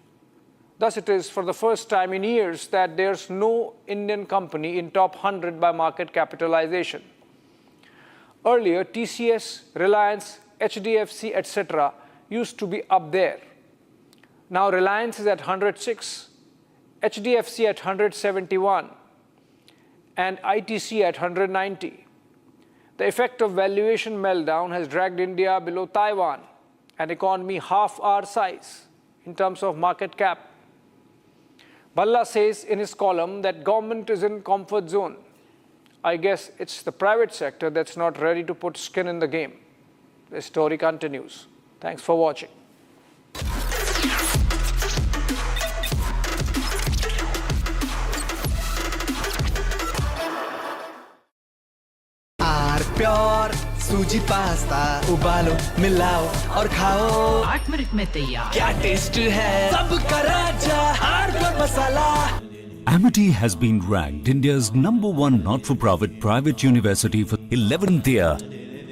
Thus, it is for the first time in years that there's no Indian company in top 100 by market capitalization. Earlier, TCS, Reliance, HDFC, etc. used to be up there. Now, Reliance is at 106, HDFC at 171, and ITC at 190. The effect of valuation meltdown has dragged India below Taiwan, an economy half our size in terms of market cap. Bhalla says in his column that government is in comfort zone. I guess it's the private sector that's not ready to put skin in the game. The story continues. Thanks for watching. Pure सूजी pasta उबालो मिलाओ और खाओ 8 minute में तैयार क्या taste है सबका राजा आर्नब मसाला Amity has been ranked India's #1 not-for-profit private university for 11th year,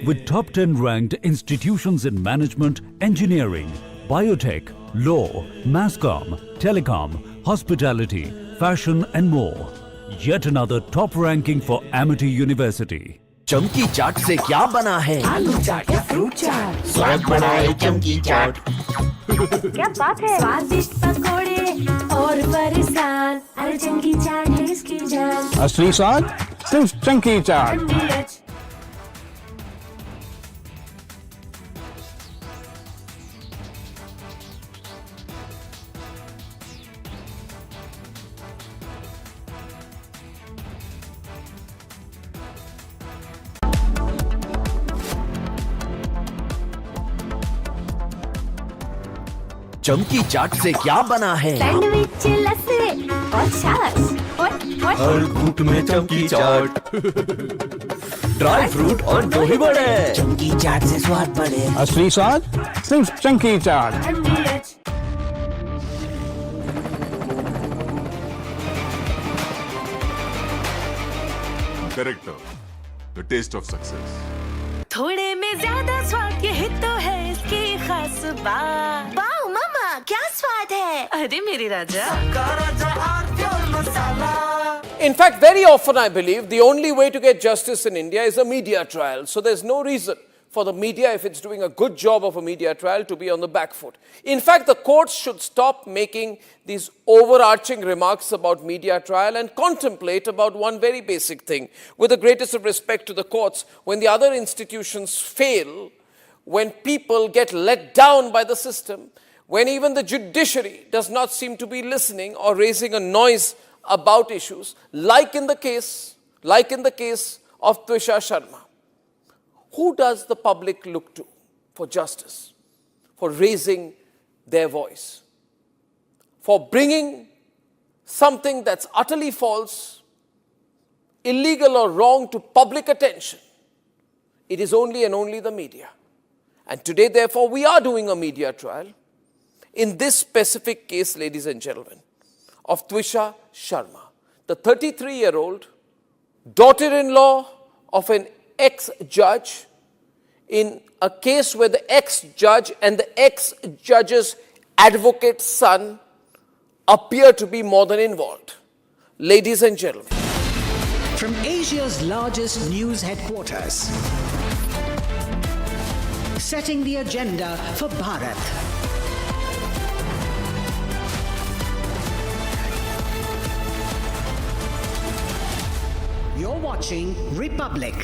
with top 10 ranked institutions in management, engineering, biotech, law, mass comm, telecom, hospitality, fashion and more. Yet another top ranking for Amity University. चमकी चाट से क्या बना है? आलू चाट या fruit चाट, स्वाद बढ़ाए चमकी चाट। क्या बात है? स्वादिष्ट पकोड़े और फरसान, अरे चमकी चाट है इसकी जान। असली स्वाद सिर्फ चंकी चाट। चमकी चाट से क्या बना है? सैंडविच, लस्सी और छाछ और हर घूंट में चमकी चाट। ड्राई फ्रूट और दही बड़े, चमकी चाट से स्वाद बढ़े। असली स्वाद सिर्फ चंकी चाट। Character, the taste of success. थोड़े में ज्यादा स्वाद, यही तो है इसकी खास बात। वाओ मामा, क्या स्वाद है? अरे मेरे राजा। In fact, very often I believe the only way to get justice in India is a media trial. So there's no reason for the media, if it's doing a good job of a media trial, to be on the back foot. In fact, the courts should stop making these overarching remarks about media trial and contemplate about one very basic thing. With the greatest of respect to the courts, when the other institutions fail, when people get let down by the system, when even the judiciary does not seem to be listening or raising a noise about issues, like in the case of Twisha Sharma. Who does the public look to for justice, for raising their voice, for bringing something that's utterly false, illegal or wrong to public attention? It is only and only the media. And today, therefore, we are doing a media trial in this specific case, ladies and gentlemen, of Twisha Sharma, the 33-year-old daughter-in-law of an ex-judge, in a case where the ex-judge and the ex-judge's advocate's son appear to be more than involved. Ladies and gentlemen. From Asia's largest news headquarters, setting the agenda for Bharat. You're watching Republic.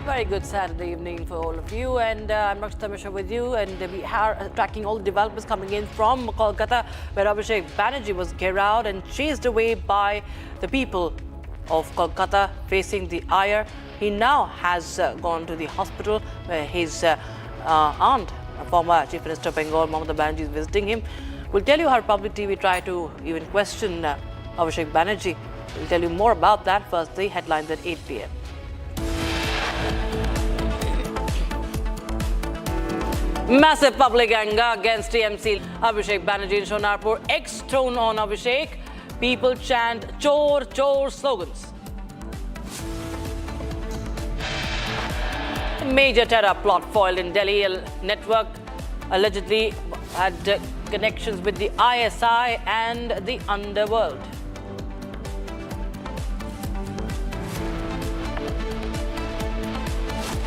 Very good Saturday evening for all of you, and I'm Rakshita Mishra with you, and we are tracking all the developments coming in from Kolkata, where Abhishek Banerjee was garroted and chased away by the people of Kolkata facing the ire. He now has gone to the hospital where his aunt, former Chief Minister of Bengal, Mamata Banerjee, is visiting him. We'll tell you how Republic TV tried to even question Abhishek Banerjee. We'll tell you more about that. First, the headlines at 8 p.m. Massive public anger against TMC Abhishek Banerjee in Shonarpur. X-tone on Abhishek. People chant "Chor, Chor" slogans. Major terror plot foiled in Delhi. A network allegedly had connections with the ISI and the underworld.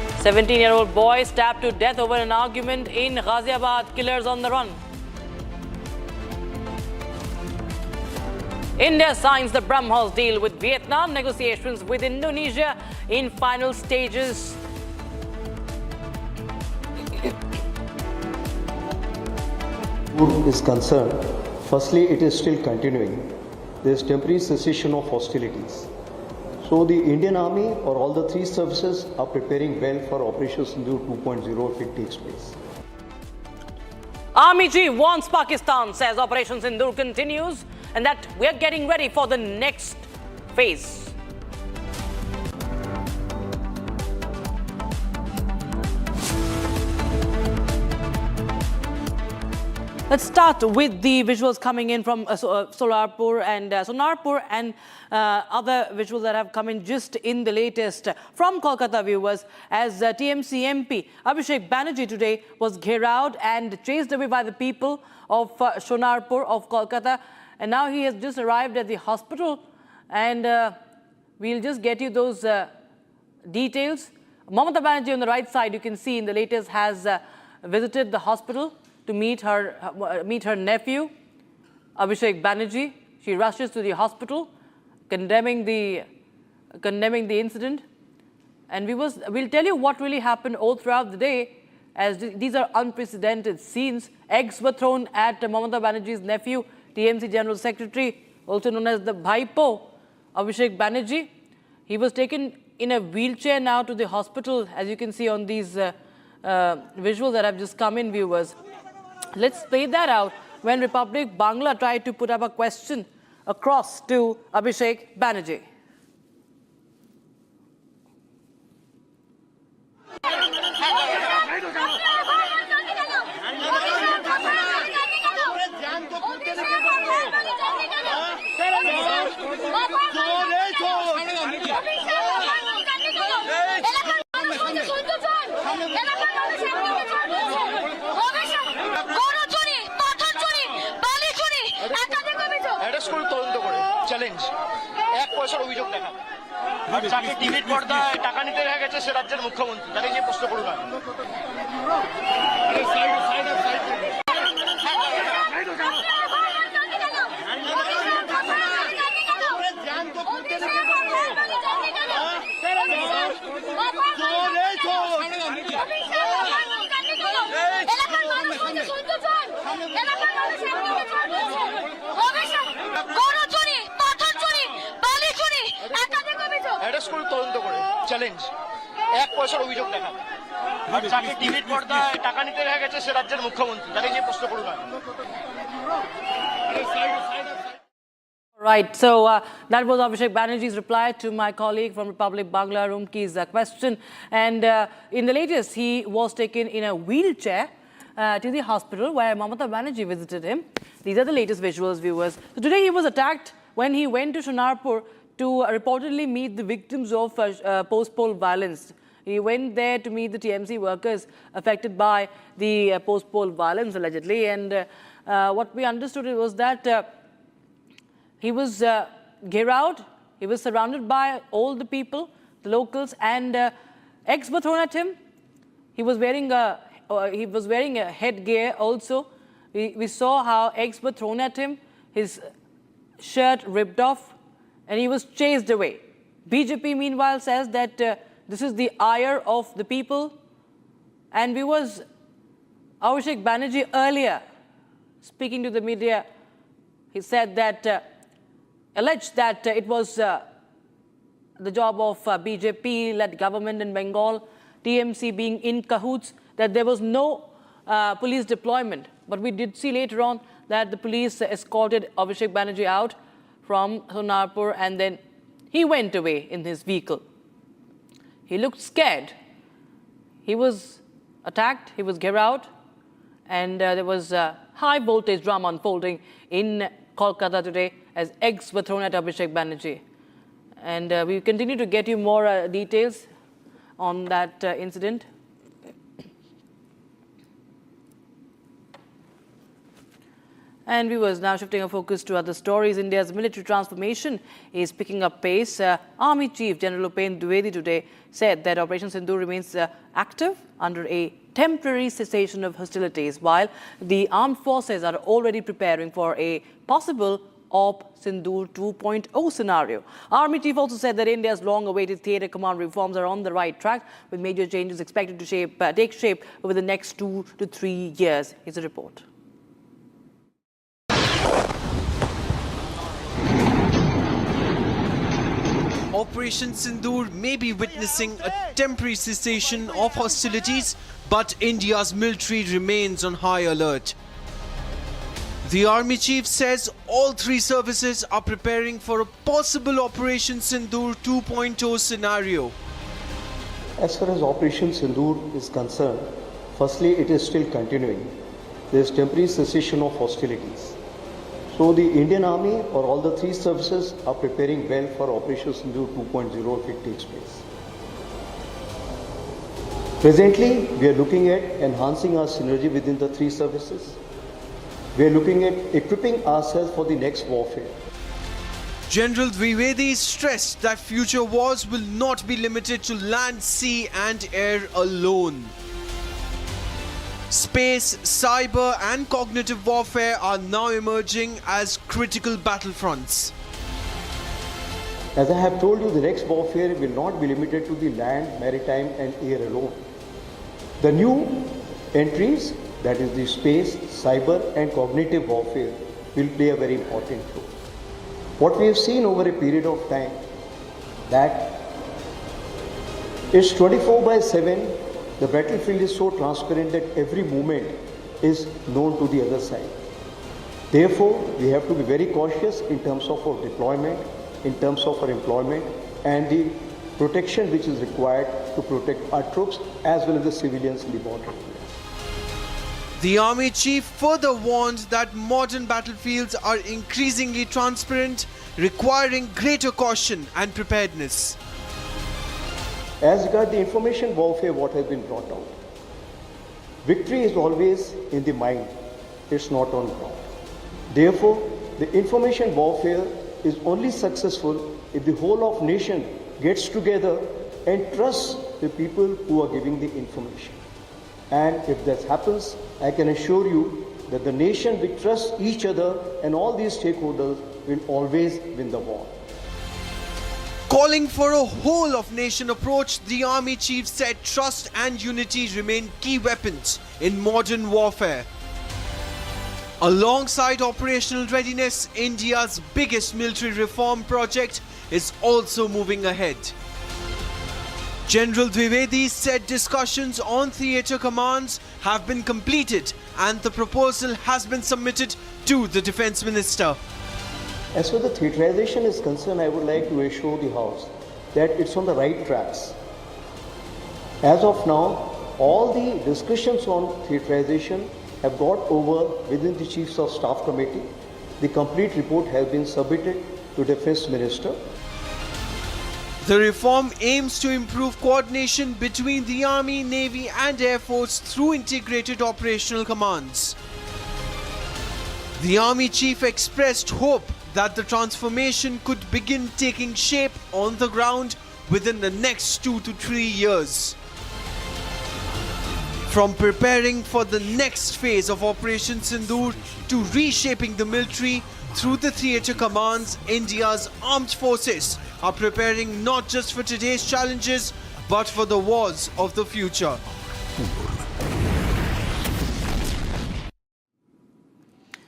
A 17-year-old boy stabbed to death over an argument in Ghaziabad. Killers on the run. India signs the BrahMos deal with Vietnam. Negotiations with Indonesia in final stages. Is concerned, firstly, it is still continuing. There is temporary cessation of hostilities. So the Indian Army or all the three services are preparing well for Operation Sindoor 2.0 if it takes place. Army Chief warns Pakistan, says Operation Sindoor continues and that we are getting ready for the next phase. Let's start with the visuals coming in from Sonarpur and other visuals that have come in just in the latest from Kolkata, viewers, as TMC MP Abhishek Banerjee today was gherawed and chased away by the people of Sonarpur of Kolkata, and now he has just arrived at the hospital, and we'll just get you those details. Mamata Banerjee on the right side, you can see in the latest, has visited the hospital to meet her nephew, Abhishek Banerjee. She rushes to the hospital, condemning the incident. And we'll tell you what really happened all throughout the day, as these are unprecedented scenes. Eggs were thrown at Mamata Banerjee's nephew, TMC General Secretary, also known as the Bhaipo, Abhishek Banerjee. He was taken in a wheelchair now to the hospital, as you can see on these visuals that have just come in, viewers. Let's play that out when Republic Bangla tried to put up a question across to Abhishek Banerjee. Challenge এক পয়সার অভিযোগ দেখা যাকে টিভির পর্দায় টাকা নিতে দেখা গেছে সে রাজ্যের মুখ্যমন্ত্রী, তাকে নিয়ে প্রশ্ন করুন। তদন্ত করে চ্যালেঞ্জ এক পয়সার অভিযোগ দেখা যাকে টিভির পর্দায় টাকা নিতে দেখা গেছে সে রাজ্যের মুখ্যমন্ত্রী, তাকে নিয়ে প্রশ্ন করুন। Right, so that was Abhishek Banerjee's reply to my colleague from Republic Bangla, Rumki's question. And in the latest, he was taken in a wheelchair to the hospital where Mamata Banerjee visited him. These are the latest visuals, viewers. So today he was attacked when he went to Sonarpur to reportedly meet the victims of post-poll violence. He went there to meet the TMC workers affected by the post-poll violence, allegedly. And what we understood was that he was gherawed. He was surrounded by all the people, the locals, and eggs were thrown at him. He was wearing a headgear also. We saw how eggs were thrown at him. His shirt ripped off, and he was chased away. BJP, meanwhile, says that this is the ire of the people. And Abhishek Banerjee earlier, speaking to the media, he said that, alleged that it was the job of BJP-led government in Bengal, TMC being in cahoots, that there was no police deployment. But we did see later on that the police escorted Abhishek Banerjee out from Sonarpur, and then he went away in his vehicle. He looked scared. He was attacked, he was gherawed, and there was high voltage drama unfolding in Kolkata today as eggs were thrown at Abhishek Banerjee. And we continue to get you more details on that incident. And viewers, now shifting our focus to other stories. India's military transformation is picking up pace. Army Chief General Upen Dwivedi today said that Operation Sindoor remains active under a temporary cessation of hostilities, while the armed forces are already preparing for a possible Op Sindoor 2.0 scenario. Army Chief also said that India's long-awaited theatre command reforms are on the right track, with major changes expected to take shape over the next 2 to 3 years. Here's a report. Operation Sindoor may be witnessing a temporary cessation of hostilities, but India's military remains on high alert. The Army Chief says all three services are preparing for a possible Operation Sindoor 2.0 scenario. As far as Operation Sindoor is concerned, firstly, it is still continuing. there is temporary cessation of hostilities. So the Indian Army or all the three services are preparing well for Operation Sindoor 2.0 if it takes place. Presently, we are looking at enhancing our synergy within the three services. We are looking at equipping ourselves for the next warfare. General Dwivedi stressed that future wars will not be limited to land, sea and air alone. Space, cyber and cognitive warfare are now emerging as critical battlefronts. As I have told you, the next warfare will not be limited to the land, maritime and air alone. The new entries, that is the space, cyber and cognitive warfare, will play a very important role. What we have seen over a period of time, that it's 24/7, the battlefield is so transparent that every movement is known to the other side. Therefore, we have to be very cautious in terms of our deployment, in terms of our employment and the protection which is required to protect our troops as well as the civilians in the border. The army chief further warned that modern battlefields are increasingly transparent, requiring greater caution and preparedness. As regards the information warfare, what has been brought out, victory is always in the mind, it's not on ground. Therefore, the information warfare is only successful if the whole of nation gets together and trusts the people who are giving the information. And if that happens, I can assure you that the nation will trust each other and all these stakeholders will always win the war. Calling for a whole of nation approach, the army chief said trust and unity remain key weapons in modern warfare. Alongside operational readiness, India's biggest military reform project is also moving ahead. General Dwivedi said discussions on theatre commands have been completed and the proposal has been submitted to the Defence Minister. As far as the theatrization is concerned, I would like to assure the House that it's on the right tracks. As of now, all the discussions on theatrization have got over within the Chiefs of Staff Committee. The complete report has been submitted to the Defence Minister. The reform aims to improve coordination between the Army, Navy and Air Force through integrated operational commands. The Army Chief expressed hope that the transformation could begin taking shape on the ground within the next 2 to 3 years. From preparing for the next phase of Operation Sindoor to reshaping the military through the theatre commands, India's armed forces are preparing not just for today's challenges, but for the wars of the future.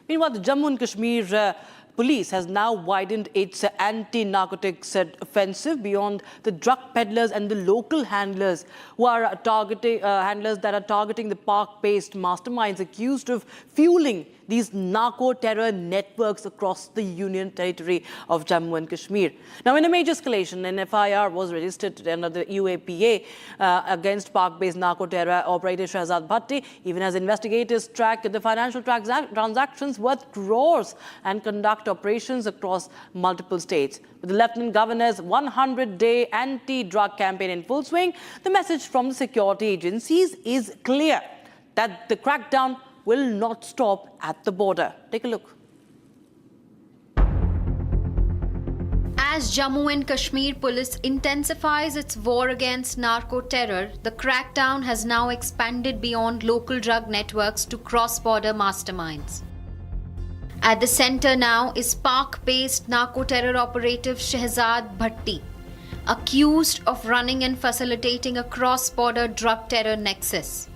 Meanwhile, the Jammu and Kashmir police has now widened its anti-narcotics offensive beyond the drug peddlers and the local handlers who are targeting the park-based masterminds accused of fueling these narco-terror networks across the Union territory of Jammu and Kashmir. Now, in a major escalation, an FIR was registered under the UAPA against park-based narco-terror operator Shehzad Bhatti, even as investigators track the financial transactions worth crores and conduct operations across multiple states. With the Lieutenant Governor's 100-day anti-drug campaign in full swing, the message from the security agencies is clear that the crackdown will not stop at the border. Take a look. As Jammu and Kashmir police intensifies its war against narco-terror, the crackdown has now expanded beyond local drug networks to cross-border masterminds. At the center now is Pak-based narco-terror operative Shehzad Bhatti, accused of running and facilitating a cross-border drug terror nexus.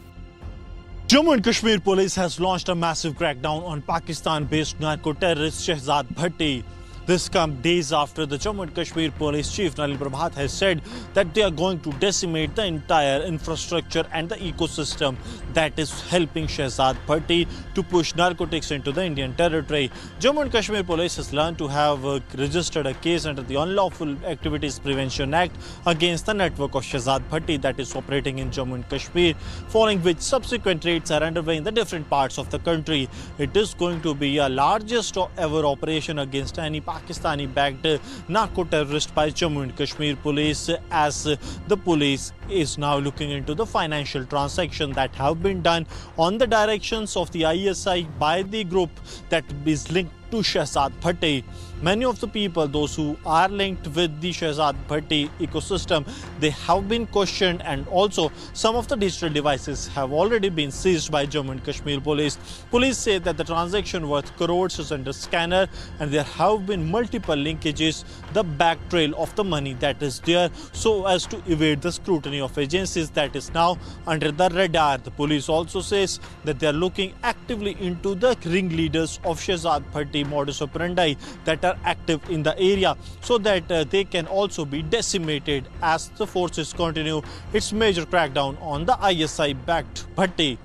Jammu and Kashmir police has launched a massive crackdown on Pakistan-based narco-terrorist Shehzad Bhatti. This comes days after the Jammu and Kashmir Police Chief Nalin Prabhat has said that they are going to decimate the entire infrastructure and the ecosystem that is helping Shehzad Bhatti to push narcotics into the Indian territory. Jammu and Kashmir Police has learned to have registered a case under the Unlawful Activities Prevention Act against the network of Shehzad Bhatti that is operating in Jammu and Kashmir, following which subsequent raids are underway in the different parts of the country. It is going to be a largest ever operation against any Pakistani-backed narco-terrorist by Jammu and Kashmir Police, as the police is now looking into the financial transactions that have been done on the directions of the ISI by the group that is linked to Shehzad Bhatti. Many of the people, those who are linked with the Shehzad Bhatti ecosystem, they have been questioned, and also some of the digital devices have already been seized by Jammu and Kashmir Police. Police say that the transaction worth crores is under scanner, and there have been multiple linkages, the back trail of the money that is there, so as to evade the scrutiny of agencies that is now under the radar. The police also says that they are looking actively into the ringleaders of Shehzad Bhatti modus operandi that are active in the area, so that they can also be decimated as the forces continue its major crackdown on the ISI-backed Bhatti.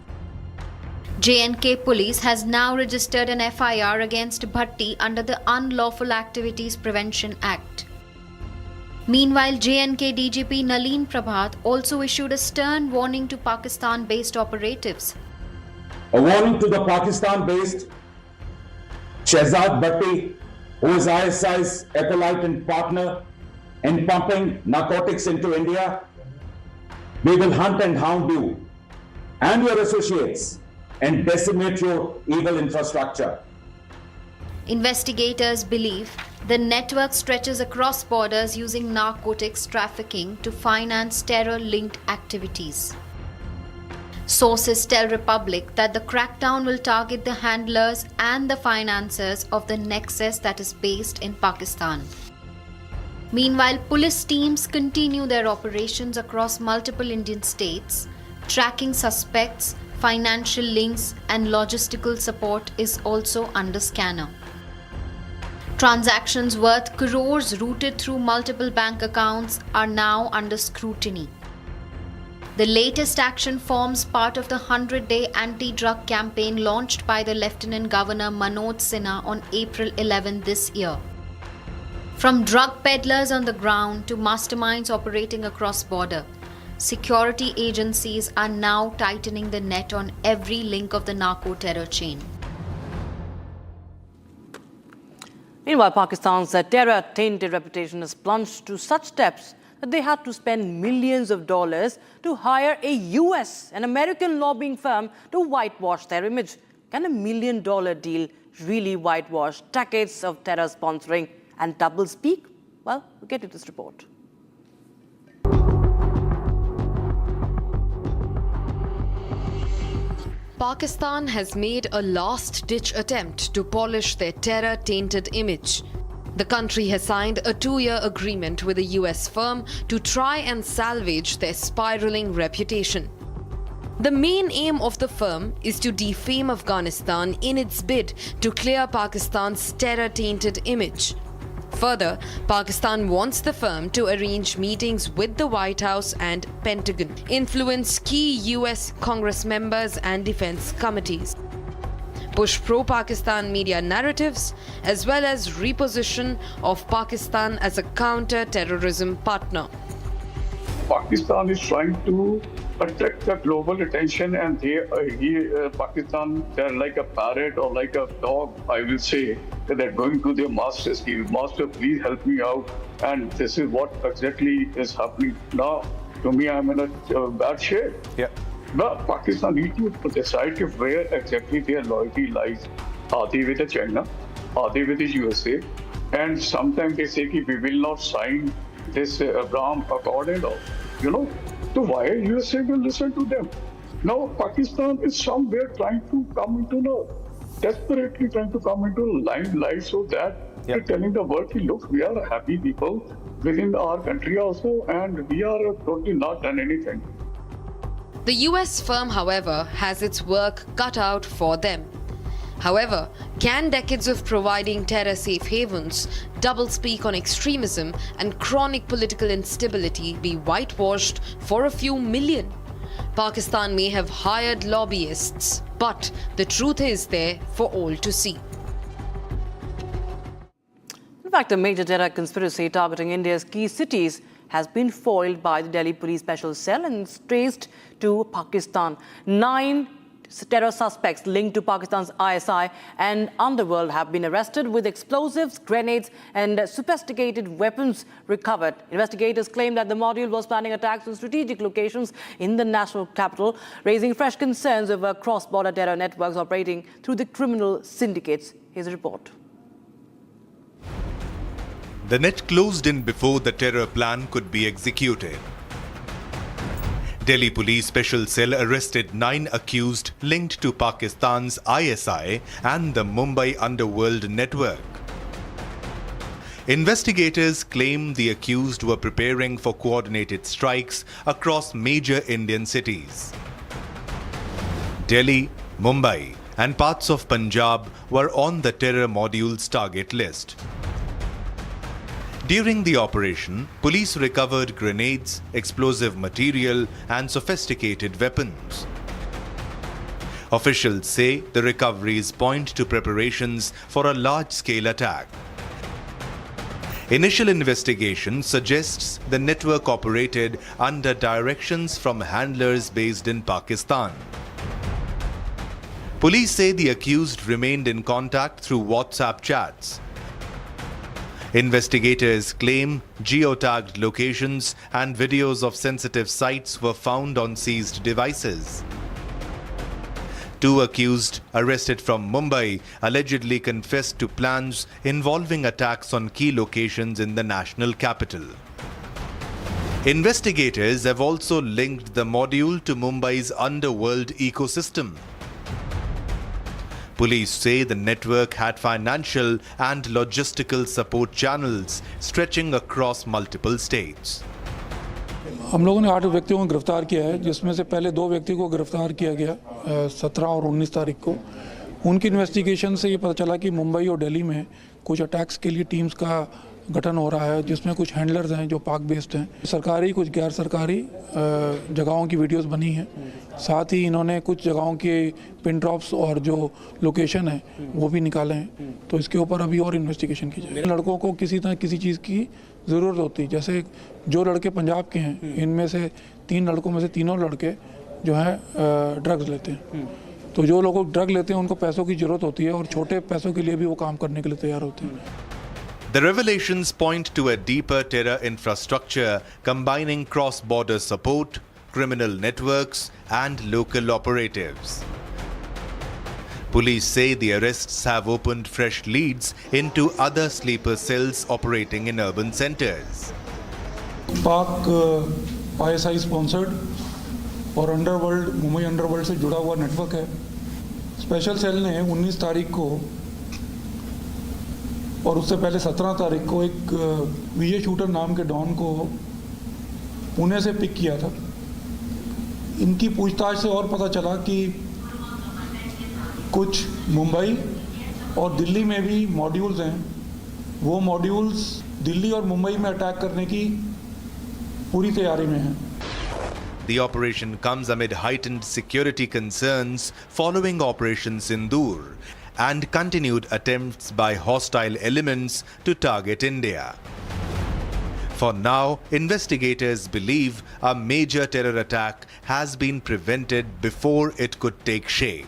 J&K Police has now registered an FIR against Bhatti under the Unlawful Activities Prevention Act. Meanwhile, J&K DGP Nalin Prabhat also issued a stern warning to Pakistan-based operatives. A warning to the Pakistan-based Shehzad Bhatti, who is ISI's acolyte and partner in pumping narcotics into India. We will hunt and hound you and your associates and decimate your evil infrastructure. Investigators believe the network stretches across borders using narcotics trafficking to finance terror-linked activities. Sources tell Republic that the crackdown will target the handlers and the financiers of the nexus that is based in Pakistan. Meanwhile, police teams continue their operations across multiple Indian states. Tracking suspects, financial links, and logistical support is also under scanner. Transactions worth crores routed through multiple bank accounts are now under scrutiny. The latest action forms part of the 100-day anti-drug campaign launched by the Lieutenant Governor Manoj Sinha on April 11 this year. From drug peddlers on the ground to masterminds operating across border, security agencies are now tightening the net on every link of the narco-terror chain. Meanwhile, Pakistan's terror-tainted reputation has plunged to such depths that they had to spend millions of dollars to hire a US and American lobbying firm to whitewash their image. Can $1 million deal really whitewash decades of terror sponsoring and doublespeak? Well, we'll get to this report. Pakistan has made a last-ditch attempt to polish their terror-tainted image. The country has signed a 2-year agreement with a US firm to try and salvage their spiraling reputation. The main aim of the firm is to defame Afghanistan in its bid to clear Pakistan's terror-tainted image. Further, Pakistan wants the firm to arrange meetings with the White House and Pentagon, influence key US Congress members and defense committees, push pro-Pakistan media narratives, as well as reposition of Pakistan as a counter-terrorism partner. Pakistan is trying to attract the global attention, and Pakistan, they're like a parrot or like a dog, I will say, that they're going to their masters. Master, please help me out. And this is what exactly is happening now. To me, I'm in a bad shape. Yeah. But Pakistan need to decide where exactly their loyalty lies. Are they with China? Are they with the USA? And sometimes they say we will not sign this Abraham Accord and all. So why USA will listen to them? Now Pakistan is somewhere trying to come into desperately trying to come into limelight, so that they're telling the world, look, we are happy people within our country also, and we are totally not done anything. The US firm, however, has its work cut out for them. However, can decades of providing terror safe havens, doublespeak on extremism, and chronic political instability be whitewashed for a few million? Pakistan may have hired lobbyists, but the truth is there for all to see. In fact, a major terror conspiracy targeting India's key cities has been foiled by the Delhi Police Special Cell and is traced to Pakistan. 9 terror suspects linked to Pakistan's ISI and underworld have been arrested, with explosives, grenades and sophisticated weapons recovered. Investigators claim that the module was planning attacks on strategic locations in the national capital, raising fresh concerns over cross-border terror networks operating through the criminal syndicates. Here's a report. The net closed in before the terror plan could be executed. Delhi Police Special Cell arrested 9 accused linked to Pakistan's ISI and the Mumbai underworld network. Investigators claim the accused were preparing for coordinated strikes across major Indian cities. Delhi, Mumbai, and parts of Punjab were on the terror module's target list. During the operation, police recovered grenades, explosive material, and sophisticated weapons. Officials say the recoveries point to preparations for a large-scale attack. Initial investigation suggests the network operated under directions from handlers based in Pakistan. Police say the accused remained in contact through WhatsApp chats. Investigators claim geotagged locations and videos of sensitive sites were found on seized devices. 2 accused arrested from Mumbai allegedly confessed to plans involving attacks on key locations in the national capital. Investigators have also linked the module to Mumbai's underworld ecosystem. Police say the network had financial and logistical support channels stretching across multiple states. हम लोगों ने 8 व्यक्तियों को गिरफ्तार किया है, जिसमें से पहले 2 व्यक्ति को गिरफ्तार किया गया 17 और 19 तारीख को। उनकी इन्वेस्टिगेशन से ये पता चला कि मुंबई और दिल्ली में कुछ अटैक्स के लिए टीम्स का गठन हो रहा है, जिसमें कुछ हैंडलर्स हैं जो पाक बेस्ड हैं। सरकारी कुछ गैर सरकारी जगहों की वीडियोस बनी हैं। साथ ही इन्होंने कुछ जगहों के पिन ड्रॉप्स और जो लोकेशन है वो भी निकाले हैं। तो इसके ऊपर अभी और इन्वेस्टिगेशन की जाएगी। लड़कों को किसी तरह किसी चीज़ की ज़रूरत होती है, जैसे जो लड़के पंजाब के हैं, इनमें से 3 लड़कों में से तीनों लड़के जो हैं ड्रग्स लेते हैं। तो जो लोग ड्रग लेते हैं उनको पैसों की ज़रूरत होती है और छोटे पैसों के लिए भी वो काम करने के लिए तैयार होते हैं। The revelations point to a deeper terror infrastructure combining cross-border support, criminal networks, and local operatives. Police say the arrests have opened fresh leads into other sleeper cells operating in urban centers. पाक ISI sponsored और underworld, Mumbai underworld से जुड़ा हुआ network है। Special cell ने 19 तारीख को और उससे पहले 17 तारीख को एक विजय शूटर नाम के डॉन को पुणे से पिक किया था। इनकी पूछताछ से और पता चला कि कुछ मुंबई और दिल्ली में भी मॉड्यूल्स हैं। वो मॉड्यूल्स दिल्ली और मुंबई में अटैक करने की पूरी तैयारी में हैं। The operation comes amid heightened security concerns following Operation Sindoor and continued attempts by hostile elements to target India. For now, investigators believe a major terror attack has been prevented before it could take shape.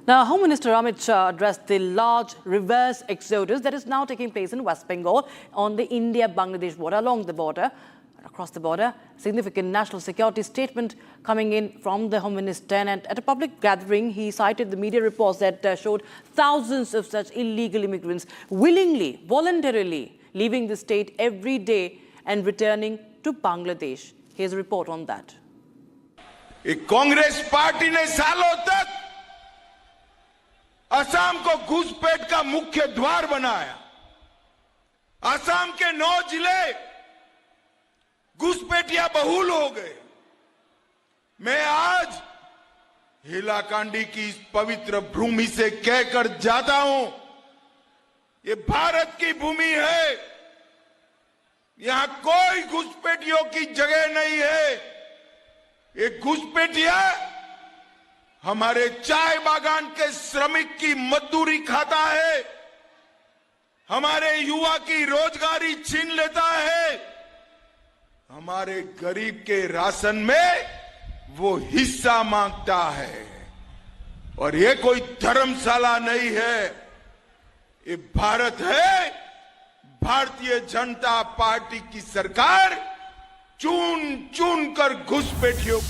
Now, Home Minister Amit Shah addressed the large reverse exodus that is now taking place in West Bengal on the India-Bangladesh border, along the border. Across the border, significant national security statement coming in from the Home Minister, and at a public gathering he cited the media reports that showed thousands of such illegal immigrants willingly, voluntarily leaving the state every day and returning to Bangladesh. Here's a report on that. Congress party ने सालों तक असम को घुसपैठ का मुख्य द्वार बनाया। असम के 9 जिले घुसपैठिया बहुल हो गए। मैं आज हिलाकांडी की इस पवित्र भूमि से कहकर जाता हूं, ये भारत की भूमि है, यहां कोई घुसपैठियों की जगह नहीं है। ये घुसपैठिया हमारे चाय बागान के श्रमिक की मजदूरी खाता है, हमारे युवा की रोजगारी छीन लेता है, हमारे गरीब के राशन में वो हिस्सा मांगता है। और ये कोई धर्मशाला नहीं है, ये भारत है। भारतीय जनता पार्टी की सरकार चुन चुन कर घुसपैठियों।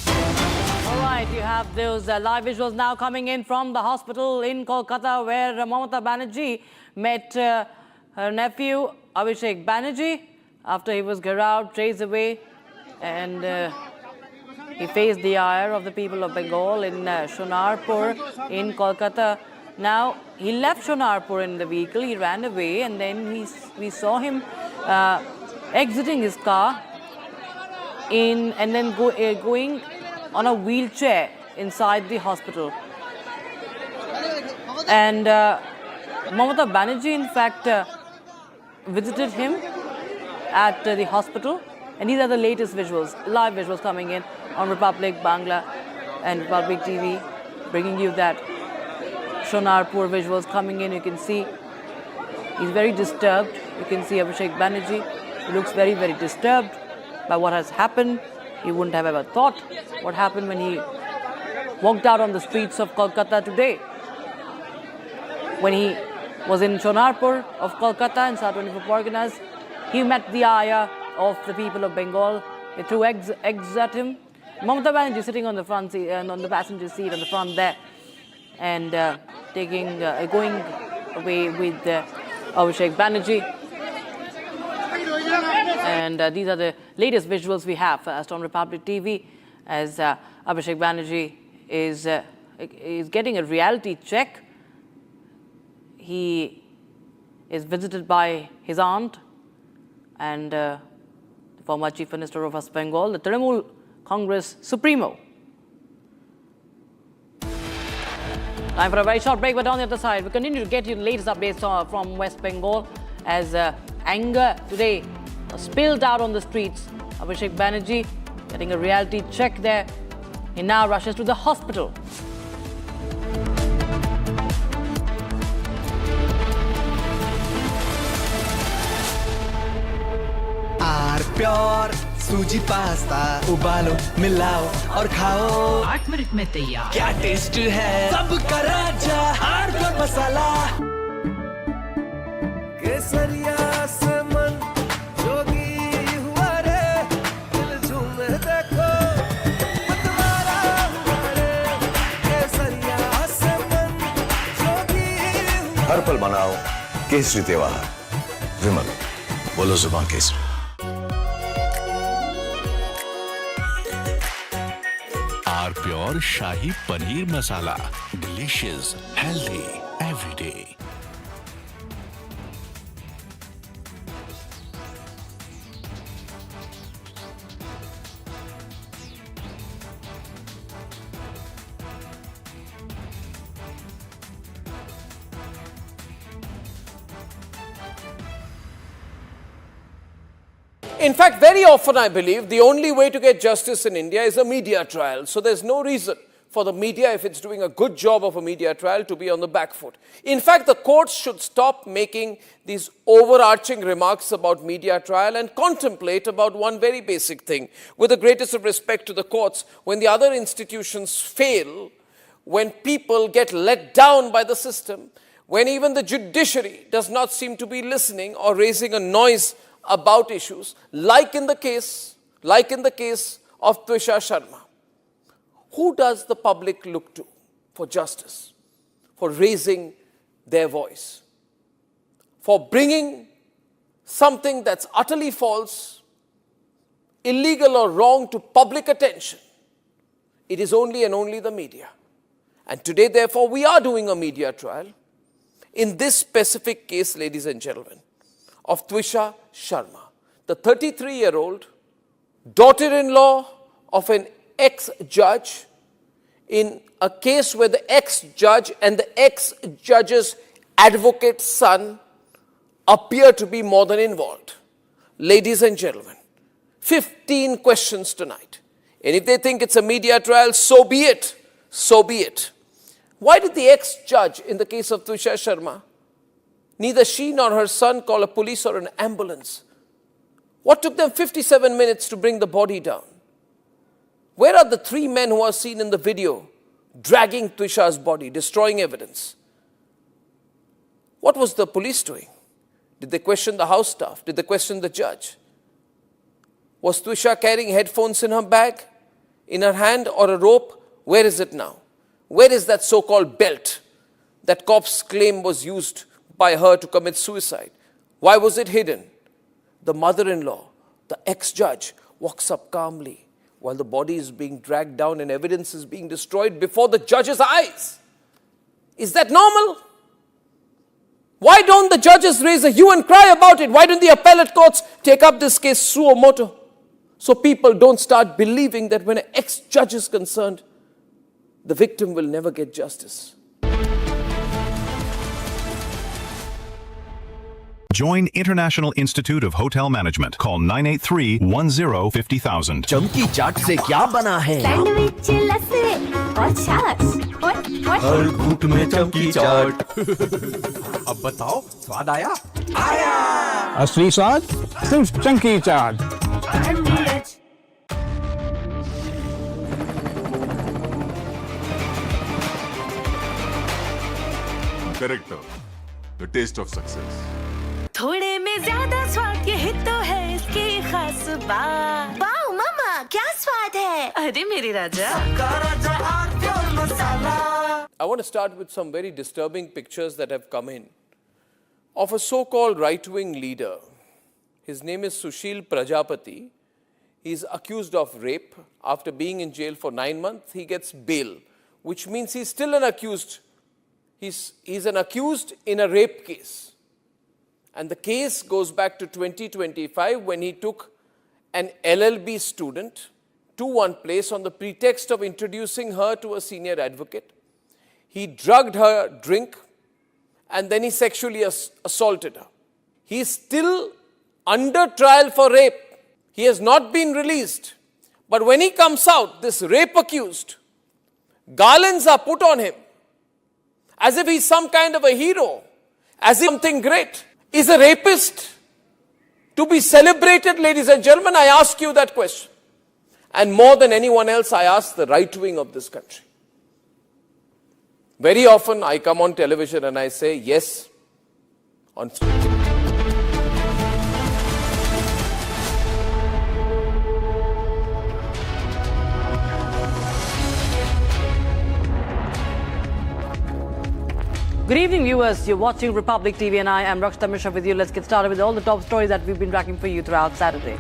All right, you have those live visuals now coming in from the hospital in Kolkata, where Mamata Banerjee met her nephew Abhishek Banerjee after he was garrowed, chased away, and he faced the ire of the people of Bengal in Shonarpur in Kolkata. Now, he left Shonarpur in the vehicle, he ran away, and then we saw him exiting his car and then going on a wheelchair inside the hospital. And Mamata Banerjee, in fact, visited him at the hospital. And these are the latest visuals, live visuals coming in on Republic Bangla and Republic TV, bringing you that Shonarpur visuals coming in. You can see he's very disturbed. You can see Abhishek Banerjee. He looks very, very disturbed by what has happened. He wouldn't have ever thought what happened when he walked out on the streets of Kolkata today. When he was in Shonarpur of Kolkata in South 24 Parganas, he met the ire of the people of Bengal. They threw eggs at him. Mamata Banerjee sitting on the front seat, on the passenger seat on the front there, and going away with Abhishek Banerjee. And these are the latest visuals we have on Republic TV, as Abhishek Banerjee is getting a reality check. He is visited by his aunt and the former Chief Minister of West Bengal, the Trinamool Congress Supremo. Time for a very short break, but on the other side, we continue to get you the latest updates from West Bengal as anger today spilled out on the streets. Abhishek Banerjee getting a reality check there. He now rushes to the hospital. Pure सूजी pasta उबालो मिलाओ और खाओ 8 minute में तैयार। क्या taste है सबका राजा हार्डकोर मसाला। केसरिया से मन जोगी हुआ रे, दिल झूमे देखो मतवारा हुआ रे। केसरिया से मन जोगी हुआ। हर पल मनाओ केसरी त्योहार। विमल बोलो जुबान केसरी। प्योर शाही पनीर मसाला, delicious, healthy every day. In fact, very often I believe the only way to get justice in India is a media trial. So there's no reason for the media, if it's doing a good job of a media trial, to be on the back foot. In fact, the courts should stop making these overarching remarks about media trial and contemplate about one very basic thing. With the greatest of respect to the courts, when the other institutions fail, when people get let down by the system, when even the judiciary does not seem to be listening or raising a noise about issues, like in the case of Twisha Sharma. Who does the public look to for justice, for raising their voice, for bringing something that's utterly false, illegal or wrong to public attention? It is only and only the media. And today, therefore, we are doing a media trial in this specific case, ladies and gentlemen, of Twisha Sharma, the 33-year-old daughter-in-law of an ex-judge in a case where the ex-judge and the ex-judge's advocate's son appear to be more than involved. Ladies and gentlemen, 15 questions tonight. And if they think it's a media trial, so be it. So be it. Why did the ex-judge in the case of Twisha Sharma, neither she nor her son call a police or an ambulance? What took them 57 minutes to bring the body down? Where are the 3 men who are seen in the video dragging Twisha's body, destroying evidence? What was the police doing? Did they question the house staff? Did they question the judge? Was Twisha carrying headphones in her bag, in her hand, or a rope? Where is it now? Where is that so-called belt that cops claim was used by her to commit suicide? Why was it hidden? The mother-in-law, the ex-judge, walks up calmly while the body is being dragged down and evidence is being destroyed before the judge's eyes. Is that normal? Why don't the judges raise a hue and cry about it? Why don't the appellate courts take up this case suo motu? So people don't start believing that when an ex-judge is concerned, the victim will never get justice. Join International Institute of Hotel Management. Call 983-10-50,000. चमकी चाट से क्या बना है? Sandwich लस्सी और छाछ हर घूंट में चमकी चाट। अब बताओ स्वाद आया? आया। असली स्वाद सिर्फ चमकी चाट। Character, the taste of success. थोड़े में ज्यादा स्वाद, यही तो है इसकी खास बात। वाओ मामा, क्या स्वाद है? अरे मेरे राजा। I want to start with some very disturbing pictures that have come in of a so-called right-wing leader. His name is Sushil Prajapati. He's accused of rape. After being in jail for 9 months, he gets bail, which means he's still an accused. He's an accused in a rape case. And the case goes back to 2025 when he took an LLB student to one place on the pretext of introducing her to a senior advocate. He drugged her drink and then he sexually assaulted her. He is still under trial for rape. He has not been released. But when he comes out, this rape accused, garlands are put on him as if he's some kind of a hero, as if something great. Is a rapist to be celebrated, ladies and gentlemen? I ask you that question. And more than anyone else, I ask the right wing of this country. Very often I come on television and I say, yes, on Good evening, viewers. You're watching Republic TV and I am Rakshita Mishra with you. Let's get started with all the top stories that we've been tracking for you throughout Saturday.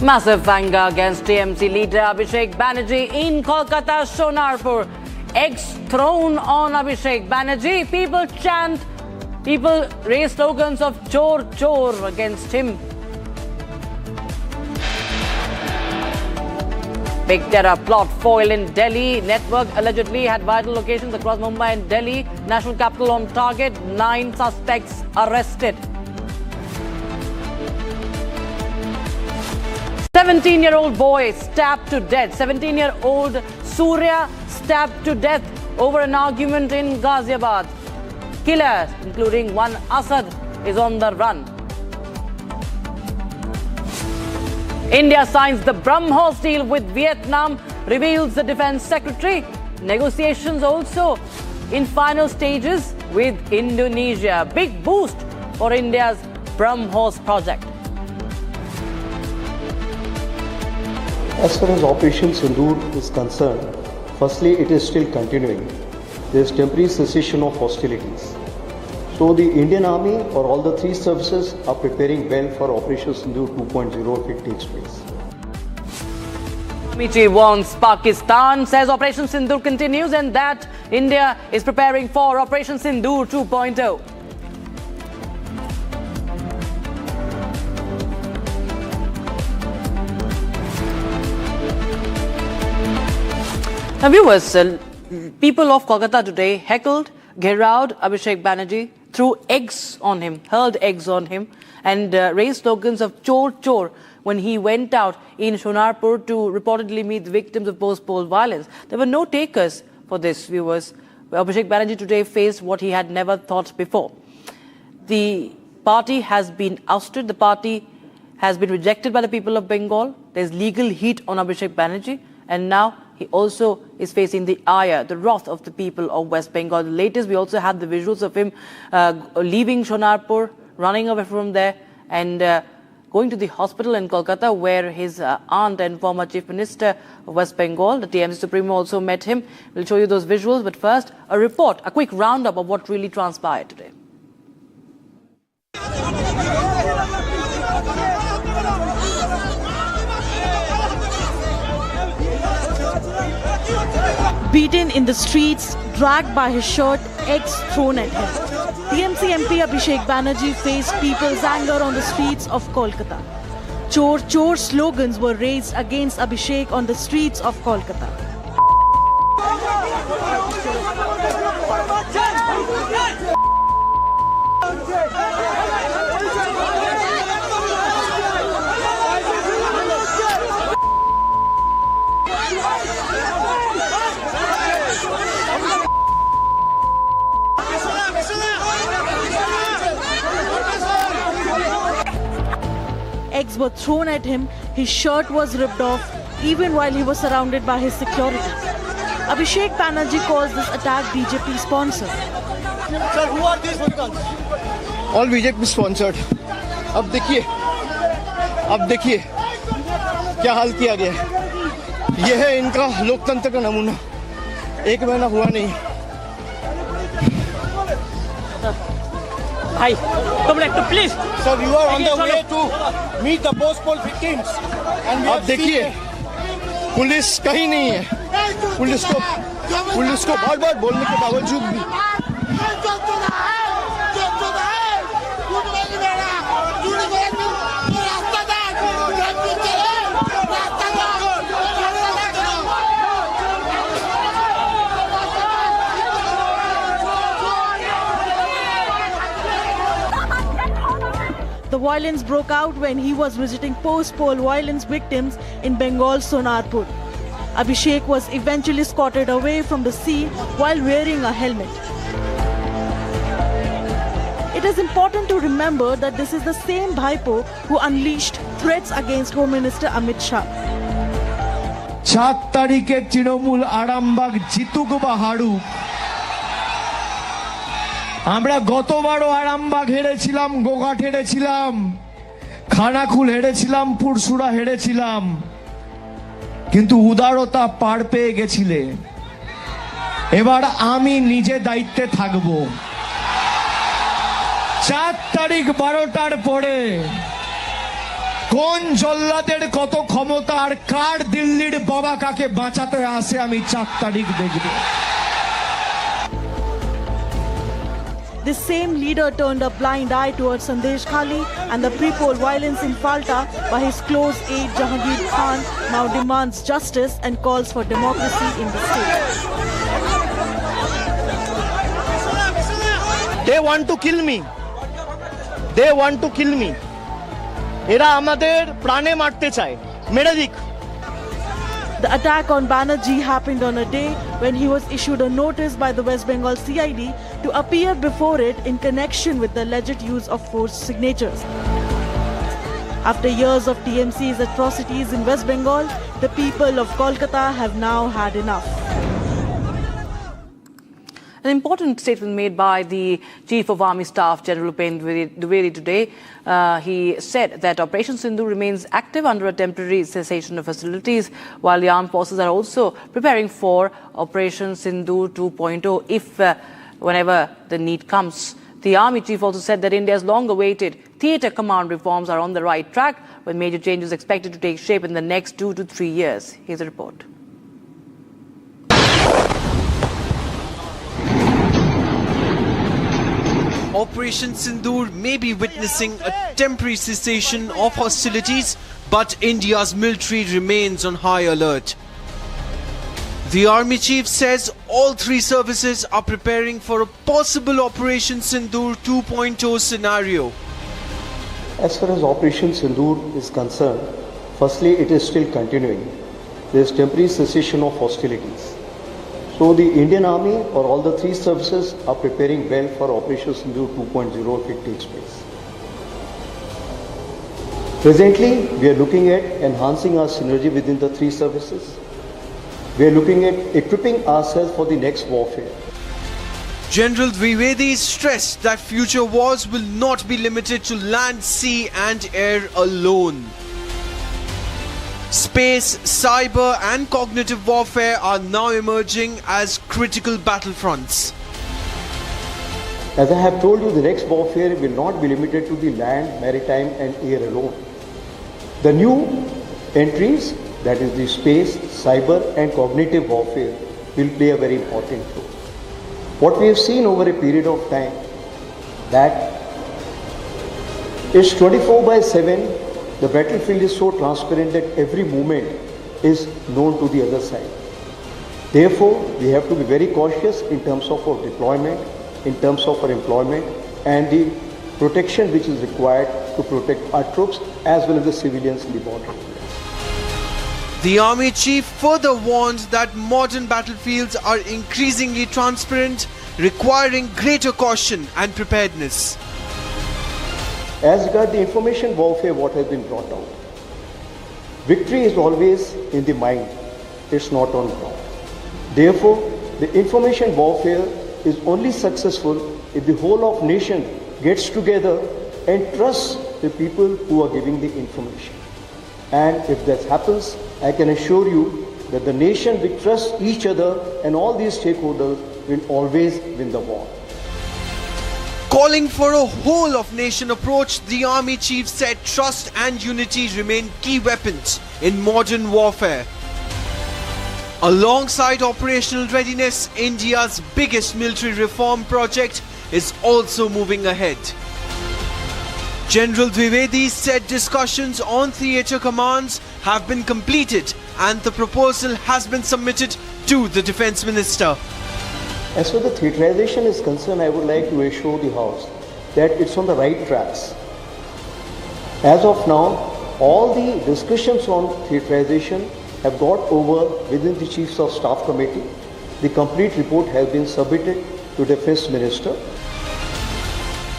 Massive anger against TMC leader Abhishek Banerjee in Kolkata, Sonarpur. Eggs thrown on Abhishek Banerjee. People chant, people raise slogans of chor chor against him. Big terror plot foil in Delhi. Network allegedly had vital locations across Mumbai and Delhi. National capital on target. 9 suspects arrested. 17-year-old boy stabbed to death. 17-year-old Surya stabbed to death over an argument in Ghaziabad. Killers, including one Asad, is on the run. India signs the BrahMos deal with Vietnam, reveals the Defence Secretary. Negotiations also in final stages with Indonesia. Big boost for India's BrahMos project. As far as Operation Sindoor is concerned, firstly, it is still continuing. There is temporary cessation of hostilities. So the Indian Army or all the 3 services are preparing well for Operation Sindoor 2.0 if it takes place. Army chief warns Pakistan, says Operation Sindoor continues and that India is preparing for Operation Sindoor 2.0. Now viewers, people of Kolkata today heckled, gheraued Abhishek Banerjee, threw eggs on him, hurled eggs on him, and raised slogans of chor chor when he went out in Sonarpur to reportedly meet the victims of post-poll violence. There were no takers for this, viewers. Abhishek Banerjee today faced what he had never thought before. The party has been ousted. The party has been rejected by the people of Bengal. There's legal heat on Abhishek Banerjee. And now he also is facing the ire, the wrath of the people of West Bengal. The latest, we also have the visuals of him leaving Sonarpur, running away from there, and going to the hospital in Kolkata, where his aunt and former Chief Minister of West Bengal, the TMC Supremo, also met him. We'll show you those visuals, but first, a report, a quick roundup of what really transpired today. Beaten in the streets, dragged by his shirt, eggs thrown at him. TMC MP Abhishek Banerjee faced people's anger on the streets of Kolkata. Chor Chor slogans were raised against Abhishek on the streets of Kolkata. Eggs were thrown at him, his shirt was ripped off, even while he was surrounded by his security. Abhishek Banerjee calls this attack BJP sponsored. Sir, who are these hooligans? All BJP sponsored. अब देखिए क्या हाल किया गया है। ये है इनका लोकतंत्र का नमूना। एक महीना हुआ नहीं। Hi, come back to please. Sir, you are on the way to meet the post-poll victims. And अब देखिए, पुलिस कहीं नहीं है। पुलिस को बार-बार बोलने के बावजूद भी The violence broke out when he was visiting post-poll violence victims in Bengal's Sonarpur. Abhishek was eventually escorted away from the scene while wearing a helmet. It is important to remember that this is the same Bhaipo who unleashed threats against Home Minister Amit Shah. 7 তারিখে তৃণমূল আরামবাগ জিতুক বা হারুক আমরা গতবারও আরামবাগ হেরেছিলাম, গোঘাট হেরেছিলাম, খানাকুল হেরেছিলাম, পুরসুরা হেরেছিলাম, কিন্তু উদারতা পার পেয়ে গেছিলে। এবার আমি নিজে দায়িত্বে থাকব। 4 তারিখ 12টার পরে কোন জল্লাদের কত ক্ষমতা আর কার দিল্লির বাবা কাকে বাঁচাতে আসে আমি 4 তারিখ দেখব। This same leader turned a blind eye towards Sandesh Khali and the pre-poll violence in Falta by his close aide Jahangir Khan now demands justice and calls for democracy in the state. They want to kill me. They want to kill me. এরা আমাদের প্রাণে মারতে চায়। মেরে দিক। The attack on Banerjee happened on a day when he was issued a notice by the West Bengal CID to appear before it in connection with the alleged use of forged signatures. After years of TMC's atrocities in West Bengal, the people of Kolkata have now had enough. An important statement made by the Chief of Army Staff, General Upen Dwivedi, today. He said that Operation Sindhu remains active under a temporary cessation of hostilities, while the armed forces are also preparing for Operation Sindhu 2.0 if whenever the need comes. The Army Chief also said that India's long-awaited theatre command reforms are on the right track, with major changes expected to take shape in the next 2 to 3 years. Here's a report. Operation Sindoor may be witnessing a temporary cessation of hostilities, but India's military remains on high alert. The Army Chief says all three services are preparing for a possible Operation Sindoor 2.0 scenario. As far as Operation Sindoor is concerned, firstly, it is still continuing. There is temporary cessation of hostilities. So the Indian Army or all the three services are preparing well for Operation Sindoor 2.0 if it takes place. Presently, we are looking at enhancing our synergy within the three services. We are looking at equipping ourselves for the next warfare. General Dwivedi stressed that future wars will not be limited to land, sea and air alone. Space, cyber and cognitive warfare are now emerging as critical battlefronts. As I have told you, the next warfare will not be limited to the land, maritime and air alone. The new entries, that is the space, cyber and cognitive warfare, will play a very important role. What we have seen over a period of time, that it's 24/7, the battlefield is so transparent that every movement is known to the other side. Therefore, we have to be very cautious in terms of our deployment, in terms of our employment and the protection which is required to protect our troops as well as the civilians in the border. The Army Chief further warned that modern battlefields are increasingly transparent, requiring greater caution and preparedness. As regards the information warfare, what has been brought out, victory is always in the mind, it's not on ground. Therefore, the information warfare is only successful if the whole of nation gets together and trusts the people who are giving the information. And if that happens, I can assure you that the nation will trust each other and all these stakeholders will always win the war. Calling for a whole of nation approach, the Army Chief said trust and unity remain key weapons in modern warfare. Alongside operational readiness, India's biggest military reform project is also moving ahead. General Dwivedi said discussions on theatre commands have been completed and the proposal has been submitted to the Defence Minister. As far as the theatrization is concerned, I would like to assure the House that it's on the right tracks. As of now, all the discussions on theatrization have got over within the Chiefs of Staff Committee. The complete report has been submitted to the Defence Minister.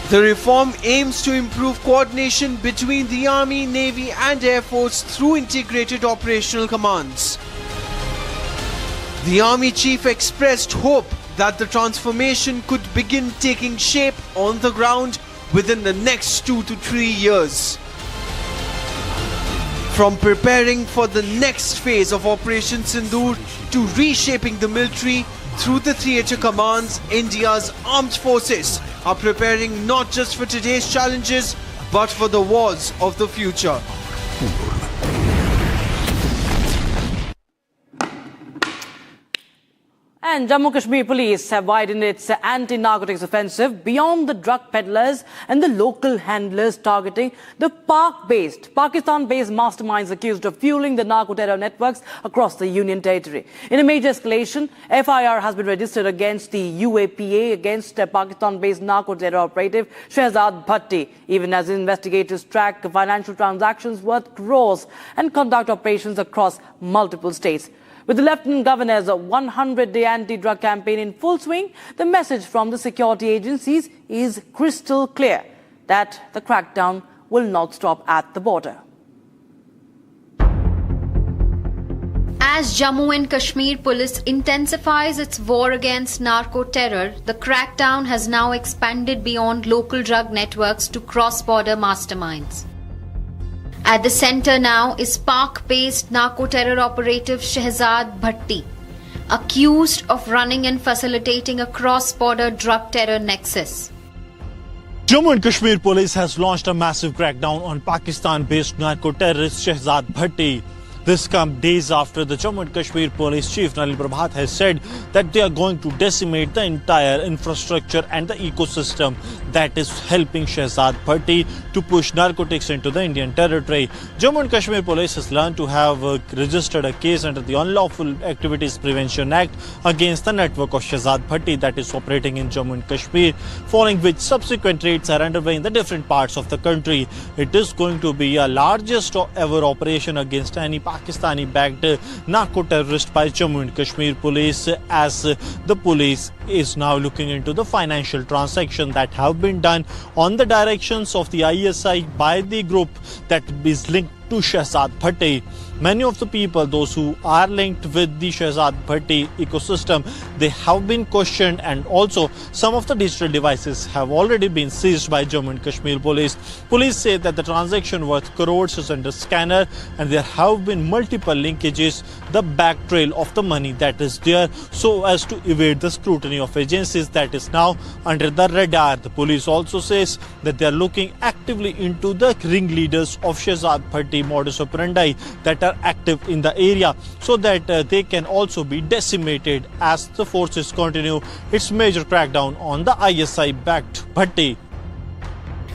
The reform aims to improve coordination between the Army, Navy and Air Force through integrated operational commands. The Army Chief expressed hope that the transformation could begin taking shape on the ground within the next 2 to 3 years. From preparing for the next phase of Operation Sindoor to reshaping the military through the theatre commands, India's armed forces are preparing not just for today's challenges but for the wars of the future. And Jammu Kashmir police have widened its anti-narcotics offensive beyond the drug peddlers and the local handlers, targeting the Pakistan-based masterminds accused of fueling the narco-terror networks across the Union Territory. In a major escalation, FIR has been registered against the UAPA against Pakistan-based narco-terror operative Shehzad Bhatti, even as investigators track financial transactions worth crores and conduct operations across multiple states. With the Lieutenant Governor's 100-day anti-drug campaign in full swing, the message from the security agencies is crystal clear that the crackdown will not stop at the border. As Jammu and Kashmir police intensifies its war against narco-terror, the crackdown has now expanded beyond local drug networks to cross-border masterminds. At the center now is Pak-based narco-terror operative Shehzad Bhatti, accused of running and facilitating a cross-border drug terror nexus. Jammu and Kashmir police has launched a massive crackdown on Pakistan-based narco-terrorist Shehzad Bhatti. This comes days after the Jammu and Kashmir Police Chief Nalin Prabhat has said that they are going to decimate the entire infrastructure and the ecosystem that is helping Shehzad Bhatti to push narcotics into the Indian territory. Jammu and Kashmir Police has learned to have registered a case under the Unlawful Activities Prevention Act against the network of Shehzad Bhatti that is operating in Jammu and Kashmir, following which subsequent raids are underway in the different parts of the country. It is going to be a largest ever operation against any Pakistani-backed narco-terrorist by Jammu and Kashmir Police, as the police is now looking into the financial transactions that have been done on the directions of the ISI by the group that is linked to Shehzad Bhatti. Many of the people, those who are linked with the Shehzad Bhatti ecosystem, they have been questioned, and also some of the digital devices have already been seized by Jammu and Kashmir Police. Police say that the transaction worth crores is under scanner, and there have been multiple linkages, the back trail of the money that is there, so as to evade the scrutiny of agencies that is now under the radar. The police also says that they are looking actively into the ringleaders of Shehzad Bhatti modus operandi that are active in the area, so that they can also be decimated as the forces continue its major crackdown on the ISI-backed Bhatti.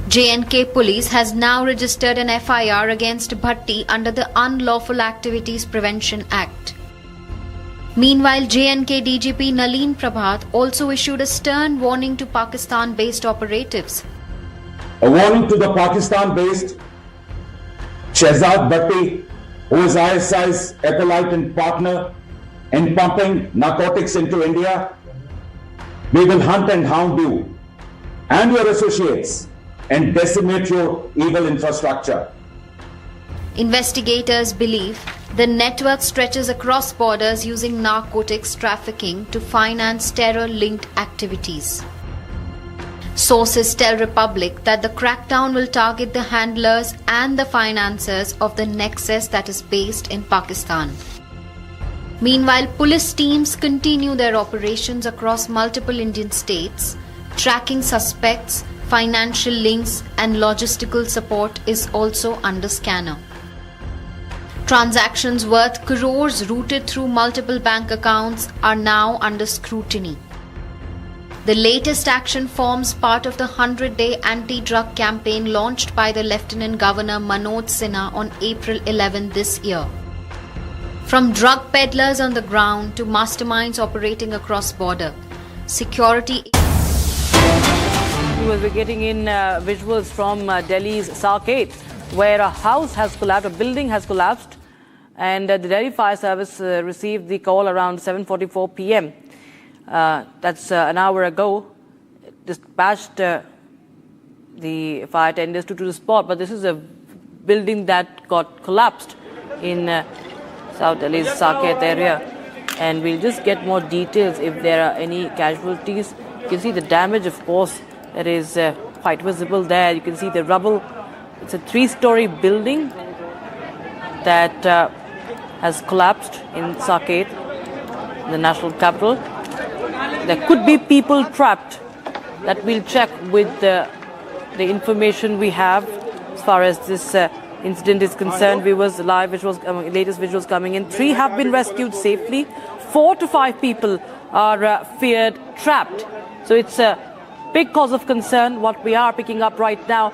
J&K Police has now registered an FIR against Bhatti under the Unlawful Activities Prevention Act. Meanwhile, J&K DGP Nalin Prabhat also issued a stern warning to Pakistan-based operatives. A warning to the Pakistan-based Shehzad Bhatti, who is ISI's acolyte and partner in pumping narcotics into India. We will hunt and hound you and your associates and decimate your evil infrastructure. Investigators believe the network stretches across borders using narcotics trafficking to finance terror-linked activities. Sources tell Republic that the crackdown will target the handlers and the financiers of the nexus that is based in Pakistan. Meanwhile, police teams continue their operations across multiple Indian states. Tracking suspects, financial links, and logistical support is also under scanner. Transactions worth crores routed through multiple bank accounts are now under scrutiny. The latest action forms part of the 100-day anti-drug campaign launched by the Lieutenant Governor Manoj Sinha on April 11 this year. From drug peddlers on the ground to masterminds operating across border, security. We're getting in visuals from Delhi's Saket, where a house has collapsed, a building has collapsed, and the Delhi Fire Service received the call around 7:44 p.m. That's an hour ago. Dispatched the fire tenders to the spot, but this is a building that got collapsed in South Delhi's Saket area, and we'll just get more details if there are any casualties. You can see the damage, of course, that is quite visible there. You can see the rubble. It's a 3-story building that has collapsed in Saket, the national capital. There could be people trapped. That we'll check with the information we have as far as this incident is concerned. Viewers, live visuals, latest visuals coming in. 3 have been rescued safely. 4 to 5 people are feared trapped. So it's a big cause of concern, what we are picking up right now.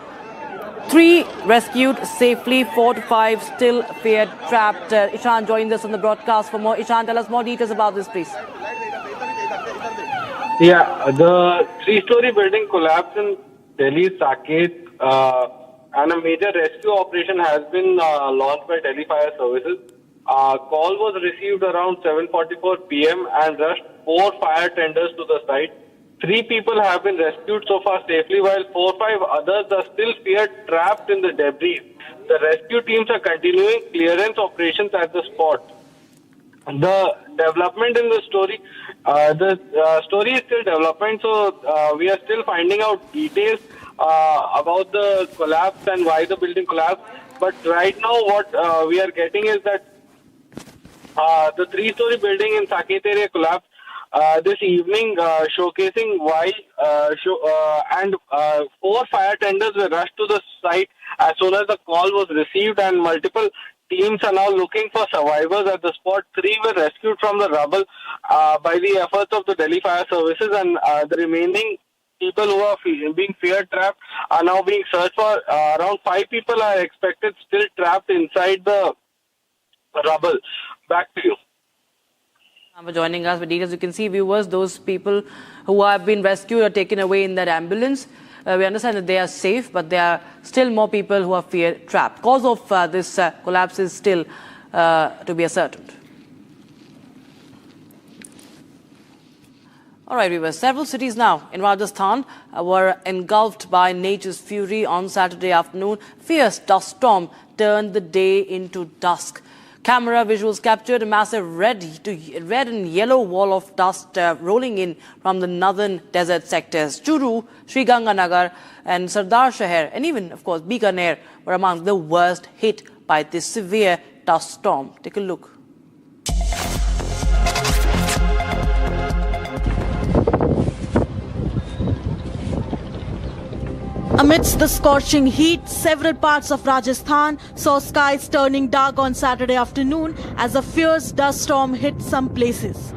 3 rescued safely, 4 to 5 still feared trapped. Ishan joins us on the broadcast for more. Ishan, tell us more details about this, please. Yeah, the 3-story building collapsed in Delhi's Saket, and a major rescue operation has been launched by Delhi Fire Services. Call was received around 7:44 p.m. and rushed 4 fire tenders to the site. 3 people have been rescued so far safely, while 4-5 others are still feared trapped in the debris. The rescue teams are continuing clearance operations at the spot. The development in the story, story is still developing, so we are still finding out details about the collapse and why the building collapsed. But right now what we are getting is that the 3-story building in Saket area collapsed this evening, showcasing why and 4 fire tenders were rushed to the site as soon as the call was received, and multiple teams are now looking for survivors at the spot. 3 were rescued from the rubble by the efforts of the Delhi Fire Services, and the remaining people who are being fear-trapped are now being searched for. Around 5 people are expected still trapped inside the rubble. Back to you. For joining us with details. You can see, viewers, those people who have been rescued or taken away in that ambulance. We understand that they are safe, but there are still more people who are fear-trapped. Cause of this collapse is still to be ascertained. All right, viewers. Several cities now in Rajasthan were engulfed by nature's fury on Saturday afternoon. Fierce dust storm turned the day into dusk. Camera visuals captured a massive red and yellow wall of dust rolling in from the northern desert sectors. Churu, Sriganganagar and Sardar Shahar and even, of course, Bikaner were among the worst hit by this severe dust storm. Take a look. Amidst the scorching heat, several parts of Rajasthan saw skies turning dark on Saturday afternoon as a fierce dust storm hit some places.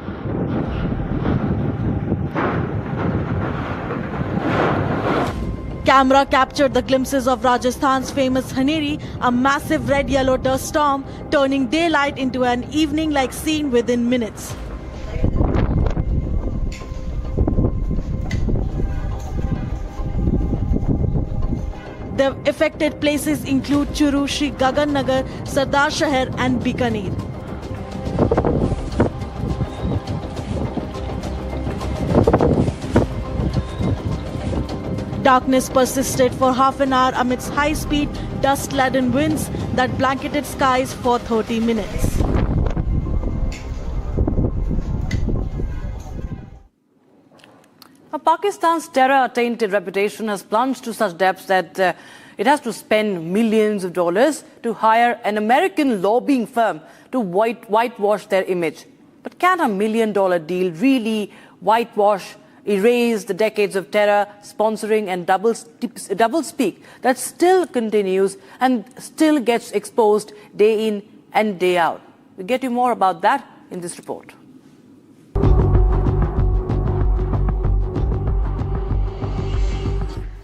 Camera captured the glimpses of Rajasthan's famous Haneri, a massive red-yellow dust storm, turning daylight into an evening-like scene within minutes. The affected places include Churu, Sriganganagar, Sardar Shahar and Bikaner. Darkness persisted for half an hour amidst high-speed, dust-laden winds that blanketed skies for 30 minutes. Pakistan's terror-tainted reputation has plunged to such depths that it has to spend millions of dollars to hire an American lobbying firm to whitewash their image. But can $1 million deal really erase the decades of terror, sponsoring and doublespeak that still continues and still gets exposed day in and day out? We'll get you more about that in this report.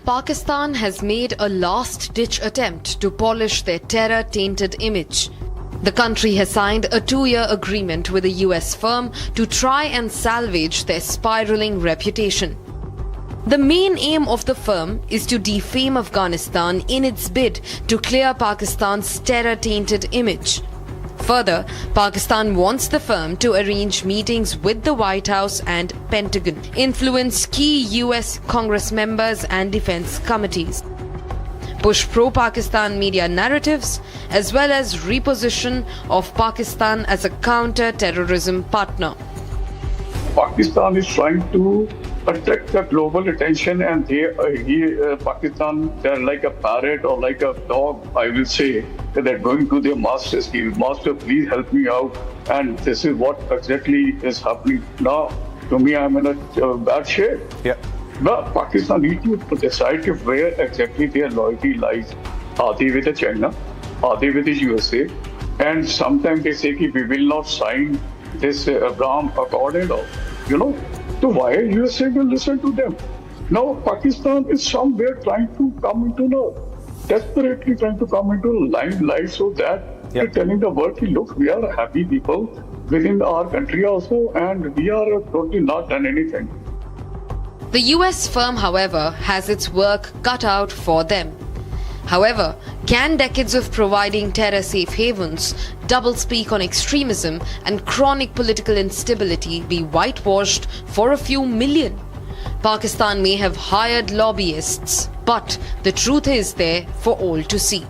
Pakistan has made a last-ditch attempt to polish their terror-tainted image. The country has signed a 2-year agreement with a US firm to try and salvage their spiraling reputation. The main aim of the firm is to defame Afghanistan in its bid to clear Pakistan's terror-tainted image. Further, Pakistan wants the firm to arrange meetings with the White House and Pentagon, influence key US Congress members and defense committees, push pro-Pakistan media narratives, as well as reposition of Pakistan as a counter-terrorism partner. Pakistan is trying to attract the global attention, and Pakistan, they're like a parrot or like a dog, I will say, that they're going to their masters. Master, please help me out. And this is what exactly is happening now. To me, I'm in a bad shape. Yeah. But Pakistan needs to decide where exactly their loyalty lies. Are they with China? Are they with the USA? And sometimes they say that we will not sign this Abraham Accord and all. So why USA will listen to them? Now Pakistan is somewhere trying to come into desperately trying to come into limelight, so that they're telling the world, look, we are happy people within our country also, and we are totally not done anything. The US firm, however, has its work cut out for them. However, can decades of providing terror safe havens, doublespeak on extremism and chronic political instability be whitewashed for a few million? Pakistan may have hired lobbyists, but the truth is there for all to see.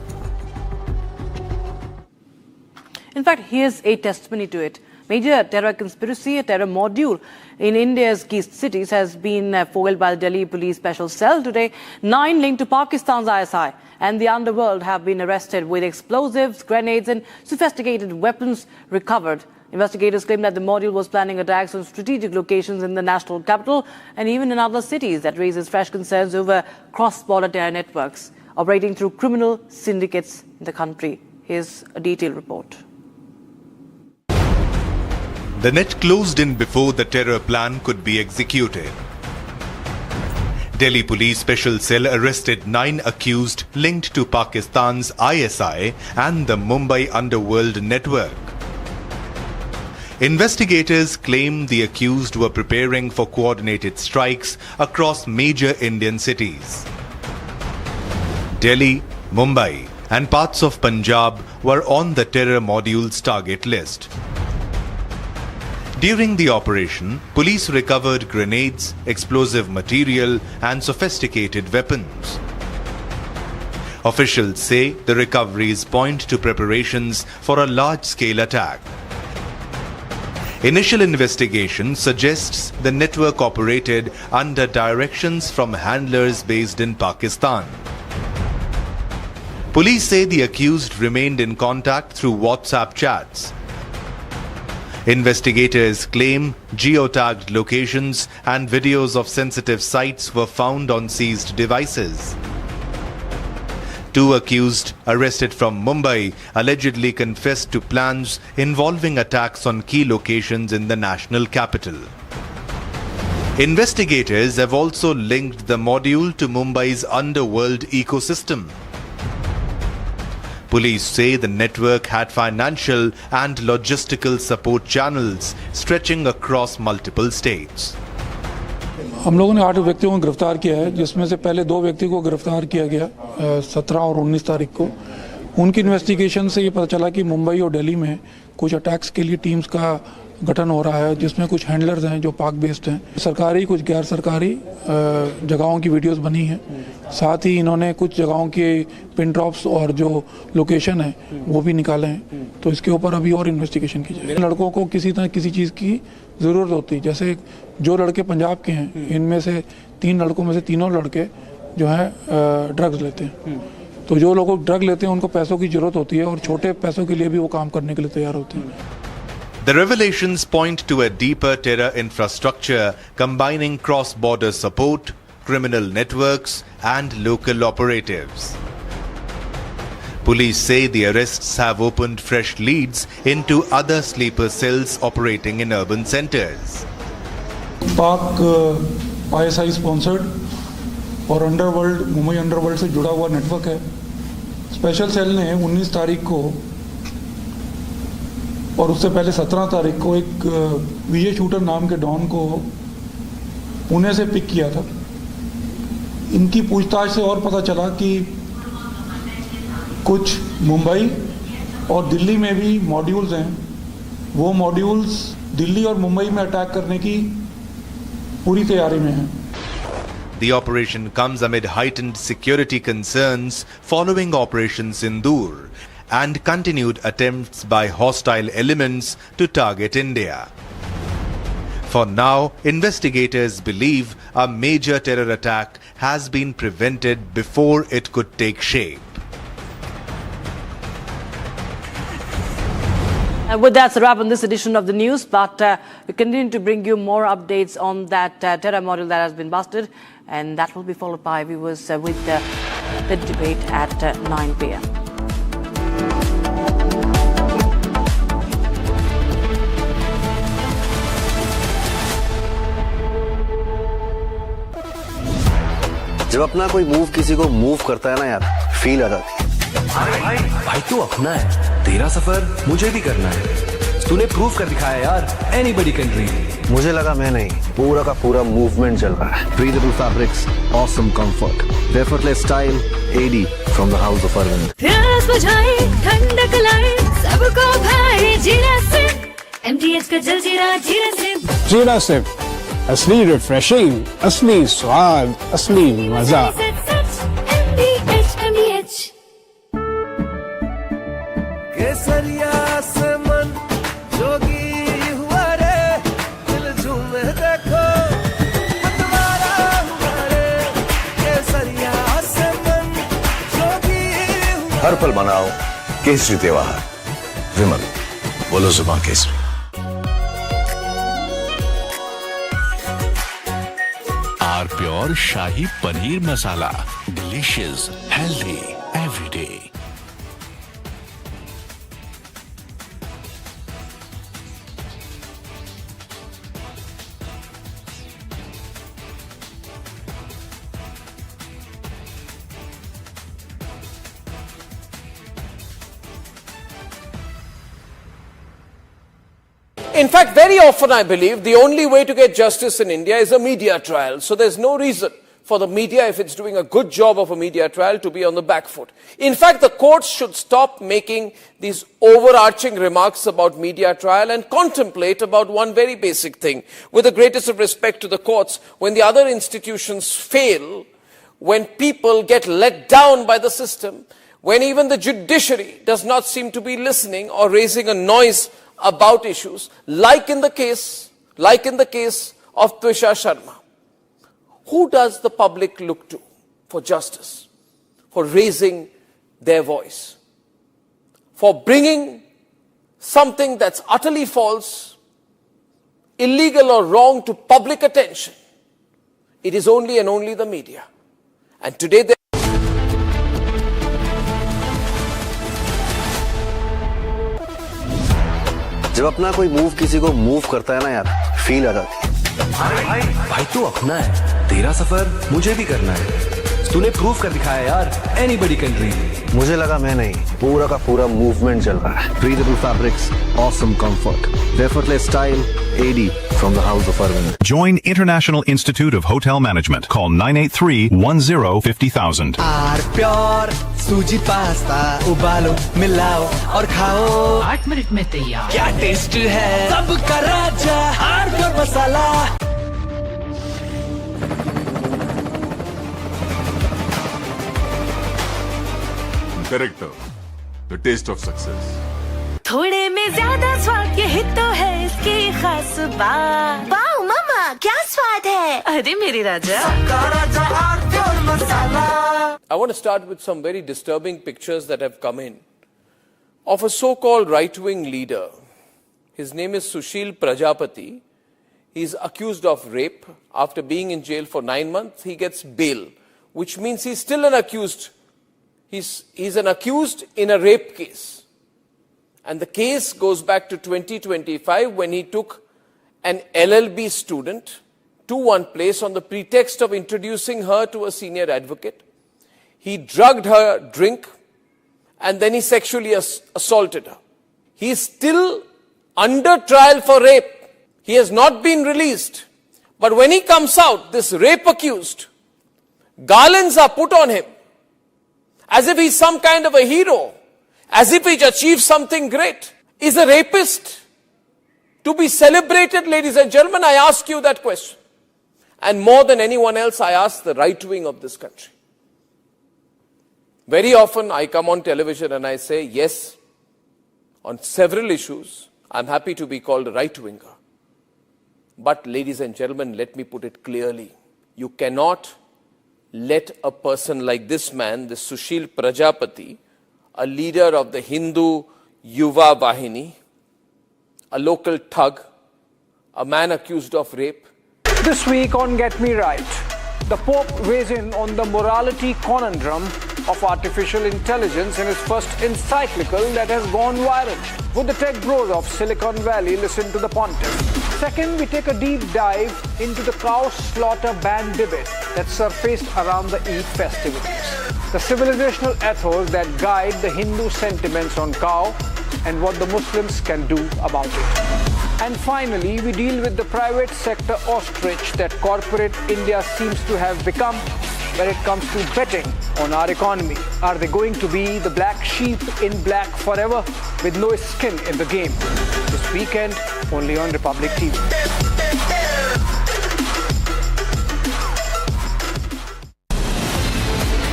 In fact, here's a testimony to it. Major terror conspiracy, a terror module in India's key cities has been foiled by the Delhi Police Special Cell today. 9 linked to Pakistan's ISI and the underworld have been arrested, with explosives, grenades and sophisticated weapons recovered. Investigators claim that the module was planning attacks on strategic locations in the national capital and even in other cities. That raises fresh concerns over cross-border terror networks operating through criminal syndicates in the country. Here's a detailed report. The net closed in before the terror plan could be executed. Delhi Police Special Cell arrested 9 accused linked to Pakistan's ISI and the Mumbai underworld network. Investigators claim the accused were preparing for coordinated strikes across major Indian cities. Delhi, Mumbai, and parts of Punjab were on the terror module's target list. During the operation, police recovered grenades, explosive material, and sophisticated weapons. Officials say the recoveries point to preparations for a large-scale attack. Initial investigation suggests the network operated under directions from handlers based in Pakistan. Police say the accused remained in contact through WhatsApp chats. Investigators claim geotagged locations and videos of sensitive sites were found on seized devices. 2 accused arrested from Mumbai allegedly confessed to plans involving attacks on key locations in the national capital. Investigators have also linked the module to Mumbai's underworld ecosystem. Police say the network had financial and logistical support channels stretching across multiple states. हम लोगों ने 8 व्यक्तियों को गिरफ्तार किया है, जिसमें से पहले 2 व्यक्ति को गिरफ्तार किया गया 17 और 19 तारीख को। उनकी इन्वेस्टिगेशन से ये पता चला कि मुंबई और दिल्ली में कुछ अटैक्स के लिए टीम्स का गठन हो रहा है, जिसमें कुछ हैंडलर्स हैं जो पाक बेस्ड हैं। सरकारी कुछ गैर सरकारी जगहों की वीडियोस बनी हैं। साथ ही इन्होंने कुछ जगहों के पिन ड्रॉप्स और जो लोकेशन है वो भी निकाले हैं। तो इसके ऊपर अभी और इन्वेस्टिगेशन की जाएगी। लड़कों को किसी तरह किसी चीज़ की ज़रूरत होती है, जैसे जो लड़के पंजाब के हैं, इनमें से 3 लड़कों में से तीनों लड़के जो हैं ड्रग्स लेते हैं। तो जो लोग ड्रग लेते हैं उनको पैसों की ज़रूरत होती है और छोटे पैसों के लिए भी वो काम करने के लिए तैयार होते हैं। The revelations point to a deeper terror infrastructure combining cross-border support, criminal networks, and local operatives. Police say the arrests have opened fresh leads into other sleeper cells operating in urban centers. पाक ISI sponsored और underworld, Mumbai underworld से जुड़ा हुआ network है। Special cell ने 19 तारीख को और उससे पहले 17 तारीख को एक विजय शूटर नाम के डॉन को पुणे से पिक किया था। इनकी पूछताछ से और पता चला कि कुछ मुंबई और दिल्ली में भी मॉड्यूल्स हैं। वो मॉड्यूल्स दिल्ली और मुंबई में अटैक करने की पूरी तैयारी में हैं। The operation comes amid heightened security concerns following Operation Sindoor and continued attempts by hostile elements to target India. For now, investigators believe a major terror attack has been prevented before it could take shape. And with that, it's a wrap on this edition of the news, but we continue to bring you more updates on that terror module that has been busted, and that will be followed by viewers with the debate at 9 p.m. जब अपना कोई move किसी को move करता है ना यार, feel आ जाती है। भाई तू अपना है, तेरा सफर मुझे भी करना है। तूने प्रूव कर दिखाया यार, एनीबॉडी कैन ड्रीम। मुझे लगा मैं नहीं, पूरा का पूरा मूवमेंट चल रहा है। Breathable fabrics, awesome comfort, effortless style, AD from the house of Arvind. प्यास बुझाए, ठंडक लाए, सबको भाई जीरा से। MTH का जल जीरा, जीरा से। जीरा से असली रिफ्रेशिंग, असली स्वाद, असली मजा। केसरिया से मन जोगी हुआ रे, दिल झूमे देखो मतवारा हुआ रे। केसरिया से मन जोगी हुआ। हर पल मनाओ केसरी त्योहार। विमल, बोलो जुबान केसरी। प्योर शाही पनीर मसाला, delicious, healthy every day. In fact, very often I believe the only way to get justice in India is a media trial. So there's no reason for the media, if it's doing a good job of a media trial, to be on the back foot. In fact, the courts should stop making these overarching remarks about media trial and contemplate about one very basic thing. With the greatest of respect to the courts, when the other institutions fail, when people get let down by the system, when even the judiciary does not seem to be listening or raising a noise about issues, like in the case of Twisha Sharma. Who does the public look to for justice, for raising their voice, for bringing something that's utterly false, illegal or wrong to public attention? It is only and only the media. And today they जब अपना कोई move किसी को move करता है ना यार, feel आ जाती है। भाई तू अपना है, तेरा सफर मुझे भी करना है। तूने प्रूव कर दिखाया यार, एनीबडी कैन ड्रीम। मुझे लगा मैं नहीं, पूरा का पूरा मूवमेंट चल रहा है। Breathable fabrics, awesome comfort, effortless style, AD from the house of Arnab. Join International Institute of Hotel Management. Call 983-10-50,000. Pure सूजी पास्ता उबालो मिलाओ और खाओ 8 मिनट में तैयार। क्या टेस्ट है सबका राजा hardcore masala. Director, the taste of success. थोड़े में ज्यादा स्वाद यही तो है इसकी खास बात। वाओ मामा क्या स्वाद है, अरे मेरे राजा। I want to start with some very disturbing pictures that have come in of a so-called right-wing leader. His name is Sushil Prajapati. He's accused of rape. After being in jail for 9 months, he gets bail, which means he's still an accused. He's an accused in a rape case. And the case goes back to 2025 when he took an LLB student to one place on the pretext of introducing her to a senior advocate. He drugged her drink and then he sexually assaulted her. He is still under trial for rape. He has not been released. But when he comes out, this rape accused, garlands are put on him as if he's some kind of a hero, as if he's achieved something great. Is a rapist to be celebrated, ladies and gentlemen? I ask you that question. And more than anyone else, I ask the right wing of this country. Very often I come on television and I say, yes, on several issues, I'm happy to be called a right-winger. But ladies and gentlemen, let me put it clearly. You cannot let a person like this man, this Sushil Prajapati, a leader of the Hindu Yuva Vahini, a local thug, a man accused of rape. This week on Get Me Right, the Pope weighs in on the morality conundrum of artificial intelligence in his first encyclical that has gone viral. Would the tech bros of Silicon Valley listen to the pontiff? Second, we take a deep dive into the cow slaughter ban debate that surfaced around the Eid festivities, the civilizational ethos that guide the Hindu sentiments on cow and what the Muslims can do about it. And finally, we deal with the private sector ostrich that corporate India seems to have become when it comes to betting on our economy. Are they going to be the black sheep in black forever with no skin in the game? This weekend, only on Republic TV.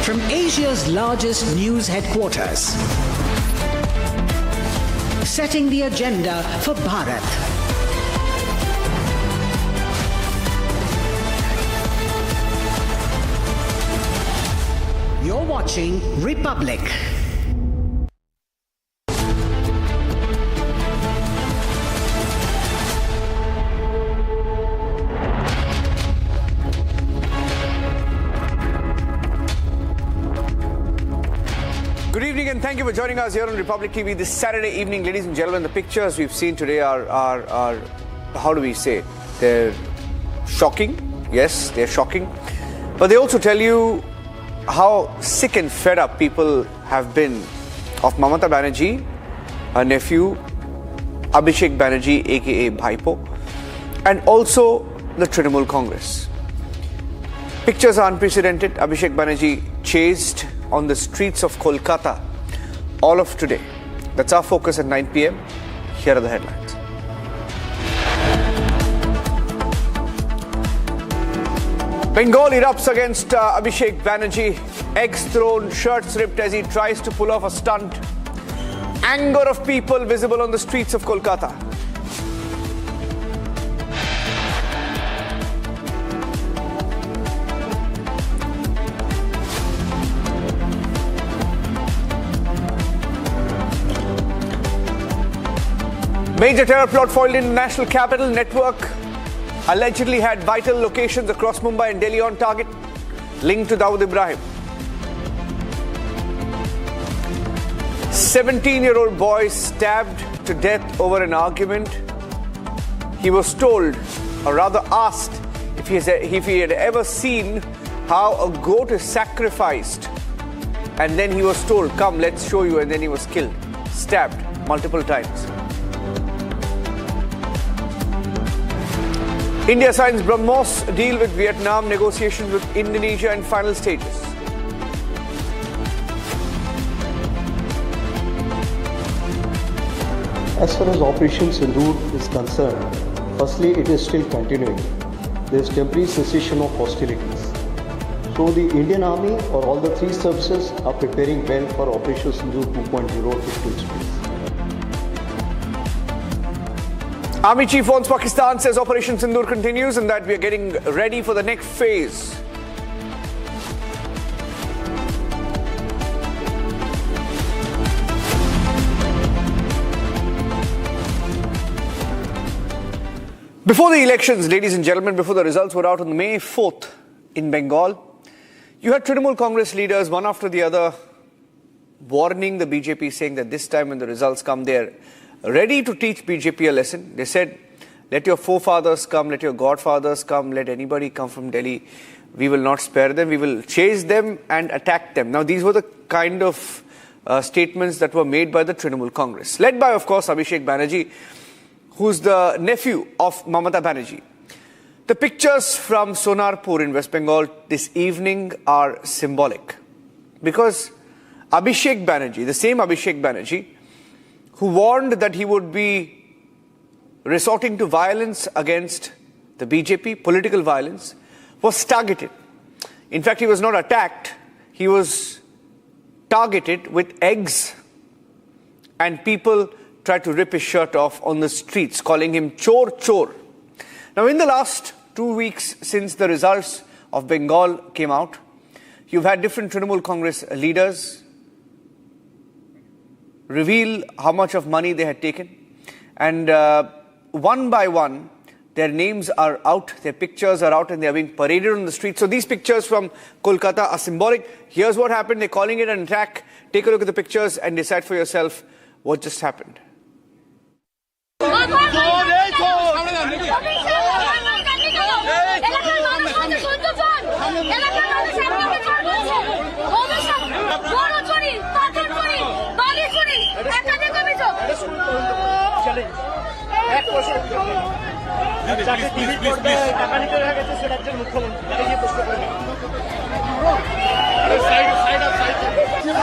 From Asia's largest news headquarters, setting the agenda for Bharat. You're watching Republic. Good evening and thank you for joining us here on Republic TV this Saturday evening. Ladies and gentlemen, the pictures we've seen today are how do we say? They're shocking. Yes, they're shocking. But they also tell you how sick and fed up people have been of Mamata Banerjee, her nephew, Abhishek Banerjee, aka Bhaipo, and also the Trinamool Congress. Pictures are unprecedented. Abhishek Banerjee chased on the streets of Kolkata all of today. That's our focus at 9 p.m. Here are the headlines. Bengal erupts against Abhishek Banerjee. Eggs thrown, shirts ripped as he tries to pull off a stunt. Anger of people visible on the streets of Kolkata. Major terror plot foiled in the national capital. Network allegedly had vital locations across Mumbai and Delhi on target, linked to Dawood Ibrahim. 17-year-old boy stabbed to death over an argument. He was told, or rather asked, if he had ever seen how a goat is sacrificed. And then he was told, come, let's show you. And then he was killed, stabbed multiple times. India signs BrahMos deal with Vietnam, negotiations with Indonesia in final stages. As far as Operation Sindoor is concerned, firstly, it is still continuing. There is temporary cessation of hostilities. So the Indian Army or all the three services are preparing well for Operation Sindoor 2.0 to take place. Army Chief warns Pakistan, says Operation Sindoor continues and that we are getting ready for the next phase. Before the elections, ladies and gentlemen, before the results were out on May 4th in Bengal, you had Trinamool Congress leaders, one after the other, warning the BJP, saying that this time when the results come, they're ready to teach BJP a lesson. They said, let your forefathers come, let your godfathers come, let anybody come from Delhi. We will not spare them. We will chase them and attack them. Now, these were the kind of statements that were made by the Trinamool Congress, led by, of course, Abhishek Banerjee, who's the nephew of Mamata Banerjee. The pictures from Sonarpur in West Bengal this evening are symbolic because Abhishek Banerjee, the same Abhishek Banerjee, who warned that he would be resorting to violence against the BJP, political violence, was targeted. In fact, he was not attacked. He was targeted with eggs, and people tried to rip his shirt off on the streets, calling him Chor Chor. Now, in the last 2 weeks since the results of Bengal came out, you've had different Trinamool Congress leaders reveal how much of money they had taken. And one by one, their names are out, their pictures are out, and they are being paraded on the street. So these pictures from Kolkata are symbolic. Here's what happened. They're calling it an attack. Take a look at the pictures and decide for yourself what just happened.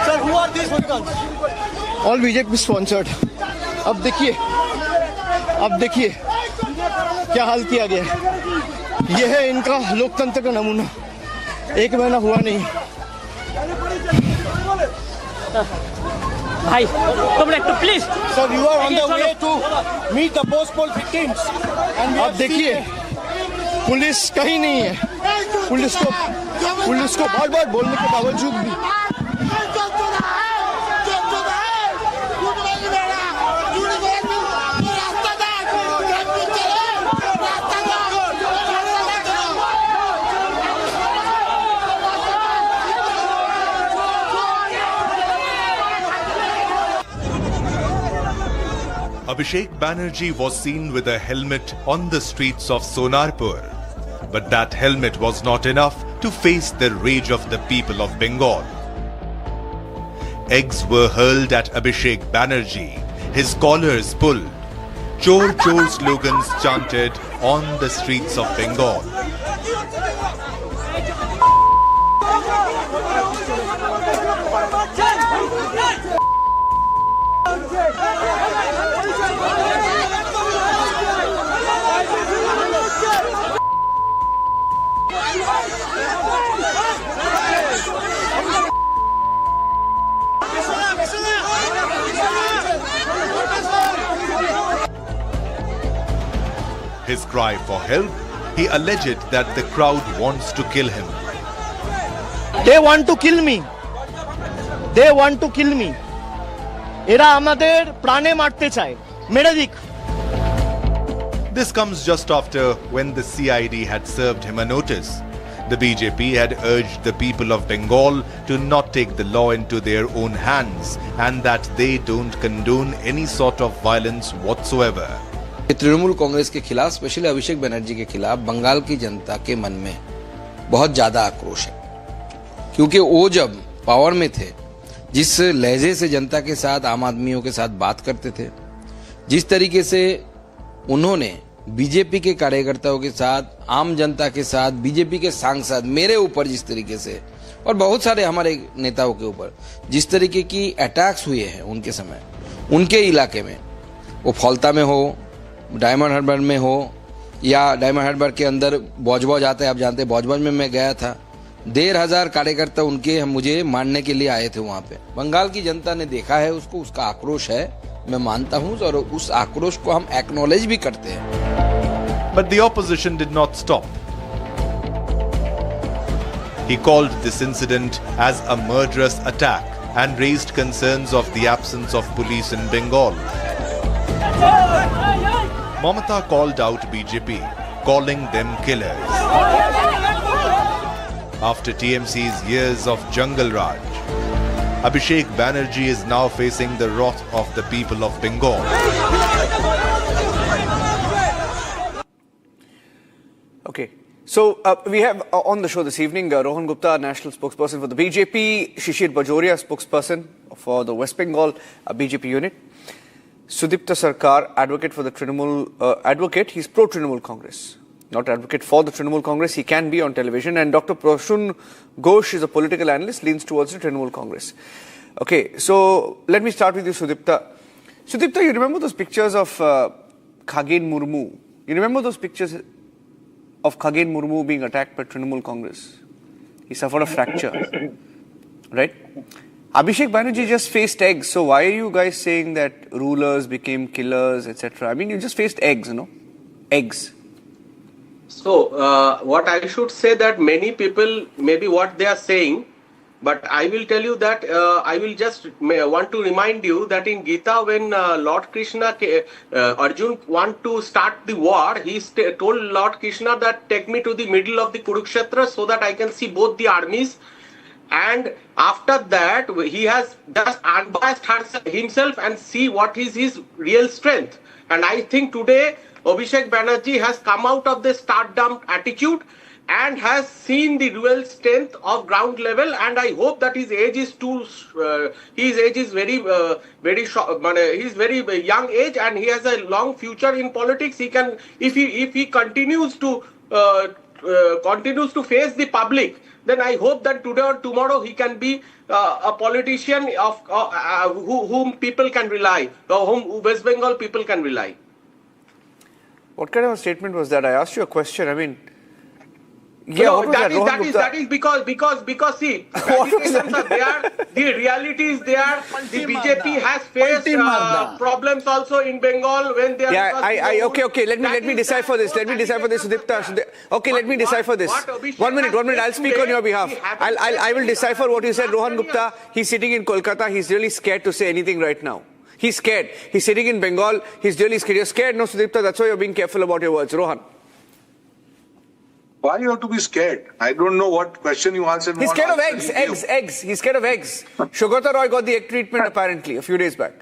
Sir, who are these hooligans? All BJP sponsored. अब देखिए क्या हाल किया गया है। ये है इनका लोकतंत्र का नमूना। 1 महीना हुआ नहीं। भाई तुम लोग तो please sir you are on the way to meet the post poll victims and अब देखिए पुलिस कहीं नहीं है। पुलिस को बार-बार बोलने के बावजूद भी Abhishek Banerjee was seen with a helmet on the streets of Sonarpur. But that helmet was not enough to face the rage of the people of Bengal. Eggs were hurled at Abhishek Banerjee, his collars pulled, Chor Chor slogans chanted on the streets of Bengal. His cry for help, he alleged that the crowd wants to kill him. They want to kill me. They want to kill me. এরা আমাদের প্রাণে মারতে চায় মেরে দিক This comes just after when the CID had served him a notice. The BJP had urged the people of Bengal to not take the law into their own hands and that they don't condone any sort of violence whatsoever. Trinamool Congress के खिलाफ, specially Abhishek Banerjee के खिलाफ बंगाल की जनता के मन में बहुत ज्यादा आक्रोश है, क्योंकि वो जब पावर में थे, जिस लहजे से जनता के साथ, आम आदमियों के साथ बात करते थे, जिस तरीके से उन्होंने बीजेपी के कार्यकर्ताओं के साथ, आम जनता के साथ, बीजेपी के सांसद, मेरे ऊपर जिस तरीके से और बहुत सारे हमारे नेताओं के ऊपर जिस तरीके की अटैक्स हुए हैं उनके समय, उनके इलाके में, वो फौलता में हो, डायमंड हार्बर में हो या डायमंड हार्बर के अंदर बौजबौज आता है, आप जानते हैं बौजबौज में मैं गया था, 1,500 कार्यकर्ता उनके मुझे मारने के लिए आए थे वहां पे। बंगाल की जनता ने देखा है उसको, उसका आक्रोश है, मैं मानता हूं, और उस आक्रोश को हम एक्नॉलेज भी करते हैं। But the opposition did not stop. He called this incident as a murderous attack and raised concerns of the absence of police in Bengal. Mamata called out BJP, calling them killers. After TMC's years of Jungle Raj, Abhishek Banerjee is now facing the wrath of the people of Bengal. Okay, so we have on the show this evening Rohan Gupta, national spokesperson for the BJP, Shishir Bajoria, spokesperson for the West Bengal BJP unit, Sudipta Sarkar, advocate for the Trinamool, advocate, he's pro-Trinamool Congress, not advocate for the Trinamool Congress, he can be on television, and Dr. Prashun Ghosh is a political analyst, leans towards the Trinamool Congress. Okay, so let me start with you, Sudipta. Sudipta, you remember those pictures of Khagen Murmu? You remember those pictures of Khagen Murmu being attacked by Trinamool Congress? He suffered a fracture, right? Abhishek Banerjee just faced eggs, so why are you guys saying that rulers became killers, etc.? I mean, you just faced eggs, you know? Eggs. So, what I should say that many people, maybe what they are saying, but I will tell you that I will just want to remind you that in Gita, when Lord Krishna, Arjun want to start the war, he told Lord Krishna that take me to the middle of the Kurukshetra so that I can see both the armies. And after that, he has just unbiased himself and see what is his real strength. And I think today, Abhishek Banerjee has come out of the start-dump attitude and has seen the real strength of ground level. And I hope that his age is his age is very short. He's very young age and he has a long future in politics. He can, if he continues to face the public, then I hope that today or tomorrow he can be a politician of whom people can rely, or whom West Bengal people can rely. What kind of a statement was that? I asked you a question. I mean, yeah, no, that is because see, agitations are there, the reality is there. The BJP has faced problems also in Bengal when they are. Yeah, okay. Let me decipher this. Let me decipher this, Sudipta. Okay, let me decipher this. 1 minute. I'll speak on your behalf. I will decipher what you said, Rohan Gupta. He's sitting in Kolkata. He's really scared to say anything right now. He's scared. He's sitting in Bengal. He's really scared. You're scared, no, Sudipta? That's why you're being careful about your words, Rohan. Why you have to be scared? I don't know what question you answered. He's scared of eggs. He's scared of eggs. Shugata Roy got the egg treatment apparently a few days back.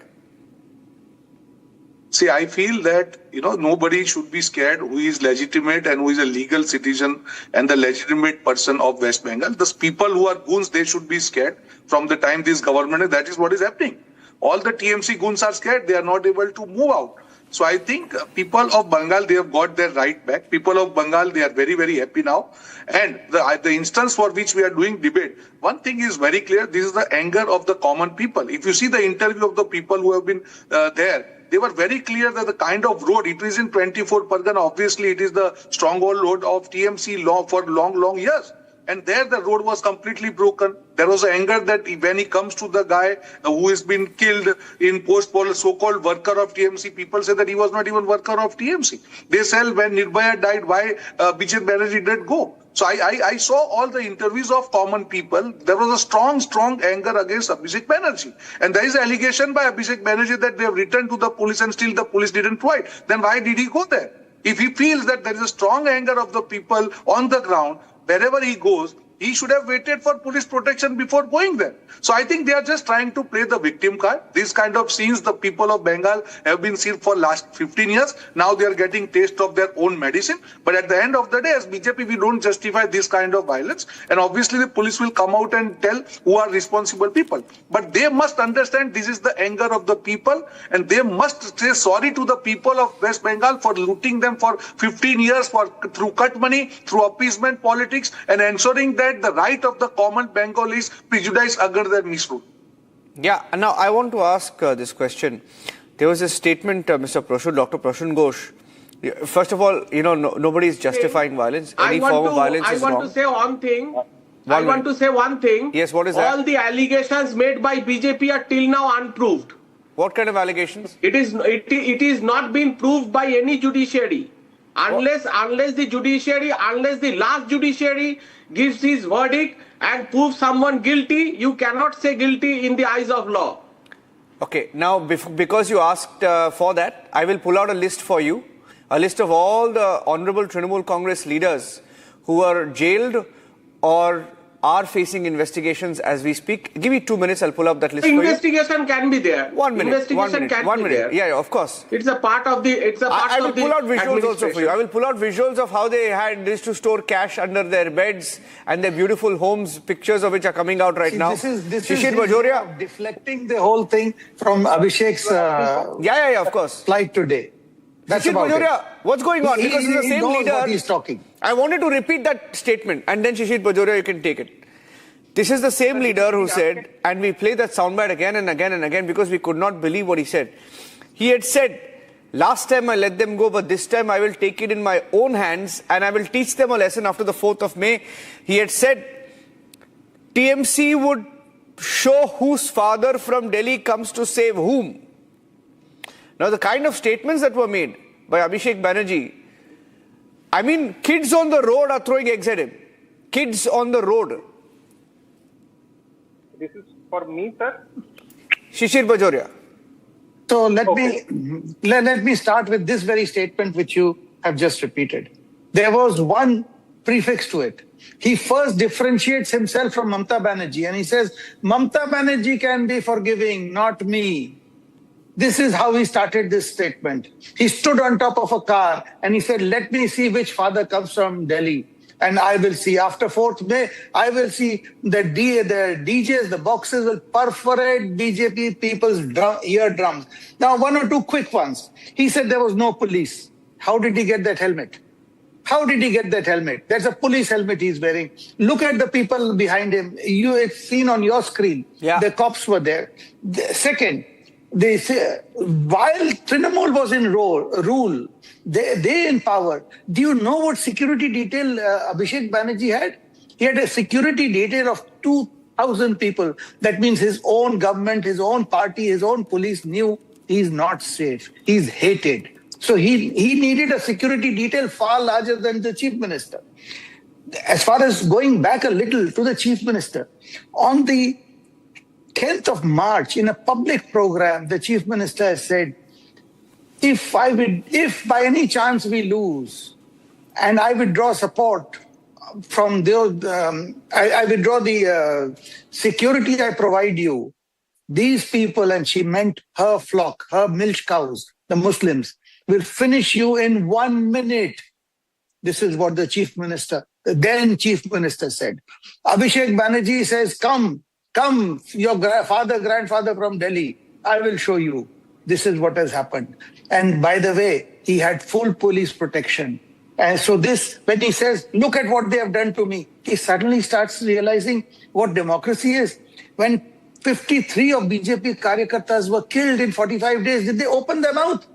See, I feel that, nobody should be scared who is legitimate and who is a legal citizen and the legitimate person of West Bengal. Those people who are goons, they should be scared from the time this government, that is what is happening. All the TMC goons are scared. They are not able to move out. So I think people of Bengal, they have got their right back. People of Bengal, they are very, very happy now. And the instance for which we are doing debate, one thing is very clear. This is the anger of the common people. If you see the interview of the people who have been there, they were very clear that the kind of road, it is in 24 Pargana. Obviously, it is the stronghold road of TMC law for long years. And there the road was completely broken. There was anger that when he comes to the guy who has been killed in post-poll, so-called worker of TMC, people say that he was not even worker of TMC. They say when Nirbhaya died, why Abhishek Banerjee did go? So I saw all the interviews of common people. There was a strong anger against Abhishek Banerjee. And there is an allegation by Abhishek Banerjee that they have returned to the police and still the police didn't provide. Then why did he go there? If he feels that there is a strong anger of the people on the ground, wherever he goes, he should have waited for police protection before going there. So I think they are just trying to play the victim card. These kind of scenes the people of Bengal have been seeing for last 15 years. Now they are getting taste of their own medicine. But at the end of the day, as BJP, we don't justify this kind of violence. And obviously the police will come out and tell who are responsible people. But they must understand this is the anger of the people. And they must say sorry to the people of West Bengal for looting them for 15 years through cut money, through appeasement politics, and ensuring that the right of the common Bengalis prejudiced agar their misrule. Yeah, now I want to ask this question. There was a statement, Mr. Prashun, Dr. Prashun Ghosh. First of all, nobody is justifying violence. Any form of violence is wrong. I want to say one thing. Yes, what is that? All the allegations made by BJP are till now unproved. What kind of allegations? It is not been proved by any judiciary. Unless the last judiciary gives his verdict and proves someone guilty, you cannot say guilty in the eyes of law. Okay, now because you asked for that, I will pull out a list for you. A list of all the honorable Trinamool Congress leaders who are jailed or are facing investigations as we speak. Give me 2 minutes, I'll pull up that list for you. Investigation can be there. 1 minute. Investigation can be there. Yeah, of course. It's a part of the I will pull out visuals also for you. I will pull out visuals of how they used to store cash under their beds and their beautiful homes, pictures of which are coming out right now. This is deflecting the whole thing from Abhishek's yeah, of course. flight today. That's Shishir about Bajoria, it. what's going on? Because he's the same knows leader. what he's talking. I wanted to repeat that statement and then Shishir Bajoria, you can take it. This is the same leader who said, and we play that soundbite again and again and again because we could not believe what he said. He had said, last time I let them go, but this time I will take it in my own hands and I will teach them a lesson after the 4th of May. He had said, TMC would show whose father from Delhi comes to save whom. Now, the kind of statements that were made by Abhishek Banerjee, I mean, kids on the road are throwing eggs at him. Kids on the road. This is for me, sir. Shishir Bajoria. So let me start with this very statement which you have just repeated. There was one prefix to it. He first differentiates himself from Mamata Banerjee and he says, Mamata Banerjee can be forgiving, not me. This is how he started this statement. He stood on top of a car and he said, let me see which father comes from Delhi. And I will see after 4th May, I will see the DJs, the boxes will perforate BJP people's eardrums. Now, 1 or 2 quick ones. He said there was no police. How did he get that helmet? How did he get that helmet? That's a police helmet he's wearing. Look at the people behind him. It's seen on your screen. Yeah. The cops were there. Second, they say, while Trinamool was in rule, they in power. Do you know what security detail Abhishek Banerjee had? He had a security detail of 2,000 people. That means his own government, his own party, his own police knew he's not safe. He's hated. So he needed a security detail far larger than the chief minister. As far as going back a little to the chief minister, on the 10th of March, in a public program, the chief minister has said, if by any chance we lose and I withdraw support from I withdraw the security I provide you, these people, and she meant her flock, her milch cows, the Muslims, will finish you in 1 minute. This is what the chief minister, the then chief minister said. Abhishek Banerjee says, come, your grandfather from Delhi, I will show you. this is what has happened. And by the way, he had full police protection. And so this, when he says, look at what they have done to me, he suddenly starts realizing what democracy is. When 53 of BJP Karyakartas were killed in 45 days, did they open their mouth?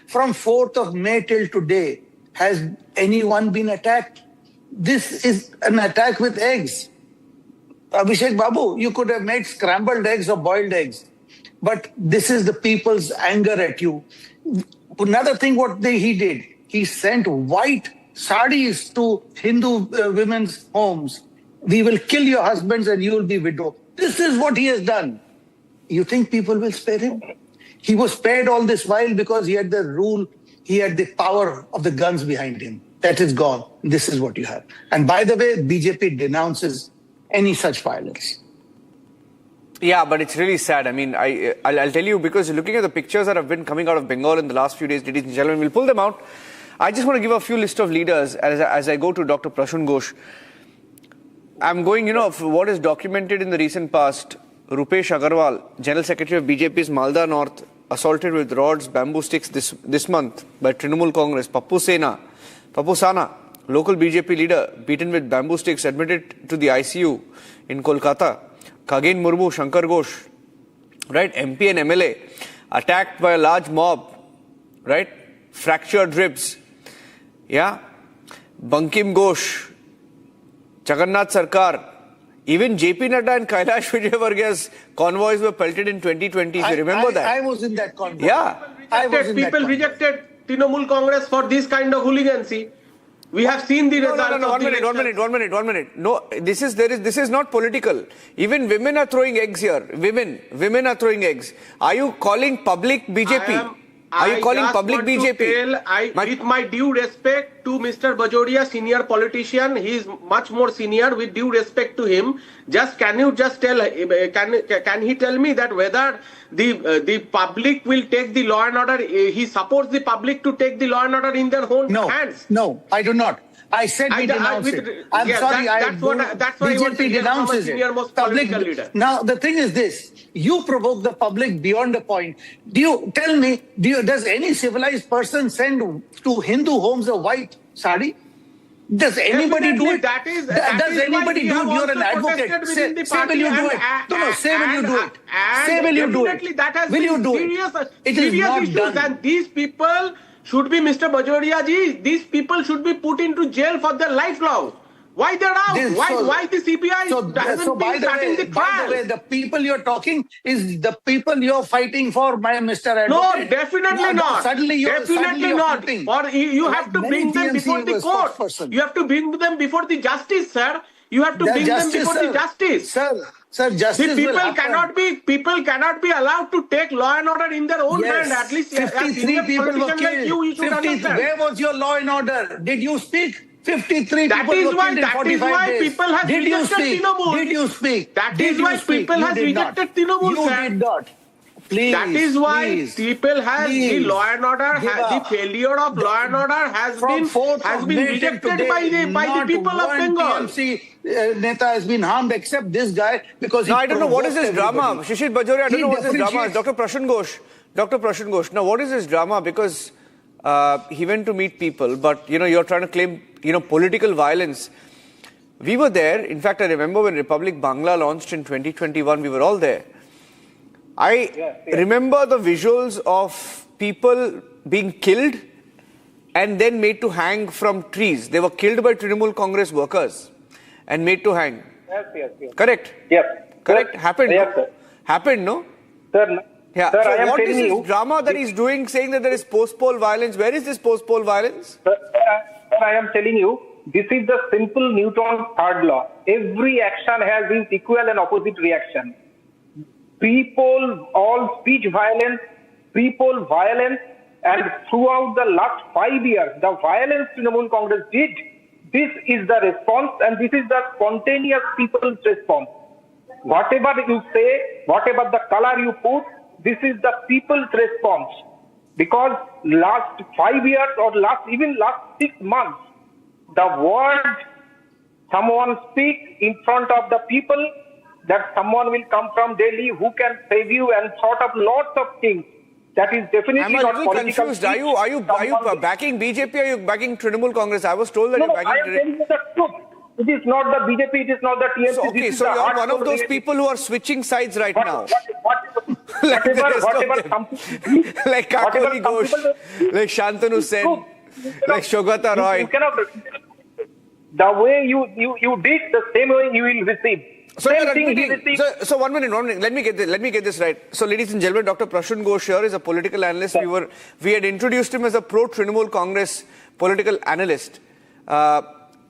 From 4th of May till today, has anyone been attacked? This is an attack with eggs. Abhishek Babu, you could have made scrambled eggs or boiled eggs. But this is the people's anger at you. Another thing he did, he sent white saris to Hindu women's homes. We will kill your husbands and you will be widow. This is what he has done. You think people will spare him? He was spared all this while because he had the rule, he had the power of the guns behind him. That is gone. This is what you have. And by the way, BJP denounces any such violence. Yeah, but it's really sad. I mean, I'll tell you, because looking at the pictures that have been coming out of Bengal in the last few days, ladies and gentlemen, we'll pull them out. I just want to give a few list of leaders as I go to Dr. Prashun Ghosh. I'm going, what is documented in the recent past. Rupesh Agarwal, General Secretary of BJP's Malda North, assaulted with rods, bamboo sticks this month by Trinamool Congress. Pappu Sana, local BJP leader, beaten with bamboo sticks, admitted to the ICU in Kolkata. Khagen Murmu, Shankar Ghosh, right, MP and MLA, attacked by a large mob, right, fractured ribs. Yeah, Bankim Ghosh, Jagannath Sarkar, even JP Nadda and Kailash Vijayvargiya's convoys were pelted in 2020. If you remember that. I was in that convoy. Yeah. People rejected Trinamool Congress for this kind of hooligancy. We have seen the results. No, one minute. No, this is not political. Even women are throwing eggs here. Women are throwing eggs. Are you calling public BJP? Are you calling public BJP? With my due respect to Mr. Bajoria, senior politician, he is much more senior. With due respect to him, can you just tell? Can he tell me that whether the public will take the law and order? He supports the public to take the law and order in their own hands. No, I do not. I said we denounce it. I'm sorry. That's why BJP denounces it. Public leader. Now, the thing is this. You provoke the public beyond a point. Tell me, does any civilized person send to Hindu homes a white sari? Does anybody do it? Does anybody do it? You're an advocate. Say will you do it? No, say will you do it? Say will you do it? Will you do it? It is not done. And these people should be, Mr. Bajoria ji, these people should be put into jail for their life long. Why they're out? Why the CBI hasn't been starting the trial? By the way, the people you're talking is the people you're fighting for, Mr. Advocate. No, definitely not. Suddenly definitely not. Or you have to bring them before the court. You have to bring them before the justice, sir. You have to bring them before the justice. Sir, justice people cannot be allowed to take law and order in their own hand. At least 53 people were killed. Like you should understand. Where was your law and order? Did you speak? 53 people were killed in 45 days. Did you speak? Did you speak? That is why people has rejected Trinamool, sir. You did not. Please. That is why people has the law and order, the failure of law and order has been rejected by the people of Bengal. TMC Neta has been harmed except this guy because I don't know what is this drama. Shishir Bajoria, I don't know what this drama is. Dr. Prashun Ghosh. Now what is this drama? Because he went to meet people, but you're trying to claim political violence. We were there. In fact, I remember when Republic Bangla launched in 2021, we were all there. I remember the visuals of people being killed and then made to hang from trees. They were killed by Trinamool Congress workers and made to hang. Yes. Correct? Yes. Correct? Happened, yes, no? Sir. Happened, no? Sir, yeah. Sir, so what is this drama that he's doing, saying that there is post-poll violence? Where is this post-poll violence? Sir, I am telling you, this is the simple Newton's third law. Every action has its equal and opposite reaction. All speech violence, people violence, and throughout the last 5 years, the violence Trinamool Congress did, this is the response, and this is the spontaneous people's response. Whatever you say, whatever the color you put, this is the people's response. Because last 5 years or last 6 months, the word someone speaks in front of the people, that someone will come from Delhi who can save you and sort of lots of things. That is definitely I'm a not little political. confused. Are you backing BJP or are you backing Trinamool Congress? I was told that you're I am backing. telling you the truth. It is not the BJP. It is not the TMC. So, okay, so you're one of those people who are switching sides right now. Like Kakoli Ghosh, like Shantanu Sen, like Shogata Roy. You cannot. The way you did, the same way you will receive. So, so 1 minute. Let me get this right. So, ladies and gentlemen, Dr. Prashant Ghosh here is a political analyst. We had introduced him as a pro-Trinamool Congress political analyst.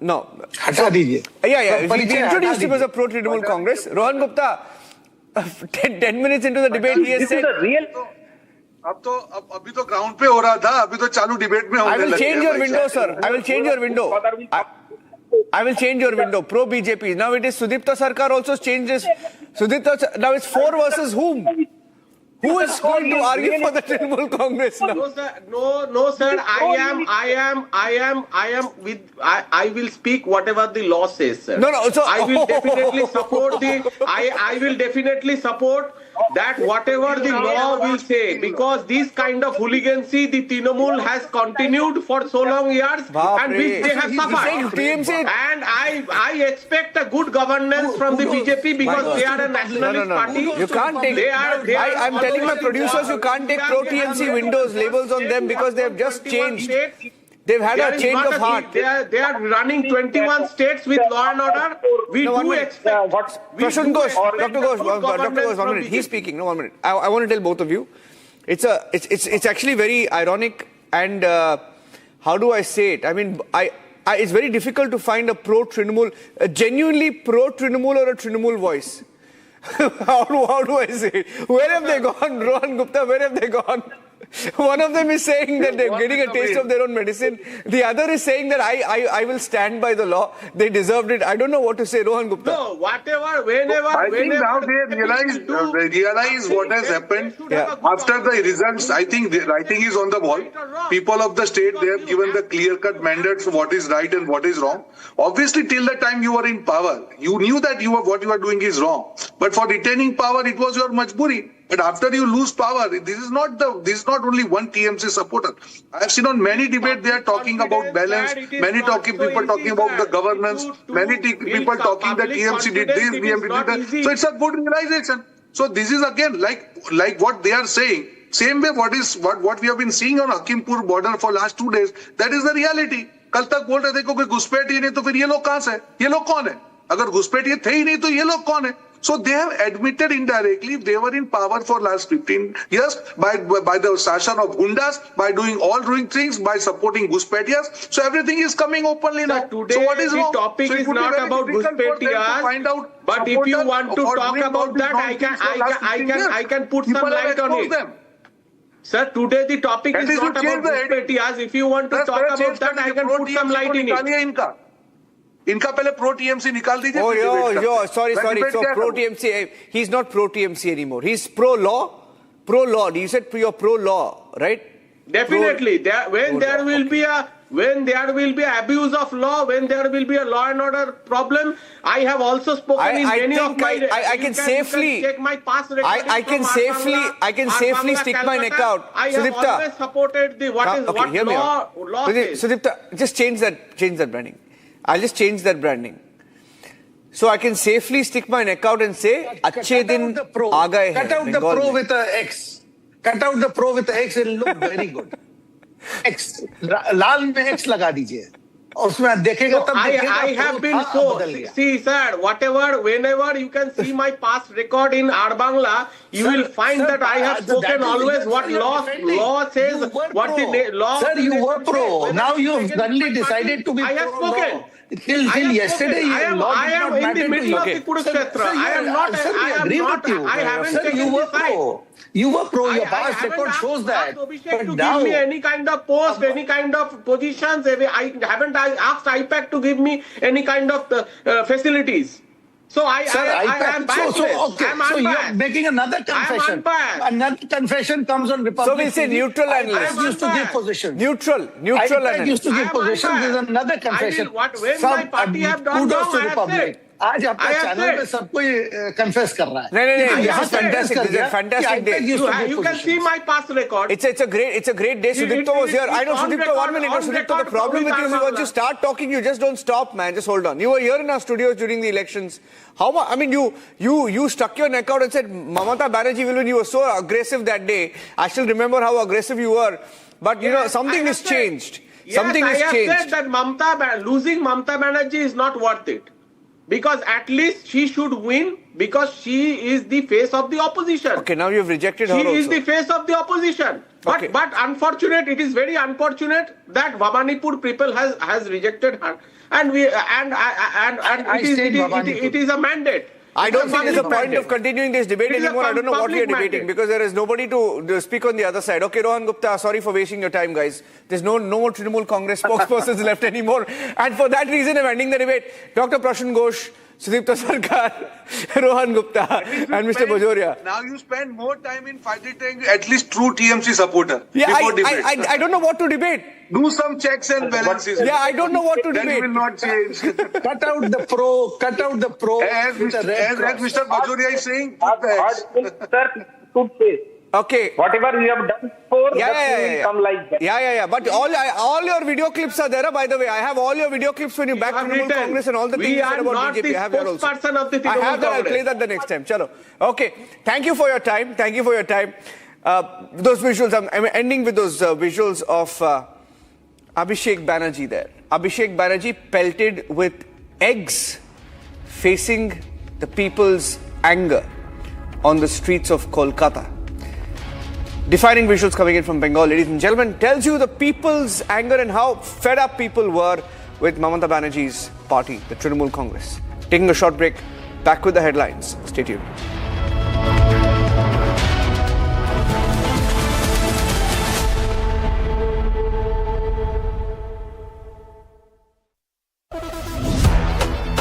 No. We introduced him as a pro-Trinamool Congress. Rohan Gupta, 10 minutes into the debate, he has said. अभी तो ground पे हो रहा था, अभी तो चालू debate में होने लगा। I will change your window, sir. I will change your window. I will change your window. Pro BJP. Now it is Sudipta Sarkar also changes. Now it's 4 versus whom? Who is going to argue for the Trinamool Congress now? No, sir. I will speak whatever the law says, sir. No. So I will definitely support I will definitely support that whatever the law will say, because this kind of hooligancy the Trinamool has continued for so long years and which they have suffered. And I expect a good governance from the BJP because they are a nationalist party. You can't take. I'm telling my producers you can't take pro-TMC windows, labels on them because they have just changed. They've had a change of heart. They are running 21 states with law and order. We do expect. Prashant Ghosh, Dr. Ghosh, 1 minute. He's speaking. No, 1 minute. I want to tell both of you. It's actually very ironic and how do I say it? I mean, it's very difficult to find a pro-Trinamool, a genuinely pro-Trinamool or a Trinamool voice. How do I say it? Where have they gone, Rohan Gupta? Where have they gone? One of them is saying that they're getting a taste of their own medicine. The other is saying that I will stand by the law. They deserved it. I don't know what to say, Rohan Gupta. No, whenever. I think now they realize what has happened. After the results, I think the writing is on the wall. People of the state, they have given the clear-cut mandate for what is right and what is wrong. Obviously, till the time you were in power, you knew that what you are doing is wrong. But for retaining power, it was your majburi. But after you lose power, this is not only one TMC supporter. I have seen on many debates they are talking about balance, many people talking about the governance, many people talking that TMC did this, BMP did that. So it's a good realization. So this is again like what they are saying. Same way what we have been seeing on Hakimpur border for last 2 days. That is the reality. कल तक बोल रहे थे कोई घुसपैठ ही नहीं तो फिर ये लोग कहाँ से है? ये लोग कौन है? अगर घुसपैठ ये थे ही नहीं तो ये लोग कौन है? So they have admitted indirectly they were in power for last 15 years by the session of gundas, by doing things, by supporting Guspetias. So everything is coming openly now. Today so what is the wrong? topic is not about Guspetias. But if you want to talk about that, I can put some light on it. Sir, today the topic is not about Guspetias. If you want to talk about that, I can put some light in it. इनका पहले pro TMC निकाल दीजिए। Sorry. So pro TMC, he's not pro TMC anymore. He's pro law. You said you're pro law, right? Definitely. When there will be abuse of law, when there will be a law and order problem, I have also spoken in many of my. I can safely check my past record. I can safely stick my neck out. I have always supported what law says. Sudipta, just change that branding. I'll just change that branding. So I can safely stick my neck out and say, "Achhe din aa gaye hain." Cut out the pro with the X. Cut out the pro with the X. It'll look very good. X. लाल में X लगा दीजिए. उसमें देखेगा तब I have been so. See, sir, whenever you can see my past record in Arbangla, you will find that I have spoken always what law says. What the law. Sir, you were pro. Now you have suddenly decided to be pro. I have spoken. Till yesterday, I am in the middle of the Kurukshetra. I haven't taken the side. You were pro. Your past record shows that. But now, give me any kind of post, any kind of positions. I haven't asked IPAC to give me any kind of facilities. So I am biased. So you're making another confession. Another confession comes on Republic. So we say neutral analyst. IPAC used to give positions. Neutral IPAC analyst. used to give positions. There's another confession. When my party have done wrong, I have said. आज आपका channel पे सब कोई confess कर रहा है. नहीं, this is fantastic. This is a fantastic day. You can see my past record. It's a great day. Sudipto was here. I know Sudipto, 1 minute. No, Sudipto, the problem with you is once you start talking, you just don't stop, man. Just hold on. You were here in our studios during the elections. How much? I mean, you stuck your neck out and said Mamata Banerjee will win. You were so aggressive that day. I still remember how aggressive you were. But you know, something has changed. Something has changed. I have said that losing Mamata Banerjee is not worth it. Because at least she should win because she is the face of the opposition. Okay, now you've rejected her She also. is the face of the opposition. But it is very unfortunate that Bhabanipur people has rejected her. And it is a mandate. I don't think there's a point of continuing this debate anymore. I don't know what we are debating because there is nobody to speak on the other side. Okay, Rohan Gupta, sorry for wasting your time, guys. There's no more Trinamool Congress spokespersons left anymore. And for that reason, I'm ending the debate. Dr. Prashan Ghosh, Sudipta Sarkar, Rohan Gupta, and Mr. Bajoria. Now you spend more time in fighting at least true TMC supporter. Yeah, I don't know what to debate. Do some checks and balances. Yeah, I don't know what to debate. That will not change. Cut out the pro. As Mr. Bajoria is saying, okay. Whatever you have done before, will come like that. Yeah. But all your video clips are there, by the way. I have all your video clips when you back Trinamool Congress and all the things you said about BJP. I have that also. I have that. I'll play that the next time. Chalo. Okay. Thank you for your time. Those visuals, I'm ending with those visuals of Abhishek Banerjee there. Abhishek Banerjee pelted with eggs facing the people's anger on the streets of Kolkata. Defining visuals coming in from Bengal, ladies and gentlemen, tells you the people's anger and how fed up people were with Mamata Banerjee's party, the Trinamool Congress. Taking a short break, back with the headlines. Stay tuned.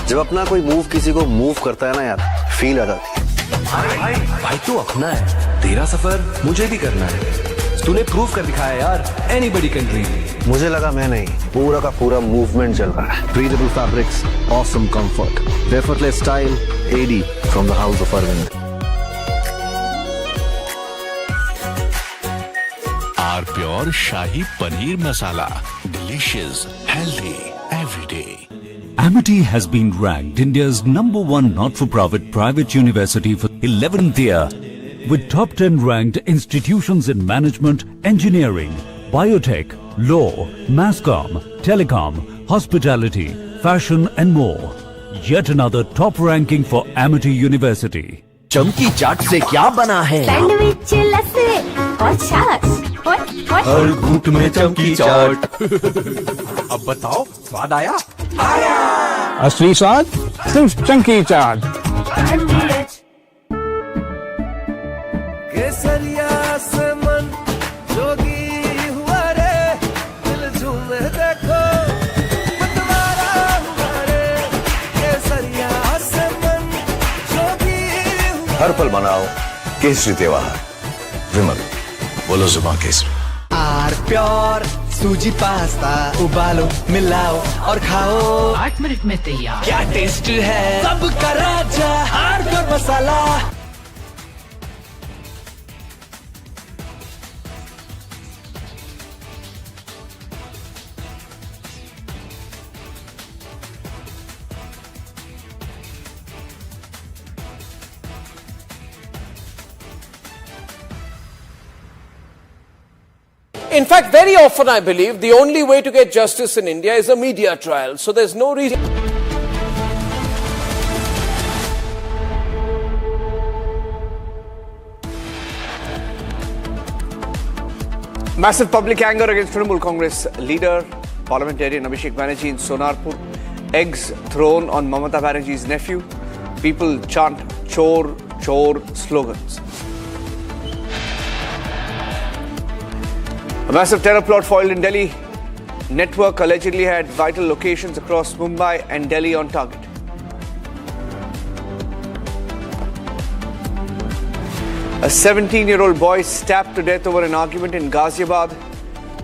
जब अपना कोई move किसी को move करता है ना यार, feel आ जाती है. भाई तू अपना है, तेरा सफर मुझे भी करना है. तूने प्रूव कर दिखाया यार, anybody can dream. मुझे लगा मैं नहीं, पूरा का पूरा मूवमेंट चल रहा है. Breathable fabrics, awesome comfort, effortless style, AD from the house of Arvind. Our pure Shahi Paneer Masala, delicious, healthy, every day. Amity has been ranked India's #1 not-for-profit private university for 11th year, with top 10 ranked institutions in management, engineering, biotech, law, masscom, telecom, hospitality, fashion and more. Yet another top ranking for Amity University. चमकी चाट से क्या बना है? Sandwich, लस्सी और छाछ। हर घूंट में चमकी चाट। अब बताओ स्वाद आया? आया। असली स्वाद सिर्फ चमकी चाट। केसरिया से मन जोगी हुआ रे, दिल झूमे देखो मतवारा हुआ रे। केसरिया से मन जोगी हुआ। हर पल मनाओ केसरी त्योहार। विमल, बोलो जुबां केसरी। आर प्योर सूजी पास्ता उबालो मिलाओ और खाओ 8 मिनट में तैयार। क्या टेस्ट है सबका राजा hardcore masala. In fact, very often I believe the only way to get justice in India is a media trial. So there's no reason. Massive public anger against Trinamool Congress leader, parliamentarian Abhishek Banerjee in Sonarpur. Eggs thrown on Mamata Banerjee's nephew. People chant chor, chor slogans. A massive terror plot foiled in Delhi. Network allegedly had vital locations across Mumbai and Delhi on target. A 17-year-old boy stabbed to death over an argument in Ghaziabad.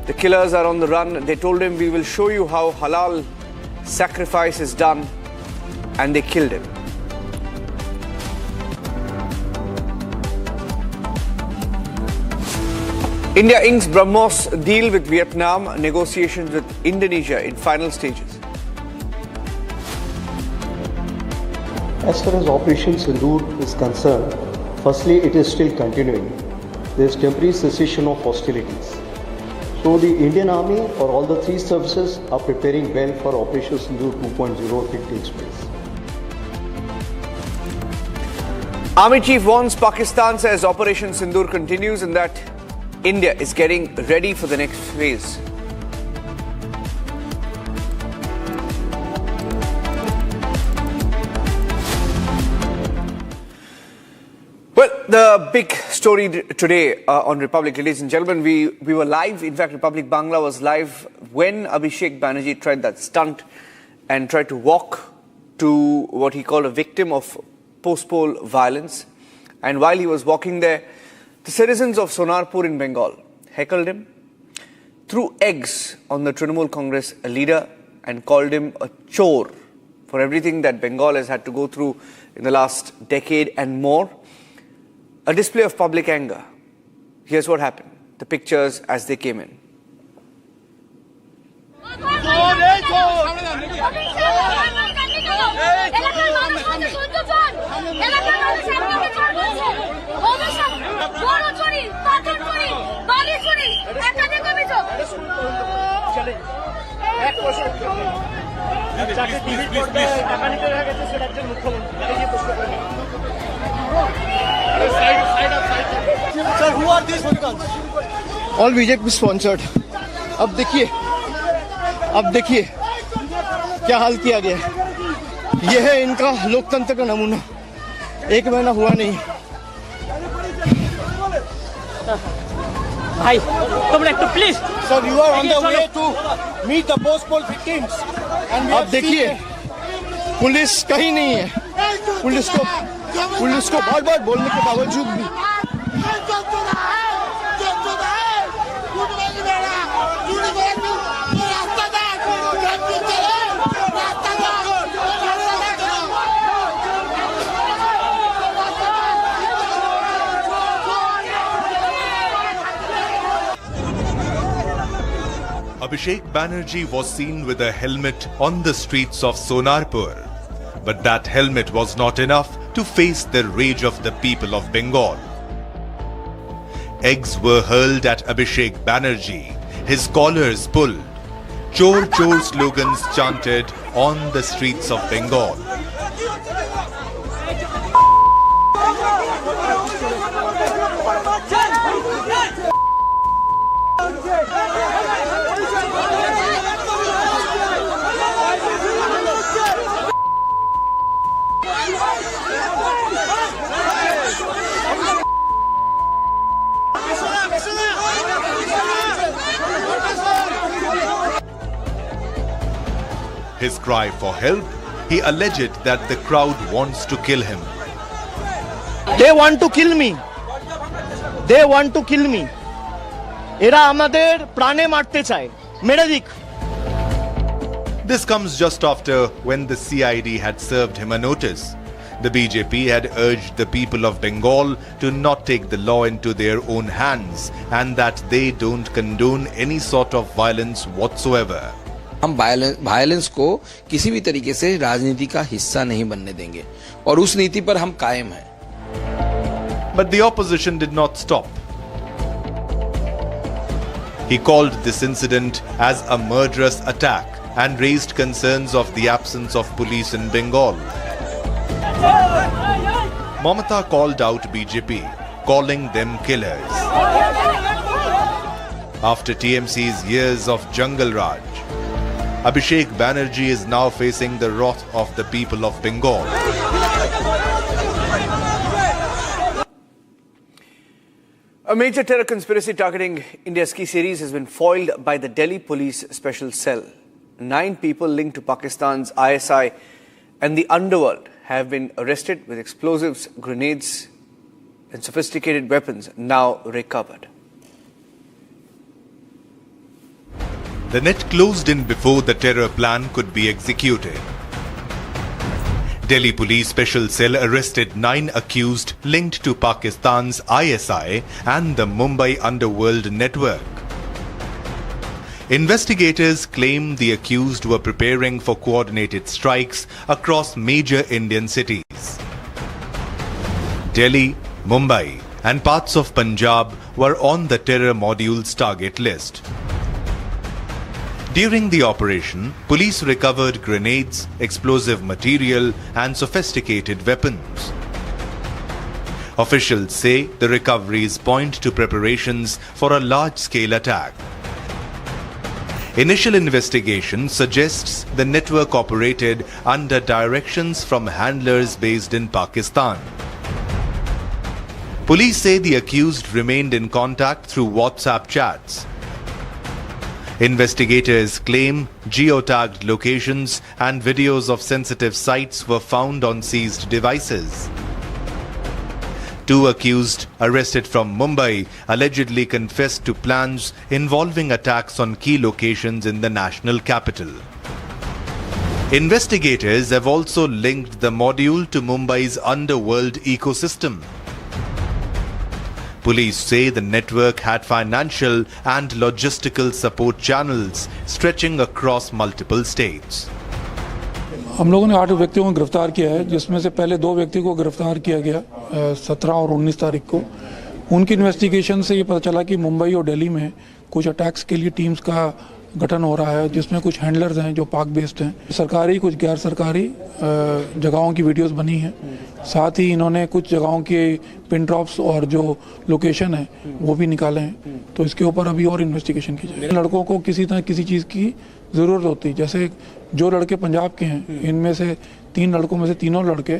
The killers are on the run. They told him, "We will show you how halal sacrifice is done." and they killed him. India inks BrahMos deal with Vietnam, negotiations with Indonesia in final stages. As far as Operation Sindoor is concerned, firstly, it is still continuing. There is temporary cessation of hostilities. So the Indian Army or all the three services are preparing well for Operation Sindoor 2.0 if it takes place. Army chief warns Pakistan as Operation Sindoor continues and that India is getting ready for the next phase. Well, the big story today on Republic, ladies and gentlemen, we were live. In fact, Republic Bangla was live when Abhishek Banerjee tried that stunt and tried to walk to what he called a victim of post-poll violence. And while he was walking there, the citizens of Sonarpur in Bengal heckled him, threw eggs on the Trinamool Congress leader and called him a chore for everything that Bengal has had to go through in the last decade and more. A display of public anger. Here's what happened. The pictures as they came in. Sir, who are these hooligans? All BJP sponsored. अब देखिए क्या हाल किया गया है। ये है इनका लोकतंत्र का नमूना। एक महीना हुआ नहीं। भाई, तुम एक तो please. Sir, you are on the way to meet the post-poll victims. अब देखिए, पुलिस कहीं नहीं है। पुलिस को बार-बार बोलने के बावजूद भी Abhishek Banerjee was seen with a helmet on the streets of Sonarpur. But that helmet was not enough to face the rage of the people of Bengal. Eggs were hurled at Abhishek Banerjee, his collars pulled. Chor Chor slogans chanted on the streets of Bengal. His cry for help, he alleged that the crowd wants to kill him. They want to kill me. They want to kill me. এরা আমাদের প্রাণে মারতে চায়। মেরে দিক। This comes just after when the CID had served him a notice. The BJP had urged the people of Bengal to not take the law into their own hands and that they don't condone any sort of violence whatsoever. हम violence को किसी भी तरीके से राजनीति का हिस्सा नहीं बनने देंगे और उस नीति पर हम कायम हैं। But the opposition did not stop. He called this incident as a murderous attack and raised concerns of the absence of police in Bengal. Mamata called out BJP, calling them killers. After TMC's years of Jungle Raj, Abhishek Banerjee is now facing the wrath of the people of Bengal. A major terror conspiracy targeting India's key cities has been foiled by the Delhi Police Special Cell. 9 people linked to Pakistan's ISI and the underworld have been arrested with explosives, grenades and sophisticated weapons now recovered. The net closed in before the terror plan could be executed. Delhi Police Special Cell arrested 9 accused linked to Pakistan's ISI and the Mumbai underworld network. Investigators claim the accused were preparing for coordinated strikes across major Indian cities. Delhi, Mumbai, and parts of Punjab were on the terror module's target list. During the operation, police recovered grenades, explosive material, and sophisticated weapons. Officials say the recoveries point to preparations for a large-scale attack. Initial investigation suggests the network operated under directions from handlers based in Pakistan. Police say the accused remained in contact through WhatsApp chats. Investigators claim geotagged locations and videos of sensitive sites were found on seized devices. 2 accused arrested from Mumbai allegedly confessed to plans involving attacks on key locations in the national capital. Investigators have also linked the module to Mumbai's underworld ecosystem. Police say the network had financial and logistical support channels stretching across multiple states. हम लोगों ने 8 व्यक्तियों को गिरफ्तार किया है, जिसमें से पहले 2 व्यक्ति को गिरफ्तार किया गया 17 और 19 तारीख को। उनकी इन्वेस्टिगेशन से ये पता चला कि मुंबई और दिल्ली में कुछ अटैक्स के लिए टीम्स का गठन हो रहा है, जिसमें कुछ हैंडलर्स हैं जो पाक बेस्ड हैं। सरकारी कुछ गैर सरकारी जगहों की वीडियोस बनी हैं। साथ ही इन्होंने कुछ जगहों के पिन ड्रॉप्स और जो लोकेशन है वो भी निकाले हैं। तो इसके ऊपर अभी और इन्वेस्टिगेशन की जाएगी। लड़कों को किसी तरह किसी चीज़ की ज़रूरत होती है, जैसे जो लड़के पंजाब के हैं, इनमें से 3 लड़कों में से तीनों लड़के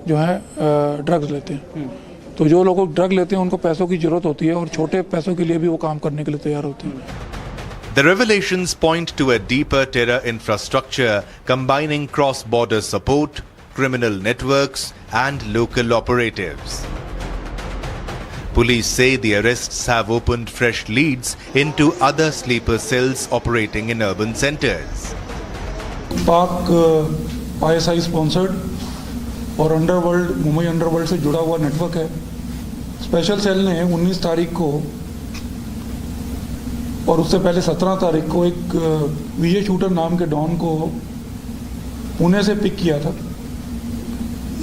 जो हैं ड्रग्स लेते हैं। तो जो लोग ड्रग लेते हैं उनको पैसों की ज़रूरत होती है और छोटे पैसों के लिए भी वो काम करने के लिए तैयार होते हैं। The revelations point to a deeper terror infrastructure combining cross-border support, criminal networks, and local operatives. Police say the arrests have opened fresh leads into other sleeper cells operating in urban centers. पाक ISI sponsored और underworld, Mumbai underworld से जुड़ा हुआ network है। Special cell ने 19 तारीख को और उससे पहले 17 तारीख को एक विजय शूटर नाम के डॉन को पुणे से पिक किया था।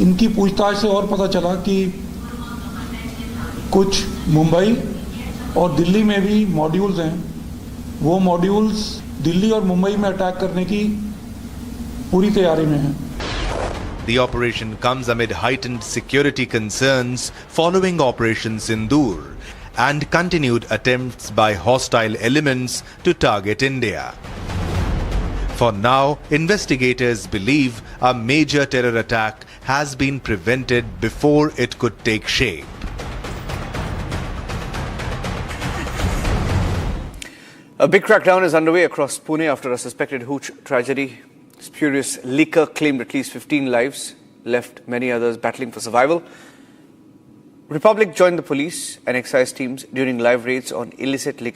इनकी पूछताछ से और पता चला कि कुछ मुंबई और दिल्ली में भी मॉड्यूल्स हैं। वो मॉड्यूल्स दिल्ली और मुंबई में अटैक करने की पूरी तैयारी में हैं। The operation comes amid heightened security concerns following Operation Sindoor and continued attempts by hostile elements to target India. For now, investigators believe a major terror attack has been prevented before it could take shape. A big crackdown is underway across Pune after a suspected hooch tragedy. Spurious liquor claimed at least 15 lives, left many others battling for survival. Republic joined the police and excise teams during live raids on illicit liquor